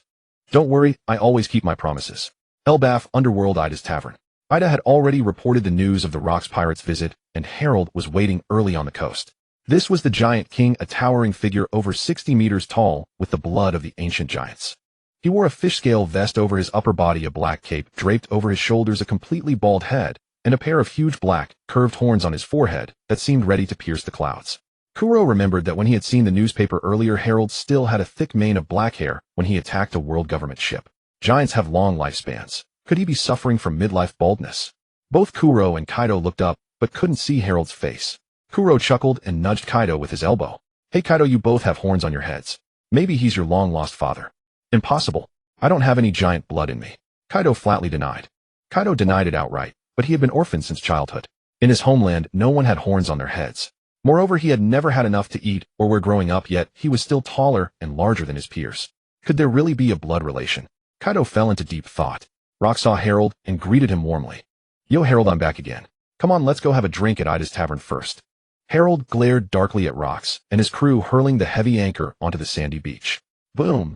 Don't worry, I always keep my promises. Elbaf, Underworld Ida's Tavern. Ida had already reported the news of the Rocks pirates' visit, and Harold was waiting early on the coast. This was the giant king, a towering figure over 60 meters tall, with the blood of the ancient giants. He wore a fish-scale vest over his upper body, a black cape draped over his shoulders, a completely bald head, and a pair of huge black, curved horns on his forehead that seemed ready to pierce the clouds. Kuro remembered that when he had seen the newspaper earlier, Harold still had a thick mane of black hair when he attacked a world government ship. Giants have long lifespans. Could he be suffering from midlife baldness? Both Kuro and Kaido looked up, but couldn't see Harold's face. Kuro chuckled and nudged Kaido with his elbow. Hey Kaido, you both have horns on your heads. Maybe he's your long-lost father. Impossible. I don't have any giant blood in me. Kaido flatly denied. Kaido denied it outright, but he had been orphaned since childhood. In his homeland, no one had horns on their heads. Moreover, he had never had enough to eat or were growing up, yet he was still taller and larger than his peers. Could there really be a blood relation? Kaido fell into deep thought. Rock saw Harold and greeted him warmly. Yo Harold, I'm back again. Come on, let's go have a drink at Ida's Tavern first. Harold glared darkly at Rocks and his crew hurling the heavy anchor onto the sandy beach. Boom!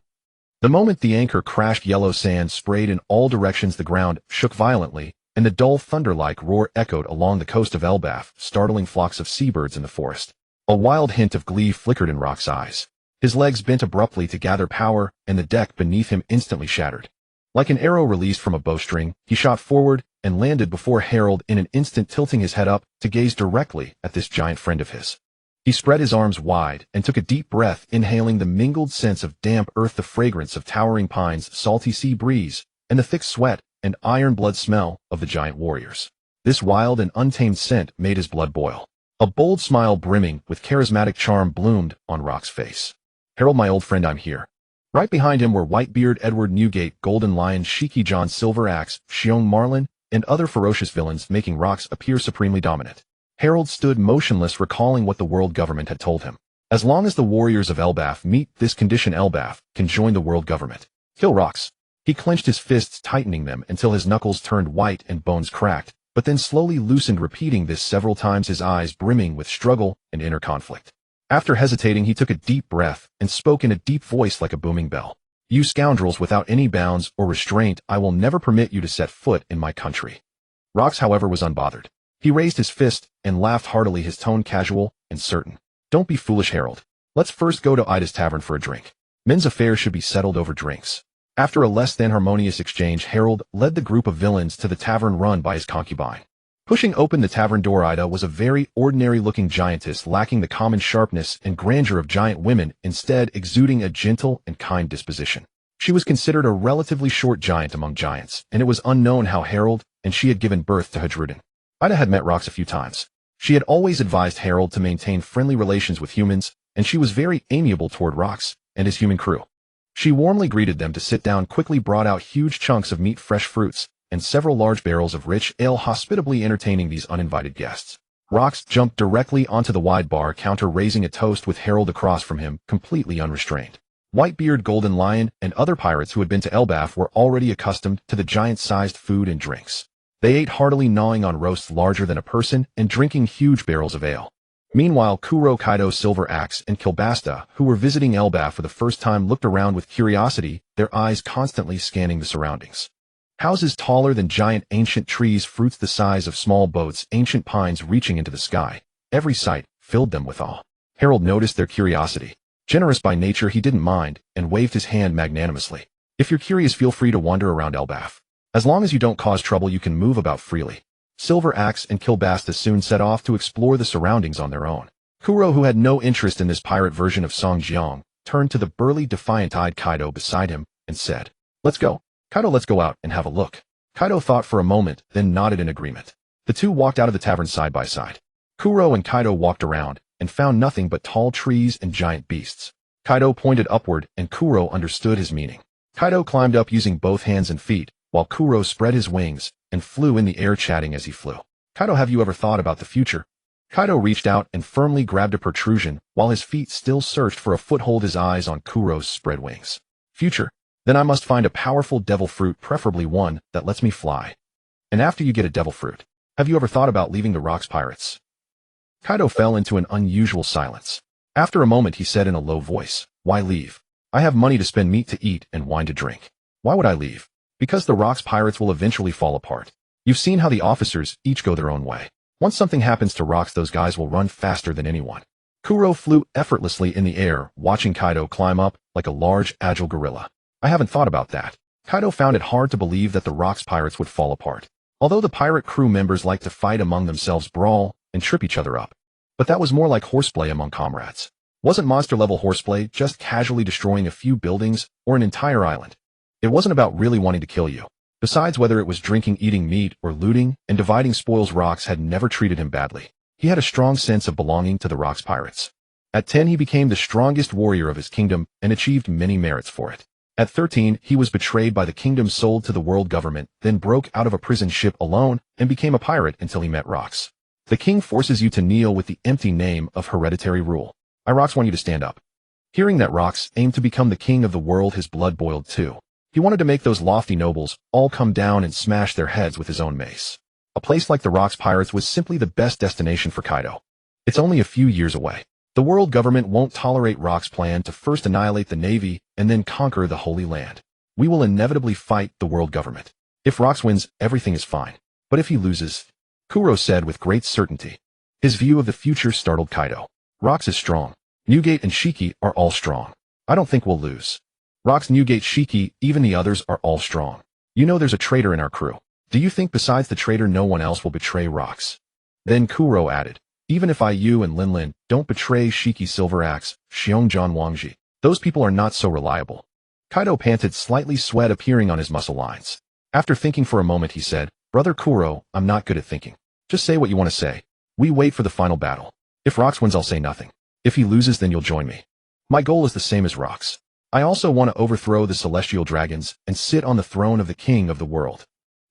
The moment the anchor crashed, yellow sand sprayed in all directions, the ground shook violently, and the dull thunder-like roar echoed along the coast of Elbaf, startling flocks of seabirds in the forest. A wild hint of glee flickered in Rock's eyes. His legs bent abruptly to gather power, and the deck beneath him instantly shattered. Like an arrow released from a bowstring, he shot forward and landed before Harold in an instant, tilting his head up to gaze directly at this giant friend of his. He spread his arms wide and took a deep breath, inhaling the mingled scents of damp earth, the fragrance of towering pines, salty sea breeze, and the thick sweat and iron blood smell of the giant warriors. This wild and untamed scent made his blood boil. A bold smile brimming with charismatic charm bloomed on Rock's face. Harold, my old friend, I'm here. Right behind him were Whitebeard, Edward Newgate, Golden Lion, Shiki John, Silver Axe, Xiong Marlin, and other ferocious villains, making Rocks appear supremely dominant. Harold stood motionless, recalling what the world government had told him. As long as the warriors of Elbaf meet this condition, Elbaf can join the world government. Kill Rocks. He clenched his fists, tightening them until his knuckles turned white and bones cracked, but then slowly loosened, repeating this several times, his eyes brimming with struggle and inner conflict. After hesitating, he took a deep breath and spoke in a deep voice like a booming bell. You scoundrels, without any bounds or restraint, I will never permit you to set foot in my country. Rocks, however, was unbothered. He raised his fist and laughed heartily, his tone casual and certain. Don't be foolish, Harold. Let's first go to Ida's Tavern for a drink. Men's affairs should be settled over drinks. After a less than harmonious exchange, Harold led the group of villains to the tavern run by his concubine. Pushing open the tavern door, Ida was a very ordinary-looking giantess, lacking the common sharpness and grandeur of giant women, instead exuding a gentle and kind disposition. She was considered a relatively short giant among giants, and it was unknown how Harold and she had given birth to Hadrudin. Ida had met Rocks a few times. She had always advised Harold to maintain friendly relations with humans, and she was very amiable toward Rocks and his human crew. She warmly greeted them to sit down, quickly brought out huge chunks of meat, fresh fruits, and several large barrels of rich ale, hospitably entertaining these uninvited guests. Rocks jumped directly onto the wide bar counter, raising a toast with Harold across from him, completely unrestrained. Whitebeard, Golden Lion, and other pirates who had been to Elbaf were already accustomed to the giant-sized food and drinks. They ate heartily, gnawing on roasts larger than a person and drinking huge barrels of ale. Meanwhile, Kuro, Kaido, Silver Axe, and Kilbasta, who were visiting Elbaf for the first time, looked around with curiosity, their eyes constantly scanning the surroundings. Houses taller than giant ancient trees, fruits the size of small boats, ancient pines reaching into the sky. Every sight filled them with awe. Harold noticed their curiosity. Generous by nature, he didn't mind, and waved his hand magnanimously. If you're curious, feel free to wander around Elbaf. As long as you don't cause trouble, you can move about freely. Silver Axe and Kilbasta soon set off to explore the surroundings on their own. Kuro, who had no interest in this pirate version of Song Jiang, turned to the burly, defiant-eyed Kaido beside him and said, "Let's go. Kaido, let's go out and have a look." Kaido thought for a moment, then nodded in agreement. The two walked out of the tavern side by side. Kuro and Kaido walked around and found nothing but tall trees and giant beasts. Kaido pointed upward, and Kuro understood his meaning. Kaido climbed up using both hands and feet, while Kuro spread his wings and flew in the air, chatting as he flew. "Kaido, have you ever thought about the future?" Kaido reached out and firmly grabbed a protrusion, while his feet still searched for a foothold. His eyes on Kuro's spread wings. Future. Then I must find a powerful devil fruit, preferably one that lets me fly. And after you get a devil fruit, have you ever thought about leaving the Rocks Pirates? Kaido fell into an unusual silence. After a moment he said in a low voice, "Why leave? I have money to spend, meat to eat, and wine to drink. Why would I leave? Because the Rocks Pirates will eventually fall apart. You've seen how the officers each go their own way. Once something happens to Rocks, those guys will run faster than anyone." Kuro flew effortlessly in the air, watching Kaido climb up like a large, agile gorilla. I haven't thought about that. Kaido found it hard to believe that the Rocks Pirates would fall apart. Although the pirate crew members like to fight among themselves, brawl, and trip each other up. But that was more like horseplay among comrades. Wasn't monster-level horseplay just casually destroying a few buildings or an entire island? It wasn't about really wanting to kill you. Besides, whether it was drinking, eating meat, or looting and dividing spoils, Rocks had never treated him badly. He had a strong sense of belonging to the Rocks Pirates. At 10 he became the strongest warrior of his kingdom and achieved many merits for it. At 13 he was betrayed by the kingdom, sold to the world government, then broke out of a prison ship alone and became a pirate until he met Rocks. The king forces you to kneel with the empty name of hereditary rule. Rocks want you to stand up. Hearing that Rocks aimed to become the king of the world, his blood boiled too. He wanted to make those lofty nobles all come down and smash their heads with his own mace. A place like the Rocks Pirates was simply the best destination for Kaido. It's only a few years away. The world government won't tolerate Rocks' plan to first annihilate the navy and then conquer the Holy Land. We will inevitably fight the world government. If Rocks wins, everything is fine. But if he loses, Kuro said with great certainty. His view of the future startled Kaido. Rocks is strong. Newgate and Shiki are all strong. I don't think we'll lose. Rocks, Newgate, Shiki, even the others are all strong. You know there's a traitor in our crew. Do you think besides the traitor no one else will betray Rocks? Then Kuro added, even if you and Linlin don't betray Shiki, Silver Axe, Xiongjian, Wangji, those people are not so reliable. Kaido panted, slightly sweat appearing on his muscle lines. After thinking for a moment he said, Brother Kuro, I'm not good at thinking. Just say what you want to say. We wait for the final battle. If Rocks wins, I'll say nothing. If he loses, then you'll join me. My goal is the same as Rocks. I also want to overthrow the celestial dragons and sit on the throne of the king of the world.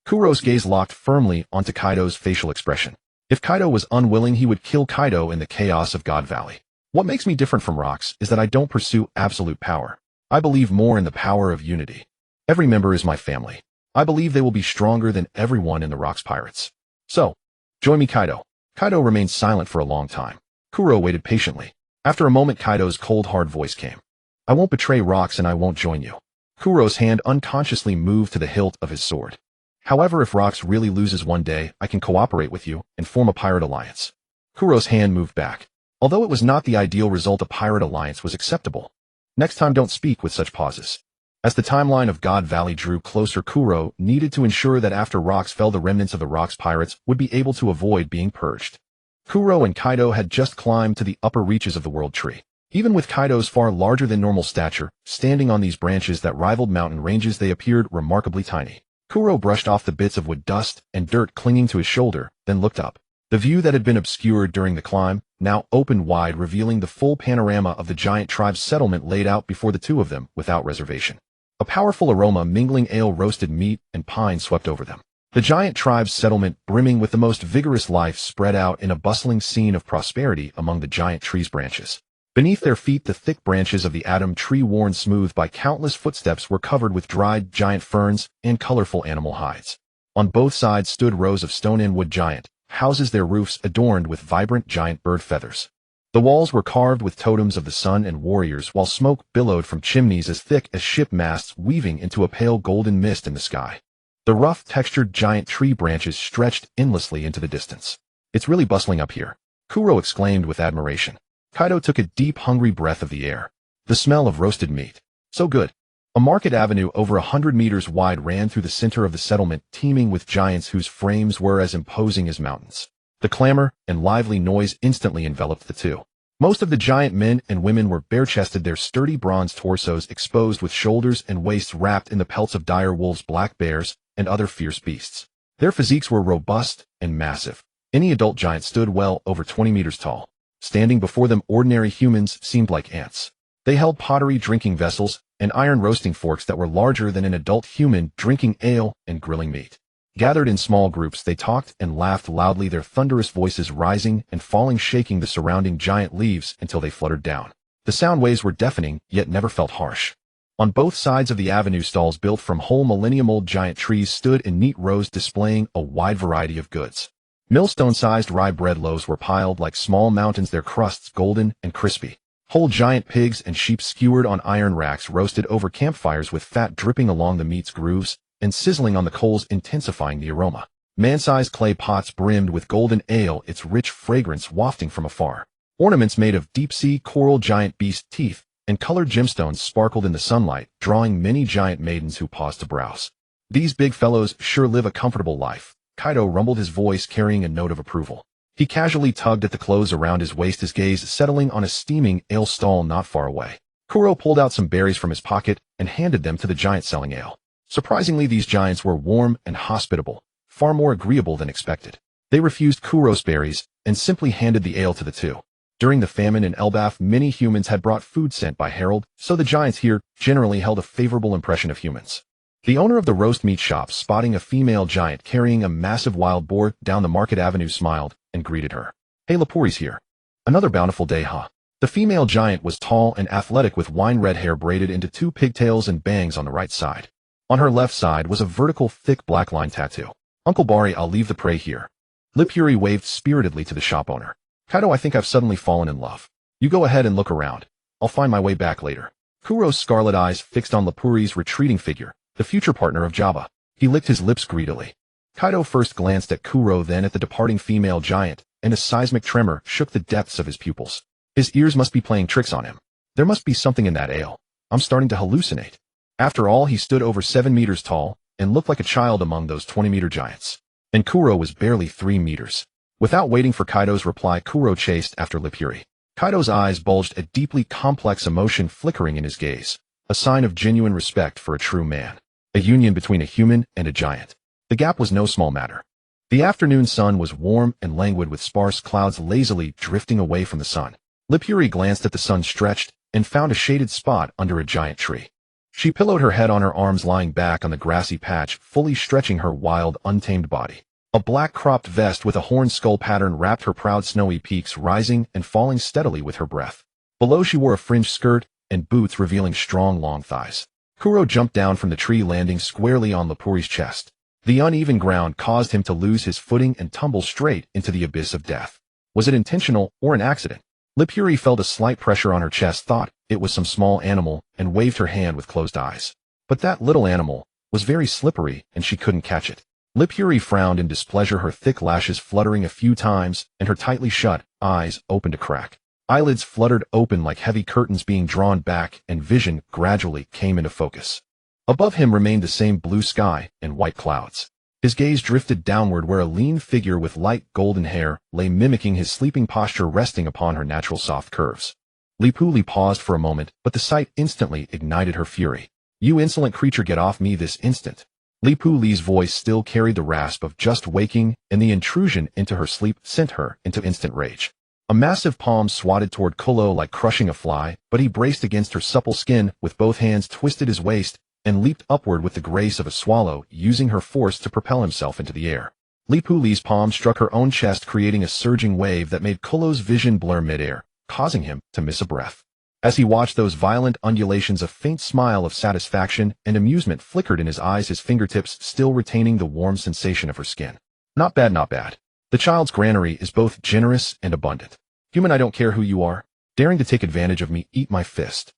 Kuro's gaze locked firmly onto Kaido's facial expression. If Kaido was unwilling, he would kill Kaido in the chaos of God Valley. What makes me different from Rocks is that I don't pursue absolute power. I believe more in the power of unity. Every member is my family. I believe they will be stronger than everyone in the Rocks Pirates. So, join me, Kaido. Kaido remained silent for a long time. Kuro waited patiently. After a moment, Kaido's cold, hard voice came. I won't betray Rocks and I won't join you. Kuro's hand unconsciously moved to the hilt of his sword. However, if Rocks really loses one day, I can cooperate with you and form a pirate alliance. Kuro's hand moved back. Although it was not the ideal result, a pirate alliance was acceptable. Next time, don't speak with such pauses. As the timeline of God Valley drew closer, Kuro needed to ensure that after Rocks fell, the remnants of the Rocks Pirates would be able to avoid being purged. Kuro and Kaido had just climbed to the upper reaches of the World Tree. Even with Kaido's far larger than normal stature, standing on these branches that rivaled mountain ranges, they appeared remarkably tiny. Kuro brushed off the bits of wood, dust, and dirt clinging to his shoulder, then looked up. The view that had been obscured during the climb now opened wide, revealing the full panorama of the giant tribe's settlement laid out before the two of them without reservation. A powerful aroma mingling ale, roasted meat, and pine swept over them. The giant tribe's settlement, brimming with the most vigorous life, spread out in a bustling scene of prosperity among the giant tree's branches. Beneath their feet, the thick branches of the Adam tree, worn smooth by countless footsteps, were covered with dried giant ferns and colorful animal hides. On both sides stood rows of stone and wood giant houses, their roofs adorned with vibrant giant bird feathers. The walls were carved with totems of the sun and warriors, while smoke billowed from chimneys as thick as ship masts, weaving into a pale golden mist in the sky. The rough, textured giant tree branches stretched endlessly into the distance. It's really bustling up here, Kuro exclaimed with admiration. Kaido took a deep, hungry breath of the air. The smell of roasted meat. So good. A market avenue over 100 meters wide ran through the center of the settlement, teeming with giants whose frames were as imposing as mountains. The clamor and lively noise instantly enveloped the two. Most of the giant men and women were bare-chested, their sturdy bronze torsos exposed, with shoulders and waists wrapped in the pelts of dire wolves, black bears, and other fierce beasts. Their physiques were robust and massive. Any adult giant stood well over 20 meters tall. Standing before them, ordinary humans seemed like ants. They held pottery, drinking vessels, and iron roasting forks that were larger than an adult human, drinking ale and grilling meat. Gathered in small groups, they talked and laughed loudly, their thunderous voices rising and falling, shaking the surrounding giant leaves until they fluttered down. The sound waves were deafening, yet never felt harsh. On both sides of the avenue, stalls built from whole millennium-old giant trees stood in neat rows, displaying a wide variety of goods. Millstone-sized rye bread loaves were piled like small mountains, their crusts golden and crispy. Whole giant pigs and sheep skewered on iron racks roasted over campfires, with fat dripping along the meat's grooves and sizzling on the coals, intensifying the aroma. Man-sized clay pots brimmed with golden ale, its rich fragrance wafting from afar. Ornaments made of deep-sea coral, giant beast teeth, and colored gemstones sparkled in the sunlight, drawing many giant maidens who paused to browse. "These big fellows sure live a comfortable life," Kaido rumbled, his voice carrying a note of approval. He casually tugged at the clothes around his waist, his gaze settling on a steaming ale stall not far away. Kuro pulled out some berries from his pocket and handed them to the giant selling ale. Surprisingly, these giants were warm and hospitable, far more agreeable than expected. They refused Kuro's berries and simply handed the ale to the two. During the famine in Elbaf, many humans had brought food sent by Herald, so the giants here generally held a favorable impression of humans. The owner of the roast meat shop, spotting a female giant carrying a massive wild boar down the market avenue, smiled and greeted her. "Hey, Lapuri's here. Another bountiful day, huh?" The female giant was tall and athletic, with wine-red hair braided into two pigtails and bangs on the right side. On her left side was a vertical, thick black line tattoo. "Uncle Bari, I'll leave the prey here." Lapuri waved spiritedly to the shop owner. "Kaido, I think I've suddenly fallen in love. You go ahead and look around. I'll find my way back later." Kuro's scarlet eyes fixed on Lapuri's retreating figure, the future partner of Jabba. He licked his lips greedily. Kaido first glanced at Kuro, then at the departing female giant, and a seismic tremor shook the depths of his pupils. His ears must be playing tricks on him. There must be something in that ale. I'm starting to hallucinate. After all, he stood over 7 meters tall and looked like a child among those 20-meter giants. And Kuro was barely 3 meters. Without waiting for Kaido's reply, Kuro chased after Lapuri. Kaido's eyes bulged, a deeply complex emotion flickering in his gaze, a sign of genuine respect for a true man. A union between a human and a giant. The gap was no small matter. The afternoon sun was warm and languid, with sparse clouds lazily drifting away from the sun. Lapuri glanced at the sun, stretched, and found a shaded spot under a giant tree. She pillowed her head on her arms, lying back on the grassy patch, fully stretching her wild, untamed body. A black cropped vest with a horn skull pattern wrapped her proud snowy peaks, rising and falling steadily with her breath. Below, she wore a fringed skirt and boots revealing strong, long thighs. Kuro jumped down from the tree, landing squarely on Lapuri's chest. The uneven ground caused him to lose his footing and tumble straight into the abyss of death. Was it intentional or an accident? Lapuri felt a slight pressure on her chest, thought it was some small animal, and waved her hand with closed eyes. But that little animal was very slippery, and she couldn't catch it. Lapuri frowned in displeasure, her thick lashes fluttering a few times, and her tightly shut eyes opened a crack. Eyelids fluttered open like heavy curtains being drawn back, and vision gradually came into focus. Above him remained the same blue sky and white clouds. His gaze drifted downward, where a lean figure with light golden hair lay, mimicking his sleeping posture, resting upon her natural soft curves. Lapuri paused for a moment, but the sight instantly ignited her fury. "You insolent creature, get off me this instant." Lapuli's voice still carried the rasp of just waking, and the intrusion into her sleep sent her into instant rage. A massive palm swatted toward Kuro like crushing a fly, but he braced against her supple skin, with both hands twisted his waist, and leaped upward with the grace of a swallow, using her force to propel himself into the air. Lapuli's palm struck her own chest, creating a surging wave that made Kuro's vision blur midair, causing him to miss a breath. As he watched those violent undulations, a faint smile of satisfaction and amusement flickered in his eyes, his fingertips still retaining the warm sensation of her skin. "Not bad, not bad. The child's granary is both generous and abundant. Human, I don't care who you are. Daring to take advantage of me, eat my fist."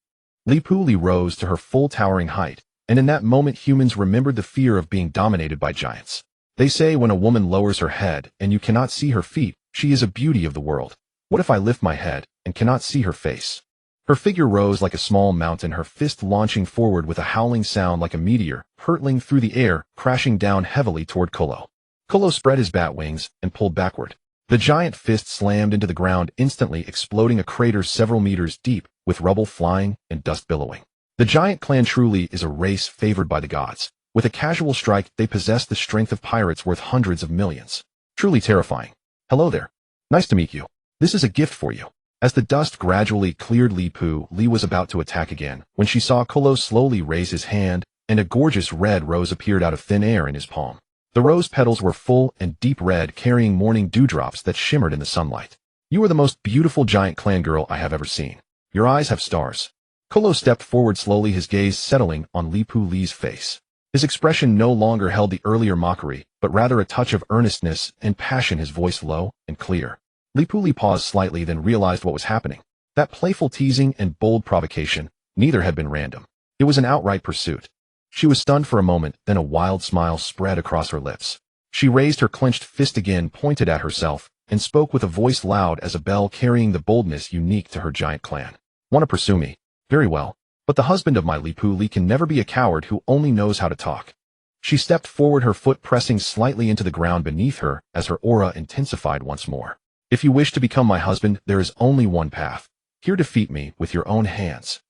Lapuli rose to her full towering height, and in that moment humans remembered the fear of being dominated by giants. They say when a woman lowers her head and you cannot see her feet, she is a beauty of the world. What if I lift my head and cannot see her face? Her figure rose like a small mountain, her fist launching forward with a howling sound like a meteor, hurtling through the air, crashing down heavily toward Kuro. Kuro spread his bat wings and pulled backward. The giant fist slammed into the ground, instantly exploding a crater several meters deep, with rubble flying and dust billowing. The giant clan truly is a race favored by the gods. With a casual strike, they possess the strength of pirates worth hundreds of millions. Truly terrifying. "Hello there. Nice to meet you. This is a gift for you." As the dust gradually cleared, Lapuli was about to attack again, when she saw Kuro slowly raise his hand, and a gorgeous red rose appeared out of thin air in his palm. The rose petals were full and deep red, carrying morning dewdrops that shimmered in the sunlight. You are the most beautiful giant clan girl I have ever seen. Your eyes have stars. Kolo stepped forward slowly, his gaze settling on Li Pu Li's face. His expression no longer held the earlier mockery, but rather a touch of earnestness and passion, his voice low and clear. Li Pu Li paused slightly, then realized what was happening. That playful teasing and bold provocation, neither had been random. It was an outright pursuit. She was stunned for a moment, then a wild smile spread across her lips. She raised her clenched fist again, pointed at herself, and spoke with a voice loud as a bell, carrying the boldness unique to her giant clan. Want to pursue me? Very well. But the husband of my Li Pu Li can never be a coward who only knows how to talk. She stepped forward, her foot pressing slightly into the ground beneath her as her aura intensified once more. If you wish to become my husband, there is only one path. Here, defeat me with your own hands.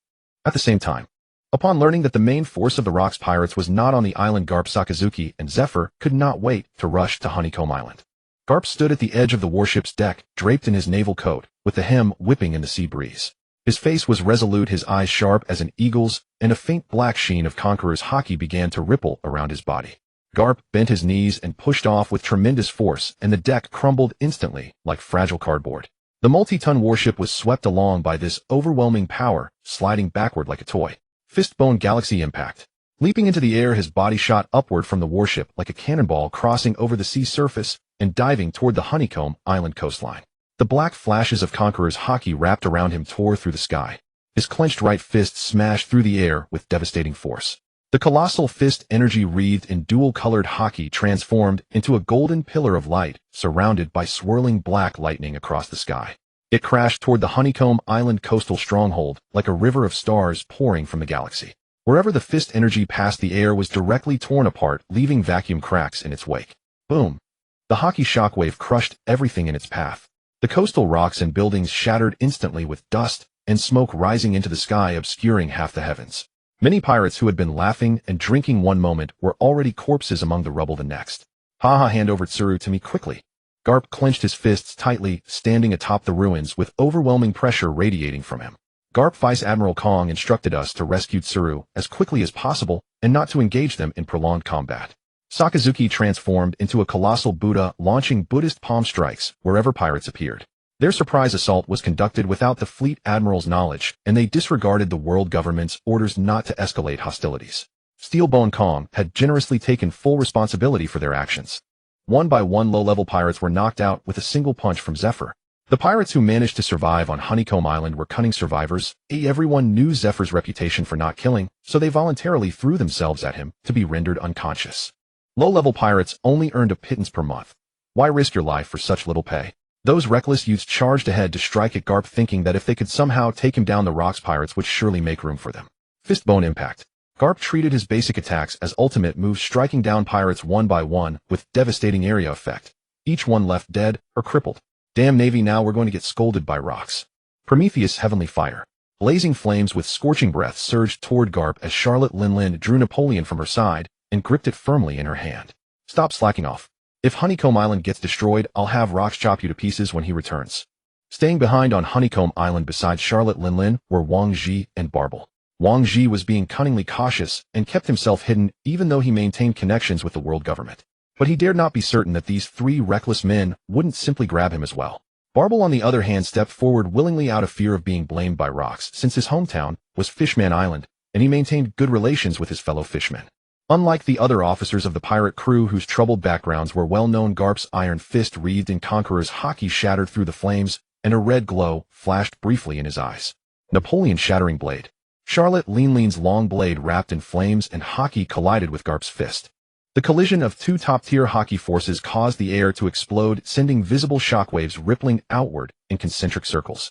At the same time, upon learning that the main force of the Rocks pirates was not on the island, Garp, Sakazuki, and Zephyr could not wait to rush to Honeycomb Island. Garp stood at the edge of the warship's deck, draped in his naval coat, with the hem whipping in the sea breeze. His face was resolute, his eyes sharp as an eagle's, and a faint black sheen of conqueror's haki began to ripple around his body. Garp bent his knees and pushed off with tremendous force, and the deck crumbled instantly like fragile cardboard. The multi-ton warship was swept along by this overwhelming power, sliding backward like a toy. Fistbone galaxy impact. Leaping into the air, his body shot upward from the warship like a cannonball, crossing over the sea surface and diving toward the Honeycomb Island coastline. The black flashes of Conqueror's haki wrapped around him tore through the sky. His clenched right fist smashed through the air with devastating force. The colossal fist, energy wreathed in dual-colored haki, transformed into a golden pillar of light, surrounded by swirling black lightning across the sky. It crashed toward the Honeycomb Island coastal stronghold, like a river of stars pouring from the galaxy. Wherever the fist energy passed, the air was directly torn apart, leaving vacuum cracks in its wake. Boom! The haki shockwave crushed everything in its path. The coastal rocks and buildings shattered instantly, with dust and smoke rising into the sky, obscuring half the heavens. Many pirates who had been laughing and drinking one moment were already corpses among the rubble the next. Haha, hand over Tsuru to me quickly. Garp clenched his fists tightly, standing atop the ruins with overwhelming pressure radiating from him. Garp, Vice Admiral Kong instructed us to rescue Tsuru as quickly as possible and not to engage them in prolonged combat. Sakazuki transformed into a colossal Buddha, launching Buddhist palm strikes wherever pirates appeared. Their surprise assault was conducted without the fleet admiral's knowledge, and they disregarded the world government's orders not to escalate hostilities. Steelbone Kong had generously taken full responsibility for their actions. One by one, low-level pirates were knocked out with a single punch from Zephyr. The pirates who managed to survive on Honeycomb Island were cunning survivors. Everyone knew Zephyr's reputation for not killing, so they voluntarily threw themselves at him to be rendered unconscious. Low-level pirates only earned a pittance per month. Why risk your life for such little pay? Those reckless youths charged ahead to strike at Garp, thinking that if they could somehow take him down, the Rocks pirates would surely make room for them. Fistbone impact. Garp treated his basic attacks as ultimate moves, striking down pirates one by one with devastating area effect. Each one left dead or crippled. Damn Navy, now we're going to get scolded by Rocks. Prometheus Heavenly Fire. Blazing flames with scorching breath surged toward Garp as Charlotte Linlin drew Napoleon from her side and gripped it firmly in her hand. Stop slacking off. If Honeycomb Island gets destroyed, I'll have Rocks chop you to pieces when he returns. Staying behind on Honeycomb Island beside Charlotte Linlin were Wang Ji and Barble. Wang Ji was being cunningly cautious and kept himself hidden, even though he maintained connections with the world government. But he dared not be certain that these three reckless men wouldn't simply grab him as well. Barble, on the other hand, stepped forward willingly out of fear of being blamed by Rocks, since his hometown was Fishman Island, and he maintained good relations with his fellow fishmen. Unlike the other officers of the pirate crew whose troubled backgrounds were well known, Garp's iron fist wreathed in Conqueror's haki shattered through the flames, and a red glow flashed briefly in his eyes. Napoleon's shattering blade. Charlotte Linlin's long blade wrapped in flames and haki collided with Garp's fist. The collision of two top-tier haki forces caused the air to explode, sending visible shockwaves rippling outward in concentric circles.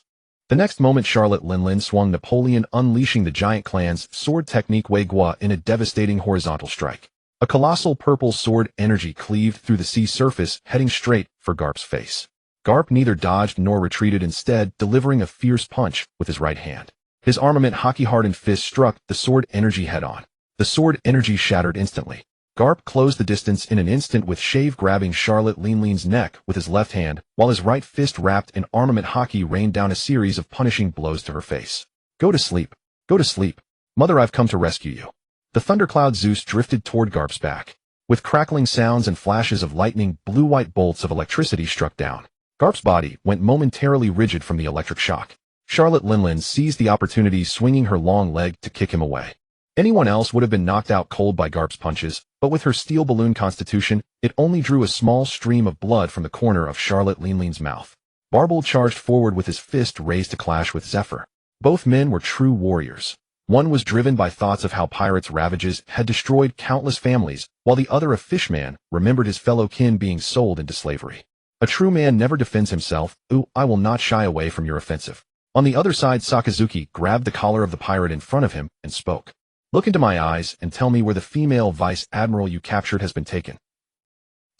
The next moment, Charlotte Linlin swung Napoleon, unleashing the giant clan's sword technique Wei Gua in a devastating horizontal strike. A colossal purple sword energy cleaved through the sea surface, heading straight for Garp's face. Garp neither dodged nor retreated, instead delivering a fierce punch with his right hand. His armament haki-hardened fist struck the sword energy head-on. The sword energy shattered instantly. Garp closed the distance in an instant, with Shave grabbing Charlotte Linlin's neck with his left hand, while his right fist wrapped in armament haki rained down a series of punishing blows to her face. Go to sleep. Go to sleep. Mother, I've come to rescue you. The thundercloud Zeus drifted toward Garp's back. With crackling sounds and flashes of lightning, blue-white bolts of electricity struck down. Garp's body went momentarily rigid from the electric shock. Charlotte Linlin seized the opportunity, swinging her long leg to kick him away. Anyone else would have been knocked out cold by Garp's punches, but with her steel balloon constitution, it only drew a small stream of blood from the corner of Charlotte Linlin's mouth. Barbel charged forward with his fist raised to clash with Zephyr. Both men were true warriors. One was driven by thoughts of how pirates' ravages had destroyed countless families, while the other, a fishman, remembered his fellow kin being sold into slavery. A true man never defends himself. I will not shy away from your offensive. On the other side, Sakazuki grabbed the collar of the pirate in front of him and spoke. Look into my eyes and tell me where the female vice admiral you captured has been taken.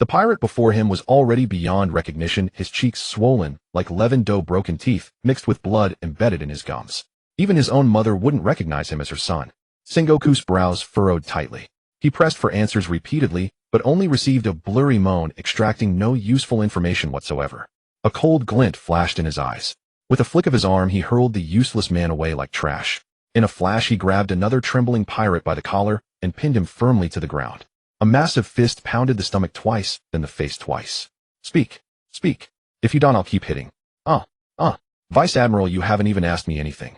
The pirate before him was already beyond recognition, his cheeks swollen, like leavened dough, broken teeth, mixed with blood embedded in his gums. Even his own mother wouldn't recognize him as her son. Sengoku's brows furrowed tightly. He pressed for answers repeatedly, but only received a blurry moan, extracting no useful information whatsoever. A cold glint flashed in his eyes. With a flick of his arm, he hurled the useless man away like trash. In a flash, he grabbed another trembling pirate by the collar and pinned him firmly to the ground. A massive fist pounded the stomach twice, then the face twice. Speak. Speak. If you don't, I'll keep hitting. Vice Admiral, you haven't even asked me anything.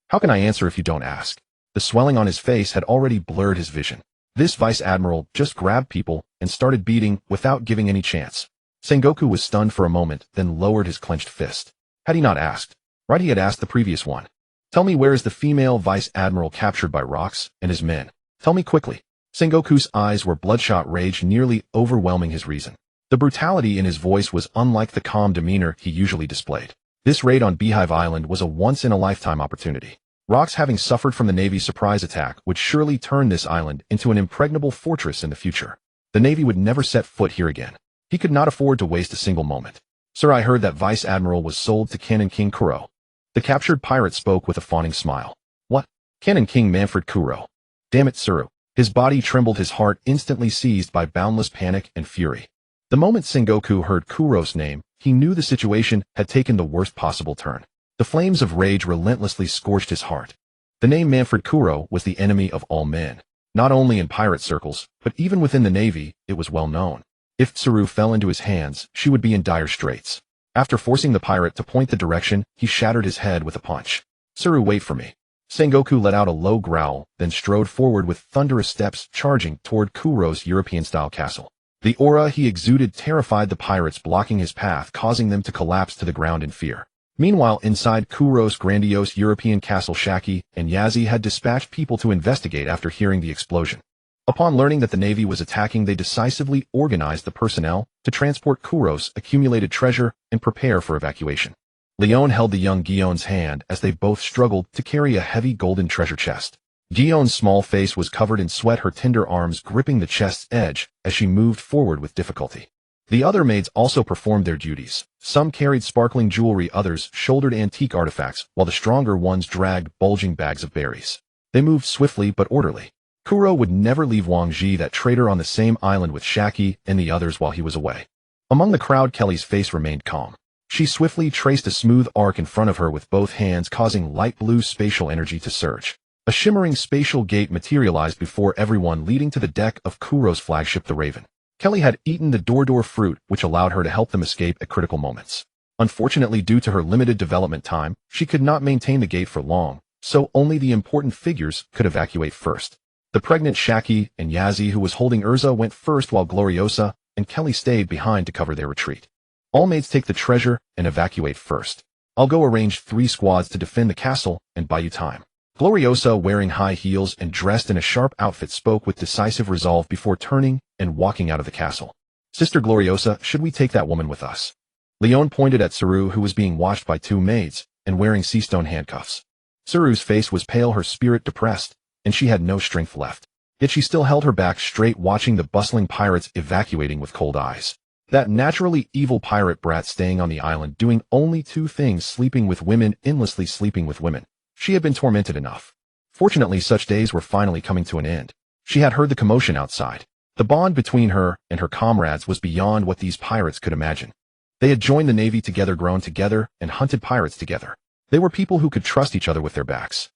How can I answer if you don't ask? The swelling on his face had already blurred his vision. This Vice Admiral just grabbed people and started beating without giving any chance. Sengoku was stunned for a moment, then lowered his clenched fist. Had he not asked? Right, he had asked the previous one. Tell me, where is the female Vice Admiral captured by Rox and his men? Tell me quickly. Sengoku's eyes were bloodshot rage, nearly overwhelming his reason. The brutality in his voice was unlike the calm demeanor he usually displayed. This raid on Beehive Island was a once-in-a-lifetime opportunity. Rox, having suffered from the Navy's surprise attack, would surely turn this island into an impregnable fortress in the future. The Navy would never set foot here again. He could not afford to waste a single moment. Sir, I heard that Vice Admiral was sold to Canon King Kuro. The captured pirate spoke with a fawning smile. What? Canon King Manfred Kuro. Damn it, Suru. His body trembled, his heart instantly seized by boundless panic and fury. The moment Sengoku heard Kuro's name, he knew the situation had taken the worst possible turn. The flames of rage relentlessly scorched his heart. The name Manfred Kuro was the enemy of all men. Not only in pirate circles, but even within the Navy, it was well known. If Tsuru fell into his hands, she would be in dire straits. After forcing the pirate to point the direction, he shattered his head with a punch. Tsuru, wait for me. Sengoku let out a low growl, then strode forward with thunderous steps, charging toward Kuro's European-style castle. The aura he exuded terrified the pirates, blocking his path, causing them to collapse to the ground in fear. Meanwhile, inside Kuro's grandiose European castle, Shaki and Yazi had dispatched people to investigate after hearing the explosion. Upon learning that the Navy was attacking, they decisively organized the personnel to transport Kuro's accumulated treasure and prepare for evacuation. Leon held the young Gion's hand as they both struggled to carry a heavy golden treasure chest. Gion's small face was covered in sweat, her tender arms gripping the chest's edge as she moved forward with difficulty. The other maids also performed their duties. Some carried sparkling jewelry, others shouldered antique artifacts, while the stronger ones dragged bulging bags of berries. They moved swiftly but orderly. Kuro would never leave Wang Ji, that traitor, on the same island with Shaki and the others while he was away. Among the crowd, Kelly's face remained calm. She swiftly traced a smooth arc in front of her with both hands, causing light blue spatial energy to surge. A shimmering spatial gate materialized before everyone, leading to the deck of Kuro's flagship, the Raven. Kelly had eaten the door fruit, which allowed her to help them escape at critical moments. Unfortunately, due to her limited development time, she could not maintain the gate for long, so only the important figures could evacuate first. The pregnant Shaki and Yazi, who was holding Urza, went first, while Gloriosa and Kelly stayed behind to cover their retreat. All maids take the treasure and evacuate first. I'll go arrange 3 squads to defend the castle and buy you time. Gloriosa, wearing high heels and dressed in a sharp outfit, spoke with decisive resolve before turning and walking out of the castle. Sister Gloriosa, should we take that woman with us? Leon pointed at Tsuru, who was being watched by 2 maids and wearing seastone handcuffs. Tsuru's face was pale, her spirit depressed, and she had no strength left. Yet she still held her back straight, watching the bustling pirates evacuating with cold eyes. That naturally evil pirate brat staying on the island, doing only 2 things: sleeping with women, endlessly sleeping with women. She had been tormented enough. Fortunately, such days were finally coming to an end. She had heard the commotion outside. The bond between her and her comrades was beyond what these pirates could imagine. They had joined the Navy together, grown together, and hunted pirates together. They were people who could trust each other with their backs.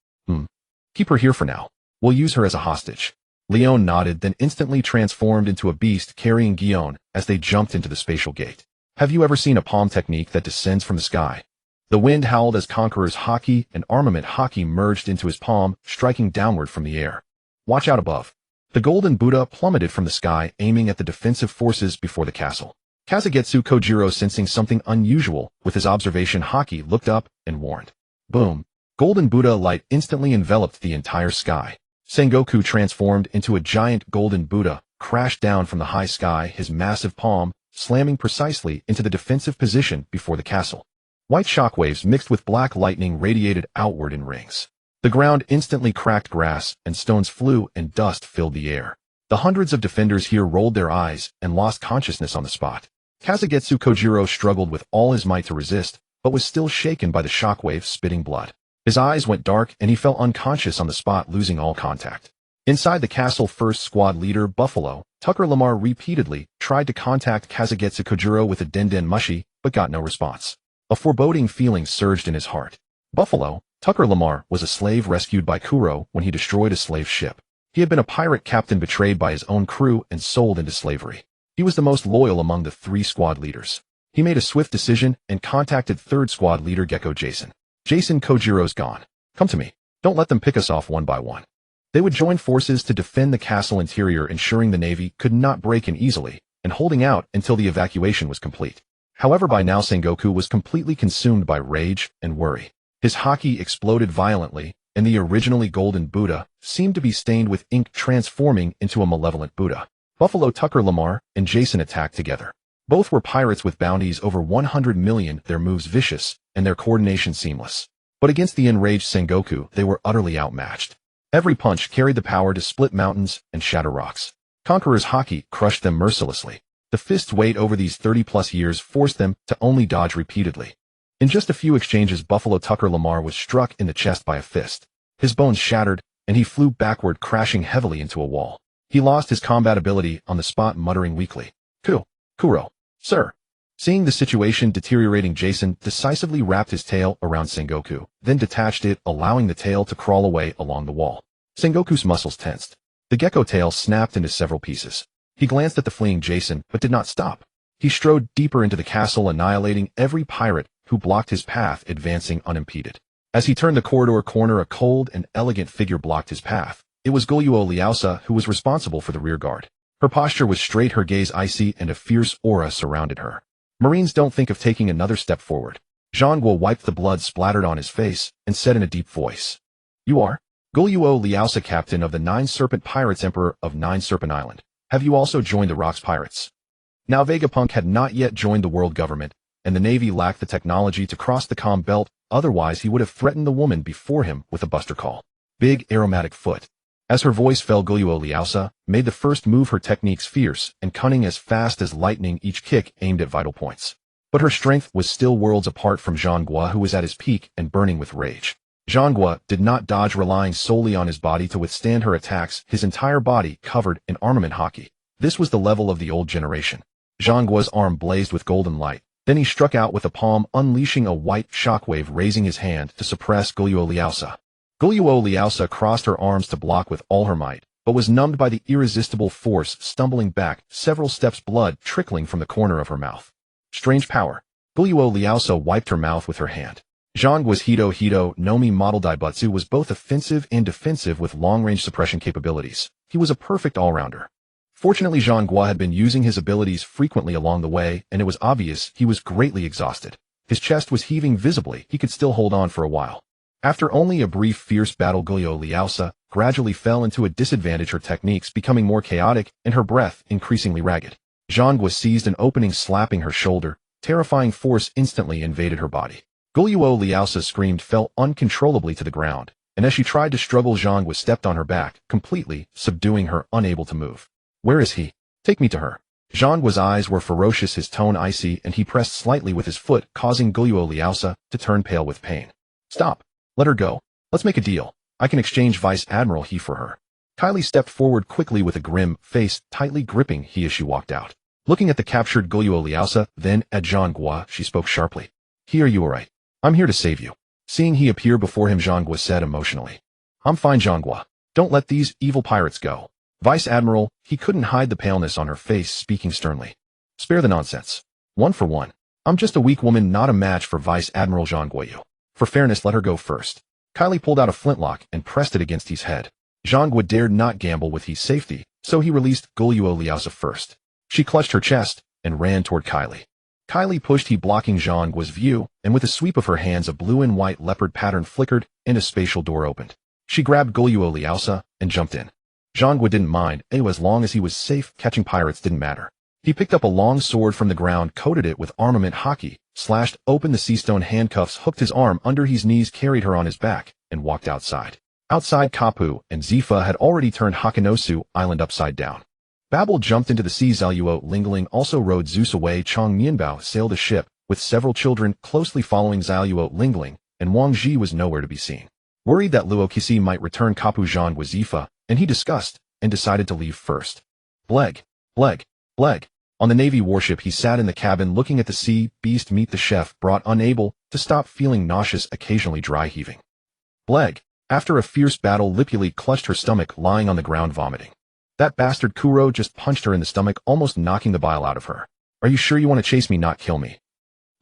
Keep her here for now. We'll use her as a hostage. Leon nodded, then instantly transformed into a beast carrying Guillaume as they jumped into the spatial gate. Have you ever seen a palm technique that descends from the sky? The wind howled as Conqueror's haki and armament haki merged into his palm, striking downward from the air. Watch out above. The golden Buddha plummeted from the sky, aiming at the defensive forces before the castle. Kazugetsu Kojiro, sensing something unusual with his observation haki, looked up and warned. Boom. Golden Buddha light instantly enveloped the entire sky. Sengoku transformed into a giant golden Buddha, crashed down from the high sky, his massive palm slamming precisely into the defensive position before the castle. White shockwaves mixed with black lightning radiated outward in rings. The ground instantly cracked, grass and stones flew, and dust filled the air. The hundreds of defenders here rolled their eyes and lost consciousness on the spot. Kazugetsu Kojiro struggled with all his might to resist, but was still shaken by the shockwave spitting blood. His eyes went dark and he fell unconscious on the spot, losing all contact. Inside the castle, first squad leader Buffalo Tucker Lamar repeatedly tried to contact Kazugetsu Kojiro with a den mushi, but got no response. A foreboding feeling surged in his heart. Buffalo Tucker Lamar was a slave rescued by Kuro when he destroyed a slave ship. He had been a pirate captain betrayed by his own crew and sold into slavery. He was the most loyal among the 3 squad leaders. He made a swift decision and contacted 3rd squad leader Gecko Jason. Jason, Kojiro's gone. Come to me. Don't let them pick us off one by one. They would join forces to defend the castle interior, ensuring the Navy could not break in easily, and holding out until the evacuation was complete. However, by now Sengoku was completely consumed by rage and worry. His haki exploded violently, and the originally golden Buddha seemed to be stained with ink, transforming into a malevolent Buddha. Buffalo Tucker Lamar and Jason attacked together. Both were pirates with bounties over 100 million, their moves vicious, and their coordination seamless. But against the enraged Sengoku, they were utterly outmatched. Every punch carried the power to split mountains and shatter rocks. Conqueror's haki crushed them mercilessly. The fist's weight over these 30-plus years forced them to only dodge repeatedly. In just a few exchanges, Buffalo Tucker Lamar was struck in the chest by a fist. His bones shattered, and he flew backward, crashing heavily into a wall. He lost his combat ability on the spot, muttering weakly, Kuro, sir. Seeing the situation deteriorating, Jason decisively wrapped his tail around Sengoku, then detached it, allowing the tail to crawl away along the wall. Sengoku's muscles tensed. The gecko tail snapped into several pieces. He glanced at the fleeing Jason, but did not stop. He strode deeper into the castle, annihilating every pirate who blocked his path, advancing unimpeded. As he turned the corner, a cold and elegant figure blocked his path. It was Guyuo Liaosa, who was responsible for the rear guard. Her posture was straight, her gaze icy, and a fierce aura surrounded her. Marines, don't think of taking another step forward. Zhang Guo wiped the blood splattered on his face and said in a deep voice, You are? Guyuo Liaosa, captain of the 9 Serpent Pirates, emperor of 9 Serpent Island. Have you also joined the Rocks Pirates? Now Vegapunk had not yet joined the world government, and the Navy lacked the technology to cross the comm belt, otherwise he would have threatened the woman before him with a buster call. Big aromatic foot. As her voice fell, Guyuo Liaosa made the first move, her techniques fierce and cunning as fast as lightning, each kick aimed at vital points. But her strength was still worlds apart from Zhang Guo, who was at his peak and burning with rage. Zhang Guo did not dodge, relying solely on his body to withstand her attacks, his entire body covered in armament haki. This was the level of the old generation. Zhang Guo's arm blazed with golden light. Then he struck out with a palm, unleashing a white shockwave, raising his hand to suppress Guyuo Liaosa. Guyuo Liaosa crossed her arms to block with all her might, but was numbed by the irresistible force, stumbling back several steps, blood trickling from the corner of her mouth. Strange power. Guyuo Liaosa wiped her mouth with her hand. Zhang Guo's Hito Nomi model Daibutsu was both offensive and defensive with long-range suppression capabilities. He was a perfect all-rounder. Fortunately, Zhang Guo had been using his abilities frequently along the way, and it was obvious he was greatly exhausted. His chest was heaving visibly. He could still hold on for a while. After only a brief, fierce battle, Guyuo Liaosa gradually fell into a disadvantage, her techniques becoming more chaotic and her breath increasingly ragged. Zhang Guo seized an opening, slapping her shoulder. Terrifying force instantly invaded her body. Guyuo Liaosa screamed, fell uncontrollably to the ground, and as she tried to struggle, Zhang Guo stepped on her back, completely subduing her, unable to move. Where is he? Take me to her. Zhang Guo's eyes were ferocious, his tone icy, and he pressed slightly with his foot, causing Guyuo Liaosa to turn pale with pain. Stop. Let her go. Let's make a deal. I can exchange Vice Admiral He for her. Kylie stepped forward quickly with a grim face tightly gripping he as she walked out. Looking at the captured Guyuo Liaosa, then at Zhang Guo, she spoke sharply. He, are you alright? I'm here to save you. Seeing he appear before him, Zhang Guo said emotionally. I'm fine, Zhang Guo. Don't let these evil pirates go. Vice Admiral, he couldn't hide the paleness on her face, speaking sternly. Spare the nonsense. One for one. I'm just a weak woman, not a match for Vice Admiral Zhang Guoyu. For fairness, let her go first. Kylie pulled out a flintlock and pressed it against his head. Zhang Guo dared not gamble with his safety, so he released Guoyuo Liaozi first. She clutched her chest and ran toward Kylie. Kylie pushed he blocking Zhang Guo's view, and with a sweep of her hands a blue and white leopard pattern flickered and a spatial door opened. She grabbed Guoyuo Liaozi and jumped in. Zhang Guo didn't mind, as long as he was safe, catching pirates didn't matter. He picked up a long sword from the ground, coated it with armament hockey, slashed open the seastone handcuffs, hooked his arm under his knees, carried her on his back, and walked outside. Outside, Kapu and Zifa had already turned Hakanosu Island upside down. Babel jumped into the sea. Zhaoluo Lingling also rowed Zeus away. Chong Mianbao sailed a ship, with several children closely following Zhaoluo Lingling, and Wang Ji was nowhere to be seen. Worried that Luo Qixi might return, Kapu Zhang with Zifa, and he discussed and decided to leave first. Bleg. On the Navy warship, he sat in the cabin looking at the sea beast meet the chef, brought unable to stop feeling nauseous, occasionally dry heaving. Bleg. After a fierce battle, Lipuli clutched her stomach, lying on the ground vomiting. That bastard Kuro just punched her in the stomach, almost knocking the bile out of her. Are you sure you want to chase me, not kill me?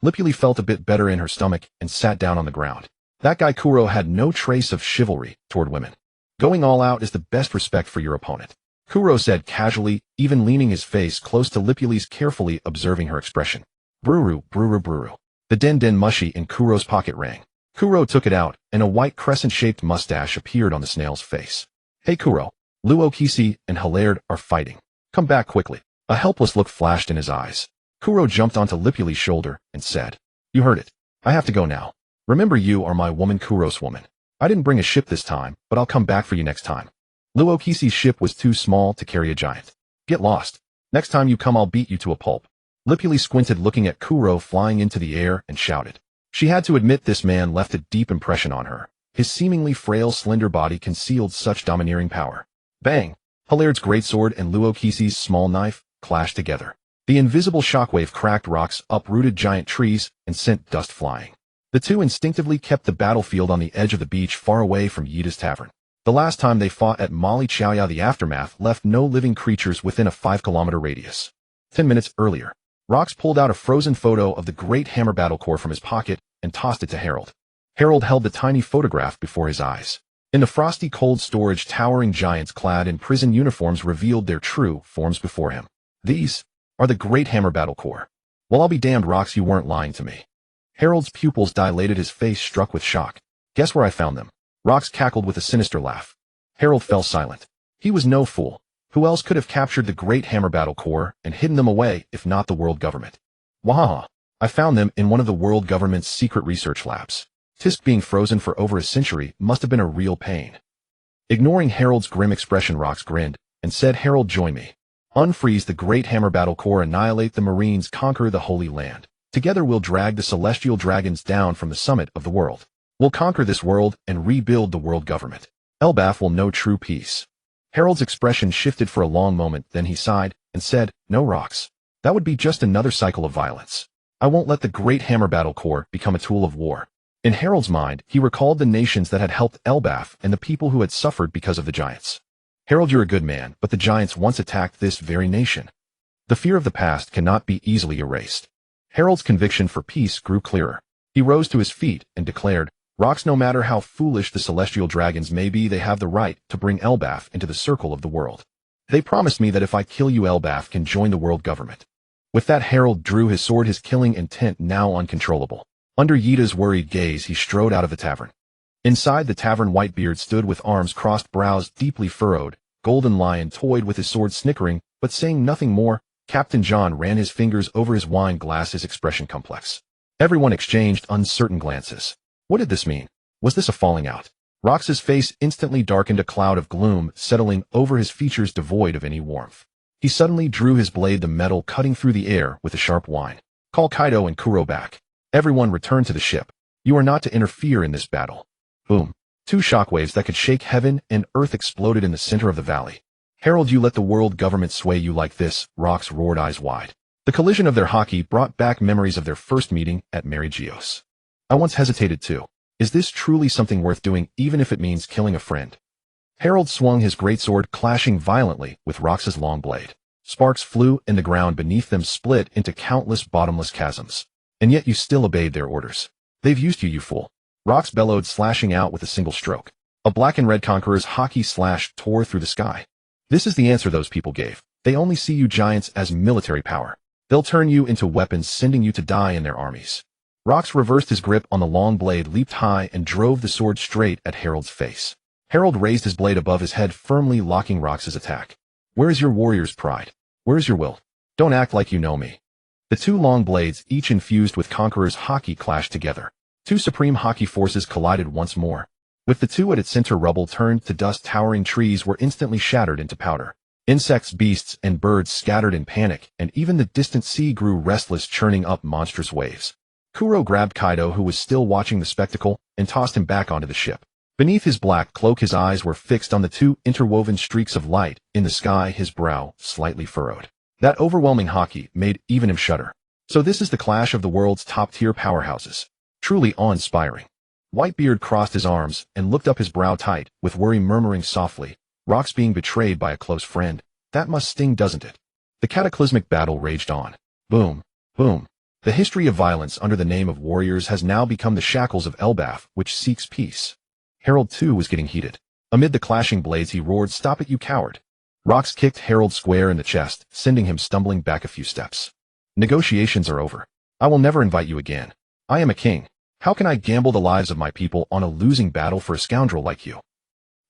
Lipuli felt a bit better in her stomach and sat down on the ground. That guy Kuro had no trace of chivalry toward women. Going all out is the best respect for your opponent, Kuro said casually, even leaning his face close to Lipuli's, carefully observing her expression. Bruru. The den mushy in Kuro's pocket rang. Kuro took it out, and a white crescent-shaped mustache appeared on the snail's face. Hey Kuro, Luo Qixi and Hilard are fighting. Come back quickly. A helpless look flashed in his eyes. Kuro jumped onto Lipuli's shoulder and said, You heard it. I have to go now. Remember, you are my woman, Kuro's woman. I didn't bring a ship this time, but I'll come back for you next time. Luo Qixi's ship was too small to carry a giant. Get lost. Next time you come, I'll beat you to a pulp. Lipuli squinted, looking at Kuro flying into the air, and shouted. She had to admit this man left a deep impression on her. His seemingly frail, slender body concealed such domineering power. Bang! Hilard's greatsword and Luo Qixi's small knife clashed together. The invisible shockwave cracked rocks, uprooted giant trees, and sent dust flying. The two instinctively kept the battlefield on the edge of the beach, far away from Yida's tavern. The last time they fought at Mali Chaoya, the aftermath left no living creatures within a 5-kilometer radius. 10 minutes earlier, Rox pulled out a frozen photo of the Great Hammer Battle Core from his pocket and tossed it to Harold. Harold held the tiny photograph before his eyes. In the frosty cold storage, towering giants clad in prison uniforms revealed their true forms before him. These are the Great Hammer Battle Core. Well, I'll be damned, Rox, you weren't lying to me. Harold's pupils dilated, his face struck with shock. Guess where I found them? Rox cackled with a sinister laugh. Harold fell silent. He was no fool. Who else could have captured the Great Hammer Battle Core and hidden them away if not the world government? Wahaha! I found them in one of the world government's secret research labs. Tisk being frozen for over a century must have been a real pain. Ignoring Harold's grim expression, Rox grinned and said, Harold, join me. Unfreeze the Great Hammer Battle Core, annihilate the Marines, conquer the Holy Land. Together we'll drag the celestial dragons down from the summit of the world. We'll conquer this world and rebuild the world government. Elbaf will know true peace. Harold's expression shifted for a long moment, then he sighed and said, No, Rox. That would be just another cycle of violence. I won't let the Great Hammer Battle Core become a tool of war. In Harold's mind, he recalled the nations that had helped Elbaf and the people who had suffered because of the giants. Harold, you're a good man, but the giants once attacked this very nation. The fear of the past cannot be easily erased. Harold's conviction for peace grew clearer. He rose to his feet and declared, Rox, no matter how foolish the celestial dragons may be, they have the right to bring Elbaf into the circle of the world. They promised me that if I kill you, Elbaf can join the world government. With that, Harold drew his sword, his killing intent now uncontrollable. Under Yida's worried gaze, he strode out of the tavern. Inside the tavern, Whitebeard stood with arms crossed, brows deeply furrowed. Golden Lion toyed with his sword, snickering, but saying nothing more. Captain John ran his fingers over his wine glass, his expression complex. Everyone exchanged uncertain glances. What did this mean? Was this a falling out? Rox's face instantly darkened, a cloud of gloom settling over his features devoid of any warmth. He suddenly drew his blade, the metal cutting through the air with a sharp whine. Call Kaido and Kuro back. Everyone return to the ship. You are not to interfere in this battle. Boom. Two shockwaves that could shake heaven and earth exploded in the center of the valley. Harold, you let the world government sway you like this? Rox roared, eyes wide. The collision of their hockey brought back memories of their first meeting at Mary Geos. I once hesitated too. Is this truly something worth doing, even if it means killing a friend? Harold swung his greatsword, clashing violently with Rox's long blade. Sparks flew, and the ground beneath them split into countless bottomless chasms. And yet you still obeyed their orders. They've used you, you fool. Rox bellowed, slashing out with a single stroke. A black and red conqueror's hockey slash tore through the sky. This is the answer those people gave. They only see you giants as military power. They'll turn you into weapons, sending you to die in their armies. Rox reversed his grip on the long blade, leaped high, and drove the sword straight at Harold's face. Harold raised his blade above his head, firmly locking Rox's attack. Where is your warrior's pride? Where is your will? Don't act like you know me. The two long blades, each infused with Conqueror's hockey, clashed together. Two supreme hockey forces collided once more. With the two at its center, rubble turned to dust, towering trees were instantly shattered into powder. Insects, beasts, and birds scattered in panic, and even the distant sea grew restless, churning up monstrous waves. Kuro grabbed Kaido, who was still watching the spectacle, and tossed him back onto the ship. Beneath his black cloak, his eyes were fixed on the two interwoven streaks of light in the sky, his brow slightly furrowed. That overwhelming hockey made even him shudder. So this is the clash of the world's top-tier powerhouses. Truly awe-inspiring. Whitebeard crossed his arms and looked up, his brow tight, with worry, murmuring softly, Rox being betrayed by a close friend. That must sting, doesn't it? The cataclysmic battle raged on. Boom, boom. The history of violence under the name of warriors has now become the shackles of Elbaf, which seeks peace. Harold, too, was getting heated. Amid the clashing blades, he roared, "Stop it, you coward!" Rox kicked Harold square in the chest, sending him stumbling back a few steps. Negotiations are over. I will never invite you again. I am a king. How can I gamble the lives of my people on a losing battle for a scoundrel like you?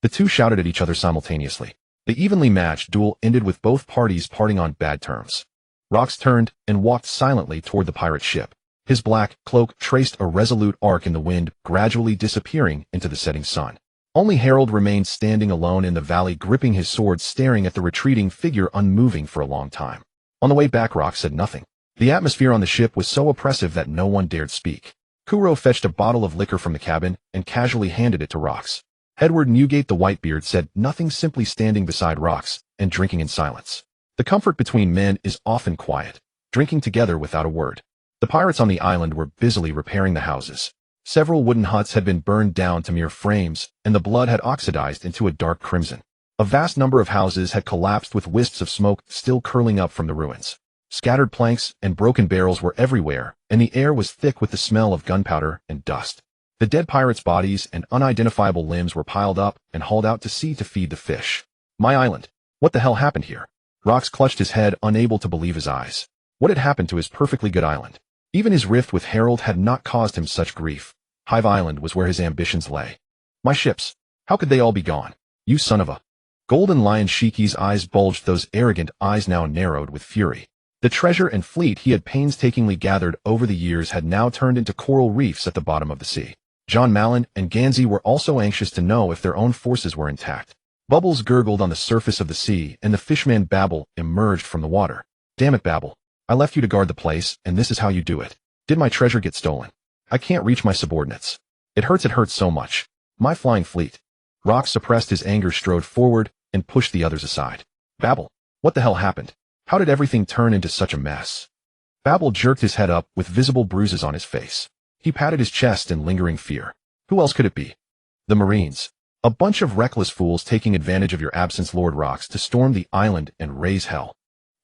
The two shouted at each other simultaneously. The evenly matched duel ended with both parties parting on bad terms. Rox turned and walked silently toward the pirate ship. His black cloak traced a resolute arc in the wind, gradually disappearing into the setting sun. Only Harold remained standing alone in the valley, gripping his sword, staring at the retreating figure, unmoving for a long time. On the way back, Rox said nothing. The atmosphere on the ship was so oppressive that no one dared speak. Kuro fetched a bottle of liquor from the cabin and casually handed it to Rox. Edward Newgate, the Whitebeard, said nothing, simply standing beside Rox and drinking in silence. The comfort between men is often quiet, drinking together without a word. The pirates on the island were busily repairing the houses. Several wooden huts had been burned down to mere frames, and the blood had oxidized into a dark crimson. A vast number of houses had collapsed, with wisps of smoke still curling up from the ruins. Scattered planks and broken barrels were everywhere, and the air was thick with the smell of gunpowder and dust. The dead pirates' bodies and unidentifiable limbs were piled up and hauled out to sea to feed the fish. My island. What the hell happened here? Rox clutched his head, unable to believe his eyes. What had happened to his perfectly good island? Even his rift with Harold had not caused him such grief. Hive Island was where his ambitions lay. My ships. How could they all be gone? You son of a... Golden Lion Shiki's eyes bulged, those arrogant eyes now narrowed with fury. The treasure and fleet he had painstakingly gathered over the years had now turned into coral reefs at the bottom of the sea. John Mallon and Gansey were also anxious to know if their own forces were intact. Bubbles gurgled on the surface of the sea, and the fishman Babel emerged from the water. Damn it, Babel. I left you to guard the place, and this is how you do it. Did my treasure get stolen? I can't reach my subordinates. It hurts so much. My flying fleet. Rox suppressed his anger, strode forward, and pushed the others aside. Babel, what the hell happened? How did everything turn into such a mess? Babel jerked his head up, with visible bruises on his face. He patted his chest in lingering fear. Who else could it be? The Marines. A bunch of reckless fools taking advantage of your absence, Lord Rox, to storm the island and raise hell.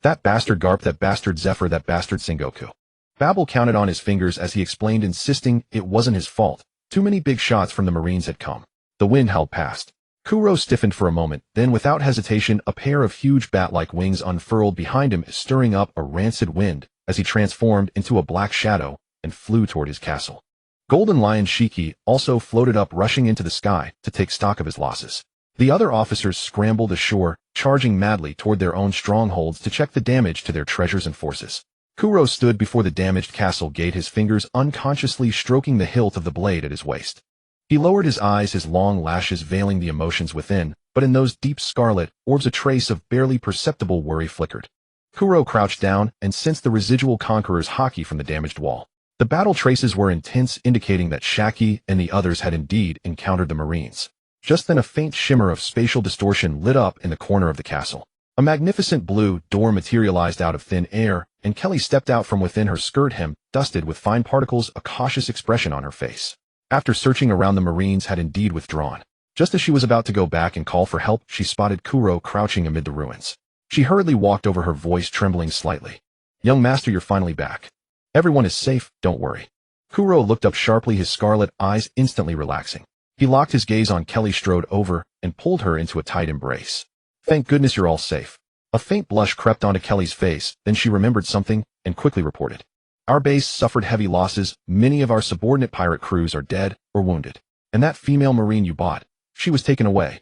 That bastard Garp, that bastard Zephyr, that bastard Sengoku. Babel counted on his fingers as he explained, insisting it wasn't his fault. Too many big shots from the Marines had come. The wind held past. Kuro stiffened for a moment, then without hesitation a pair of huge bat-like wings unfurled behind him, stirring up a rancid wind as he transformed into a black shadow and flew toward his castle. Golden Lion Shiki also floated up, rushing into the sky to take stock of his losses. The other officers scrambled ashore, charging madly toward their own strongholds to check the damage to their treasures and forces. Kuro stood before the damaged castle gate, his fingers unconsciously stroking the hilt of the blade at his waist. He lowered his eyes, his long lashes veiling the emotions within, but in those deep scarlet orbs a trace of barely perceptible worry flickered. Kuro crouched down and sensed the residual Conqueror's hockey from the damaged wall. The battle traces were intense, indicating that Shaki and the others had indeed encountered the Marines. Just then a faint shimmer of spatial distortion lit up in the corner of the castle. A magnificent blue door materialized out of thin air, and Kelly stepped out from within, her skirt hem dusted with fine particles, a cautious expression on her face. After searching around, the Marines had indeed withdrawn. Just as she was about to go back and call for help, she spotted Kuro crouching amid the ruins. She hurriedly walked over, her voice trembling slightly. "Young master, you're finally back. Everyone is safe, don't worry." Kuro looked up sharply, his scarlet eyes instantly relaxing. He locked his gaze on Kelly, strode over, and pulled her into a tight embrace. "Thank goodness you're all safe." A faint blush crept onto Kelly's face, then she remembered something, and quickly reported. "Our base suffered heavy losses, many of our subordinate pirate crews are dead or wounded. And that female marine you bought, she was taken away.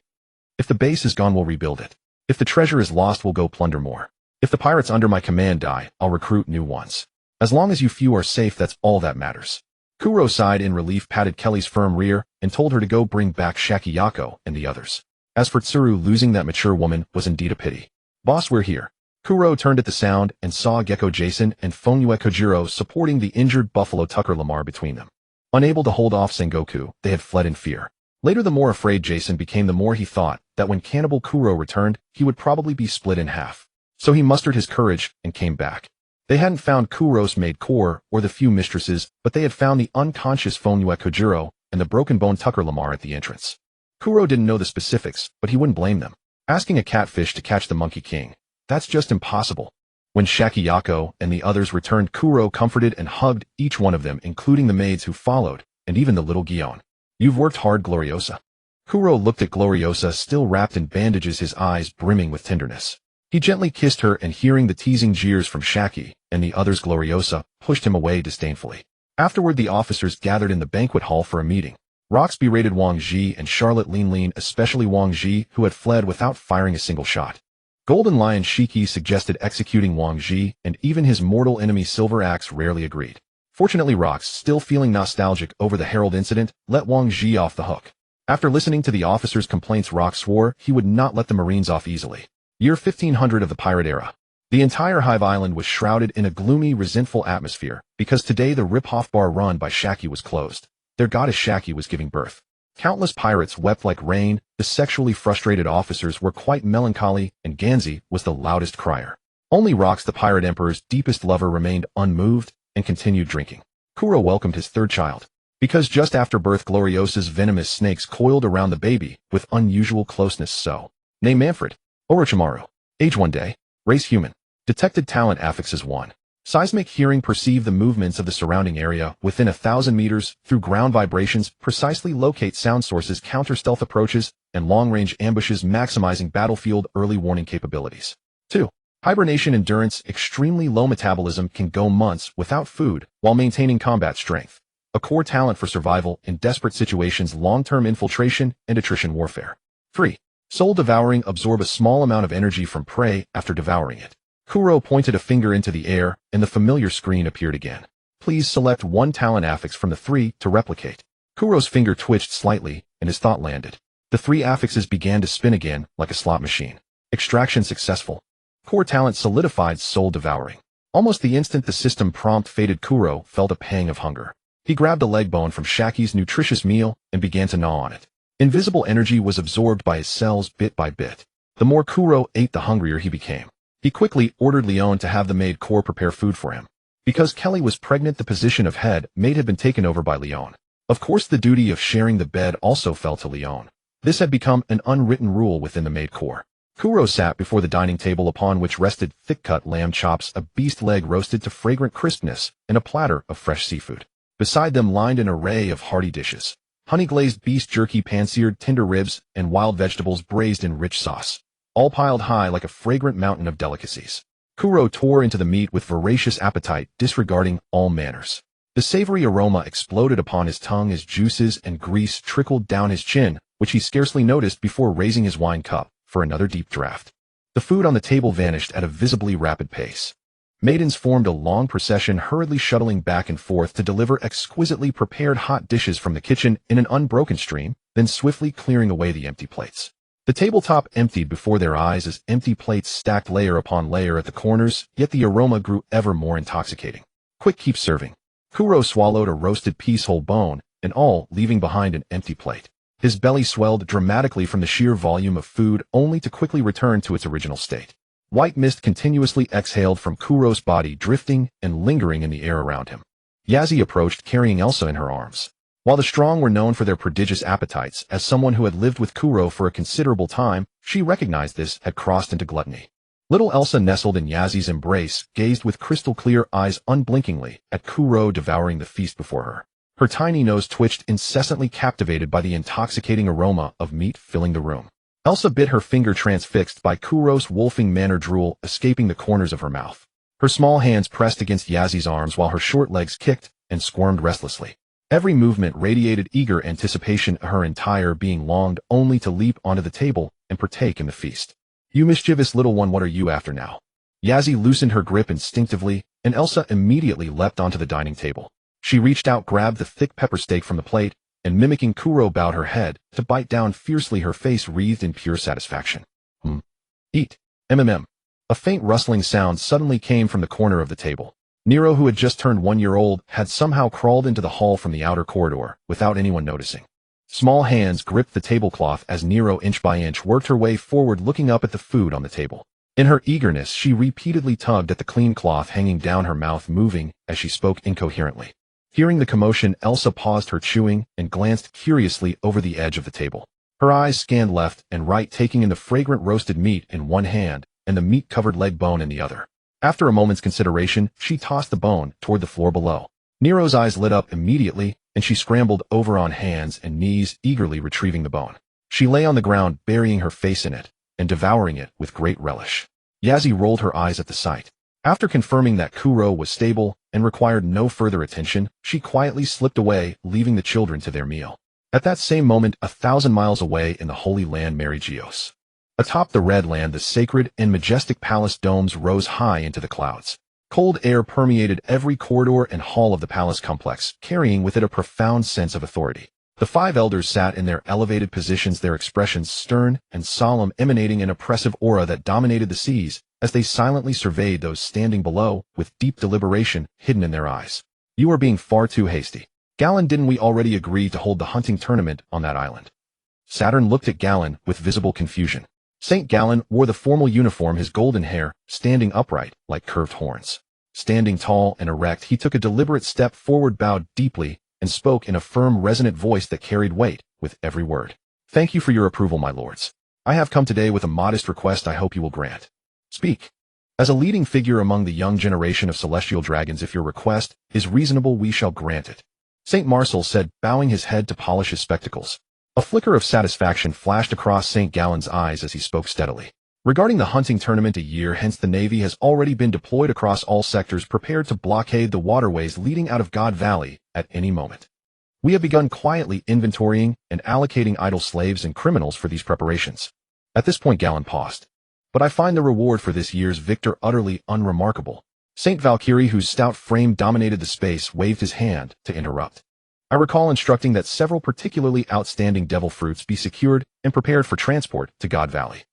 If the base is gone, we'll rebuild it. If the treasure is lost, we'll go plunder more. If the pirates under my command die, I'll recruit new ones. As long as you few are safe, that's all that matters." Kuro sighed in relief, patted Kelly's firm rear, and told her to go bring back Shakiyako and the others. As for Tsuru, losing that mature woman was indeed a pity. "Boss, we're here." Kuro turned at the sound and saw Gecko Jason and Fonue Kojiro supporting the injured Buffalo Tucker Lamar between them. Unable to hold off Sengoku, they had fled in fear. Later, the more afraid Jason became, the more he thought that when Cannibal Kuro returned, he would probably be split in half. So he mustered his courage and came back. They hadn't found Kuro's maid Core or the few mistresses, but they had found the unconscious Fonue Kojiro and the broken-boned Tucker Lamar at the entrance. Kuro didn't know the specifics, but he wouldn't blame them. Asking a catfish to catch the Monkey King, that's just impossible. When Shakiyako and the others returned, Kuro comforted and hugged each one of them, including the maids who followed, and even the little Gion. "You've worked hard, Gloriosa." Kuro looked at Gloriosa, still wrapped in bandages, his eyes brimming with tenderness. He gently kissed her, and hearing the teasing jeers from Shaki and the others, Gloriosa pushed him away disdainfully. Afterward, the officers gathered in the banquet hall for a meeting. Rox berated Wang Ji and Charlotte Lin, especially Wang Ji, who had fled without firing a single shot. Golden Lion Shiki suggested executing Wang Ji, and even his mortal enemy Silver Axe rarely agreed. Fortunately, Rox, still feeling nostalgic over the Herald incident, let Wang Ji off the hook. After listening to the officers' complaints, Rox swore he would not let the Marines off easily. Year 1500 of the pirate era. The entire Hive Island was shrouded in a gloomy, resentful atmosphere, because today the Rip-Off bar run by Shaki was closed. Their goddess Shaki was giving birth. Countless pirates wept like rain, the sexually frustrated officers were quite melancholy, and Ganzi was the loudest crier. Only Rox, the pirate emperor's deepest lover, remained unmoved and continued drinking. Kuro welcomed his third child. Because just after birth, Gloriosa's venomous snakes coiled around the baby with unusual closeness. So, name Manfred. Orochimaru. Age 1 day. Race human. Detected talent affixes 1. Seismic hearing, perceive the movements of the surrounding area within 1,000 meters through ground vibrations, precisely locate sound sources, counter stealth approaches, and long-range ambushes, maximizing battlefield early warning capabilities. 2. Hibernation endurance, extremely low metabolism, can go months without food while maintaining combat strength. A core talent for survival in desperate situations, long-term infiltration, and attrition warfare. 3. Soul devouring, absorb a small amount of energy from prey after devouring it. Kuro pointed a finger into the air, and the familiar screen appeared again. Please select one talent affix from the 3 to replicate. Kuro's finger twitched slightly, and his thought landed. The 3 affixes began to spin again, like a slot machine. Extraction successful. Core talent solidified, soul devouring. Almost the instant the system prompt faded, Kuro felt a pang of hunger. He grabbed a leg bone from Shaki's nutritious meal and began to gnaw on it. Invisible energy was absorbed by his cells bit by bit. The more Kuro ate, the hungrier he became. He quickly ordered Leon to have the maid Core prepare food for him. Because Kelly was pregnant, the position of head maid had been taken over by Leon. Of course, the duty of sharing the bed also fell to Leon. This had become an unwritten rule within the maid Corps. Kuro sat before the dining table, upon which rested thick-cut lamb chops, a beast leg roasted to fragrant crispness, and a platter of fresh seafood. Beside them lined an array of hearty dishes. Honey-glazed beef jerky, pan-seared tender ribs, and wild vegetables braised in rich sauce, all piled high like a fragrant mountain of delicacies. Kuro tore into the meat with voracious appetite, disregarding all manners. The savory aroma exploded upon his tongue as juices and grease trickled down his chin, which he scarcely noticed before raising his wine cup for another deep draught. The food on the table vanished at a visibly rapid pace. Maidens formed a long procession, hurriedly shuttling back and forth to deliver exquisitely prepared hot dishes from the kitchen in an unbroken stream, then swiftly clearing away the empty plates. The tabletop emptied before their eyes as empty plates stacked layer upon layer at the corners, yet the aroma grew ever more intoxicating. Quick, keep serving. Kuro swallowed a roasted piece whole bone, and all leaving behind an empty plate. His belly swelled dramatically from the sheer volume of food, only to quickly return to its original state. White mist continuously exhaled from Kuro's body, drifting and lingering in the air around him. Yazi approached, carrying Elsa in her arms. While the strong were known for their prodigious appetites, as someone who had lived with Kuro for a considerable time, she recognized this had crossed into gluttony. Little Elsa nestled in Yazi's embrace, gazed with crystal-clear eyes unblinkingly at Kuro devouring the feast before her. Her tiny nose twitched, incessantly captivated by the intoxicating aroma of meat filling the room. Elsa bit her finger, transfixed by Kuro's wolfing manner, drool escaping the corners of her mouth. Her small hands pressed against Yazi's arms while her short legs kicked and squirmed restlessly. Every movement radiated eager anticipation, her entire being longed only to leap onto the table and partake in the feast. "You mischievous little one, what are you after now?" Yazi loosened her grip instinctively, and Elsa immediately leapt onto the dining table. She reached out, grabbed the thick pepper steak from the plate, and mimicking Kuro bowed her head to bite down fiercely, her face wreathed in pure satisfaction. Eat. A faint rustling sound suddenly came from the corner of the table. Nero, who had just turned 1 year old, had somehow crawled into the hall from the outer corridor, without anyone noticing. Small hands gripped the tablecloth as Nero inch by inch worked her way forward, looking up at the food on the table. In her eagerness, she repeatedly tugged at the clean cloth hanging down, her mouth moving as she spoke incoherently. Hearing the commotion, Elsa paused her chewing and glanced curiously over the edge of the table. Her eyes scanned left and right, taking in the fragrant roasted meat in one hand and the meat-covered leg bone in the other. After a moment's consideration, she tossed the bone toward the floor below. Nero's eyes lit up immediately, and she scrambled over on hands and knees, eagerly retrieving the bone. She lay on the ground, burying her face in it, and devouring it with great relish. Yazi rolled her eyes at the sight. After confirming that Kuro was stable and required no further attention, she quietly slipped away, leaving the children to their meal. At that same moment, 1,000 miles away in the Holy Land Merigios, atop the Red Land, the sacred and majestic palace domes rose high into the clouds. Cold air permeated every corridor and hall of the palace complex, carrying with it a profound sense of authority. The 5 elders sat in their elevated positions, their expressions stern and solemn, emanating an oppressive aura that dominated the seas as they silently surveyed those standing below, with deep deliberation hidden in their eyes. "You are being far too hasty. Galen, didn't we already agree to hold the hunting tournament on that island?" Saturn looked at Galen with visible confusion. St. Galen wore the formal uniform, his golden hair standing upright like curved horns. Standing tall and erect, he took a deliberate step forward, bowed deeply, and spoke in a firm, resonant voice that carried weight with every word. "Thank you for your approval, my lords. I have come today with a modest request I hope you will grant." "Speak. As a leading figure among the young generation of celestial dragons, if your request is reasonable, we shall grant it," St. Marcel said, bowing his head to polish his spectacles. A flicker of satisfaction flashed across St. Galen's eyes as he spoke steadily. "Regarding the hunting tournament, a year hence the Navy has already been deployed across all sectors, prepared to blockade the waterways leading out of God Valley at any moment. We have begun quietly inventorying and allocating idle slaves and criminals for these preparations." At this point Galen paused. "But I find the reward for this year's victor utterly unremarkable." St. Valkyrie, whose stout frame dominated the space, waved his hand to interrupt. "I recall instructing that several particularly outstanding devil fruits be secured and prepared for transport to God Valley.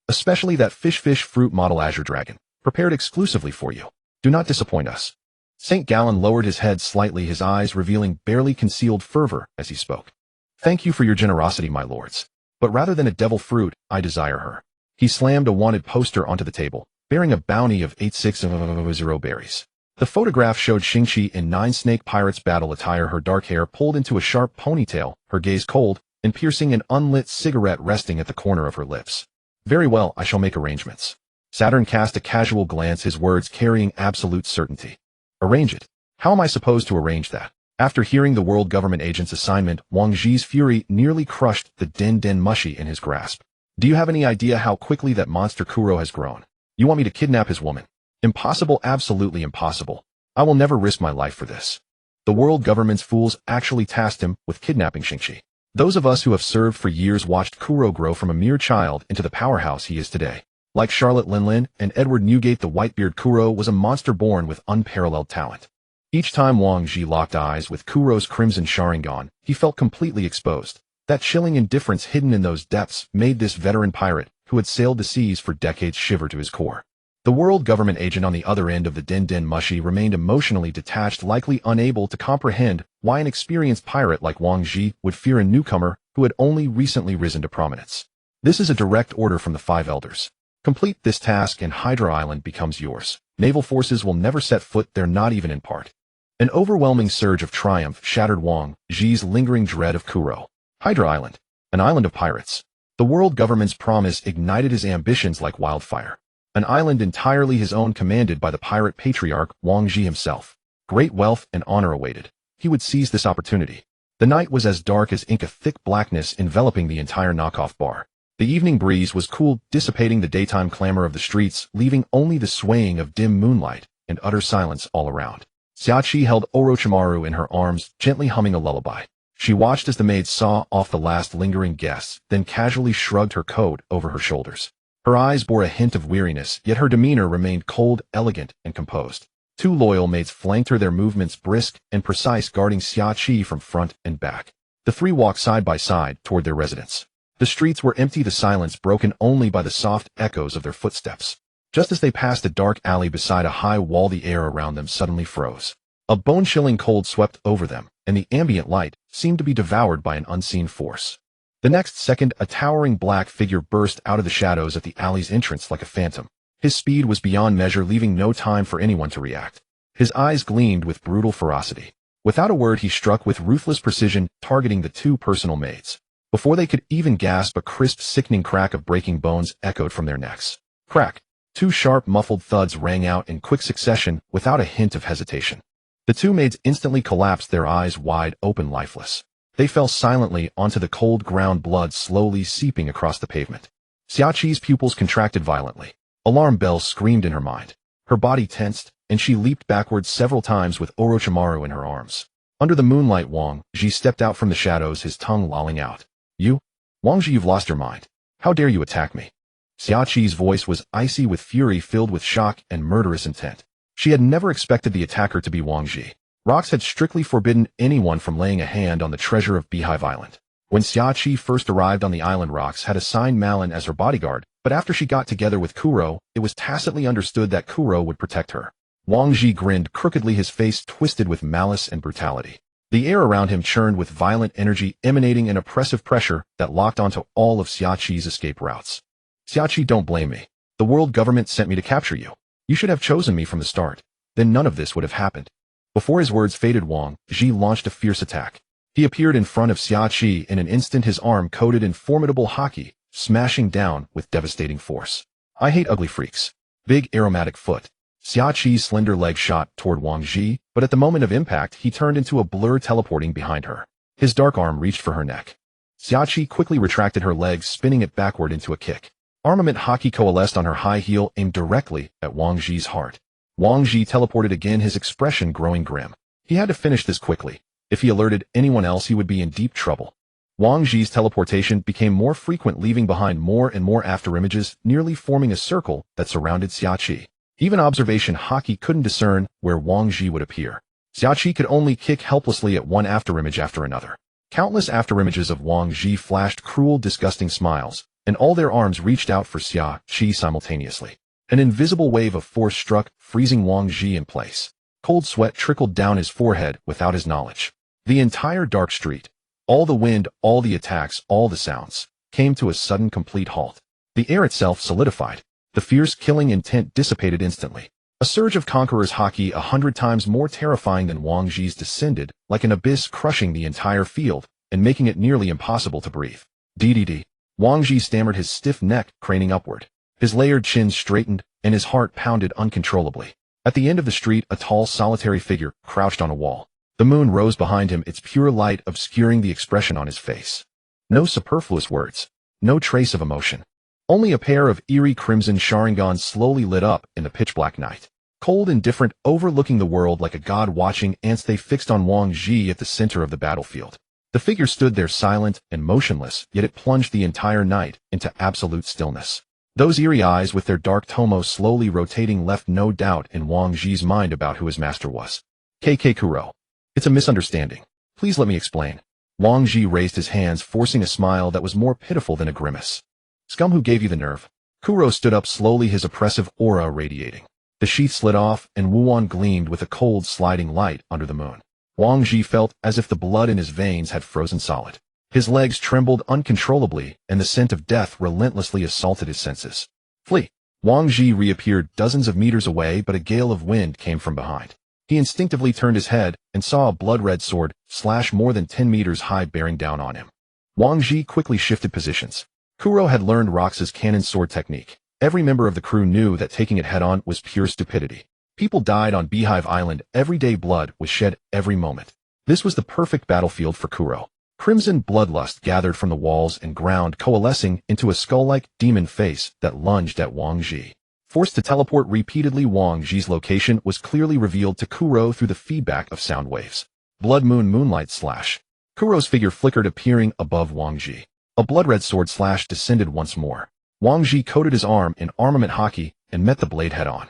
Especially that fish fruit model Azure Dragon, prepared exclusively for you. Do not disappoint us." St. Galen lowered his head slightly, his eyes revealing barely concealed fervor as he spoke. "Thank you for your generosity, my lords. But rather than a devil fruit, I desire her." He slammed a wanted poster onto the table, bearing a bounty of 8600 berries. The photograph showed Xingqi in 9 snake pirates battle attire, her dark hair pulled into a sharp ponytail, her gaze cold and piercing, an unlit cigarette resting at the corner of her lips. "Very well, I shall make arrangements." Saturn cast a casual glance, his words carrying absolute certainty. "Arrange it? How am I supposed to arrange that?" After hearing the world government agent's assignment, Wang Ji's fury nearly crushed the Den Mushi in his grasp. "Do you have any idea how quickly that monster Kuro has grown? You want me to kidnap his woman? Impossible, absolutely impossible. I will never risk my life for this." The world government's fools actually tasked him with kidnapping Xingqi. Those of us who have served for years watched Kuro grow from a mere child into the powerhouse he is today. Like Charlotte Linlin and Edward Newgate, the Whitebeard, Kuro was a monster born with unparalleled talent. Each time Wang Ji locked eyes with Kuro's crimson Sharingan, he felt completely exposed. That chilling indifference hidden in those depths made this veteran pirate, who had sailed the seas for decades, shiver to his core. The world government agent on the other end of the Den Mushi remained emotionally detached, likely unable to comprehend why an experienced pirate like Wang Ji would fear a newcomer who had only recently risen to prominence. "This is a direct order from the 5 elders. Complete this task and Hydra Island becomes yours. Naval forces will never set foot there, not even in part." An overwhelming surge of triumph shattered Wang Ji's lingering dread of Kuro. Hydra Island, an island of pirates. The world government's promise ignited his ambitions like wildfire. An island entirely his own, commanded by the pirate patriarch Wang Ji himself. Great wealth and honor awaited. He would seize this opportunity. The night was as dark as ink, a thick blackness enveloping the entire knockoff bar. The evening breeze was cool, dissipating the daytime clamor of the streets, leaving only the swaying of dim moonlight and utter silence all around. Xiaoqi held Orochimaru in her arms, gently humming a lullaby. She watched as the maid saw off the last lingering guests, then casually shrugged her coat over her shoulders. Her eyes bore a hint of weariness, yet her demeanor remained cold, elegant, and composed. Two loyal maids flanked her, their movements brisk and precise, guarding Xiaoqi from front and back. The three walked side by side toward their residence. The streets were empty, the silence broken only by the soft echoes of their footsteps. Just as they passed a dark alley beside a high wall, the air around them suddenly froze. A bone-chilling cold swept over them, and the ambient light seemed to be devoured by an unseen force. The next second, a towering black figure burst out of the shadows at the alley's entrance like a phantom. His speed was beyond measure, leaving no time for anyone to react. His eyes gleamed with brutal ferocity. Without a word, he struck with ruthless precision, targeting the two personal maids. Before they could even gasp, a crisp, sickening crack of breaking bones echoed from their necks. Crack! Two sharp, muffled thuds rang out in quick succession, without a hint of hesitation. The two maids instantly collapsed, their eyes wide open, lifeless. They fell silently onto the cold ground, blood slowly seeping across the pavement. Xiaoqi's pupils contracted violently. Alarm bells screamed in her mind. Her body tensed, and she leaped backwards several times with Orochimaru in her arms. Under the moonlight, Wang Ji stepped out from the shadows, his tongue lolling out. You? Wang Ji, you've lost your mind. How dare you attack me? Xiaoqi's voice was icy with fury, filled with shock and murderous intent. She had never expected the attacker to be Wang Ji. Rocks had strictly forbidden anyone from laying a hand on the treasure of Beehive Island. When Xiaoqi first arrived on the island, Rocks had assigned Malin as her bodyguard, but after she got together with Kuro, it was tacitly understood that Kuro would protect her. Wang Ji grinned crookedly, his face twisted with malice and brutality. The air around him churned with violent energy, emanating an oppressive pressure that locked onto all of Xiaoqi's escape routes. Xiaoqi, don't blame me. The world government sent me to capture you. You should have chosen me from the start. Then none of this would have happened. Before his words faded, Wang Ji launched a fierce attack. He appeared in front of Xiaoqi in an instant, his arm coated in formidable haki, smashing down with devastating force. I hate ugly freaks. Big aromatic foot. Xiaoqi's slender leg shot toward Wang Ji, but at the moment of impact, he turned into a blur, teleporting behind her. His dark arm reached for her neck. Xiaoqi quickly retracted her legs, spinning it backward into a kick. Armament haki coalesced on her high heel, aimed directly at Wang Ji's heart. Wang Ji teleported again, his expression growing grim. He had to finish this quickly. If he alerted anyone else, he would be in deep trouble. Wang Ji's teleportation became more frequent, leaving behind more and more afterimages, nearly forming a circle that surrounded Xiaoqi. Even observation haki couldn't discern where Wang Ji would appear. Xiaoqi could only kick helplessly at one afterimage after another. Countless afterimages of Wang Ji flashed cruel, disgusting smiles, and all their arms reached out for Xiaoqi simultaneously. An invisible wave of force struck, freezing Wang Ji in place. Cold sweat trickled down his forehead without his knowledge. The entire dark street, all the wind, all the attacks, all the sounds, came to a sudden, complete halt. The air itself solidified. The fierce, killing intent dissipated instantly. A surge of conqueror's haki 100 times more terrifying than Wang Ji's descended, like an abyss, crushing the entire field and making it nearly impossible to breathe. DDD. Wang Ji stammered, his stiff neck craning upward. His layered chin straightened, and his heart pounded uncontrollably. At the end of the street, a tall, solitary figure crouched on a wall. The moon rose behind him, its pure light obscuring the expression on his face. No superfluous words. No trace of emotion. Only a pair of eerie crimson Sharingans slowly lit up in the pitch-black night. Cold and different, overlooking the world like a god watching ants, they fixed on Wang Ji at the center of the battlefield. The figure stood there silent and motionless, yet it plunged the entire night into absolute stillness. Those eerie eyes with their dark tomo slowly rotating left no doubt in Wang Ji's mind about who his master was. KK Kuro. It's a misunderstanding. Please let me explain. Wang Ji raised his hands, forcing a smile that was more pitiful than a grimace. Scum, who gave you the nerve? Kuro stood up slowly, his oppressive aura radiating. The sheath slid off, and Wuan gleamed with a cold, sliding light under the moon. Wang Ji felt as if the blood in his veins had frozen solid. His legs trembled uncontrollably, and the scent of death relentlessly assaulted his senses. Flee! Wang Ji reappeared dozens of meters away, but a gale of wind came from behind. He instinctively turned his head and saw a blood-red sword slash more than 10 meters high bearing down on him. Wang Ji quickly shifted positions. Kuro had learned Rox's cannon sword technique. Every member of the crew knew that taking it head-on was pure stupidity. People died on Beehive Island, everyday blood was shed every moment. This was the perfect battlefield for Kuro. Crimson bloodlust gathered from the walls and ground, coalescing into a skull-like demon face that lunged at Wang Ji. Forced to teleport repeatedly, Wang Ji's location was clearly revealed to Kuro through the feedback of sound waves. Blood Moon Moonlight Slash. Kuro's figure flickered, appearing above Wang Ji. A blood-red sword slash descended once more. Wang Ji coated his arm in armament hockey and met the blade head-on.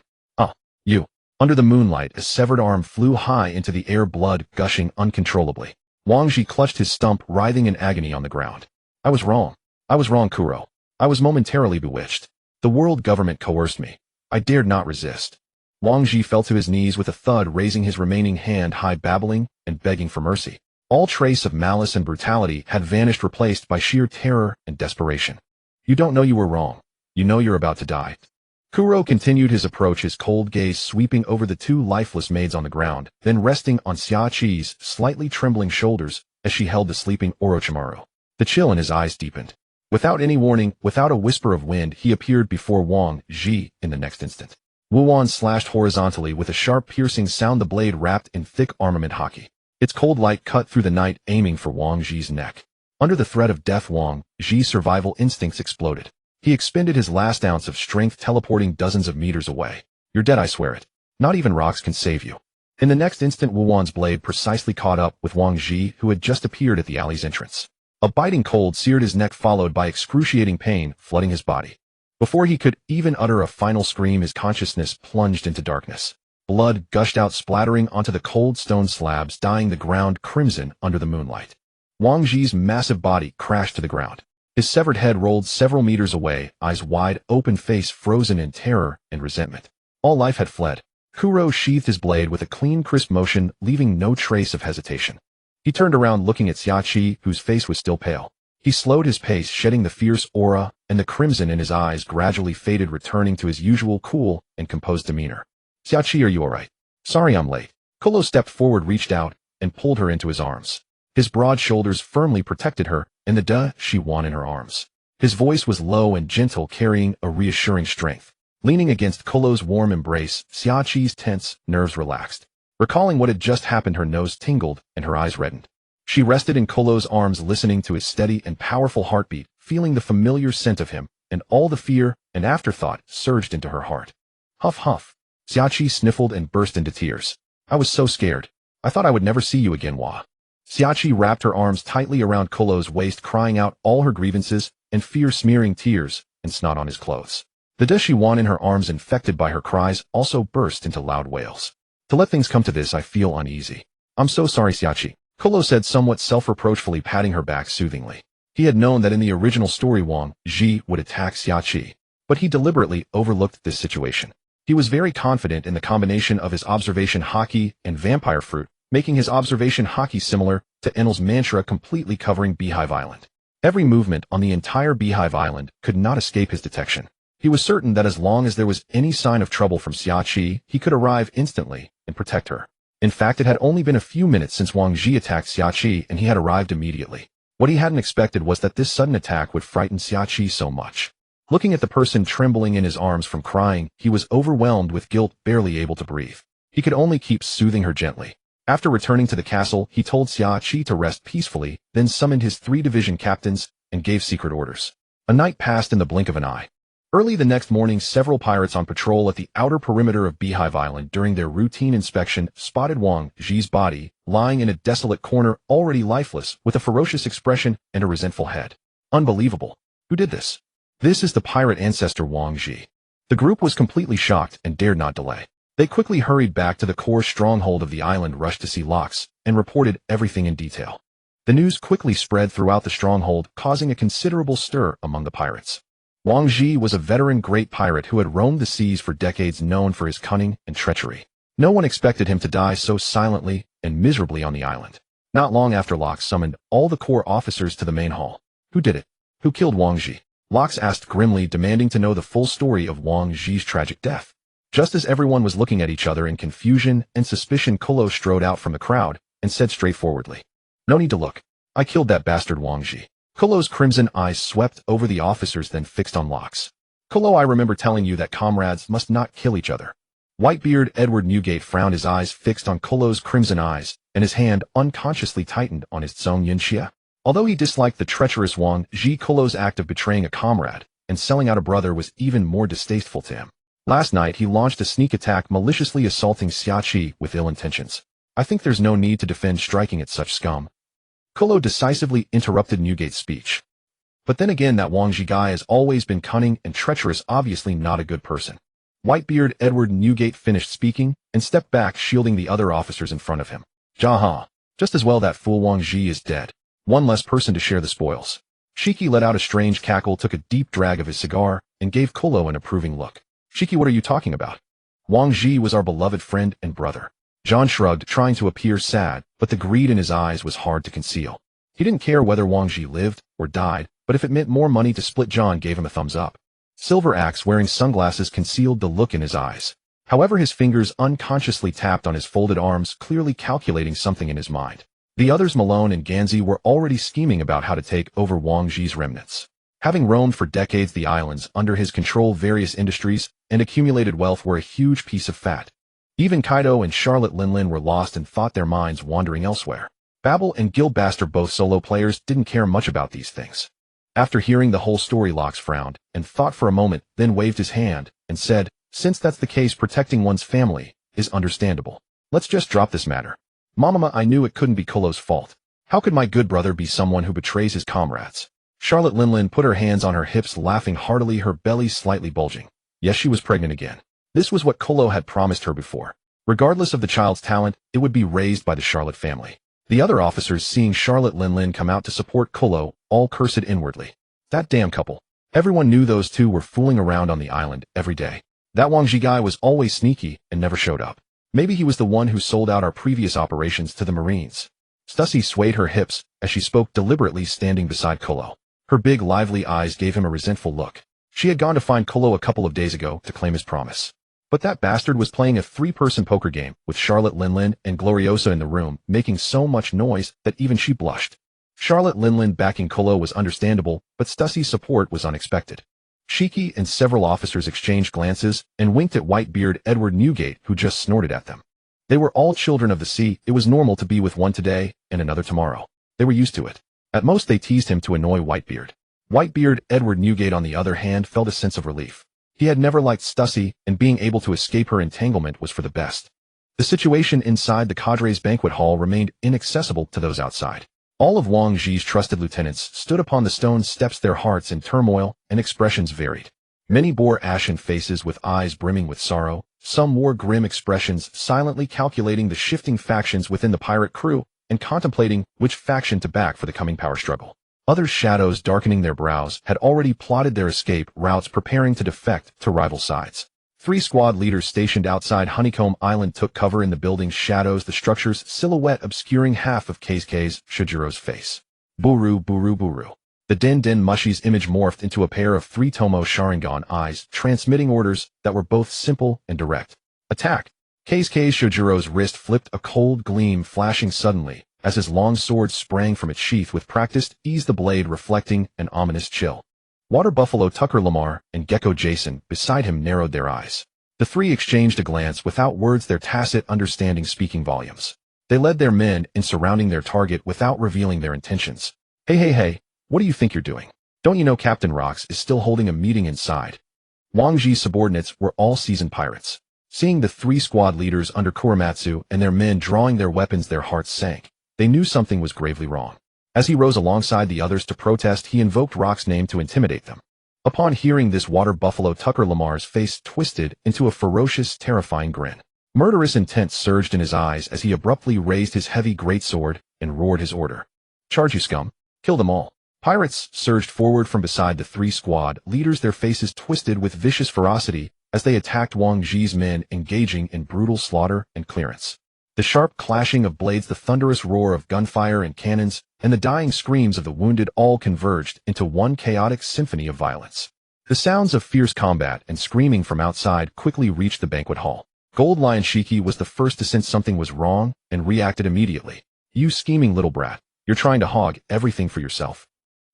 You. Under the moonlight, a severed arm flew high into the air, blood gushing uncontrollably. Wang Ji clutched his stump, writhing in agony on the ground. I was wrong, Kuro. I was momentarily bewitched. The world government coerced me. I dared not resist. Wang Ji fell to his knees with a thud, raising his remaining hand high, babbling and begging for mercy. All trace of malice and brutality had vanished, replaced by sheer terror and desperation. You don't know you were wrong. You know you're about to die. Kuro continued his approach, his cold gaze sweeping over the two lifeless maids on the ground, then resting on Xiaqi's slightly trembling shoulders as she held the sleeping Orochimaru. The chill in his eyes deepened. Without any warning, without a whisper of wind, he appeared before Wang Ji in the next instant. Wuan slashed horizontally with a sharp, piercing sound, the blade wrapped in thick armament hockey. Its cold light cut through the night, aiming for Wang Ji's neck. Under the threat of death, Wang Ji's survival instincts exploded. He expended his last ounce of strength, teleporting dozens of meters away. You're dead, I swear it. Not even rocks can save you. In the next instant, Wuan's blade precisely caught up with Wang Ji, who had just appeared at the alley's entrance. A biting cold seared his neck, followed by excruciating pain flooding his body. Before he could even utter a final scream, his consciousness plunged into darkness. Blood gushed out, splattering onto the cold stone slabs, dyeing the ground crimson under the moonlight. Wang Ji's massive body crashed to the ground. His severed head rolled several meters away, eyes wide open, face frozen in terror and resentment. All life had fled. Kuro sheathed his blade with a clean, crisp motion, leaving no trace of hesitation. He turned around, looking at Xiaqi, whose face was still pale. He slowed his pace, shedding the fierce aura, and the crimson in his eyes gradually faded, returning to his usual cool and composed demeanor. Xiaqi, are you all right? Sorry I'm late. Kuro stepped forward, reached out, and pulled her into his arms. His broad shoulders firmly protected her, and she won in her arms. His voice was low and gentle, carrying a reassuring strength. Leaning against Kuro's warm embrace, Xiaqi's tense nerves relaxed. Recalling what had just happened, her nose tingled and her eyes reddened. She rested in Kuro's arms, listening to his steady and powerful heartbeat, feeling the familiar scent of him, and all the fear and afterthought surged into her heart. Huff, huff. Xiaqi sniffled and burst into tears. I was so scared. I thought I would never see you again, Wa. Xiaqi wrapped her arms tightly around Kuro's waist, crying out all her grievances and fear, smearing tears and snot on his clothes. The she won in her arms, infected by her cries, also burst into loud wails. To let things come to this, I feel uneasy. I'm so sorry, Xiaqi, Kuro said, somewhat self-reproachfully, patting her back soothingly. He had known that in the original story Wang Ji would attack Xiaqi, but he deliberately overlooked this situation. He was very confident in the combination of his observation haki and vampire fruit, making his observation haki similar to Enel's mantra, completely covering Beehive Island. Every movement on the entire Beehive Island could not escape his detection. He was certain that as long as there was any sign of trouble from Xiaqi, he could arrive instantly and protect her. In fact, it had only been a few minutes since Wang Ji attacked Xiaqi, and he had arrived immediately. What he hadn't expected was that this sudden attack would frighten Xiaqi so much. Looking at the person trembling in his arms from crying, he was overwhelmed with guilt, barely able to breathe. He could only keep soothing her gently. After returning to the castle, he told Xiaqi to rest peacefully, then summoned his 3 division captains and gave secret orders. A night passed in the blink of an eye. Early the next morning, several pirates on patrol at the outer perimeter of Beehive Island during their routine inspection spotted Wang Ji's body lying in a desolate corner, already lifeless, with a ferocious expression and a resentful head. Unbelievable. Who did this? This is the pirate ancestor Wang Ji. The group was completely shocked and dared not delay. They quickly hurried back to the core stronghold of the island, rushed to see Locks, and reported everything in detail. The news quickly spread throughout the stronghold, causing a considerable stir among the pirates. Wang Ji was a veteran great pirate who had roamed the seas for decades, known for his cunning and treachery. No one expected him to die so silently and miserably on the island. Not long after, Locks summoned all the core officers to the main hall. Who did it? Who killed Wang Ji? Locks asked grimly, demanding to know the full story of Wang Ji's tragic death. Just as everyone was looking at each other in confusion and suspicion, Kolo strode out from the crowd and said straightforwardly, "No need to look. I killed that bastard Wang Ji." Kolo's crimson eyes swept over the officers, then fixed on Locke's. "Kolo, I remember telling you that comrades must not kill each other." Whitebeard Edward Newgate frowned, his eyes fixed on Kolo's crimson eyes, and his hand unconsciously tightened on his Tsong Yinxia. Although he disliked the treacherous Wang Ji, Kolo's act of betraying a comrade and selling out a brother was even more distasteful to him. Last night he launched a sneak attack, maliciously assaulting Xia Qi with ill intentions. "I think there's no need to defend striking at such scum." Kolo decisively interrupted Newgate's speech. "But then again, that Wang Ji guy has always been cunning and treacherous, obviously not a good person." Whitebeard Edward Newgate finished speaking and stepped back, shielding the other officers in front of him. "Jaha. Just as well that fool Wang Ji is dead. One less person to share the spoils." Shiki let out a strange cackle, took a deep drag of his cigar, and gave Kolo an approving look. "Shiki, what are you talking about? Wang Ji was our beloved friend and brother." John shrugged, trying to appear sad, but the greed in his eyes was hard to conceal. He didn't care whether Wang Ji lived or died, but if it meant more money to split, John gave him a thumbs up. Silver Axe, wearing sunglasses, concealed the look in his eyes. However, his fingers unconsciously tapped on his folded arms, clearly calculating something in his mind. The others, Malone and Ganzi, were already scheming about how to take over Wang Ji's remnants. Having roamed for decades the islands under his control, various industries and accumulated wealth were a huge piece of fat. Even Kaido and Charlotte Linlin were lost and thought, their minds wandering elsewhere. Babel and Gilbaster, both solo players, didn't care much about these things. After hearing the whole story, Locke frowned and thought for a moment, then waved his hand and said, "Since that's the case, protecting one's family is understandable. Let's just drop this matter. Mama, I knew it couldn't be Kolo's fault. How could my good brother be someone who betrays his comrades?" Charlotte Linlin put her hands on her hips, laughing heartily, her belly slightly bulging. Yes, she was pregnant again. This was what Kolo had promised her before. Regardless of the child's talent, it would be raised by the Charlotte family. The other officers, seeing Charlotte Linlin come out to support Kolo, all cursed inwardly. That damn couple. Everyone knew those two were fooling around on the island every day. That Wang Ji guy was always sneaky and never showed up. Maybe he was the one who sold out our previous operations to the Marines. Stussy swayed her hips as she spoke, deliberately standing beside Kolo. Her big, lively eyes gave him a resentful look. She had gone to find Kolo a couple of days ago to claim his promise. But that bastard was playing a three-person poker game with Charlotte Linlin and Gloriosa in the room, making so much noise that even she blushed. Charlotte Linlin backing Kolo was understandable, but Stussy's support was unexpected. Shiki and several officers exchanged glances and winked at Whitebeard Edward Newgate, who just snorted at them. They were all children of the sea. It was normal to be with one today and another tomorrow. They were used to it. At most, they teased him to annoy Whitebeard. Whitebeard Edward Newgate, on the other hand, felt a sense of relief. He had never liked Stussy, and being able to escape her entanglement was for the best. The situation inside the cadre's banquet hall remained inaccessible to those outside. All of Wang Ji's trusted lieutenants stood upon the stone steps, their hearts in turmoil, and expressions varied. Many bore ashen faces with eyes brimming with sorrow. Some wore grim expressions, silently calculating the shifting factions within the pirate crew and contemplating which faction to back for the coming power struggle. Others, shadows darkening their brows, had already plotted their escape routes, preparing to defect to rival sides. 3 squad leaders stationed outside Honeycomb Island took cover in the building's shadows, the structure's silhouette obscuring half of Keisuke's Shijiro's face. Buru, buru, buru. The Den Den Mushi's image morphed into a pair of 3 Tomo Sharingan eyes, transmitting orders that were both simple and direct. Attack! Keisuke's Shijiro's wrist flipped, a cold gleam flashing suddenly as his long sword sprang from its sheath with practiced ease, the blade reflecting an ominous chill. Water Buffalo Tucker Lamar and Gecko Jason beside him narrowed their eyes. The 3 exchanged a glance without words, their tacit understanding speaking volumes. They led their men in surrounding their target without revealing their intentions. Hey, what do you think you're doing? Don't you know Captain Rocks is still holding a meeting inside? Wang Ji's subordinates were all seasoned pirates. Seeing the 3 squad leaders under Kuramatsu and their men drawing their weapons, their hearts sank. They knew something was gravely wrong. As he rose alongside the others to protest, he invoked Rock's name to intimidate them. Upon hearing this, Water Buffalo Tucker Lamar's face twisted into a ferocious, terrifying grin. Murderous intent surged in his eyes as he abruptly raised his heavy greatsword and roared his order. Charge, you scum! Kill them all! Pirates surged forward from beside the 3 squad leaders, their faces twisted with vicious ferocity as they attacked Wang Ji's men, engaging in brutal slaughter and clearance. The sharp clashing of blades, the thunderous roar of gunfire and cannons, and the dying screams of the wounded all converged into one chaotic symphony of violence. The sounds of fierce combat and screaming from outside quickly reached the banquet hall. Gold Lion Shiki was the first to sense something was wrong and reacted immediately. "You scheming little brat. You're trying to hog everything for yourself."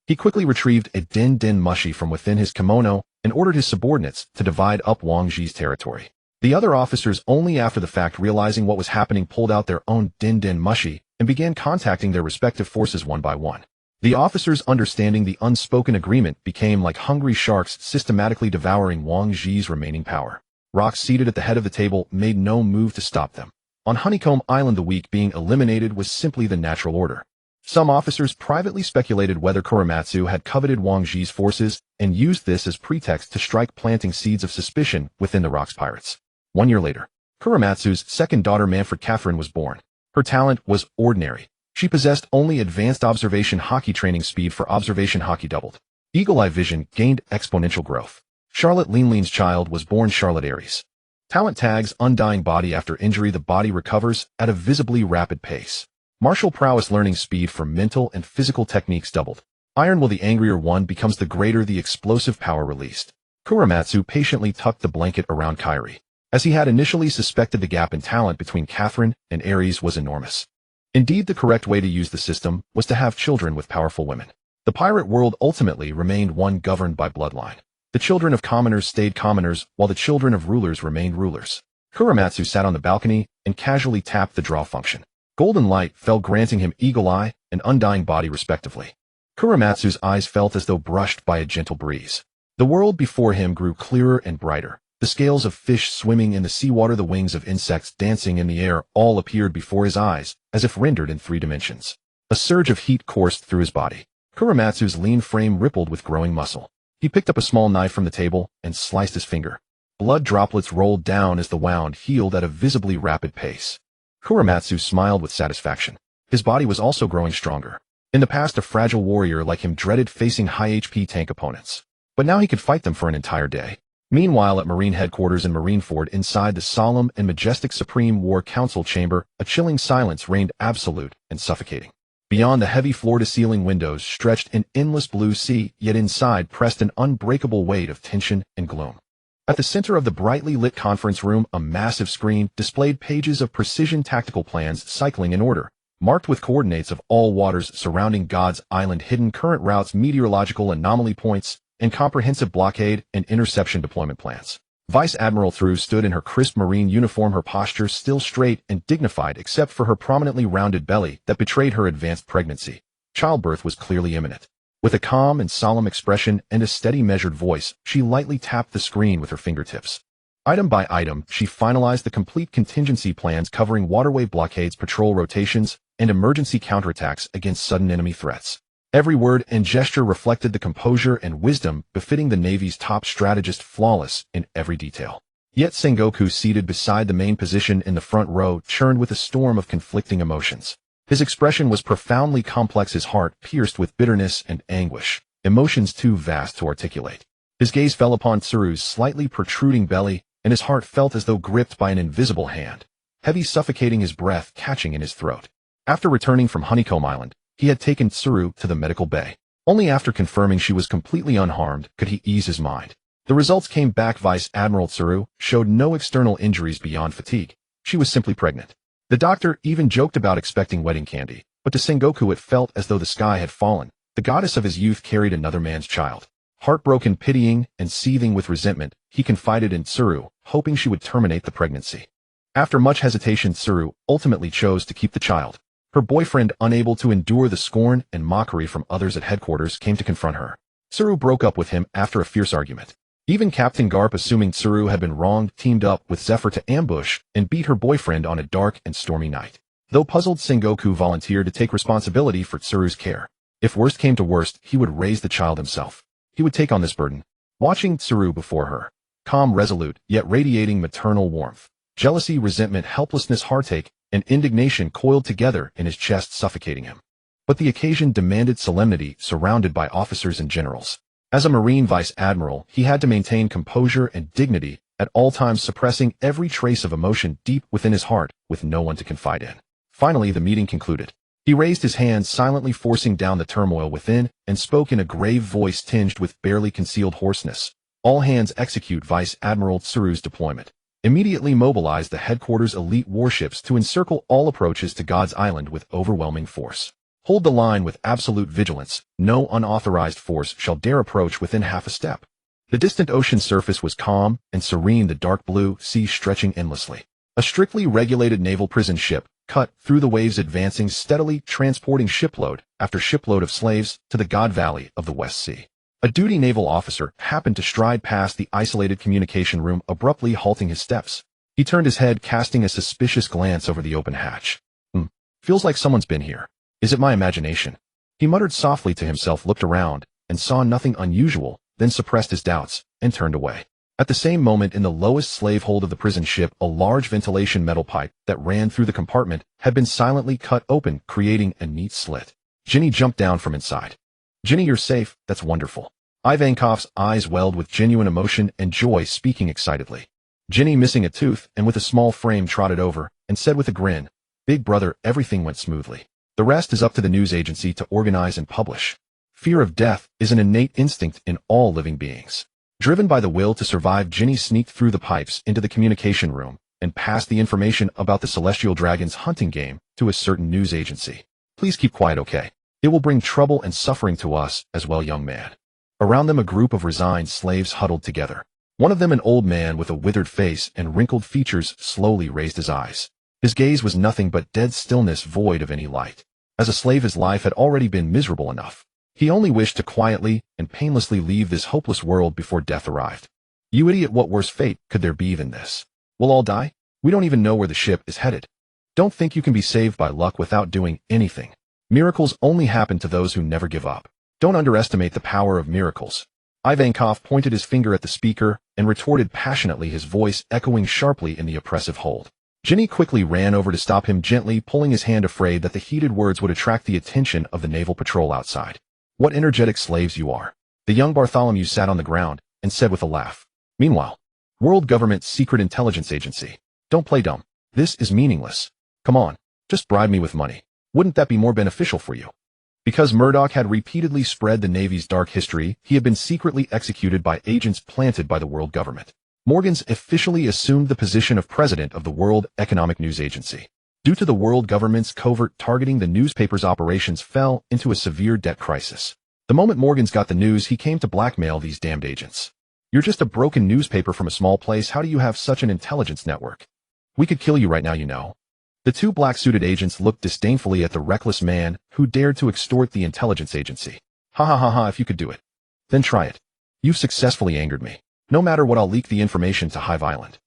He quickly retrieved a din din mushi from within his kimono and ordered his subordinates to divide up Wang Ji's territory. The other officers, only after the fact realizing what was happening, pulled out their own din din mushi and began contacting their respective forces one by one. The officers, understanding the unspoken agreement, became like hungry sharks systematically devouring Wang Ji's remaining power. Rox, seated at the head of the table, made no move to stop them. On Honeycomb Island, the weak being eliminated was simply the natural order. Some officers privately speculated whether Kuramatsu had coveted Wang Ji's forces and used this as pretext to strike, planting seeds of suspicion within the Rox pirates. 1 year later, Kuramatsu's second daughter Manfred Catherine was born. Her talent was ordinary. She possessed only advanced observation hockey. Training speed for observation hockey doubled. Eagle eye vision gained exponential growth. Charlotte Leanlean's child was born Charlotte Aries. Talent tags: undying body. After injury, the body recovers at a visibly rapid pace. Martial prowess learning speed for mental and physical techniques doubled. Iron will: the angrier one becomes, the greater the explosive power released. Kuramatsu patiently tucked the blanket around Kairi. As he had initially suspected, the gap in talent between Catherine and Aries was enormous. Indeed, the correct way to use the system was to have children with powerful women. The pirate world ultimately remained one governed by bloodline. The children of commoners stayed commoners, while the children of rulers remained rulers. Kuramatsu sat on the balcony and casually tapped the draw function. Golden light fell, granting him eagle eye and undying body respectively. Kuramatsu's eyes felt as though brushed by a gentle breeze. The world before him grew clearer and brighter. The scales of fish swimming in the seawater, the wings of insects dancing in the air, all appeared before his eyes, as if rendered in 3 dimensions. A surge of heat coursed through his body. Kuramatsu's lean frame rippled with growing muscle. He picked up a small knife from the table and sliced his finger. Blood droplets rolled down as the wound healed at a visibly rapid pace. Kuramatsu smiled with satisfaction. His body was also growing stronger. In the past, a fragile warrior like him dreaded facing high HP tank opponents. But now he could fight them for an entire day. Meanwhile, at Marine headquarters in Marineford, inside the solemn and majestic Supreme War Council chamber, a chilling silence reigned, absolute and suffocating. Beyond, the heavy floor-to-ceiling windows stretched an endless blue sea, yet inside pressed an unbreakable weight of tension and gloom. At the center of the brightly lit conference room, a massive screen displayed pages of precision tactical plans cycling in order, marked with coordinates of all waters surrounding God's Island, hidden current routes, meteorological anomaly points, and comprehensive blockade and interception deployment plans. Vice Admiral Thru stood in her crisp marine uniform, her posture still straight and dignified except for her prominently rounded belly that betrayed her advanced pregnancy. Childbirth was clearly imminent. With a calm and solemn expression and a steady, measured voice, she lightly tapped the screen with her fingertips. Item by item, she finalized the complete contingency plans covering waterway blockades, patrol rotations, and emergency counterattacks against sudden enemy threats. Every word and gesture reflected the composure and wisdom befitting the Navy's top strategist, flawless in every detail. Yet Sengoku, seated beside the main position in the front row, churned with a storm of conflicting emotions. His expression was profoundly complex, his heart pierced with bitterness and anguish, emotions too vast to articulate. His gaze fell upon Tsuru's slightly protruding belly, and his heart felt as though gripped by an invisible hand, heavy, suffocating, his breath catching in his throat. After returning from Honeycomb Island, he had taken Tsuru to the medical bay. Only after confirming she was completely unharmed could he ease his mind. The results came back. Vice Admiral Tsuru showed no external injuries beyond fatigue. She was simply pregnant. The doctor even joked about expecting wedding candy, but to Sengoku it felt as though the sky had fallen. The goddess of his youth carried another man's child. Heartbroken, pitying, and seething with resentment, he confided in Tsuru, hoping she would terminate the pregnancy. After much hesitation, Tsuru ultimately chose to keep the child. Her boyfriend, unable to endure the scorn and mockery from others at headquarters, came to confront her. Tsuru broke up with him after a fierce argument. Even Captain Garp, assuming Tsuru had been wronged, teamed up with Zephyr to ambush and beat her boyfriend on a dark and stormy night. Though puzzled, Sengoku volunteered to take responsibility for Tsuru's care. If worst came to worst, he would raise the child himself. He would take on this burden. Watching Tsuru before her, calm, resolute, yet radiating maternal warmth, jealousy, resentment, helplessness, heartache, and indignation coiled together in his chest, suffocating him. But the occasion demanded solemnity, surrounded by officers and generals. As a Marine Vice Admiral, he had to maintain composure and dignity at all times, suppressing every trace of emotion deep within his heart, with no one to confide in. Finally, the meeting concluded. He raised his hands, silently forcing down the turmoil within, and spoke in a grave voice tinged with barely concealed hoarseness. All hands execute Vice Admiral Tsuru's deployment. Immediately mobilize the headquarters elite warships to encircle all approaches to God's Island with overwhelming force. Hold the line with absolute vigilance. No unauthorized force shall dare approach within half a step. The distant ocean surface was calm and serene, the dark blue sea stretching endlessly. A strictly regulated naval prison ship cut through the waves, advancing steadily, transporting shipload after shipload of slaves to the God Valley of the West Sea. A duty naval officer happened to stride past the isolated communication room, abruptly halting his steps. He turned his head, casting a suspicious glance over the open hatch. Feels like someone's been here. Is it my imagination? He muttered softly to himself, looked around, and saw nothing unusual, then suppressed his doubts and turned away. At the same moment, in the lowest slave hold of the prison ship, a large ventilation metal pipe that ran through the compartment had been silently cut open, creating a neat slit. Ginny jumped down from inside. Ginny, you're safe. That's wonderful. Ivankov's eyes welled with genuine emotion and joy, speaking excitedly. Ginny, missing a tooth and with a small frame, trotted over and said with a grin, Big brother, everything went smoothly. The rest is up to the news agency to organize and publish. Fear of death is an innate instinct in all living beings. Driven by the will to survive, Ginny sneaked through the pipes into the communication room and passed the information about the Celestial Dragon's hunting game to a certain news agency. Please keep quiet, okay? It will bring trouble and suffering to us as well, young man. Around them, a group of resigned slaves huddled together. One of them, an old man with a withered face and wrinkled features, slowly raised his eyes. His gaze was nothing but dead stillness, void of any light. As a slave, his life had already been miserable enough. He only wished to quietly and painlessly leave this hopeless world before death arrived. You idiot, what worse fate could there be than this? We'll all die? We don't even know where the ship is headed. Don't think you can be saved by luck without doing anything. Miracles only happen to those who never give up. Don't underestimate the power of miracles. Ivankov pointed his finger at the speaker and retorted passionately, his voice echoing sharply in the oppressive hold. Ginny quickly ran over to stop him, gently pulling his hand, afraid that the heated words would attract the attention of the naval patrol outside. What energetic slaves you are. The young Bartholomew sat on the ground and said with a laugh. Meanwhile, World Government Secret Intelligence Agency. Don't play dumb. This is meaningless. Come on, just bribe me with money. Wouldn't that be more beneficial for you? Because Murdoch had repeatedly spread the Navy's dark history, he had been secretly executed by agents planted by the world government. Morgans officially assumed the position of president of the World Economic News Agency. Due to the world government's covert targeting, the newspaper's operations fell into a severe debt crisis. The moment Morgans got the news, he came to blackmail these damned agents. You're just a broken newspaper from a small place. How do you have such an intelligence network? We could kill you right now, you know. The two black-suited agents looked disdainfully at the reckless man who dared to extort the intelligence agency. Ha ha ha ha, if you could do it. Then try it. You've successfully angered me. No matter what, I'll leak the information to Hive Island.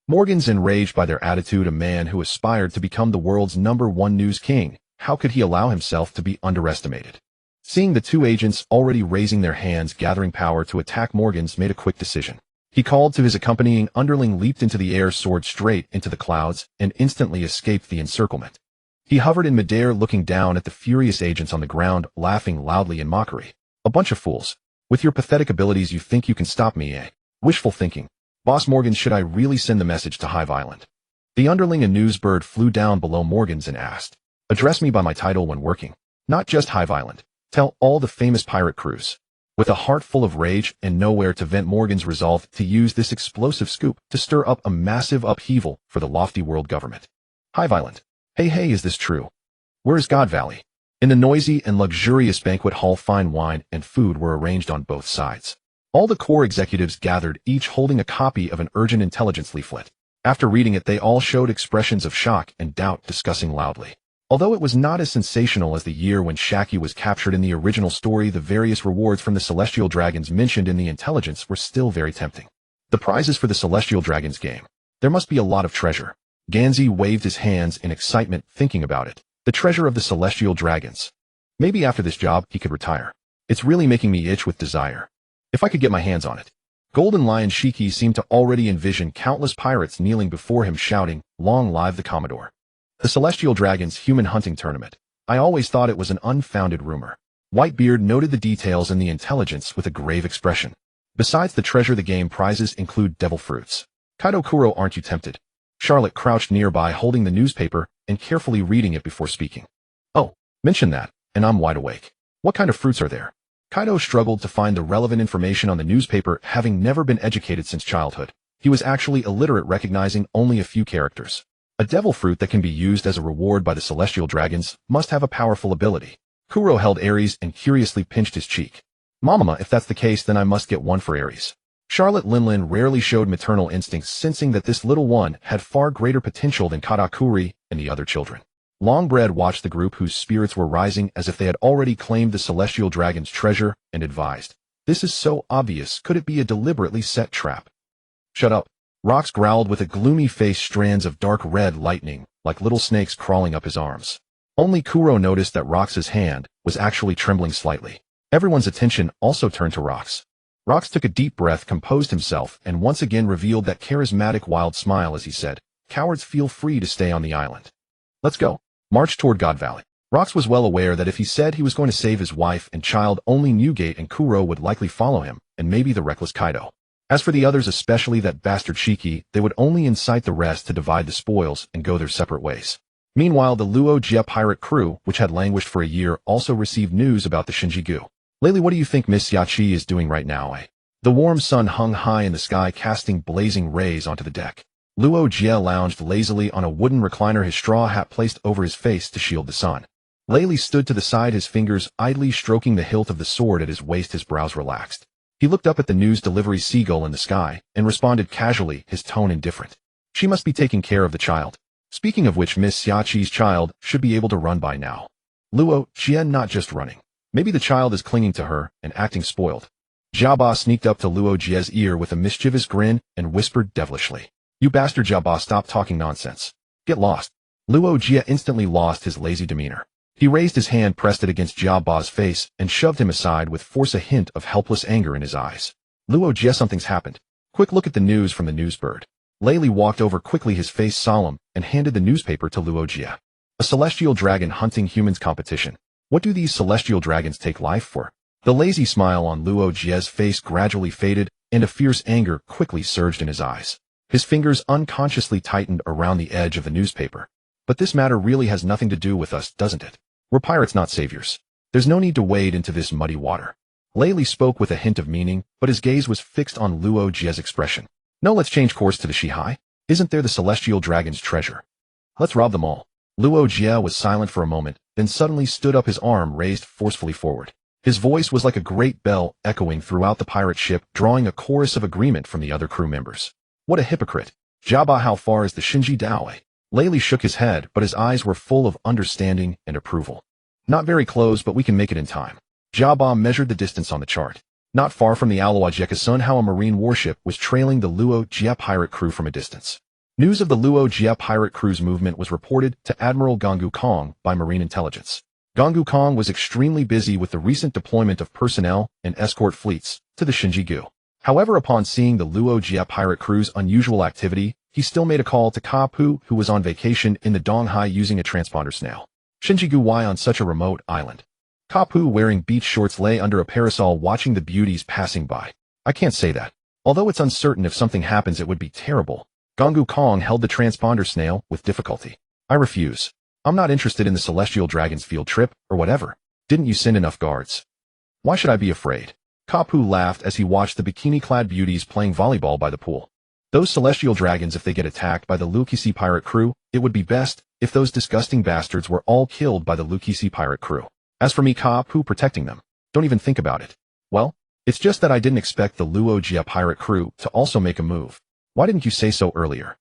Morgans, enraged by their attitude, a man who aspired to become the world's #1 news king, how could he allow himself to be underestimated? Seeing the two agents already raising their hands, gathering power to attack, Morgans made a quick decision. He called to his accompanying underling, leaped into the air, soared straight into the clouds, and instantly escaped the encirclement. He hovered in midair, looking down at the furious agents on the ground, laughing loudly in mockery. A bunch of fools. With your pathetic abilities, you think you can stop me, eh? Wishful thinking. Boss Morgan, should I really send the message to Hive Island? The underling, a newsbird, flew down below Morgans and asked, Address me by my title when working. Not just Hive Island. Tell all the famous pirate crews. With a heart full of rage and nowhere to vent, Morgans resolved to use this explosive scoop to stir up a massive upheaval for the lofty world government. Hive Island. Hey, is this true? Where is God Valley? In the noisy and luxurious banquet hall, fine wine and food were arranged on both sides. All the core executives gathered, each holding a copy of an urgent intelligence leaflet. After reading it, they all showed expressions of shock and doubt, discussing loudly. Although it was not as sensational as the year when Shaki was captured in the original story, the various rewards from the Celestial Dragons mentioned in the intelligence were still very tempting. The prizes for the Celestial Dragons game. There must be a lot of treasure. Ganzi waved his hands in excitement, thinking about it. The treasure of the Celestial Dragons. Maybe after this job, he could retire. It's really making me itch with desire. If I could get my hands on it. Golden Lion Shiki seemed to already envision countless pirates kneeling before him, shouting, Long live the Commodore. The Celestial Dragons human hunting tournament. I always thought it was an unfounded rumor. Whitebeard noted the details in the intelligence with a grave expression. Besides the treasure, the game prizes include devil fruits. Kaido Kuro, aren't you tempted? Charlotte crouched nearby, holding the newspaper and carefully reading it before speaking. Oh, mention that, and I'm wide awake. What kind of fruits are there? Kaido struggled to find the relevant information on the newspaper, having never been educated since childhood. He was actually illiterate, recognizing only a few characters. A devil fruit that can be used as a reward by the celestial dragons must have a powerful ability. Kuro held Aries and curiously pinched his cheek. Mama, if that's the case, then I must get one for Aries. Charlotte Linlin rarely showed maternal instincts, sensing that this little one had far greater potential than Katakuri and the other children. Longbread watched the group, whose spirits were rising as if they had already claimed the celestial dragon's treasure, and advised, "This is so obvious, could it be a deliberately set trap?" "Shut up." Rox growled with a gloomy face, strands of dark red lightning, like little snakes crawling up his arms. Only Kuro noticed that Rox's hand was actually trembling slightly. Everyone's attention also turned to Rox. Rox took a deep breath, composed himself, and once again revealed that charismatic wild smile as he said, "Cowards, feel free to stay on the island. Let's go." March toward God Valley. Rox was well aware that if he said he was going to save his wife and child, only Newgate and Kuro would likely follow him, and maybe the reckless Kaido. As for the others, especially that bastard Shiki, they would only incite the rest to divide the spoils and go their separate ways. Meanwhile, the Luo Jie pirate crew, which had languished for a year, also received news about the Shinji-gu. "Lately, what do you think Miss Yachi is doing right now, eh?" The warm sun hung high in the sky, casting blazing rays onto the deck. Luo Jie lounged lazily on a wooden recliner, his straw hat placed over his face to shield the sun. Layli stood to the side, his fingers idly stroking the hilt of the sword at his waist, his brows relaxed. He looked up at the news delivery seagull in the sky and responded casually, his tone indifferent. "She must be taking care of the child. Speaking of which, Miss Yachi's child should be able to run by now." Luo Jie not just running. Maybe the child is clinging to her and acting spoiled. Jabba sneaked up to Luo Jie's ear with a mischievous grin and whispered devilishly, "You bastard Jabba, stop talking nonsense. Get lost." Luo Jie instantly lost his lazy demeanor. He raised his hand, pressed it against Jabba's face, and shoved him aside with force, a hint of helpless anger in his eyes. "Luo Jie, something's happened. Quick, look at the news from the newsbird." Layli walked over quickly, his face solemn, and handed the newspaper to Luo Jie. "A celestial dragon hunting humans competition. What do these celestial dragons take life for?" The lazy smile on Luo Jie's face gradually faded, and a fierce anger quickly surged in his eyes. His fingers unconsciously tightened around the edge of the newspaper. "But this matter really has nothing to do with us, doesn't it? We're pirates, not saviors. There's no need to wade into this muddy water." Layli spoke with a hint of meaning, but his gaze was fixed on Luo Jie's expression. "No, let's change course to the Shihai. Isn't there the celestial dragon's treasure? Let's rob them all." Luo Jie was silent for a moment, then suddenly stood up, his arm raised forcefully forward. His voice was like a great bell echoing throughout the pirate ship, drawing a chorus of agreement from the other crew members. "What a hypocrite. Jabba, how far is the Shinji Daoi?" Layli shook his head, but his eyes were full of understanding and approval. "Not very close, but we can make it in time." Jabba measured the distance on the chart. Not far from the Alawajeka-sun, how a marine warship was trailing the Luo Jie pirate crew from a distance. News of the Luo Jie pirate crew's movement was reported to Admiral Gongu Kong by Marine Intelligence. Gongu Kong was extremely busy with the recent deployment of personnel and escort fleets to the Shinji-gu. However, upon seeing the Luo Jie pirate crew's unusual activity, he still made a call to Ka-Pu, who was on vacation in the Donghai using a transponder snail. Shinji-gu, why on such a remote island? Ka-Pu, wearing beach shorts, lay under a parasol watching the beauties passing by. "I can't say that. Although it's uncertain if something happens, it would be terrible." Gongu Kong held the transponder snail with difficulty. "I refuse. I'm not interested in the Celestial Dragon's field trip, or whatever. Didn't you send enough guards? Why should I be afraid?" Ka-Pu laughed as he watched the bikini-clad beauties playing volleyball by the pool. "Those Celestial Dragons, if they get attacked by the Lukisi pirate crew, it would be best if those disgusting bastards were all killed by the Lukisi pirate crew. As for me, Ka-Pu, protecting them, don't even think about it." "Well, it's just that I didn't expect the Luo Jie pirate crew to also make a move. Why didn't you say so earlier?"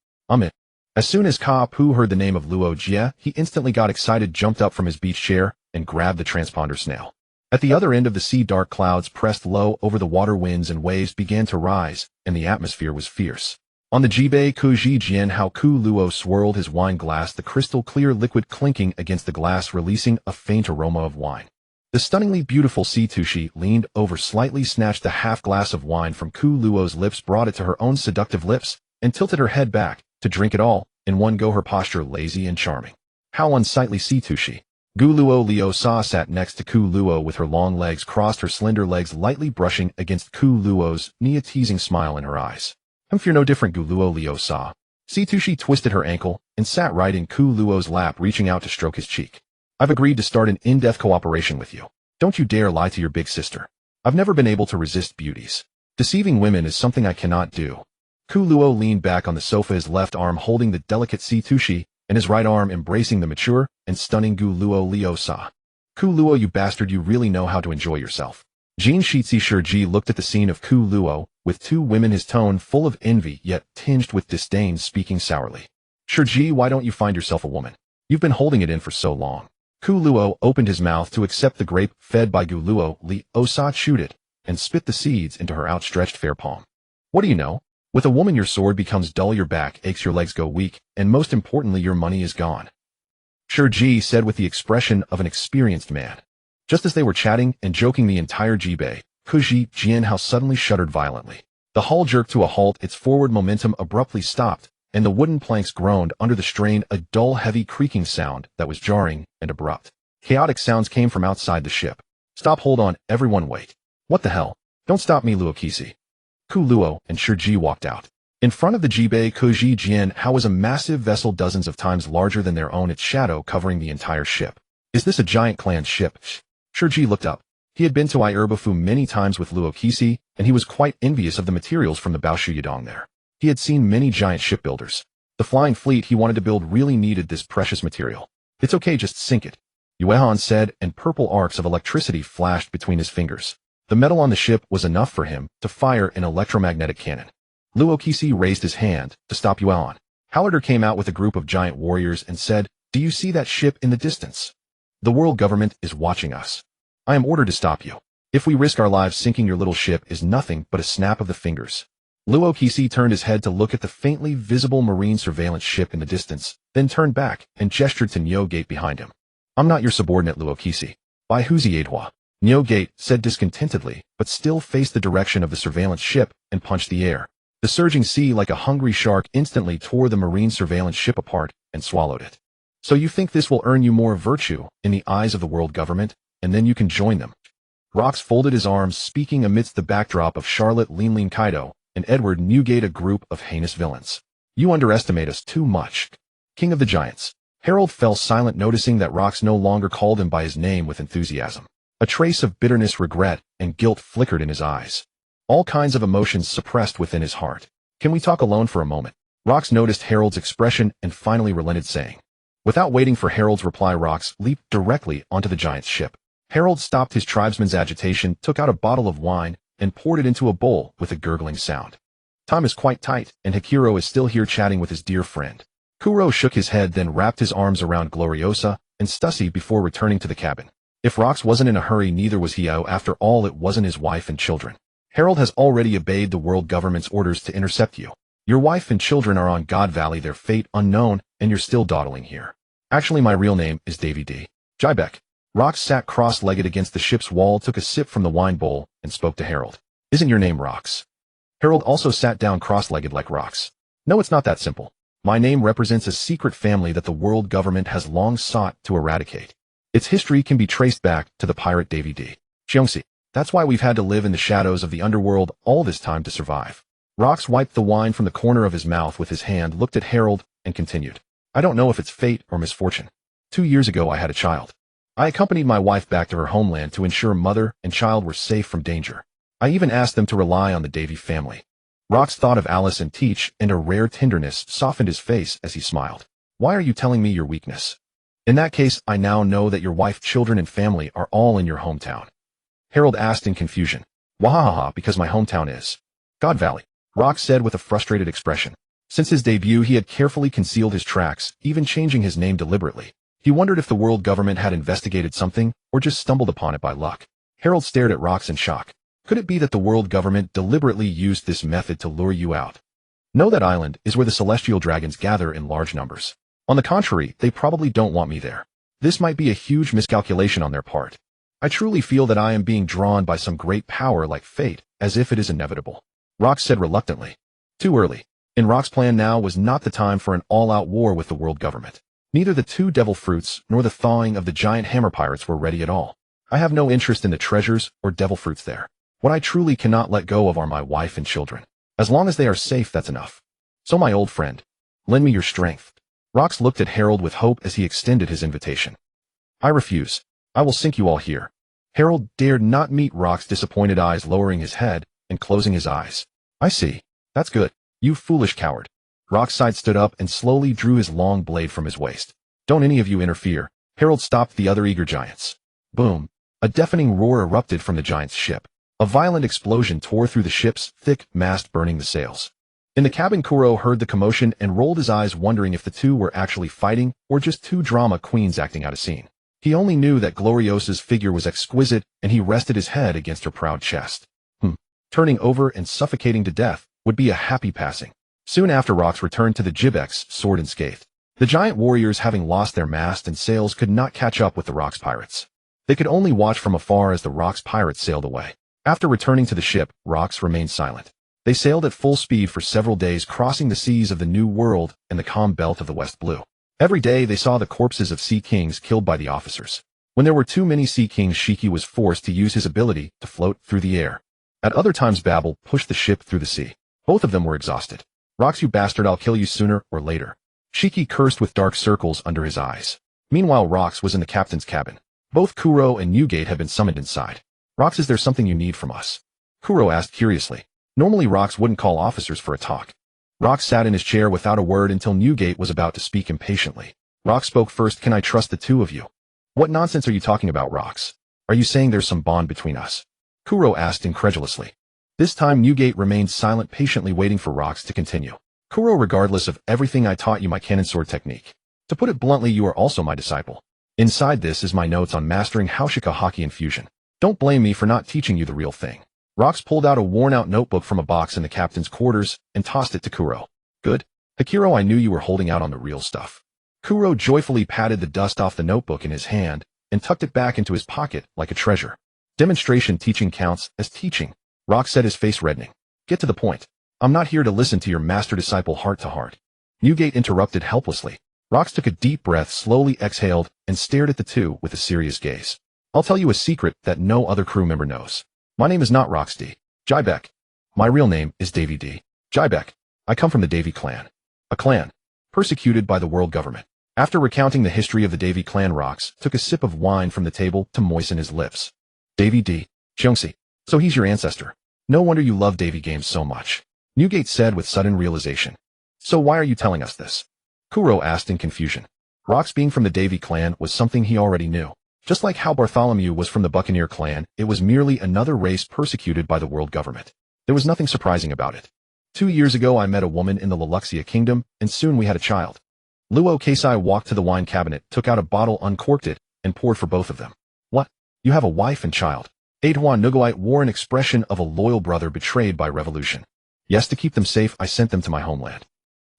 As soon as Ka-Pu heard the name of Luo Jie, he instantly got excited, jumped up from his beach chair, and grabbed the transponder snail. At the other end of the sea, dark clouds pressed low over the water, winds and waves began to rise, and the atmosphere was fierce. On the Jibei Kuji Jian, how Ku Luo swirled his wine glass, the crystal clear liquid clinking against the glass, releasing a faint aroma of wine. The stunningly beautiful Situshi leaned over, slightly snatched the half glass of wine from Ku Luo's lips, brought it to her own seductive lips, and tilted her head back to drink it all in one go, her posture lazy and charming. How unsightly! Situshi. Gu Luo Liu Sa sat next to Ku Luo with her long legs crossed, her slender legs lightly brushing against Ku Luo's knee, a teasing smile in her eyes. "You're no different, Gu Luo Liu Sa." Situshi twisted her ankle and sat right in Ku Luo's lap, reaching out to stroke his cheek. "I've agreed to start an in-depth cooperation with you. Don't you dare lie to your big sister." I've never been able to resist beauties. Deceiving women is something I cannot do. Ku Luo leaned back on the sofa, his left arm holding the delicate Tushi, and his right arm embracing the mature and stunning Gu Luo Liu-sa. Ku Luo, you bastard, you really know how to enjoy yourself. Jin Shitsi Shiji looked at the scene of Ku Luo, with two women, his tone full of envy yet tinged with disdain, speaking sourly. Shiji, why don't you find yourself a woman? You've been holding it in for so long. Ku Luo opened his mouth to accept the grape fed by Gu Luo Liu-sa, chewed it, and spit the seeds into her outstretched fair palm. What do you know? With a woman your sword becomes dull, your back aches, your legs go weak, and most importantly your money is gone. Shiji said with the expression of an experienced man. Just as they were chatting and joking the entire Jibei, Kuji Jianhao suddenly shuddered violently. The hull jerked to a halt, its forward momentum abruptly stopped, and the wooden planks groaned under the strain, a dull, heavy creaking sound that was jarring and abrupt. Chaotic sounds came from outside the ship. Stop, hold on, everyone wait. What the hell? Don't stop me, Luokisi. Ku Luo and Shiji walked out. In front of the Jibei, Kuji Jianhao was a massive vessel dozens of times larger than their own, its shadow covering the entire ship. Is this a giant clan ship? Shiji looked up. He had been to Ierbafu many times with Luokisi, and he was quite envious of the materials from the Baoshu Yadong there. He had seen many giant shipbuilders. The flying fleet he wanted to build really needed this precious material. It's okay, just sink it, Yuehan said, and purple arcs of electricity flashed between his fingers. The metal on the ship was enough for him to fire an electromagnetic cannon. Luokisi raised his hand to stop Yuehan. Hallader came out with a group of giant warriors and said, "Do you see that ship in the distance? The world government is watching us. I am ordered to stop you. If we risk our lives, sinking your little ship is nothing but a snap of the fingers." Luokisi turned his head to look at the faintly visible marine surveillance ship in the distance, then turned back and gestured to Nyo Gate behind him. "I'm not your subordinate, Luokisi. By Huzi Adhua." Nyo Gate said discontentedly, but still faced the direction of the surveillance ship and punched the air. The surging sea, like a hungry shark, instantly tore the marine surveillance ship apart and swallowed it. "So you think this will earn you more virtue in the eyes of the world government, and then you can join them?" Rox folded his arms, speaking amidst the backdrop of Charlotte Linlin Kaido and Edward Newgate, a group of heinous villains. "You underestimate us too much." King of the Giants. Harold fell silent, noticing that Rox no longer called him by his name with enthusiasm. A trace of bitterness, regret, and guilt flickered in his eyes. All kinds of emotions suppressed within his heart. "Can we talk alone for a moment?" Rox noticed Harold's expression and finally relented, saying. Without waiting for Harold's reply, Rox leaped directly onto the giant's ship. Harold stopped his tribesman's agitation, took out a bottle of wine, and poured it into a bowl with a gurgling sound. "Time is quite tight, and Hikiro is still here chatting with his dear friend." Kuro shook his head, then wrapped his arms around Gloriosa and Stussy before returning to the cabin. If Rox wasn't in a hurry, neither was he. After all, it wasn't his wife and children. "Harold has already obeyed the world government's orders to intercept you. Your wife and children are on God Valley, their fate unknown, and you're still dawdling here. Actually, my real name is Davy D. Jibek." Rox sat cross-legged against the ship's wall, took a sip from the wine bowl, and spoke to Harold. "Isn't your name Rox?" Harold also sat down cross-legged like Rox. "No, it's not that simple. My name represents a secret family that the world government has long sought to eradicate. Its history can be traced back to the pirate Davy D. Cheongsi. That's why we've had to live in the shadows of the underworld all this time to survive." Rox wiped the wine from the corner of his mouth with his hand, looked at Harold, and continued. "I don't know if it's fate or misfortune. 2 years ago I had a child. I accompanied my wife back to her homeland to ensure mother and child were safe from danger. I even asked them to rely on the Davy family." Rox thought of Alice and Teach, and a rare tenderness softened his face as he smiled. "Why are you telling me your weakness? In that case, I now know that your wife, children, and family are all in your hometown." Harold asked in confusion. "Wahaha, because my hometown is God Valley," Rox said with a frustrated expression. Since his debut, he had carefully concealed his tracks, even changing his name deliberately. He wondered if the world government had investigated something, or just stumbled upon it by luck. Harold stared at Rox in shock. Could it be that the world government deliberately used this method to lure you out? "Know that island is where the celestial dragons gather in large numbers. On the contrary, they probably don't want me there. This might be a huge miscalculation on their part. I truly feel that I am being drawn by some great power like fate, as if it is inevitable." Rox said reluctantly. Too early. In Rox's plan now was not the time for an all-out war with the world government. Neither the 2 devil fruits nor the thawing of the giant hammer pirates were ready at all. I have no interest in the treasures or devil fruits there. What I truly cannot let go of are my wife and children. As long as they are safe, that's enough. So my old friend, lend me your strength." Rox looked at Harold with hope as he extended his invitation. "I refuse. I will sink you all here." Harold dared not meet Rock's disappointed eyes, lowering his head and closing his eyes. I see. That's good. You foolish coward. Rock's side stood up and slowly drew his long blade from his waist. Don't any of you interfere. Harold stopped the other eager giants. Boom. A deafening roar erupted from the giant's ship. A violent explosion tore through the ship's thick mast, burning the sails. In the cabin, Kuro heard the commotion and rolled his eyes, wondering if the two were actually fighting or just two drama queens acting out a scene. He only knew that Gloriosa's figure was exquisite, and he rested his head against her proud chest. Turning over and suffocating to death would be a happy passing. Soon after, Rox returned to the Gibex, sword unscathed. The giant warriors, having lost their mast and sails, could not catch up with the Rox pirates. They could only watch from afar as the Rox pirates sailed away. After returning to the ship, Rox remained silent. They sailed at full speed for several days, crossing the seas of the New World and the calm belt of the West Blue. Every day they saw the corpses of sea kings killed by the officers. When there were too many sea kings, Shiki was forced to use his ability to float through the air. At other times, Babel pushed the ship through the sea. Both of them were exhausted. Rox, you bastard, I'll kill you sooner or later. Shiki cursed with dark circles under his eyes. Meanwhile, Rox was in the captain's cabin. Both Kuro and Newgate had been summoned inside. Rox, is there something you need from us? Kuro asked curiously. Normally, Rox wouldn't call officers for a talk. Rox sat in his chair without a word until Newgate was about to speak impatiently. Rox spoke first. Can I trust the two of you? What nonsense are you talking about, Rox? Are you saying there's some bond between us? Kuro asked incredulously. This time Newgate remained silent, patiently waiting for Rox to continue. Kuro, regardless of everything, I taught you my cannon sword technique. To put it bluntly, you are also my disciple. Inside this is my notes on mastering Haushika Haki infusion. Don't blame me for not teaching you the real thing. Rox pulled out a worn-out notebook from a box in the captain's quarters and tossed it to Kuro. Good. Hakiro, I knew you were holding out on the real stuff. Kuro joyfully patted the dust off the notebook in his hand and tucked it back into his pocket like a treasure. Demonstration teaching counts as teaching. Rox said, his face reddening. Get to the point. I'm not here to listen to your master-disciple heart-to-heart. Newgate interrupted helplessly. Rox took a deep breath, slowly exhaled, and stared at the two with a serious gaze. I'll tell you a secret that no other crew member knows. My name is not Rox D. Jaibeck. My real name is Davy D. Jaibeck. I come from the Davy clan. A clan persecuted by the world government. After recounting the history of the Davy clan, Rox took a sip of wine from the table to moisten his lips. Davy D. Cheongsi. So he's your ancestor. No wonder you love Davy games so much. Newgate said with sudden realization. So why are you telling us this? Kuro asked in confusion. Rox being from the Davy clan was something he already knew. Just like how Bartholomew was from the Buccaneer clan, it was merely another race persecuted by the world government. There was nothing surprising about it. 2 years ago I met a woman in the Leluxia kingdom, and soon we had a child. Luo Keisai walked to the wine cabinet, took out a bottle, uncorked it, and poured for both of them. What? You have a wife and child? Aidhuan Nugoite wore an expression of a loyal brother betrayed by revolution. Yes, to keep them safe, I sent them to my homeland.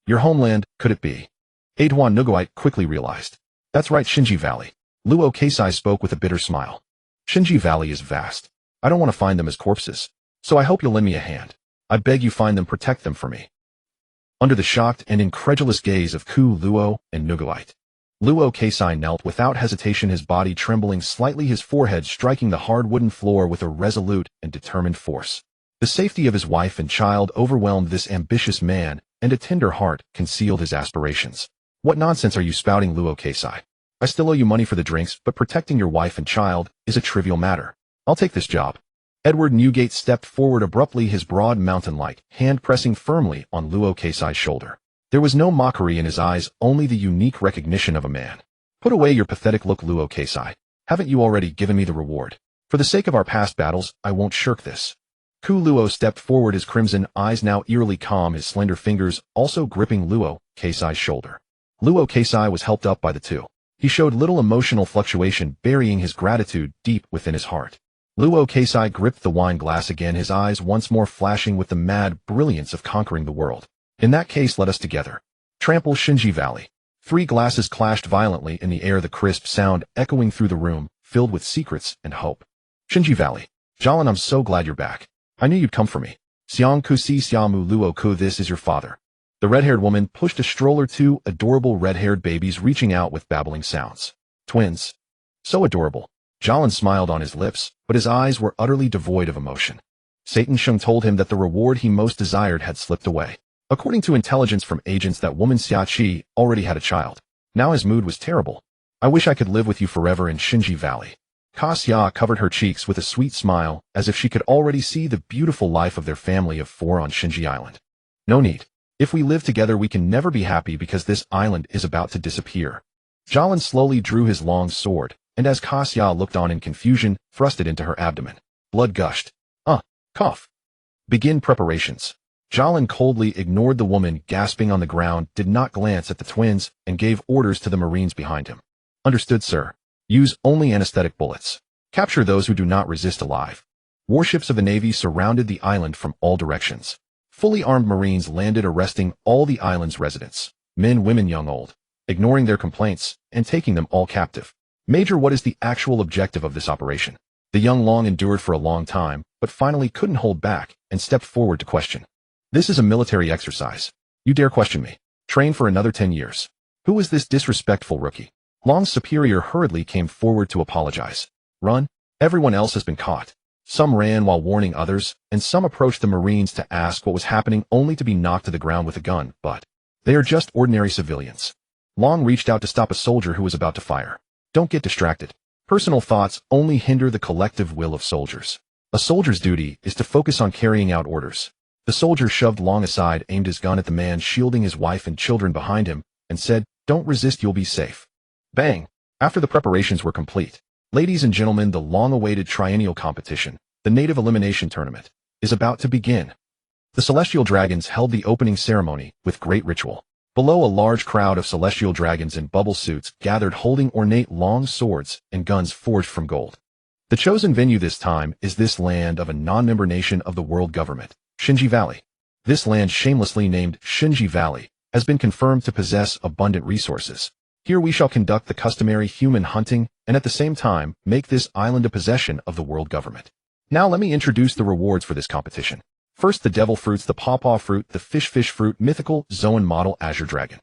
Your homeland, could it be? Aidhuan Nugoite quickly realized. That's right, Shinji Valley. Luo Keisai spoke with a bitter smile. Shinji Valley is vast. I don't want to find them as corpses. So I hope you'll lend me a hand. I beg you, find them, protect them for me. Under the shocked and incredulous gaze of Ku, Luo, and Nugoite, Luo Keisai knelt without hesitation, his body trembling slightly, his forehead striking the hard wooden floor with a resolute and determined force. The safety of his wife and child overwhelmed this ambitious man, and a tender heart concealed his aspirations. What nonsense are you spouting, Luo Keisai? I still owe you money for the drinks, but protecting your wife and child is a trivial matter. I'll take this job. Edward Newgate stepped forward abruptly, his broad mountain-like hand pressing firmly on Luo Keisai's shoulder. There was no mockery in his eyes, only the unique recognition of a man. Put away your pathetic look, Luo Keisai. Haven't you already given me the reward? For the sake of our past battles, I won't shirk this. Ku Luo stepped forward, his crimson eyes now eerily calm, his slender fingers also gripping Luo Keisai's shoulder. Luo Keisai was helped up by the two. He showed little emotional fluctuation, burying his gratitude deep within his heart. Luo Keisai gripped the wine glass again, his eyes once more flashing with the mad brilliance of conquering the world. In that case, let us together trample Shinji Valley. 3 glasses clashed violently in the air, the crisp sound echoing through the room, filled with secrets and hope. Shinji Valley. Jalan, I'm so glad you're back. I knew you'd come for me. Xiang Ku Si Xiamu Luo Ku, this is your father. The red-haired woman pushed a stroller, 2 adorable red-haired babies reaching out with babbling sounds. Twins. So adorable. Jalan smiled on his lips, but his eyes were utterly devoid of emotion. Satan Sheng told him that the reward he most desired had slipped away. According to intelligence from agents, that woman Xia Qi already had a child. Now his mood was terrible. I wish I could live with you forever in Shinji Valley. Kasya covered her cheeks with a sweet smile, as if she could already see the beautiful life of their family of 4 on Shinji Island. No need. If we live together we can never be happy because this island is about to disappear. Jalin slowly drew his long sword, and as Kasya looked on in confusion, thrust it into her abdomen. Blood gushed. Cough. Begin preparations. Jalin coldly ignored the woman gasping on the ground, did not glance at the twins, and gave orders to the Marines behind him. Understood, sir. Use only anesthetic bullets. Capture those who do not resist alive. Warships of the Navy surrounded the island from all directions. Fully armed Marines landed, arresting all the island's residents, men, women, young, old, ignoring their complaints, and taking them all captive. Major, what is the actual objective of this operation? The young Long endured for a long time, but finally couldn't hold back, and stepped forward to question. This is a military exercise. You dare question me? Train for another 10 years. Who is this disrespectful rookie? Long's superior hurriedly came forward to apologize. Run. Everyone else has been caught. Some ran while warning others, and some approached the Marines to ask what was happening, only to be knocked to the ground with a gun, but they are just ordinary civilians. Long reached out to stop a soldier who was about to fire. Don't get distracted. Personal thoughts only hinder the collective will of soldiers. A soldier's duty is to focus on carrying out orders. The soldier shoved Long aside, aimed his gun at the man shielding his wife and children behind him, and said, "Don't resist, you'll be safe." Bang! After the preparations were complete, ladies and gentlemen, the long-awaited triennial competition, the native elimination tournament, is about to begin. The Celestial Dragons held the opening ceremony with great ritual. Below, a large crowd of Celestial Dragons in bubble suits gathered, holding ornate long swords and guns forged from gold. The chosen venue this time is this land of a non-member nation of the world government, Shinji Valley. This land, shamelessly named Shinji Valley, has been confirmed to possess abundant resources. Here we shall conduct the customary human hunting and at the same time make this island a possession of the world government. Now let me introduce the rewards for this competition. First, the devil fruits, the pawpaw fruit, the fish fruit, mythical Zoan model Azure Dragon.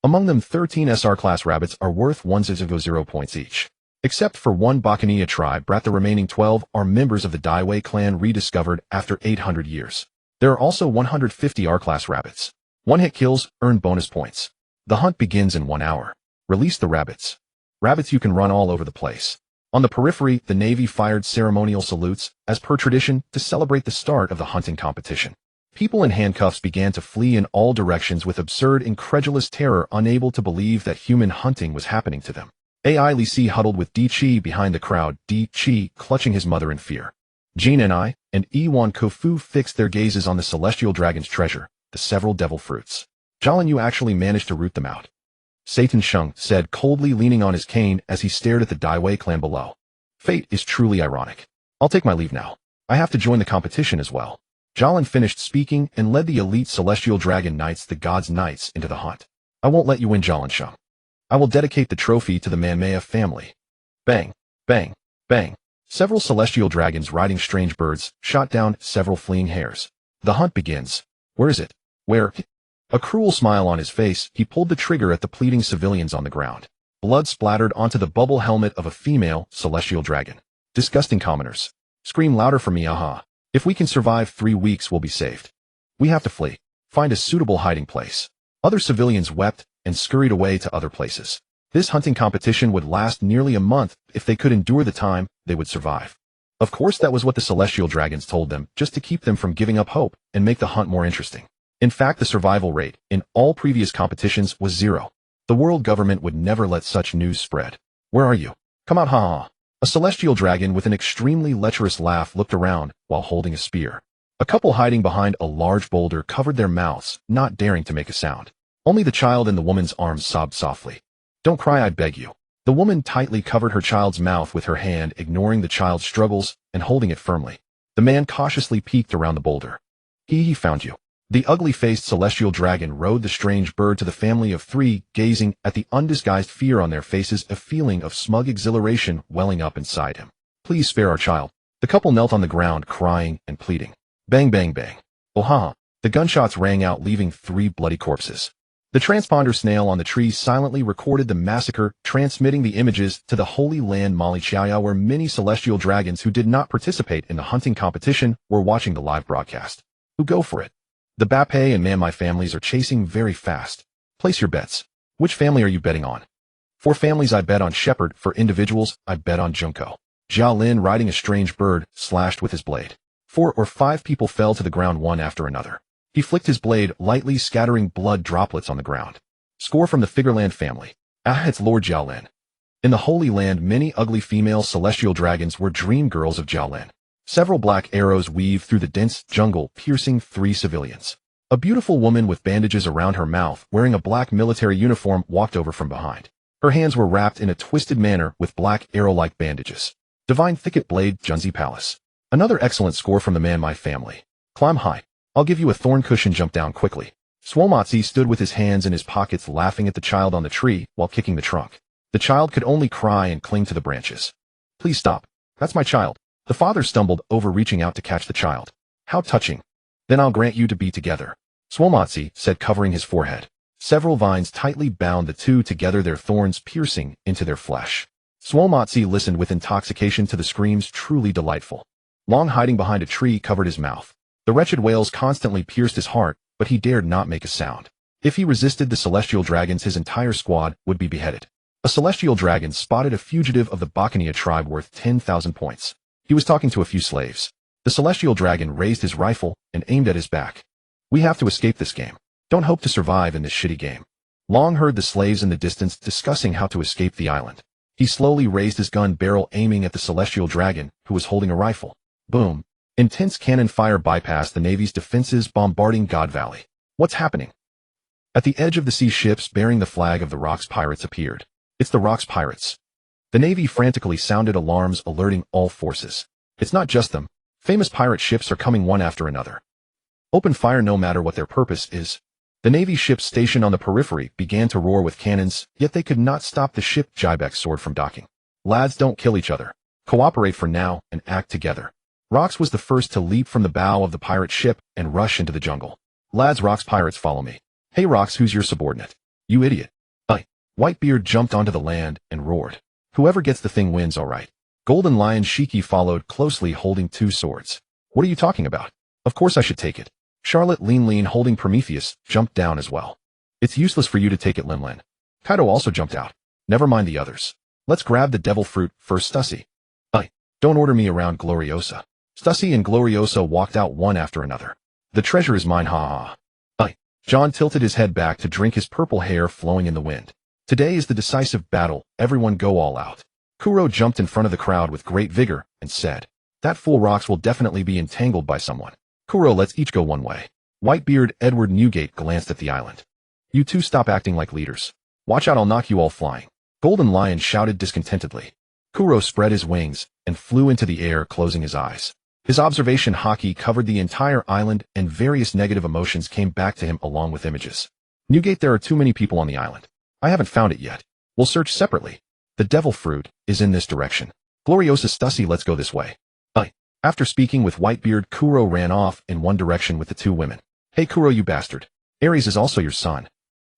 Among them, 13 SR class rabbits are worth 100 points each. Except for one Bacania tribe brat, the remaining 12 are members of the Daiwei clan rediscovered after 800 years. There are also 150 R-class rabbits. One-hit kills earn bonus points. The hunt begins in 1 hour. Release the rabbits. Rabbits, you can run all over the place. On the periphery, the Navy fired ceremonial salutes, as per tradition, to celebrate the start of the hunting competition. People in handcuffs began to flee in all directions with absurd, incredulous terror, unable to believe that human hunting was happening to them. AI Li Si huddled with Di Chi behind the crowd, Di Chi clutching his mother in fear. Jin and I, and Iwan Kofu fixed their gazes on the Celestial Dragon's treasure, the several devil fruits. Jalin, you actually managed to root them out. Satan Sheng said coldly, leaning on his cane as he stared at the Daiwei clan below. Fate is truly ironic. I'll take my leave now. I have to join the competition as well. Jalin finished speaking and led the elite Celestial Dragon Knights, the God's Knights, into the hunt. I won't let you win, Jalin Sheng. I will dedicate the trophy to the Manmaya family. Bang, bang, bang. Several Celestial Dragons riding strange birds shot down several fleeing hares. The hunt begins. Where is it? Where? A cruel smile on his face, he pulled the trigger at the pleading civilians on the ground. Blood splattered onto the bubble helmet of a female Celestial Dragon. Disgusting commoners. Scream louder for me, aha. If we can survive 3 weeks, we'll be saved. We have to flee. Find a suitable hiding place. Other civilians wept and scurried away to other places. This hunting competition would last nearly a month. If they could endure the time, they would survive. Of course, that was what the Celestial Dragons told them, just to keep them from giving up hope and make the hunt more interesting. In fact, the survival rate in all previous competitions was 0. The world government would never let such news spread. Where are you? Come out, ha. A Celestial Dragon with an extremely lecherous laugh looked around while holding a spear. A couple hiding behind a large boulder covered their mouths, not daring to make a sound. Only the child in the woman's arms sobbed softly. Don't cry, I beg you. The woman tightly covered her child's mouth with her hand, ignoring the child's struggles and holding it firmly. The man cautiously peeked around the boulder. He found you. The ugly-faced Celestial Dragon rode the strange bird to the family of 3, gazing at the undisguised fear on their faces, a feeling of smug exhilaration welling up inside him. Please spare our child. The couple knelt on the ground, crying and pleading. Bang, bang, bang. Oh, ha. The gunshots rang out, leaving 3 bloody corpses. The transponder snail on the tree silently recorded the massacre, transmitting the images to the Holy Land Malichaya, where many Celestial Dragons who did not participate in the hunting competition were watching the live broadcast. Who go for it? The Bape and Mamai families are chasing very fast. Place your bets. Which family are you betting on? For families, I bet on Shepherd. For individuals, I bet on Junko. Jiao Lin, riding a strange bird, slashed with his blade. 4 or 5 people fell to the ground one after another. He flicked his blade, lightly scattering blood droplets on the ground. Score from the Figureland family. Ah, it's Lord Jiao Lin. In the Holy Land, many ugly female celestial dragons were dream girls of Jiao Lin. Several black arrows weaved through the dense jungle, piercing 3 civilians. A beautiful woman with bandages around her mouth, wearing a black military uniform, walked over from behind. Her hands were wrapped in a twisted manner with black arrow-like bandages. Divine Thicket Blade, Junzi Palace. Another excellent score from the man my family. Climb high. I'll give you a thorn cushion. Jump down quickly. Swomatzi stood with his hands in his pockets, laughing at the child on the tree while kicking the trunk. The child could only cry and cling to the branches. Please stop. That's my child. The father stumbled over, reaching out to catch the child. How touching. Then I'll grant you to be together, Swomatzi said, covering his forehead. Several vines tightly bound the two together, their thorns piercing into their flesh. Swomatzi listened with intoxication to the screams, truly delightful. Long, hiding behind a tree, covered his mouth. The wretched wails constantly pierced his heart, but he dared not make a sound. If he resisted the celestial dragons, his entire squad would be beheaded. A celestial dragon spotted a fugitive of the Bacchania tribe worth 10,000 points. He was talking to a few slaves. The celestial dragon raised his rifle and aimed at his back. We have to escape this game. Don't hope to survive in this shitty game. Long heard the slaves in the distance discussing how to escape the island. He slowly raised his gun barrel, aiming at the celestial dragon, who was holding a rifle. Boom. Intense cannon fire bypassed the Navy's defenses, bombarding God Valley. What's happening? At the edge of the sea, ships bearing the flag of the Rocks Pirates appeared. It's the Rocks Pirates. The Navy frantically sounded alarms, alerting all forces. It's not just them. Famous pirate ships are coming one after another. Open fire no matter what their purpose is. The Navy ships stationed on the periphery began to roar with cannons, yet they could not stop the ship Jibek's sword from docking. Lads, don't kill each other. Cooperate for now and act together. Rox was the first to leap from the bow of the pirate ship and rush into the jungle. Lads, Rox Pirates, follow me. Hey Rox, who's your subordinate? You idiot. Whitebeard jumped onto the land and roared. Whoever gets the thing wins, alright. Golden Lion Shiki followed closely, holding 2 swords. What are you talking about? Of course I should take it. Charlotte Lean, holding Prometheus, jumped down as well. It's useless for you to take it, Lin. Kaido also jumped out. Never mind the others. Let's grab the devil fruit first, Stussy. Don't order me around, Gloriosa. Stussy and Gloriosa walked out one after another. The treasure is mine, ha ha. John tilted his head back to drink, his purple hair flowing in the wind. Today is the decisive battle, everyone go all out. Kuro jumped in front of the crowd with great vigor and said, that fool Rox will definitely be entangled by someone. Kuro, let's each go one way. Whitebeard Edward Newgate glanced at the island. You two stop acting like leaders. Watch out, I'll knock you all flying. Golden Lion shouted discontentedly. Kuro spread his wings and flew into the air, closing his eyes. His observation haki covered the entire island, and various negative emotions came back to him along with images. Newgate, there are too many people on the island. I haven't found it yet. We'll search separately. The devil fruit is in this direction. Gloriosa, Stussy, let's go this way. After speaking with Whitebeard, Kuro ran off in one direction with the 2 women. Hey Kuro, you bastard. Ares is also your son.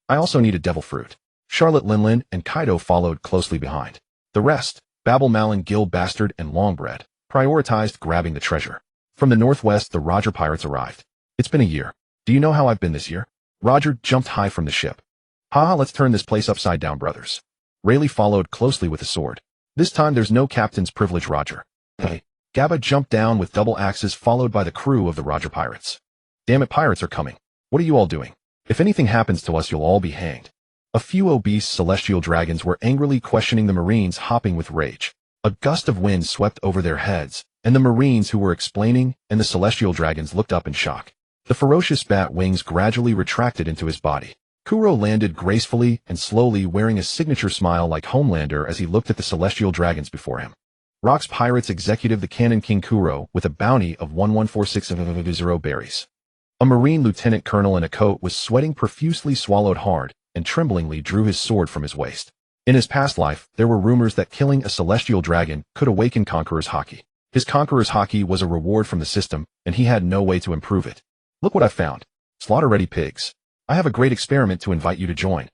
I also need a devil fruit. Charlotte Lin and Kaido followed closely behind. The rest, Babel Malin, Gil Bastard, and Longbread, prioritized grabbing the treasure. From the northwest, the Roger Pirates arrived. It's been a year. Do you know how I've been this year? Roger jumped high from the ship. Haha, let's turn this place upside down, brothers. Rayleigh followed closely with a sword. This time there's no captain's privilege, Roger. Hey. Gabba jumped down with double axes, followed by the crew of the Roger Pirates. Damn it, pirates are coming. What are you all doing? If anything happens to us, you'll all be hanged. A few obese celestial dragons were angrily questioning the Marines, hopping with rage. A gust of wind swept over their heads, and the Marines who were explaining and the celestial dragons looked up in shock. The ferocious bat wings gradually retracted into his body. Kuro landed gracefully and slowly, wearing a signature smile like Homelander as he looked at the celestial dragons before him. Rocks Pirates Executive, the Cannon King Kuro, with a bounty of 1146 berries. A Marine lieutenant colonel in a coat was sweating profusely, swallowed hard, and tremblingly drew his sword from his waist. In his past life, there were rumors that killing a celestial dragon could awaken Conqueror's haki. His Conqueror's haki was a reward from the system, and he had no way to improve it. Look what I found. Slaughter-ready pigs. I have a great experiment to invite you to join.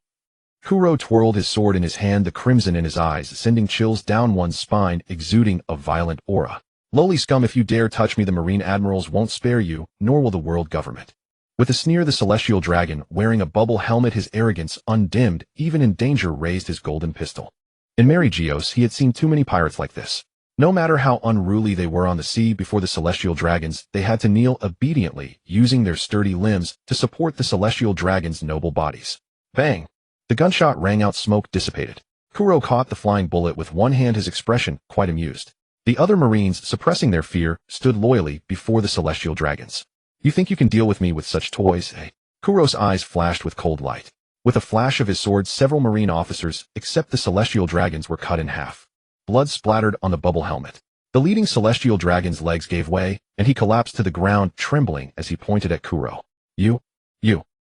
Kuro twirled his sword in his hand, the crimson in his eyes sending chills down one's spine, exuding a violent aura. Lowly scum, if you dare touch me, the Marine admirals won't spare you, nor will the world government. With a sneer, the celestial dragon, wearing a bubble helmet, his arrogance undimmed, even in danger, raised his golden pistol. In Mary Geos, he had seen too many pirates like this. No matter how unruly they were on the sea before the celestial dragons, they had to kneel obediently, using their sturdy limbs to support the celestial dragons' noble bodies. Bang! The gunshot rang out, smoke dissipated. Kuro caught the flying bullet with one hand, his expression quite amused. The other Marines, suppressing their fear, stood loyally before the celestial dragons. You think you can deal with me with such toys, eh? Kuro's eyes flashed with cold light. With a flash of his sword, several Marine officers, except the celestial dragons, were cut in half. Blood splattered on the bubble helmet. The leading celestial dragon's legs gave way, and he collapsed to the ground, trembling as he pointed at Kuro. You,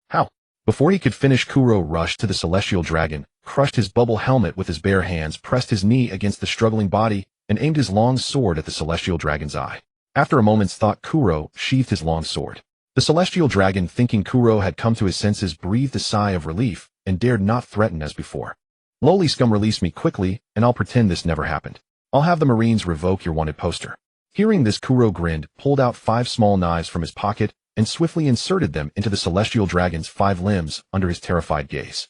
how? Before he could finish, Kuro rushed to the celestial dragon, crushed his bubble helmet with his bare hands, pressed his knee against the struggling body, and aimed his long sword at the celestial dragon's eye. After a moment's thought, Kuro sheathed his long sword. The celestial dragon, thinking Kuro had come to his senses, breathed a sigh of relief and dared not threaten as before. Lowly scum, release me quickly, and I'll pretend this never happened. I'll have the Marines revoke your wanted poster. Hearing this, Kuro grinned, pulled out 5 small knives from his pocket, and swiftly inserted them into the celestial dragon's 5 limbs under his terrified gaze.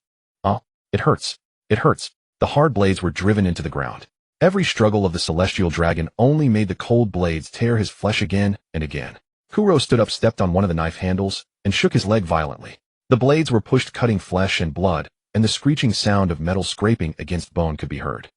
It hurts. It hurts. The hard blades were driven into the ground. Every struggle of the celestial dragon only made the cold blades tear his flesh again and again. Kuro stood up, stepped on one of the knife handles, and shook his leg violently. The blades were pushed, cutting flesh and blood, and the screeching sound of metal scraping against bone could be heard.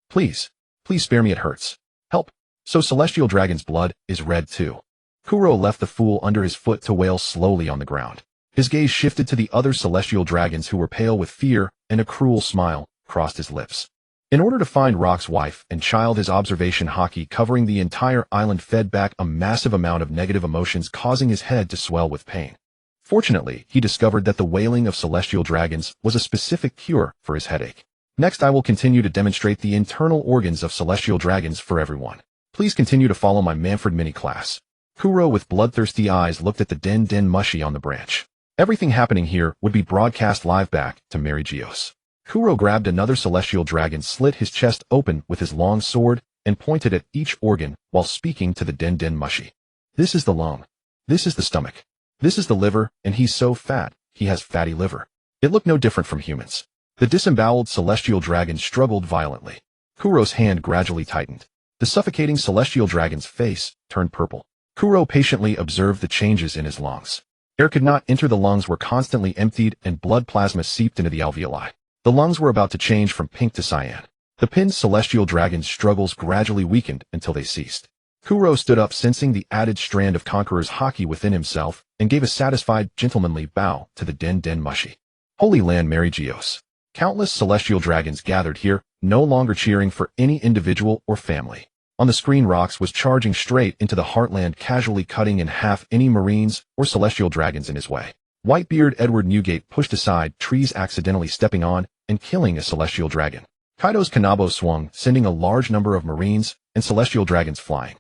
Please spare me, it hurts. Help. So celestial dragon's blood is red too. Kuro left the fool under his foot to wail slowly on the ground. His gaze shifted to the other celestial dragons, who were pale with fear, and a cruel smile crossed his lips. In order to find Rock's wife and child, his observation hockey covering the entire island fed back a massive amount of negative emotions, causing his head to swell with pain. Fortunately, he discovered that the wailing of celestial dragons was a specific cure for his headache. Next, I will continue to demonstrate the internal organs of celestial dragons for everyone. Please continue to follow my Manfred mini class. Kuro, with bloodthirsty eyes, looked at the den mushy on the branch. Everything happening here would be broadcast live back to Mary Geos. Kuro grabbed another celestial dragon, slit his chest open with his long sword, and pointed at each organ while speaking to the den mushy. This is the lung. This is the stomach. This is the liver, and he's so fat, he has fatty liver. It looked no different from humans. The disemboweled celestial dragon struggled violently. Kuro's hand gradually tightened. The suffocating celestial dragon's face turned purple. Kuro patiently observed the changes in his lungs. Air could not enter the lungs, were constantly emptied, and blood plasma seeped into the alveoli. The lungs were about to change from pink to cyan. The pinned celestial dragon's struggles gradually weakened until they ceased. Kuro stood up, sensing the added strand of conqueror's hockey within himself, and gave a satisfied, gentlemanly bow to the den mushy. Holy land, Mary Geos. Countless celestial dragons gathered here, no longer cheering for any individual or family. On the screen, Rox was charging straight into the heartland, casually cutting in half any Marines or celestial dragons in his way. Whitebeard Edward Newgate pushed aside trees, accidentally stepping on and killing a celestial dragon. Kaido's Kanabo swung, sending a large number of Marines and celestial dragons flying.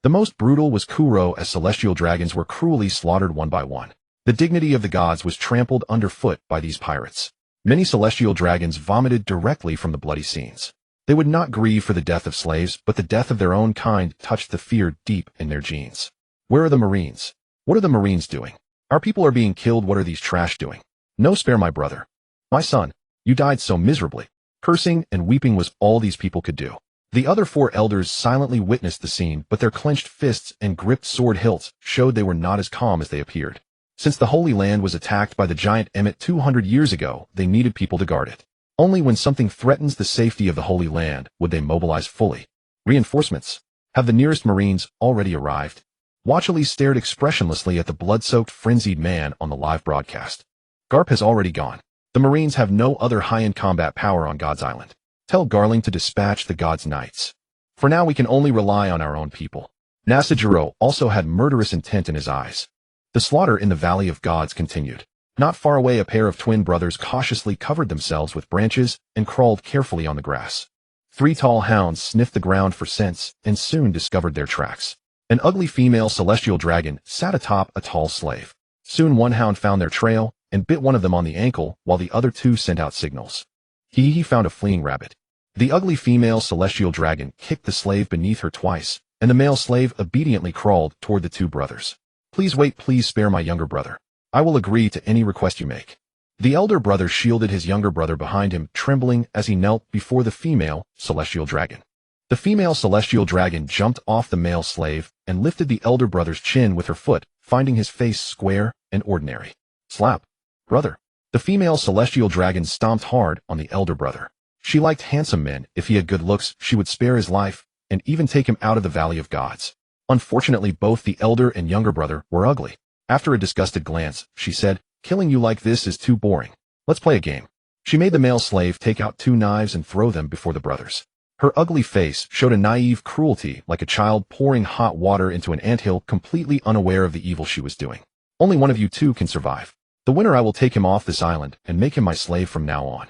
The most brutal was Kuro, as celestial dragons were cruelly slaughtered one by one. The dignity of the gods was trampled underfoot by these pirates. Many celestial dragons vomited directly from the bloody scenes. They would not grieve for the death of slaves, but the death of their own kind touched the fear deep in their genes. Where are the Marines? What are the Marines doing? Our people are being killed. What are these trash doing? No, spare my brother. My son, you died so miserably. Cursing and weeping was all these people could do. The other 4 elders silently witnessed the scene, but their clenched fists and gripped sword hilts showed they were not as calm as they appeared. Since the Holy Land was attacked by the giant Emmet 200 years ago, they needed people to guard it. Only when something threatens the safety of the Holy Land would they mobilize fully. Reinforcements. Have the nearest Marines already arrived? Watchley stared expressionlessly at the blood-soaked, frenzied man on the live broadcast. Garp has already gone. The Marines have no other high-end combat power on God's Island. Tell Garling to dispatch the God's Knights. For now, we can only rely on our own people. Nasajiro also had murderous intent in his eyes. The slaughter in the Valley of Gods continued. Not far away, a pair of twin brothers cautiously covered themselves with branches and crawled carefully on the grass. 3 tall hounds sniffed the ground for scents and soon discovered their tracks. An ugly female celestial dragon sat atop a tall slave. Soon one hound found their trail and bit one of them on the ankle, while the other 2 sent out signals. He found a fleeing rabbit. The ugly female celestial dragon kicked the slave beneath her twice, and the male slave obediently crawled toward the 2 brothers. Please wait, please spare my younger brother. I will agree to any request you make. The elder brother shielded his younger brother behind him, trembling as he knelt before the female celestial dragon. The female celestial dragon jumped off the male slave and lifted the elder brother's chin with her foot, finding his face square and ordinary. Slap. Brother. The female celestial dragon stomped hard on the elder brother. She liked handsome men. If he had good looks, she would spare his life and even take him out of the Valley of Gods. Unfortunately, both the elder and younger brother were ugly. After a disgusted glance, she said, "Killing you like this is too boring. Let's play a game." She made the male slave take out 2 knives and throw them before the brothers. Her ugly face showed a naive cruelty, like a child pouring hot water into an anthill, completely unaware of the evil she was doing. "Only one of you 2 can survive. The winner, I will take him off this island and make him my slave from now on."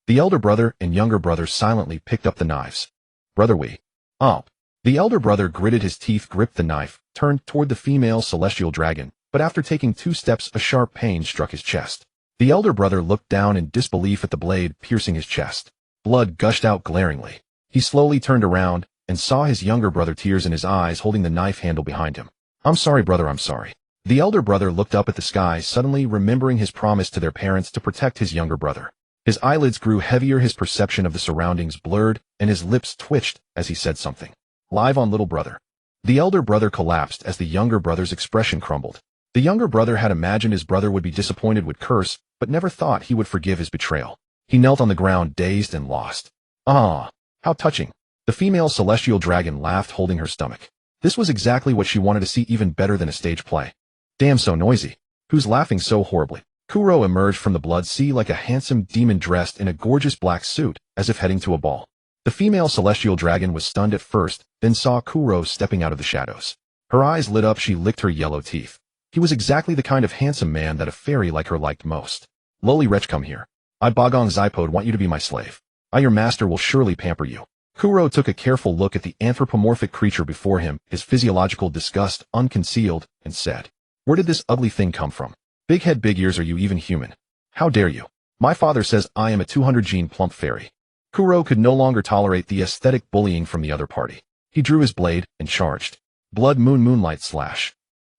The elder brother and younger brother silently picked up the knives. "Brother, we..." "Oh." The elder brother gritted his teeth, gripped the knife, turned toward the female celestial dragon, but after taking 2 steps, a sharp pain struck his chest. The elder brother looked down in disbelief at the blade piercing his chest. Blood gushed out glaringly. He slowly turned around and saw his younger brother, tears in his eyes, holding the knife handle behind him. "I'm sorry, brother, I'm sorry." The elder brother looked up at the sky, suddenly remembering his promise to their parents to protect his younger brother. His eyelids grew heavier, his perception of the surroundings blurred, and his lips twitched as he said something. "Live on, little brother." The elder brother collapsed as the younger brother's expression crumbled. The younger brother had imagined his brother would be disappointed, would curse, but never thought he would forgive his betrayal. He knelt on the ground, dazed and lost. "Ah, how touching." The female celestial dragon laughed, holding her stomach. This was exactly what she wanted to see, even better than a stage play. "Damn, so noisy. Who's laughing so horribly?" Kuro emerged from the blood sea like a handsome demon dressed in a gorgeous black suit, as if heading to a ball. The female celestial dragon was stunned at first, then saw Kuro stepping out of the shadows. Her eyes lit up, she licked her yellow teeth. He was exactly the kind of handsome man that a fairy like her liked most. "Lowly wretch, come here. I, Bagong Zypode, want you to be my slave. I, your master, will surely pamper you." Kuro took a careful look at the anthropomorphic creature before him, his physiological disgust unconcealed, and said, "Where did this ugly thing come from? Big head, big ears, are you even human? How dare you? My father says I am a 200-gene plump fairy." Kuro could no longer tolerate the aesthetic bullying from the other party. He drew his blade and charged. Blood moon moonlight slash.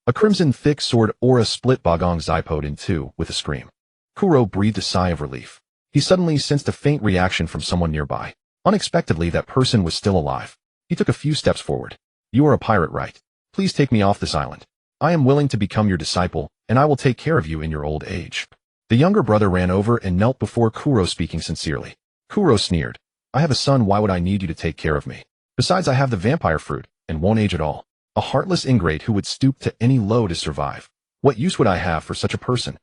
A crimson thick sword aura split Bagong Zypode in 2 with a scream. Kuro breathed a sigh of relief. He suddenly sensed a faint reaction from someone nearby. Unexpectedly, that person was still alive. He took a few steps forward. "You are a pirate, right? Please take me off this island. I am willing to become your disciple, and I will take care of you in your old age." The younger brother ran over and knelt before Kuro, speaking sincerely. Kuro sneered. "I have a son, why would I need you to take care of me? Besides, I have the vampire fruit, and won't age at all. A heartless ingrate who would stoop to any low to survive. What use would I have for such a person?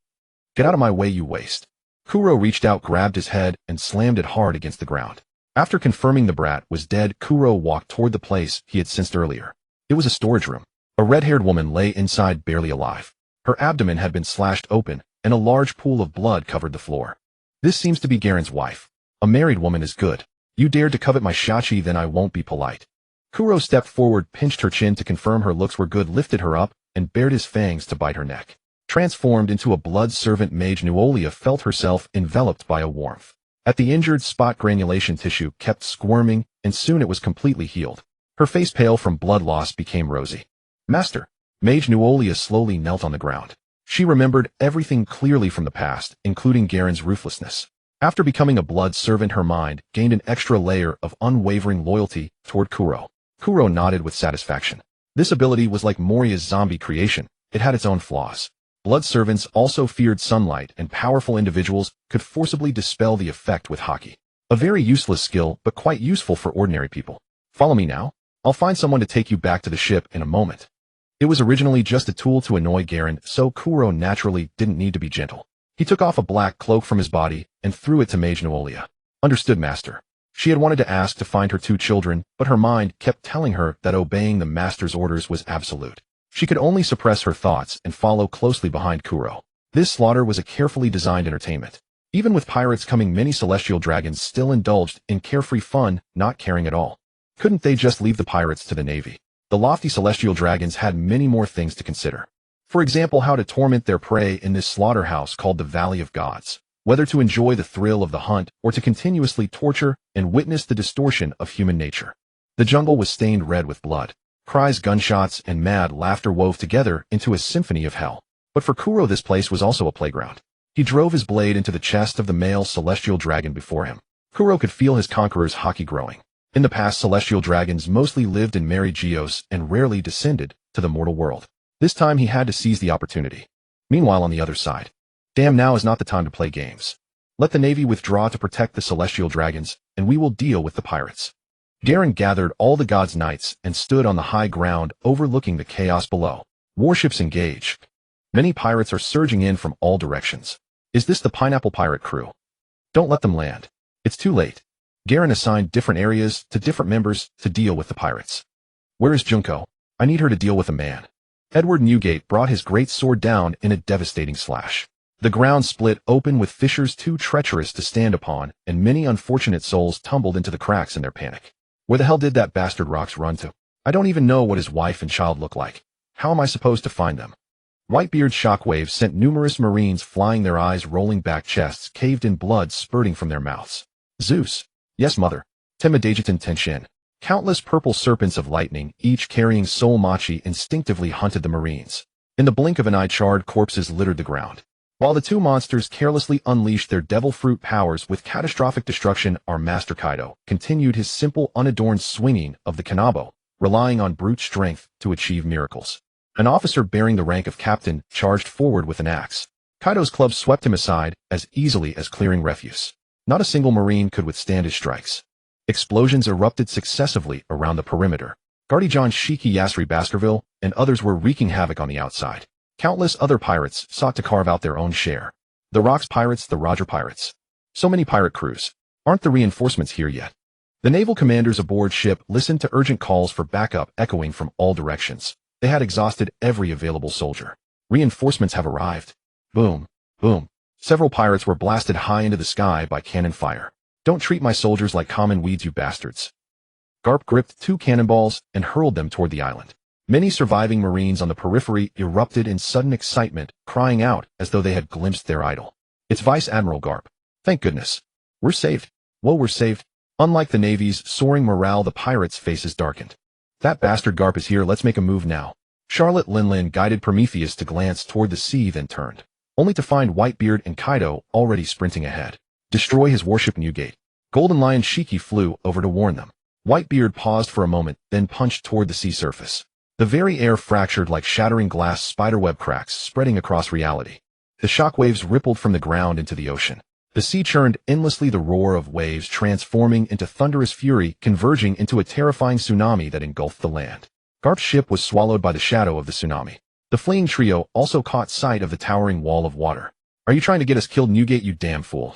Get out of my way, you waste." Kuro reached out, grabbed his head, and slammed it hard against the ground. After confirming the brat was dead, Kuro walked toward the place he had sensed earlier. It was a storage room. A red-haired woman lay inside, barely alive. Her abdomen had been slashed open, and a large pool of blood covered the floor. "This seems to be Garen's wife. A married woman is good. You dared to covet my Shachi, then I won't be polite." Kuro stepped forward, pinched her chin to confirm her looks were good, lifted her up, and bared his fangs to bite her neck. Transformed into a blood servant, Mage Nuolia felt herself enveloped by a warmth. At the injured spot, granulation tissue kept squirming, and soon it was completely healed. Her face, pale from blood loss, became rosy. "Master." Mage Nuolia slowly knelt on the ground. She remembered everything clearly from the past, including Garen's ruthlessness. After becoming a blood servant, her mind gained an extra layer of unwavering loyalty toward Kuro. Kuro nodded with satisfaction. This ability was like Moria's zombie creation. It had its own flaws. Blood servants also feared sunlight, and powerful individuals could forcibly dispel the effect with haki. A very useless skill, but quite useful for ordinary people. "Follow me now. I'll find someone to take you back to the ship in a moment." It was originally just a tool to annoy Garen, so Kuro naturally didn't need to be gentle. He took off a black cloak from his body and threw it to Mage Nuolia. "Understood, master." She had wanted to ask to find her 2 children, but her mind kept telling her that obeying the master's orders was absolute. She could only suppress her thoughts and follow closely behind Kuro. This slaughter was a carefully designed entertainment. Even with pirates coming, many celestial dragons still indulged in carefree fun, not caring at all. Couldn't they just leave the pirates to the navy? The lofty celestial dragons had many more things to consider. For example, how to torment their prey in this slaughterhouse called the Valley of Gods. Whether to enjoy the thrill of the hunt or to continuously torture and witness the distortion of human nature. The jungle was stained red with blood. Cries, gunshots, and mad laughter wove together into a symphony of hell. But for Kuro, this place was also a playground. He drove his blade into the chest of the male celestial dragon before him. Kuro could feel his conqueror's haki growing. In the past, celestial dragons mostly lived in Mary Geos and rarely descended to the mortal world. This time he had to seize the opportunity. Meanwhile, on the other side, damn, now is not the time to play games. Let the Navy withdraw to protect the celestial dragons, and we will deal with the pirates. Garen gathered all the gods' knights and stood on the high ground overlooking the chaos below. Warships engage. Many pirates are surging in from all directions. Is this the Pineapple Pirate crew? Don't let them land. It's too late. Garen assigned different areas to different members to deal with the pirates. Where is Junko? I need her to deal with a man. Edward Newgate brought his great sword down in a devastating slash. The ground split open with fissures too treacherous to stand upon, and many unfortunate souls tumbled into the cracks in their panic. Where the hell did that bastard Rox run to? I don't even know what his wife and child look like. How am I supposed to find them? Whitebeard's shockwaves sent numerous marines flying, their eyes rolling back, chests caved in, blood spurting from their mouths. Zeus. Yes, mother. Temadajitan Tenshin. Countless purple serpents of lightning, each carrying soul machi, instinctively hunted the marines. In the blink of an eye, charred corpses littered the ground. While the two monsters carelessly unleashed their devil fruit powers with catastrophic destruction, our master Kaido continued his simple, unadorned swinging of the kanabo, relying on brute strength to achieve miracles. An officer bearing the rank of captain charged forward with an axe. Kaido's club swept him aside as easily as clearing refuse. Not a single marine could withstand his strikes. Explosions erupted successively around the perimeter. Gardijan Shiki Yasri Baskerville and others were wreaking havoc on the outside. Countless other pirates sought to carve out their own share. The Rocks Pirates, the Roger Pirates. So many pirate crews. Aren't the reinforcements here yet? The naval commanders aboard ship listened to urgent calls for backup echoing from all directions. They had exhausted every available soldier. Reinforcements have arrived. Boom, boom. Several pirates were blasted high into the sky by cannon fire. Don't treat my soldiers like common weeds, you bastards. Garp gripped 2 cannonballs and hurled them toward the island. Many surviving marines on the periphery erupted in sudden excitement, crying out as though they had glimpsed their idol. It's Vice Admiral Garp. Thank goodness. We're saved. Whoa, we're saved. Unlike the Navy's soaring morale, the pirates' faces darkened. That bastard Garp is here, let's make a move now. Charlotte Linlin guided Prometheus to glance toward the sea, then turned, only to find Whitebeard and Kaido already sprinting ahead. Destroy his warship, Newgate. Golden Lion Shiki flew over to warn them. Whitebeard paused for a moment, then punched toward the sea surface. The very air fractured like shattering glass spiderweb cracks spreading across reality. The shockwaves rippled from the ground into the ocean. The sea churned endlessly, the roar of waves transforming into thunderous fury, converging into a terrifying tsunami that engulfed the land. Garp's ship was swallowed by the shadow of the tsunami. The fleeing trio also caught sight of the towering wall of water. Are you trying to get us killed, Newgate, you damn fool?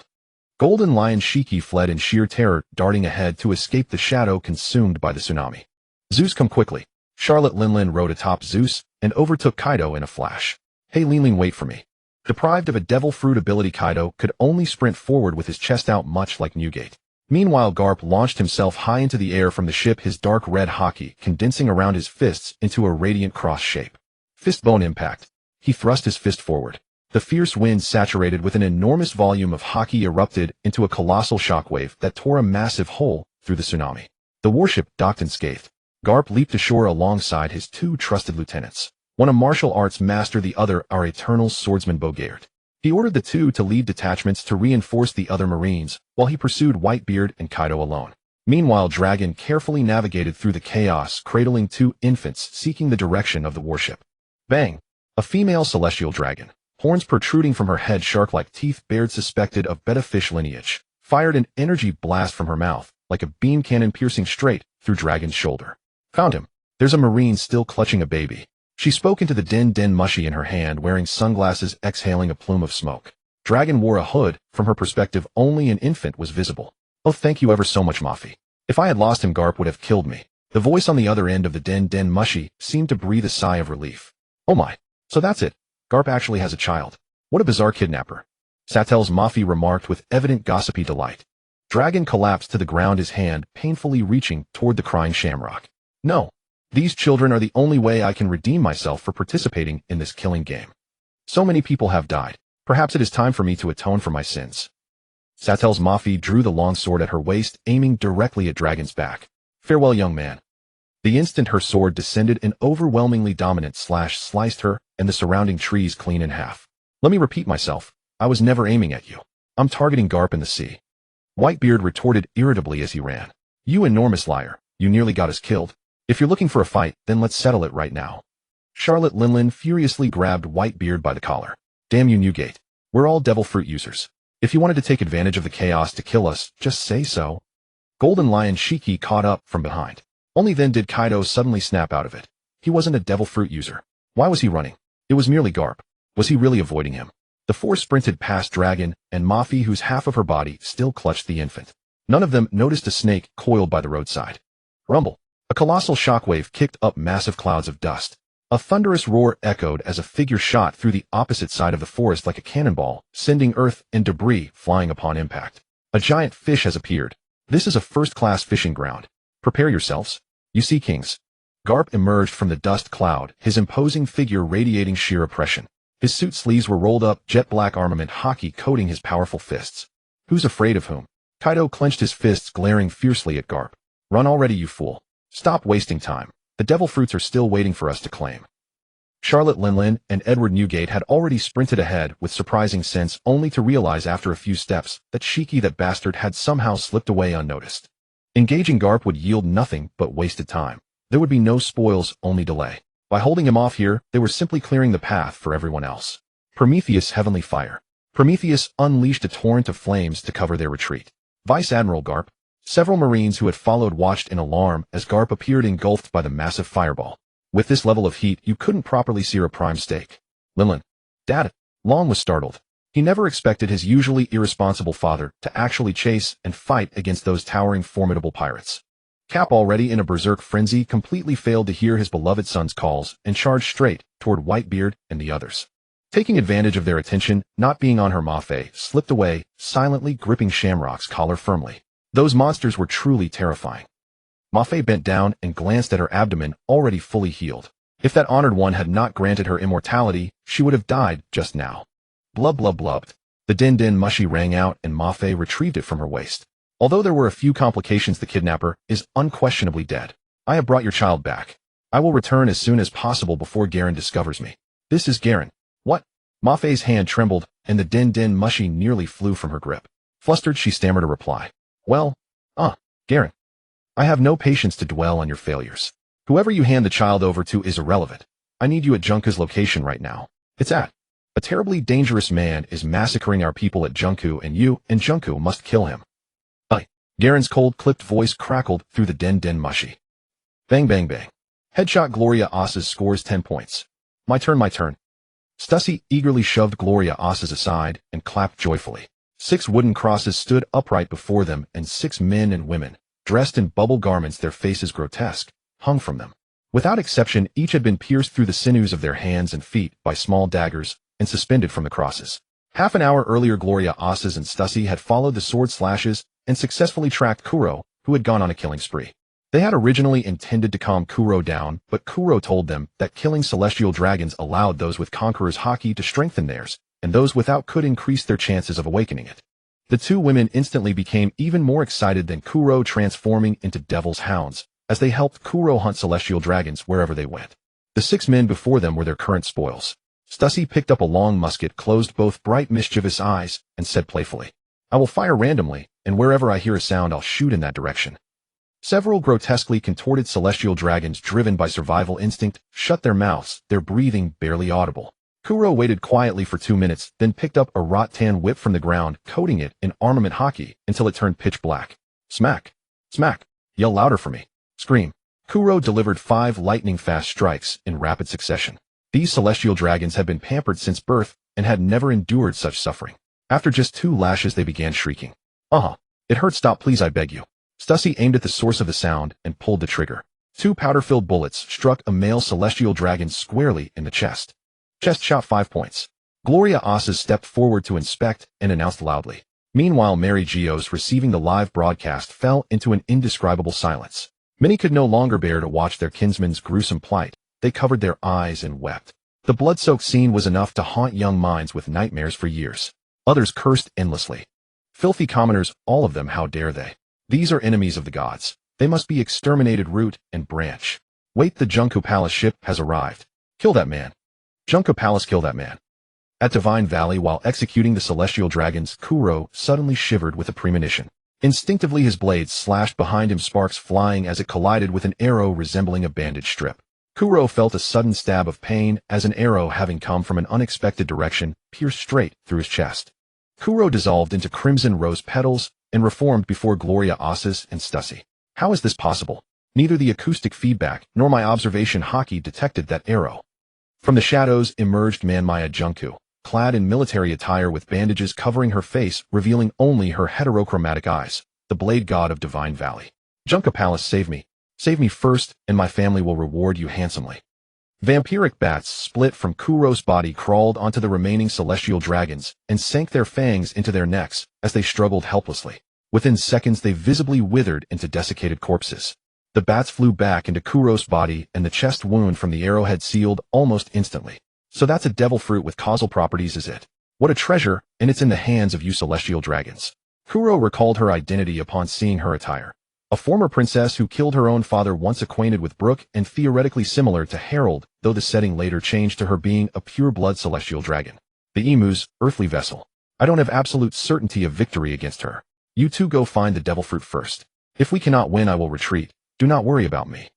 Golden Lion Shiki fled in sheer terror, darting ahead to escape the shadow consumed by the tsunami. Zeus, come quickly. Charlotte Linlin rode atop Zeus and overtook Kaido in a flash. Hey Linlin, wait for me. Deprived of a devil fruit ability, Kaido could only sprint forward with his chest out, much like Newgate. Meanwhile, Garp launched himself high into the air from the ship, his dark red haki condensing around his fists into a radiant cross shape. Fistbone impact. He thrust his fist forward. The fierce wind, saturated with an enormous volume of haki, erupted into a colossal shockwave that tore a massive hole through the tsunami. The warship docked unscathed. Garp leaped ashore alongside his 2 trusted lieutenants. One a martial arts master, the other our eternal swordsman Bogaert. He ordered the 2 to lead detachments to reinforce the other marines, while he pursued Whitebeard and Kaido alone. Meanwhile, Dragon carefully navigated through the chaos, cradling 2 infants seeking the direction of the warship. Bang! A female celestial dragon, horns protruding from her head, shark-like teeth bared, suspected of betta fish lineage, fired an energy blast from her mouth, like a beam cannon piercing straight through Dragon's shoulder. Found him. There's a marine still clutching a baby. She spoke into the den mushy in her hand, wearing sunglasses, exhaling a plume of smoke. Dragon wore a hood. From her perspective, only an infant was visible. Oh, thank you ever so much, Mafi. If I had lost him, Garp would have killed me. The voice on the other end of the den mushy seemed to breathe a sigh of relief. Oh my. So that's it. Garp actually has a child. What a bizarre kidnapper. Satel's Mafi remarked with evident gossipy delight. Dragon collapsed to the ground, his hand painfully reaching toward the crying shamrock. No. These children are the only way I can redeem myself for participating in this killing game. So many people have died. Perhaps it is time for me to atone for my sins. Satel's Mafi drew the long sword at her waist, aiming directly at Dragon's back. Farewell, young man. The instant her sword descended, an overwhelmingly dominant slash sliced her and the surrounding trees clean in half. Let me repeat myself. I was never aiming at you. I'm targeting Garp in the sea. Whitebeard retorted irritably as he ran. You enormous liar, you nearly got us killed. If you're looking for a fight, then let's settle it right now. Charlotte Linlin furiously grabbed Whitebeard by the collar. Damn you, Newgate. We're all devil fruit users. If you wanted to take advantage of the chaos to kill us, just say so. Golden Lion Shiki caught up from behind. Only then did Kaido suddenly snap out of it. He wasn't a devil fruit user. Why was he running? It was merely Garp. Was he really avoiding him? The four sprinted past Dragon and Mafi, whose half of her body still clutched the infant. None of them noticed a snake coiled by the roadside. Rumble. A colossal shockwave kicked up massive clouds of dust. A thunderous roar echoed as a figure shot through the opposite side of the forest like a cannonball, sending earth and debris flying upon impact. A giant fish has appeared. This is a first-class fishing ground. Prepare yourselves. You see, kings. Garp emerged from the dust cloud, his imposing figure radiating sheer oppression. His suit sleeves were rolled up, jet-black armament hockey coating his powerful fists. Who's afraid of whom? Kaido clenched his fists, glaring fiercely at Garp. Run already, you fool. Stop wasting time. The devil fruits are still waiting for us to claim. Charlotte Linlin and Edward Newgate had already sprinted ahead with surprising sense, only to realize after a few steps that Shiki, that bastard, had somehow slipped away unnoticed. Engaging Garp would yield nothing but wasted time. There would be no spoils, only delay. By holding him off here, they were simply clearing the path for everyone else. Prometheus Heavenly Fire. Prometheus unleashed a torrent of flames to cover their retreat. Vice Admiral Garp. Several Marines who had followed watched in alarm as Garp appeared engulfed by the massive fireball. With this level of heat, you couldn't properly sear a prime steak. Linlin. Dad. Long was startled. He never expected his usually irresponsible father to actually chase and fight against those towering, formidable pirates. Cap, already in a berserk frenzy, completely failed to hear his beloved son's calls and charged straight toward Whitebeard and the others. Taking advantage of their attention, not being on her, Mafe slipped away, silently gripping Shamrock's collar firmly. Those monsters were truly terrifying. Mafe bent down and glanced at her abdomen, already fully healed. If that honored one had not granted her immortality, she would have died just now. Blub blub blubbed. The din din mushy rang out and Mafe retrieved it from her waist. Although there were a few complications, the kidnapper is unquestionably dead. I have brought your child back. I will return as soon as possible before Garen discovers me. This is Garen. What? Mafe's hand trembled, and the din din mushy nearly flew from her grip. Flustered, she stammered a reply. Well, Garen. I have no patience to dwell on your failures. Whoever you hand the child over to is irrelevant. I need you at Junku's location right now. It's at. A terribly dangerous man is massacring our people at Junku, and you and Junku must kill him. Garen's cold-clipped voice crackled through the din din mushy. Bang bang bang. Headshot. Gloria Asas scores 10 points. My turn, my turn. Stussy eagerly shoved Gloria Asas aside and clapped joyfully. 6 wooden crosses stood upright before them, and 6 men and women, dressed in bubble garments, their faces grotesque, hung from them. Without exception, each had been pierced through the sinews of their hands and feet by small daggers and suspended from the crosses. Half an hour earlier, Gloria Asas and Stussy had followed the sword slashes and successfully tracked Kuro, who had gone on a killing spree. They had originally intended to calm Kuro down, but Kuro told them that killing celestial dragons allowed those with Conqueror's haki to strengthen theirs, and those without could increase their chances of awakening it. The 2 women instantly became even more excited than Kuro, transforming into devil's hounds, as they helped Kuro hunt celestial dragons wherever they went. The 6 men before them were their current spoils. Stussy picked up a long musket, closed both bright mischievous eyes, and said playfully, I will fire randomly, and wherever I hear a sound I'll shoot in that direction. Several grotesquely contorted celestial dragons, driven by survival instinct, shut their mouths, their breathing barely audible. Kuro waited quietly for 2 minutes, then picked up a rattan whip from the ground, coating it in armament hockey until it turned pitch black. Smack! Smack! Yell louder for me. Scream. Kuro delivered 5 lightning-fast strikes in rapid succession. These celestial dragons had been pampered since birth and had never endured such suffering. After just 2 lashes, they began shrieking. It hurts, stop please, I beg you. Stussy aimed at the source of the sound and pulled the trigger. 2 powder-filled bullets struck a male celestial dragon squarely in the chest. Chest shot 5 points. Gloria Asas stepped forward to inspect and announced loudly. Meanwhile, Mary Geos, receiving the live broadcast, fell into an indescribable silence. Many could no longer bear to watch their kinsman's gruesome plight. They covered their eyes and wept. The blood-soaked scene was enough to haunt young minds with nightmares for years. Others cursed endlessly. Filthy commoners, all of them, how dare they? These are enemies of the gods. They must be exterminated root and branch. Wait, the Junku Palace ship has arrived. Kill that man. Junku Palace, kill that man. At Divine Valley, while executing the celestial dragons, Kuro suddenly shivered with a premonition. Instinctively his blade slashed behind him, sparks flying as it collided with an arrow resembling a bandage strip. Kuro felt a sudden stab of pain as an arrow, having come from an unexpected direction, pierced straight through his chest. Kuro dissolved into crimson rose petals and reformed before Gloria Osas and Stussy. How is this possible? Neither the acoustic feedback nor my observation hockey detected that arrow. From the shadows emerged Manmaya Junku, clad in military attire with bandages covering her face, revealing only her heterochromatic eyes, the blade god of Divine Valley. Junka Palace, save me. Save me first, and my family will reward you handsomely. Vampiric bats split from Kuro's body, crawled onto the remaining celestial dragons, and sank their fangs into their necks as they struggled helplessly. Within seconds they visibly withered into desiccated corpses. The bats flew back into Kuro's body, and the chest wound from the arrowhead sealed almost instantly. So that's a devil fruit with causal properties, is it? What a treasure, and it's in the hands of you celestial dragons. Kuro recalled her identity upon seeing her attire. A former princess who killed her own father, once acquainted with Brooke and theoretically similar to Harold, though the setting later changed to her being a pure-blood celestial dragon. The emu's earthly vessel. I don't have absolute certainty of victory against her. You two go find the devil fruit first. If we cannot win, I will retreat. Do not worry about me.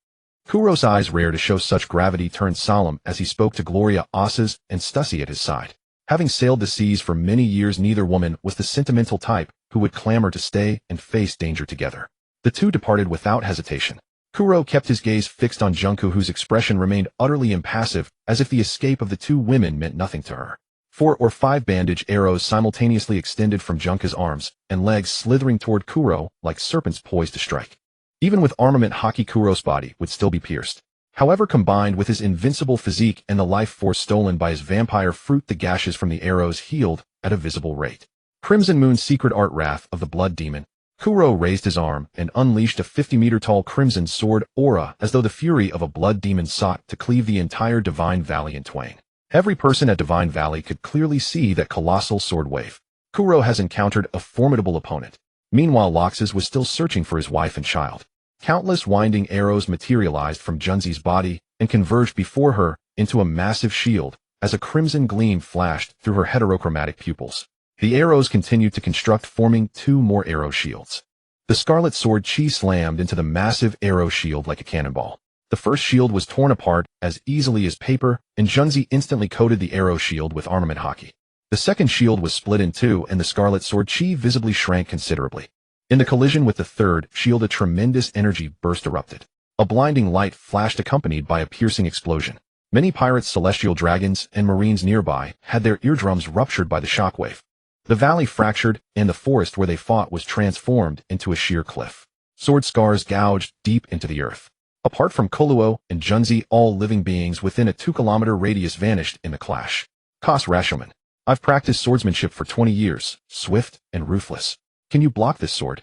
Kuro's eyes, rare to show such gravity, turned solemn as he spoke to Gloria Osas and Stussy at his side. Having sailed the seas for many years, neither woman was the sentimental type who would clamor to stay and face danger together. The two departed without hesitation. Kuro kept his gaze fixed on Junku, whose expression remained utterly impassive, as if the escape of the two women meant nothing to her. 4 or 5 bandage arrows simultaneously extended from Junka's arms and legs, slithering toward Kuro like serpents poised to strike. Even with armament hockey, Kuro's body would still be pierced. However, combined with his invincible physique and the life force stolen by his vampire fruit, the gashes from the arrows healed at a visible rate. Crimson Moon's secret art, Wrath of the Blood Demon. Kuro raised his arm and unleashed a 50-meter-tall crimson sword aura, as though the fury of a blood demon sought to cleave the entire Divine Valley in twain. Every person at Divine Valley could clearly see that colossal sword wave. Kuro has encountered a formidable opponent. Meanwhile, Loxus was still searching for his wife and child. Countless winding arrows materialized from Junzi's body and converged before her into a massive shield as a crimson gleam flashed through her heterochromatic pupils. The arrows continued to construct, forming 2 more arrow shields. The scarlet sword chi slammed into the massive arrow shield like a cannonball. The first shield was torn apart as easily as paper, and Junzi instantly coated the arrow shield with armament hockey. The second shield was split in 2, and the scarlet sword chi visibly shrank considerably. In the collision with the third shield, a tremendous energy burst erupted. A blinding light flashed, accompanied by a piercing explosion. Many pirates, celestial dragons, and marines nearby had their eardrums ruptured by the shockwave. The valley fractured, and the forest where they fought was transformed into a sheer cliff. Sword scars gouged deep into the earth. Apart from Koluo and Junzi, all living beings within a 2-kilometer radius vanished in the clash. Kas Rashomon. I've practiced swordsmanship for 20 years, swift and ruthless. Can you block this sword?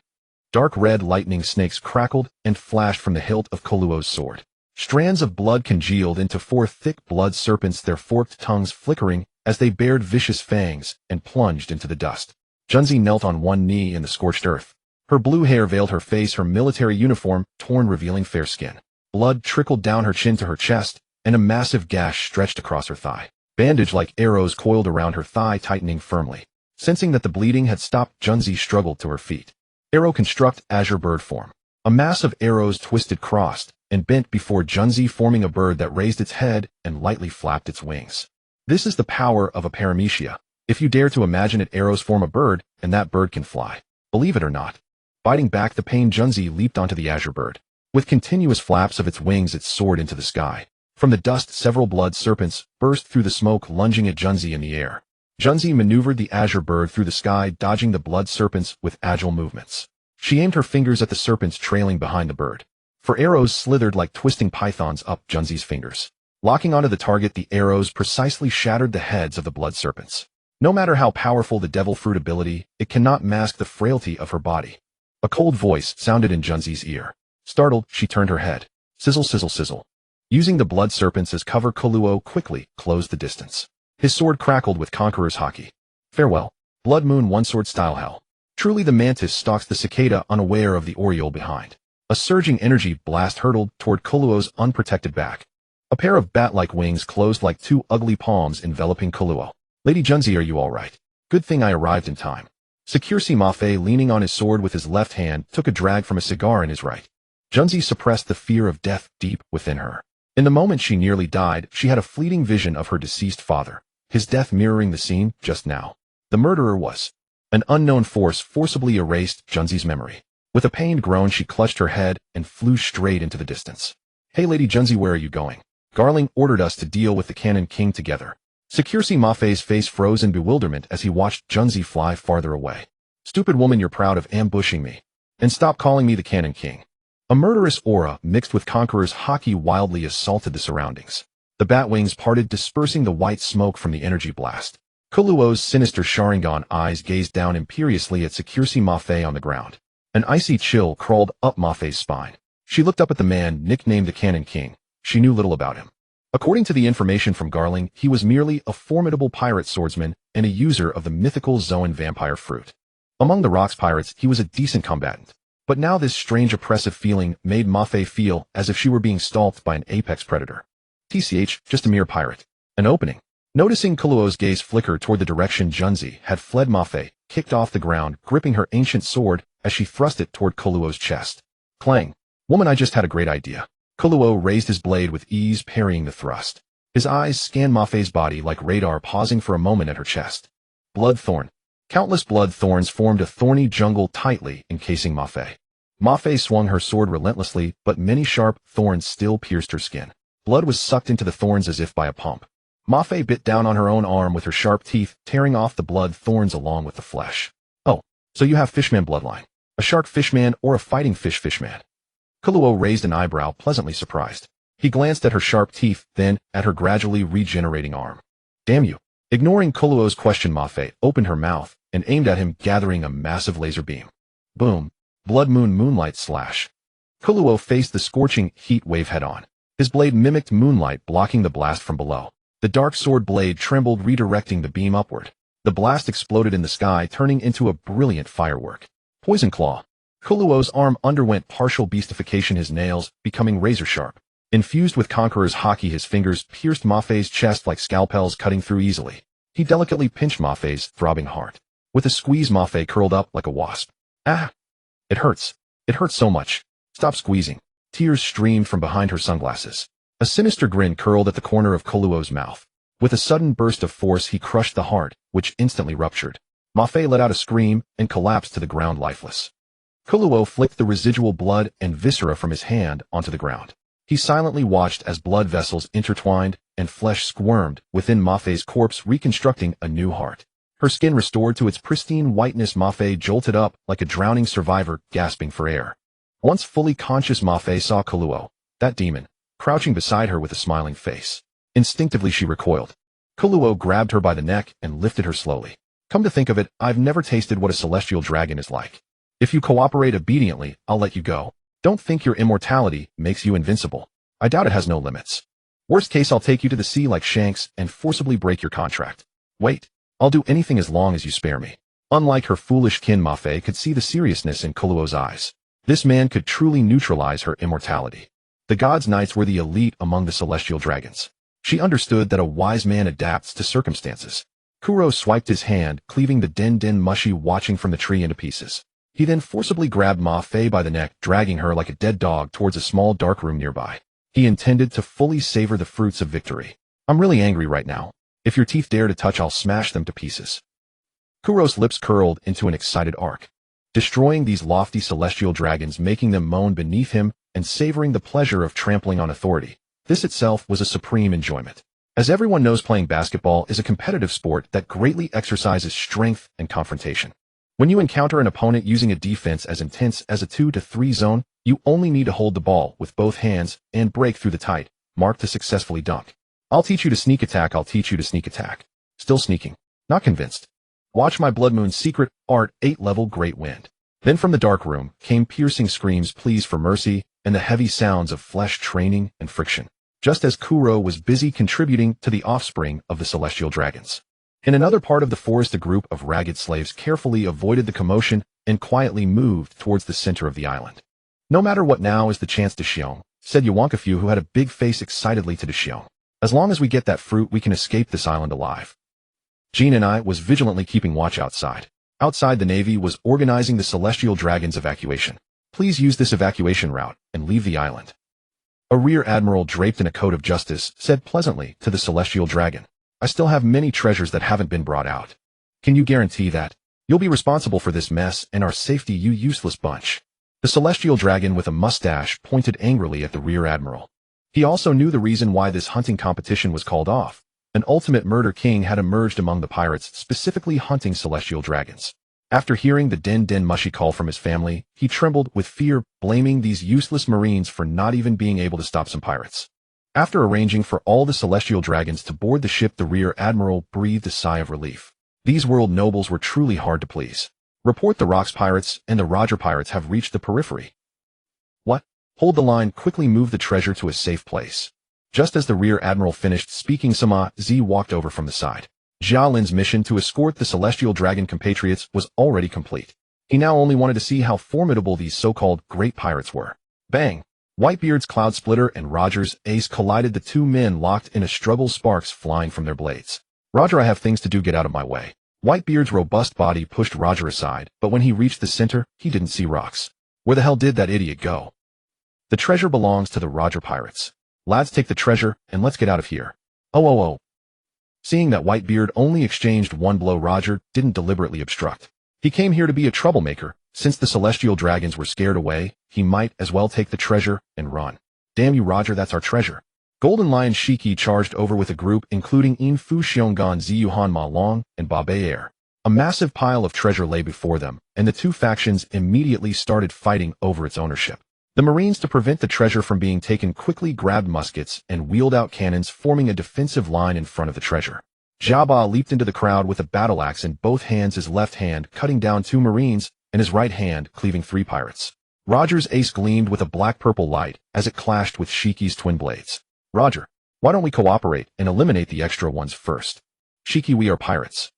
Dark red lightning snakes crackled and flashed from the hilt of Koluo's sword. Strands of blood congealed into 4 thick blood serpents, their forked tongues flickering as they bared vicious fangs and plunged into the dust. Junzi knelt on one knee in the scorched earth. Her blue hair veiled her face, her military uniform torn, revealing fair skin. Blood trickled down her chin to her chest, and a massive gash stretched across her thigh. Bandage-like arrows coiled around her thigh, tightening firmly. Sensing that the bleeding had stopped, Junzi struggled to her feet. Arrow construct, azure bird form. A mass of arrows twisted, crossed, and bent before Junzi, forming a bird that raised its head and lightly flapped its wings. This is the power of a paramecia. If you dare to imagine it, arrows form a bird, and that bird can fly. Believe it or not. Biting back the pain, Junzi leaped onto the azure bird. With continuous flaps of its wings, it soared into the sky. From the dust, several blood serpents burst through the smoke, lunging at Junzi in the air. Junzi maneuvered the azure bird through the sky, dodging the blood serpents with agile movements. She aimed her fingers at the serpents trailing behind the bird. For arrows slithered like twisting pythons up Junzi's fingers. Locking onto the target, the arrows precisely shattered the heads of the blood serpents. No matter how powerful the devil fruit ability, it cannot mask the frailty of her body. A cold voice sounded in Junzi's ear. Startled, she turned her head. Sizzle, sizzle, sizzle. Using the blood serpents as cover, Koluo quickly closed the distance. His sword crackled with conqueror's hockey. Farewell. Blood Moon, one sword style hell. Truly the mantis stalks the cicada, unaware of the oriole behind. A surging energy blast hurtled toward Koluo's unprotected back. A pair of bat-like wings closed like 2 ugly palms, enveloping Koluo. Lady Junzi, are you all right? Good thing I arrived in time. Security Mafe, leaning on his sword with his left hand, took a drag from a cigar in his right. Junzi suppressed the fear of death deep within her. In the moment she nearly died, she had a fleeting vision of her deceased father, his death mirroring the scene just now. The murderer was. An unknown force forcibly erased Junzi's memory. With a pained groan, she clutched her head and flew straight into the distance. "Hey Lady Junzi, where are you going? Garling ordered us to deal with the Cannon King together." Security Mafe's face froze in bewilderment as he watched Junzi fly farther away. "Stupid woman, you're proud of ambushing me. And stop calling me the Cannon King." A murderous aura mixed with Conqueror's haki wildly assaulted the surroundings. The bat wings parted, dispersing the white smoke from the energy blast. Kuluo's sinister Sharingan eyes gazed down imperiously at Security Mafe on the ground. An icy chill crawled up Mafe's spine. She looked up at the man nicknamed the Cannon King. She knew little about him. According to the information from Garling, he was merely a formidable pirate swordsman and a user of the mythical Zoan vampire fruit. Among the Rocks pirates, he was a decent combatant. But now this strange oppressive feeling made Mafe feel as if she were being stalked by an apex predator. TCH, just a mere pirate. An opening. Noticing Kuluo's gaze flicker toward the direction Junzi had fled, Mafe kicked off the ground, gripping her ancient sword as she thrust it toward Kuluo's chest. Clang. "Woman, I just had a great idea." Kuluo raised his blade with ease, parrying the thrust. His eyes scanned Mafe's body like radar, pausing for a moment at her chest. Blood thorn. Countless blood thorns formed a thorny jungle tightly encasing Mafe. Mafe swung her sword relentlessly, but many sharp thorns still pierced her skin. Blood was sucked into the thorns as if by a pump. Mafe bit down on her own arm with her sharp teeth, tearing off the blood thorns along with the flesh. "Oh, so you have fishman bloodline. A shark fishman or a fighting fish fishman?" Kuluo raised an eyebrow, pleasantly surprised. He glanced at her sharp teeth, then at her gradually regenerating arm. "Damn you." Ignoring Kuluo's question, Mafe opened her mouth and aimed at him, gathering a massive laser beam. Boom. Blood moon moonlight slash. Kuluo faced the scorching heat wave head-on. His blade mimicked moonlight, blocking the blast from below. The dark sword blade trembled, redirecting the beam upward. The blast exploded in the sky, turning into a brilliant firework. Poison claw. Kuluo's arm underwent partial beastification, his nails becoming razor-sharp. Infused with Conqueror's haki, his fingers pierced Mafe's chest like scalpels, cutting through easily. He delicately pinched Mafe's throbbing heart. With a squeeze, Mafe curled up like a wasp. "Ah! It hurts. It hurts so much. Stop squeezing." Tears streamed from behind her sunglasses. A sinister grin curled at the corner of Kuluo's mouth. With a sudden burst of force, he crushed the heart, which instantly ruptured. Mafe let out a scream and collapsed to the ground lifeless. Kuluo flicked the residual blood and viscera from his hand onto the ground. He silently watched as blood vessels intertwined and flesh squirmed within Mafe's corpse, reconstructing a new heart. Her skin restored to its pristine whiteness, Mafe jolted up like a drowning survivor gasping for air. Once fully conscious, Mafe saw Kuluo, that demon, crouching beside her with a smiling face. Instinctively she recoiled. Kuluo grabbed her by the neck and lifted her slowly. "Come to think of it, I've never tasted what a celestial dragon is like. If you cooperate obediently, I'll let you go. Don't think your immortality makes you invincible. I doubt it has no limits. Worst case, I'll take you to the sea like Shanks and forcibly break your contract. Wait, I'll do anything as long as you spare me." Unlike her foolish kin, Mafe could see the seriousness in Kuluo's eyes. This man could truly neutralize her immortality. The gods' knights were the elite among the celestial dragons. She understood that a wise man adapts to circumstances. Kuro swiped his hand, cleaving the Den Mushi watching from the tree into pieces. He then forcibly grabbed Mafe by the neck, dragging her like a dead dog towards a small dark room nearby. He intended to fully savor the fruits of victory. "I'm really angry right now. If your teeth dare to touch, I'll smash them to pieces." Kuro's lips curled into an excited arc. Destroying these lofty celestial dragons, making them moan beneath him, and savoring the pleasure of trampling on authority. This itself was a supreme enjoyment. As everyone knows, playing basketball is a competitive sport that greatly exercises strength and confrontation. When you encounter an opponent using a defense as intense as a 2-3 zone, you only need to hold the ball with both hands and break through the tight mark to successfully dunk. "I'll teach you to sneak attack, I'll teach you to sneak attack." Still sneaking. Not convinced. "Watch my Blood Moon secret art 8-level great wind." Then from the dark room came piercing screams, pleas for mercy, and the heavy sounds of flesh training and friction, just as Kuro was busy contributing to the offspring of the celestial dragons. In another part of the forest, a group of ragged slaves carefully avoided the commotion and quietly moved towards the center of the island. "No matter what, now is the chance to Xiong," said Yawankafu, who had a big face, excitedly to Xiong. "As long as we get that fruit, we can escape this island alive." Jean and I was vigilantly keeping watch outside. Outside, the Navy was organizing the Celestial Dragon's evacuation. Please use this evacuation route and leave the island. A rear admiral draped in a coat of justice said pleasantly to the Celestial Dragon, I still have many treasures that haven't been brought out. Can you guarantee that? You'll be responsible for this mess and our safety, you useless bunch. The Celestial Dragon with a mustache pointed angrily at the rear admiral. He also knew the reason why this hunting competition was called off. An ultimate murder king had emerged among the pirates, specifically hunting celestial dragons. After hearing the Den Den Mushy call from his family, he trembled with fear, blaming these useless marines for not even being able to stop some pirates. After arranging for all the celestial dragons to board the ship, the rear admiral breathed a sigh of relief. These world nobles were truly hard to please. Report the Rocks pirates and the Roger pirates have reached the periphery. What? Hold the line, quickly move the treasure to a safe place. Just as the rear admiral finished speaking, Sima Zi walked over from the side. Jia Lin's mission to escort the celestial dragon compatriots was already complete. He now only wanted to see how formidable these so-called great pirates were. Bang! Whitebeard's Cloud Splitter and Roger's Ace collided, the two men locked in a struggle, sparks flying from their blades. Roger, I have things to do, get out of my way. Whitebeard's robust body pushed Roger aside, but when he reached the center, he didn't see rocks. Where the hell did that idiot go? The treasure belongs to the Roger pirates. Lads, take the treasure, and let's get out of here. Oh. Seeing that Whitebeard only exchanged one blow, Roger didn't deliberately obstruct. He came here to be a troublemaker. Since the celestial dragons were scared away, he might as well take the treasure and run. Damn you, Roger, that's our treasure. Golden Lion Shiki charged over with a group including In Fu Xionggan, Ziyuhan Ma Long, and Ba Bei Er. A massive pile of treasure lay before them, and the two factions immediately started fighting over its ownership. The Marines, to prevent the treasure from being taken, quickly grabbed muskets and wheeled out cannons, forming a defensive line in front of the treasure. Jia Ba leaped into the crowd with a battle axe in both hands, his left hand cutting down two Marines and his right hand cleaving three pirates. Roger's ace gleamed with a black-purple light as it clashed with Shiki's twin blades. Roger, why don't we cooperate and eliminate the extra ones first? Shiki, we are pirates.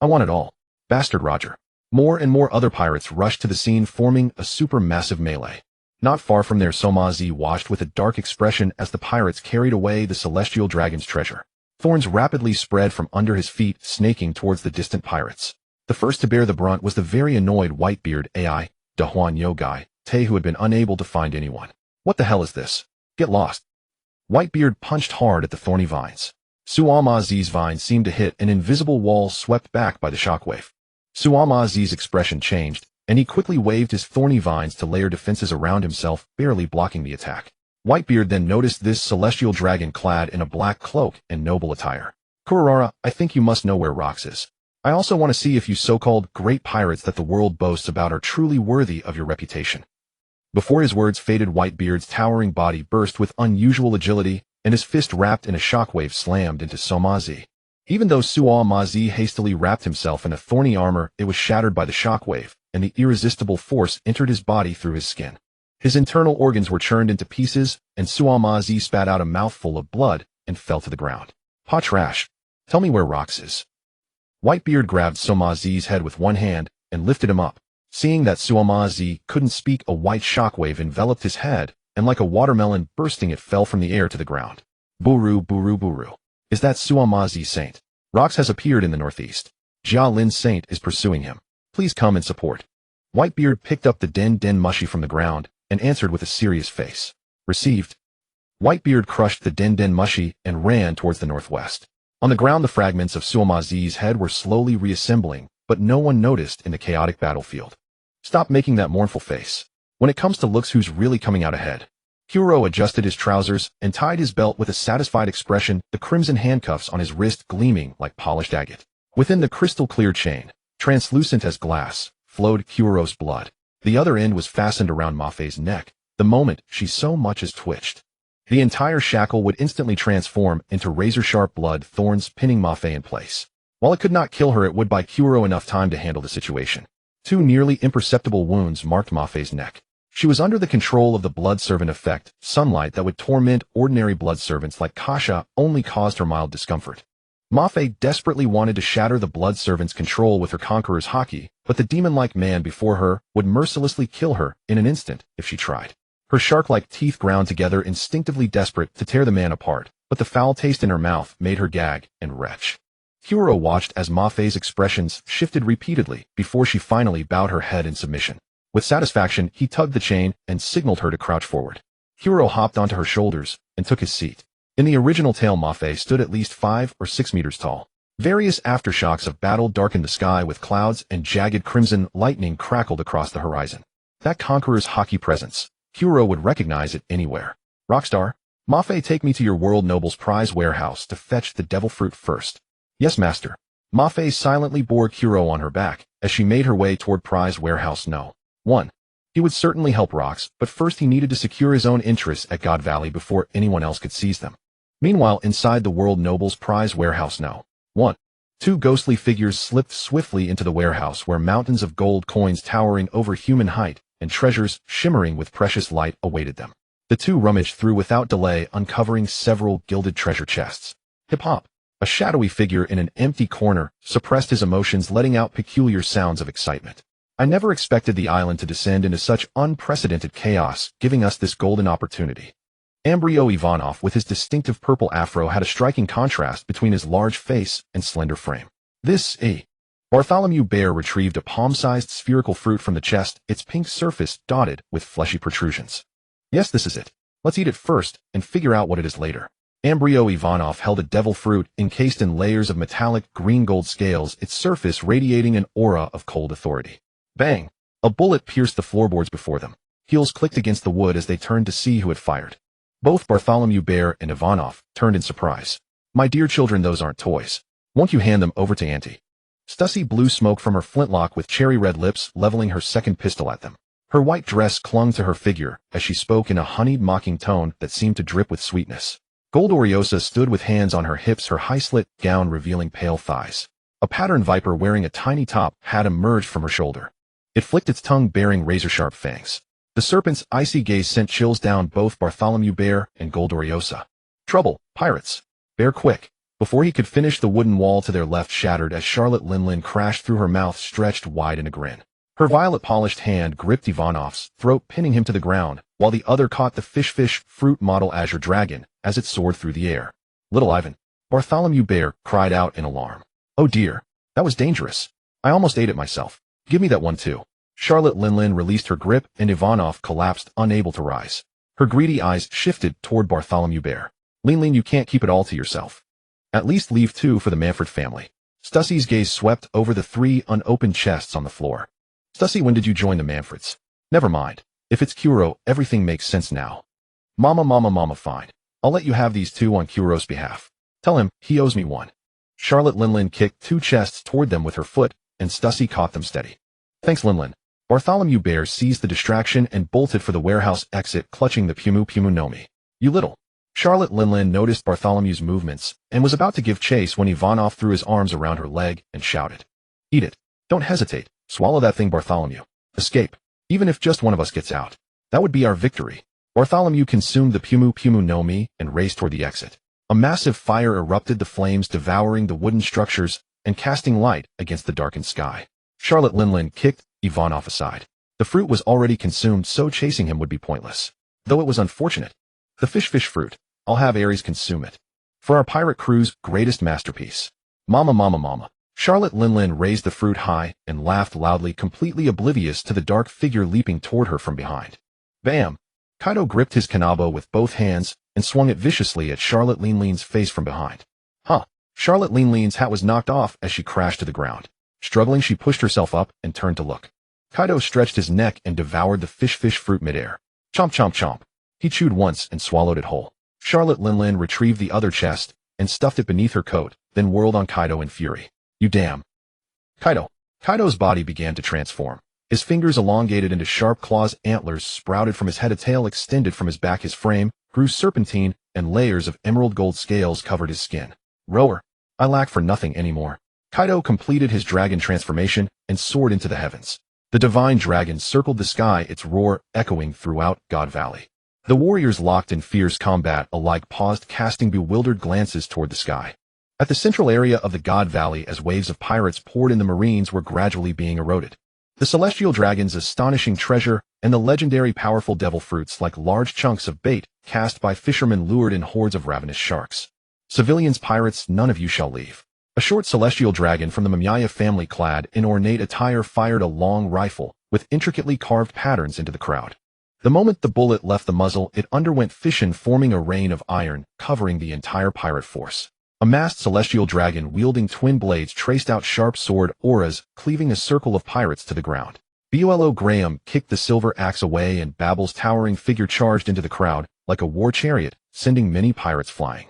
I want it all. Bastard Roger. More and more other pirates rushed to the scene, forming a supermassive melee. Not far from there, Sima Zi watched with a dark expression as the pirates carried away the celestial dragon's treasure. Thorns rapidly spread from under his feet, snaking towards the distant pirates. The first to bear the brunt was the very annoyed Whitebeard AI, Da Huan Yo Gai, Tay, who had been unable to find anyone. What the hell is this? Get lost. Whitebeard punched hard at the thorny vines. Sima Zi's vines seemed to hit an invisible wall, swept back by the shockwave. Sima Zi's expression changed, and he quickly waved his thorny vines to layer defenses around himself, barely blocking the attack. Whitebeard then noticed this celestial dragon clad in a black cloak and noble attire. Kurorara, I think you must know where Rox is. I also want to see if you so-called great pirates that the world boasts about are truly worthy of your reputation. Before his words faded, Whitebeard's towering body burst with unusual agility, and his fist wrapped in a shockwave slammed into Sima Zi. Even though Sima Zi hastily wrapped himself in a thorny armor, it was shattered by the shockwave, and the irresistible force entered his body through his skin. His internal organs were churned into pieces, and Sima Zi spat out a mouthful of blood and fell to the ground. Pa trash. Tell me where Rox is. Whitebeard grabbed Sima Zi's head with one hand and lifted him up. Seeing that Sima Zi couldn't speak, a white shockwave enveloped his head, and like a watermelon bursting, it fell from the air to the ground. Buru, buru, buru. Is that Sima Zi Saint? Rox has appeared in the northeast. Jia Lin Saint is pursuing him. Please come and support. Whitebeard picked up the Den Den Mushy from the ground and answered with a serious face. Received. Whitebeard crushed the Den Den Mushy and ran towards the northwest. On the ground, the fragments of Sima Zi's head were slowly reassembling, but no one noticed in the chaotic battlefield. Stop making that mournful face. When it comes to looks, who's really coming out ahead? Kuro adjusted his trousers and tied his belt with a satisfied expression, the crimson handcuffs on his wrist gleaming like polished agate. Within the crystal-clear chain, translucent as glass, flowed Kuro's blood. The other end was fastened around Mafei's neck. The moment she so much as twitched, the entire shackle would instantly transform into razor-sharp blood thorns, pinning Mafei in place. While it could not kill her, it would buy Kuro enough time to handle the situation. Two nearly imperceptible wounds marked Mafei's neck. She was under the control of the blood servant effect. Sunlight that would torment ordinary blood servants like Kasha only caused her mild discomfort. Mafei desperately wanted to shatter the blood servant's control with her conqueror's haki, but the demon-like man before her would mercilessly kill her in an instant if she tried. Her shark-like teeth ground together, instinctively desperate to tear the man apart, but the foul taste in her mouth made her gag and retch. Kuro watched as Ma-Fei's expressions shifted repeatedly before she finally bowed her head in submission. With satisfaction, he tugged the chain and signaled her to crouch forward. Kuro hopped onto her shoulders and took his seat. In the original tale, Ma-Fei stood at least 5 or 6 meters tall. Various aftershocks of battle darkened the sky with clouds, and jagged crimson lightning crackled across the horizon. That conqueror's hockey presence. Kuro would recognize it anywhere. Rockstar, Ma-Fei, take me to your world noble's prize warehouse to fetch the devil fruit first. Yes, master. Ma-Fei silently bore Kuro on her back as she made her way toward prize warehouse No. 1. He would certainly help Rox, but first he needed to secure his own interests at God Valley before anyone else could seize them. Meanwhile, inside the world noble's prize warehouse No. 1. 2 ghostly figures slipped swiftly into the warehouse where mountains of gold coins towering over human height and treasures shimmering with precious light awaited them. The two rummaged through without delay, uncovering several gilded treasure chests. Hip-hop. A shadowy figure in an empty corner suppressed his emotions, letting out peculiar sounds of excitement. I never expected the island to descend into such unprecedented chaos, giving us this golden opportunity. Embryo Ivanov, with his distinctive purple afro, had a striking contrast between his large face and slender frame. Bartholomew Bear retrieved a palm-sized spherical fruit from the chest, its pink surface dotted with fleshy protrusions. Yes, this is it. Let's eat it first and figure out what it is later. Embryo Ivanov held a devil fruit encased in layers of metallic green-gold scales, its surface radiating an aura of cold authority. Bang! A bullet pierced the floorboards before them. Heels clicked against the wood as they turned to see who had fired. Both Bartholomew Bear and Ivanov turned in surprise. My dear children, those aren't toys. Won't you hand them over to Auntie? Stussy blew smoke from her flintlock with cherry-red lips, leveling her second pistol at them. Her white dress clung to her figure as she spoke in a honeyed mocking tone that seemed to drip with sweetness. Gold Oriosa stood with hands on her hips, her high-slit gown revealing pale thighs. A pattern viper wearing a tiny top had emerged from her shoulder. It flicked its tongue, bearing razor-sharp fangs. The serpent's icy gaze sent chills down both Bartholomew Bear and Gold Oriosa. Trouble, pirates. Bear, quick. Before he could finish, the wooden wall to their left shattered as Charlotte Linlin crashed through, her mouth stretched wide in a grin. Her violet-polished hand gripped Ivanov's throat, pinning him to the ground, while the other caught the fish fruit model Azure Dragon as it soared through the air. Little Ivan, Bartholomew Bear cried out in alarm. Oh dear, that was dangerous. I almost ate it myself. Give me that one too. Charlotte Linlin released her grip and Ivanov collapsed, unable to rise. Her greedy eyes shifted toward Bartholomew Bear. Linlin, you can't keep it all to yourself. At least leave 2 for the Manfred family. Stussy's gaze swept over the 3 unopened chests on the floor. Stussy, when did you join the Manfreds? Never mind. If it's Kuro, everything makes sense now. Mama, fine. I'll let you have these 2 on Kuro's behalf. Tell him he owes me 1. Charlotte Linlin kicked 2 chests toward them with her foot, and Stussy caught them steady. Thanks, Linlin. Bartholomew Bear seized the distraction and bolted for the warehouse exit, clutching the Pumu no Mi. You little. Charlotte Linlin noticed Bartholomew's movements and was about to give chase when Ivanov threw his arms around her leg and shouted. Eat it. Don't hesitate. Swallow that thing, Bartholomew. Escape. Even if just one of us gets out. That would be our victory. Bartholomew consumed the Pumu no Mi and raced toward the exit. A massive fire erupted, the flames devouring the wooden structures and casting light against the darkened sky. Charlotte Linlin kicked Ivanov aside. The fruit was already consumed, so chasing him would be pointless. Though it was unfortunate. The fish fruit. I'll have Ares consume it. For our pirate crew's greatest masterpiece. Mama. Charlotte Linlin raised the fruit high and laughed loudly, completely oblivious to the dark figure leaping toward her from behind. Bam! Kaido gripped his kanabo with both hands and swung it viciously at Charlotte Linlin's face from behind. Huh! Charlotte Linlin's hat was knocked off as she crashed to the ground. Struggling, she pushed herself up and turned to look. Kaido stretched his neck and devoured the fish fruit midair. Chomp, chomp, chomp. He chewed once and swallowed it whole. Charlotte Linlin retrieved the other chest and stuffed it beneath her coat, then whirled on Kaido in fury. You damn. Kaido's body began to transform. His fingers elongated into sharp claws, antlers sprouted from his head, a tail extended from his back, his frame grew serpentine, and layers of emerald gold scales covered his skin. Rower, I lack for nothing anymore. Kaido completed his dragon transformation and soared into the heavens. The divine dragon circled the sky, its roar echoing throughout God Valley. The warriors, locked in fierce combat, alike paused, casting bewildered glances toward the sky. At the central area of the God Valley, as waves of pirates poured in, the marines were gradually being eroded. The celestial dragon's astonishing treasure and the legendary powerful devil fruits, like large chunks of bait cast by fishermen, lured in hordes of ravenous sharks. Civilians, pirates, none of you shall leave. A short celestial dragon from the Mamaya family clad in ornate attire fired a long rifle with intricately carved patterns into the crowd. The moment the bullet left the muzzle, it underwent fission, forming a rain of iron, covering the entire pirate force. A masked celestial dragon wielding twin blades traced out sharp sword auras, cleaving a circle of pirates to the ground. Bolo Graham kicked the silver axe away and Babel's towering figure charged into the crowd like a war chariot, sending many pirates flying.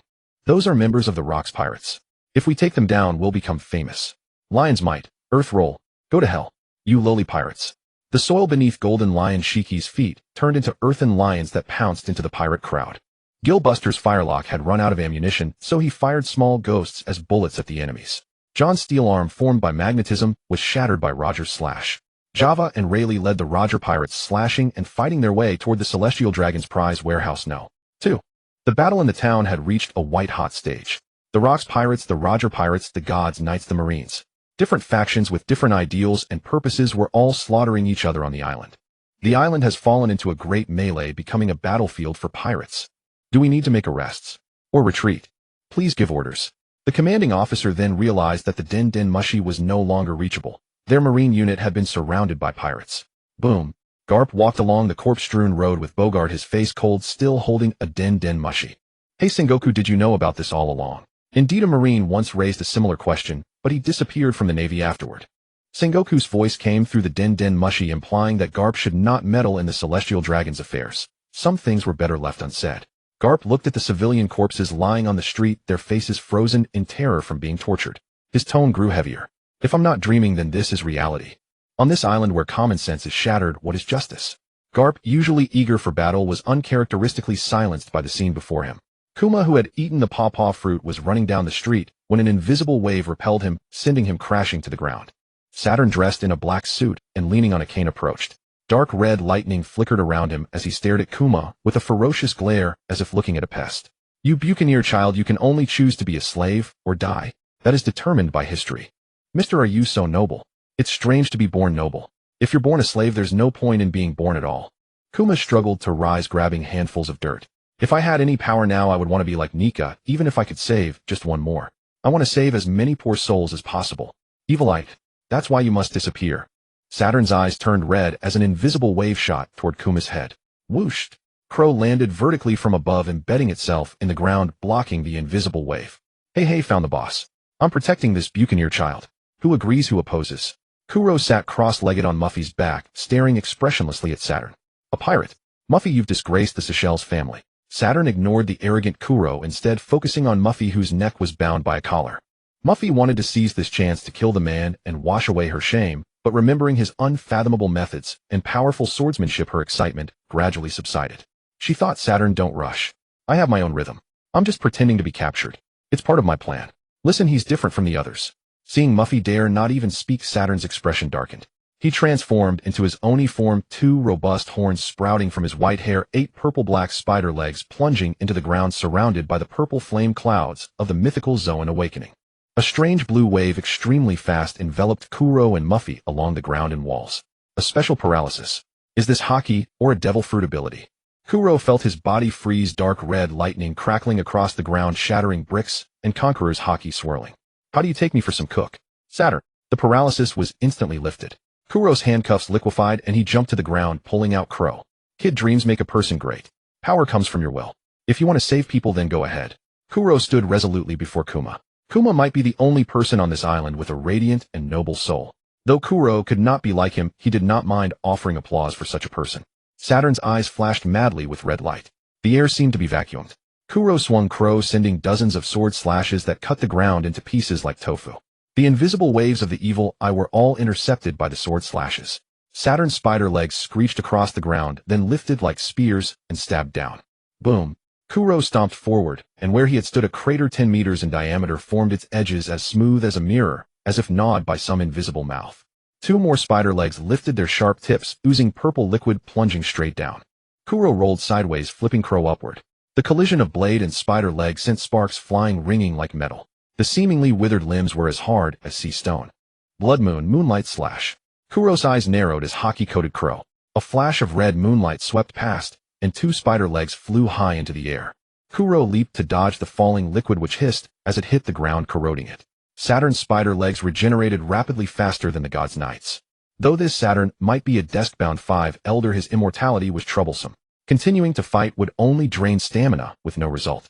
Those are members of the Rocks Pirates. If we take them down, we'll become famous. Lion's Might, Earth Roll, go to hell, you lowly pirates. The soil beneath Golden Lion Shiki's feet turned into earthen lions that pounced into the pirate crowd. Gilbuster's firelock had run out of ammunition, so he fired small ghosts as bullets at the enemies. John's steel arm, formed by magnetism, was shattered by Roger's slash. Java and Rayleigh led the Roger pirates, slashing and fighting their way toward the Celestial Dragon's prize warehouse. No. 2. The battle in the town had reached a white-hot stage. The Rocks Pirates, the Roger Pirates, the Gods, Knights, the Marines. Different factions with different ideals and purposes were all slaughtering each other on the island. The island has fallen into a great melee, becoming a battlefield for pirates. Do we need to make arrests? Or retreat? Please give orders. The commanding officer then realized that the Den Den Mushi was no longer reachable. Their marine unit had been surrounded by pirates. Boom. Garp walked along the corpse-strewn road with Bogart, his face cold, still holding a Den Den Mushi. Hey Sengoku, did you know about this all along? Indeed, a marine once raised a similar question, but he disappeared from the Navy afterward. Sengoku's voice came through the Den Den Mushi, implying that Garp should not meddle in the Celestial Dragon's affairs. Some things were better left unsaid. Garp looked at the civilian corpses lying on the street, their faces frozen in terror from being tortured. His tone grew heavier. If I'm not dreaming, then this is reality. On this island where common sense is shattered, what is justice? Garp, usually eager for battle, was uncharacteristically silenced by the scene before him. Kuma, who had eaten the pawpaw fruit, was running down the street when an invisible wave repelled him, sending him crashing to the ground. Saturn, dressed in a black suit and leaning on a cane, approached. Dark red lightning flickered around him as he stared at Kuma with a ferocious glare, as if looking at a pest. You buccaneer child, you can only choose to be a slave or die. That is determined by history. Mister, are you so noble? It's strange to be born noble. If you're born a slave, there's no point in being born at all. Kuma struggled to rise, grabbing handfuls of dirt. If I had any power now, I would want to be like Nika, even if I could save just one more. I want to save as many poor souls as possible. Evilite, that's why you must disappear. Saturn's eyes turned red as an invisible wave shot toward Kuma's head. Whooshed. Crow landed vertically from above, embedding itself in the ground, blocking the invisible wave. Hey, found the boss. I'm protecting this buccaneer child. Who agrees, who opposes? Kuro sat cross-legged on Muffy's back, staring expressionlessly at Saturn. A pirate. Muffy, you've disgraced the Seychelles family. Saturn ignored the arrogant Kuro, instead focusing on Muffy, whose neck was bound by a collar. Muffy wanted to seize this chance to kill the man and wash away her shame, but remembering his unfathomable methods and powerful swordsmanship, her excitement gradually subsided. She thought, Saturn, don't rush. I have my own rhythm. I'm just pretending to be captured. It's part of my plan. Listen, he's different from the others. Seeing Muffy dare not even speak, Saturn's expression darkened. He transformed into his Oni form, 2 robust horns sprouting from his white hair, 8 purple-black spider legs plunging into the ground, surrounded by the purple flame clouds of the mythical Zoan awakening. A strange blue wave, extremely fast, enveloped Kuro and Muffy along the ground and walls. A special paralysis. Is this Haki or a devil fruit ability? Kuro felt his body freeze, dark red lightning crackling across the ground, shattering bricks, and Conqueror's Haki swirling. How do you take me for some cook? Saturn. The paralysis was instantly lifted. Kuro's handcuffs liquefied and he jumped to the ground, pulling out Crow. Kid, dreams make a person great. Power comes from your will. If you want to save people, then go ahead. Kuro stood resolutely before Kuma. Kuma might be the only person on this island with a radiant and noble soul. Though Kuro could not be like him, he did not mind offering applause for such a person. Saturn's eyes flashed madly with red light. The air seemed to be vacuumed. Kuro swung Crow, sending dozens of sword slashes that cut the ground into pieces like tofu. The invisible waves of the evil eye were all intercepted by the sword slashes. Saturn's spider legs screeched across the ground, then lifted like spears and stabbed down. Boom. Kuro stomped forward, and where he had stood, a crater 10 meters in diameter formed, its edges as smooth as a mirror, as if gnawed by some invisible mouth. 2 more spider legs lifted their sharp tips, oozing purple liquid, plunging straight down. Kuro rolled sideways, flipping Crow upward. The collision of blade and spider leg sent sparks flying, ringing like metal. The seemingly withered limbs were as hard as sea stone. Blood moon, moonlight slash. Kuro's eyes narrowed as Haki-coated Crow. A flash of red moonlight swept past, and 2 spider legs flew high into the air. Kuro leaped to dodge the falling liquid, which hissed as it hit the ground, corroding it. Saturn's spider legs regenerated rapidly faster than the god's knights. Though this Saturn might be a desk-bound 5 elder, his immortality was troublesome. Continuing to fight would only drain stamina with no result.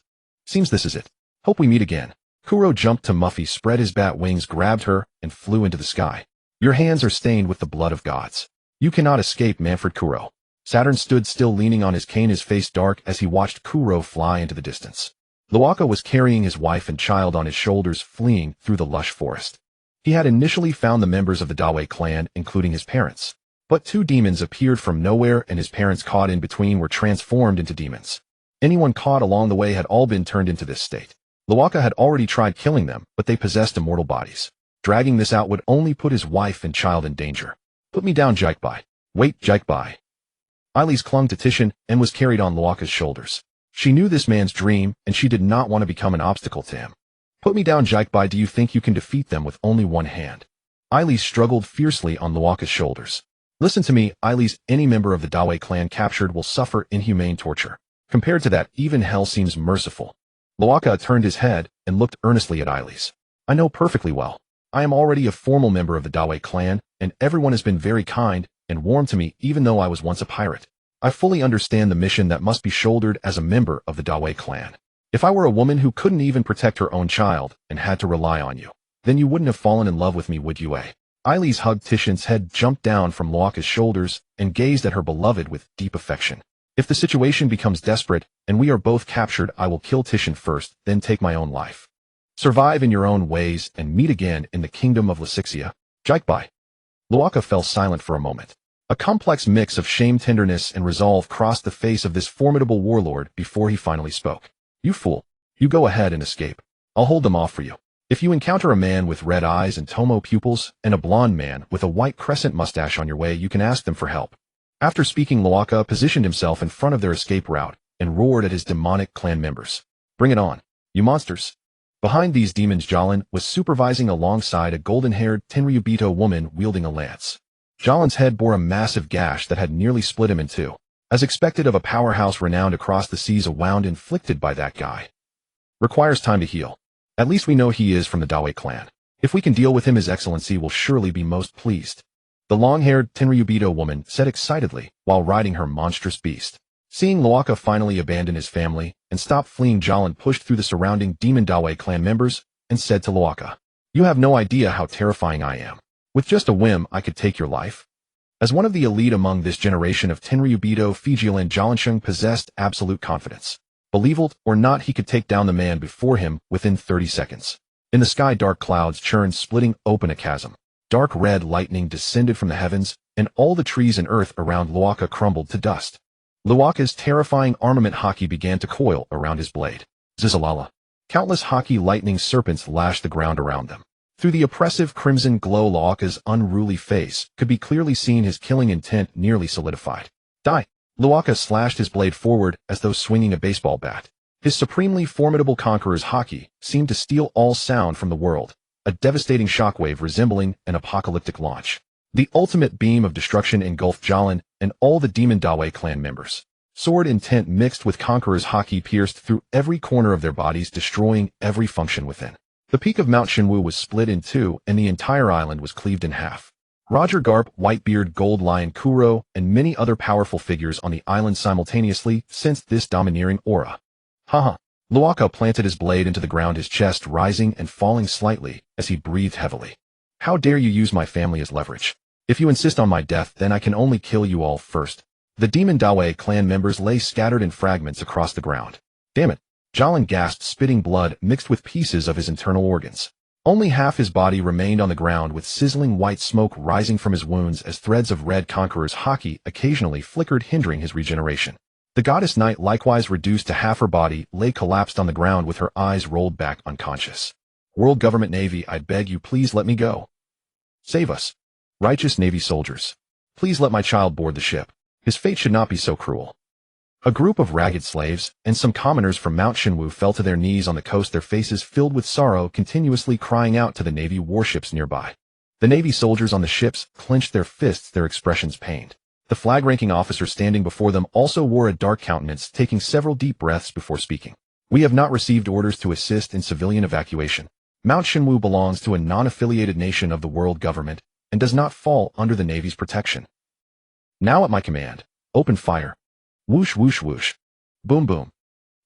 Seems this is it. Hope we meet again. Kuro jumped to Muffy, spread his bat wings, grabbed her, and flew into the sky. Your hands are stained with the blood of gods. You cannot escape, Manfred Kuro. Saturn stood still, leaning on his cane, his face dark as he watched Kuro fly into the distance. Loaka was carrying his wife and child on his shoulders, fleeing through the lush forest. He had initially found the members of the Dawei clan, including his parents. But 2 demons appeared from nowhere, and his parents, caught in between, were transformed into demons. Anyone caught along the way had all been turned into this state. Loaka had already tried killing them, but they possessed immortal bodies. Dragging this out would only put his wife and child in danger. Put me down, Jikebai. Wait, Jikebai. Eilis clung to Titian and was carried on Loaka's shoulders. She knew this man's dream, and she did not want to become an obstacle to him. Put me down, Jikebai. Do you think you can defeat them with only one hand? Eilis struggled fiercely on Loaka's shoulders. Listen to me, Eilis. Any member of the Dawei clan captured will suffer inhumane torture. Compared to that, even hell seems merciful. Loaka turned his head and looked earnestly at Eilis. I know perfectly well. I am already a formal member of the Dawei clan, and everyone has been very kind and warm to me, even though I was once a pirate. I fully understand the mission that must be shouldered as a member of the Dawei clan. If I were a woman who couldn't even protect her own child and had to rely on you, then you wouldn't have fallen in love with me, would you, eh? Eilis hugged Titian's head, jumped down from Loaka's shoulders, and gazed at her beloved with deep affection. If the situation becomes desperate and we are both captured, I will kill Titian first, then take my own life. Survive in your own ways and meet again in the kingdom of Lasixia. Jikebai. Loaka fell silent for a moment. A complex mix of shame, tenderness, and resolve crossed the face of this formidable warlord before he finally spoke. You fool. You go ahead and escape. I'll hold them off for you. If you encounter a man with red eyes and Tomo pupils and a blonde man with a white crescent mustache on your way, you can ask them for help. After speaking, Loaka positioned himself in front of their escape route and roared at his demonic clan members. Bring it on, you monsters. Behind these demons, Jalan was supervising alongside a golden-haired Tenryubito woman wielding a lance. Jalan's head bore a massive gash that had nearly split him in two. As expected of a powerhouse renowned across the seas, a wound inflicted by that guy requires time to heal. At least we know he is from the Dawei clan. If we can deal with him, His Excellency will surely be most pleased. The long-haired Tenryubito woman said excitedly while riding her monstrous beast. Seeing Loaka finally abandon his family and stop fleeing, Jalan pushed through the surrounding demon Dawei clan members and said to Loaka, "You have no idea how terrifying I am. With just a whim, I could take your life." As one of the elite among this generation of Tenryubito, Fijilan, Jalansheng possessed absolute confidence. Believe it or not, he could take down the man before him within 30 seconds. In the sky, dark clouds churned, splitting open a chasm. Dark red lightning descended from the heavens, and all the trees and earth around Loaka crumbled to dust. Loaka's terrifying armament haki began to coil around his blade. Zizalala. Countless haki lightning serpents lashed the ground around them. Through the oppressive crimson glow, Loaka's unruly face could be clearly seen, his killing intent nearly solidified. Die! Loaka slashed his blade forward as though swinging a baseball bat. His supremely formidable conqueror's haki seemed to steal all sound from the world, a devastating shockwave resembling an apocalyptic launch. The ultimate beam of destruction engulfed Jalan and all the demon Dawei clan members. Sword intent mixed with conqueror's haki pierced through every corner of their bodies, destroying every function within. The peak of Mount Shinwu was split in two, and the entire island was cleaved in half. Roger Garp, Whitebeard, Gold Lion, Kuro, and many other powerful figures on the island simultaneously sensed this domineering aura. Haha. Loaka planted his blade into the ground, his chest rising and falling slightly as he breathed heavily. How dare you use my family as leverage? If you insist on my death, then I can only kill you all first. The demon Dawei clan members lay scattered in fragments across the ground. Damn it. Jalan gasped, spitting blood mixed with pieces of his internal organs. Only half his body remained on the ground, with sizzling white smoke rising from his wounds as threads of red conqueror's haki occasionally flickered, hindering his regeneration. The goddess knight, likewise reduced to half her body, lay collapsed on the ground with her eyes rolled back, unconscious. World Government Navy, I beg you, please let me go. Save us. Righteous Navy soldiers. Please let my child board the ship. His fate should not be so cruel. A group of ragged slaves and some commoners from Mount Shinwu fell to their knees on the coast, their faces filled with sorrow, continuously crying out to the Navy warships nearby. The Navy soldiers on the ships clenched their fists, their expressions pained. The flag-ranking officer standing before them also wore a dark countenance, taking several deep breaths before speaking. We have not received orders to assist in civilian evacuation. Mount Shinwu belongs to a non-affiliated nation of the world government and does not fall under the Navy's protection. Now at my command, open fire. Whoosh whoosh whoosh. Boom boom.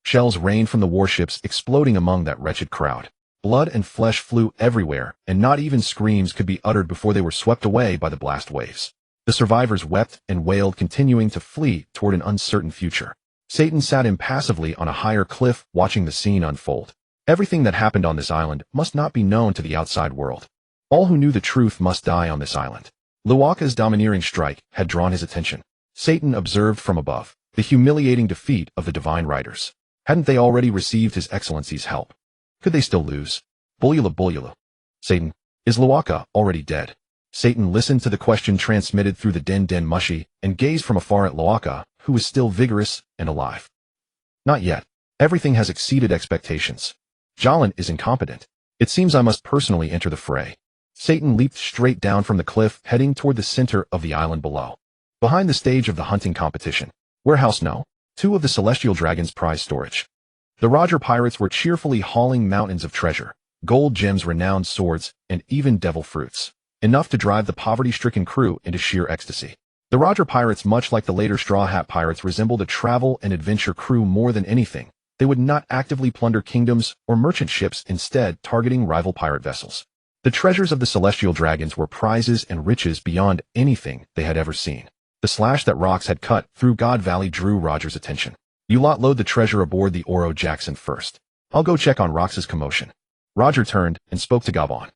Shells rained from the warships, exploding among that wretched crowd. Blood and flesh flew everywhere, and not even screams could be uttered before they were swept away by the blast waves. The survivors wept and wailed, continuing to flee toward an uncertain future. Satan sat impassively on a higher cliff, watching the scene unfold. Everything that happened on this island must not be known to the outside world. All who knew the truth must die on this island. Luaka's domineering strike had drawn his attention. Satan observed from above the humiliating defeat of the divine riders. Hadn't they already received His Excellency's help? Could they still lose? Bullula bullula. Satan, is Luaka already dead? Satan listened to the question transmitted through the Den Den Mushi and gazed from afar at Luaka, who was still vigorous and alive. Not yet. Everything has exceeded expectations. Jalan is incompetent. It seems I must personally enter the fray. Satan leaped straight down from the cliff, heading toward the center of the island below. Behind the stage of the hunting competition. Warehouse No. 2 of the Celestial Dragon's prize storage. The Roger pirates were cheerfully hauling mountains of treasure, gold gems, renowned swords, and even devil fruits. Enough to drive the poverty-stricken crew into sheer ecstasy. The Roger pirates, much like the later Straw Hat pirates, resembled a travel and adventure crew more than anything. They would not actively plunder kingdoms or merchant ships, instead targeting rival pirate vessels. The treasures of the Celestial Dragons were prizes and riches beyond anything they had ever seen. The slash that rocks had cut through God Valley drew Roger's attention. You lot load the treasure aboard the Oro Jackson first. I'll go check on Rox's commotion. Roger turned and spoke to Gabon.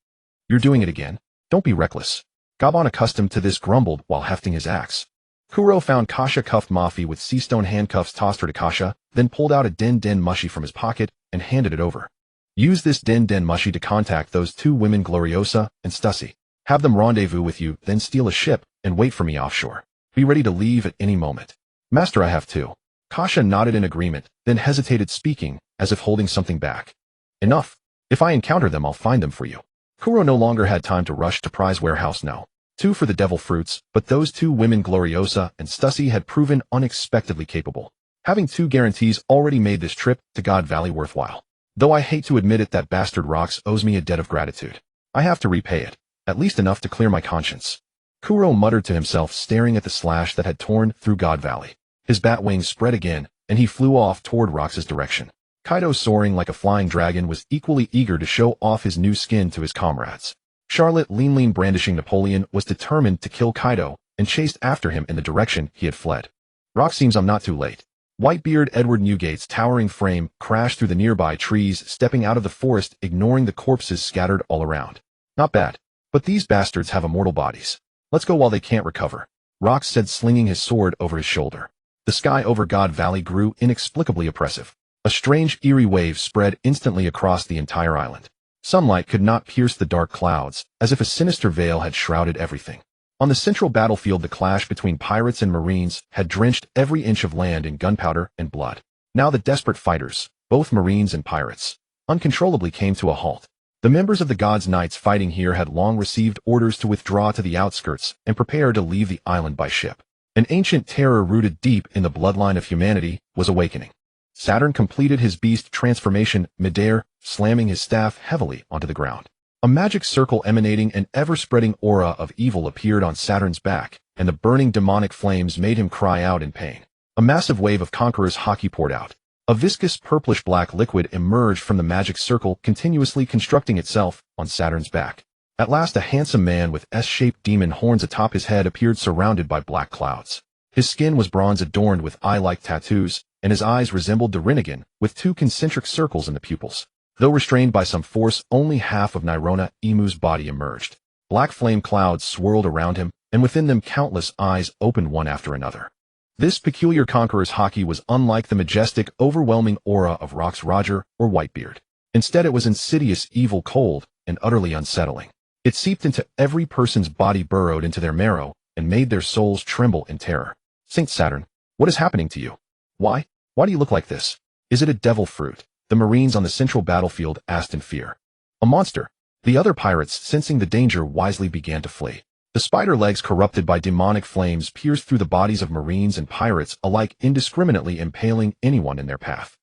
You're doing it again. Don't be reckless. Gabon, accustomed to this, grumbled while hefting his axe. Kuro found Kasha cuffed Mafi with sea-stone handcuffs, tossed her to Kasha, then pulled out a Den Den Mushi from his pocket and handed it over. Use this Den Den Mushi to contact those two women, Gloriosa and Stussy. Have them rendezvous with you, then steal a ship and wait for me offshore. Be ready to leave at any moment. Master, I have to. Kasha nodded in agreement, then hesitated, speaking as if holding something back. Enough. If I encounter them, I'll find them for you. Kuro no longer had time to rush to prize Warehouse No. 2 for the devil fruits, but those two women, Gloriosa and Stussy, had proven unexpectedly capable. Having 2 guarantees already made this trip to God Valley worthwhile. Though I hate to admit it, that bastard Rox owes me a debt of gratitude. I have to repay it, at least enough to clear my conscience. Kuro muttered to himself, staring at the slash that had torn through God Valley. His bat wings spread again, and he flew off toward Rox's direction. Kaido, soaring like a flying dragon, was equally eager to show off his new skin to his comrades. Charlotte, lean brandishing Napoleon, was determined to kill Kaido and chased after him in the direction he had fled. Rox, seems I'm not too late. Whitebeard Edward Newgate's towering frame crashed through the nearby trees, stepping out of the forest, ignoring the corpses scattered all around. Not bad. But these bastards have immortal bodies. Let's go while they can't recover, Rox said, slinging his sword over his shoulder. The sky over God Valley grew inexplicably oppressive. A strange, eerie wave spread instantly across the entire island. Sunlight could not pierce the dark clouds, as if a sinister veil had shrouded everything. On the central battlefield, the clash between pirates and marines had drenched every inch of land in gunpowder and blood. Now the desperate fighters, both marines and pirates, uncontrollably came to a halt. The members of the God's Knights fighting here had long received orders to withdraw to the outskirts and prepare to leave the island by ship. An ancient terror rooted deep in the bloodline of humanity was awakening. Saturn completed his beast transformation midair, slamming his staff heavily onto the ground. A magic circle emanating an ever-spreading aura of evil appeared on Saturn's back, and the burning demonic flames made him cry out in pain. A massive wave of Conqueror's Haki poured out. A viscous purplish-black liquid emerged from the magic circle, continuously constructing itself on Saturn's back. At last, a handsome man with S-shaped demon horns atop his head appeared, surrounded by black clouds. His skin was bronze, adorned with eye-like tattoos, and his eyes resembled the Rinnegan, with 2 concentric circles in the pupils. Though restrained by some force, only half of Nirona Emu's body emerged. Black flame clouds swirled around him, and within them countless eyes opened one after another. This peculiar Conqueror's Haki was unlike the majestic, overwhelming aura of Rox, Roger, or Whitebeard. Instead, it was insidious, evil, cold, and utterly unsettling. It seeped into every person's body, burrowed into their marrow, and made their souls tremble in terror. Saint Saturn, what is happening to you? Why do you look like this? Is it a devil fruit? The Marines on the central battlefield asked in fear. A monster. The other pirates, sensing the danger, wisely began to flee. The spider legs, corrupted by demonic flames, pierced through the bodies of Marines and pirates alike, indiscriminately impaling anyone in their path.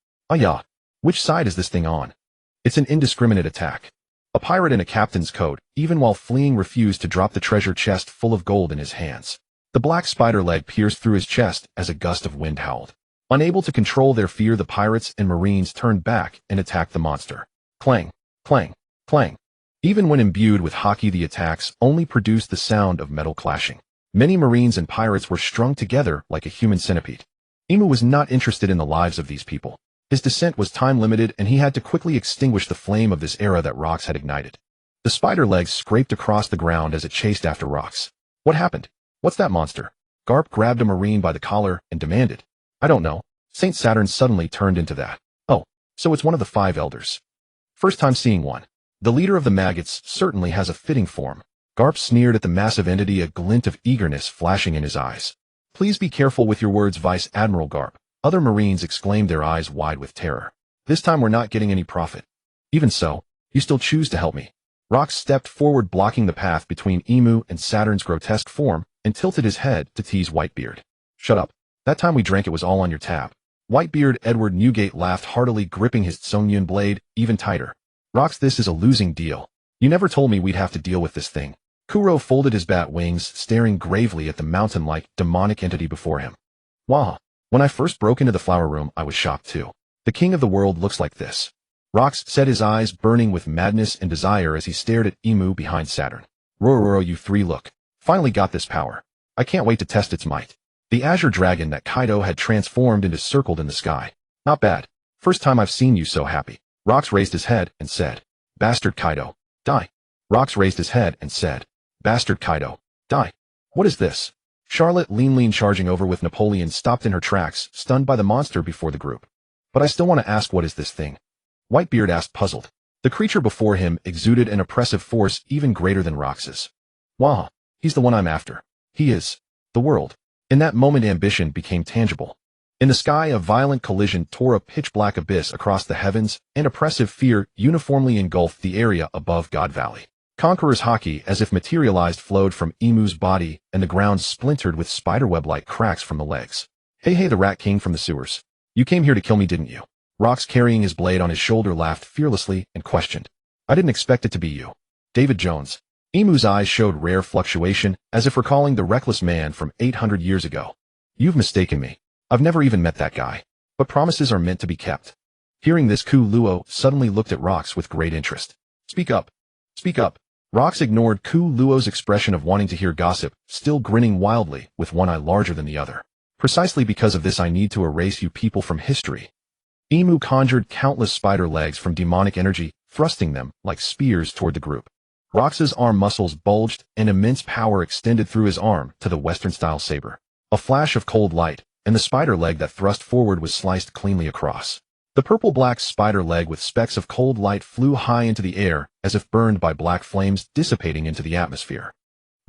Which side is this thing on? It's an indiscriminate attack. A pirate in a captain's coat, even while fleeing, refused to drop the treasure chest full of gold in his hands. The black spider leg pierced through his chest as a gust of wind howled. Unable to control their fear, the pirates and marines turned back and attacked the monster. Clang, clang, clang. Even when imbued with hockey, the attacks only produced the sound of metal clashing. Many marines and pirates were strung together like a human centipede. Emu was not interested in the lives of these people. His descent was time-limited, and he had to quickly extinguish the flame of this era that Rox had ignited. The spider legs scraped across the ground as it chased after Rox. What happened? What's that monster? Garp grabbed a marine by the collar and demanded. I don't know. Saint Saturn suddenly turned into that. Oh, so it's one of the 5 elders. First time seeing one. The leader of the maggots certainly has a fitting form. Garp sneered at the massive entity, a glint of eagerness flashing in his eyes. Please be careful with your words, Vice Admiral Garp. Other marines exclaimed, their eyes wide with terror. This time we're not getting any profit. Even so, you still choose to help me. Rox stepped forward, blocking the path between Emu and Saturn's grotesque form, and tilted his head to tease Whitebeard. Shut up. That time we drank, it was all on your tab. Whitebeard Edward Newgate laughed heartily, gripping his Tsongyun blade even tighter. Rox, this is a losing deal. You never told me we'd have to deal with this thing. Kuro folded his bat wings, staring gravely at the mountain-like, demonic entity before him. Wah! When I first broke into the flower room, I was shocked too. The king of the world looks like this. Rox said, his eyes burning with madness and desire as he stared at Emu behind Saturn. Rororo, you 3 look. Finally got this power. I can't wait to test its might. The azure dragon that Kaido had transformed into circled in the sky. Not bad. First time I've seen you so happy. Rox raised his head and said, Bastard Kaido, die. Rox raised his head and said, Bastard Kaido, die. What is this? Charlotte, lean charging over with Napoleon, stopped in her tracks, stunned by the monster before the group. But I still want to ask, what is this thing? Whitebeard asked, puzzled. The creature before him exuded an oppressive force even greater than Rox's. Wah! He's the one I'm after. He is the world. In that moment, ambition became tangible. In the sky, a violent collision tore a pitch-black abyss across the heavens, and oppressive fear uniformly engulfed the area above God Valley. Conqueror's hockey, as if materialized, flowed from Emu's body, and the ground splintered with spiderweb-like cracks from the legs. Hey, the Rat King from the sewers. You came here to kill me, didn't you? Rox, carrying his blade on his shoulder, laughed fearlessly and questioned. I didn't expect it to be you. David Jones. Emu's eyes showed rare fluctuation, as if recalling the reckless man from 800 years ago. You've mistaken me. I've never even met that guy. But promises are meant to be kept. Hearing this, Ku Luo suddenly looked at Rox with great interest. Speak up. Speak up. Rox ignored Ku Luo's expression of wanting to hear gossip, still grinning wildly, with one eye larger than the other. Precisely because of this, I need to erase you people from history. Emu conjured countless spider legs from demonic energy, thrusting them like spears toward the group. Rox's arm muscles bulged, and immense power extended through his arm to the Western-style saber. A flash of cold light, and the spider leg that thrust forward was sliced cleanly across. The purple-black spider leg with specks of cold light flew high into the air, as if burned by black flames, dissipating into the atmosphere.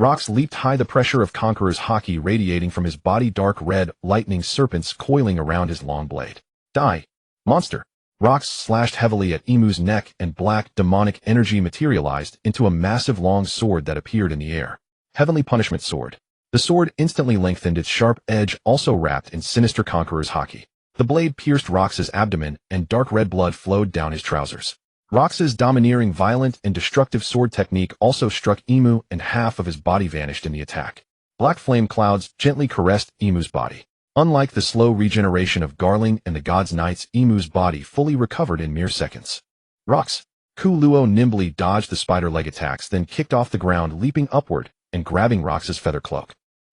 Rox leaped high, the pressure of Conqueror's hockey radiating from his body, dark red, lightning serpents coiling around his long blade. Die! Monster! Rox slashed heavily at Emu's neck, and black, demonic energy materialized into a massive long sword that appeared in the air. Heavenly Punishment Sword. The sword instantly lengthened, its sharp edge also wrapped in sinister Conqueror's hockey. The blade pierced Rox's abdomen, and dark red blood flowed down his trousers. Rox's domineering, violent, and destructive sword technique also struck Emu, and half of his body vanished in the attack. Black flame clouds gently caressed Emu's body. Unlike the slow regeneration of Garling and the God's Knights, Emu's body fully recovered in mere seconds. Rox! Ku Luo nimbly dodged the spider leg attacks, then kicked off the ground, leaping upward and grabbing Rox's feather cloak.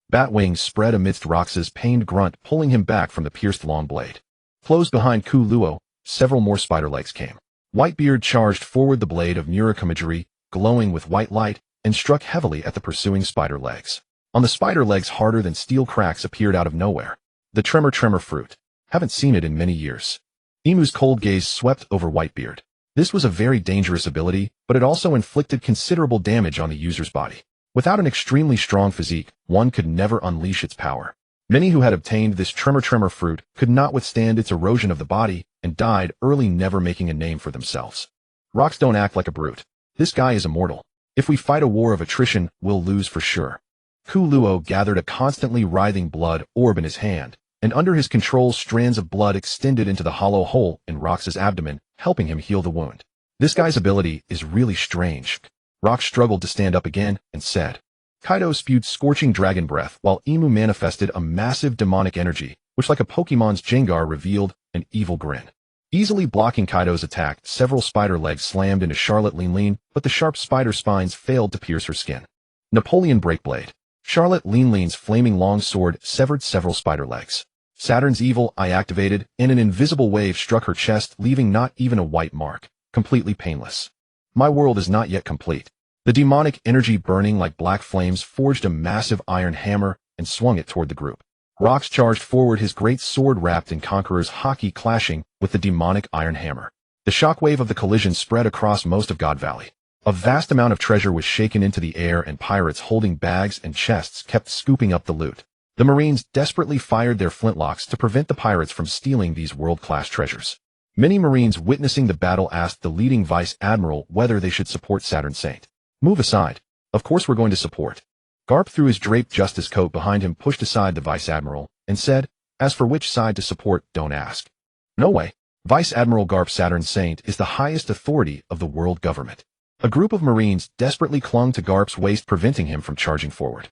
Bat wings spread amidst Rox's pained grunt, pulling him back from the pierced long blade. Close behind Ku Luo, several more spider legs came. Whitebeard charged forward, the blade of Murakamadjiri, glowing with white light, and struck heavily at the pursuing spider legs. On the spider legs, harder than steel cracks appeared out of nowhere. The tremor fruit. Haven't seen it in many years. Emu's cold gaze swept over Whitebeard. This was a very dangerous ability, but it also inflicted considerable damage on the user's body. Without an extremely strong physique, one could never unleash its power. Many who had obtained this tremor fruit could not withstand its erosion of the body and died early, never making a name for themselves. Rox, don't act like a brute. This guy is immortal. If we fight a war of attrition, we'll lose for sure. Ku Luo gathered a constantly writhing blood orb in his hand, and under his control, strands of blood extended into the hollow hole in Rox's abdomen, helping him heal the wound. This guy's ability is really strange. Rock struggled to stand up again and said. Kaido spewed scorching dragon breath while Imu manifested a massive demonic energy, which like a Pokemon's Jengar revealed an evil grin. Easily blocking Kaido's attack, several spider legs slammed into Charlotte Lean, but the sharp spider spines failed to pierce her skin. Napoleon Breakblade. Charlotte Lean's flaming long sword severed several spider legs. Saturn's evil eye activated, and an invisible wave struck her chest, leaving not even a white mark, completely painless. My world is not yet complete. The demonic energy burning like black flames forged a massive iron hammer and swung it toward the group. Rox charged forward, his great sword wrapped in Conqueror's haki clashing with the demonic iron hammer. The shockwave of the collision spread across most of God Valley. A vast amount of treasure was shaken into the air, and pirates holding bags and chests kept scooping up the loot. The Marines desperately fired their flintlocks to prevent the pirates from stealing these world-class treasures. Many Marines witnessing the battle asked the leading Vice Admiral whether they should support Saturn Saint. Move aside. Of course we're going to support. Garp threw his draped justice coat behind him, pushed aside the Vice Admiral, and said, as for which side to support, don't ask. No way. Vice Admiral Garp, Saturn Saint is the highest authority of the world government. A group of Marines desperately clung to Garp's waist, preventing him from charging forward.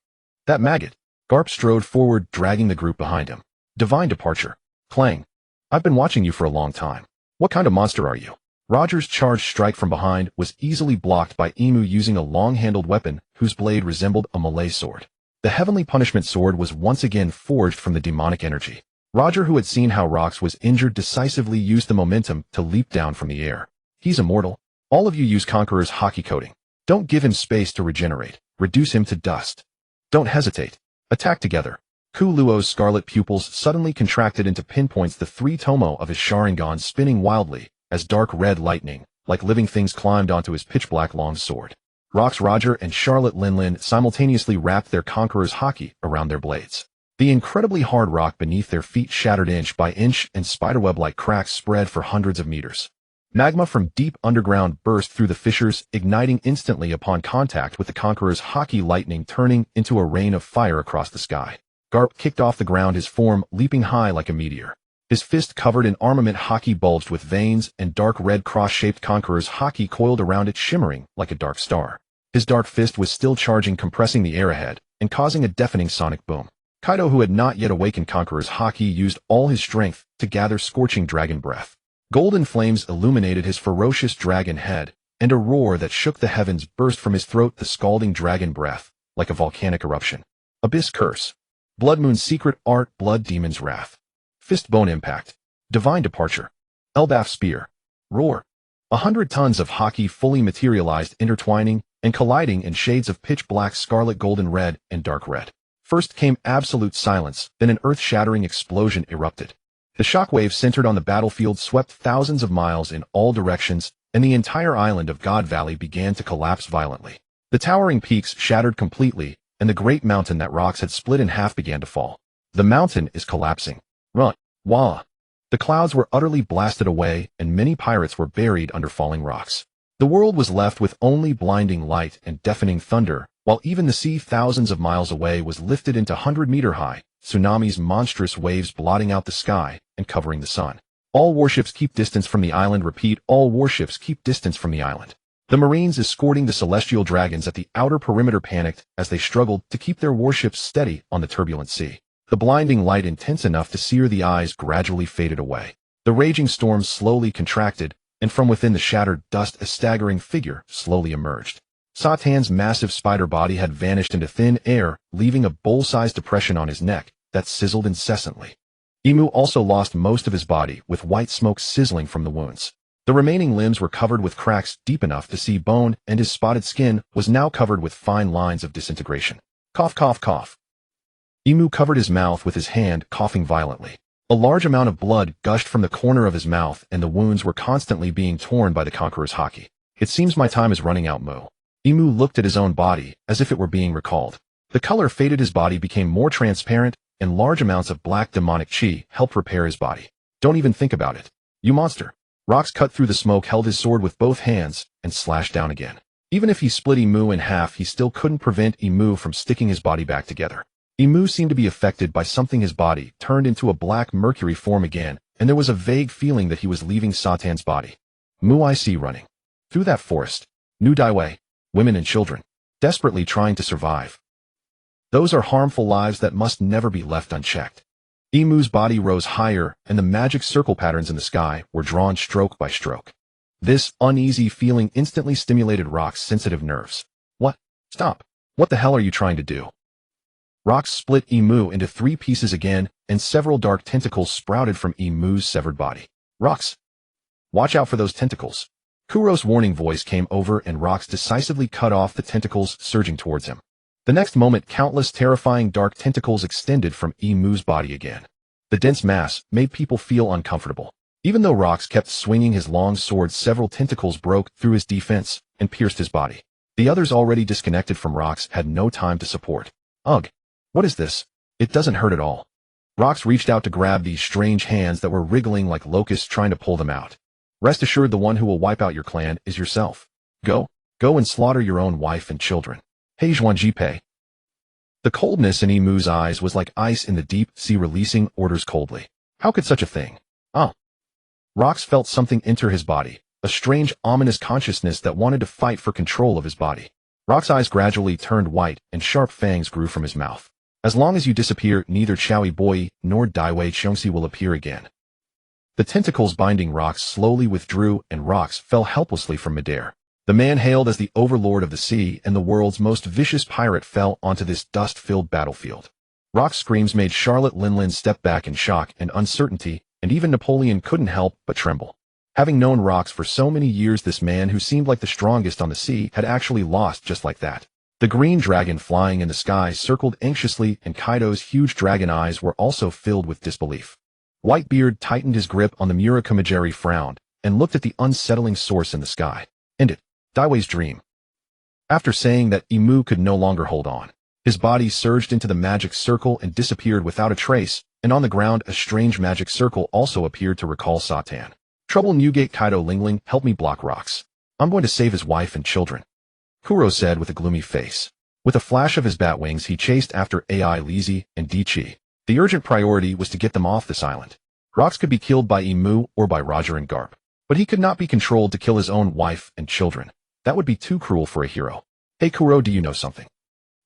That maggot. Garp strode forward, dragging the group behind him. Divine departure. Clang. I've been watching you for a long time. What kind of monster are you? Roger's charged strike from behind was easily blocked by Imu using a long-handled weapon whose blade resembled a Malay sword. The Heavenly Punishment Sword was once again forged from the demonic energy. Roger, who had seen how Rox was injured, decisively used the momentum to leap down from the air. He's immortal. All of you use Conqueror's haki coating. Don't give him space to regenerate. Reduce him to dust. Don't hesitate. Attack together. Ku Luo's scarlet pupils suddenly contracted into pinpoints, the three tomo of his Sharingan spinning wildly as dark red lightning, like living things, climbed onto his pitch-black long sword. Rox, Roger, and Charlotte Lin simultaneously wrapped their Conqueror's haki around their blades. The incredibly hard rock beneath their feet shattered inch by inch, and spiderweb-like cracks spread for hundreds of meters. Magma from deep underground burst through the fissures, igniting instantly upon contact with the Conqueror's haki, lightning turning into a rain of fire across the sky. Garp kicked off the ground, his form leaping high like a meteor. His fist covered in armament haki bulged with veins, and dark red cross-shaped Conqueror's haki coiled around it, shimmering like a dark star. His dark fist was still charging, compressing the air ahead and causing a deafening sonic boom. Kaido, who had not yet awakened Conqueror's haki, used all his strength to gather scorching dragon breath. Golden flames illuminated his ferocious dragon head, and a roar that shook the heavens burst from his throat, the scalding dragon breath, like a volcanic eruption. Abyss Curse. Blood Moon's secret art. Blood Demon's wrath. Fist Bone Impact. Divine Departure. Elbaf Spear. Roar. 100 tons of haki fully materialized, intertwining and colliding in shades of pitch black, scarlet, golden red, and dark red. First came absolute silence, then an earth-shattering explosion erupted. The shockwave centered on the battlefield, swept thousands of miles in all directions, and the entire island of God Valley began to collapse violently. The towering peaks shattered completely, and the great mountain that Rox had split in half began to fall. The mountain is collapsing. Run. Wah. The clouds were utterly blasted away, and many pirates were buried under falling rocks. The world was left with only blinding light and deafening thunder, while even the sea thousands of miles away was lifted into 100-meter-high tsunamis, monstrous waves blotting out the sky and covering the sun. All warships keep distance from the island. Repeat, all warships keep distance from the island. The Marines escorting the celestial dragons at the outer perimeter panicked as they struggled to keep their warships steady on the turbulent sea. The blinding light, intense enough to sear the eyes, gradually faded away. The raging storm slowly contracted, and from within the shattered dust a staggering figure slowly emerged. Satan's massive spider body had vanished into thin air, leaving a bowl-sized depression on his neck that sizzled incessantly. Imu also lost most of his body, with white smoke sizzling from the wounds. The remaining limbs were covered with cracks deep enough to see bone, and his spotted skin was now covered with fine lines of disintegration. Cough, cough, cough. Imu covered his mouth with his hand, coughing violently. A large amount of blood gushed from the corner of his mouth, and the wounds were constantly being torn by the Conqueror's haki. It seems my time is running out, Mu. Imu looked at his own body, as if it were being recalled. The color faded, his body became more transparent, and large amounts of black demonic chi helped repair his body. Don't even think about it. You monster. Rox cut through the smoke, held his sword with both hands, and slashed down again. Even if he split Imu in half, he still couldn't prevent Imu from sticking his body back together. Imu seemed to be affected by something. His body turned into a black mercury form again, and there was a vague feeling that he was leaving Satan's body. Mu, I see running. Through that forest, New Daiwei, women and children, desperately trying to survive. Those are harmful lives that must never be left unchecked. Imu's body rose higher, and the magic circle patterns in the sky were drawn stroke by stroke. This uneasy feeling instantly stimulated Rock's sensitive nerves. What? Stop. What the hell are you trying to do? Rock split Imu into 3 pieces again, and several dark tentacles sprouted from Imu's severed body. Rox, watch out for those tentacles. Kuro's warning voice came over, and Rox decisively cut off the tentacles surging towards him. The next moment, countless terrifying dark tentacles extended from Imu's body again. The dense mass made people feel uncomfortable. Even though Rox kept swinging his long sword, several tentacles broke through his defense and pierced his body. The others, already disconnected from Rox, had no time to support. Ugh. What is this? It doesn't hurt at all. Rox reached out to grab these strange hands that were wriggling like locusts, trying to pull them out. Rest assured, the one who will wipe out your clan is yourself. Go and slaughter your own wife and children. Hey Zhuangjipe. The coldness in Imu's eyes was like ice in the deep sea, releasing orders coldly. How could such a thing? Rox felt something enter his body, a strange, ominous consciousness that wanted to fight for control of his body. Rox's eyes gradually turned white, and sharp fangs grew from his mouth. As long as you disappear, neither Chowi Boi nor Daiwei Chongxi will appear again. The tentacles binding Rox slowly withdrew, and Rox fell helplessly from midair. The man hailed as the overlord of the sea and the world's most vicious pirate fell onto this dust-filled battlefield. Rox's screams made Charlotte Linlin step back in shock and uncertainty, and even Napoleon couldn't help but tremble. Having known Rox for so many years, this man who seemed like the strongest on the sea had actually lost just like that. The green dragon flying in the sky circled anxiously, and Kaido's huge dragon eyes were also filled with disbelief. Whitebeard tightened his grip on the Murakumajeri, frowned, and looked at the unsettling source in the sky. End it. Daiwei's dream. After saying that, Imu could no longer hold on. His body surged into the magic circle and disappeared without a trace, and on the ground a strange magic circle also appeared to recall Satan. Trouble Newgate. Kaido Lingling, help me block Rox. I'm going to save his wife and children, Kuro said with a gloomy face. With a flash of his bat wings, he chased after Ai Lizzie and Dichi. The urgent priority was to get them off this island. Rox could be killed by Imu or by Roger and Garp, but he could not be controlled to kill his own wife and children. That would be too cruel for a hero. Hey Kuro, do you know something?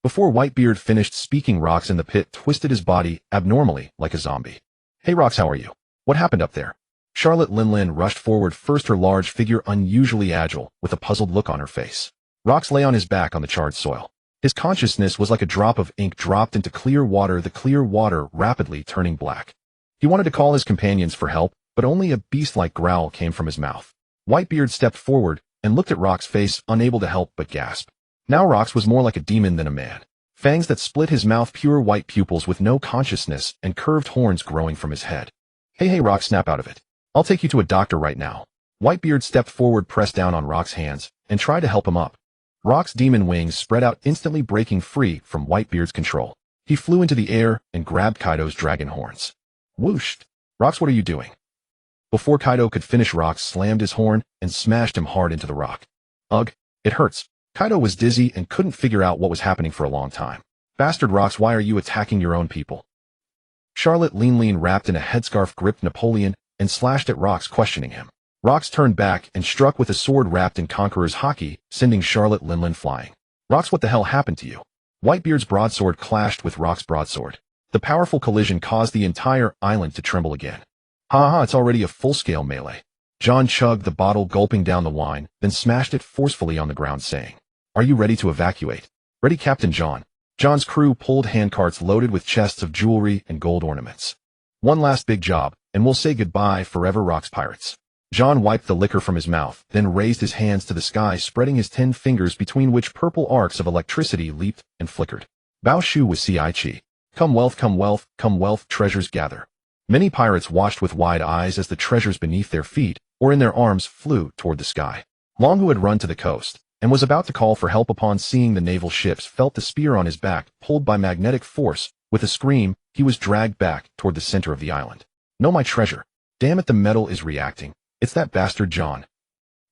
Before Whitebeard finished speaking, Rox in the pit twisted his body abnormally like a zombie. Hey Rox, how are you? What happened up there? Charlotte Linlin rushed forward, first her large figure unusually agile, with a puzzled look on her face. Rox lay on his back on the charred soil. His consciousness was like a drop of ink dropped into clear water, the clear water rapidly turning black. He wanted to call his companions for help, but only a beast-like growl came from his mouth. Whitebeard stepped forward and looked at Rox's face, unable to help but gasp. Now Rox was more like a demon than a man. Fangs that split his mouth, pure white pupils with no consciousness, and curved horns growing from his head. Hey Rox, snap out of it. I'll take you to a doctor right now. Whitebeard stepped forward, pressed down on Rox's hands, and tried to help him up. Rox's demon wings spread out, instantly breaking free from Whitebeard's control. He flew into the air and grabbed Kaido's dragon horns. Whoosh! Rox, what are you doing? Before Kaido could finish, Rox slammed his horn and smashed him hard into the rock. Ugh, it hurts. Kaido was dizzy and couldn't figure out what was happening for a long time. Bastard Rox, why are you attacking your own people? Charlotte Lean wrapped in a headscarf gripped Napoleon and slashed at Rox, questioning him. Rox turned back and struck with a sword wrapped in Conqueror's haki, sending Charlotte Linlin flying. Rox, what the hell happened to you? Whitebeard's broadsword clashed with Rox's broadsword. The powerful collision caused the entire island to tremble again. Ha, it's already a full-scale melee. John chugged the bottle, gulping down the wine, then smashed it forcefully on the ground, saying, Are you ready to evacuate? Ready, Captain John. John's crew pulled handcarts loaded with chests of jewelry and gold ornaments. One last big job, and we'll say goodbye forever, Rox pirates. John wiped the liquor from his mouth, then raised his hands to the sky, spreading his 10 fingers, between which purple arcs of electricity leaped and flickered. Bao Shu was Ci. Come wealth, come wealth, come wealth, treasures gather. Many pirates watched with wide eyes as the treasures beneath their feet or in their arms flew toward the sky. Long, who had run to the coast and was about to call for help upon seeing the naval ships, felt the spear on his back pulled by magnetic force. With a scream, he was dragged back toward the center of the island. No, my treasure. Damn it, the metal is reacting. It's that bastard John.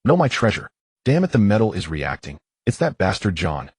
No, my treasure. Damn it, the metal is reacting. It's that bastard John.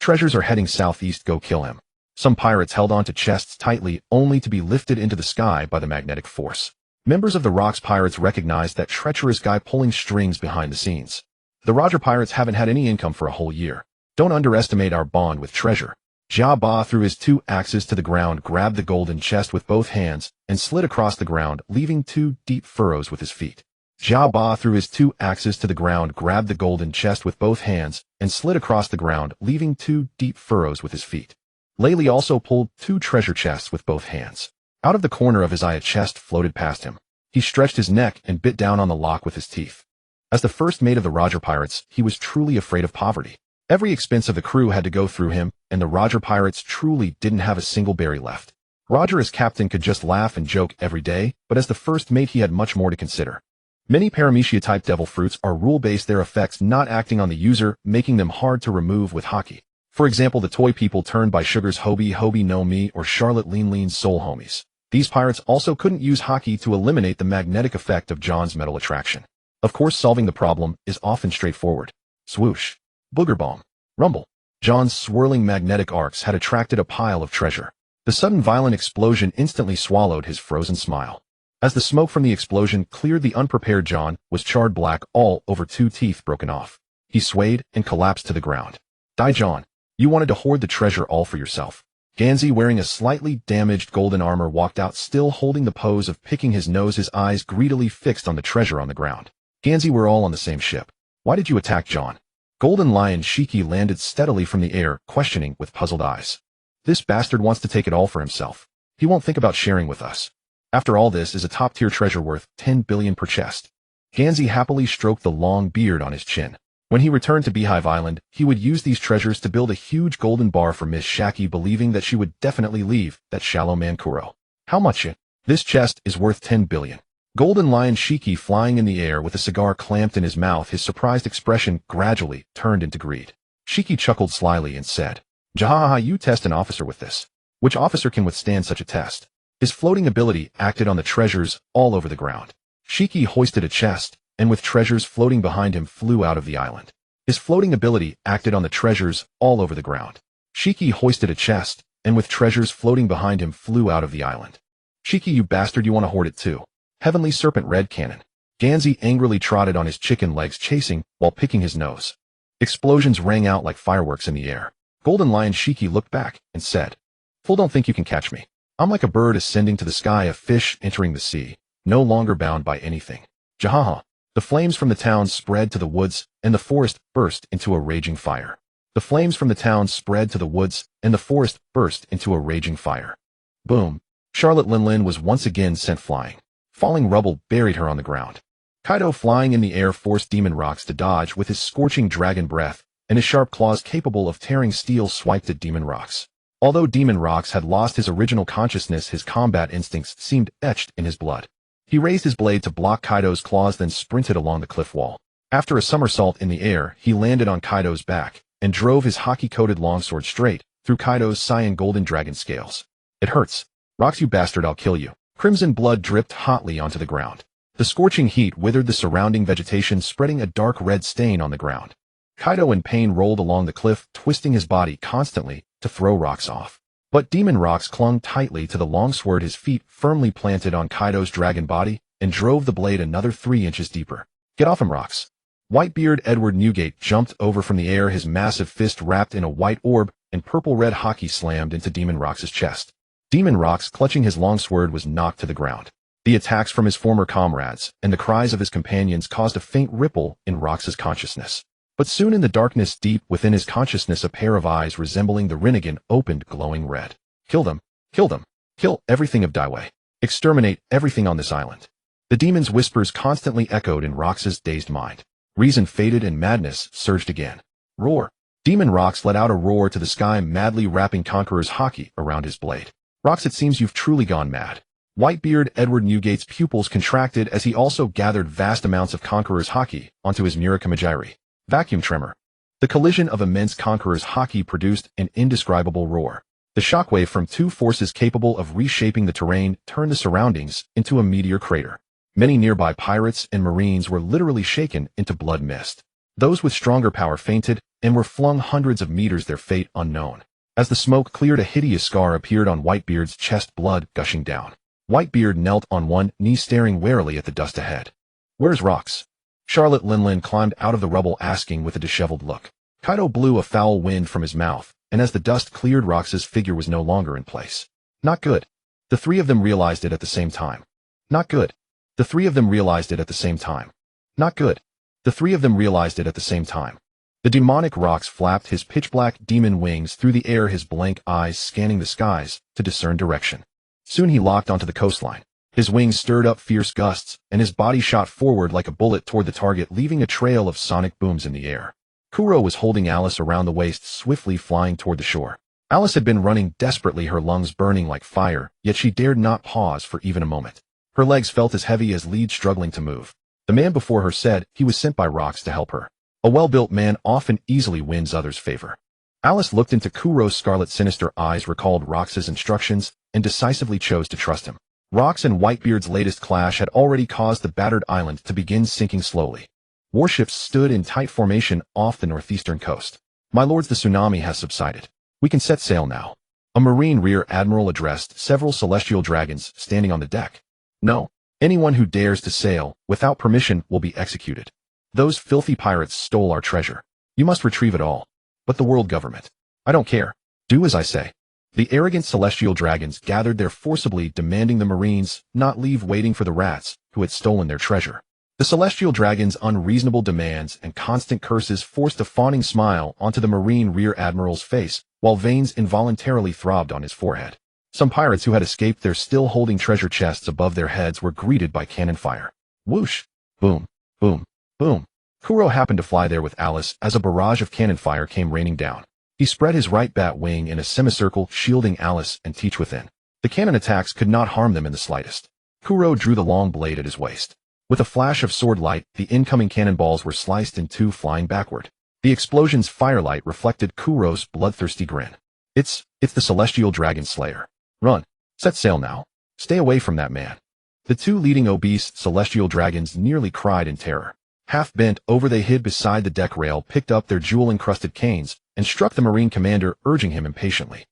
Treasures are heading southeast, go kill him. Some pirates held on to chests tightly, only to be lifted into the sky by the magnetic force. Members of the Rox pirates recognized that treacherous guy pulling strings behind the scenes. The Roger pirates haven't had any income for a whole year. Don't underestimate our bond with treasure. Jia Ba threw his 2 axes to the ground, grabbed the golden chest with both hands, and slid across the ground, leaving 2 deep furrows with his feet. Jia Ba threw his 2 axes to the ground, grabbed the golden chest with both hands, and slid across the ground, leaving 2 deep furrows with his feet. Lei Li also pulled 2 treasure chests with both hands. Out of the corner of his eye, a chest floated past him. He stretched his neck and bit down on the lock with his teeth. As the first mate of the Roger pirates, he was truly afraid of poverty. Every expense of the crew had to go through him, and the Roger pirates truly didn't have a single berry left. Roger as captain could just laugh and joke every day, but as the first mate he had much more to consider. Many paramecia-type devil fruits are rule-based, their effects not acting on the user, making them hard to remove with haki. For example, the toy people turned by Sugar's Hobie no Mi or Charlotte Lean's soul homies. These pirates also couldn't use haki to eliminate the magnetic effect of John's metal attraction. Of course, solving the problem is often straightforward. Swoosh. Booger bomb. Rumble. John's swirling magnetic arcs had attracted a pile of treasure. The sudden violent explosion instantly swallowed his frozen smile. As the smoke from the explosion cleared, the unprepared John was charred black all over, 2 teeth broken off. He swayed and collapsed to the ground. Die, John. You wanted to hoard the treasure all for yourself. Ganzi, wearing a slightly damaged golden armor, walked out, still holding the pose of picking his nose, his eyes greedily fixed on the treasure on the ground. Ganzi, we're all on the same ship. Why did you attack John? Golden Lion Shiki landed steadily from the air, questioning with puzzled eyes. This bastard wants to take it all for himself. He won't think about sharing with us. After all, this is a top-tier treasure worth 10 billion per chest. Ganzi happily stroked the long beard on his chin. When he returned to Beehive Island, he would use these treasures to build a huge golden bar for Miss Shaki, believing that she would definitely leave that shallow man Kuro. How much? This chest is worth 10 billion. Golden Lion Shiki, flying in the air with a cigar clamped in his mouth, his surprised expression gradually turned into greed. Shiki chuckled slyly and said, "Jahaha, you test an officer with this. Which officer can withstand such a test?" His floating ability acted on the treasures all over the ground. Shiki hoisted a chest, and with treasures floating behind him, flew out of the island. His floating ability acted on the treasures all over the ground. Shiki hoisted a chest, and with treasures floating behind him, flew out of the island. Shiki, you bastard, you want to hoard it too. Heavenly Serpent Red Cannon. Ganzi angrily trotted on his chicken legs, chasing while picking his nose. Explosions rang out like fireworks in the air. Golden Lion Shiki looked back and said, "Fool, don't think you can catch me. I'm like a bird ascending to the sky, a fish entering the sea, no longer bound by anything." Jahaha. The flames from the town spread to the woods, and the forest burst into a raging fire. The flames from the town spread to the woods, and the forest burst into a raging fire. Boom. Charlotte Lin was once again sent flying. Falling rubble buried her on the ground. Kaido, flying in the air, forced Demon Rocks to dodge with his scorching dragon breath, and his sharp claws capable of tearing steel swiped at Demon Rocks. Although Demon Rocks had lost his original consciousness, his combat instincts seemed etched in his blood. He raised his blade to block Kaido's claws, then sprinted along the cliff wall. After a somersault in the air, he landed on Kaido's back, and drove his haki-coated longsword straight through Kaido's cyan golden dragon scales. "It hurts. Rocks, you bastard, I'll kill you." Crimson blood dripped hotly onto the ground. The scorching heat withered the surrounding vegetation, spreading a dark red stain on the ground. Kaido in pain rolled along the cliff, twisting his body constantly to throw Rocks off. But Demon Rocks clung tightly to the longsword, his feet firmly planted on Kaido's dragon body, and drove the blade another 3 inches deeper. "Get off him, Rocks." Whitebeard Edward Newgate jumped over from the air, his massive fist wrapped in a white orb, and purple-red haki slammed into Demon Rocks' chest. Demon Rocks, clutching his longsword, was knocked to the ground. The attacks from his former comrades and the cries of his companions caused a faint ripple in Rocks' consciousness. But soon, in the darkness deep within his consciousness, a pair of eyes resembling the Rinnegan opened, glowing red. "Kill them! Kill them! Kill everything of Daiwei! Exterminate everything on this island!" The demon's whispers constantly echoed in Rocks' dazed mind. Reason faded and madness surged again. Roar! Demon Rocks let out a roar to the sky, madly wrapping Conqueror's haki around his blade. "Rocks, it seems you've truly gone mad." Whitebeard Edward Newgate's pupils contracted as he also gathered vast amounts of Conqueror's haki onto his Murakamajiri. Vacuum tremor. The collision of immense Conqueror's haki produced an indescribable roar. The shockwave from 2 forces capable of reshaping the terrain turned the surroundings into a meteor crater. Many nearby pirates and marines were literally shaken into blood mist. Those with stronger power fainted and were flung hundreds of meters, their fate unknown. As the smoke cleared, a hideous scar appeared on Whitebeard's chest, blood gushing down. Whitebeard knelt on one knee, staring warily at the dust ahead. "Where's Rocks?" Charlotte Linlin climbed out of the rubble asking with a disheveled look. Kaido blew a foul wind from his mouth, and as the dust cleared, Rox's figure was no longer in place. Not good. The three of them realized it at the same time. Not good. The three of them realized it at the same time. Not good. The three of them realized it at the same time. The demonic Rox flapped his pitch-black demon wings through the air, his blank eyes scanning the skies to discern direction. Soon he locked onto the coastline. His wings stirred up fierce gusts, and his body shot forward like a bullet toward the target, leaving a trail of sonic booms in the air. Kuro was holding Alice around the waist, swiftly flying toward the shore. Alice had been running desperately, her lungs burning like fire, yet she dared not pause for even a moment. Her legs felt as heavy as leads struggling to move. The man before her said he was sent by Rox to help her. A well-built man often easily wins others' favor. Alice looked into Kuro's scarlet sinister eyes, recalled Rox's instructions, and decisively chose to trust him. Rox and Whitebeard's latest clash had already caused the battered island to begin sinking slowly. Warships stood in tight formation off the northeastern coast. My lords, the tsunami has subsided. We can set sail now. A Marine Rear Admiral addressed several celestial dragons standing on the deck. No. Anyone who dares to sail without permission will be executed. Those filthy pirates stole our treasure. You must retrieve it all. But the world government. I don't care. Do as I say. The arrogant celestial dragons gathered there forcibly, demanding the Marines not leave waiting for the rats who had stolen their treasure. The celestial dragons' unreasonable demands and constant curses forced a fawning smile onto the Marine Rear Admiral's face, while veins involuntarily throbbed on his forehead. Some pirates who had escaped their still holding treasure chests above their heads were greeted by cannon fire. Whoosh! Boom! Boom! Boom! Kuro happened to fly there with Alice as a barrage of cannon fire came raining down. He spread his right bat wing in a semicircle, shielding Alice and Teach within. The cannon attacks could not harm them in the slightest. Kuro drew the long blade at his waist. With a flash of sword light, the incoming cannonballs were sliced in two, flying backward. The explosion's firelight reflected Kuro's bloodthirsty grin. It's the Celestial Dragon Slayer. Run. Set sail now. Stay away from that man. The two leading obese celestial dragons nearly cried in terror. Half bent over, they hid beside the deck rail, picked up their jewel-encrusted canes, and struck the Marine commander, urging him impatiently.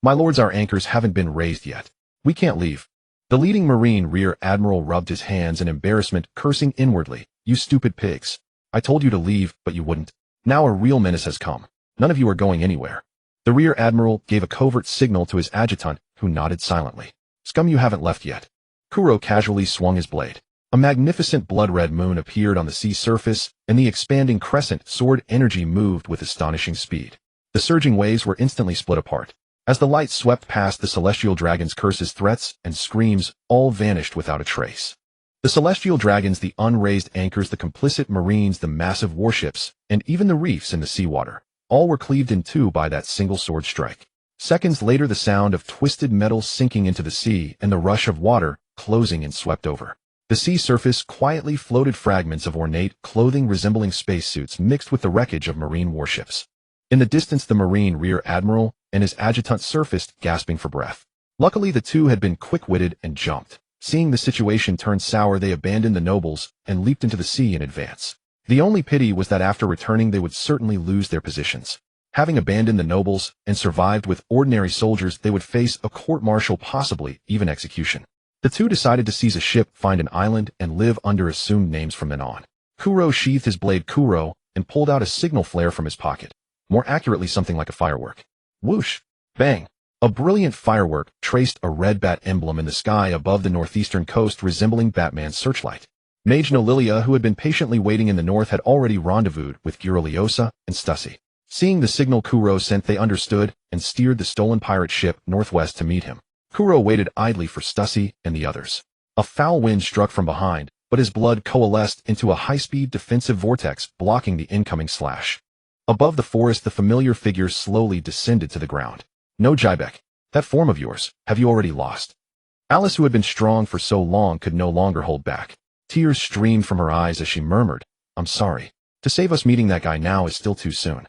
My lords, our anchors haven't been raised yet. We can't leave. The leading Marine Rear Admiral rubbed his hands in embarrassment, cursing inwardly. You stupid pigs. I told you to leave, but you wouldn't. Now a real menace has come. None of you are going anywhere. The Rear Admiral gave a covert signal to his adjutant, who nodded silently. Scum, you haven't left yet. Kuro casually swung his blade. A magnificent blood-red moon appeared on the sea surface, and the expanding crescent sword energy moved with astonishing speed. The surging waves were instantly split apart. As the light swept past, the celestial dragons' curses, threats, and screams all vanished without a trace. The celestial dragons, the unraised anchors, the complicit marines, the massive warships, and even the reefs in the seawater, all were cleaved in two by that single sword strike. Seconds later, the sound of twisted metal sinking into the sea and the rush of water closing in swept over. The sea surface quietly floated fragments of ornate clothing resembling spacesuits mixed with the wreckage of marine warships. In the distance, the Marine Rear Admiral and his adjutant surfaced, gasping for breath. Luckily, the two had been quick-witted and jumped. Seeing the situation turn sour, they abandoned the nobles and leaped into the sea in advance. The only pity was that after returning, they would certainly lose their positions. Having abandoned the nobles and survived with ordinary soldiers, they would face a court-martial, possibly even execution. The two decided to seize a ship, find an island, and live under assumed names from then on. Kuro sheathed his blade and pulled out a signal flare from his pocket. More accurately, something like a firework. Whoosh! Bang! A brilliant firework traced a red bat emblem in the sky above the northeastern coast, resembling Batman's searchlight. Mage Nolilia, who had been patiently waiting in the north, had already rendezvoused with Giroliosa and Stussy. Seeing the signal Kuro sent, they understood and steered the stolen pirate ship northwest to meet him. Kuro waited idly for Stussy and the others. A foul wind struck from behind, but his blood coalesced into a high-speed defensive vortex, blocking the incoming slash. Above the forest, the familiar figure slowly descended to the ground. No, Jybek, that form of yours, have you already lost? Alice, who had been strong for so long, could no longer hold back. Tears streamed from her eyes as she murmured, I'm sorry. To save us, meeting that guy now is still too soon.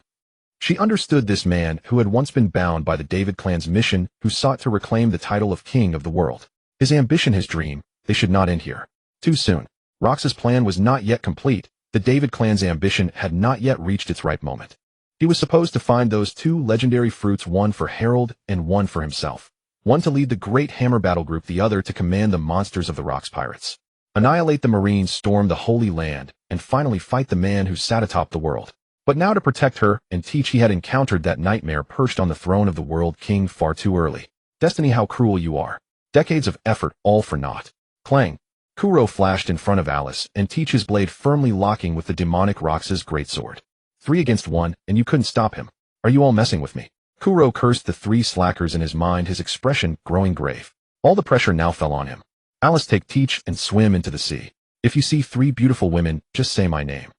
She understood this man who had once been bound by the David clan's mission, who sought to reclaim the title of king of the world. His ambition, his dream, they should not end here. Too soon. Rox's plan was not yet complete. The David clan's ambition had not yet reached its ripe moment. He was supposed to find those two legendary fruits, one for Harold and one for himself. One to lead the great Hammer battle group, the other to command the monsters of the Rox pirates. Annihilate the Marines, storm the Holy Land, and and finally fight the man who sat atop the world. But now to protect her and teach, he had encountered that nightmare perched on the throne of the world king far too early. Destiny, how cruel you are. Decades of effort, all for naught. Clang. Kuro flashed in front of Alice, and Teach's blade firmly locking with the demonic Rox's greatsword. 3 against 1, and you couldn't stop him. Are you all messing with me? Kuro cursed the 3 slackers in his mind, his expression growing grave. All the pressure now fell on him. Alice, take Teach and swim into the sea. If you see 3 beautiful women, just say my name.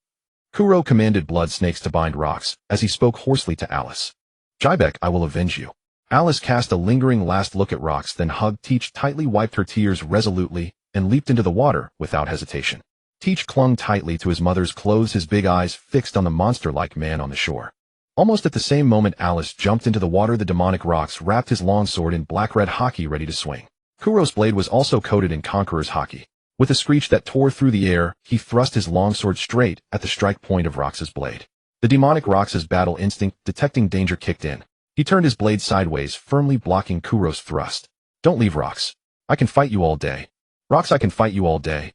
Kuro commanded blood snakes to bind Rox, as he spoke hoarsely to Alice. Jibek, I will avenge you. Alice cast a lingering last look at Rox, then hugged Teach tightly, wiped her tears resolutely, and leaped into the water without hesitation. Teach clung tightly to his mother's clothes, his big eyes fixed on the monster-like man on the shore. Almost at the same moment Alice jumped into the water, the demonic Rox wrapped his longsword in black-red hockey ready to swing. Kuro's blade was also coated in Conqueror's hockey. With a screech that tore through the air, he thrust his longsword straight at the strike point of Rox's blade. The demonic Rox's battle instinct, detecting danger, kicked in. He turned his blade sideways, firmly blocking Kuro's thrust. Don't leave, Rox. I can fight you all day. Rox, I can fight you all day.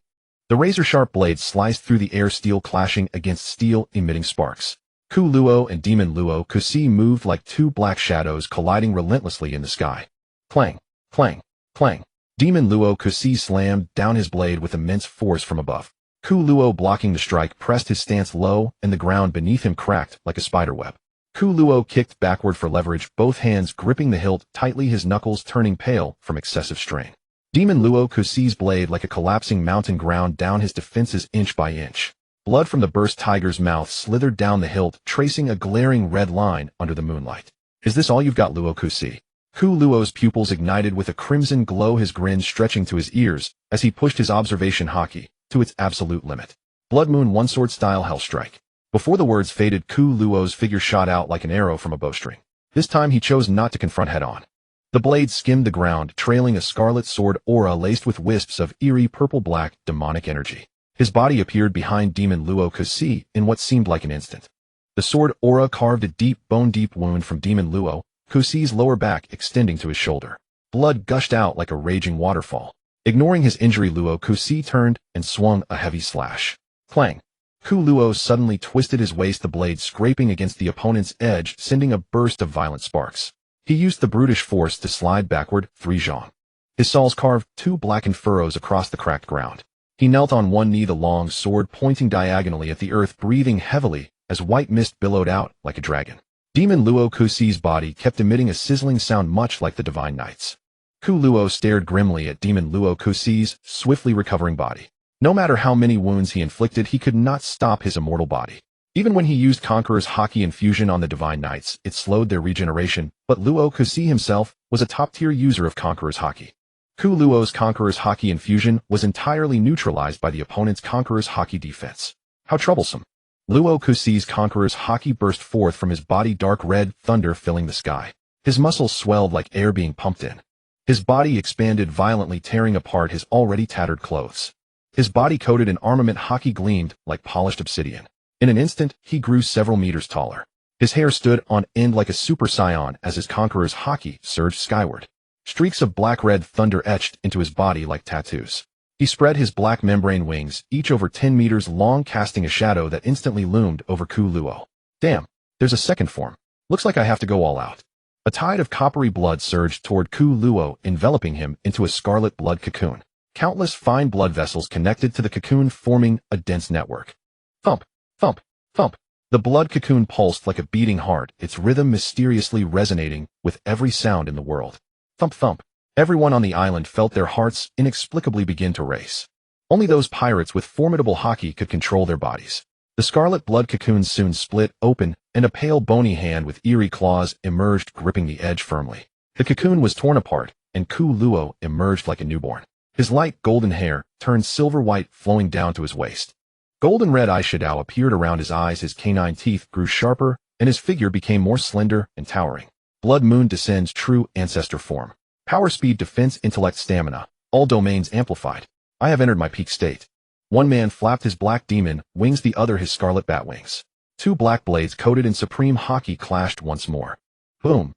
The razor-sharp blade sliced through the air, steel clashing against steel, emitting sparks. Ku Luo and Demon Luo Kusi moved like 2 black shadows, colliding relentlessly in the sky. Clang, clang, clang. Demon Luo Kusi slammed down his blade with immense force from above. Ku Luo, blocking the strike, pressed his stance low, and the ground beneath him cracked like a spiderweb. Ku Luo kicked backward for leverage, both hands gripping the hilt tightly, his knuckles turning pale from excessive strain. Demon Luo Kusi's blade, like a collapsing mountain, ground down his defenses inch by inch. Blood from the burst tiger's mouth slithered down the hilt, tracing a glaring red line under the moonlight. Is this all you've got, Luo Kusi? Ku Luo's pupils ignited with a crimson glow, his grin stretching to his ears as he pushed his observation hockey to its absolute limit. Blood Moon one-sword style hell strike. Before the words faded, Ku Luo's figure shot out like an arrow from a bowstring. This time he chose not to confront head-on. The blade skimmed the ground, trailing a scarlet sword aura laced with wisps of eerie purple-black demonic energy. His body appeared behind Demon Luo Kusi in what seemed like an instant. The sword aura carved a deep, bone-deep wound from Demon Luo Kusi's lower back, extending to his shoulder. Blood gushed out like a raging waterfall. Ignoring his injury, Luo Kusi turned and swung a heavy slash. Clang. Ku Luo suddenly twisted his waist, the blade scraping against the opponent's edge, sending a burst of violent sparks. He used the brutish force to slide backward 3 zhang. His saws carved 2 blackened furrows across the cracked ground. He knelt on one knee, the long sword pointing diagonally at the earth, breathing heavily as white mist billowed out like a dragon. Demon Luo Kusi's body kept emitting a sizzling sound much like the Divine Knight's. Ku Luo stared grimly at Demon Luo Kusi's swiftly recovering body. No matter how many wounds he inflicted, he could not stop his immortal body. Even when he used Conqueror's hockey infusion on the Divine Knights, it slowed their regeneration, but Luo Kusi himself was a top-tier user of Conqueror's hockey. Ku Luo's Conqueror's hockey infusion was entirely neutralized by the opponent's Conqueror's hockey defense. How troublesome. Luo Kusi's Conqueror's hockey burst forth from his body, dark red thunder filling the sky. His muscles swelled like air being pumped in. His body expanded violently, tearing apart his already tattered clothes. His body, coated in armament hockey, gleamed like polished obsidian. In an instant, he grew several meters taller. His hair stood on end like a super scion as his Conqueror's hockey surged skyward. Streaks of black-red thunder etched into his body like tattoos. He spread his black membrane wings, each over 10 meters long, casting a shadow that instantly loomed over Ku Luo. Damn, there's a second form. Looks like I have to go all out. A tide of coppery blood surged toward Ku Luo, enveloping him into a scarlet blood cocoon. Countless fine blood vessels connected to the cocoon, forming a dense network. Thump, thump, thump. The blood cocoon pulsed like a beating heart, its rhythm mysteriously resonating with every sound in the world. Thump, thump. Everyone on the island felt their hearts inexplicably begin to race. Only those pirates with formidable hockey could control their bodies. The scarlet blood cocoon soon split open, and a pale bony hand with eerie claws emerged, gripping the edge firmly. The cocoon was torn apart, and Ku Luo emerged like a newborn. His light golden hair turned silver white, flowing down to his waist. Golden red eyeshadow appeared around his eyes, his canine teeth grew sharper, and his figure became more slender and towering. Blood Moon descends, true ancestor form. Power, speed, defense, intellect, stamina, all domains amplified. I have entered my peak state. One man flapped his black demon wings, the other his scarlet bat wings. 2 black blades coated in supreme hockey clashed once more. Boom.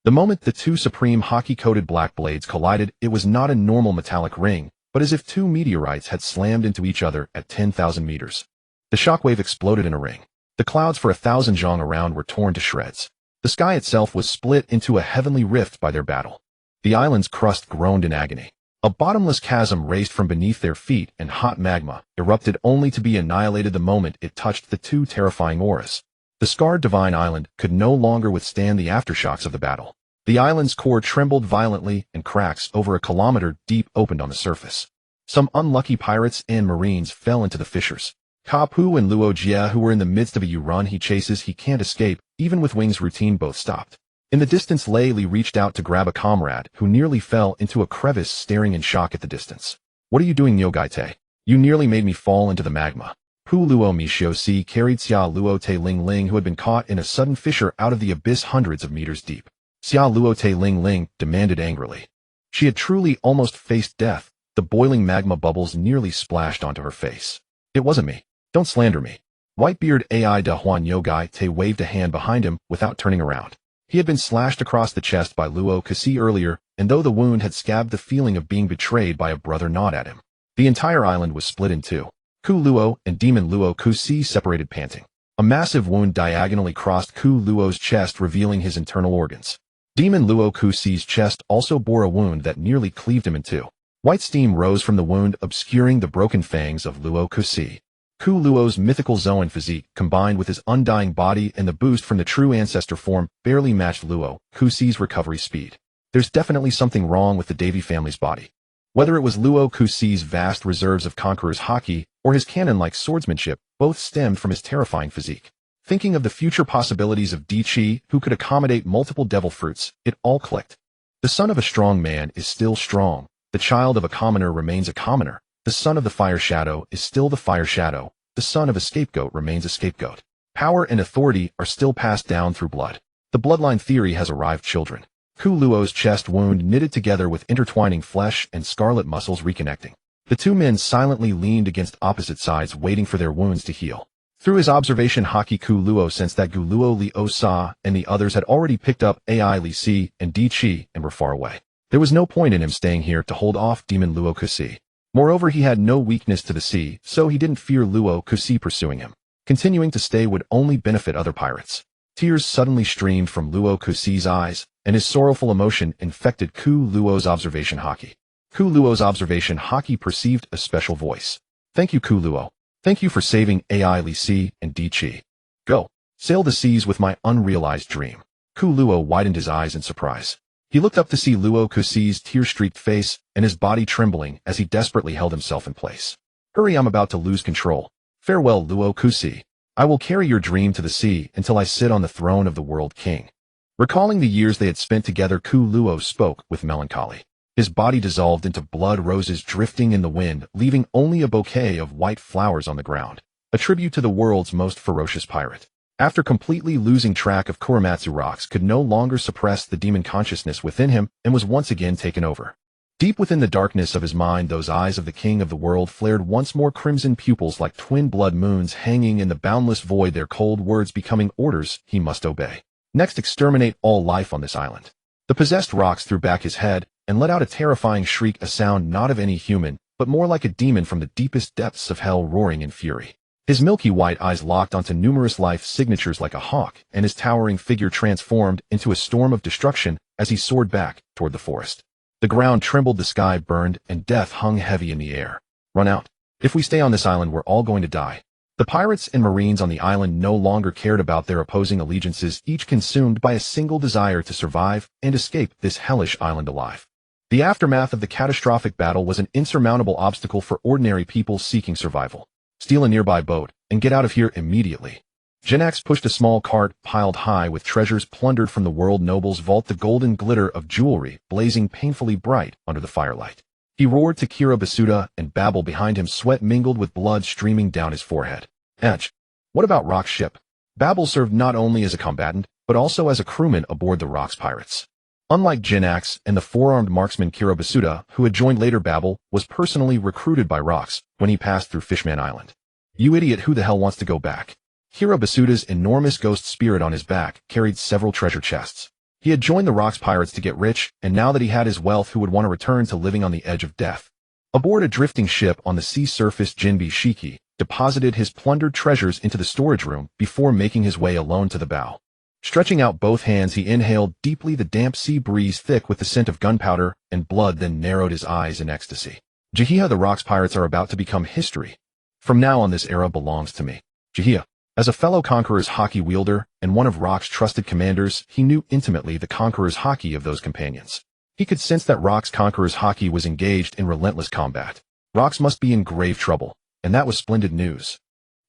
The moment the 2 supreme hockey-coated black blades collided, it was not a normal metallic ring, but as if 2 meteorites had slammed into each other at 10,000 meters. The shockwave exploded in a ring. The clouds for 1,000 zhang around were torn to shreds. The sky itself was split into a heavenly rift by their battle. The island's crust groaned in agony. A bottomless chasm raced from beneath their feet, and hot magma erupted only to be annihilated the moment it touched the two terrifying auras. The scarred divine island could no longer withstand the aftershocks of the battle. The island's core trembled violently, and cracks over a kilometer deep opened on the surface. Some unlucky pirates and marines fell into the fissures. Kapu and Luo Jie, who were in the midst of a run he chases he can't escape, even with Wing's routine, both stopped. In the distance, Lei Li reached out to grab a comrade who nearly fell into a crevice, staring in shock at the distance. "What are you doing, Niu Gaite? You nearly made me fall into the magma." Pu Luo Mishio Si carried Xia Luo Te Ling Ling, who had been caught in a sudden fissure, out of the abyss hundreds of meters deep. Xia Luo Te Ling Ling demanded angrily. She had truly almost faced death. The boiling magma bubbles nearly splashed onto her face. "It wasn't me. Don't slander me." Whitebeard Ai de Huan Yogai Te waved a hand behind him without turning around. He had been slashed across the chest by Luo Kasi earlier, and though the wound had scabbed, the feeling of being betrayed by a brother gnawed at him. The entire island was split in two. Ku Luo and Demon Luo Kusi separated, panting. A massive wound diagonally crossed Ku Luo's chest, revealing his internal organs. Demon Luo Kusi's chest also bore a wound that nearly cleaved him in two. White steam rose from the wound, obscuring the broken fangs of Luo Kusi. Ku Luo's mythical Zoan physique, combined with his undying body and the boost from the true ancestor form, barely matched Luo Kusi's recovery speed. There's definitely something wrong with the Davy family's body. Whether it was Luo Kusi's vast reserves of conqueror's haki or his cannon-like swordsmanship, both stemmed from his terrifying physique. Thinking of the future possibilities of Di Chi, who could accommodate multiple devil fruits, it all clicked. The son of a strong man is still strong. The child of a commoner remains a commoner. The son of the fire shadow is still the fire shadow. The son of a scapegoat remains a scapegoat. Power and authority are still passed down through blood. The bloodline theory has arrived, children. Ku Luo's chest wound knitted together with intertwining flesh and scarlet muscles reconnecting. The two men silently leaned against opposite sides, waiting for their wounds to heal. Through his observation haki, Ku Luo sensed that Gu Luo Li O Sa and the others had already picked up Ai Li Si and Di Chi and were far away. There was no point in him staying here to hold off Demon Luo Kusi. Moreover, he had no weakness to the sea, so he didn't fear Luo Kusi pursuing him. Continuing to stay would only benefit other pirates. Tears suddenly streamed from Luo Kusi's eyes, and his sorrowful emotion infected Ku Luo's observation haki. Ku Luo's observation haki perceived a special voice. "Thank you, Ku Luo. Thank you for saving Ai Li Si and Di Chi. Go. Sail the seas with my unrealized dream." Ku Luo widened his eyes in surprise. He looked up to see Luo Kusi's tear-streaked face and his body trembling as he desperately held himself in place. "Hurry, I'm about to lose control. Farewell, Luo Kusi. I will carry your dream to the sea until I sit on the throne of the world king." Recalling the years they had spent together, Ku Luo spoke with melancholy. His body dissolved into blood roses drifting in the wind, leaving only a bouquet of white flowers on the ground, a tribute to the world's most ferocious pirate. After completely losing track of Kuramatsu, Rocks could no longer suppress the demon consciousness within him and was once again taken over. Deep within the darkness of his mind, those eyes of the king of the world flared once more, crimson pupils like twin blood moons hanging in the boundless void, their cold words becoming orders he must obey. Next, exterminate all life on this island. The possessed Rocks threw back his head and let out a terrifying shriek, a sound not of any human, but more like a demon from the deepest depths of hell roaring in fury. His milky white eyes locked onto numerous life signatures like a hawk, and his towering figure transformed into a storm of destruction as he soared back toward the forest. The ground trembled, the sky burned, and death hung heavy in the air. "Run out. If we stay on this island, we're all going to die." The pirates and marines on the island no longer cared about their opposing allegiances, each consumed by a single desire to survive and escape this hellish island alive. The aftermath of the catastrophic battle was an insurmountable obstacle for ordinary people seeking survival. Steal a nearby boat and get out of here immediately. Genax pushed a small cart piled high with treasures plundered from the world noble's vault, the golden glitter of jewelry blazing painfully bright under the firelight. He roared to Kira Basuda and Babel behind him, sweat mingled with blood streaming down his forehead. What about Rock's ship?" Babel served not only as a combatant, but also as a crewman aboard the Rock's pirates. Unlike Genax and the four-armed marksman Kira Basuda, who had joined later, Babel was personally recruited by Rocks when he passed through Fishman Island. "You idiot, who the hell wants to go back?" Kira Basuda's enormous ghost spirit on his back carried several treasure chests. He had joined the Rocks pirates to get rich, and now that he had his wealth, who would want to return to living on the edge of death? Aboard a drifting ship on the sea surface, Jinbi Shiki deposited his plundered treasures into the storage room before making his way alone to the bow. Stretching out both hands, he inhaled deeply the damp sea breeze thick with the scent of gunpowder and blood, then narrowed his eyes in ecstasy. Jihia, the Rock's pirates are about to become history. From now on, this era belongs to me. Jihia. As a fellow Conqueror's Haki wielder and one of Rock's trusted commanders, he knew intimately the Conqueror's Haki of those companions. He could sense that Rock's Conqueror's Haki was engaged in relentless combat. Rock's must be in grave trouble, and that was splendid news.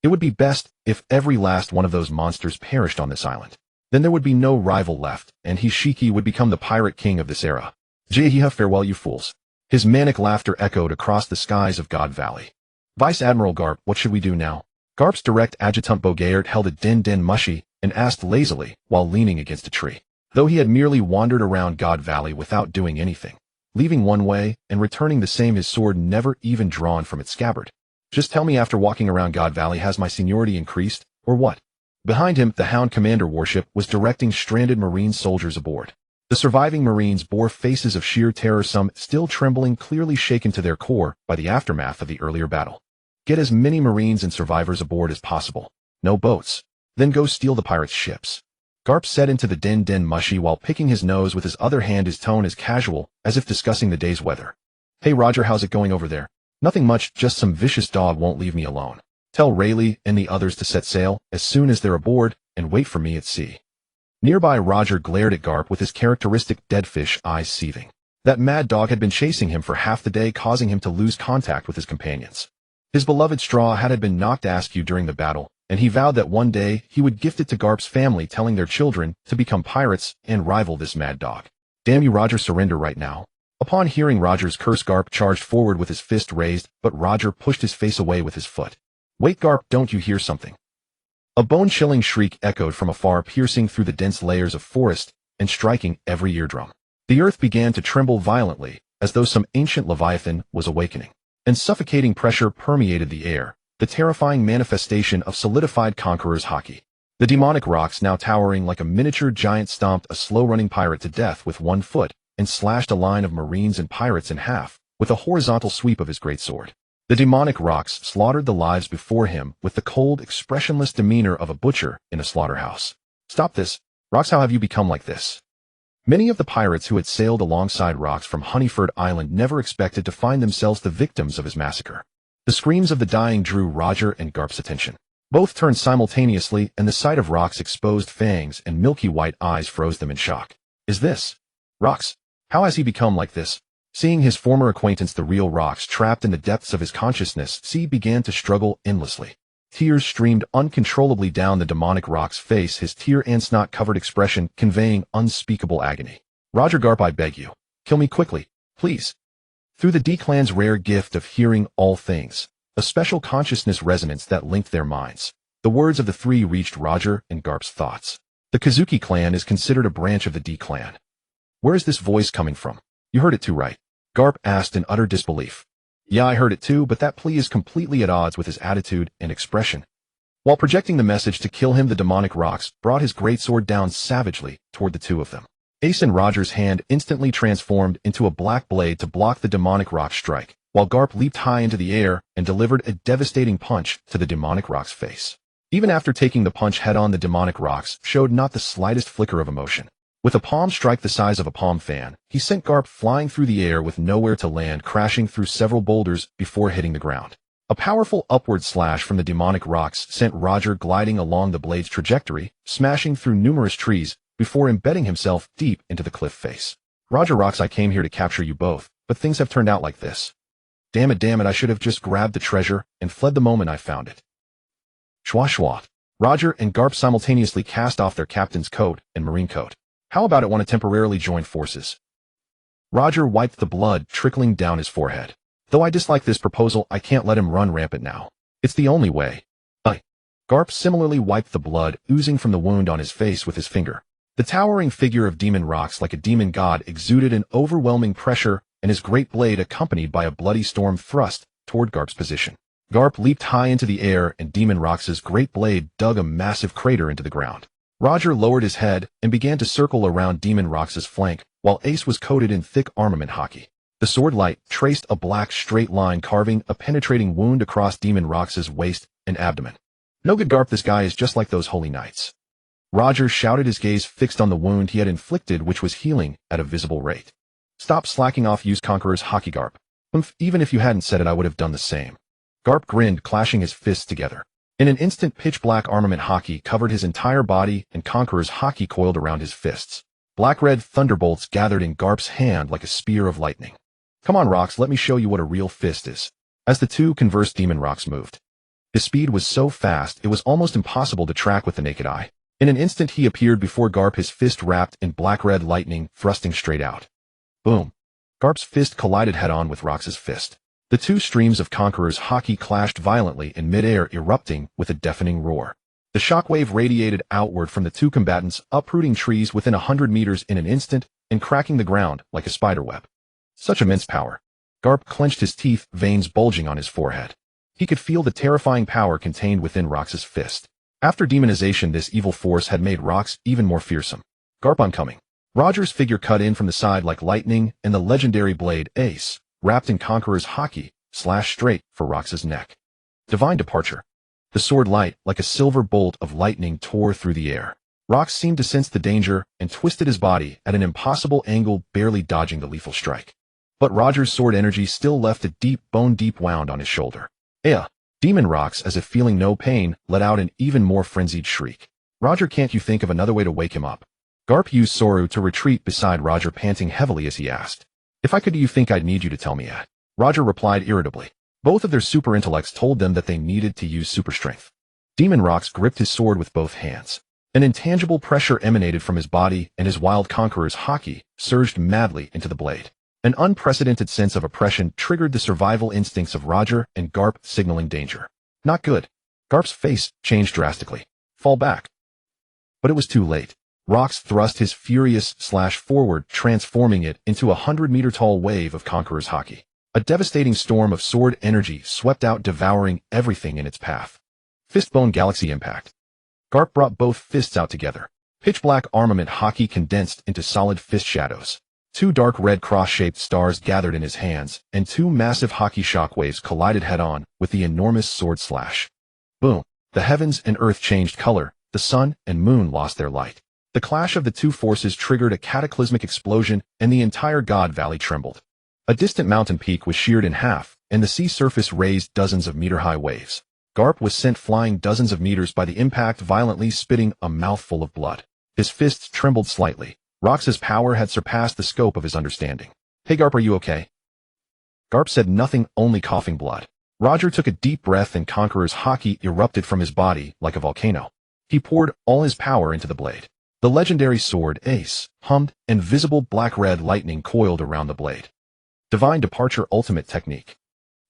It would be best if every last one of those monsters perished on this island. Then there would be no rival left, and Hishiki would become the pirate king of this era. Jihia, farewell, you fools. His manic laughter echoed across the skies of God Valley. Vice Admiral Garp, what should we do now? Garp's direct adjutant Bogayert held a din mushy and asked lazily while leaning against a tree. Though he had merely wandered around God Valley without doing anything, leaving one way and returning the same, his sword never even drawn from its scabbard. Just tell me, after walking around God Valley, has my seniority increased, or what? Behind him, the Hound Commander warship was directing stranded Marine soldiers aboard. The surviving Marines bore faces of sheer terror, some still trembling, clearly shaken to their core by the aftermath of the earlier battle. Get as many Marines and survivors aboard as possible. No boats. Then go steal the pirates' ships. Garp said into the din mushy while picking his nose with his other hand, his tone as casual as if discussing the day's weather. Hey Roger, how's it going over there? Nothing much, just some vicious dog won't leave me alone. Tell Rayleigh and the others to set sail as soon as they're aboard and wait for me at sea. Nearby, Roger glared at Garp with his characteristic deadfish eyes seething. That mad dog had been chasing him for half the day, causing him to lose contact with his companions. His beloved straw hat had been knocked askew during the battle, and he vowed that one day he would gift it to Garp's family, telling their children to become pirates and rival this mad dog. Damn you, Roger, surrender right now. Upon hearing Roger's curse, Garp charged forward with his fist raised, but Roger pushed his face away with his foot. Wait, Garp, don't you hear something? A bone-chilling shriek echoed from afar, piercing through the dense layers of forest and striking every eardrum. The earth began to tremble violently, as though some ancient leviathan was awakening, and suffocating pressure permeated the air, the terrifying manifestation of solidified Conqueror's Haki. The demonic Rocks, now towering like a miniature giant, stomped a slow-running pirate to death with one foot and slashed a line of Marines and pirates in half with a horizontal sweep of his greatsword. The demonic Rocks slaughtered the lives before him with the cold, expressionless demeanor of a butcher in a slaughterhouse. Stop this. Rocks, how have you become like this? Many of the pirates who had sailed alongside Rocks from Honeyford Island never expected to find themselves the victims of his massacre. The screams of the dying drew Roger and Garp's attention. Both turned simultaneously, and the sight of Rocks' exposed fangs and milky white eyes froze them in shock. Is this Rocks? How has he become like this? Seeing his former acquaintance, the real Rocks, trapped in the depths of his consciousness, C began to struggle endlessly. Tears streamed uncontrollably down the demonic Rock's face, his tear and snot-covered expression conveying unspeakable agony. Roger, Garp, I beg you. Kill me quickly, please. Through the D-Clan's rare gift of hearing all things, a special consciousness resonance that linked their minds, the words of the three reached Roger and Garp's thoughts. The Kazuki clan is considered a branch of the D-Clan. Where is this voice coming from? You heard it too, right? Garp asked in utter disbelief. Yeah, I heard it too, but that plea is completely at odds with his attitude and expression. While projecting the message to kill him, the demonic Rocks brought his greatsword down savagely toward the two of them. Ace and Roger's hand instantly transformed into a black blade to block the demonic Rock's strike, while Garp leaped high into the air and delivered a devastating punch to the demonic Rock's face. Even after taking the punch head-on, the demonic Rocks showed not the slightest flicker of emotion. With a palm strike the size of a palm fan, he sent Garp flying through the air with nowhere to land, crashing through several boulders before hitting the ground. A powerful upward slash from the demonic Rocks sent Roger gliding along the blade's trajectory, smashing through numerous trees before embedding himself deep into the cliff face. Roger, Rocks, I came here to capture you both, but things have turned out like this. Damn it, I should have just grabbed the treasure and fled the moment I found it. Schwa schwa. Roger and Garp simultaneously cast off their captain's coat and marine coat. How about it, want to temporarily join forces? Roger wiped the blood trickling down his forehead. Though I dislike this proposal, I can't let him run rampant now. It's the only way. Garp similarly wiped the blood oozing from the wound on his face with his finger. The towering figure of Demon Rocks, like a demon god, exuded an overwhelming pressure, and his great blade accompanied by a bloody storm thrust toward Garp's position. Garp leaped high into the air, and Demon Rocks' great blade dug a massive crater into the ground. Roger lowered his head and began to circle around Demon Rocks' flank, while Ace was coated in thick armament Haki. The sword light traced a black straight line, carving a penetrating wound across Demon Rox's waist and abdomen. No good, Garp, this guy is just like those holy knights. Roger shouted, his gaze fixed on the wound he had inflicted, which was healing at a visible rate. Stop slacking off, use Conqueror's Haki, Garp. Even if you hadn't said it, I would have done the same. Garp grinned, clashing his fists together. In an instant, pitch-black armament Haki covered his entire body, and Conqueror's Haki coiled around his fists. Black-red thunderbolts gathered in Garp's hand like a spear of lightning. Come on, Rox, let me show you what a real fist is. As the two conversed, Demon Rox moved. His speed was so fast, it was almost impossible to track with the naked eye. In an instant, he appeared before Garp, his fist wrapped in black-red lightning, thrusting straight out. Boom. Garp's fist collided head-on with Rox's fist. The two streams of Conqueror's Haki clashed violently in mid-air, erupting with a deafening roar. The shockwave radiated outward from the two combatants, uprooting trees within 100 meters in an instant and cracking the ground like a spiderweb. Such immense power. Garp clenched his teeth, veins bulging on his forehead. He could feel the terrifying power contained within Rox's fist. After demonization, this evil force had made Rox even more fearsome. Garp oncoming. Roger's figure cut in from the side like lightning, and the legendary blade, Ace, wrapped in Conqueror's Haki, slashed straight for Rox's neck. Divine departure. The sword light, like a silver bolt of lightning, tore through the air. Rox seemed to sense the danger and twisted his body at an impossible angle, barely dodging the lethal strike. But Roger's sword energy still left a deep, bone-deep wound on his shoulder. Demon Rox, as if feeling no pain, let out an even more frenzied shriek. Roger, can't you think of another way to wake him up? Garp used Soru to retreat beside Roger, panting heavily as he asked. If I could, do you think I'd need you to tell me that? Roger replied irritably. Both of their super intellects told them that they needed to use super strength. Demon Rox gripped his sword with both hands. An intangible pressure emanated from his body, and his wild Conqueror's Haki surged madly into the blade. An unprecedented sense of oppression triggered the survival instincts of Roger and Garp, signaling danger. Not good. Garp's face changed drastically. Fall back. But it was too late. Rox thrust his furious slash forward, transforming it into a 100-meter-tall wave of Conqueror's Haki. A devastating storm of sword energy swept out, devouring everything in its path. Fistbone Galaxy Impact. Garp brought both fists out together. Pitch-black armament Haki condensed into solid fist shadows. Two dark red cross-shaped stars gathered in his hands, and two massive Haki shockwaves collided head-on with the enormous sword slash. Boom! The heavens and earth changed color, the sun and moon lost their light. The clash of the two forces triggered a cataclysmic explosion, and the entire God Valley trembled. A distant mountain peak was sheared in half, and the sea surface raised dozens of meter-high waves. Garp was sent flying dozens of meters by the impact, violently spitting a mouthful of blood. His fists trembled slightly. Rox's power had surpassed the scope of his understanding. Hey Garp, are you okay? Garp said nothing, only coughing blood. Roger took a deep breath, and Conqueror's Haki erupted from his body like a volcano. He poured all his power into the blade. The legendary sword, Ace, hummed, and visible black-red lightning coiled around the blade. Divine Departure Ultimate Technique.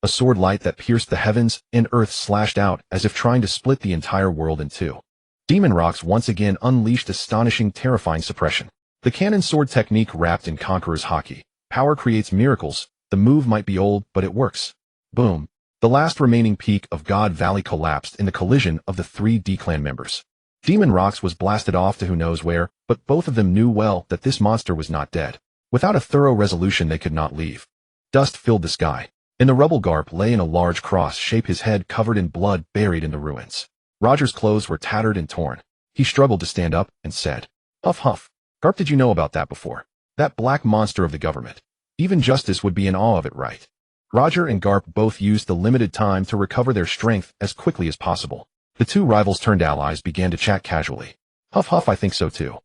A sword light that pierced the heavens and earth slashed out as if trying to split the entire world in two. Demon Rox once again unleashed astonishing, terrifying suppression. The cannon sword technique wrapped in Conqueror's Haki. Power creates miracles. The move might be old, but it works. Boom. The last remaining peak of God Valley collapsed in the collision of the three D-Clan members. Demon Rox was blasted off to who knows where, but both of them knew well that this monster was not dead. Without a thorough resolution, they could not leave. Dust filled the sky. In the rubble, Garp lay in a large cross shape, his head covered in blood, buried in the ruins. Roger's clothes were tattered and torn. He struggled to stand up and said, "Huff huff. Garp, did you know about that before? That black monster of the government. Even justice would be in awe of it, right?" Roger and Garp both used the limited time to recover their strength as quickly as possible. The two rivals turned allies began to chat casually. "Huff huff, I think so too."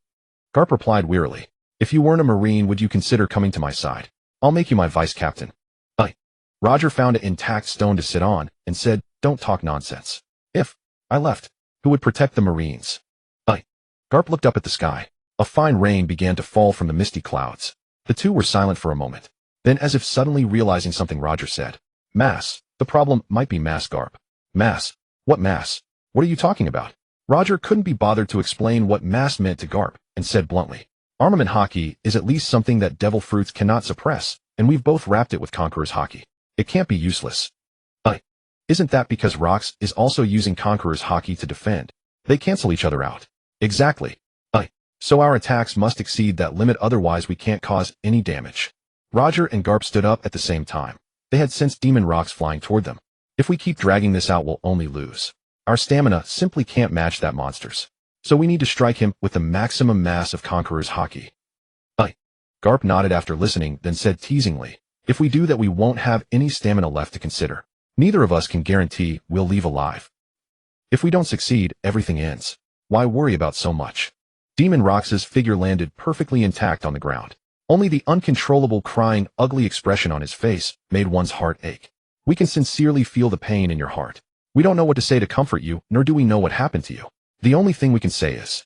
Garp replied wearily, "If you weren't a Marine, would you consider coming to my side? I'll make you my vice captain." Roger found an intact stone to sit on and said, "Don't talk nonsense. If I left, who would protect the Marines?" Garp looked up at the sky. A fine rain began to fall from the misty clouds. The two were silent for a moment. Then, as if suddenly realizing something, Roger said, "Mass. The problem might be mass, Garp." "Mass? What mass? What are you talking about?" Roger couldn't be bothered to explain what mass meant to Garp, and said bluntly, "Armament Haki is at least something that devil fruits cannot suppress, and we've both wrapped it with Conqueror's Haki. It can't be useless." Isn't that because Rox is also using Conqueror's Haki to defend? They cancel each other out. Exactly. So our attacks must exceed that limit, otherwise we can't cause any damage. Roger and Garp stood up at the same time. They had sensed demon rocks flying toward them. If we keep dragging this out, we'll only lose. Our stamina simply can't match that monster's. So we need to strike him with the maximum mass of Conqueror's Haki. Garp nodded after listening, then said teasingly, if we do that, we won't have any stamina left to consider. Neither of us can guarantee we'll leave alive. If we don't succeed, everything ends. Why worry about so much? Demon Rox's figure landed perfectly intact on the ground. Only the uncontrollable crying, ugly expression on his face made one's heart ache. We can sincerely feel the pain in your heart. We don't know what to say to comfort you, nor do we know what happened to you. The only thing we can say is,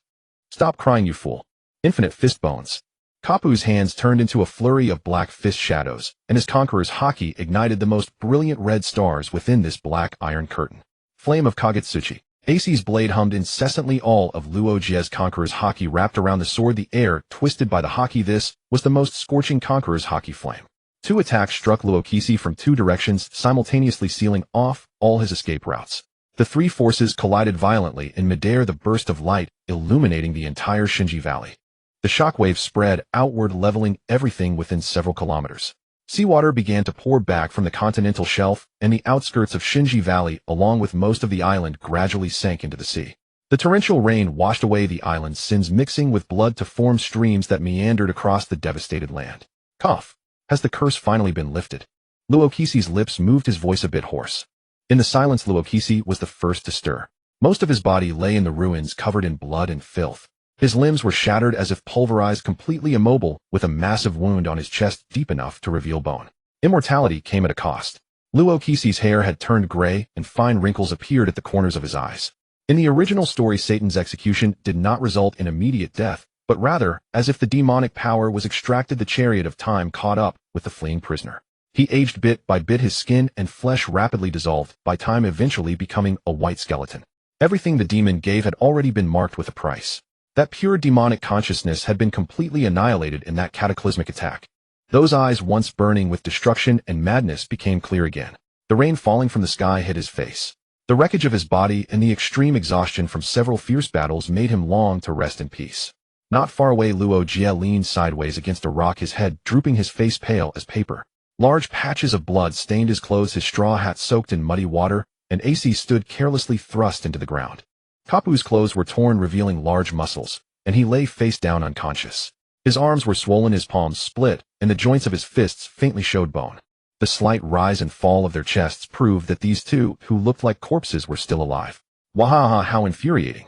stop crying, you fool. Infinite fist bones. Kapu's hands turned into a flurry of black fist shadows, and his Conqueror's Haki ignited the most brilliant red stars within this black iron curtain. Flame of Kagutsuchi. Ace's blade hummed incessantly. All of Luo Jie's Conqueror's Haki wrapped around the sword, the air twisted by the Haki. This was the most scorching Conqueror's Haki flame. Two attacks struck Luokisi from two directions, simultaneously sealing off all his escape routes. The three forces collided violently in midair, the burst of light illuminating the entire Shinji Valley. The shockwave spread outward, leveling everything within several kilometers. Seawater began to pour back from the continental shelf, and the outskirts of Shinji Valley, along with most of the island, gradually sank into the sea. The torrential rain washed away the island's sins, mixing with blood to form streams that meandered across the devastated land. Cough. Has the curse finally been lifted? Luokisi's lips moved, his voice a bit hoarse. In the silence, Luokisi was the first to stir. Most of his body lay in the ruins, covered in blood and filth. His limbs were shattered as if pulverized, completely immobile, with a massive wound on his chest deep enough to reveal bone. Immortality came at a cost. Luokisi's hair had turned gray, and fine wrinkles appeared at the corners of his eyes. In the original story, Satan's execution did not result in immediate death, but rather, as if the demonic power was extracted, the chariot of time caught up with the fleeing prisoner. He aged bit by bit, his skin and flesh rapidly dissolved, by time eventually becoming a white skeleton. Everything the demon gave had already been marked with a price. That pure demonic consciousness had been completely annihilated in that cataclysmic attack. Those eyes, once burning with destruction and madness, became clear again. The rain falling from the sky hit his face. The wreckage of his body and the extreme exhaustion from several fierce battles made him long to rest in peace. Not far away, Luo Jie leaned sideways against a rock, his head drooping, his face pale as paper. Large patches of blood stained his clothes, his straw hat soaked in muddy water, and AC stood carelessly thrust into the ground. Kapu's clothes were torn, revealing large muscles, and he lay face down unconscious. His arms were swollen, his palms split, and the joints of his fists faintly showed bone. The slight rise and fall of their chests proved that these two, who looked like corpses, were still alive. Wahaha, how infuriating.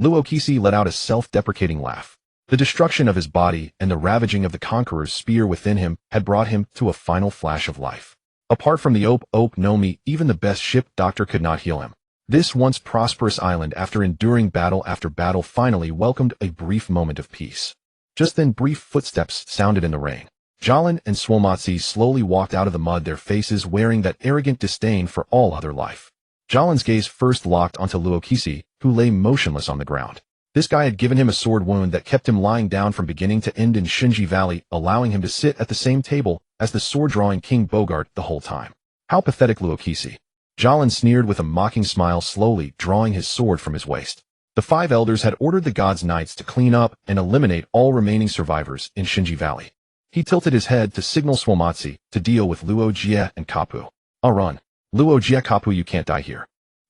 Luokisi let out a self-deprecating laugh. The destruction of his body and the ravaging of the Conqueror's spear within him had brought him to a final flash of life. Apart from the Ope no Mi, even the best ship doctor could not heal him. This once prosperous island, after enduring battle after battle, finally welcomed a brief moment of peace. Just then, brief footsteps sounded in the rain. Jalin and Swomatsi slowly walked out of the mud, their faces wearing that arrogant disdain for all other life. Jalin's gaze first locked onto Luokisi, who lay motionless on the ground. This guy had given him a sword wound that kept him lying down from beginning to end in Shinji Valley, allowing him to sit at the same table as the sword-drawing King Bogart the whole time. How pathetic, Luokisi. Jalin sneered with a mocking smile, slowly drawing his sword from his waist. The five elders had ordered the gods' knights to clean up and eliminate all remaining survivors in Shinji Valley. He tilted his head to signal Swomatsi to deal with Luo Jie and Kapu. I'll run. Luo Jie, Kapu, you can't die here.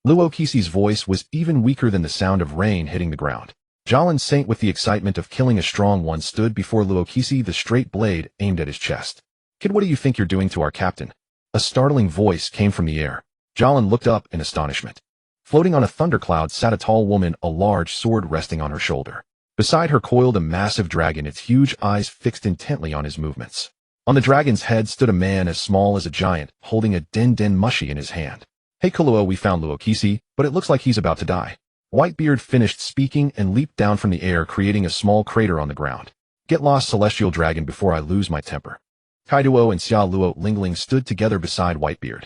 Luokisi's voice was even weaker than the sound of rain hitting the ground. Jalin, saint with the excitement of killing a strong one, stood before Luokisi, the straight blade aimed at his chest. Kid, what do you think you're doing to our captain? A startling voice came from the air. Jalin looked up in astonishment. Floating on a thundercloud sat a tall woman, a large sword resting on her shoulder. Beside her coiled a massive dragon, its huge eyes fixed intently on his movements. On the dragon's head stood a man as small as a giant, holding a den mushi in his hand. Hey Kuluo, we found Luokisi, but it looks like he's about to die. Whitebeard finished speaking and leaped down from the air, creating a small crater on the ground. Get lost, celestial dragon, before I lose my temper. Kaiduo and Xia Luo Lingling stood together beside Whitebeard.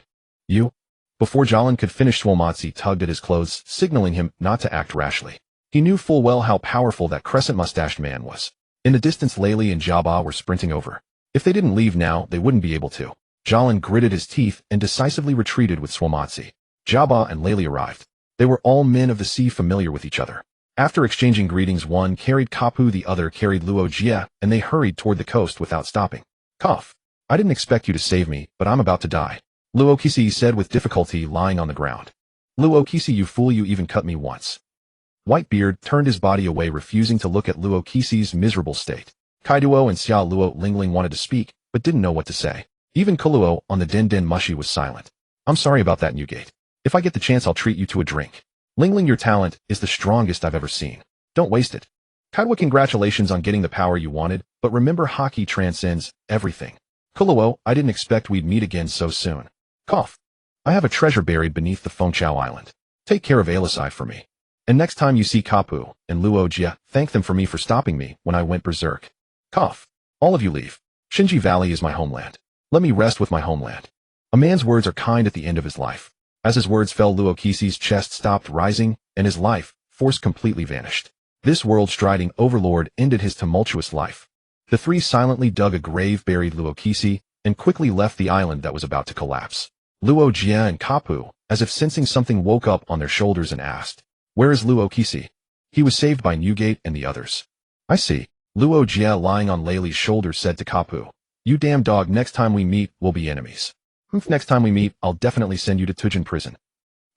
You? Before Jalin could finish, Swomatsi tugged at his clothes, signaling him not to act rashly. He knew full well how powerful that crescent-mustached man was. In the distance, Layli and Jabba were sprinting over. If they didn't leave now, they wouldn't be able to. Jalin gritted his teeth and decisively retreated with Swomatsi. Jabba and Layli arrived. They were all men of the sea, familiar with each other. After exchanging greetings, one carried Kapu, the other carried Luo Jie, and they hurried toward the coast without stopping. Cough. I didn't expect you to save me, but I'm about to die. Luo Qixi said with difficulty, lying on the ground. Luo Qixi, you fool, you even cut me once. Whitebeard turned his body away, refusing to look at Luo Qixi's miserable state. Kaiduo and Xia Luo Lingling wanted to speak, but didn't know what to say. Even Kuluo on the Den Den Mushi was silent. I'm sorry about that, Newgate. If I get the chance, I'll treat you to a drink. Lingling, your talent is the strongest I've ever seen. Don't waste it. Kaiduo, congratulations on getting the power you wanted, but remember, hockey transcends everything. Kuluo, I didn't expect we'd meet again so soon. Cough. I have a treasure buried beneath the Fengchao Island. Take care of Alisai for me. And next time you see Kapu and Luo Jia, thank them for me for stopping me when I went berserk. Cough. All of you leave. Shinji Valley is my homeland. Let me rest with my homeland. A man's words are kind at the end of his life. As his words fell, Luo Qixi's chest stopped rising, and his life force completely vanished. This world-striding overlord ended his tumultuous life. The three silently dug a grave, buried Luo Qixi, and quickly left the island that was about to collapse. Luo Jia and Kapu, as if sensing something, woke up on their shoulders and asked, "Where is Luo Qixi?" He was saved by Newgate and the others. I see. Luo Jia, lying on Layli's shoulder, said to Kapu, "You damn dog, next time we meet, we'll be enemies. Next time we meet, I'll definitely send you to Tujin prison."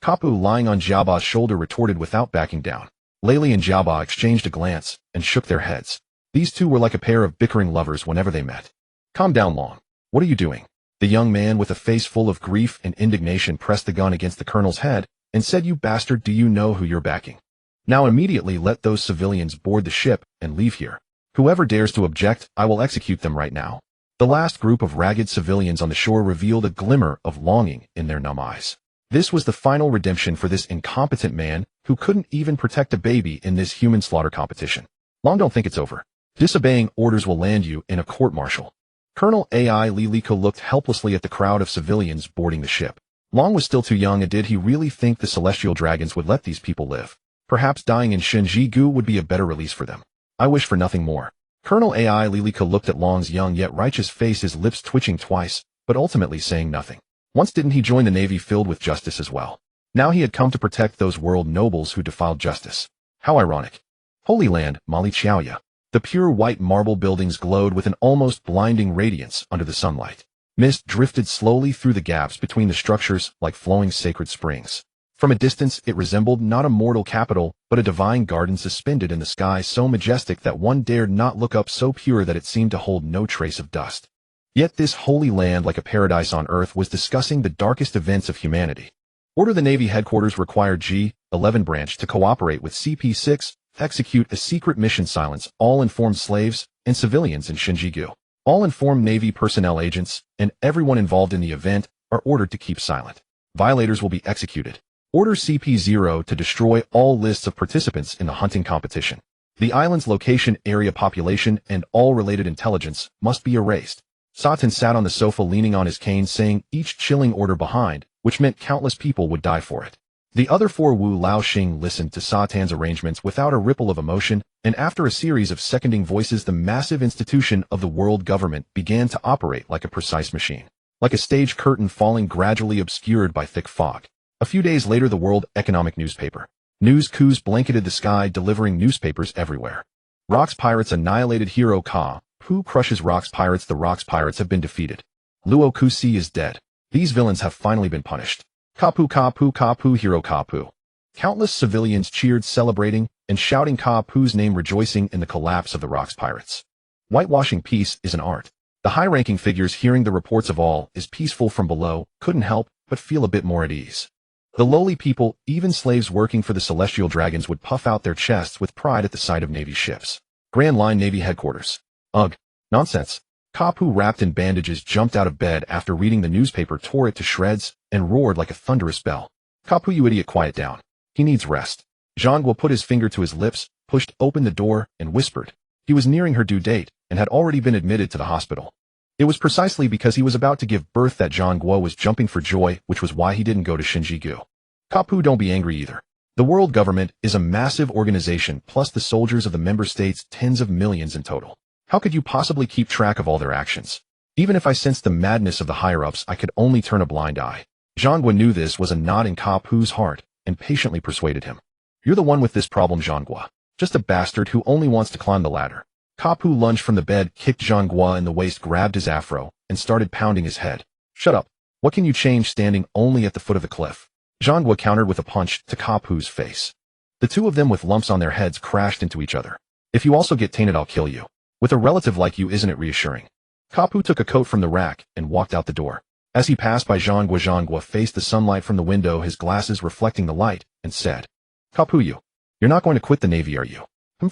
Kapu, lying on Xiaoba's shoulder, retorted without backing down. Layli and Xiaoba exchanged a glance and shook their heads. These two were like a pair of bickering lovers whenever they met. Calm down, Long. What are you doing? The young man, with a face full of grief and indignation, pressed the gun against the colonel's head and said, "You bastard, do you know who you're backing? Now immediately let those civilians board the ship and leave here. Whoever dares to object, I will execute them right now." The last group of ragged civilians on the shore revealed a glimmer of longing in their numb eyes. This was the final redemption for this incompetent man who couldn't even protect a baby in this human slaughter competition. Long, don't think it's over. Disobeying orders will land you in a court-martial. Colonel Ai Liliko looked helplessly at the crowd of civilians boarding the ship. Long was still too young, and did he really think the celestial dragons would let these people live? Perhaps dying in Shinji-gu would be a better release for them. I wish for nothing more. Colonel Ai Liliko looked at Long's young yet righteous face, his lips twitching twice, but ultimately saying nothing. Once didn't he join the navy filled with justice as well? Now he had come to protect those world nobles who defiled justice. How ironic. Holy Land, Mali Chaoya. The pure white marble buildings glowed with an almost blinding radiance under the sunlight. Mist drifted slowly through the gaps between the structures like flowing sacred springs. From a distance, it resembled not a mortal capital, but a divine garden suspended in the sky, so majestic that one dared not look up, so pure that it seemed to hold no trace of dust. Yet this holy land, like a paradise on earth, was discussing the darkest events of humanity. Order: the Navy headquarters required G-11 branch to cooperate with CP-6, execute a secret mission. Silence all informed slaves and civilians in Shinji-gu. All informed Navy personnel, agents, and everyone involved in the event are ordered to keep silent. Violators will be executed. Order CP-0 to destroy all lists of participants in the hunting competition. The island's location, area, population, and all related intelligence must be erased. Satan sat on the sofa leaning on his cane, saying each chilling order behind, which meant countless people would die for it. The other four Wu Lao Xing listened to Satan's arrangements without a ripple of emotion, and after a series of seconding voices, the massive institution of the world government began to operate like a precise machine. Like a stage curtain falling, gradually obscured by thick fog. A few days later, the World Economic Newspaper. News coups blanketed the sky, delivering newspapers everywhere. Rocks Pirates annihilated. Hero Ka. Who crushes Rocks Pirates? The Rocks Pirates have been defeated. Luo Qixi is dead. These villains have finally been punished. Kapu, Kapu, Kapu, Hero Kapu. Countless civilians cheered, celebrating and shouting Kapu's name, rejoicing in the collapse of the Rocks Pirates. Whitewashing peace is an art. The high-ranking figures, hearing the reports of all is peaceful from below, couldn't help but feel a bit more at ease. The lowly people, even slaves working for the Celestial Dragons, would puff out their chests with pride at the sight of Navy ships. Grand Line Navy Headquarters. Ugh. Nonsense. Kapu, wrapped in bandages, jumped out of bed after reading the newspaper, tore it to shreds, and roared like a thunderous bell. Kapu, you idiot, quiet down. He needs rest. Zhangguo put his finger to his lips, pushed open the door, and whispered. He was nearing her due date, and had already been admitted to the hospital. It was precisely because he was about to give birth that Zhangguo was jumping for joy, which was why he didn't go to Shinji-gu. Kapu, don't be angry either. The world government is a massive organization, plus the soldiers of the member states, tens of millions in total. How could you possibly keep track of all their actions? Even if I sensed the madness of the higher-ups, I could only turn a blind eye. Zhangguo knew this was a knot in Kapu's heart, and patiently persuaded him. You're the one with this problem, Zhangguo. Just a bastard who only wants to climb the ladder. Kapu lunged from the bed, kicked Zhanghua in the waist, grabbed his afro, and started pounding his head. Shut up. What can you change standing only at the foot of the cliff? Zhanghua countered with a punch to Kapu's face. The two of them with lumps on their heads crashed into each other. If you also get tainted, I'll kill you. With a relative like you, isn't it reassuring? Kapu took a coat from the rack and walked out the door. As he passed by Zhanghua faced the sunlight from the window, his glasses reflecting the light, and said, Kapu, you're not going to quit the Navy, are you?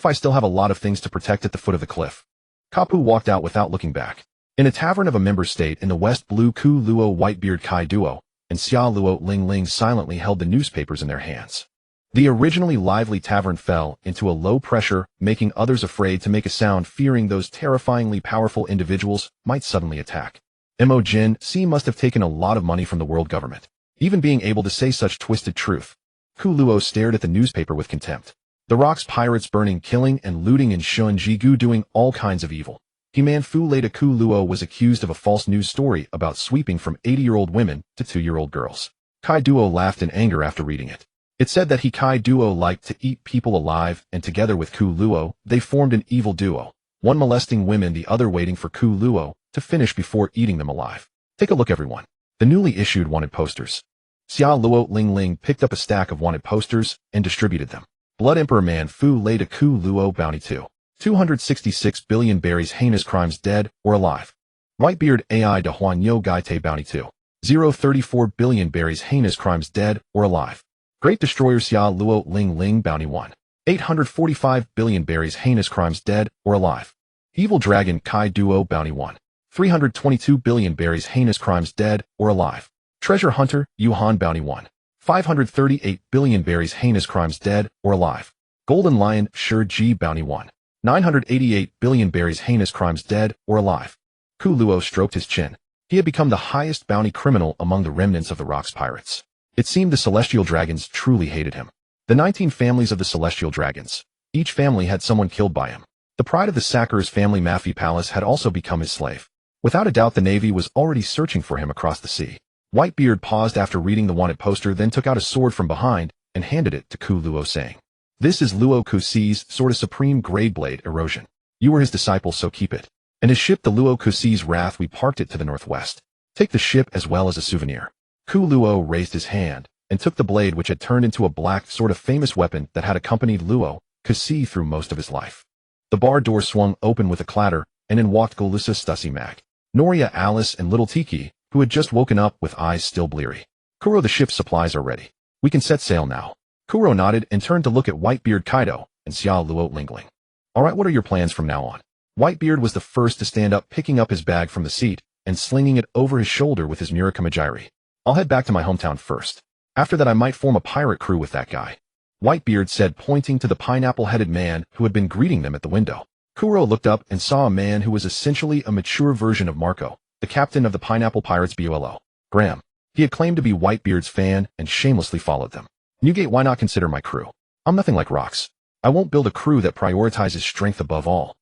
I still have a lot of things to protect at the foot of the cliff. Kapu walked out without looking back. In a tavern of a member state in the west, Blue Ku Luo, Whitebeard Kai Duo, and Xia Luo Ling Ling silently held the newspapers in their hands. The originally lively tavern fell into a low pressure, making others afraid to make a sound, fearing those terrifyingly powerful individuals might suddenly attack. Mo Jin C must have taken a lot of money from the world government, even being able to say such twisted truth. Ku Luo stared at the newspaper with contempt. The Rocks pirates burning, killing, and looting in Shun Jigu, doing all kinds of evil. He-Man Fu Lei Ku Luo was accused of a false news story about sweeping from 80-year-old women to 2-year-old girls. Kai Duo laughed in anger after reading it. It said that Kai Duo liked to eat people alive, and together with Ku Luo, they formed an evil duo, one molesting women, the other waiting for Ku Luo to finish before eating them alive. Take a look, everyone. The newly issued wanted posters. Xia Luo Ling Ling picked up a stack of wanted posters and distributed them. Blood Emperor Man Fu Lei Ku Luo Bounty 2. 266 billion berries, heinous crimes, dead or alive. Whitebeard AI de Huan Yo Gaite Bounty 2. 034 billion berries, heinous crimes, dead or alive. Great Destroyer Xia Luo Ling Ling Bounty 1. 845 billion berries, heinous crimes, dead or alive. Evil Dragon Kai Duo Bounty 1. 322 billion berries, heinous crimes, dead or alive. Treasure Hunter Yuhan Bounty 1. 538 billion berries, heinous crimes, dead or alive. Golden Lion Shi Ji Bounty 1. 988 billion berries, heinous crimes, dead or alive. Ku Luo stroked his chin. He had become the highest bounty criminal among the remnants of the Rocks pirates. It seemed the Celestial Dragons truly hated him. The 19 families of the Celestial Dragons. Each family had someone killed by him. The pride of the Sakura's family, Maffei Palace, had also become his slave. Without a doubt, the Navy was already searching for him across the sea. Whitebeard paused after reading the wanted poster, then took out a sword from behind and handed it to Ku Luo, saying, This is Luo Kusi's sword of supreme grade blade erosion. You were his disciple, so keep it. And his ship, the Luo Kusi's Wrath, we parked it to the northwest. Take the ship as well as a souvenir. Ku Luo raised his hand and took the blade, which had turned into a black sword, a famous weapon that had accompanied Luo Kusi through most of his life. The bar door swung open with a clatter, and in walked Galusa, Stussy Mag, Noria, Alice, and Little Tiki, who had just woken up with eyes still bleary. Kuro, the ship's supplies are ready. We can set sail now. Kuro nodded and turned to look at Whitebeard Kaido and Xia Luo Lingling. All right, what are your plans from now on? Whitebeard was the first to stand up, picking up his bag from the seat and slinging it over his shoulder with his Murakamajiri. I'll head back to my hometown first. After that, I might form a pirate crew with that guy. Whitebeard said, pointing to the pineapple-headed man who had been greeting them at the window. Kuro looked up and saw a man who was essentially a mature version of Marco, the captain of the Pineapple Pirates BOLO. Graham. He had claimed to be Whitebeard's fan and shamelessly followed them. Newgate, why not consider my crew? I'm nothing like Rocks. I won't build a crew that prioritizes strength above all.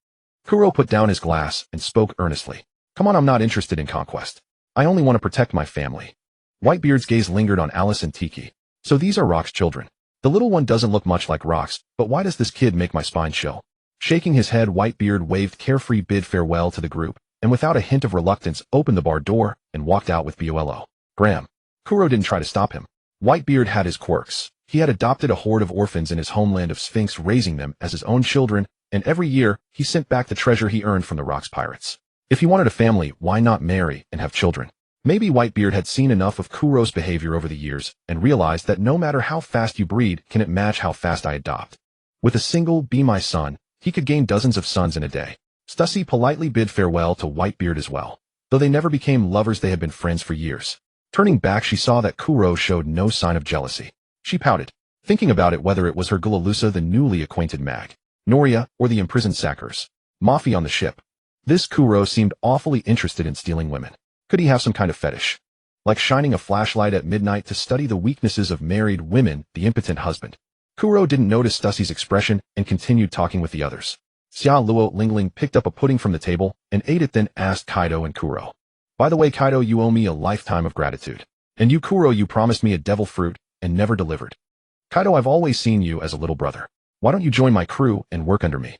Kuro put down his glass and spoke earnestly. Come on, I'm not interested in conquest. I only want to protect my family. Whitebeard's gaze lingered on Alice and Tiki. So these are Rocks' children. The little one doesn't look much like Rocks, but why does this kid make my spine chill? Shaking his head, Whitebeard waved carefree bid farewell to the group, and without a hint of reluctance opened the bar door and walked out with BOLO. Graham. Kuro didn't try to stop him. Whitebeard had his quirks. He had adopted a horde of orphans in his homeland of Sphinx, raising them as his own children, and every year he sent back the treasure he earned from the Rocks pirates. If he wanted a family, why not marry and have children? Maybe Whitebeard had seen enough of Kuro's behavior over the years and realized that no matter how fast you breed, can it match how fast I adopt. With a single "Be My Son," he could gain dozens of sons in a day. Stussy politely bid farewell to Whitebeard as well. Though they never became lovers, they had been friends for years. Turning back, she saw that Kuro showed no sign of jealousy. She pouted, thinking about it, whether it was her Gulalusa, the newly acquainted Mag, Noria, or the imprisoned Sackers. Mafi on the ship. This Kuro seemed awfully interested in stealing women. Could he have some kind of fetish? Like shining a flashlight at midnight to study the weaknesses of married women, the impotent husband. Kuro didn't notice Stussy's expression and continued talking with the others. Xia Luo Lingling picked up a pudding from the table and ate it, then asked Kaido and Kuro. By the way, Kaido, you owe me a lifetime of gratitude. And you, Kuro, you promised me a devil fruit and never delivered. Kaido, I've always seen you as a little brother. Why don't you join my crew and work under me?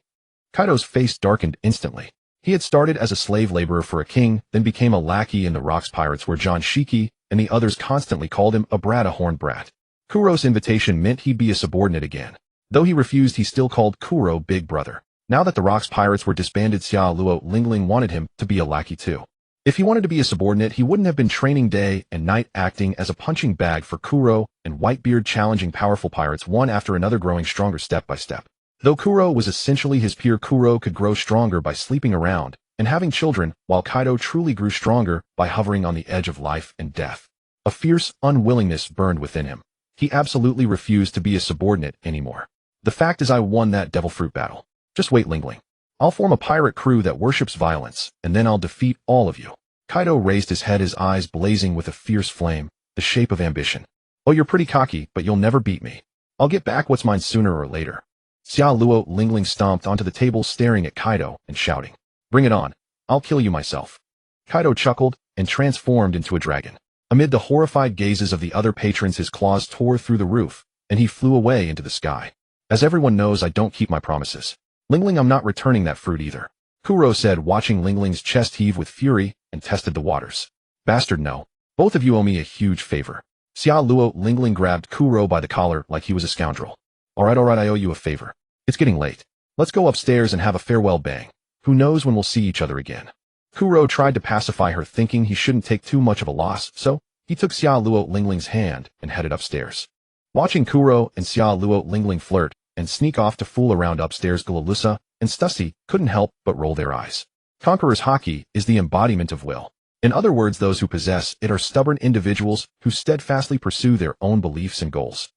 Kaido's face darkened instantly. He had started as a slave laborer for a king, then became a lackey in the Rocks Pirates where John Shiki and the others constantly called him a brat, a horned brat. Kuro's invitation meant he'd be a subordinate again. Though he refused, he still called Kuro Big Brother. Now that the Rocks Pirates were disbanded, Xia Luo Lingling wanted him to be a lackey too. If he wanted to be a subordinate, he wouldn't have been training day and night acting as a punching bag for Kuro and Whitebeard, challenging powerful pirates one after another, growing stronger step by step. Though Kuro was essentially his peer, Kuro could grow stronger by sleeping around and having children, while Kaido truly grew stronger by hovering on the edge of life and death. A fierce unwillingness burned within him. He absolutely refused to be a subordinate anymore. The fact is, I won that devil fruit battle. Just wait, Lingling. I'll form a pirate crew that worships violence, and then I'll defeat all of you. Kaido raised his head, his eyes blazing with a fierce flame, the shape of ambition. Oh, you're pretty cocky, but you'll never beat me. I'll get back what's mine sooner or later. Xia Luo Lingling stomped onto the table, staring at Kaido and shouting, "Bring it on. I'll kill you myself." Kaido chuckled and transformed into a dragon. Amid the horrified gazes of the other patrons, his claws tore through the roof, and he flew away into the sky. As everyone knows, I don't keep my promises. Lingling, I'm not returning that fruit either. Kuro said, watching Lingling's chest heave with fury, and tested the waters. Bastard, no. Both of you owe me a huge favor. Xia Luo Lingling grabbed Kuro by the collar like he was a scoundrel. Alright, I owe you a favor. It's getting late. Let's go upstairs and have a farewell bang. Who knows when we'll see each other again. Kuro tried to pacify her, thinking he shouldn't take too much of a loss, so he took Xia Luo Lingling's hand and headed upstairs. Watching Kuro and Xia Luo Lingling flirt and sneak off to fool around upstairs, Glulusa and Stussy couldn't help but roll their eyes. Conqueror's haki is the embodiment of will. In other words, those who possess it are stubborn individuals who steadfastly pursue their own beliefs and goals.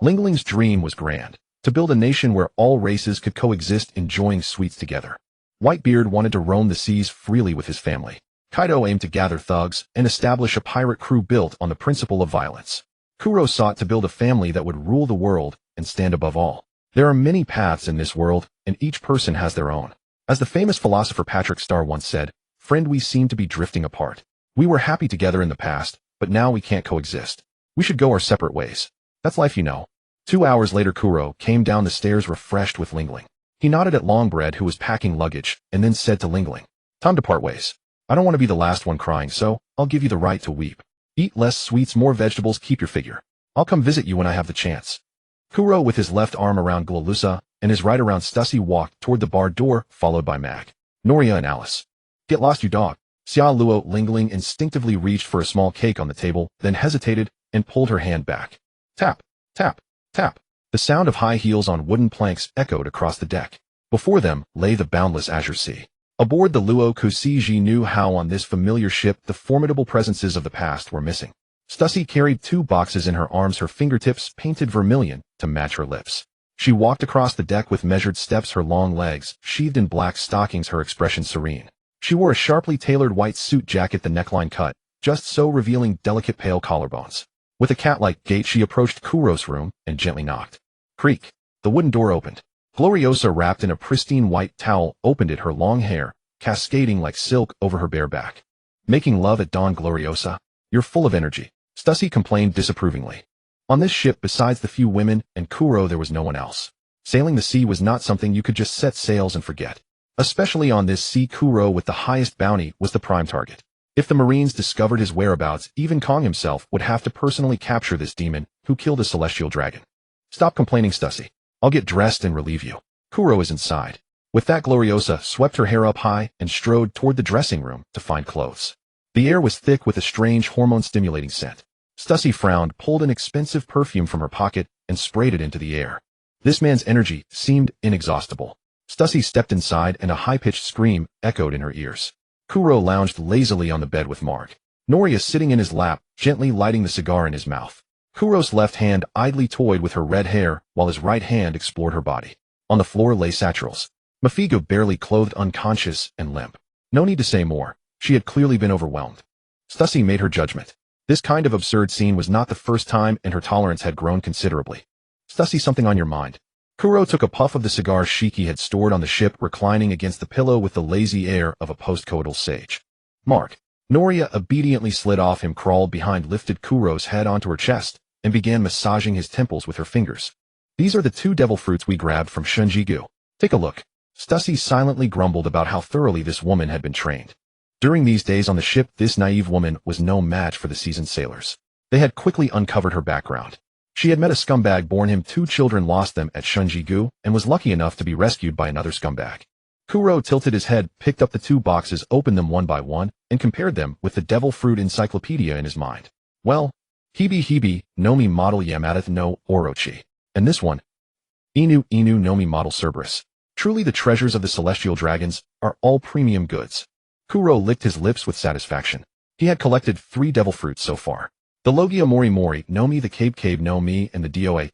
Lingling's dream was grand, to build a nation where all races could coexist, enjoying sweets together. Whitebeard wanted to roam the seas freely with his family. Kaido aimed to gather thugs and establish a pirate crew built on the principle of violence. Kuro sought to build a family that would rule the world and stand above all. There are many paths in this world, and each person has their own. As the famous philosopher Patrick Star once said, "Friend, we seem to be drifting apart. We were happy together in the past, but now we can't coexist. We should go our separate ways. That's life, you know." 2 hours later, Kuro came down the stairs refreshed with Lingling. He nodded at Longbread, who was packing luggage, and then said to Lingling, "Time to part ways. I don't want to be the last one crying, so I'll give you the right to weep. Eat less sweets, more vegetables, keep your figure. I'll come visit you when I have the chance." Kuro, with his left arm around Glulusa and his right around Stussy, walked toward the bar door, followed by Mag, Noria, and Alice. "Get lost, you dog." Xia Luo Lingling instinctively reached for a small cake on the table, then hesitated and pulled her hand back. Tap, tap, tap. The sound of high heels on wooden planks echoed across the deck. Before them lay the boundless azure sea. Aboard the Luo Kusiji knew how on this familiar ship the formidable presences of the past were missing. Stussy carried 2 boxes in her arms, her fingertips painted vermilion to match her lips. She walked across the deck with measured steps, her long legs sheathed in black stockings, her expression serene. She wore a sharply tailored white suit jacket, the neckline cut, just so, revealing delicate pale collarbones. With a cat-like gait, she approached Kuro's room and gently knocked. Creak. The wooden door opened. Gloriosa, wrapped in a pristine white towel, opened it, her long hair cascading like silk over her bare back. "Making love at dawn, Gloriosa? You're full of energy," Stussy complained disapprovingly. On this ship, besides the few women and Kuro, there was no one else. Sailing the sea was not something you could just set sails and forget. Especially on this sea, Kuro, with the highest bounty, was the prime target. If the Marines discovered his whereabouts, even Kong himself would have to personally capture this demon who killed a celestial dragon. "Stop complaining, Stussy. I'll get dressed and relieve you. Kuro is inside." With that, Gloriosa swept her hair up high and strode toward the dressing room to find clothes. The air was thick with a strange hormone-stimulating scent. Stussy frowned, pulled an expensive perfume from her pocket, and sprayed it into the air. This man's energy seemed inexhaustible. Stussy stepped inside, and a high-pitched scream echoed in her ears. Kuro lounged lazily on the bed with Marg, Noria sitting in his lap, gently lighting the cigar in his mouth. Kuro's left hand idly toyed with her red hair, while his right hand explored her body. On the floor lay Saturals. Mafigo, barely clothed, unconscious and limp. No need to say more. She had clearly been overwhelmed. Stussy made her judgment. This kind of absurd scene was not the first time, and her tolerance had grown considerably. "Stussy, something on your mind?" Kuro took a puff of the cigar Shiki had stored on the ship, reclining against the pillow with the lazy air of a post-coital sage. "Mark." Noria obediently slid off him, crawled behind, lifted Kuro's head onto her chest, and began massaging his temples with her fingers. "These are the 2 devil fruits we grabbed from Shunjigu. Take a look." Stussy silently grumbled about how thoroughly this woman had been trained. During these days on the ship, this naive woman was no match for the seasoned sailors. They had quickly uncovered her background. She had met a scumbag, borne him 2 children, lost them at Shunji-gu, and was lucky enough to be rescued by another scumbag. Kuro tilted his head, picked up the 2 boxes, opened them one by one, and compared them with the devil fruit encyclopedia in his mind. Well, Hibi no Mi model Yamada no Orochi. And this one, Inu no Mi model Cerberus. Truly the treasures of the celestial dragons are all premium goods. Kuro licked his lips with satisfaction. He had collected 3 devil fruits so far. The Logia Mori no Mi, the Cabe no Mi, and the Doa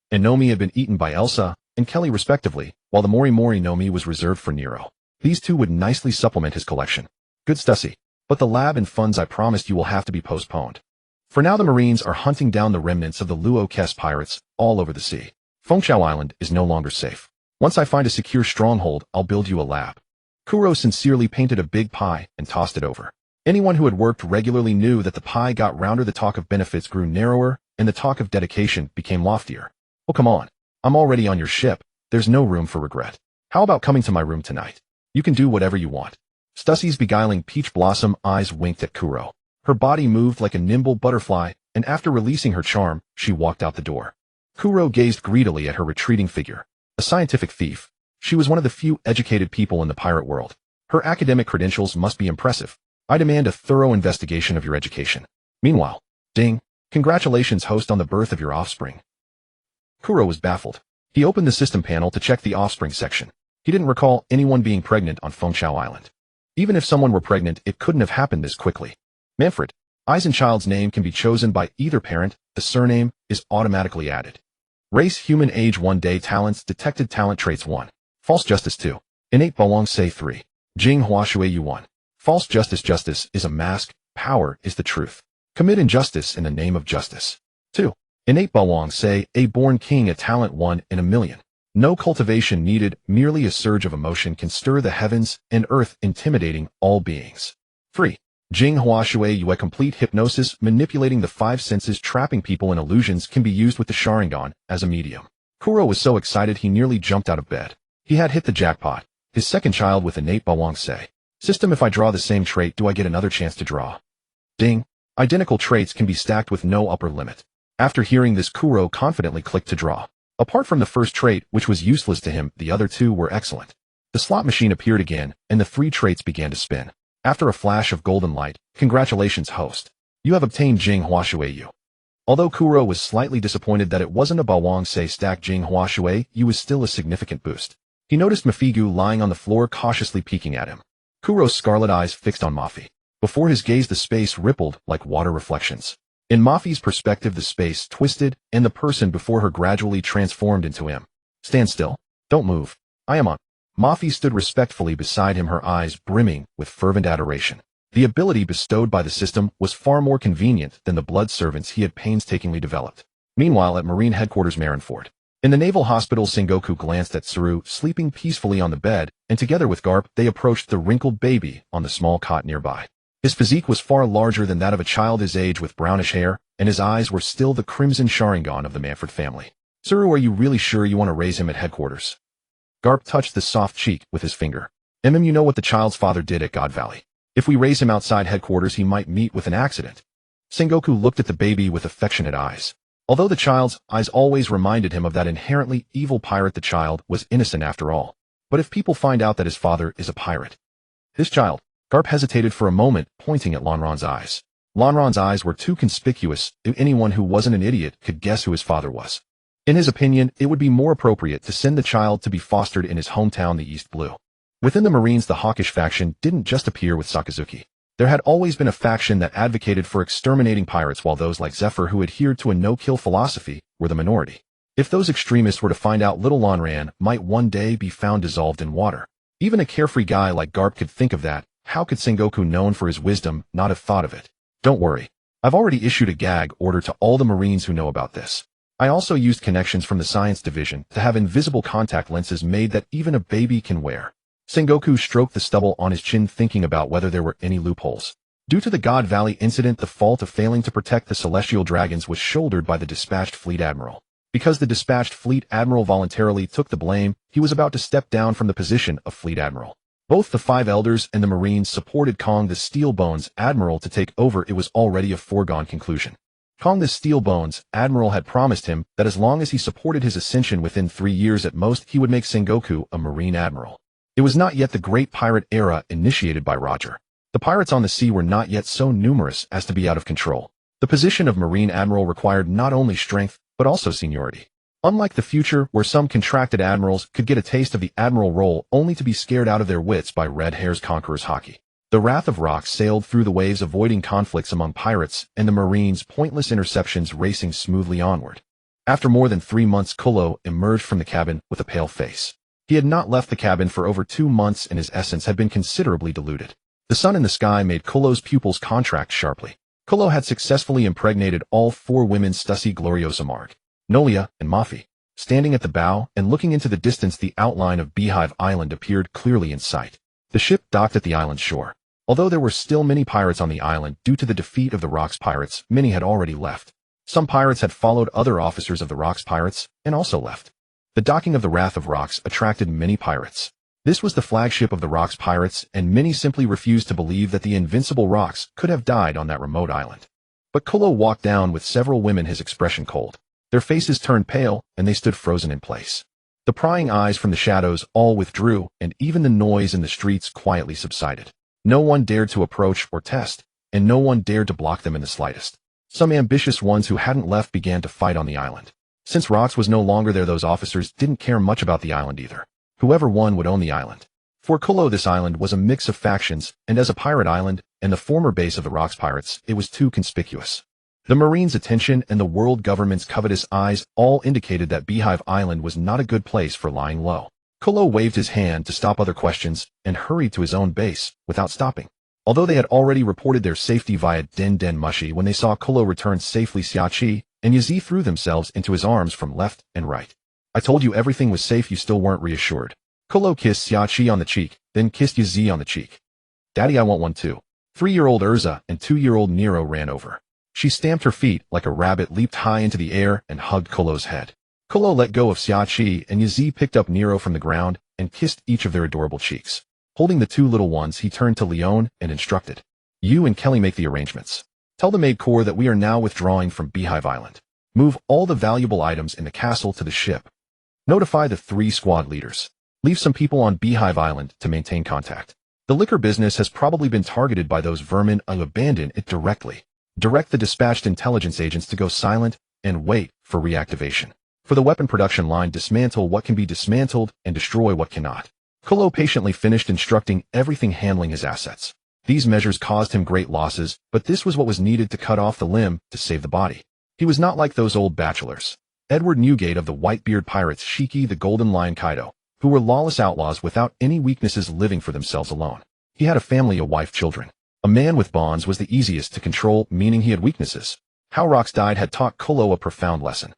and no Mi had been eaten by Elsa and Kelly respectively, while the Mori no Mi was reserved for Nero. These 2 would nicely supplement his collection. Good Stussy. But the lab and funds I promised you will have to be postponed. For now the Marines are hunting down the remnants of the Luo Kes pirates all over the sea. Fengchao Island is no longer safe. Once I find a secure stronghold, I'll build you a lab. Kuro sincerely painted a big pie and tossed it over. Anyone who had worked regularly knew that the pie got rounder, the talk of benefits grew narrower, and the talk of dedication became loftier. Oh, come on. I'm already on your ship. There's no room for regret. How about coming to my room tonight? You can do whatever you want. Stussy's beguiling peach blossom eyes winked at Kuro. Her body moved like a nimble butterfly, and after releasing her charm, she walked out the door. Kuro gazed greedily at her retreating figure. A scientific thief. She was one of the few educated people in the pirate world. Her academic credentials must be impressive. I demand a thorough investigation of your education. Meanwhile, ding, congratulations host on the birth of your offspring. Kuro was baffled. He opened the system panel to check the offspring section. He didn't recall anyone being pregnant on Fengchao Island. Even if someone were pregnant, it couldn't have happened this quickly. Manfred, Eisenchild's name can be chosen by either parent. The surname is automatically added. Race human, age 1 day, talents detected, talent traits 1. False justice 2. Innate Bawang Say 3. Jing Huashui Yu 1. False justice. Justice is a mask, power is the truth. Commit injustice in the name of justice. 2. Innate Bawang Say, a born king, a talent 1 in a million. No cultivation needed, merely a surge of emotion can stir the heavens and earth, intimidating all beings. 3. Jing Huashui Yu, a complete hypnosis, manipulating the 5 senses, trapping people in illusions, can be used with the Sharingan as a medium. Kuro was so excited he nearly jumped out of bed. He had hit the jackpot. His second child with innate Bawang Say. System, if I draw the same trait, do I get another chance to draw? Ding. Identical traits can be stacked with no upper limit. After hearing this, Kuro confidently clicked to draw. Apart from the first trait, which was useless to him, the other 2 were excellent. The slot machine appeared again, and the 3 traits began to spin. After a flash of golden light, congratulations host. You have obtained Jing Huashui Yu. Although Kuro was slightly disappointed that it wasn't a Bawang Say stack, Jing Huashui Yu was still a significant boost. He noticed Mafigu lying on the floor, cautiously peeking at him. Kuro's scarlet eyes fixed on Mafi. Before his gaze, the space rippled like water reflections. In Mafi's perspective, the space twisted, and the person before her gradually transformed into him. Stand still. Don't move. I am on. Mafi stood respectfully beside him, her eyes brimming with fervent adoration. The ability bestowed by the system was far more convenient than the blood servants he had painstakingly developed. Meanwhile, at Marine Headquarters Marineford, in the Naval Hospital, Sengoku glanced at Tsuru, sleeping peacefully on the bed, and together with Garp, they approached the wrinkled baby on the small cot nearby. His physique was far larger than that of a child his age, with brownish hair, and his eyes were still the crimson Sharingan of the Manfred family. Tsuru, are you really sure you want to raise him at headquarters? Garp touched the soft cheek with his finger. You know what the child's father did at God Valley. If we raise him outside headquarters, he might meet with an accident. Sengoku looked at the baby with affectionate eyes. Although the child's eyes always reminded him of that inherently evil pirate, the child was innocent after all. But if people find out that his father is a pirate? This child. Garp hesitated for a moment, pointing at Lanron's eyes. Lanron's eyes were too conspicuous, and anyone who wasn't an idiot could guess who his father was. In his opinion, it would be more appropriate to send the child to be fostered in his hometown, the East Blue. Within the Marines, the hawkish faction didn't just appear with Sakazuki. There had always been a faction that advocated for exterminating pirates, while those like Zephyr who adhered to a no-kill philosophy were the minority. If those extremists were to find out, little Lanran might one day be found dissolved in water. Even a carefree guy like Garp could think of that. How could Sengoku, known for his wisdom, not have thought of it? Don't worry. I've already issued a gag order to all the Marines who know about this. I also used connections from the science division to have invisible contact lenses made that even a baby can wear. Sengoku stroked the stubble on his chin, thinking about whether there were any loopholes. Due to the God Valley incident, the fault of failing to protect the celestial dragons was shouldered by the dispatched fleet admiral. Because the dispatched fleet admiral voluntarily took the blame, he was about to step down from the position of fleet admiral. Both the five elders and the Marines supported Kong the Steelbones admiral to take over. It was already a foregone conclusion. Kong the Steelbones admiral had promised him that as long as he supported his ascension within 3 years at most, he would make Sengoku a Marine admiral. It was not yet the great pirate era initiated by Roger. The pirates on the sea were not yet so numerous as to be out of control. The position of Marine admiral required not only strength, but also seniority. Unlike the future, where some contracted admirals could get a taste of the admiral role only to be scared out of their wits by Red Hair's Conqueror's hockey. The Wrath of Rox sailed through the waves, avoiding conflicts among pirates and the Marines' pointless interceptions, racing smoothly onward. After more than 3 months, Kolo emerged from the cabin with a pale face. He had not left the cabin for over 2 months and his essence had been considerably diluted. The sun in the sky made Kolo's pupils contract sharply. Kolo had successfully impregnated all 4 women: Stussy, Gloriosa, Marg, Nolia, and Mafi. Standing at the bow and looking into the distance, the outline of Beehive Island appeared clearly in sight. The ship docked at the island's shore. Although there were still many pirates on the island due to the defeat of the Rox pirates, many had already left. Some pirates had followed other officers of the Rox pirates and also left. The docking of the Wrath of Rox attracted many pirates. This was the flagship of the Rox pirates, and many simply refused to believe that the invincible Rox could have died on that remote island. But Kolo walked down with several women, his expression cold. Their faces turned pale, and they stood frozen in place. The prying eyes from the shadows all withdrew, and even the noise in the streets quietly subsided. No one dared to approach or test, and no one dared to block them in the slightest. Some ambitious ones who hadn't left began to fight on the island. Since Rox was no longer there, those officers didn't care much about the island either. Whoever won would own the island. For Kolo, this island was a mix of factions, and as a pirate island, and the former base of the Rox pirates, it was too conspicuous. The Marines' attention and the world government's covetous eyes all indicated that Beehive Island was not a good place for lying low. Kolo waved his hand to stop other questions and hurried to his own base without stopping. Although they had already reported their safety via Den Den Mushi, when they saw Kolo return safely, Xiachi and Yazi threw themselves into his arms from left and right. I told you everything was safe, you still weren't reassured. Kolo kissed Xiachi on the cheek, then kissed Yazi on the cheek. Daddy, I want one too. 3-year-old Urza and 2-year-old Nero ran over. She stamped her feet like a rabbit, leaped high into the air, and hugged Kolo's head. Kolo let go of Xiachi, and Yazi picked up Nero from the ground and kissed each of their adorable cheeks. Holding the 2 little ones, he turned to Leon and instructed. You and Kelly make the arrangements. Tell the maid corps that we are now withdrawing from Beehive Island. Move all the valuable items in the castle to the ship. Notify the 3 squad leaders. Leave some people on Beehive Island to maintain contact. The liquor business has probably been targeted by those vermin. I'll abandon it directly. Direct the dispatched intelligence agents to go silent and wait for reactivation. For the weapon production line, dismantle what can be dismantled and destroy what cannot. Kolo patiently finished instructing everything handling his assets. These measures caused him great losses, but this was what was needed to cut off the limb to save the body. He was not like those old bachelors. Edward Newgate of the Whitebeard Pirates, Shiki the Golden Lion Kaido, who were lawless outlaws without any weaknesses, living for themselves alone. He had a family, a wife, children. A man with bonds was the easiest to control, meaning he had weaknesses. How Rox died had taught Kolo a profound lesson.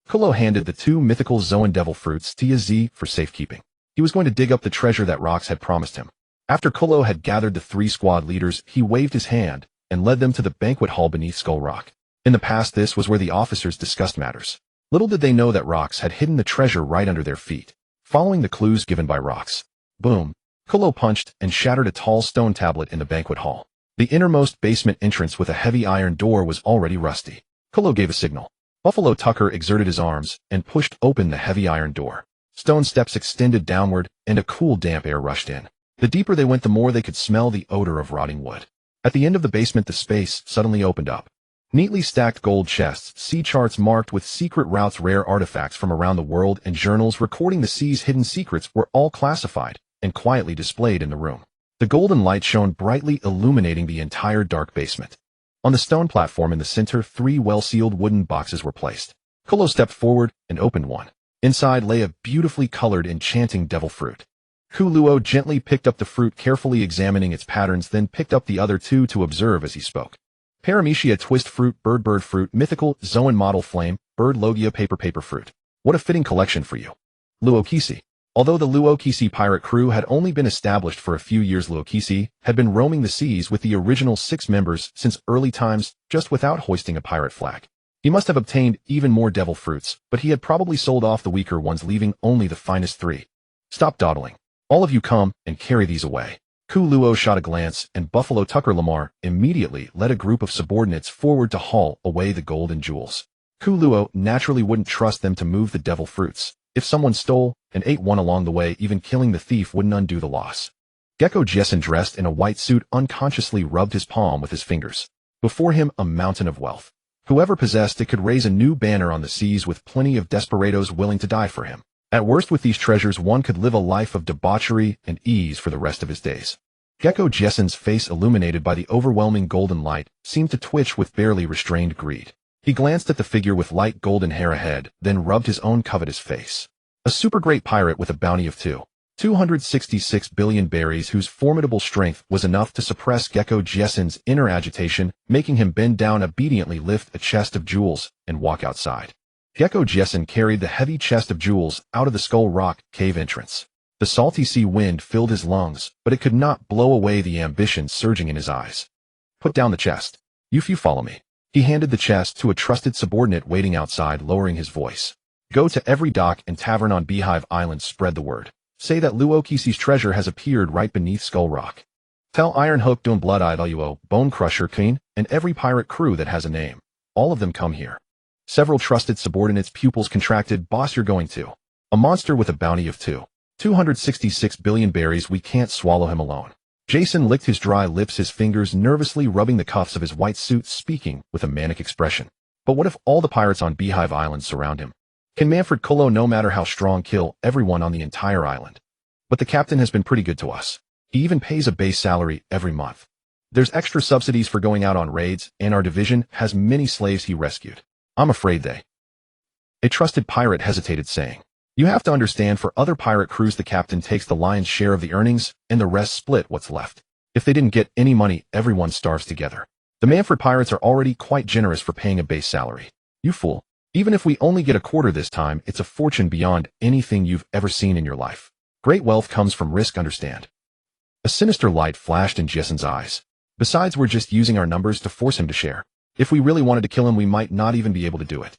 Kolo handed the 2 mythical Zoan devil fruits to Yazi for safekeeping. He was going to dig up the treasure that Rox had promised him. After Kolo had gathered the 3 squad leaders, he waved his hand and led them to the banquet hall beneath Skull Rock. In the past, this was where the officers discussed matters. Little did they know that Rox had hidden the treasure right under their feet. Following the clues given by Rox, boom, Kolo punched and shattered a tall stone tablet in the banquet hall. The innermost basement entrance with a heavy iron door was already rusty. Kolo gave a signal. Buffalo Tucker exerted his arms and pushed open the heavy iron door. Stone steps extended downward, and a cool, damp air rushed in. The deeper they went, the more they could smell the odor of rotting wood. At the end of the basement, the space suddenly opened up. Neatly stacked gold chests, sea charts marked with secret routes, rare artifacts from around the world, and journals recording the sea's hidden secrets were all classified and quietly displayed in the room. The golden light shone brightly, illuminating the entire dark basement. On the stone platform in the center, 3 well-sealed wooden boxes were placed. Kolo stepped forward and opened one. Inside lay a beautifully colored, enchanting devil fruit. Kuluo gently picked up the fruit, carefully examining its patterns, then picked up the other 2 to observe as he spoke. Paramecia twist fruit, bird fruit, mythical Zoan model flame, bird Logia paper fruit. What a fitting collection for you. Luokisi. Although the Luokisi pirate crew had only been established for a few years, Luokisi had been roaming the seas with the original 6 members since early times, just without hoisting a pirate flag. He must have obtained even more devil fruits, but he had probably sold off the weaker ones, leaving only the finest 3. Stop dawdling. All of you come and carry these away. Ku Luo shot a glance, and Buffalo Tucker Lamar immediately led a group of subordinates forward to haul away the gold and jewels. Ku Luo naturally wouldn't trust them to move the devil fruits. If someone stole and ate one along the way, even killing the thief wouldn't undo the loss. Gecko Jessen, dressed in a white suit, unconsciously rubbed his palm with his fingers. Before him, a mountain of wealth. Whoever possessed it could raise a new banner on the seas, with plenty of desperados willing to die for him. At worst, with these treasures, one could live a life of debauchery and ease for the rest of his days. Gecko Jessen's face, illuminated by the overwhelming golden light, seemed to twitch with barely restrained greed. He glanced at the figure with light golden hair ahead, then rubbed his own covetous face. A super great pirate with a bounty of 266 billion berries, whose formidable strength was enough to suppress Gecko Jessen's inner agitation, making him bend down, obediently lift a chest of jewels, and walk outside. Gecko Jessen carried the heavy chest of jewels out of the Skull Rock cave entrance. The salty sea wind filled his lungs, but it could not blow away the ambition surging in his eyes. Put down the chest. You few follow me. He handed the chest to a trusted subordinate waiting outside, lowering his voice. Go to every dock and tavern on Beehive Island, spread the word. Say that Luo Kisi's treasure has appeared right beneath Skull Rock. Tell Iron Hook, Doom, Blood-Eyed Luo, Bone Crusher, Queen, and every pirate crew that has a name. All of them come here. Several trusted subordinates' pupils contracted. Boss, you're going to. A monster with a bounty of 266 billion berries. We can't swallow him alone. Jason licked his dry lips, his fingers nervously rubbing the cuffs of his white suit, speaking with a manic expression. But what if all the pirates on Beehive Island surround him? Can Manfred Colo, no matter how strong, kill everyone on the entire island? But the captain has been pretty good to us. He even pays a base salary every month. There's extra subsidies for going out on raids, and our division has many slaves he rescued. I'm afraid they. A trusted pirate hesitated, saying, You have to understand, for other pirate crews the captain takes the lion's share of the earnings, and the rest split what's left. If they didn't get any money, everyone starves together. The Manfred pirates are already quite generous for paying a base salary. You fool. Even if we only get a quarter this time, it's a fortune beyond anything you've ever seen in your life. Great wealth comes from risk, understand? A sinister light flashed in Jessen's eyes. Besides, we're just using our numbers to force him to share. If we really wanted to kill him, we might not even be able to do it.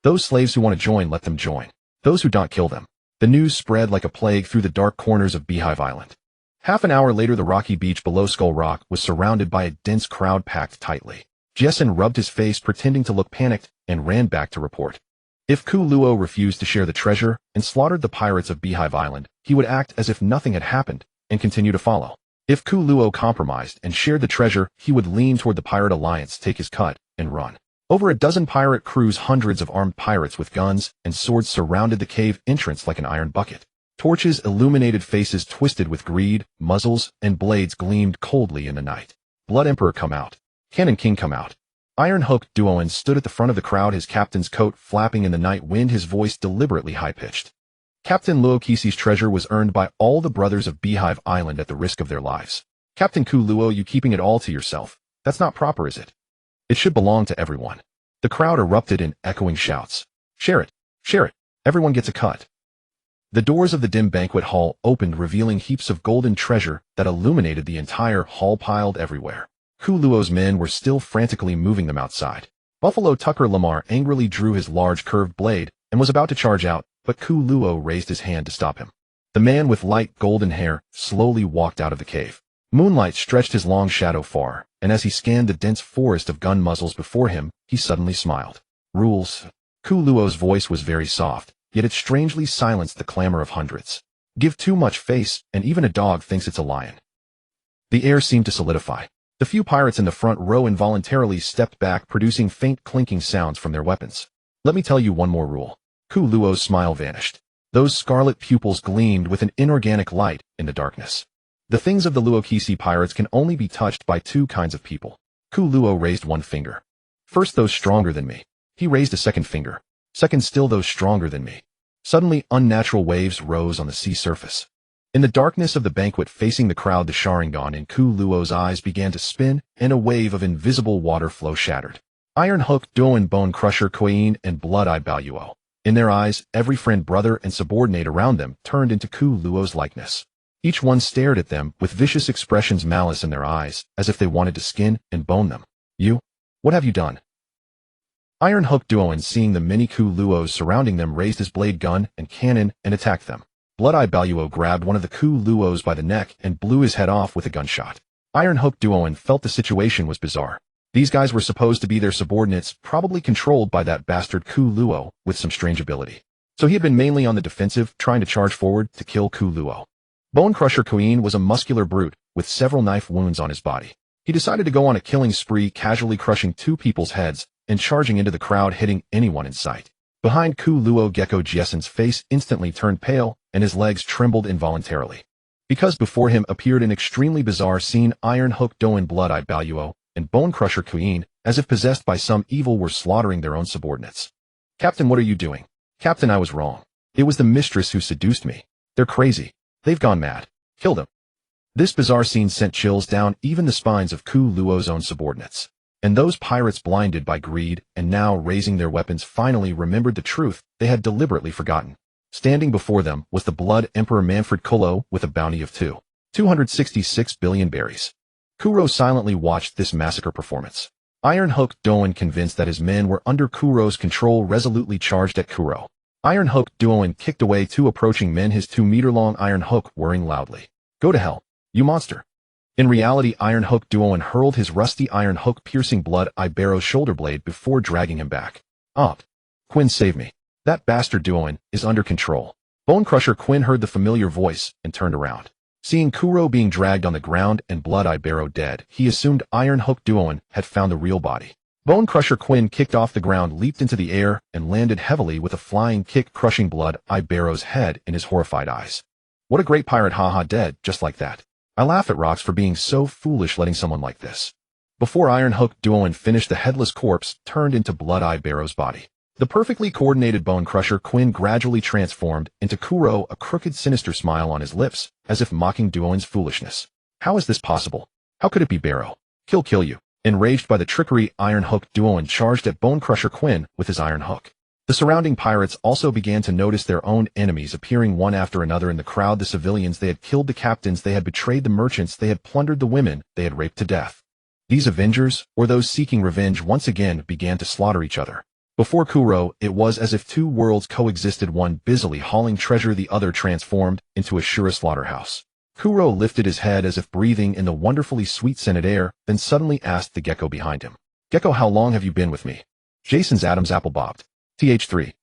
Those slaves who want to join, let them join. Those who don't, kill them. The news spread like a plague through the dark corners of Beehive Island. Half an hour later, the rocky beach below Skull Rock was surrounded by a dense crowd packed tightly. Jessen rubbed his face, pretending to look panicked, and ran back to report. If Ku Luo refused to share the treasure and slaughtered the pirates of Beehive Island, he would act as if nothing had happened and continue to follow. If Ku Luo compromised and shared the treasure, he would lean toward the pirate alliance, take his cut, and run. Over a dozen pirate crews, hundreds of armed pirates with guns and swords, surrounded the cave entrance like an iron bucket. Torches illuminated faces twisted with greed, muzzles and blades gleamed coldly in the night. Blood Emperor, come out. Cannon King, come out. Iron Hook Duoin stood at the front of the crowd, his captain's coat flapping in the night wind, his voice deliberately high-pitched. Captain Luo Kisi's treasure was earned by all the brothers of Beehive Island at the risk of their lives. Captain Ku Luo, you keeping it all to yourself. That's not proper, is it? It should belong to everyone. The crowd erupted in echoing shouts. Share it. Share it. Everyone gets a cut. The doors of the dim banquet hall opened, revealing heaps of golden treasure that illuminated the entire hall piled everywhere. Ku Luo's men were still frantically moving them outside. Buffalo Tucker Lamar angrily drew his large curved blade and was about to charge out, but Ku Luo raised his hand to stop him. The man with light golden hair slowly walked out of the cave. Moonlight stretched his long shadow far, and as he scanned the dense forest of gun muzzles before him, he suddenly smiled. Rules. Ku Luo's voice was very soft, yet it strangely silenced the clamor of hundreds. Give too much face, and even a dog thinks it's a lion. The air seemed to solidify. The few pirates in the front row involuntarily stepped back, producing faint clinking sounds from their weapons. Let me tell you one more rule. Ku Luo's smile vanished. Those scarlet pupils gleamed with an inorganic light in the darkness. The things of the Luo Kisi pirates can only be touched by two kinds of people. Ku Luo raised one finger. First, those stronger than me. He raised a second finger. Second, still those stronger than me. Suddenly, unnatural waves rose on the sea surface. In the darkness of the banquet facing the crowd, the Sharingan in Ku Luo's eyes began to spin, and a wave of invisible water flow shattered. Iron Hook, Doan, Bone Crusher, Queen, and Blood-Eyed Baluo. In their eyes, every friend, brother, and subordinate around them turned into Ku Luo's likeness. Each one stared at them with vicious expressions, malice in their eyes, as if they wanted to skin and bone them. You? What have you done? Iron Hook Duoin, seeing the many Ku Luos surrounding them, raised his blade gun and cannon and attacked them. Blood-Eye Baluo grabbed one of the Ku Luos by the neck and blew his head off with a gunshot. Iron Hook Duoin felt the situation was bizarre. These guys were supposed to be their subordinates, probably controlled by that bastard Ku Luo with some strange ability. So he had been mainly on the defensive, trying to charge forward to kill Ku Luo. Bone Crusher Queen was a muscular brute with several knife wounds on his body. He decided to go on a killing spree, casually crushing 2 people's heads and charging into the crowd, hitting anyone in sight. Behind Ku Luo, Gecko Jessen's face instantly turned pale and his legs trembled involuntarily. Because before him appeared an extremely bizarre scene. Iron Hook Duoin, Blood-Eye Baluo, and Bone Crusher Queen, as if possessed by some evil, were slaughtering their own subordinates. "Captain, what are you doing?" "Captain, I was wrong. It was the mistress who seduced me. They're crazy. They've gone mad. Kill them." This bizarre scene sent chills down even the spines of Ku Luo's own subordinates. And those pirates, blinded by greed and now raising their weapons, finally remembered the truth they had deliberately forgotten. Standing before them was the Blood Emperor Manfred Kulo with a bounty of 266 billion berries. Kuro silently watched this massacre performance. Iron Hook Duoin, convinced that his men were under Kuro's control, resolutely charged at Kuro. Iron Hook Duoin kicked away 2 approaching men, his 2-meter-long iron hook whirring loudly. "Go to hell, you monster." In reality, Iron Hook Duoin hurled his rusty iron hook, piercing Blood-Eye Barrow's shoulder blade before dragging him back. "Up. Quinn, save me. That bastard Duoin is under control." Bone Crusher Quinn heard the familiar voice and turned around. Seeing Kuro being dragged on the ground and Blood-Eye Barrow dead, he assumed Iron Hook Duoin had found the real body. Bone Crusher Quinn kicked off the ground, leaped into the air, and landed heavily with a flying kick, crushing Blood-Eye Barrow's head in his horrified eyes. "What a great pirate, haha, dead, just like that. I laugh at rocks for being so foolish, letting someone like this." Before Iron Hook Duoin finished, the headless corpse turned into Blood-Eye Barrow's body. The perfectly coordinated Bone Crusher Quinn gradually transformed into Kuro, a crooked, sinister smile on his lips, as if mocking Duoin's foolishness. "How is this possible? How could it be Barrow? Kill you." Enraged by the trickery, Iron Hook Duoin charged at Bone Crusher Quinn with his iron hook. The surrounding pirates also began to notice their own enemies appearing one after another in the crowd. The civilians they had killed, the captains they had betrayed, the merchants they had plundered, the women they had raped to death. These avengers, or those seeking revenge, once again began to slaughter each other. Before Kuro, it was as if 2 worlds coexisted, one busily hauling treasure, the other transformed into a sure slaughterhouse. Kuro lifted his head as if breathing in the wonderfully sweet-scented air, then suddenly asked the gecko behind him, "Gecko, how long have you been with me?" Jason's Adam's apple bobbed. "3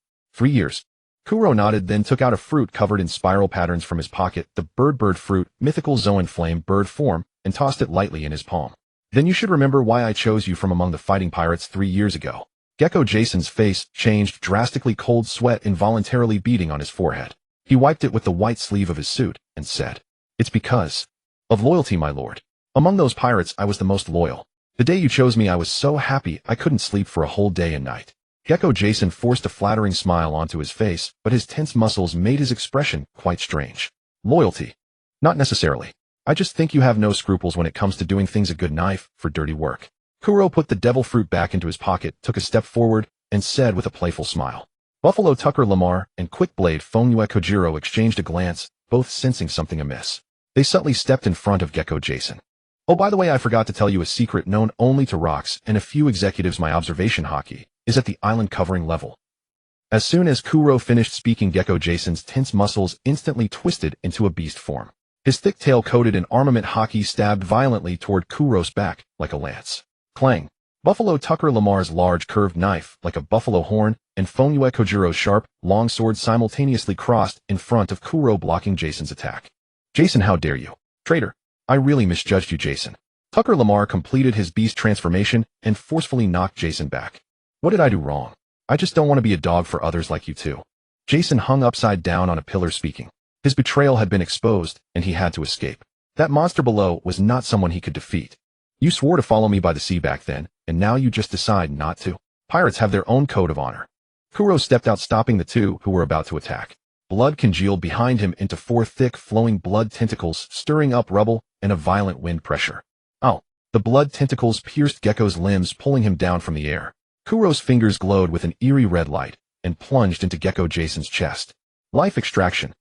years. Kuro nodded, then took out a fruit covered in spiral patterns from his pocket, the bird fruit, mythical Zoan flame bird form, and tossed it lightly in his palm. "Then you should remember why I chose you from among the fighting pirates 3 years ago." Gecko Jason's face changed drastically, cold sweat involuntarily beading on his forehead. He wiped it with the white sleeve of his suit and said, "It's because of loyalty, my lord. Among those pirates, I was the most loyal. The day you chose me, I was so happy I couldn't sleep for a whole day and night." Gecko Jason forced a flattering smile onto his face, but his tense muscles made his expression quite strange. "Loyalty? Not necessarily. I just think you have no scruples when it comes to doing things a good knife for dirty work." Kuro put the devil fruit back into his pocket, took a step forward, and said with a playful smile. Buffalo Tucker Lamar and Quick Blade Fonue Kojiro exchanged a glance, both sensing something amiss. They subtly stepped in front of Gecko Jason. "Oh, by the way, I forgot to tell you a secret known only to Rocks and a few executives. My observation hockey is at the island covering level." As soon as Kuro finished speaking, Gecko Jason's tense muscles instantly twisted into a beast form. His thick tail, coated in armament hockey, stabbed violently toward Kuro's back like a lance. Clang! Buffalo Tucker Lamar's large curved knife, like a buffalo horn, and Fonue Kojiro's sharp, long sword simultaneously crossed in front of Kuro, blocking Jason's attack. "Jason, how dare you? Traitor! I really misjudged you, Jason." Tucker Lamar completed his beast transformation and forcefully knocked Jason back. "What did I do wrong? I just don't want to be a dog for others like you too." Jason hung upside down on a pillar speaking. His betrayal had been exposed, and he had to escape. That monster below was not someone he could defeat. "You swore to follow me by the sea back then, and now you just decide not to?" Pirates have their own code of honor. Kuro stepped out, stopping the 2 who were about to attack. Blood congealed behind him into 4 thick, flowing blood tentacles, stirring up rubble and a violent wind pressure. Ow! The blood tentacles pierced Gecko's limbs, pulling him down from the air. Kuro's fingers glowed with an eerie red light and plunged into Gecko Jason's chest. Life extraction.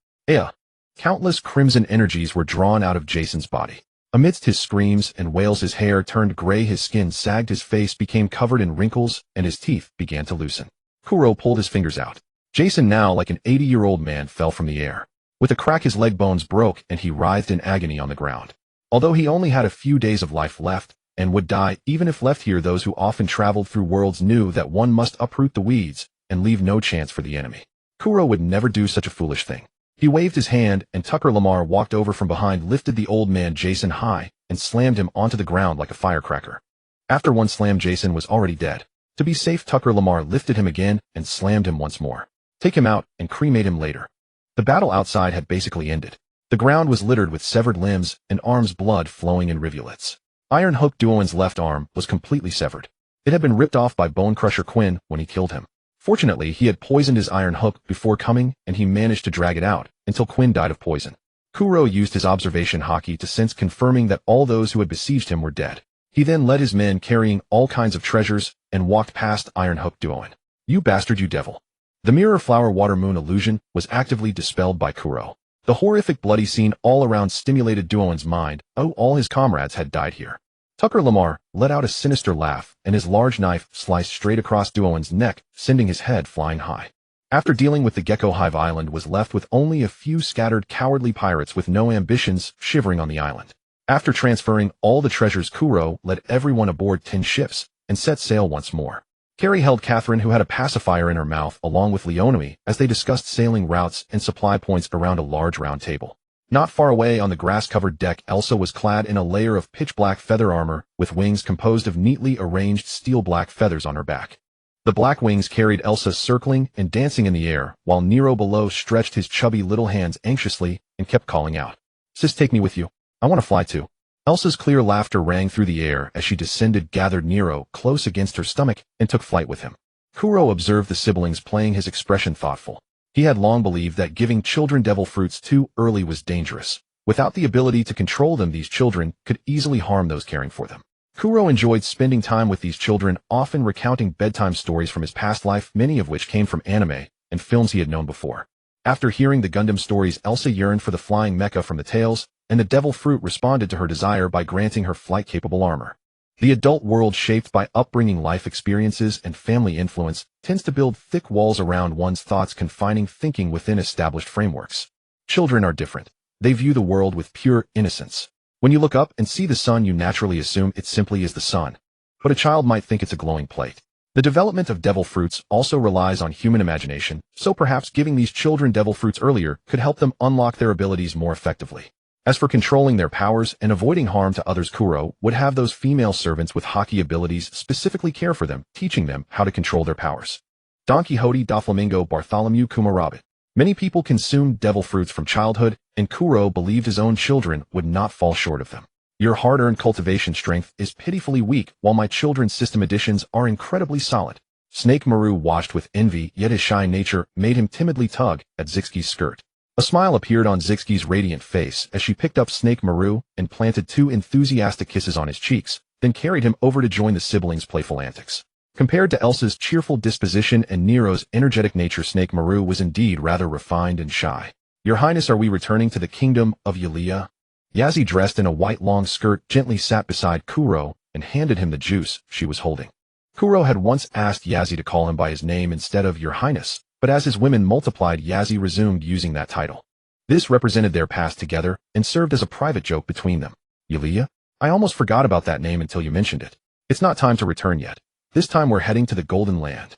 Countless crimson energies were drawn out of Jason's body. Amidst his screams and wails, his hair turned gray, his skin sagged, his face became covered in wrinkles, and his teeth began to loosen. Kuro pulled his fingers out. Jason, now like an 80-year-old man, fell from the air. With a crack, his leg bones broke, and he writhed in agony on the ground. Although he only had a few days of life left, and would die even if left here, those who often traveled through worlds knew that one must uproot the weeds and leave no chance for the enemy. Kuro would never do such a foolish thing. He waved his hand, and Tucker Lamar walked over from behind, lifted the old man Jason high, and slammed him onto the ground like a firecracker. After one slam, Jason was already dead. To be safe, Tucker Lamar lifted him again and slammed him once more. Take him out and cremate him later. The battle outside had basically ended. The ground was littered with severed limbs and arms, blood flowing in rivulets. Iron Hook Duoin's left arm was completely severed. It had been ripped off by Bone Crusher Quinn when he killed him. Fortunately, he had poisoned his iron hook before coming, and he managed to drag it out until Quinn died of poison. Kuro used his observation haki to sense, confirming that all those who had besieged him were dead. He then led his men carrying all kinds of treasures and walked past Iron Hook Duoin. You bastard, you devil. The mirror flower water moon illusion was actively dispelled by Kuro. The horrific bloody scene all around stimulated Duoin's mind. Oh, all his comrades had died here. Tucker Lamar let out a sinister laugh, and his large knife sliced straight across Duoin's neck, sending his head flying high. After dealing with the Gecko Hive, Island was left with only a few scattered cowardly pirates with no ambitions shivering on the island. After transferring all the treasures, Kuro led everyone aboard 10 ships and set sail once more. Carrie held Catherine, who had a pacifier in her mouth, along with Leonomy, as they discussed sailing routes and supply points around a large round table. Not far away on the grass-covered deck, Elsa was clad in a layer of pitch-black feather armor, with wings composed of neatly arranged steel-black feathers on her back. The black wings carried Elsa circling and dancing in the air, while Nero below stretched his chubby little hands anxiously and kept calling out, "Sis, take me with you. I want to fly too." Elsa's clear laughter rang through the air as she descended, gathered Nero close against her stomach, and took flight with him. Kuro observed the siblings playing, his expression thoughtful. He had long believed that giving children devil fruits too early was dangerous. Without the ability to control them, these children could easily harm those caring for them. Kuro enjoyed spending time with these children, often recounting bedtime stories from his past life, many of which came from anime and films he had known before. After hearing the Gundam stories, Elsa yearned for the flying mecha from the tales, and the devil fruit responded to her desire by granting her flight-capable armor. The adult world, shaped by upbringing, life experiences, and family influence, tends to build thick walls around one's thoughts, confining thinking within established frameworks. Children are different. They view the world with pure innocence. When you look up and see the sun, you naturally assume it simply is the sun. But a child might think it's a glowing plate. The development of devil fruits also relies on human imagination, so perhaps giving these children devil fruits earlier could help them unlock their abilities more effectively. As for controlling their powers and avoiding harm to others, Kuro would have those female servants with haki abilities specifically care for them, teaching them how to control their powers. Don Quixote, Doflamingo, Bartholomew Kumarabit. Many people consumed devil fruits from childhood, and Kuro believed his own children would not fall short of them. Your hard-earned cultivation strength is pitifully weak, while my children's system additions are incredibly solid. Snake Maru watched with envy, yet his shy nature made him timidly tug at Zixki's skirt. A smile appeared on Zixki's radiant face as she picked up Snake Maru and planted 2 enthusiastic kisses on his cheeks, then carried him over to join the siblings' playful antics. Compared to Elsa's cheerful disposition and Nero's energetic nature, Snake Maru was indeed rather refined and shy. "Your Highness, are we returning to the kingdom of Yulia?" Yazzie, dressed in a white long skirt, gently sat beside Kuro and handed him the juice she was holding. Kuro had once asked Yazzie to call him by his name instead of Your Highness, but as his women multiplied, Yazzie resumed using that title. This represented their past together and served as a private joke between them. "Yulia? I almost forgot about that name until you mentioned it. It's not time to return yet. This time we're heading to the Golden Land.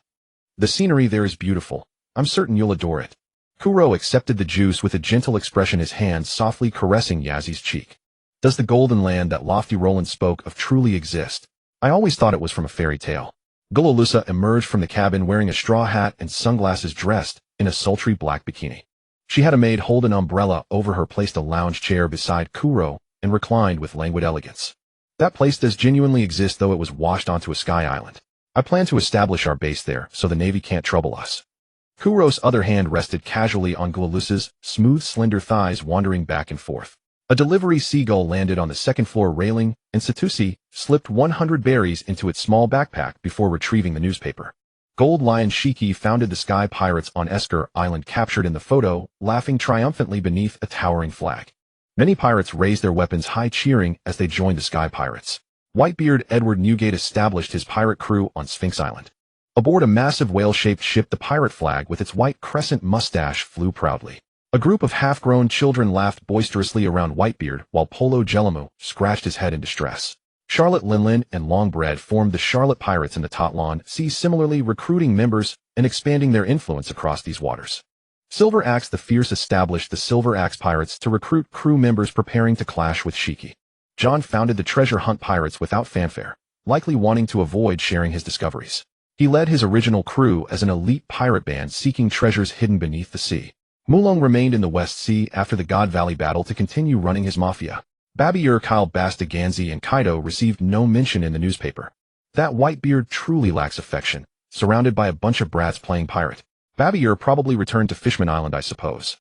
The scenery there is beautiful. I'm certain you'll adore it." Kuro accepted the juice with a gentle expression, his hand softly caressing Yazzie's cheek. "Does the Golden Land that Lofty Roland spoke of truly exist? I always thought it was from a fairy tale." Gulalusa emerged from the cabin wearing a straw hat and sunglasses, dressed in a sultry black bikini. She had a maid hold an umbrella over her, placed a lounge chair beside Kuro, and reclined with languid elegance. "That place does genuinely exist, though it was washed onto a sky island. I plan to establish our base there so the Navy can't trouble us." Kuro's other hand rested casually on Gulalusa's smooth, slender thighs, wandering back and forth. A delivery seagull landed on the second-floor railing, and Satusi slipped 100 berries into its small backpack before retrieving the newspaper. Gold Lion Shiki founded the Sky Pirates on Esker Island, captured in the photo, laughing triumphantly beneath a towering flag. Many pirates raised their weapons high, cheering as they joined the Sky Pirates. Whitebeard Edward Newgate established his pirate crew on Sphinx Island. Aboard a massive whale-shaped ship, the pirate flag with its white crescent mustache flew proudly. A group of half-grown children laughed boisterously around Whitebeard while Polo Jelamu scratched his head in distress. Charlotte Linlin and Longbread formed the Charlotte Pirates in the Totlan Sea, similarly recruiting members and expanding their influence across these waters. Silver Axe the Fierce established the Silver Axe Pirates to recruit crew members preparing to clash with Shiki. John founded the Treasure Hunt Pirates without fanfare, likely wanting to avoid sharing his discoveries. He led his original crew as an elite pirate band seeking treasures hidden beneath the sea. Mulong remained in the West Sea after the God Valley battle to continue running his mafia. Babir Kyle Basta Ganzi and Kaido received no mention in the newspaper. That Whitebeard truly lacks affection, surrounded by a bunch of brats playing pirate. Babir probably returned to Fishman Island, I suppose.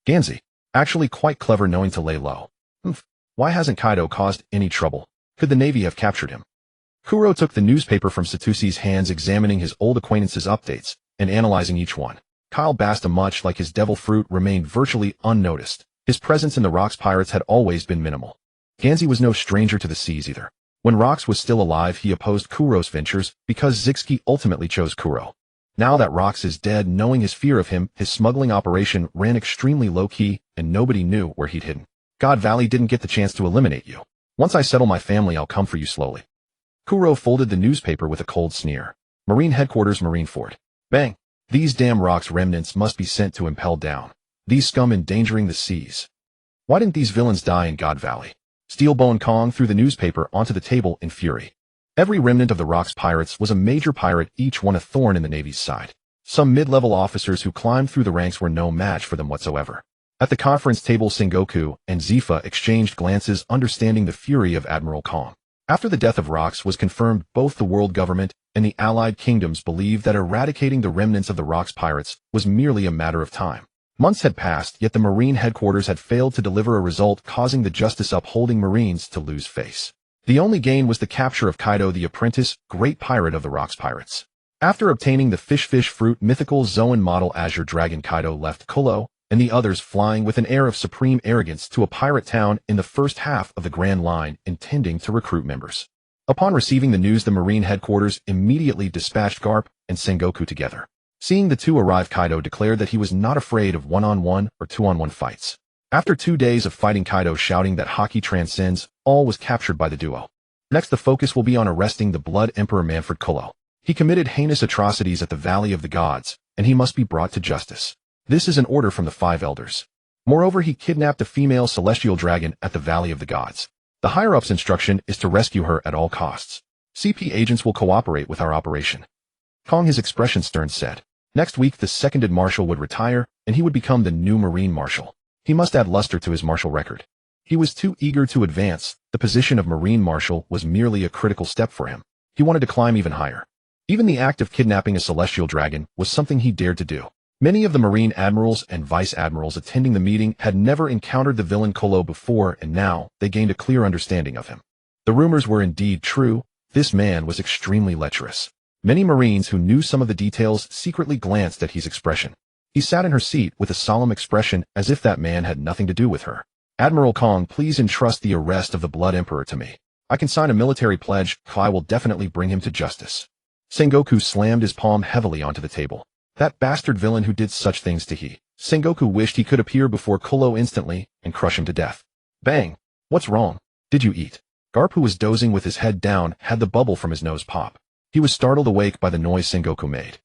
Ganzi, actually quite clever knowing to lay low. Why hasn't Kaido caused any trouble? Could the Navy have captured him? Kuro took the newspaper from Satosi's hands, examining his old acquaintances' updates and analyzing each one. Kyle Basta, much like his devil fruit, remained virtually unnoticed. His presence in the Rocks Pirates had always been minimal. Ganzi was no stranger to the seas either. When Rocks was still alive, he opposed Kuro's ventures because Zixki ultimately chose Kuro. Now that Rocks is dead, knowing his fear of him, his smuggling operation ran extremely low-key and nobody knew where he'd hidden. God Valley didn't get the chance to eliminate you. Once I settle my family, I'll come for you slowly. Kuro folded the newspaper with a cold sneer. Marine Headquarters, Marineford. Bang! These damn Rocks remnants must be sent to impel down. These scum endangering the seas. Why didn't these villains die in God Valley? Steelbone Kong threw the newspaper onto the table in fury. Every remnant of the Rocks Pirates was a major pirate, each one a thorn in the Navy's side. Some mid-level officers who climbed through the ranks were no match for them whatsoever. At the conference table, Sengoku and Zifa exchanged glances, understanding the fury of Admiral Kong. After the death of Rocks was confirmed, both the world government and the Allied Kingdoms believed that eradicating the remnants of the Rocks Pirates was merely a matter of time. Months had passed, yet the Marine Headquarters had failed to deliver a result, causing the justice-upholding Marines to lose face. The only gain was the capture of Kaido the Apprentice, great pirate of the Rocks Pirates. After obtaining the Fish Fruit mythical Zoan model Azure Dragon, Kaido left Kulo and the others flying with an air of supreme arrogance to a pirate town in the first half of the Grand Line, intending to recruit members. Upon receiving the news, the Marine Headquarters immediately dispatched Garp and Sengoku together. Seeing the two arrive, Kaido declared that he was not afraid of one-on-one or two-on-one fights. After 2 days of fighting, Kaido shouting that hockey transcends, all was captured by the duo. Next, the focus will be on arresting the Blood Emperor Manfred Kulo. He committed heinous atrocities at the Valley of the Gods, and he must be brought to justice. This is an order from the 5 elders. Moreover, he kidnapped a female celestial dragon at the Valley of the Gods. The higher-up's instruction is to rescue her at all costs. CP agents will cooperate with our operation. Kong, his expression stern, said. Next week, the seconded marshal would retire, and he would become the new Marine Marshal. He must add luster to his martial record. He was too eager to advance. The position of Marine Marshal was merely a critical step for him. He wanted to climb even higher. Even the act of kidnapping a celestial dragon was something he dared to do. Many of the Marine admirals and vice admirals attending the meeting had never encountered the villain Kulo before, and now they gained a clear understanding of him. The rumors were indeed true. This man was extremely lecherous. Many Marines who knew some of the details secretly glanced at his expression. He sat in her seat with a solemn expression, as if that man had nothing to do with her. Admiral Kong, please entrust the arrest of the Blood Emperor to me. I can sign a military pledge. I will definitely bring him to justice. Sengoku slammed his palm heavily onto the table. That bastard villain who did such things to he. Sengoku wished he could appear before Kulo instantly and crush him to death. Bang! What's wrong? Did you eat? Garp, who was dozing with his head down, had the bubble from his nose pop. He was startled awake by the noise Sengoku made.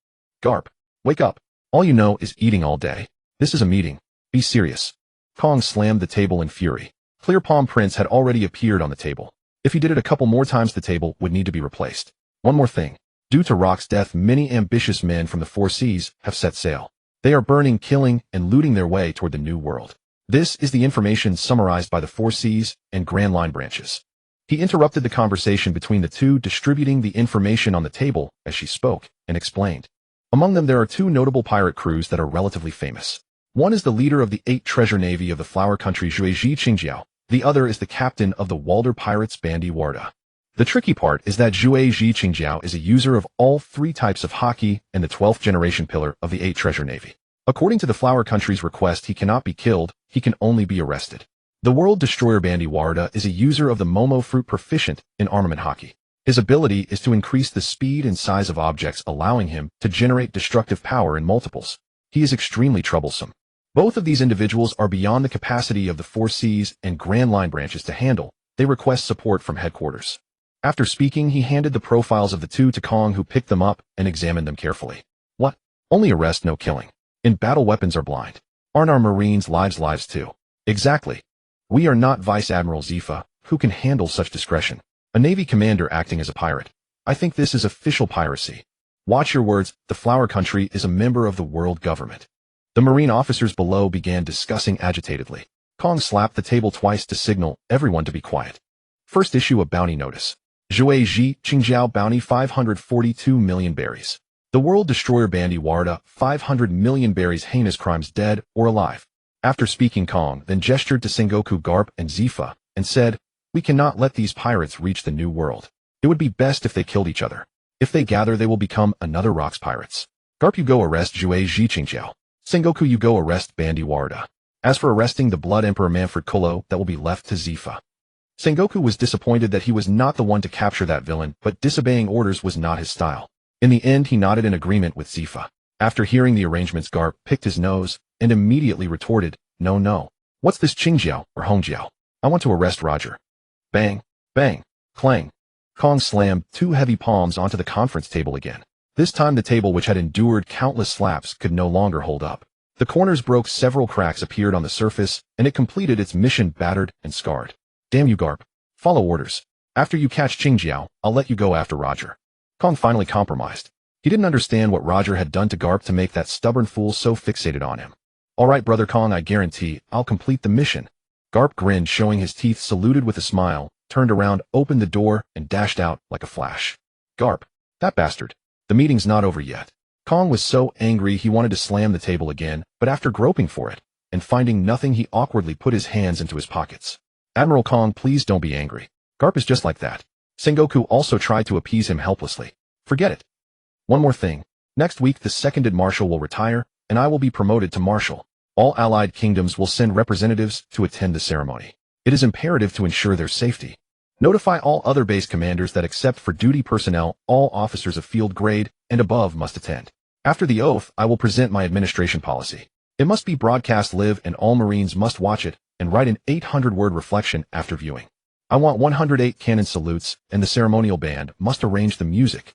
Garp, wake up. All you know is eating all day. This is a meeting. Be serious. Kong slammed the table in fury. Clear palm prints had already appeared on the table. If he did it a couple more times, the table would need to be replaced. One more thing. Due to Rock's death, many ambitious men from the 4 seas have set sail. They are burning, killing, and looting their way toward the New World. This is the information summarized by the 4 seas and Grand Line branches. He interrupted the conversation between the two, distributing the information on the table as she spoke, and explained. Among them, there are 2 notable pirate crews that are relatively famous. One is the leader of the 8 treasure navy of the Flower Country, Zhuiji Qingjiao. The other is the captain of the Walder Pirates, Bandi Warda. The tricky part is that Zhuiji Qingjiao is a user of all 3 types of hockey and the 12th generation pillar of the 8 treasure navy. According to the Flower Country's request, he cannot be killed, he can only be arrested. The World Destroyer Bandy Warda is a user of the Momo fruit proficient in armament hockey. His ability is to increase the speed and size of objects, allowing him to generate destructive power in multiples. He is extremely troublesome. Both of these individuals are beyond the capacity of the 4 Cs and Grand Line branches to handle. They request support from headquarters. After speaking, he handed the profiles of the 2 to Kong, who picked them up and examined them carefully. What? Only arrest, no killing. In battle, weapons are blind. Aren't our Marines' lives too? Exactly. We are not Vice Admiral Zifa, who can handle such discretion. A Navy commander acting as a pirate. I think this is official piracy. Watch your words. The Flower Country is a member of the world government. The Marine officers below began discussing agitatedly. Kong slapped the table twice to signal everyone to be quiet. First, issue a bounty notice. Zhuai Ji Qingjiao bounty 542 million berries. The World Destroyer Bandy Warda 500 million berries, heinous crimes, dead or alive. After speaking, Kong then gestured to Sengoku, Garp, and Zifa, and said, "We cannot let these pirates reach the New World. It would be best if they killed each other. If they gather, they will become another Rocks pirates. Garp, you go arrest Zhuai Ji Qingjiao. Sengoku, you go arrest Bandy Warda. As for arresting the Blood Emperor Manfred Kulo, that will be left to Zifa." Sengoku was disappointed that he was not the one to capture that villain, but disobeying orders was not his style. In the end, he nodded in agreement with Zifa. After hearing the arrangements, Garp picked his nose and immediately retorted, No. What's this Qingjiao or Hongjiao? I want to arrest Roger." Bang, bang, clang. Kong slammed 2 heavy palms onto the conference table again. This time the table, which had endured countless slaps, could no longer hold up. The corners broke, several cracks appeared on the surface, and it completed its mission battered and scarred. "Damn you, Garp. Follow orders. After you catch Qingjiao, I'll let you go after Roger." Kong finally compromised. He didn't understand what Roger had done to Garp to make that stubborn fool so fixated on him. "All right, brother Kong, I guarantee I'll complete the mission." Garp grinned, showing his teeth, saluted with a smile, turned around, opened the door, and dashed out like a flash. Garp, that bastard. The meeting's not over yet. Kong was so angry he wanted to slam the table again, but after groping for it and finding nothing, he awkwardly put his hands into his pockets. "Admiral Kong, please don't be angry. Garp is just like that." Sengoku also tried to appease him helplessly. "Forget it. One more thing. Next week the seconded marshal will retire, and I will be promoted to marshal. All allied kingdoms will send representatives to attend the ceremony. It is imperative to ensure their safety. Notify all other base commanders that except for duty personnel, all officers of field grade and above must attend. After the oath, I will present my administration policy. It must be broadcast live, and all Marines must watch it and write an 800-word reflection after viewing. I want 108 cannon salutes, and the ceremonial band must arrange the music."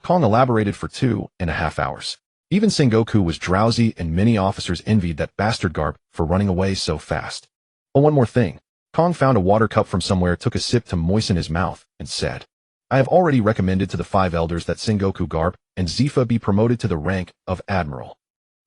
Kong elaborated for 2.5 hours. Even Sengoku was drowsy, and many officers envied that bastard Garp for running away so fast. "Oh, one more thing." Kong found a water cup from somewhere, took a sip to moisten his mouth, and said, "I have already recommended to the 5 elders that Sengoku, Garp, and Zifa be promoted to the rank of admiral."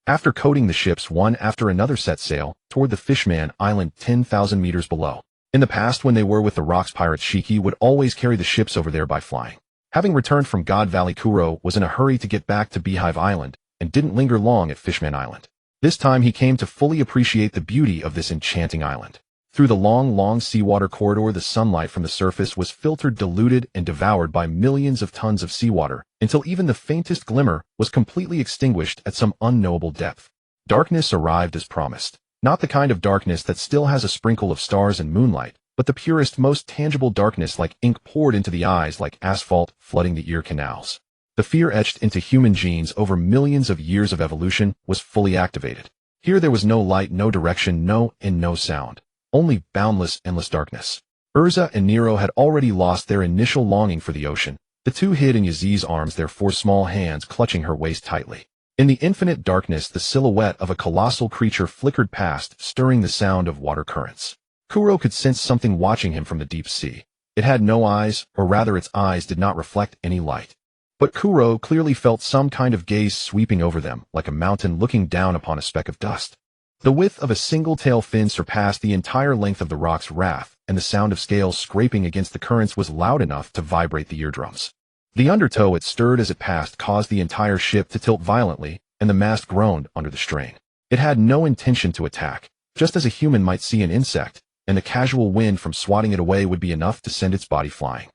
After coating the ships, one after another set sail toward the Fishman Island 10,000 meters below. In the past, when they were with the Rocks pirates, Shiki would always carry the ships over there by flying. Having returned from God Valley, Kuro was in a hurry to get back to Beehive Island and didn't linger long at Fishman Island. This time he came to fully appreciate the beauty of this enchanting island. Through the long seawater corridor, the sunlight from the surface was filtered, diluted, and devoured by millions of tons of seawater, until even the faintest glimmer was completely extinguished at some unknowable depth. Darkness arrived as promised. Not the kind of darkness that still has a sprinkle of stars and moonlight, but the purest, most tangible darkness, like ink poured into the eyes, like asphalt flooding the ear canals. The fear etched into human genes over millions of years of evolution was fully activated. Here there was no light, no direction, no sound. Only boundless, endless darkness. Urza and Nero had already lost their initial longing for the ocean. The two hid in Yazie's arms, their 4 small hands clutching her waist tightly. In the infinite darkness, the silhouette of a colossal creature flickered past, stirring the sound of water currents. Kuro could sense something watching him from the deep sea. It had no eyes, or rather its eyes did not reflect any light. But Kuro clearly felt some kind of gaze sweeping over them, like a mountain looking down upon a speck of dust. The width of a single tail fin surpassed the entire length of the rock's raft, and the sound of scales scraping against the currents was loud enough to vibrate the eardrums. The undertow it stirred as it passed caused the entire ship to tilt violently, and the mast groaned under the strain. It had no intention to attack, just as a human might see an insect, and the casual wind from swatting it away would be enough to send its body flying.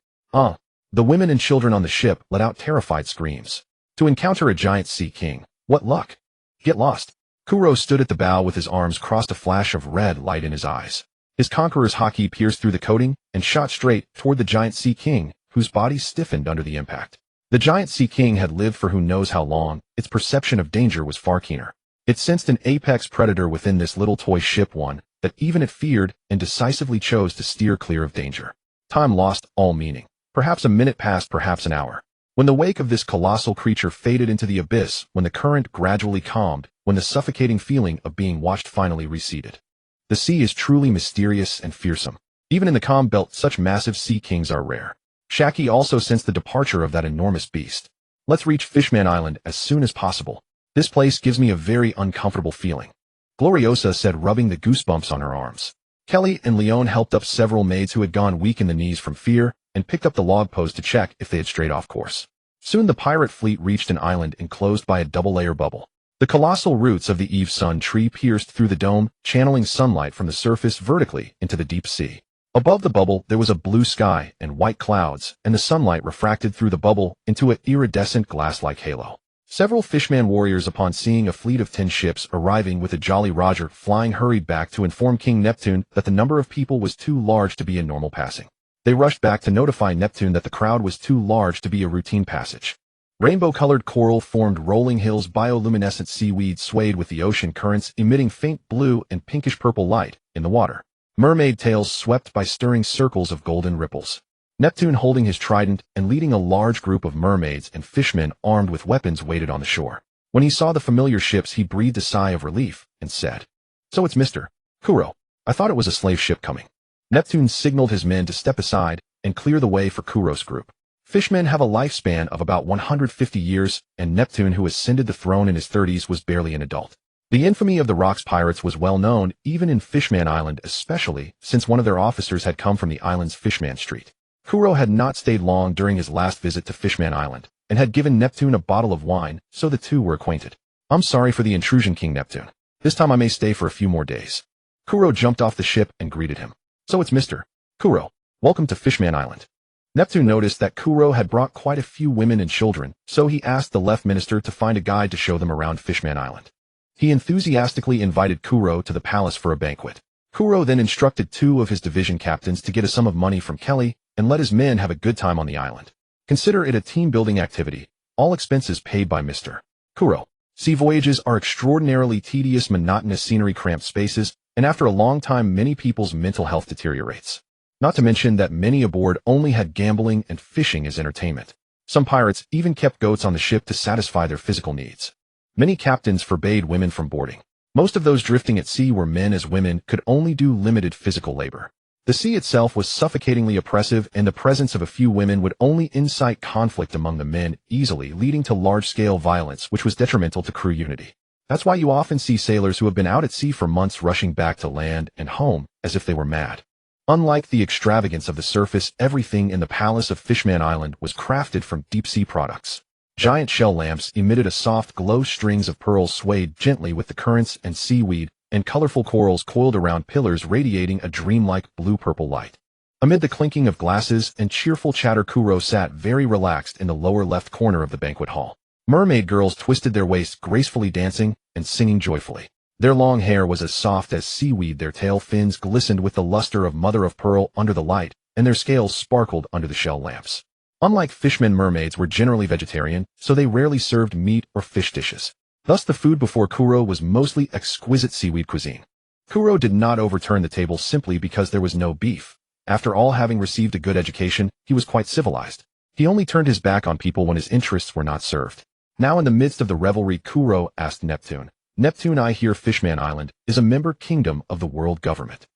The women and children on the ship let out terrified screams. To encounter a giant sea king, what luck! Get lost. Kuro stood at the bow with his arms crossed, a flash of red light in his eyes. His conqueror's hockey pierced through the coating and shot straight toward the giant Sea King, whose body stiffened under the impact. The giant Sea King had lived for who knows how long. Its perception of danger was far keener. It sensed an apex predator within this little toy ship, one that even it feared, and decisively chose to steer clear of danger. Time lost all meaning. Perhaps a minute passed, perhaps an hour. When the wake of this colossal creature faded into the abyss, when the current gradually calmed, when the suffocating feeling of being watched finally receded. The sea is truly mysterious and fearsome. Even in the calm belt, such massive sea kings are rare. Shaki also sensed the departure of that enormous beast. Let's reach Fishman Island as soon as possible. This place gives me a very uncomfortable feeling, Gloriosa said, rubbing the goosebumps on her arms. Kelly and Leon helped up several maids who had gone weak in the knees from fear and picked up the log post to check if they had strayed off course. Soon the pirate fleet reached an island enclosed by a double-layer bubble. The colossal roots of the Eve Sun tree pierced through the dome, channeling sunlight from the surface vertically into the deep sea. Above the bubble there was a blue sky and white clouds, and the sunlight refracted through the bubble into an iridescent glass-like halo. Several Fishman warriors, upon seeing a fleet of 10 ships arriving with a Jolly Roger flying, hurried back to inform King Neptune that the number of people was too large to be a normal passing. They rushed back to notify Neptune that the crowd was too large to be a routine passage. Rainbow-colored coral formed rolling hills, bioluminescent seaweed swayed with the ocean currents, emitting faint blue and pinkish-purple light in the water. Mermaid tails swept by stirring circles of golden ripples. Neptune, holding his trident and leading a large group of mermaids and fishmen armed with weapons, waited on the shore. When he saw the familiar ships, he breathed a sigh of relief and said, "So it's Mr. Kuro. I thought it was a slave ship coming." Neptune signaled his men to step aside and clear the way for Kuro's group. Fishmen have a lifespan of about 150 years, and Neptune, who ascended the throne in his 30s, was barely an adult. The infamy of the Rocks pirates was well known, even in Fishman Island, especially since one of their officers had come from the island's Fishman Street. Kuro had not stayed long during his last visit to Fishman Island, and had given Neptune a bottle of wine, so the two were acquainted. "I'm sorry for the intrusion, King Neptune. This time I may stay for a few more days." Kuro jumped off the ship and greeted him. "So it's Mr. Kuro. Welcome to Fishman Island." Neptune noticed that Kuro had brought quite a few women and children, so he asked the left minister to find a guide to show them around Fishman Island. He enthusiastically invited Kuro to the palace for a banquet. Kuro then instructed 2 of his division captains to get a sum of money from Kelly and let his men have a good time on the island. Consider it a team-building activity, all expenses paid by Mr. Kuro. Sea voyages are extraordinarily tedious, monotonous scenery, cramped spaces, and after a long time many people's mental health deteriorates. Not to mention that many aboard only had gambling and fishing as entertainment. Some pirates even kept goats on the ship to satisfy their physical needs. Many captains forbade women from boarding. Most of those drifting at sea were men, as women could only do limited physical labor. The sea itself was suffocatingly oppressive, and the presence of a few women would only incite conflict among the men, easily leading to large-scale violence, which was detrimental to crew unity. That's why you often see sailors who have been out at sea for months rushing back to land and home as if they were mad. Unlike the extravagance of the surface, everything in the palace of Fishman Island was crafted from deep-sea products. Giant shell lamps emitted a soft glow, strings of pearls swayed gently with the currents and seaweed, and colorful corals coiled around pillars radiating a dreamlike blue-purple light. Amid the clinking of glasses and cheerful chatter, Kuro sat very relaxed in the lower left corner of the banquet hall. Mermaid girls twisted their waists gracefully, dancing and singing joyfully. Their long hair was as soft as seaweed, their tail fins glistened with the luster of mother-of-pearl under the light, and their scales sparkled under the shell lamps. Unlike fishmen, mermaids were generally vegetarian, so they rarely served meat or fish dishes. Thus the food before Kuro was mostly exquisite seaweed cuisine. Kuro did not overturn the table simply because there was no beef. After all, having received a good education, he was quite civilized. He only turned his back on people when his interests were not served. Now in the midst of the revelry, Kuro asked Neptune, "Neptune, I hear Fishman Island is a member kingdom of the world government."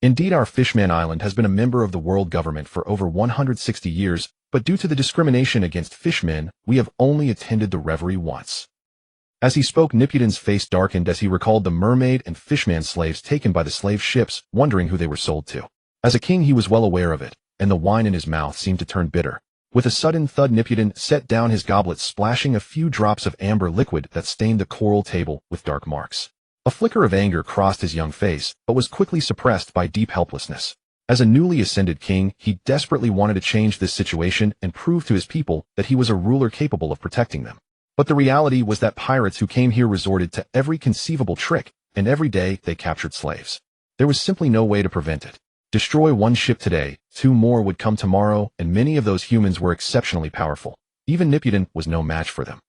Indeed, our Fishman Island has been a member of the world government for over 160 years, but due to the discrimination against fishmen, we have only attended the revelry once. As he spoke, Nipuden's face darkened as he recalled the mermaid and fishman slaves taken by the slave ships, wondering who they were sold to. As a king, he was well aware of it, and the wine in his mouth seemed to turn bitter. With a sudden thud, Nipuden set down his goblet, splashing a few drops of amber liquid that stained the coral table with dark marks. A flicker of anger crossed his young face, but was quickly suppressed by deep helplessness. As a newly ascended king, he desperately wanted to change this situation and prove to his people that he was a ruler capable of protecting them. But the reality was that pirates who came here resorted to every conceivable trick, and every day they captured slaves. There was simply no way to prevent it. Destroy one ship today, 2 more would come tomorrow, and many of those humans were exceptionally powerful. Even Nippuden was no match for them.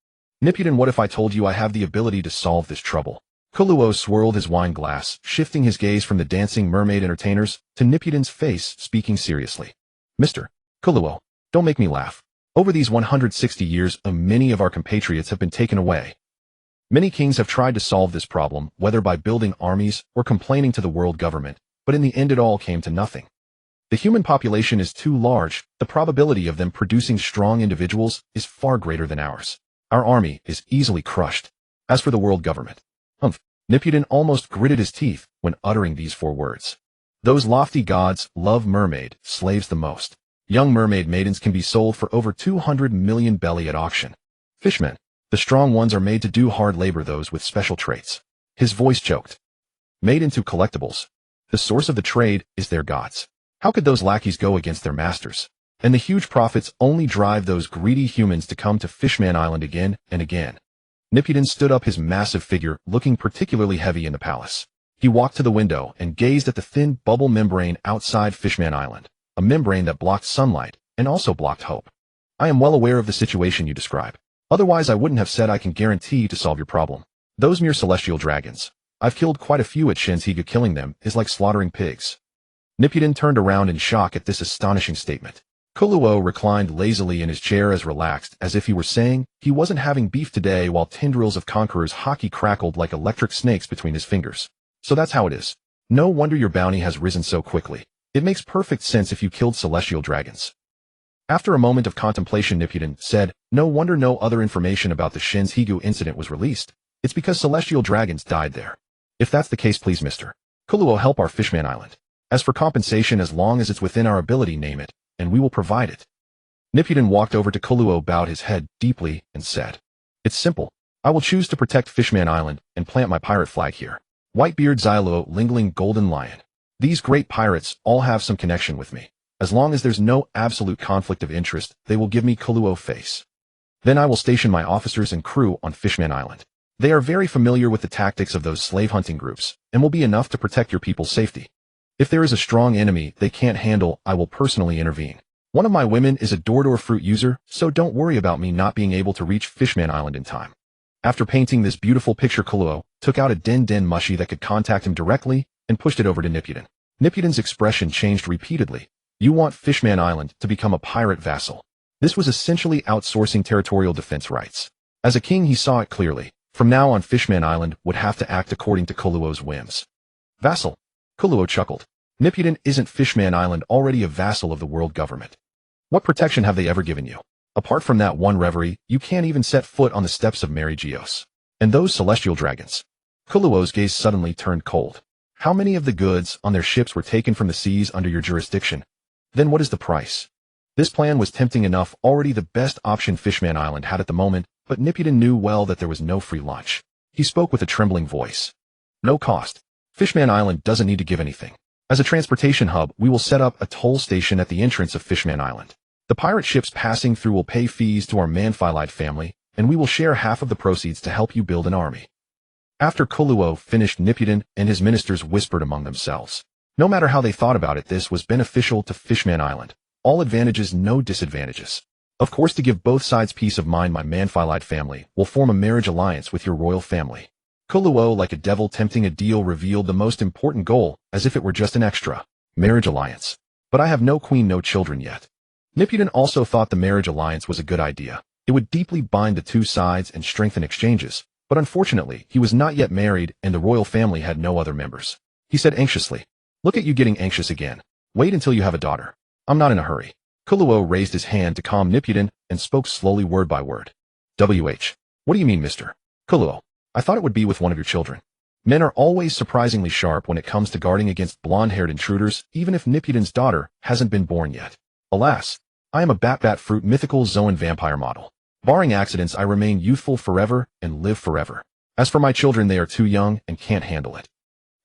Nippuden, what if I told you I have the ability to solve this trouble? Kuluo swirled his wine glass, shifting his gaze from the dancing mermaid entertainers to Nippuden's face, speaking seriously. Mr. Kuluo, don't make me laugh. Over these 160 years, many of our compatriots have been taken away. Many kings have tried to solve this problem, whether by building armies or complaining to the world government, but in the end it all came to nothing. The human population is too large, the probability of them producing strong individuals is far greater than ours. Our army is easily crushed. As for the world government, Nippuden almost gritted his teeth when uttering these 4 words. Those lofty gods love mermaid slaves the most. Young mermaid maidens can be sold for over 200 million belly at auction. Fishmen, the strong ones are made to do hard labor, those with special traits. His voice choked. Made into collectibles. The source of the trade is their gods. How could those lackeys go against their masters? And the huge profits only drive those greedy humans to come to Fishman Island again and again. Nippuden stood up, his massive figure looking particularly heavy in the palace. He walked to the window and gazed at the thin bubble membrane outside Fishman Island, a membrane that blocked sunlight and also blocked hope. I am well aware of the situation you describe. Otherwise I wouldn't have said I can guarantee to solve your problem. Those mere celestial dragons. I've killed quite a few at Shinsegae. Killing them is like slaughtering pigs. Nippuden turned around in shock at this astonishing statement. Kuluo reclined lazily in his chair, as relaxed as if he were saying he wasn't having beef today, while tendrils of Conqueror's hockey crackled like electric snakes between his fingers. So that's how it is. No wonder your bounty has risen so quickly. It makes perfect sense if you killed celestial dragons. After a moment of contemplation, Nippuden said, no wonder no other information about the Shinsegae incident was released. It's because celestial dragons died there. If that's the case, please Mr. Kuluo, help our Fishman Island. As for compensation, as long as it's within our ability, name it, and we will provide it. Nippuden walked over to Kuluo, bowed his head deeply, and said, it's simple. I will choose to protect Fishman Island and plant my pirate flag here. Whitebeard, Xylo, Lingling, Golden Lion. These great pirates all have some connection with me. As long as there's no absolute conflict of interest, they will give me Kuluo face. Then I will station my officers and crew on Fishman Island. They are very familiar with the tactics of those slave hunting groups, and will be enough to protect your people's safety. If there is a strong enemy they can't handle, I will personally intervene. One of my women is a door-to-door fruit user, so don't worry about me not being able to reach Fishman Island in time. After painting this beautiful picture, Kuluo took out a den mushi that could contact him directly and pushed it over to Nippuden. Nippuden's expression changed repeatedly. You want Fishman Island to become a pirate vassal. This was essentially outsourcing territorial defense rights. As a king, he saw it clearly. From now on, Fishman Island would have to act according to Kuluo's whims. Vassal. Kuluo chuckled. Nippuden, isn't Fishman Island already a vassal of the world government? What protection have they ever given you? Apart from that one reverie, you can't even set foot on the steps of Mary Geos. And those celestial dragons. Kuluo's gaze suddenly turned cold. How many of the goods on their ships were taken from the seas under your jurisdiction? Then what is the price? This plan was tempting enough, already the best option Fishman Island had at the moment, but Nippuden knew well that there was no free lunch. He spoke with a trembling voice. No cost. Fishman Island doesn't need to give anything. As a transportation hub, we will set up a toll station at the entrance of Fishman Island. The pirate ships passing through will pay fees to our Manphilite family, and we will share half of the proceeds to help you build an army. After Kuluo finished, Nippuden and his ministers whispered among themselves. No matter how they thought about it, this was beneficial to Fishman Island. All advantages, no disadvantages. Of course, to give both sides peace of mind, my Manphilite family will form a marriage alliance with your royal family. Kuluo, like a devil tempting a deal, revealed the most important goal, as if it were just an extra. Marriage alliance. But I have no queen, no children yet. Nippuden also thought the marriage alliance was a good idea. It would deeply bind the two sides and strengthen exchanges. But unfortunately, he was not yet married, and the royal family had no other members. He said anxiously, look at you getting anxious again. Wait until you have a daughter. I'm not in a hurry. Kuluo raised his hand to calm Nippuden and spoke slowly, word by word. What do you mean, Mr. Kuluo? I thought it would be with one of your children. Men are always surprisingly sharp when it comes to guarding against blonde-haired intruders, even if Nippuden's daughter hasn't been born yet. Alas, I am a bat fruit mythical Zoan vampire model. Barring accidents, I remain youthful forever and live forever. As for my children, they are too young and can't handle it.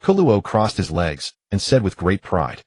Kuluo crossed his legs and said with great pride.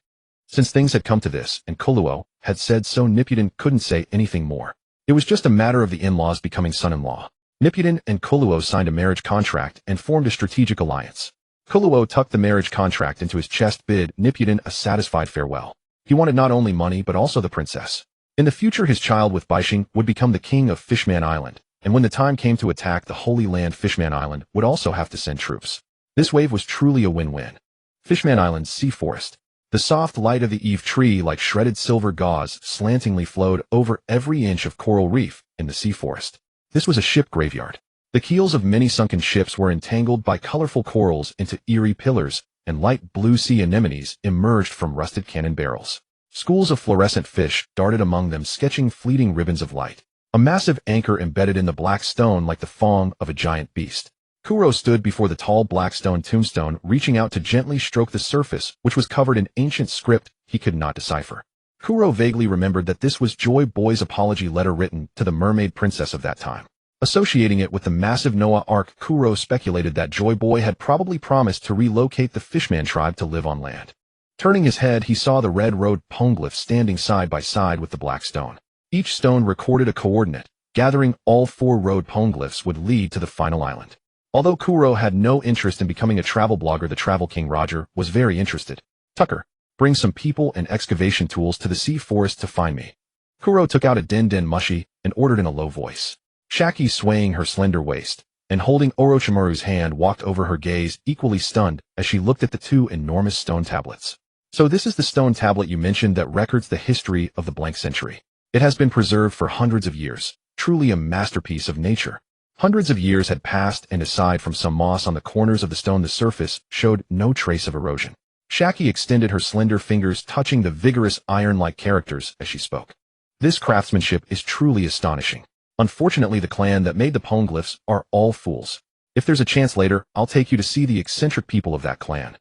Since things had come to this, and Kuluo had said so, Nippuden couldn't say anything more. It was just a matter of the in-laws becoming son-in-law. Nippuden and Kuluo signed a marriage contract and formed a strategic alliance. Kuluo tucked the marriage contract into his chest, bid Nippuden a satisfied farewell. He wanted not only money but also the princess. In the future his child with Baishing would become the king of Fishman Island, and when the time came to attack the Holy Land, Fishman Island would also have to send troops. This wave was truly a win-win. Fishman Island's sea forest. The soft light of the Eve tree like shredded silver gauze slantingly flowed over every inch of coral reef in the sea forest. This was a ship graveyard. The keels of many sunken ships were entangled by colorful corals into eerie pillars, and light blue sea anemones emerged from rusted cannon barrels. Schools of fluorescent fish darted among them, sketching fleeting ribbons of light. A massive anchor embedded in the black stone like the fang of a giant beast. Kuro stood before the tall black stone tombstone, reaching out to gently stroke the surface, which was covered in ancient script he could not decipher. Kuro vaguely remembered that this was Joy Boy's apology letter written to the mermaid princess of that time. Associating it with the massive Noah Ark, Kuro speculated that Joy Boy had probably promised to relocate the Fishman tribe to live on land. Turning his head, he saw the red road poneglyphs standing side by side with the black stone. Each stone recorded a coordinate. Gathering all 4 road poneglyphs would lead to the final island. Although Kuro had no interest in becoming a travel blogger, the Travel King Roger was very interested. Tucker, bring some people and excavation tools to the sea forest to find me. Kuro took out a den mushi and ordered in a low voice. Shaki, swaying her slender waist and holding Orochimaru's hand, walked over, her gaze equally stunned as she looked at the 2 enormous stone tablets. So this is the stone tablet you mentioned that records the history of the blank century. It has been preserved for hundreds of years, truly a masterpiece of nature. Hundreds of years had passed, and aside from some moss on the corners of the stone, the surface showed no trace of erosion. Shaki extended her slender fingers, touching the vigorous iron-like characters as she spoke. This craftsmanship is truly astonishing. Unfortunately, the clan that made the poneglyphs are all fools. If there's a chance later, I'll take you to see the eccentric people of that clan.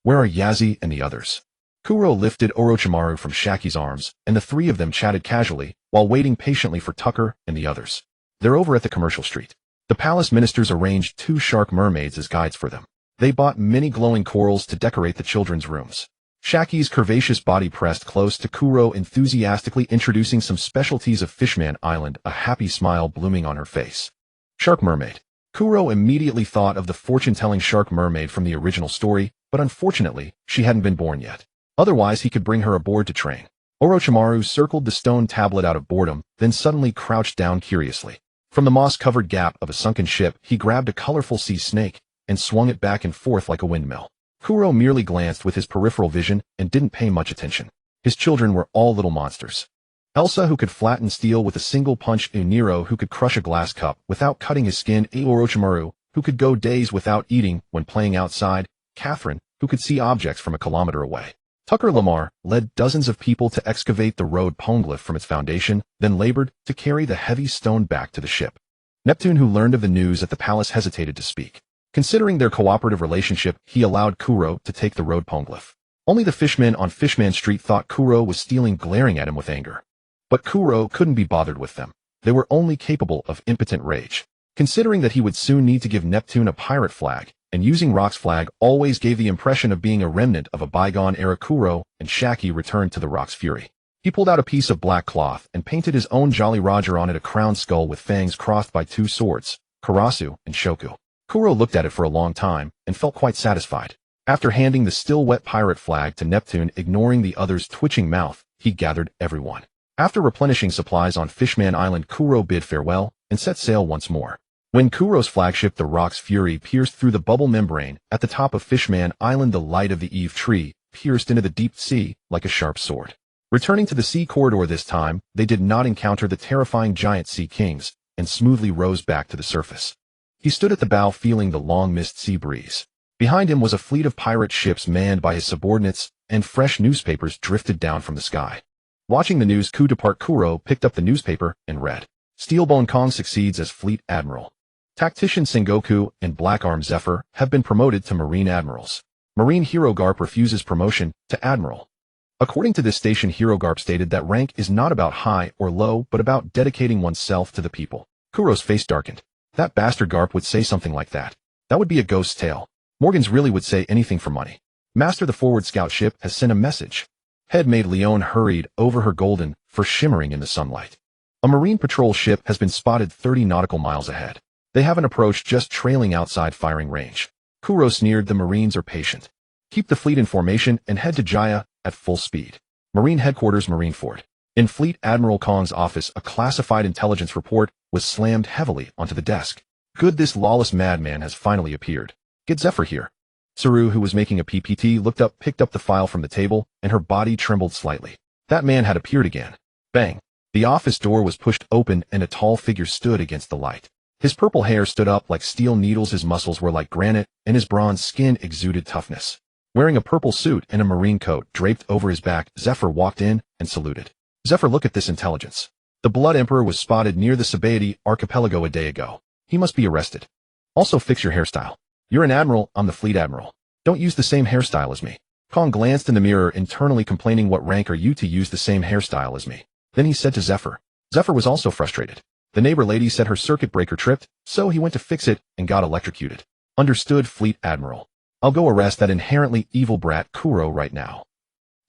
Where are Yazi and the others? Kuro lifted Orochimaru from Shaki's arms, and the 3 of them chatted casually while waiting patiently for Tucker and the others. They're over at the commercial street. The palace ministers arranged 2 shark mermaids as guides for them. They bought many glowing corals to decorate the children's rooms. Shaki's curvaceous body pressed close to Kuro, enthusiastically introducing some specialties of Fishman Island, a happy smile blooming on her face. Shark mermaid. Kuro immediately thought of the fortune-telling shark mermaid from the original story, but unfortunately, she hadn't been born yet. Otherwise, he could bring her aboard to train. Orochimaru circled the stone tablet out of boredom, then suddenly crouched down curiously. From the moss-covered gap of a sunken ship, he grabbed a colorful sea snake and swung it back and forth like a windmill. Kuro merely glanced with his peripheral vision and didn't pay much attention. His children were all little monsters. Elsa, who could flatten steel with a single punch, Nero, who could crush a glass cup without cutting his skin, Orochimaru, who could go days without eating when playing outside, Catherine, who could see objects from a kilometer away. Tucker Lamar led dozens of people to excavate the road poneglyph from its foundation, then labored to carry the heavy stone back to the ship. Neptune, who learned of the news at the palace, hesitated to speak. Considering their cooperative relationship, he allowed Kuro to take the road poneglyph. Only the fishmen on Fishman Street thought Kuro was stealing, glaring at him with anger. But Kuro couldn't be bothered with them. They were only capable of impotent rage. Considering that he would soon need to give Neptune a pirate flag, and using Rock's flag always gave the impression of being a remnant of a bygone era, Kuro and Shaki returned to the Rock's fury. He pulled out a piece of black cloth and painted his own Jolly Roger on it, a crowned skull with fangs crossed by 2 swords, Karasu and Shoku. Kuro looked at it for a long time and felt quite satisfied. After handing the still wet pirate flag to Neptune, ignoring the other's twitching mouth, he gathered everyone. After replenishing supplies on Fishman Island, Kuro bid farewell and set sail once more. When Kuro's flagship, the Rock's Fury, pierced through the bubble membrane at the top of Fishman Island, the light of the Eve tree pierced into the deep sea like a sharp sword. Returning to the sea corridor this time, they did not encounter the terrifying giant sea kings and smoothly rose back to the surface. He stood at the bow, feeling the long mist sea breeze. Behind him was a fleet of pirate ships manned by his subordinates, and fresh newspapers drifted down from the sky. Watching the news coup depart, Kuro picked up the newspaper and read. Steelbone Kong succeeds as Fleet Admiral. Tactician Sengoku and Black Arm Zephyr have been promoted to Marine Admirals. Marine Hero Garp refuses promotion to Admiral. According to this station, Hero Garp stated that rank is not about high or low, but about dedicating oneself to the people. Kuro's face darkened. That bastard Garp would say something like that. That would be a ghost tale. Morgans really would say anything for money. Master, the forward scout ship has sent a message. Head maid Leone hurried over, her golden fur shimmering in the sunlight. A marine patrol ship has been spotted 30 nautical miles ahead. They haven't approached, just trailing outside firing range. Kuro sneered. The Marines are patient. Keep the fleet in formation and head to Jaya at full speed. Marine Headquarters, Marineford. In Fleet Admiral Kong's office, a classified intelligence report was slammed heavily onto the desk. Good, this lawless madman has finally appeared. Get Zephyr here. Saru, who was making a PPT, looked up, picked up the file from the table, and her body trembled slightly. That man had appeared again. Bang! The office door was pushed open and a tall figure stood against the light. His purple hair stood up like steel needles, his muscles were like granite, and his bronze skin exuded toughness. Wearing a purple suit and a marine coat draped over his back, Zephyr walked in and saluted. Zephyr, look at this intelligence. The Blood Emperor was spotted near the Sabaody archipelago a day ago. He must be arrested. Also fix your hairstyle. You're an admiral, I'm the fleet admiral. Don't use the same hairstyle as me. Kong glanced in the mirror, internally complaining, what rank are you to use the same hairstyle as me? Then he said to Zephyr. Zephyr was also frustrated. The neighbor lady said her circuit breaker tripped, so he went to fix it and got electrocuted. Understood, Fleet Admiral. I'll go arrest that inherently evil brat Kuro right now.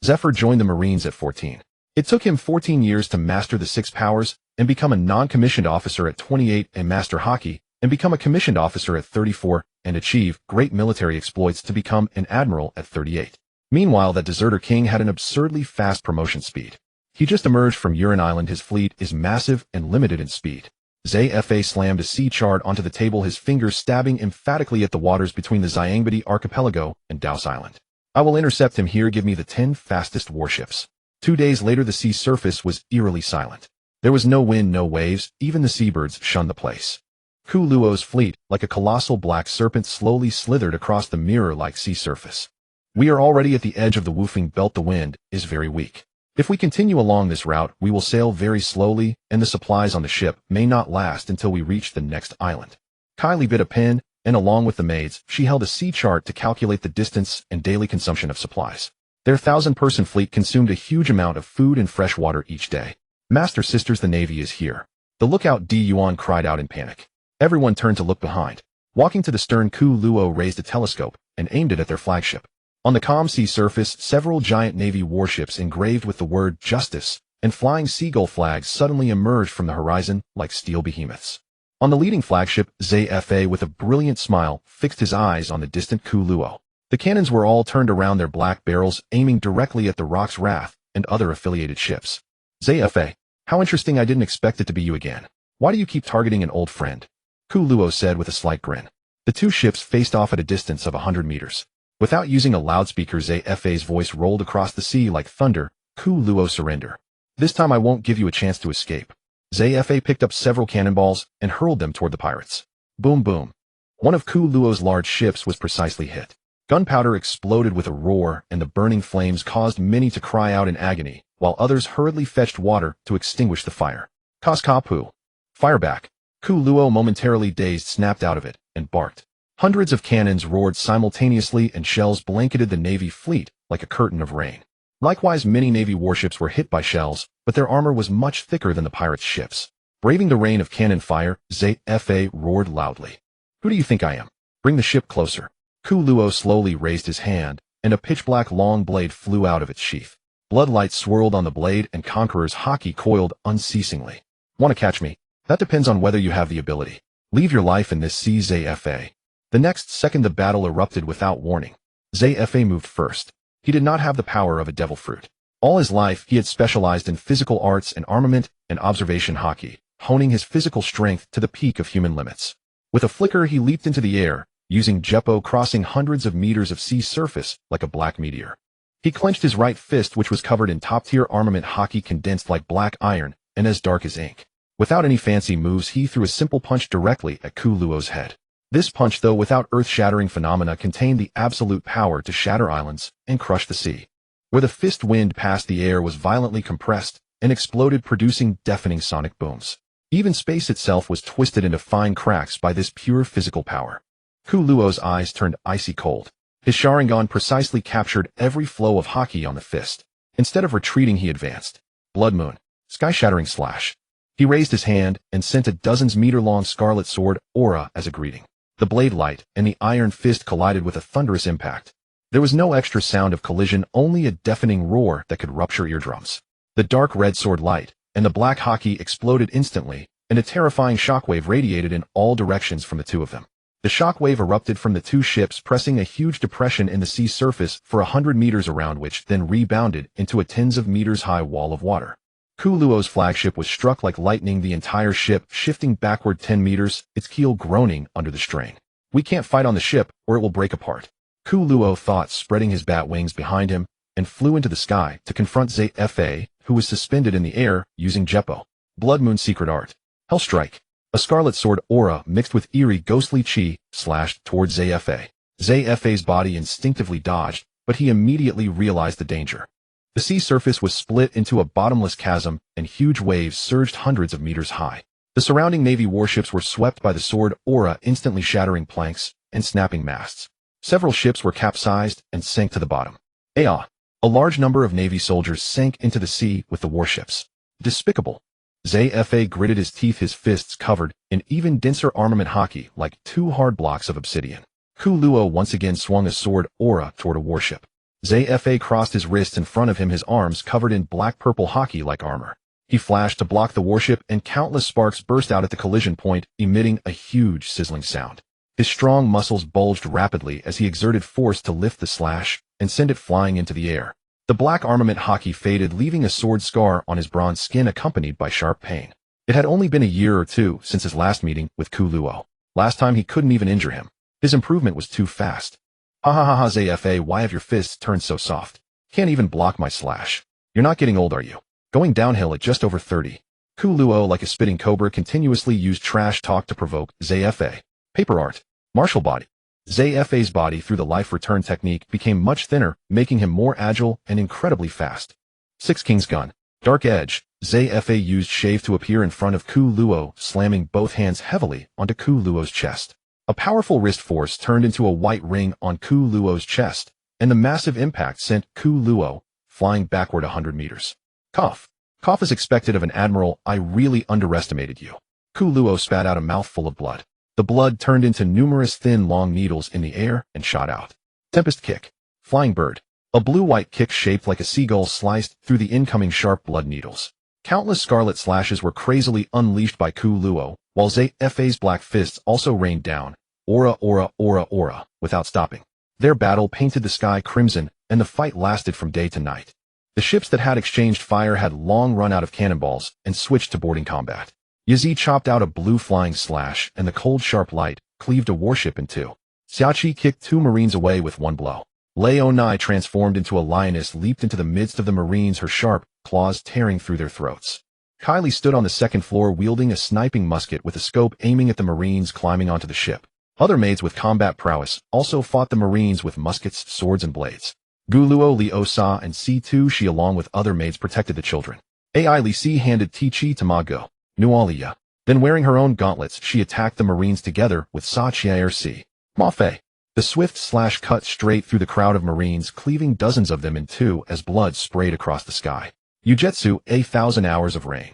Zephyr joined the Marines at 14. It took him 14 years to master the 6 powers and become a non-commissioned officer at 28 and master hockey and become a commissioned officer at 34 and achieve great military exploits to become an admiral at 38. Meanwhile, that deserter king had an absurdly fast promotion speed. He just emerged from Uran Island. His fleet is massive and limited in speed. Zfa slammed a sea chart onto the table, his fingers stabbing emphatically at the waters between the Xiangbidi archipelago and Daos Island. I will intercept him here. Give me the 10 fastest warships. 2 days later, the sea surface was eerily silent. There was no wind, no waves, even the seabirds shunned the place. Ku Luo's fleet, like a colossal black serpent, slowly slithered across the mirror-like sea surface. We are already at the edge of the woofing belt. The wind is very weak. If we continue along this route, we will sail very slowly, and the supplies on the ship may not last until we reach the next island. Kylie bit a pen, and along with the maids, she held a sea chart to calculate the distance and daily consumption of supplies. Their 1,000-person fleet consumed a huge amount of food and fresh water each day. Master Sisters, the Navy is here. The lookout D. Yuan cried out in panic. Everyone turned to look behind. Walking to the stern, Ku Luo raised a telescope and aimed it at their flagship. On the calm sea surface, several giant Navy warships engraved with the word Justice and flying seagull flags suddenly emerged from the horizon like steel behemoths. On the leading flagship, Zfa, with a brilliant smile, fixed his eyes on the distant Ku Luo. The cannons were all turned around their black barrels, aiming directly at the Rock's Wrath and other affiliated ships. Zfa, how interesting, I didn't expect it to be you again. Why do you keep targeting an old friend? Ku Luo said with a slight grin. The two ships faced off at a distance of 100 meters. Without using a loudspeaker, Zfa's voice rolled across the sea like thunder. Ku Luo, surrender. This time I won't give you a chance to escape. Zfa picked up several cannonballs and hurled them toward the pirates. Boom, boom. One of Ku Luo's large ships was precisely hit. Gunpowder exploded with a roar, and the burning flames caused many to cry out in agony, while others hurriedly fetched water to extinguish the fire. Kaskapu. Fire back. Ku Luo, momentarily dazed, snapped out of it and barked. Hundreds of cannons roared simultaneously, and shells blanketed the Navy fleet like a curtain of rain. Likewise, many Navy warships were hit by shells, but their armor was much thicker than the pirates' ships. Braving the rain of cannon fire, Zfa roared loudly. Who do you think I am? Bring the ship closer. Ku Luo slowly raised his hand, and a pitch-black long blade flew out of its sheath. Bloodlight swirled on the blade, and Conqueror's hockey coiled unceasingly. Want to catch me? That depends on whether you have the ability. Leave your life in this sea, Zfa. The next second, the battle erupted without warning. Zfa moved first. He did not have the power of a devil fruit. All his life, he had specialized in physical arts and armament and observation hockey, honing his physical strength to the peak of human limits. With a flicker, he leaped into the air, using Jeppo, crossing hundreds of meters of sea surface like a black meteor. He clenched his right fist, which was covered in top-tier armament hockey condensed like black iron and as dark as ink. Without any fancy moves, he threw a simple punch directly at Ku Luo's head. This punch, though without earth-shattering phenomena, contained the absolute power to shatter islands and crush the sea. Where the fist wind passed, the air was violently compressed and exploded, producing deafening sonic booms. Even space itself was twisted into fine cracks by this pure physical power. Ku Luo's eyes turned icy cold. His Sharingan precisely captured every flow of hockey on the fist. Instead of retreating, he advanced. Blood Moon. Sky-shattering slash. He raised his hand and sent a dozens-meter-long scarlet sword aura as a greeting. The blade light and the iron fist collided with a thunderous impact. There was no extra sound of collision, only a deafening roar that could rupture eardrums. The dark red sword light and the black hockey exploded instantly, and a terrifying shockwave radiated in all directions from the two of them. The shock wave erupted from the two ships, pressing a huge depression in the sea surface for 100 meters around, which then rebounded into a tens of meters high wall of water. Kuluo's flagship was struck like lightning, the entire ship shifting backward 10 meters, its keel groaning under the strain. "We can't fight on the ship, or it will break apart," Kuluo thought, spreading his bat wings behind him, and flew into the sky to confront ZFA, who was suspended in the air using Jeppo. Blood Moon Secret Art. Hellstrike. A scarlet sword aura mixed with eerie ghostly chi slashed towards ZFA. ZFA's body instinctively dodged, but he immediately realized the danger. The sea surface was split into a bottomless chasm, and huge waves surged hundreds of meters high. The surrounding Navy warships were swept by the sword aura, instantly shattering planks and snapping masts. Several ships were capsized and sank to the bottom. A large number of Navy soldiers sank into the sea with the warships. Despicable. ZFA gritted his teeth, his fists covered in even denser armament hockey like two hard blocks of obsidian. Kuluo once again swung a sword aura toward a warship. ZFA crossed his wrists in front of him, his arms covered in black-purple hockey-like armor. He flashed to block the warship, and countless sparks burst out at the collision point, emitting a huge sizzling sound. His strong muscles bulged rapidly as he exerted force to lift the slash and send it flying into the air. The black armament hockey faded, leaving a sword scar on his bronze skin accompanied by sharp pain. It had only been a year or two since his last meeting with Kuluo. Last time he couldn't even injure him. His improvement was too fast. Ha ha ha ha, ZFA, why have your fists turned so soft? Can't even block my slash. You're not getting old, are you? Going downhill at just over 30. Kuluo, like a spitting cobra, continuously used trash talk to provoke ZFA. Paper art. Martial body. ZFA's body, through the life return technique, became much thinner, making him more agile and incredibly fast. Six King's gun. Dark edge. ZFA used shave to appear in front of Kuluo, slamming both hands heavily onto Kuluo's chest. A powerful wrist force turned into a white ring on Kuluo's chest, and the massive impact sent Kuluo flying backward 100 meters. Cough. Cough is expected of an admiral. I really underestimated you. Kuluo spat out a mouthful of blood. The blood turned into numerous thin, long needles in the air and shot out. Tempest kick. Flying bird. A blue-white kick shaped like a seagull sliced through the incoming sharp blood needles. Countless scarlet slashes were crazily unleashed by Kuluo, while ZFA's black fists also rained down. Aura, aura, aura, aura, without stopping. Their battle painted the sky crimson, and the fight lasted from day to night. The ships that had exchanged fire had long run out of cannonballs and switched to boarding combat. Yazi chopped out a blue flying slash, and the cold sharp light cleaved a warship in two. Xiaoqi kicked two Marines away with one blow. Leonai, transformed into a lioness, leaped into the midst of the Marines, her sharp claws tearing through their throats. Kylie stood on the second floor wielding a sniping musket with a scope aiming at the Marines climbing onto the ship. Other maids with combat prowess also fought the Marines with muskets, swords, and blades. Guluo Liu Sa and C2 Shi, along with other maids, protected the children. Ai Li Si handed Tichi to Ma Go. Nualia. Then, wearing her own gauntlets, she attacked the Marines together with Sa Chiaer Si. Ma Fei. The swift slash cut straight through the crowd of Marines, cleaving dozens of them in two as blood sprayed across the sky. Yujetsu, 1,000 hours of rain.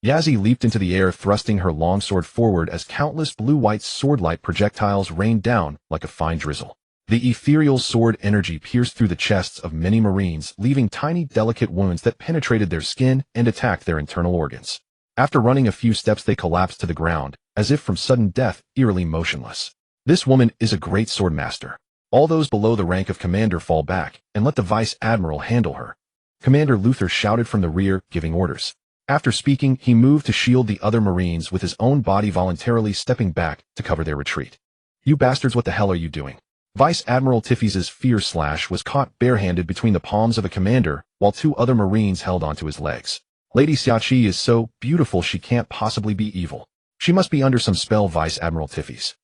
Yazi leaped into the air, thrusting her longsword forward as countless blue-white sword-like projectiles rained down like a fine drizzle. The ethereal sword energy pierced through the chests of many Marines, leaving tiny, delicate wounds that penetrated their skin and attacked their internal organs. After running a few steps, they collapsed to the ground, as if from sudden death, eerily motionless. This woman is a great sword master. All those below the rank of commander fall back, and let the vice admiral handle her. Commander Luther shouted from the rear, giving orders. After speaking, he moved to shield the other Marines with his own body, voluntarily stepping back to cover their retreat. You bastards, what the hell are you doing? Vice Admiral Tiffy's fear slash was caught barehanded between the palms of a commander, while two other Marines held onto his legs. Lady Xiaoqi is so beautiful she can't possibly be evil. She must be under some spell, Vice Admiral Tiffy's.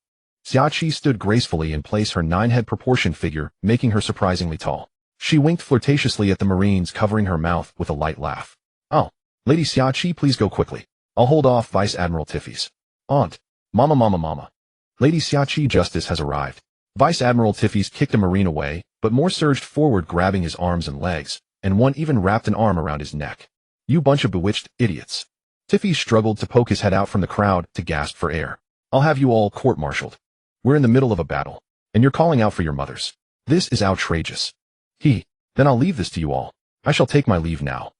Xiaoqi stood gracefully in place, her 9-head proportion figure making her surprisingly tall. She winked flirtatiously at the Marines, covering her mouth with a light laugh. Oh. Lady Xiaoqi, please go quickly. I'll hold off Vice Admiral Tiffy's. Aunt. Mama, mama, mama. Lady Xiaoqi, justice has arrived. Vice Admiral Tiffy's kicked a Marine away, but more surged forward, grabbing his arms and legs, and one even wrapped an arm around his neck. You bunch of bewitched idiots. Tiffy struggled to poke his head out from the crowd to gasp for air. I'll have you all court-martialed. We're in the middle of a battle, and you're calling out for your mothers. This is outrageous. Then I'll leave this to you all. I shall take my leave now.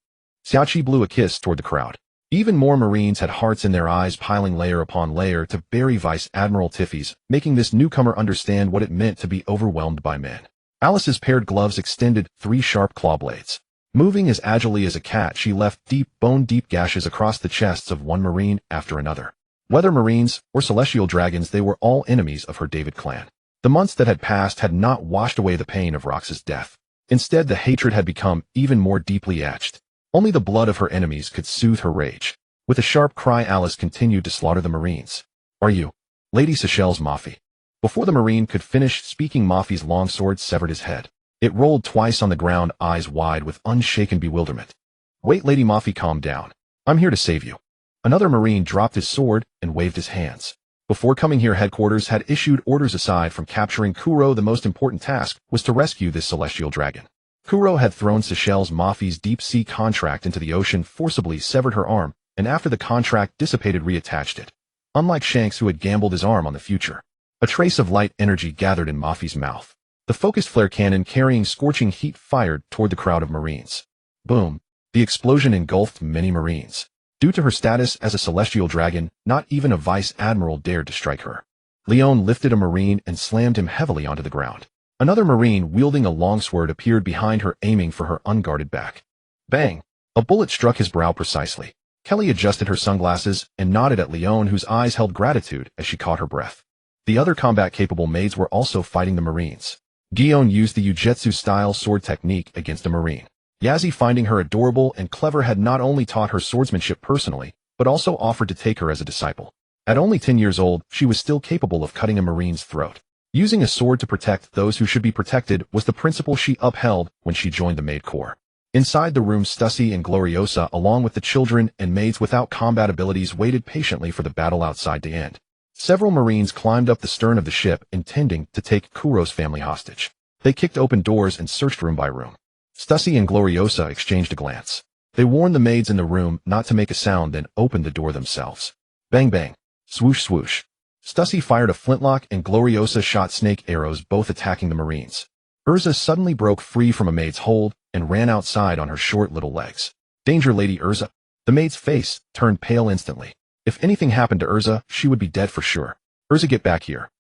Xiaoqi blew a kiss toward the crowd. Even more Marines had hearts in their eyes, piling layer upon layer to bury Vice Admiral Tiffy's, making this newcomer understand what it meant to be overwhelmed by men. Alice's paired gloves extended 3 sharp claw blades. Moving as agilely as a cat, she left deep, bone-deep gashes across the chests of one Marine after another. Whether Marines or Celestial Dragons, they were all enemies of her David clan. The months that had passed had not washed away the pain of Rox's death. Instead, the hatred had become even more deeply etched. Only the blood of her enemies could soothe her rage. With a sharp cry, Alice continued to slaughter the Marines. "Are you Lady Seychelles Mafi?" Before the Marine could finish speaking, Mafi's long sword severed his head. It rolled twice on the ground, eyes wide with unshaken bewilderment. "Wait, Lady Mafi, calm down. I'm here to save you." Another Marine dropped his sword and waved his hands. Before coming here, headquarters had issued orders. Aside from capturing Kuro, the most important task was to rescue this celestial dragon. Kuro had thrown Seychelles Mafi's deep-sea contract into the ocean, forcibly severed her arm, and after the contract dissipated, reattached it. Unlike Shanks, who had gambled his arm on the future. A trace of light energy gathered in Mafi's mouth. The focused flare cannon carrying scorching heat fired toward the crowd of Marines. Boom! The explosion engulfed many Marines. Due to her status as a celestial dragon, not even a vice admiral dared to strike her. Leon lifted a Marine and slammed him heavily onto the ground. Another Marine wielding a longsword appeared behind her, aiming for her unguarded back. Bang! A bullet struck his brow precisely. Kelly adjusted her sunglasses and nodded at Leon, whose eyes held gratitude as she caught her breath. The other combat-capable maids were also fighting the Marines. Gion used the Ujutsu-style sword technique against a Marine. Yazzie, finding her adorable and clever, had not only taught her swordsmanship personally, but also offered to take her as a disciple. At only 10 years old, she was still capable of cutting a Marine's throat. Using a sword to protect those who should be protected was the principle she upheld when she joined the Maid Corps. Inside the room, Stussy and Gloriosa, along with the children and maids without combat abilities, waited patiently for the battle outside to end. Several Marines climbed up the stern of the ship, intending to take Kuro's family hostage. They kicked open doors and searched room by room. Stussy and Gloriosa exchanged a glance. They warned the maids in the room not to make a sound, then opened the door themselves. Bang bang. Swoosh swoosh. Stussy fired a flintlock and Gloriosa shot snake arrows, both attacking the Marines. Urza suddenly broke free from a maid's hold and ran outside on her short little legs. "Danger, Lady Urza." The maid's face turned pale instantly. If anything happened to Urza, she would be dead for sure. "Urza, get back here."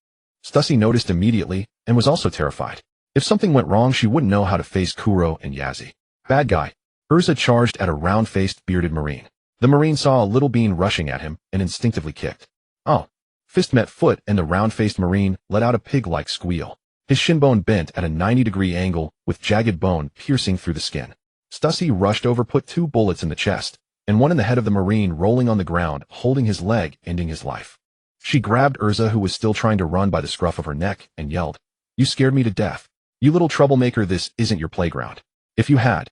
Stussy noticed immediately and was also terrified. If something went wrong, she wouldn't know how to face Kuro and Yazzie. "Bad guy." Urza charged at a round-faced, bearded Marine. The Marine saw a little being rushing at him and instinctively kicked. Oh. Fist met foot and the round-faced Marine let out a pig-like squeal. His shinbone bent at a 90-degree angle with jagged bone piercing through the skin. Stussy rushed over, put 2 bullets in the chest, and one in the head of the Marine, rolling on the ground, holding his leg, ending his life. She grabbed Urza, who was still trying to run, by the scruff of her neck, and yelled, "You scared me to death. You little troublemaker, this isn't your playground. If you had."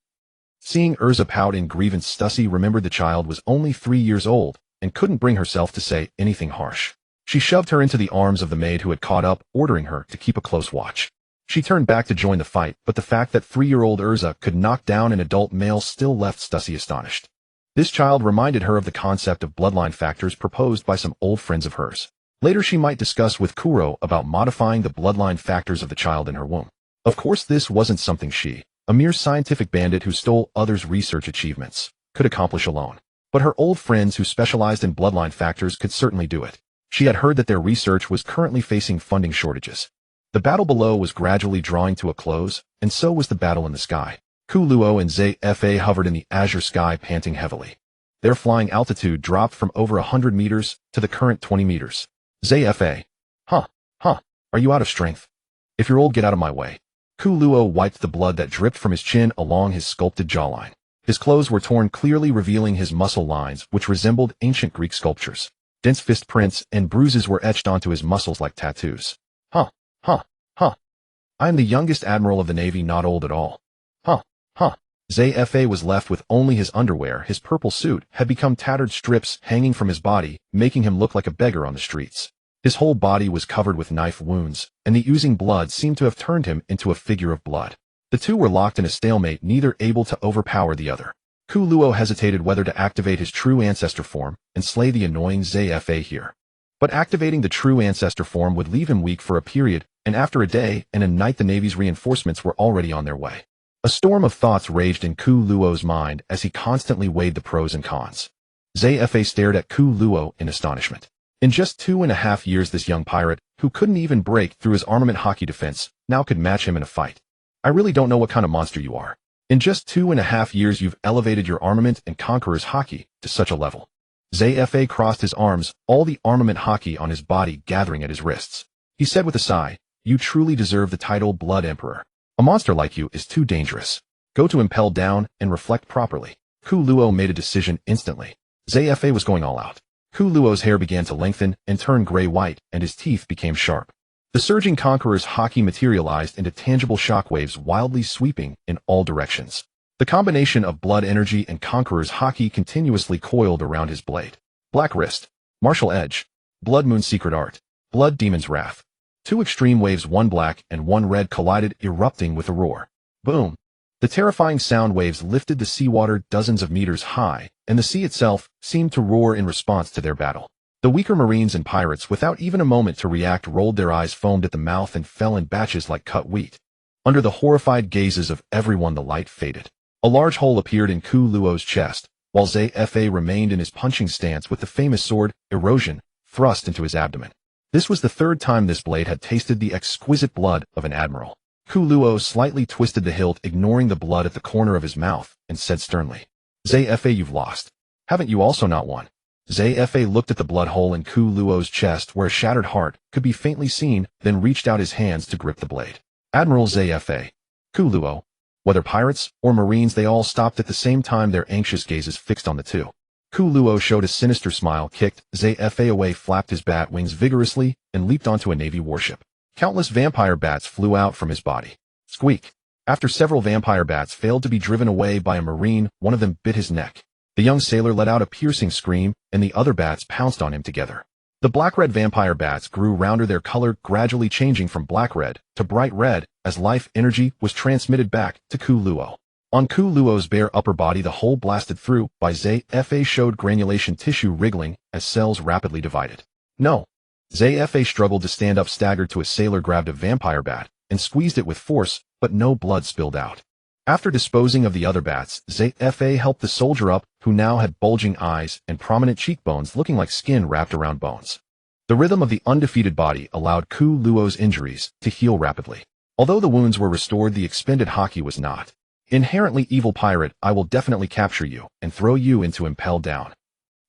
Seeing Urza pout in grievance, Stussy remembered the child was only 3 years old and couldn't bring herself to say anything harsh. She shoved her into the arms of the maid who had caught up, ordering her to keep a close watch. She turned back to join the fight, but the fact that 3-year-old Urza could knock down an adult male still left Stussy astonished. This child reminded her of the concept of bloodline factors proposed by some old friends of hers. Later she might discuss with Kuro about modifying the bloodline factors of the child in her womb. Of course, this wasn't something she, a mere scientific bandit who stole others' research achievements, could accomplish alone. But her old friends who specialized in bloodline factors could certainly do it. She had heard that their research was currently facing funding shortages. The battle below was gradually drawing to a close, and so was the battle in the sky. Ku Luo and ZFA hovered in the azure sky, panting heavily. Their flying altitude dropped from over 100 meters to the current 20 meters. ZFA. Huh. Are you out of strength? If you're old, get out of my way. Ku Luo wiped the blood that dripped from his chin along his sculpted jawline. His clothes were torn, clearly revealing his muscle lines, which resembled ancient Greek sculptures. Dense fist prints and bruises were etched onto his muscles like tattoos. Huh. I am the youngest admiral of the Navy, not old at all. Huh. ZFA was left with only his underwear. His purple suit had become tattered strips hanging from his body, making him look like a beggar on the streets. His whole body was covered with knife wounds, and the oozing blood seemed to have turned him into a figure of blood. The two were locked in a stalemate, neither able to overpower the other. Ku Luo hesitated whether to activate his true ancestor form and slay the annoying ZFA here. But activating the true ancestor form would leave him weak for a period, and after a day and a night the Navy's reinforcements were already on their way. A storm of thoughts raged in Ku Luo's mind as he constantly weighed the pros and cons. Zfa stared at Ku Luo in astonishment. In just 2.5 years this young pirate, who couldn't even break through his armament hockey defense, now could match him in a fight. I really don't know what kind of monster you are. In just 2.5 years you've elevated your armament and conqueror's hockey to such a level. Zfa crossed his arms, all the armament hockey on his body gathering at his wrists. He said with a sigh, "You truly deserve the title Blood Emperor. A monster like you is too dangerous. Go to Impel Down and reflect properly." Ku Luo made a decision instantly. Zfa was going all out. Ku Luo's hair began to lengthen and turn gray-white, and his teeth became sharp. The surging conqueror's hockey materialized into tangible shockwaves wildly sweeping in all directions. The combination of blood energy and conqueror's hockey continuously coiled around his blade. Black Wrist, Martial Edge, Blood Moon Secret Art, Blood Demon's Wrath. Two extreme waves, one black and one red, collided, erupting with a roar. Boom! The terrifying sound waves lifted the seawater dozens of meters high, and the sea itself seemed to roar in response to their battle. The weaker Marines and pirates, without even a moment to react, rolled their eyes, foamed at the mouth, and fell in batches like cut wheat. Under the horrified gazes of everyone, the light faded. A large hole appeared in Ku Luo's chest, while Zfa remained in his punching stance with the famous sword, Erosion, thrust into his abdomen. This was the third time this blade had tasted the exquisite blood of an admiral. Ku Luo slightly twisted the hilt, ignoring the blood at the corner of his mouth, and said sternly, "Zfa, you've lost. Haven't you also not won?" Zfa looked at the blood hole in Ku Luo's chest where a shattered heart could be faintly seen, then reached out his hands to grip the blade. "Admiral Zfa, Ku Luo." Whether pirates or Marines, they all stopped at the same time, their anxious gazes fixed on the two. Ku Luo showed a sinister smile, kicked Zfa away, flapped his bat wings vigorously, and leaped onto a Navy warship. Countless vampire bats flew out from his body. Squeak! After several vampire bats failed to be driven away by a Marine, one of them bit his neck. The young sailor let out a piercing scream, and the other bats pounced on him together. The black-red vampire bats grew rounder, their color gradually changing from black-red to bright red as life energy was transmitted back to Ku Luo. On Ku Luo's bare upper body, the hole blasted through by Zfa showed granulation tissue wriggling as cells rapidly divided. "No." Zfa struggled to stand up, staggered to a sailor, grabbed a vampire bat, and squeezed it with force, but no blood spilled out. After disposing of the other bats, Zfa helped the soldier up, who now had bulging eyes and prominent cheekbones looking like skin wrapped around bones. The rhythm of the undefeated body allowed Ku Luo's injuries to heal rapidly. Although the wounds were restored, the expended hockey was not. "Inherently evil pirate, I will definitely capture you and throw you into Impel Down."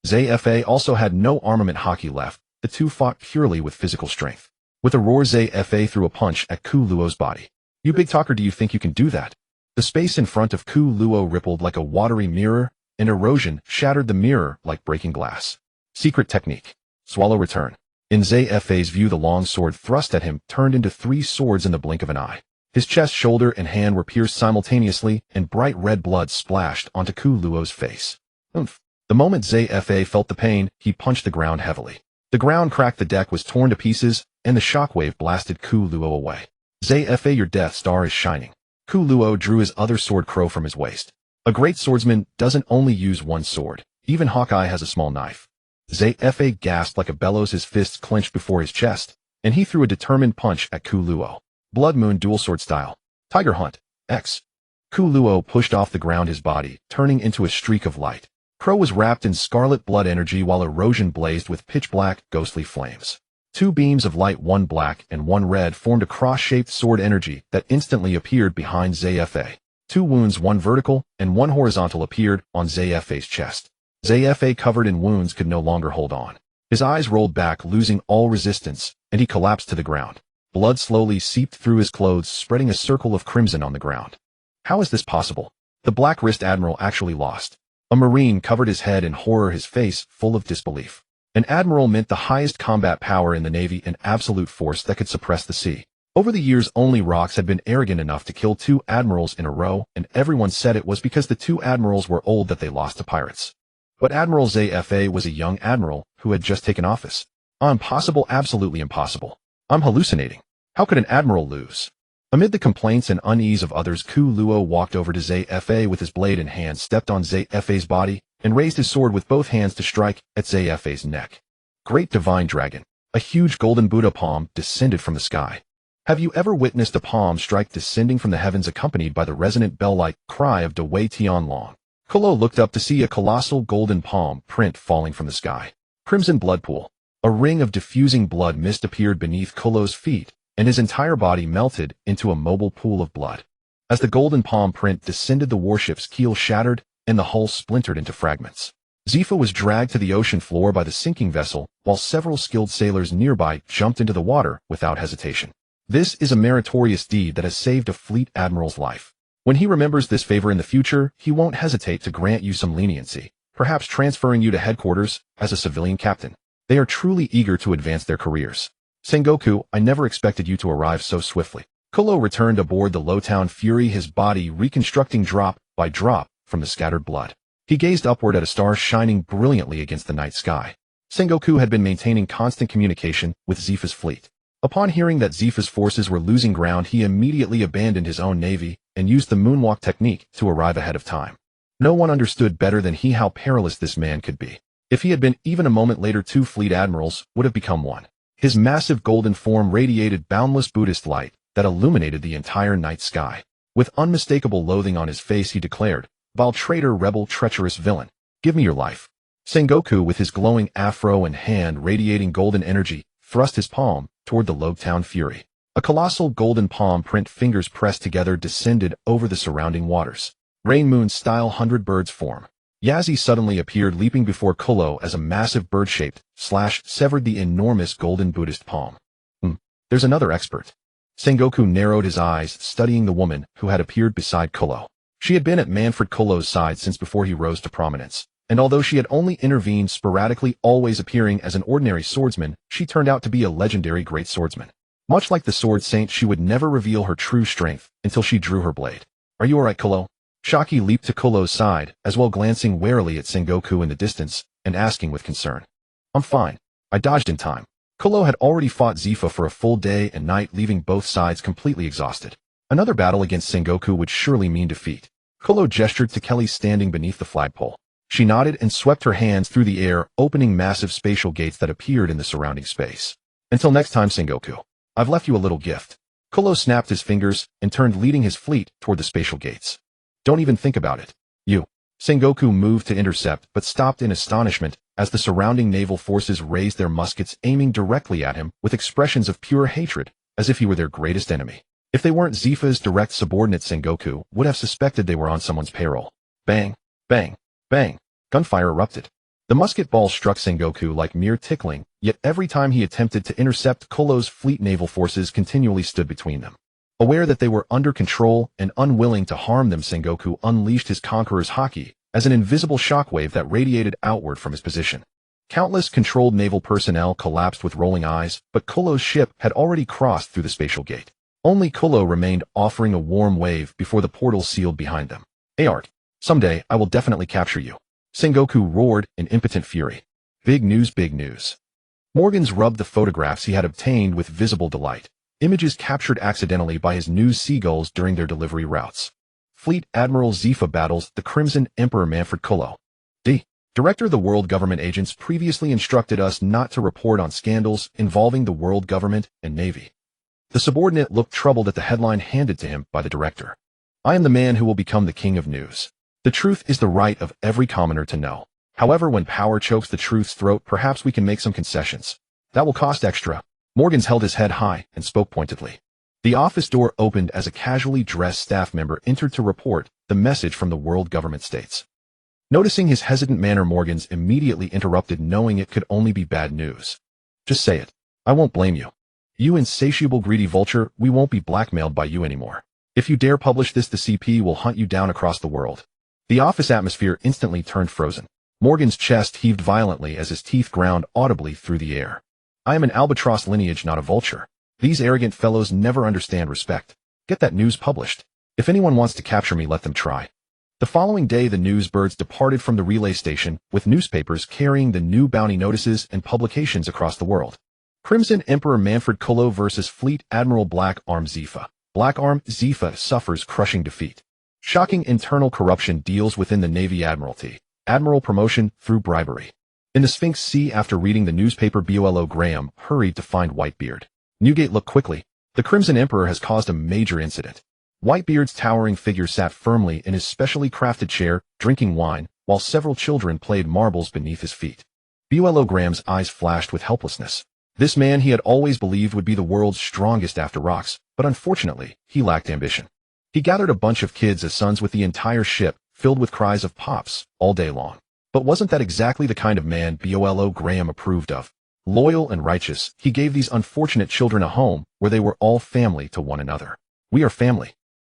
Zfa also had no armament hockey left. The two fought purely with physical strength. With a roar, Zfa threw a punch at Ku Luo's body. "You big talker, do you think you can do that?" The space in front of Ku Luo rippled like a watery mirror, and Erosion shattered the mirror like breaking glass. Secret technique. Swallow return. In Zfa's view, the long sword thrust at him turned into 3 swords in the blink of an eye. His chest, shoulder, and hand were pierced simultaneously, and bright red blood splashed onto Ku Luo's face. Oomph. The moment Zfa felt the pain, he punched the ground heavily. The ground cracked, the deck was torn to pieces, and the shockwave blasted Ku Luo away. "Zfa, your Death Star is shining." Ku Luo drew his other sword, Crow, from his waist. A great swordsman doesn't only use one sword. Even Hawkeye has a small knife. Zfa gasped like a bellows, his fists clenched before his chest, and he threw a determined punch at Ku Luo. Blood Moon dual sword style. Tiger Hunt. X. Ku Luo pushed off the ground, his body turning into a streak of light. Crow was wrapped in scarlet blood energy, while Erosion blazed with pitch-black, ghostly flames. 2 beams of light, one black and one red, formed a cross-shaped sword energy that instantly appeared behind Zfa. 2 wounds, one vertical and one horizontal, appeared on Zfa's chest. Zfa, covered in wounds, could no longer hold on. His eyes rolled back, losing all resistance, and he collapsed to the ground. Blood slowly seeped through his clothes, spreading a circle of crimson on the ground. How is this possible? The Black Wrist Admiral actually lost. A Marine covered his head in horror, his face full of disbelief. An admiral meant the highest combat power in the Navy, an absolute force that could suppress the sea. Over the years, only rocks had been arrogant enough to kill 2 admirals in a row, and everyone said it was because the 2 admirals were old that they lost to pirates. But Admiral Zfa was a young admiral who had just taken office. Impossible, absolutely impossible. I'm hallucinating. How could an admiral lose? Amid the complaints and unease of others, Ku Luo walked over to Zfa with his blade in hand, stepped on Zfa's body, and raised his sword with both hands to strike at Zfa's neck. Great divine dragon. A huge golden Buddha palm descended from the sky. Have you ever witnessed a palm strike descending from the heavens, accompanied by the resonant bell-like cry of Dawei Tianlong? Kolo looked up to see a colossal golden palm print falling from the sky. Crimson blood pool. A ring of diffusing blood mist appeared beneath Kolo's feet, and his entire body melted into a mobile pool of blood. As the golden palm print descended, the warship's keel shattered, and the hull splintered into fragments. Zifa was dragged to the ocean floor by the sinking vessel, while several skilled sailors nearby jumped into the water without hesitation. This is a meritorious deed that has saved a fleet admiral's life. When he remembers this favor in the future, he won't hesitate to grant you some leniency, perhaps transferring you to headquarters as a civilian captain. They are truly eager to advance their careers. Sengoku, I never expected you to arrive so swiftly. Kolo returned aboard the Lowtown Fury, his body reconstructing drop by drop from the scattered blood. He gazed upward at a star shining brilliantly against the night sky. Sengoku had been maintaining constant communication with Zifa's fleet. Upon hearing that Zifa's forces were losing ground, he immediately abandoned his own navy and used the moonwalk technique to arrive ahead of time. No one understood better than he how perilous this man could be. If he had been even a moment later, two fleet admirals would have become one. His massive golden form radiated boundless Buddhist light that illuminated the entire night sky. With unmistakable loathing on his face, he declared, "Vile traitor, rebel, treacherous villain, give me your life." Sengoku, with his glowing afro and hand radiating golden energy, thrust his palm toward the Lowtown Fury. A colossal golden palm print, fingers pressed together, descended over the surrounding waters. Rain Moon style 100 birds form. Yazi suddenly appeared, leaping before Kolo as a massive bird-shaped slash severed the enormous golden Buddhist palm. There's another expert. Sengoku narrowed his eyes, studying the woman who had appeared beside Kolo. She had been at Manfred Kolo's side since before he rose to prominence, and although she had only intervened sporadically, always appearing as an ordinary swordsman, she turned out to be a legendary great swordsman. Much like the Sword Saint, she would never reveal her true strength until she drew her blade. "Are you alright, Kolo?" Shaki leaped to Kolo's side, as well glancing warily at Sengoku in the distance, and asking with concern. "I'm fine. I dodged in time." Kolo had already fought Zifa for a full day and night, leaving both sides completely exhausted. Another battle against Sengoku would surely mean defeat. Kolo gestured to Kelly standing beneath the flagpole. She nodded and swept her hands through the air, opening massive spatial gates that appeared in the surrounding space. "Until next time, Sengoku. I've left you a little gift." Kolo snapped his fingers and turned, leading his fleet toward the spatial gates. "Don't even think about it. You." Sengoku moved to intercept, but stopped in astonishment as the surrounding naval forces raised their muskets, aiming directly at him with expressions of pure hatred, as if he were their greatest enemy. If they weren't Zifa's direct subordinate, Sengoku would have suspected they were on someone's payroll. Bang, bang, bang. Gunfire erupted. The musket balls struck Sengoku like mere tickling, yet every time he attempted to intercept, Kolo's fleet, naval forces continually stood between them. Aware that they were under control and unwilling to harm them, Sengoku unleashed his Conqueror's Haki as an invisible shockwave that radiated outward from his position. Countless controlled naval personnel collapsed with rolling eyes, but Kolo's ship had already crossed through the spatial gate. Only Kolo remained, offering a warm wave before the portal sealed behind them. "Ayart, someday I will definitely capture you." Sengoku roared in impotent fury. Big news, big news. Morgans rubbed the photographs he had obtained with visible delight. Images captured accidentally by his news seagulls during their delivery routes. Fleet Admiral Zifa battles the Crimson Emperor Manfred Kolo. Director, the world government agents previously instructed us not to report on scandals involving the world government and navy. The subordinate looked troubled at the headline handed to him by the director. "I am the man who will become the king of news. The truth is the right of every commoner to know. However, when power chokes the truth's throat, perhaps we can make some concessions. That will cost extra." Morgans held his head high and spoke pointedly. The office door opened as a casually dressed staff member entered to report the message from the world government states. Noticing his hesitant manner, Morgans immediately interrupted, knowing it could only be bad news. "Just say it. I won't blame you. You insatiable greedy vulture, we won't be blackmailed by you anymore. If you dare publish this, the CP will hunt you down across the world." The office atmosphere instantly turned frozen. Morgan's chest heaved violently as his teeth ground audibly through the air. "I am an albatross lineage, not a vulture. These arrogant fellows never understand respect. Get that news published. If anyone wants to capture me, let them try." The following day, the newsbirds departed from the relay station with newspapers carrying the new bounty notices and publications across the world. Crimson Emperor Manfred Kolo versus Fleet Admiral Black Arm Zifa. Black Arm Zifa suffers crushing defeat. Shocking internal corruption deals within the Navy Admiralty. Admiral promotion through bribery. In the Sphinx Sea, after reading the newspaper, Bolo Graham hurried to find Whitebeard. Newgate, look quickly. The Crimson Emperor has caused a major incident. Whitebeard's towering figure sat firmly in his specially crafted chair, drinking wine, while several children played marbles beneath his feet. Buellogram's eyes flashed with helplessness. This man he had always believed would be the world's strongest after rocks, but unfortunately, he lacked ambition. He gathered a bunch of kids as sons with the entire ship, filled with cries of "Pops," all day long. But wasn't that exactly the kind of man Buellogram approved of? Loyal and righteous, he gave these unfortunate children a home where they were all family to one another. "We are family,"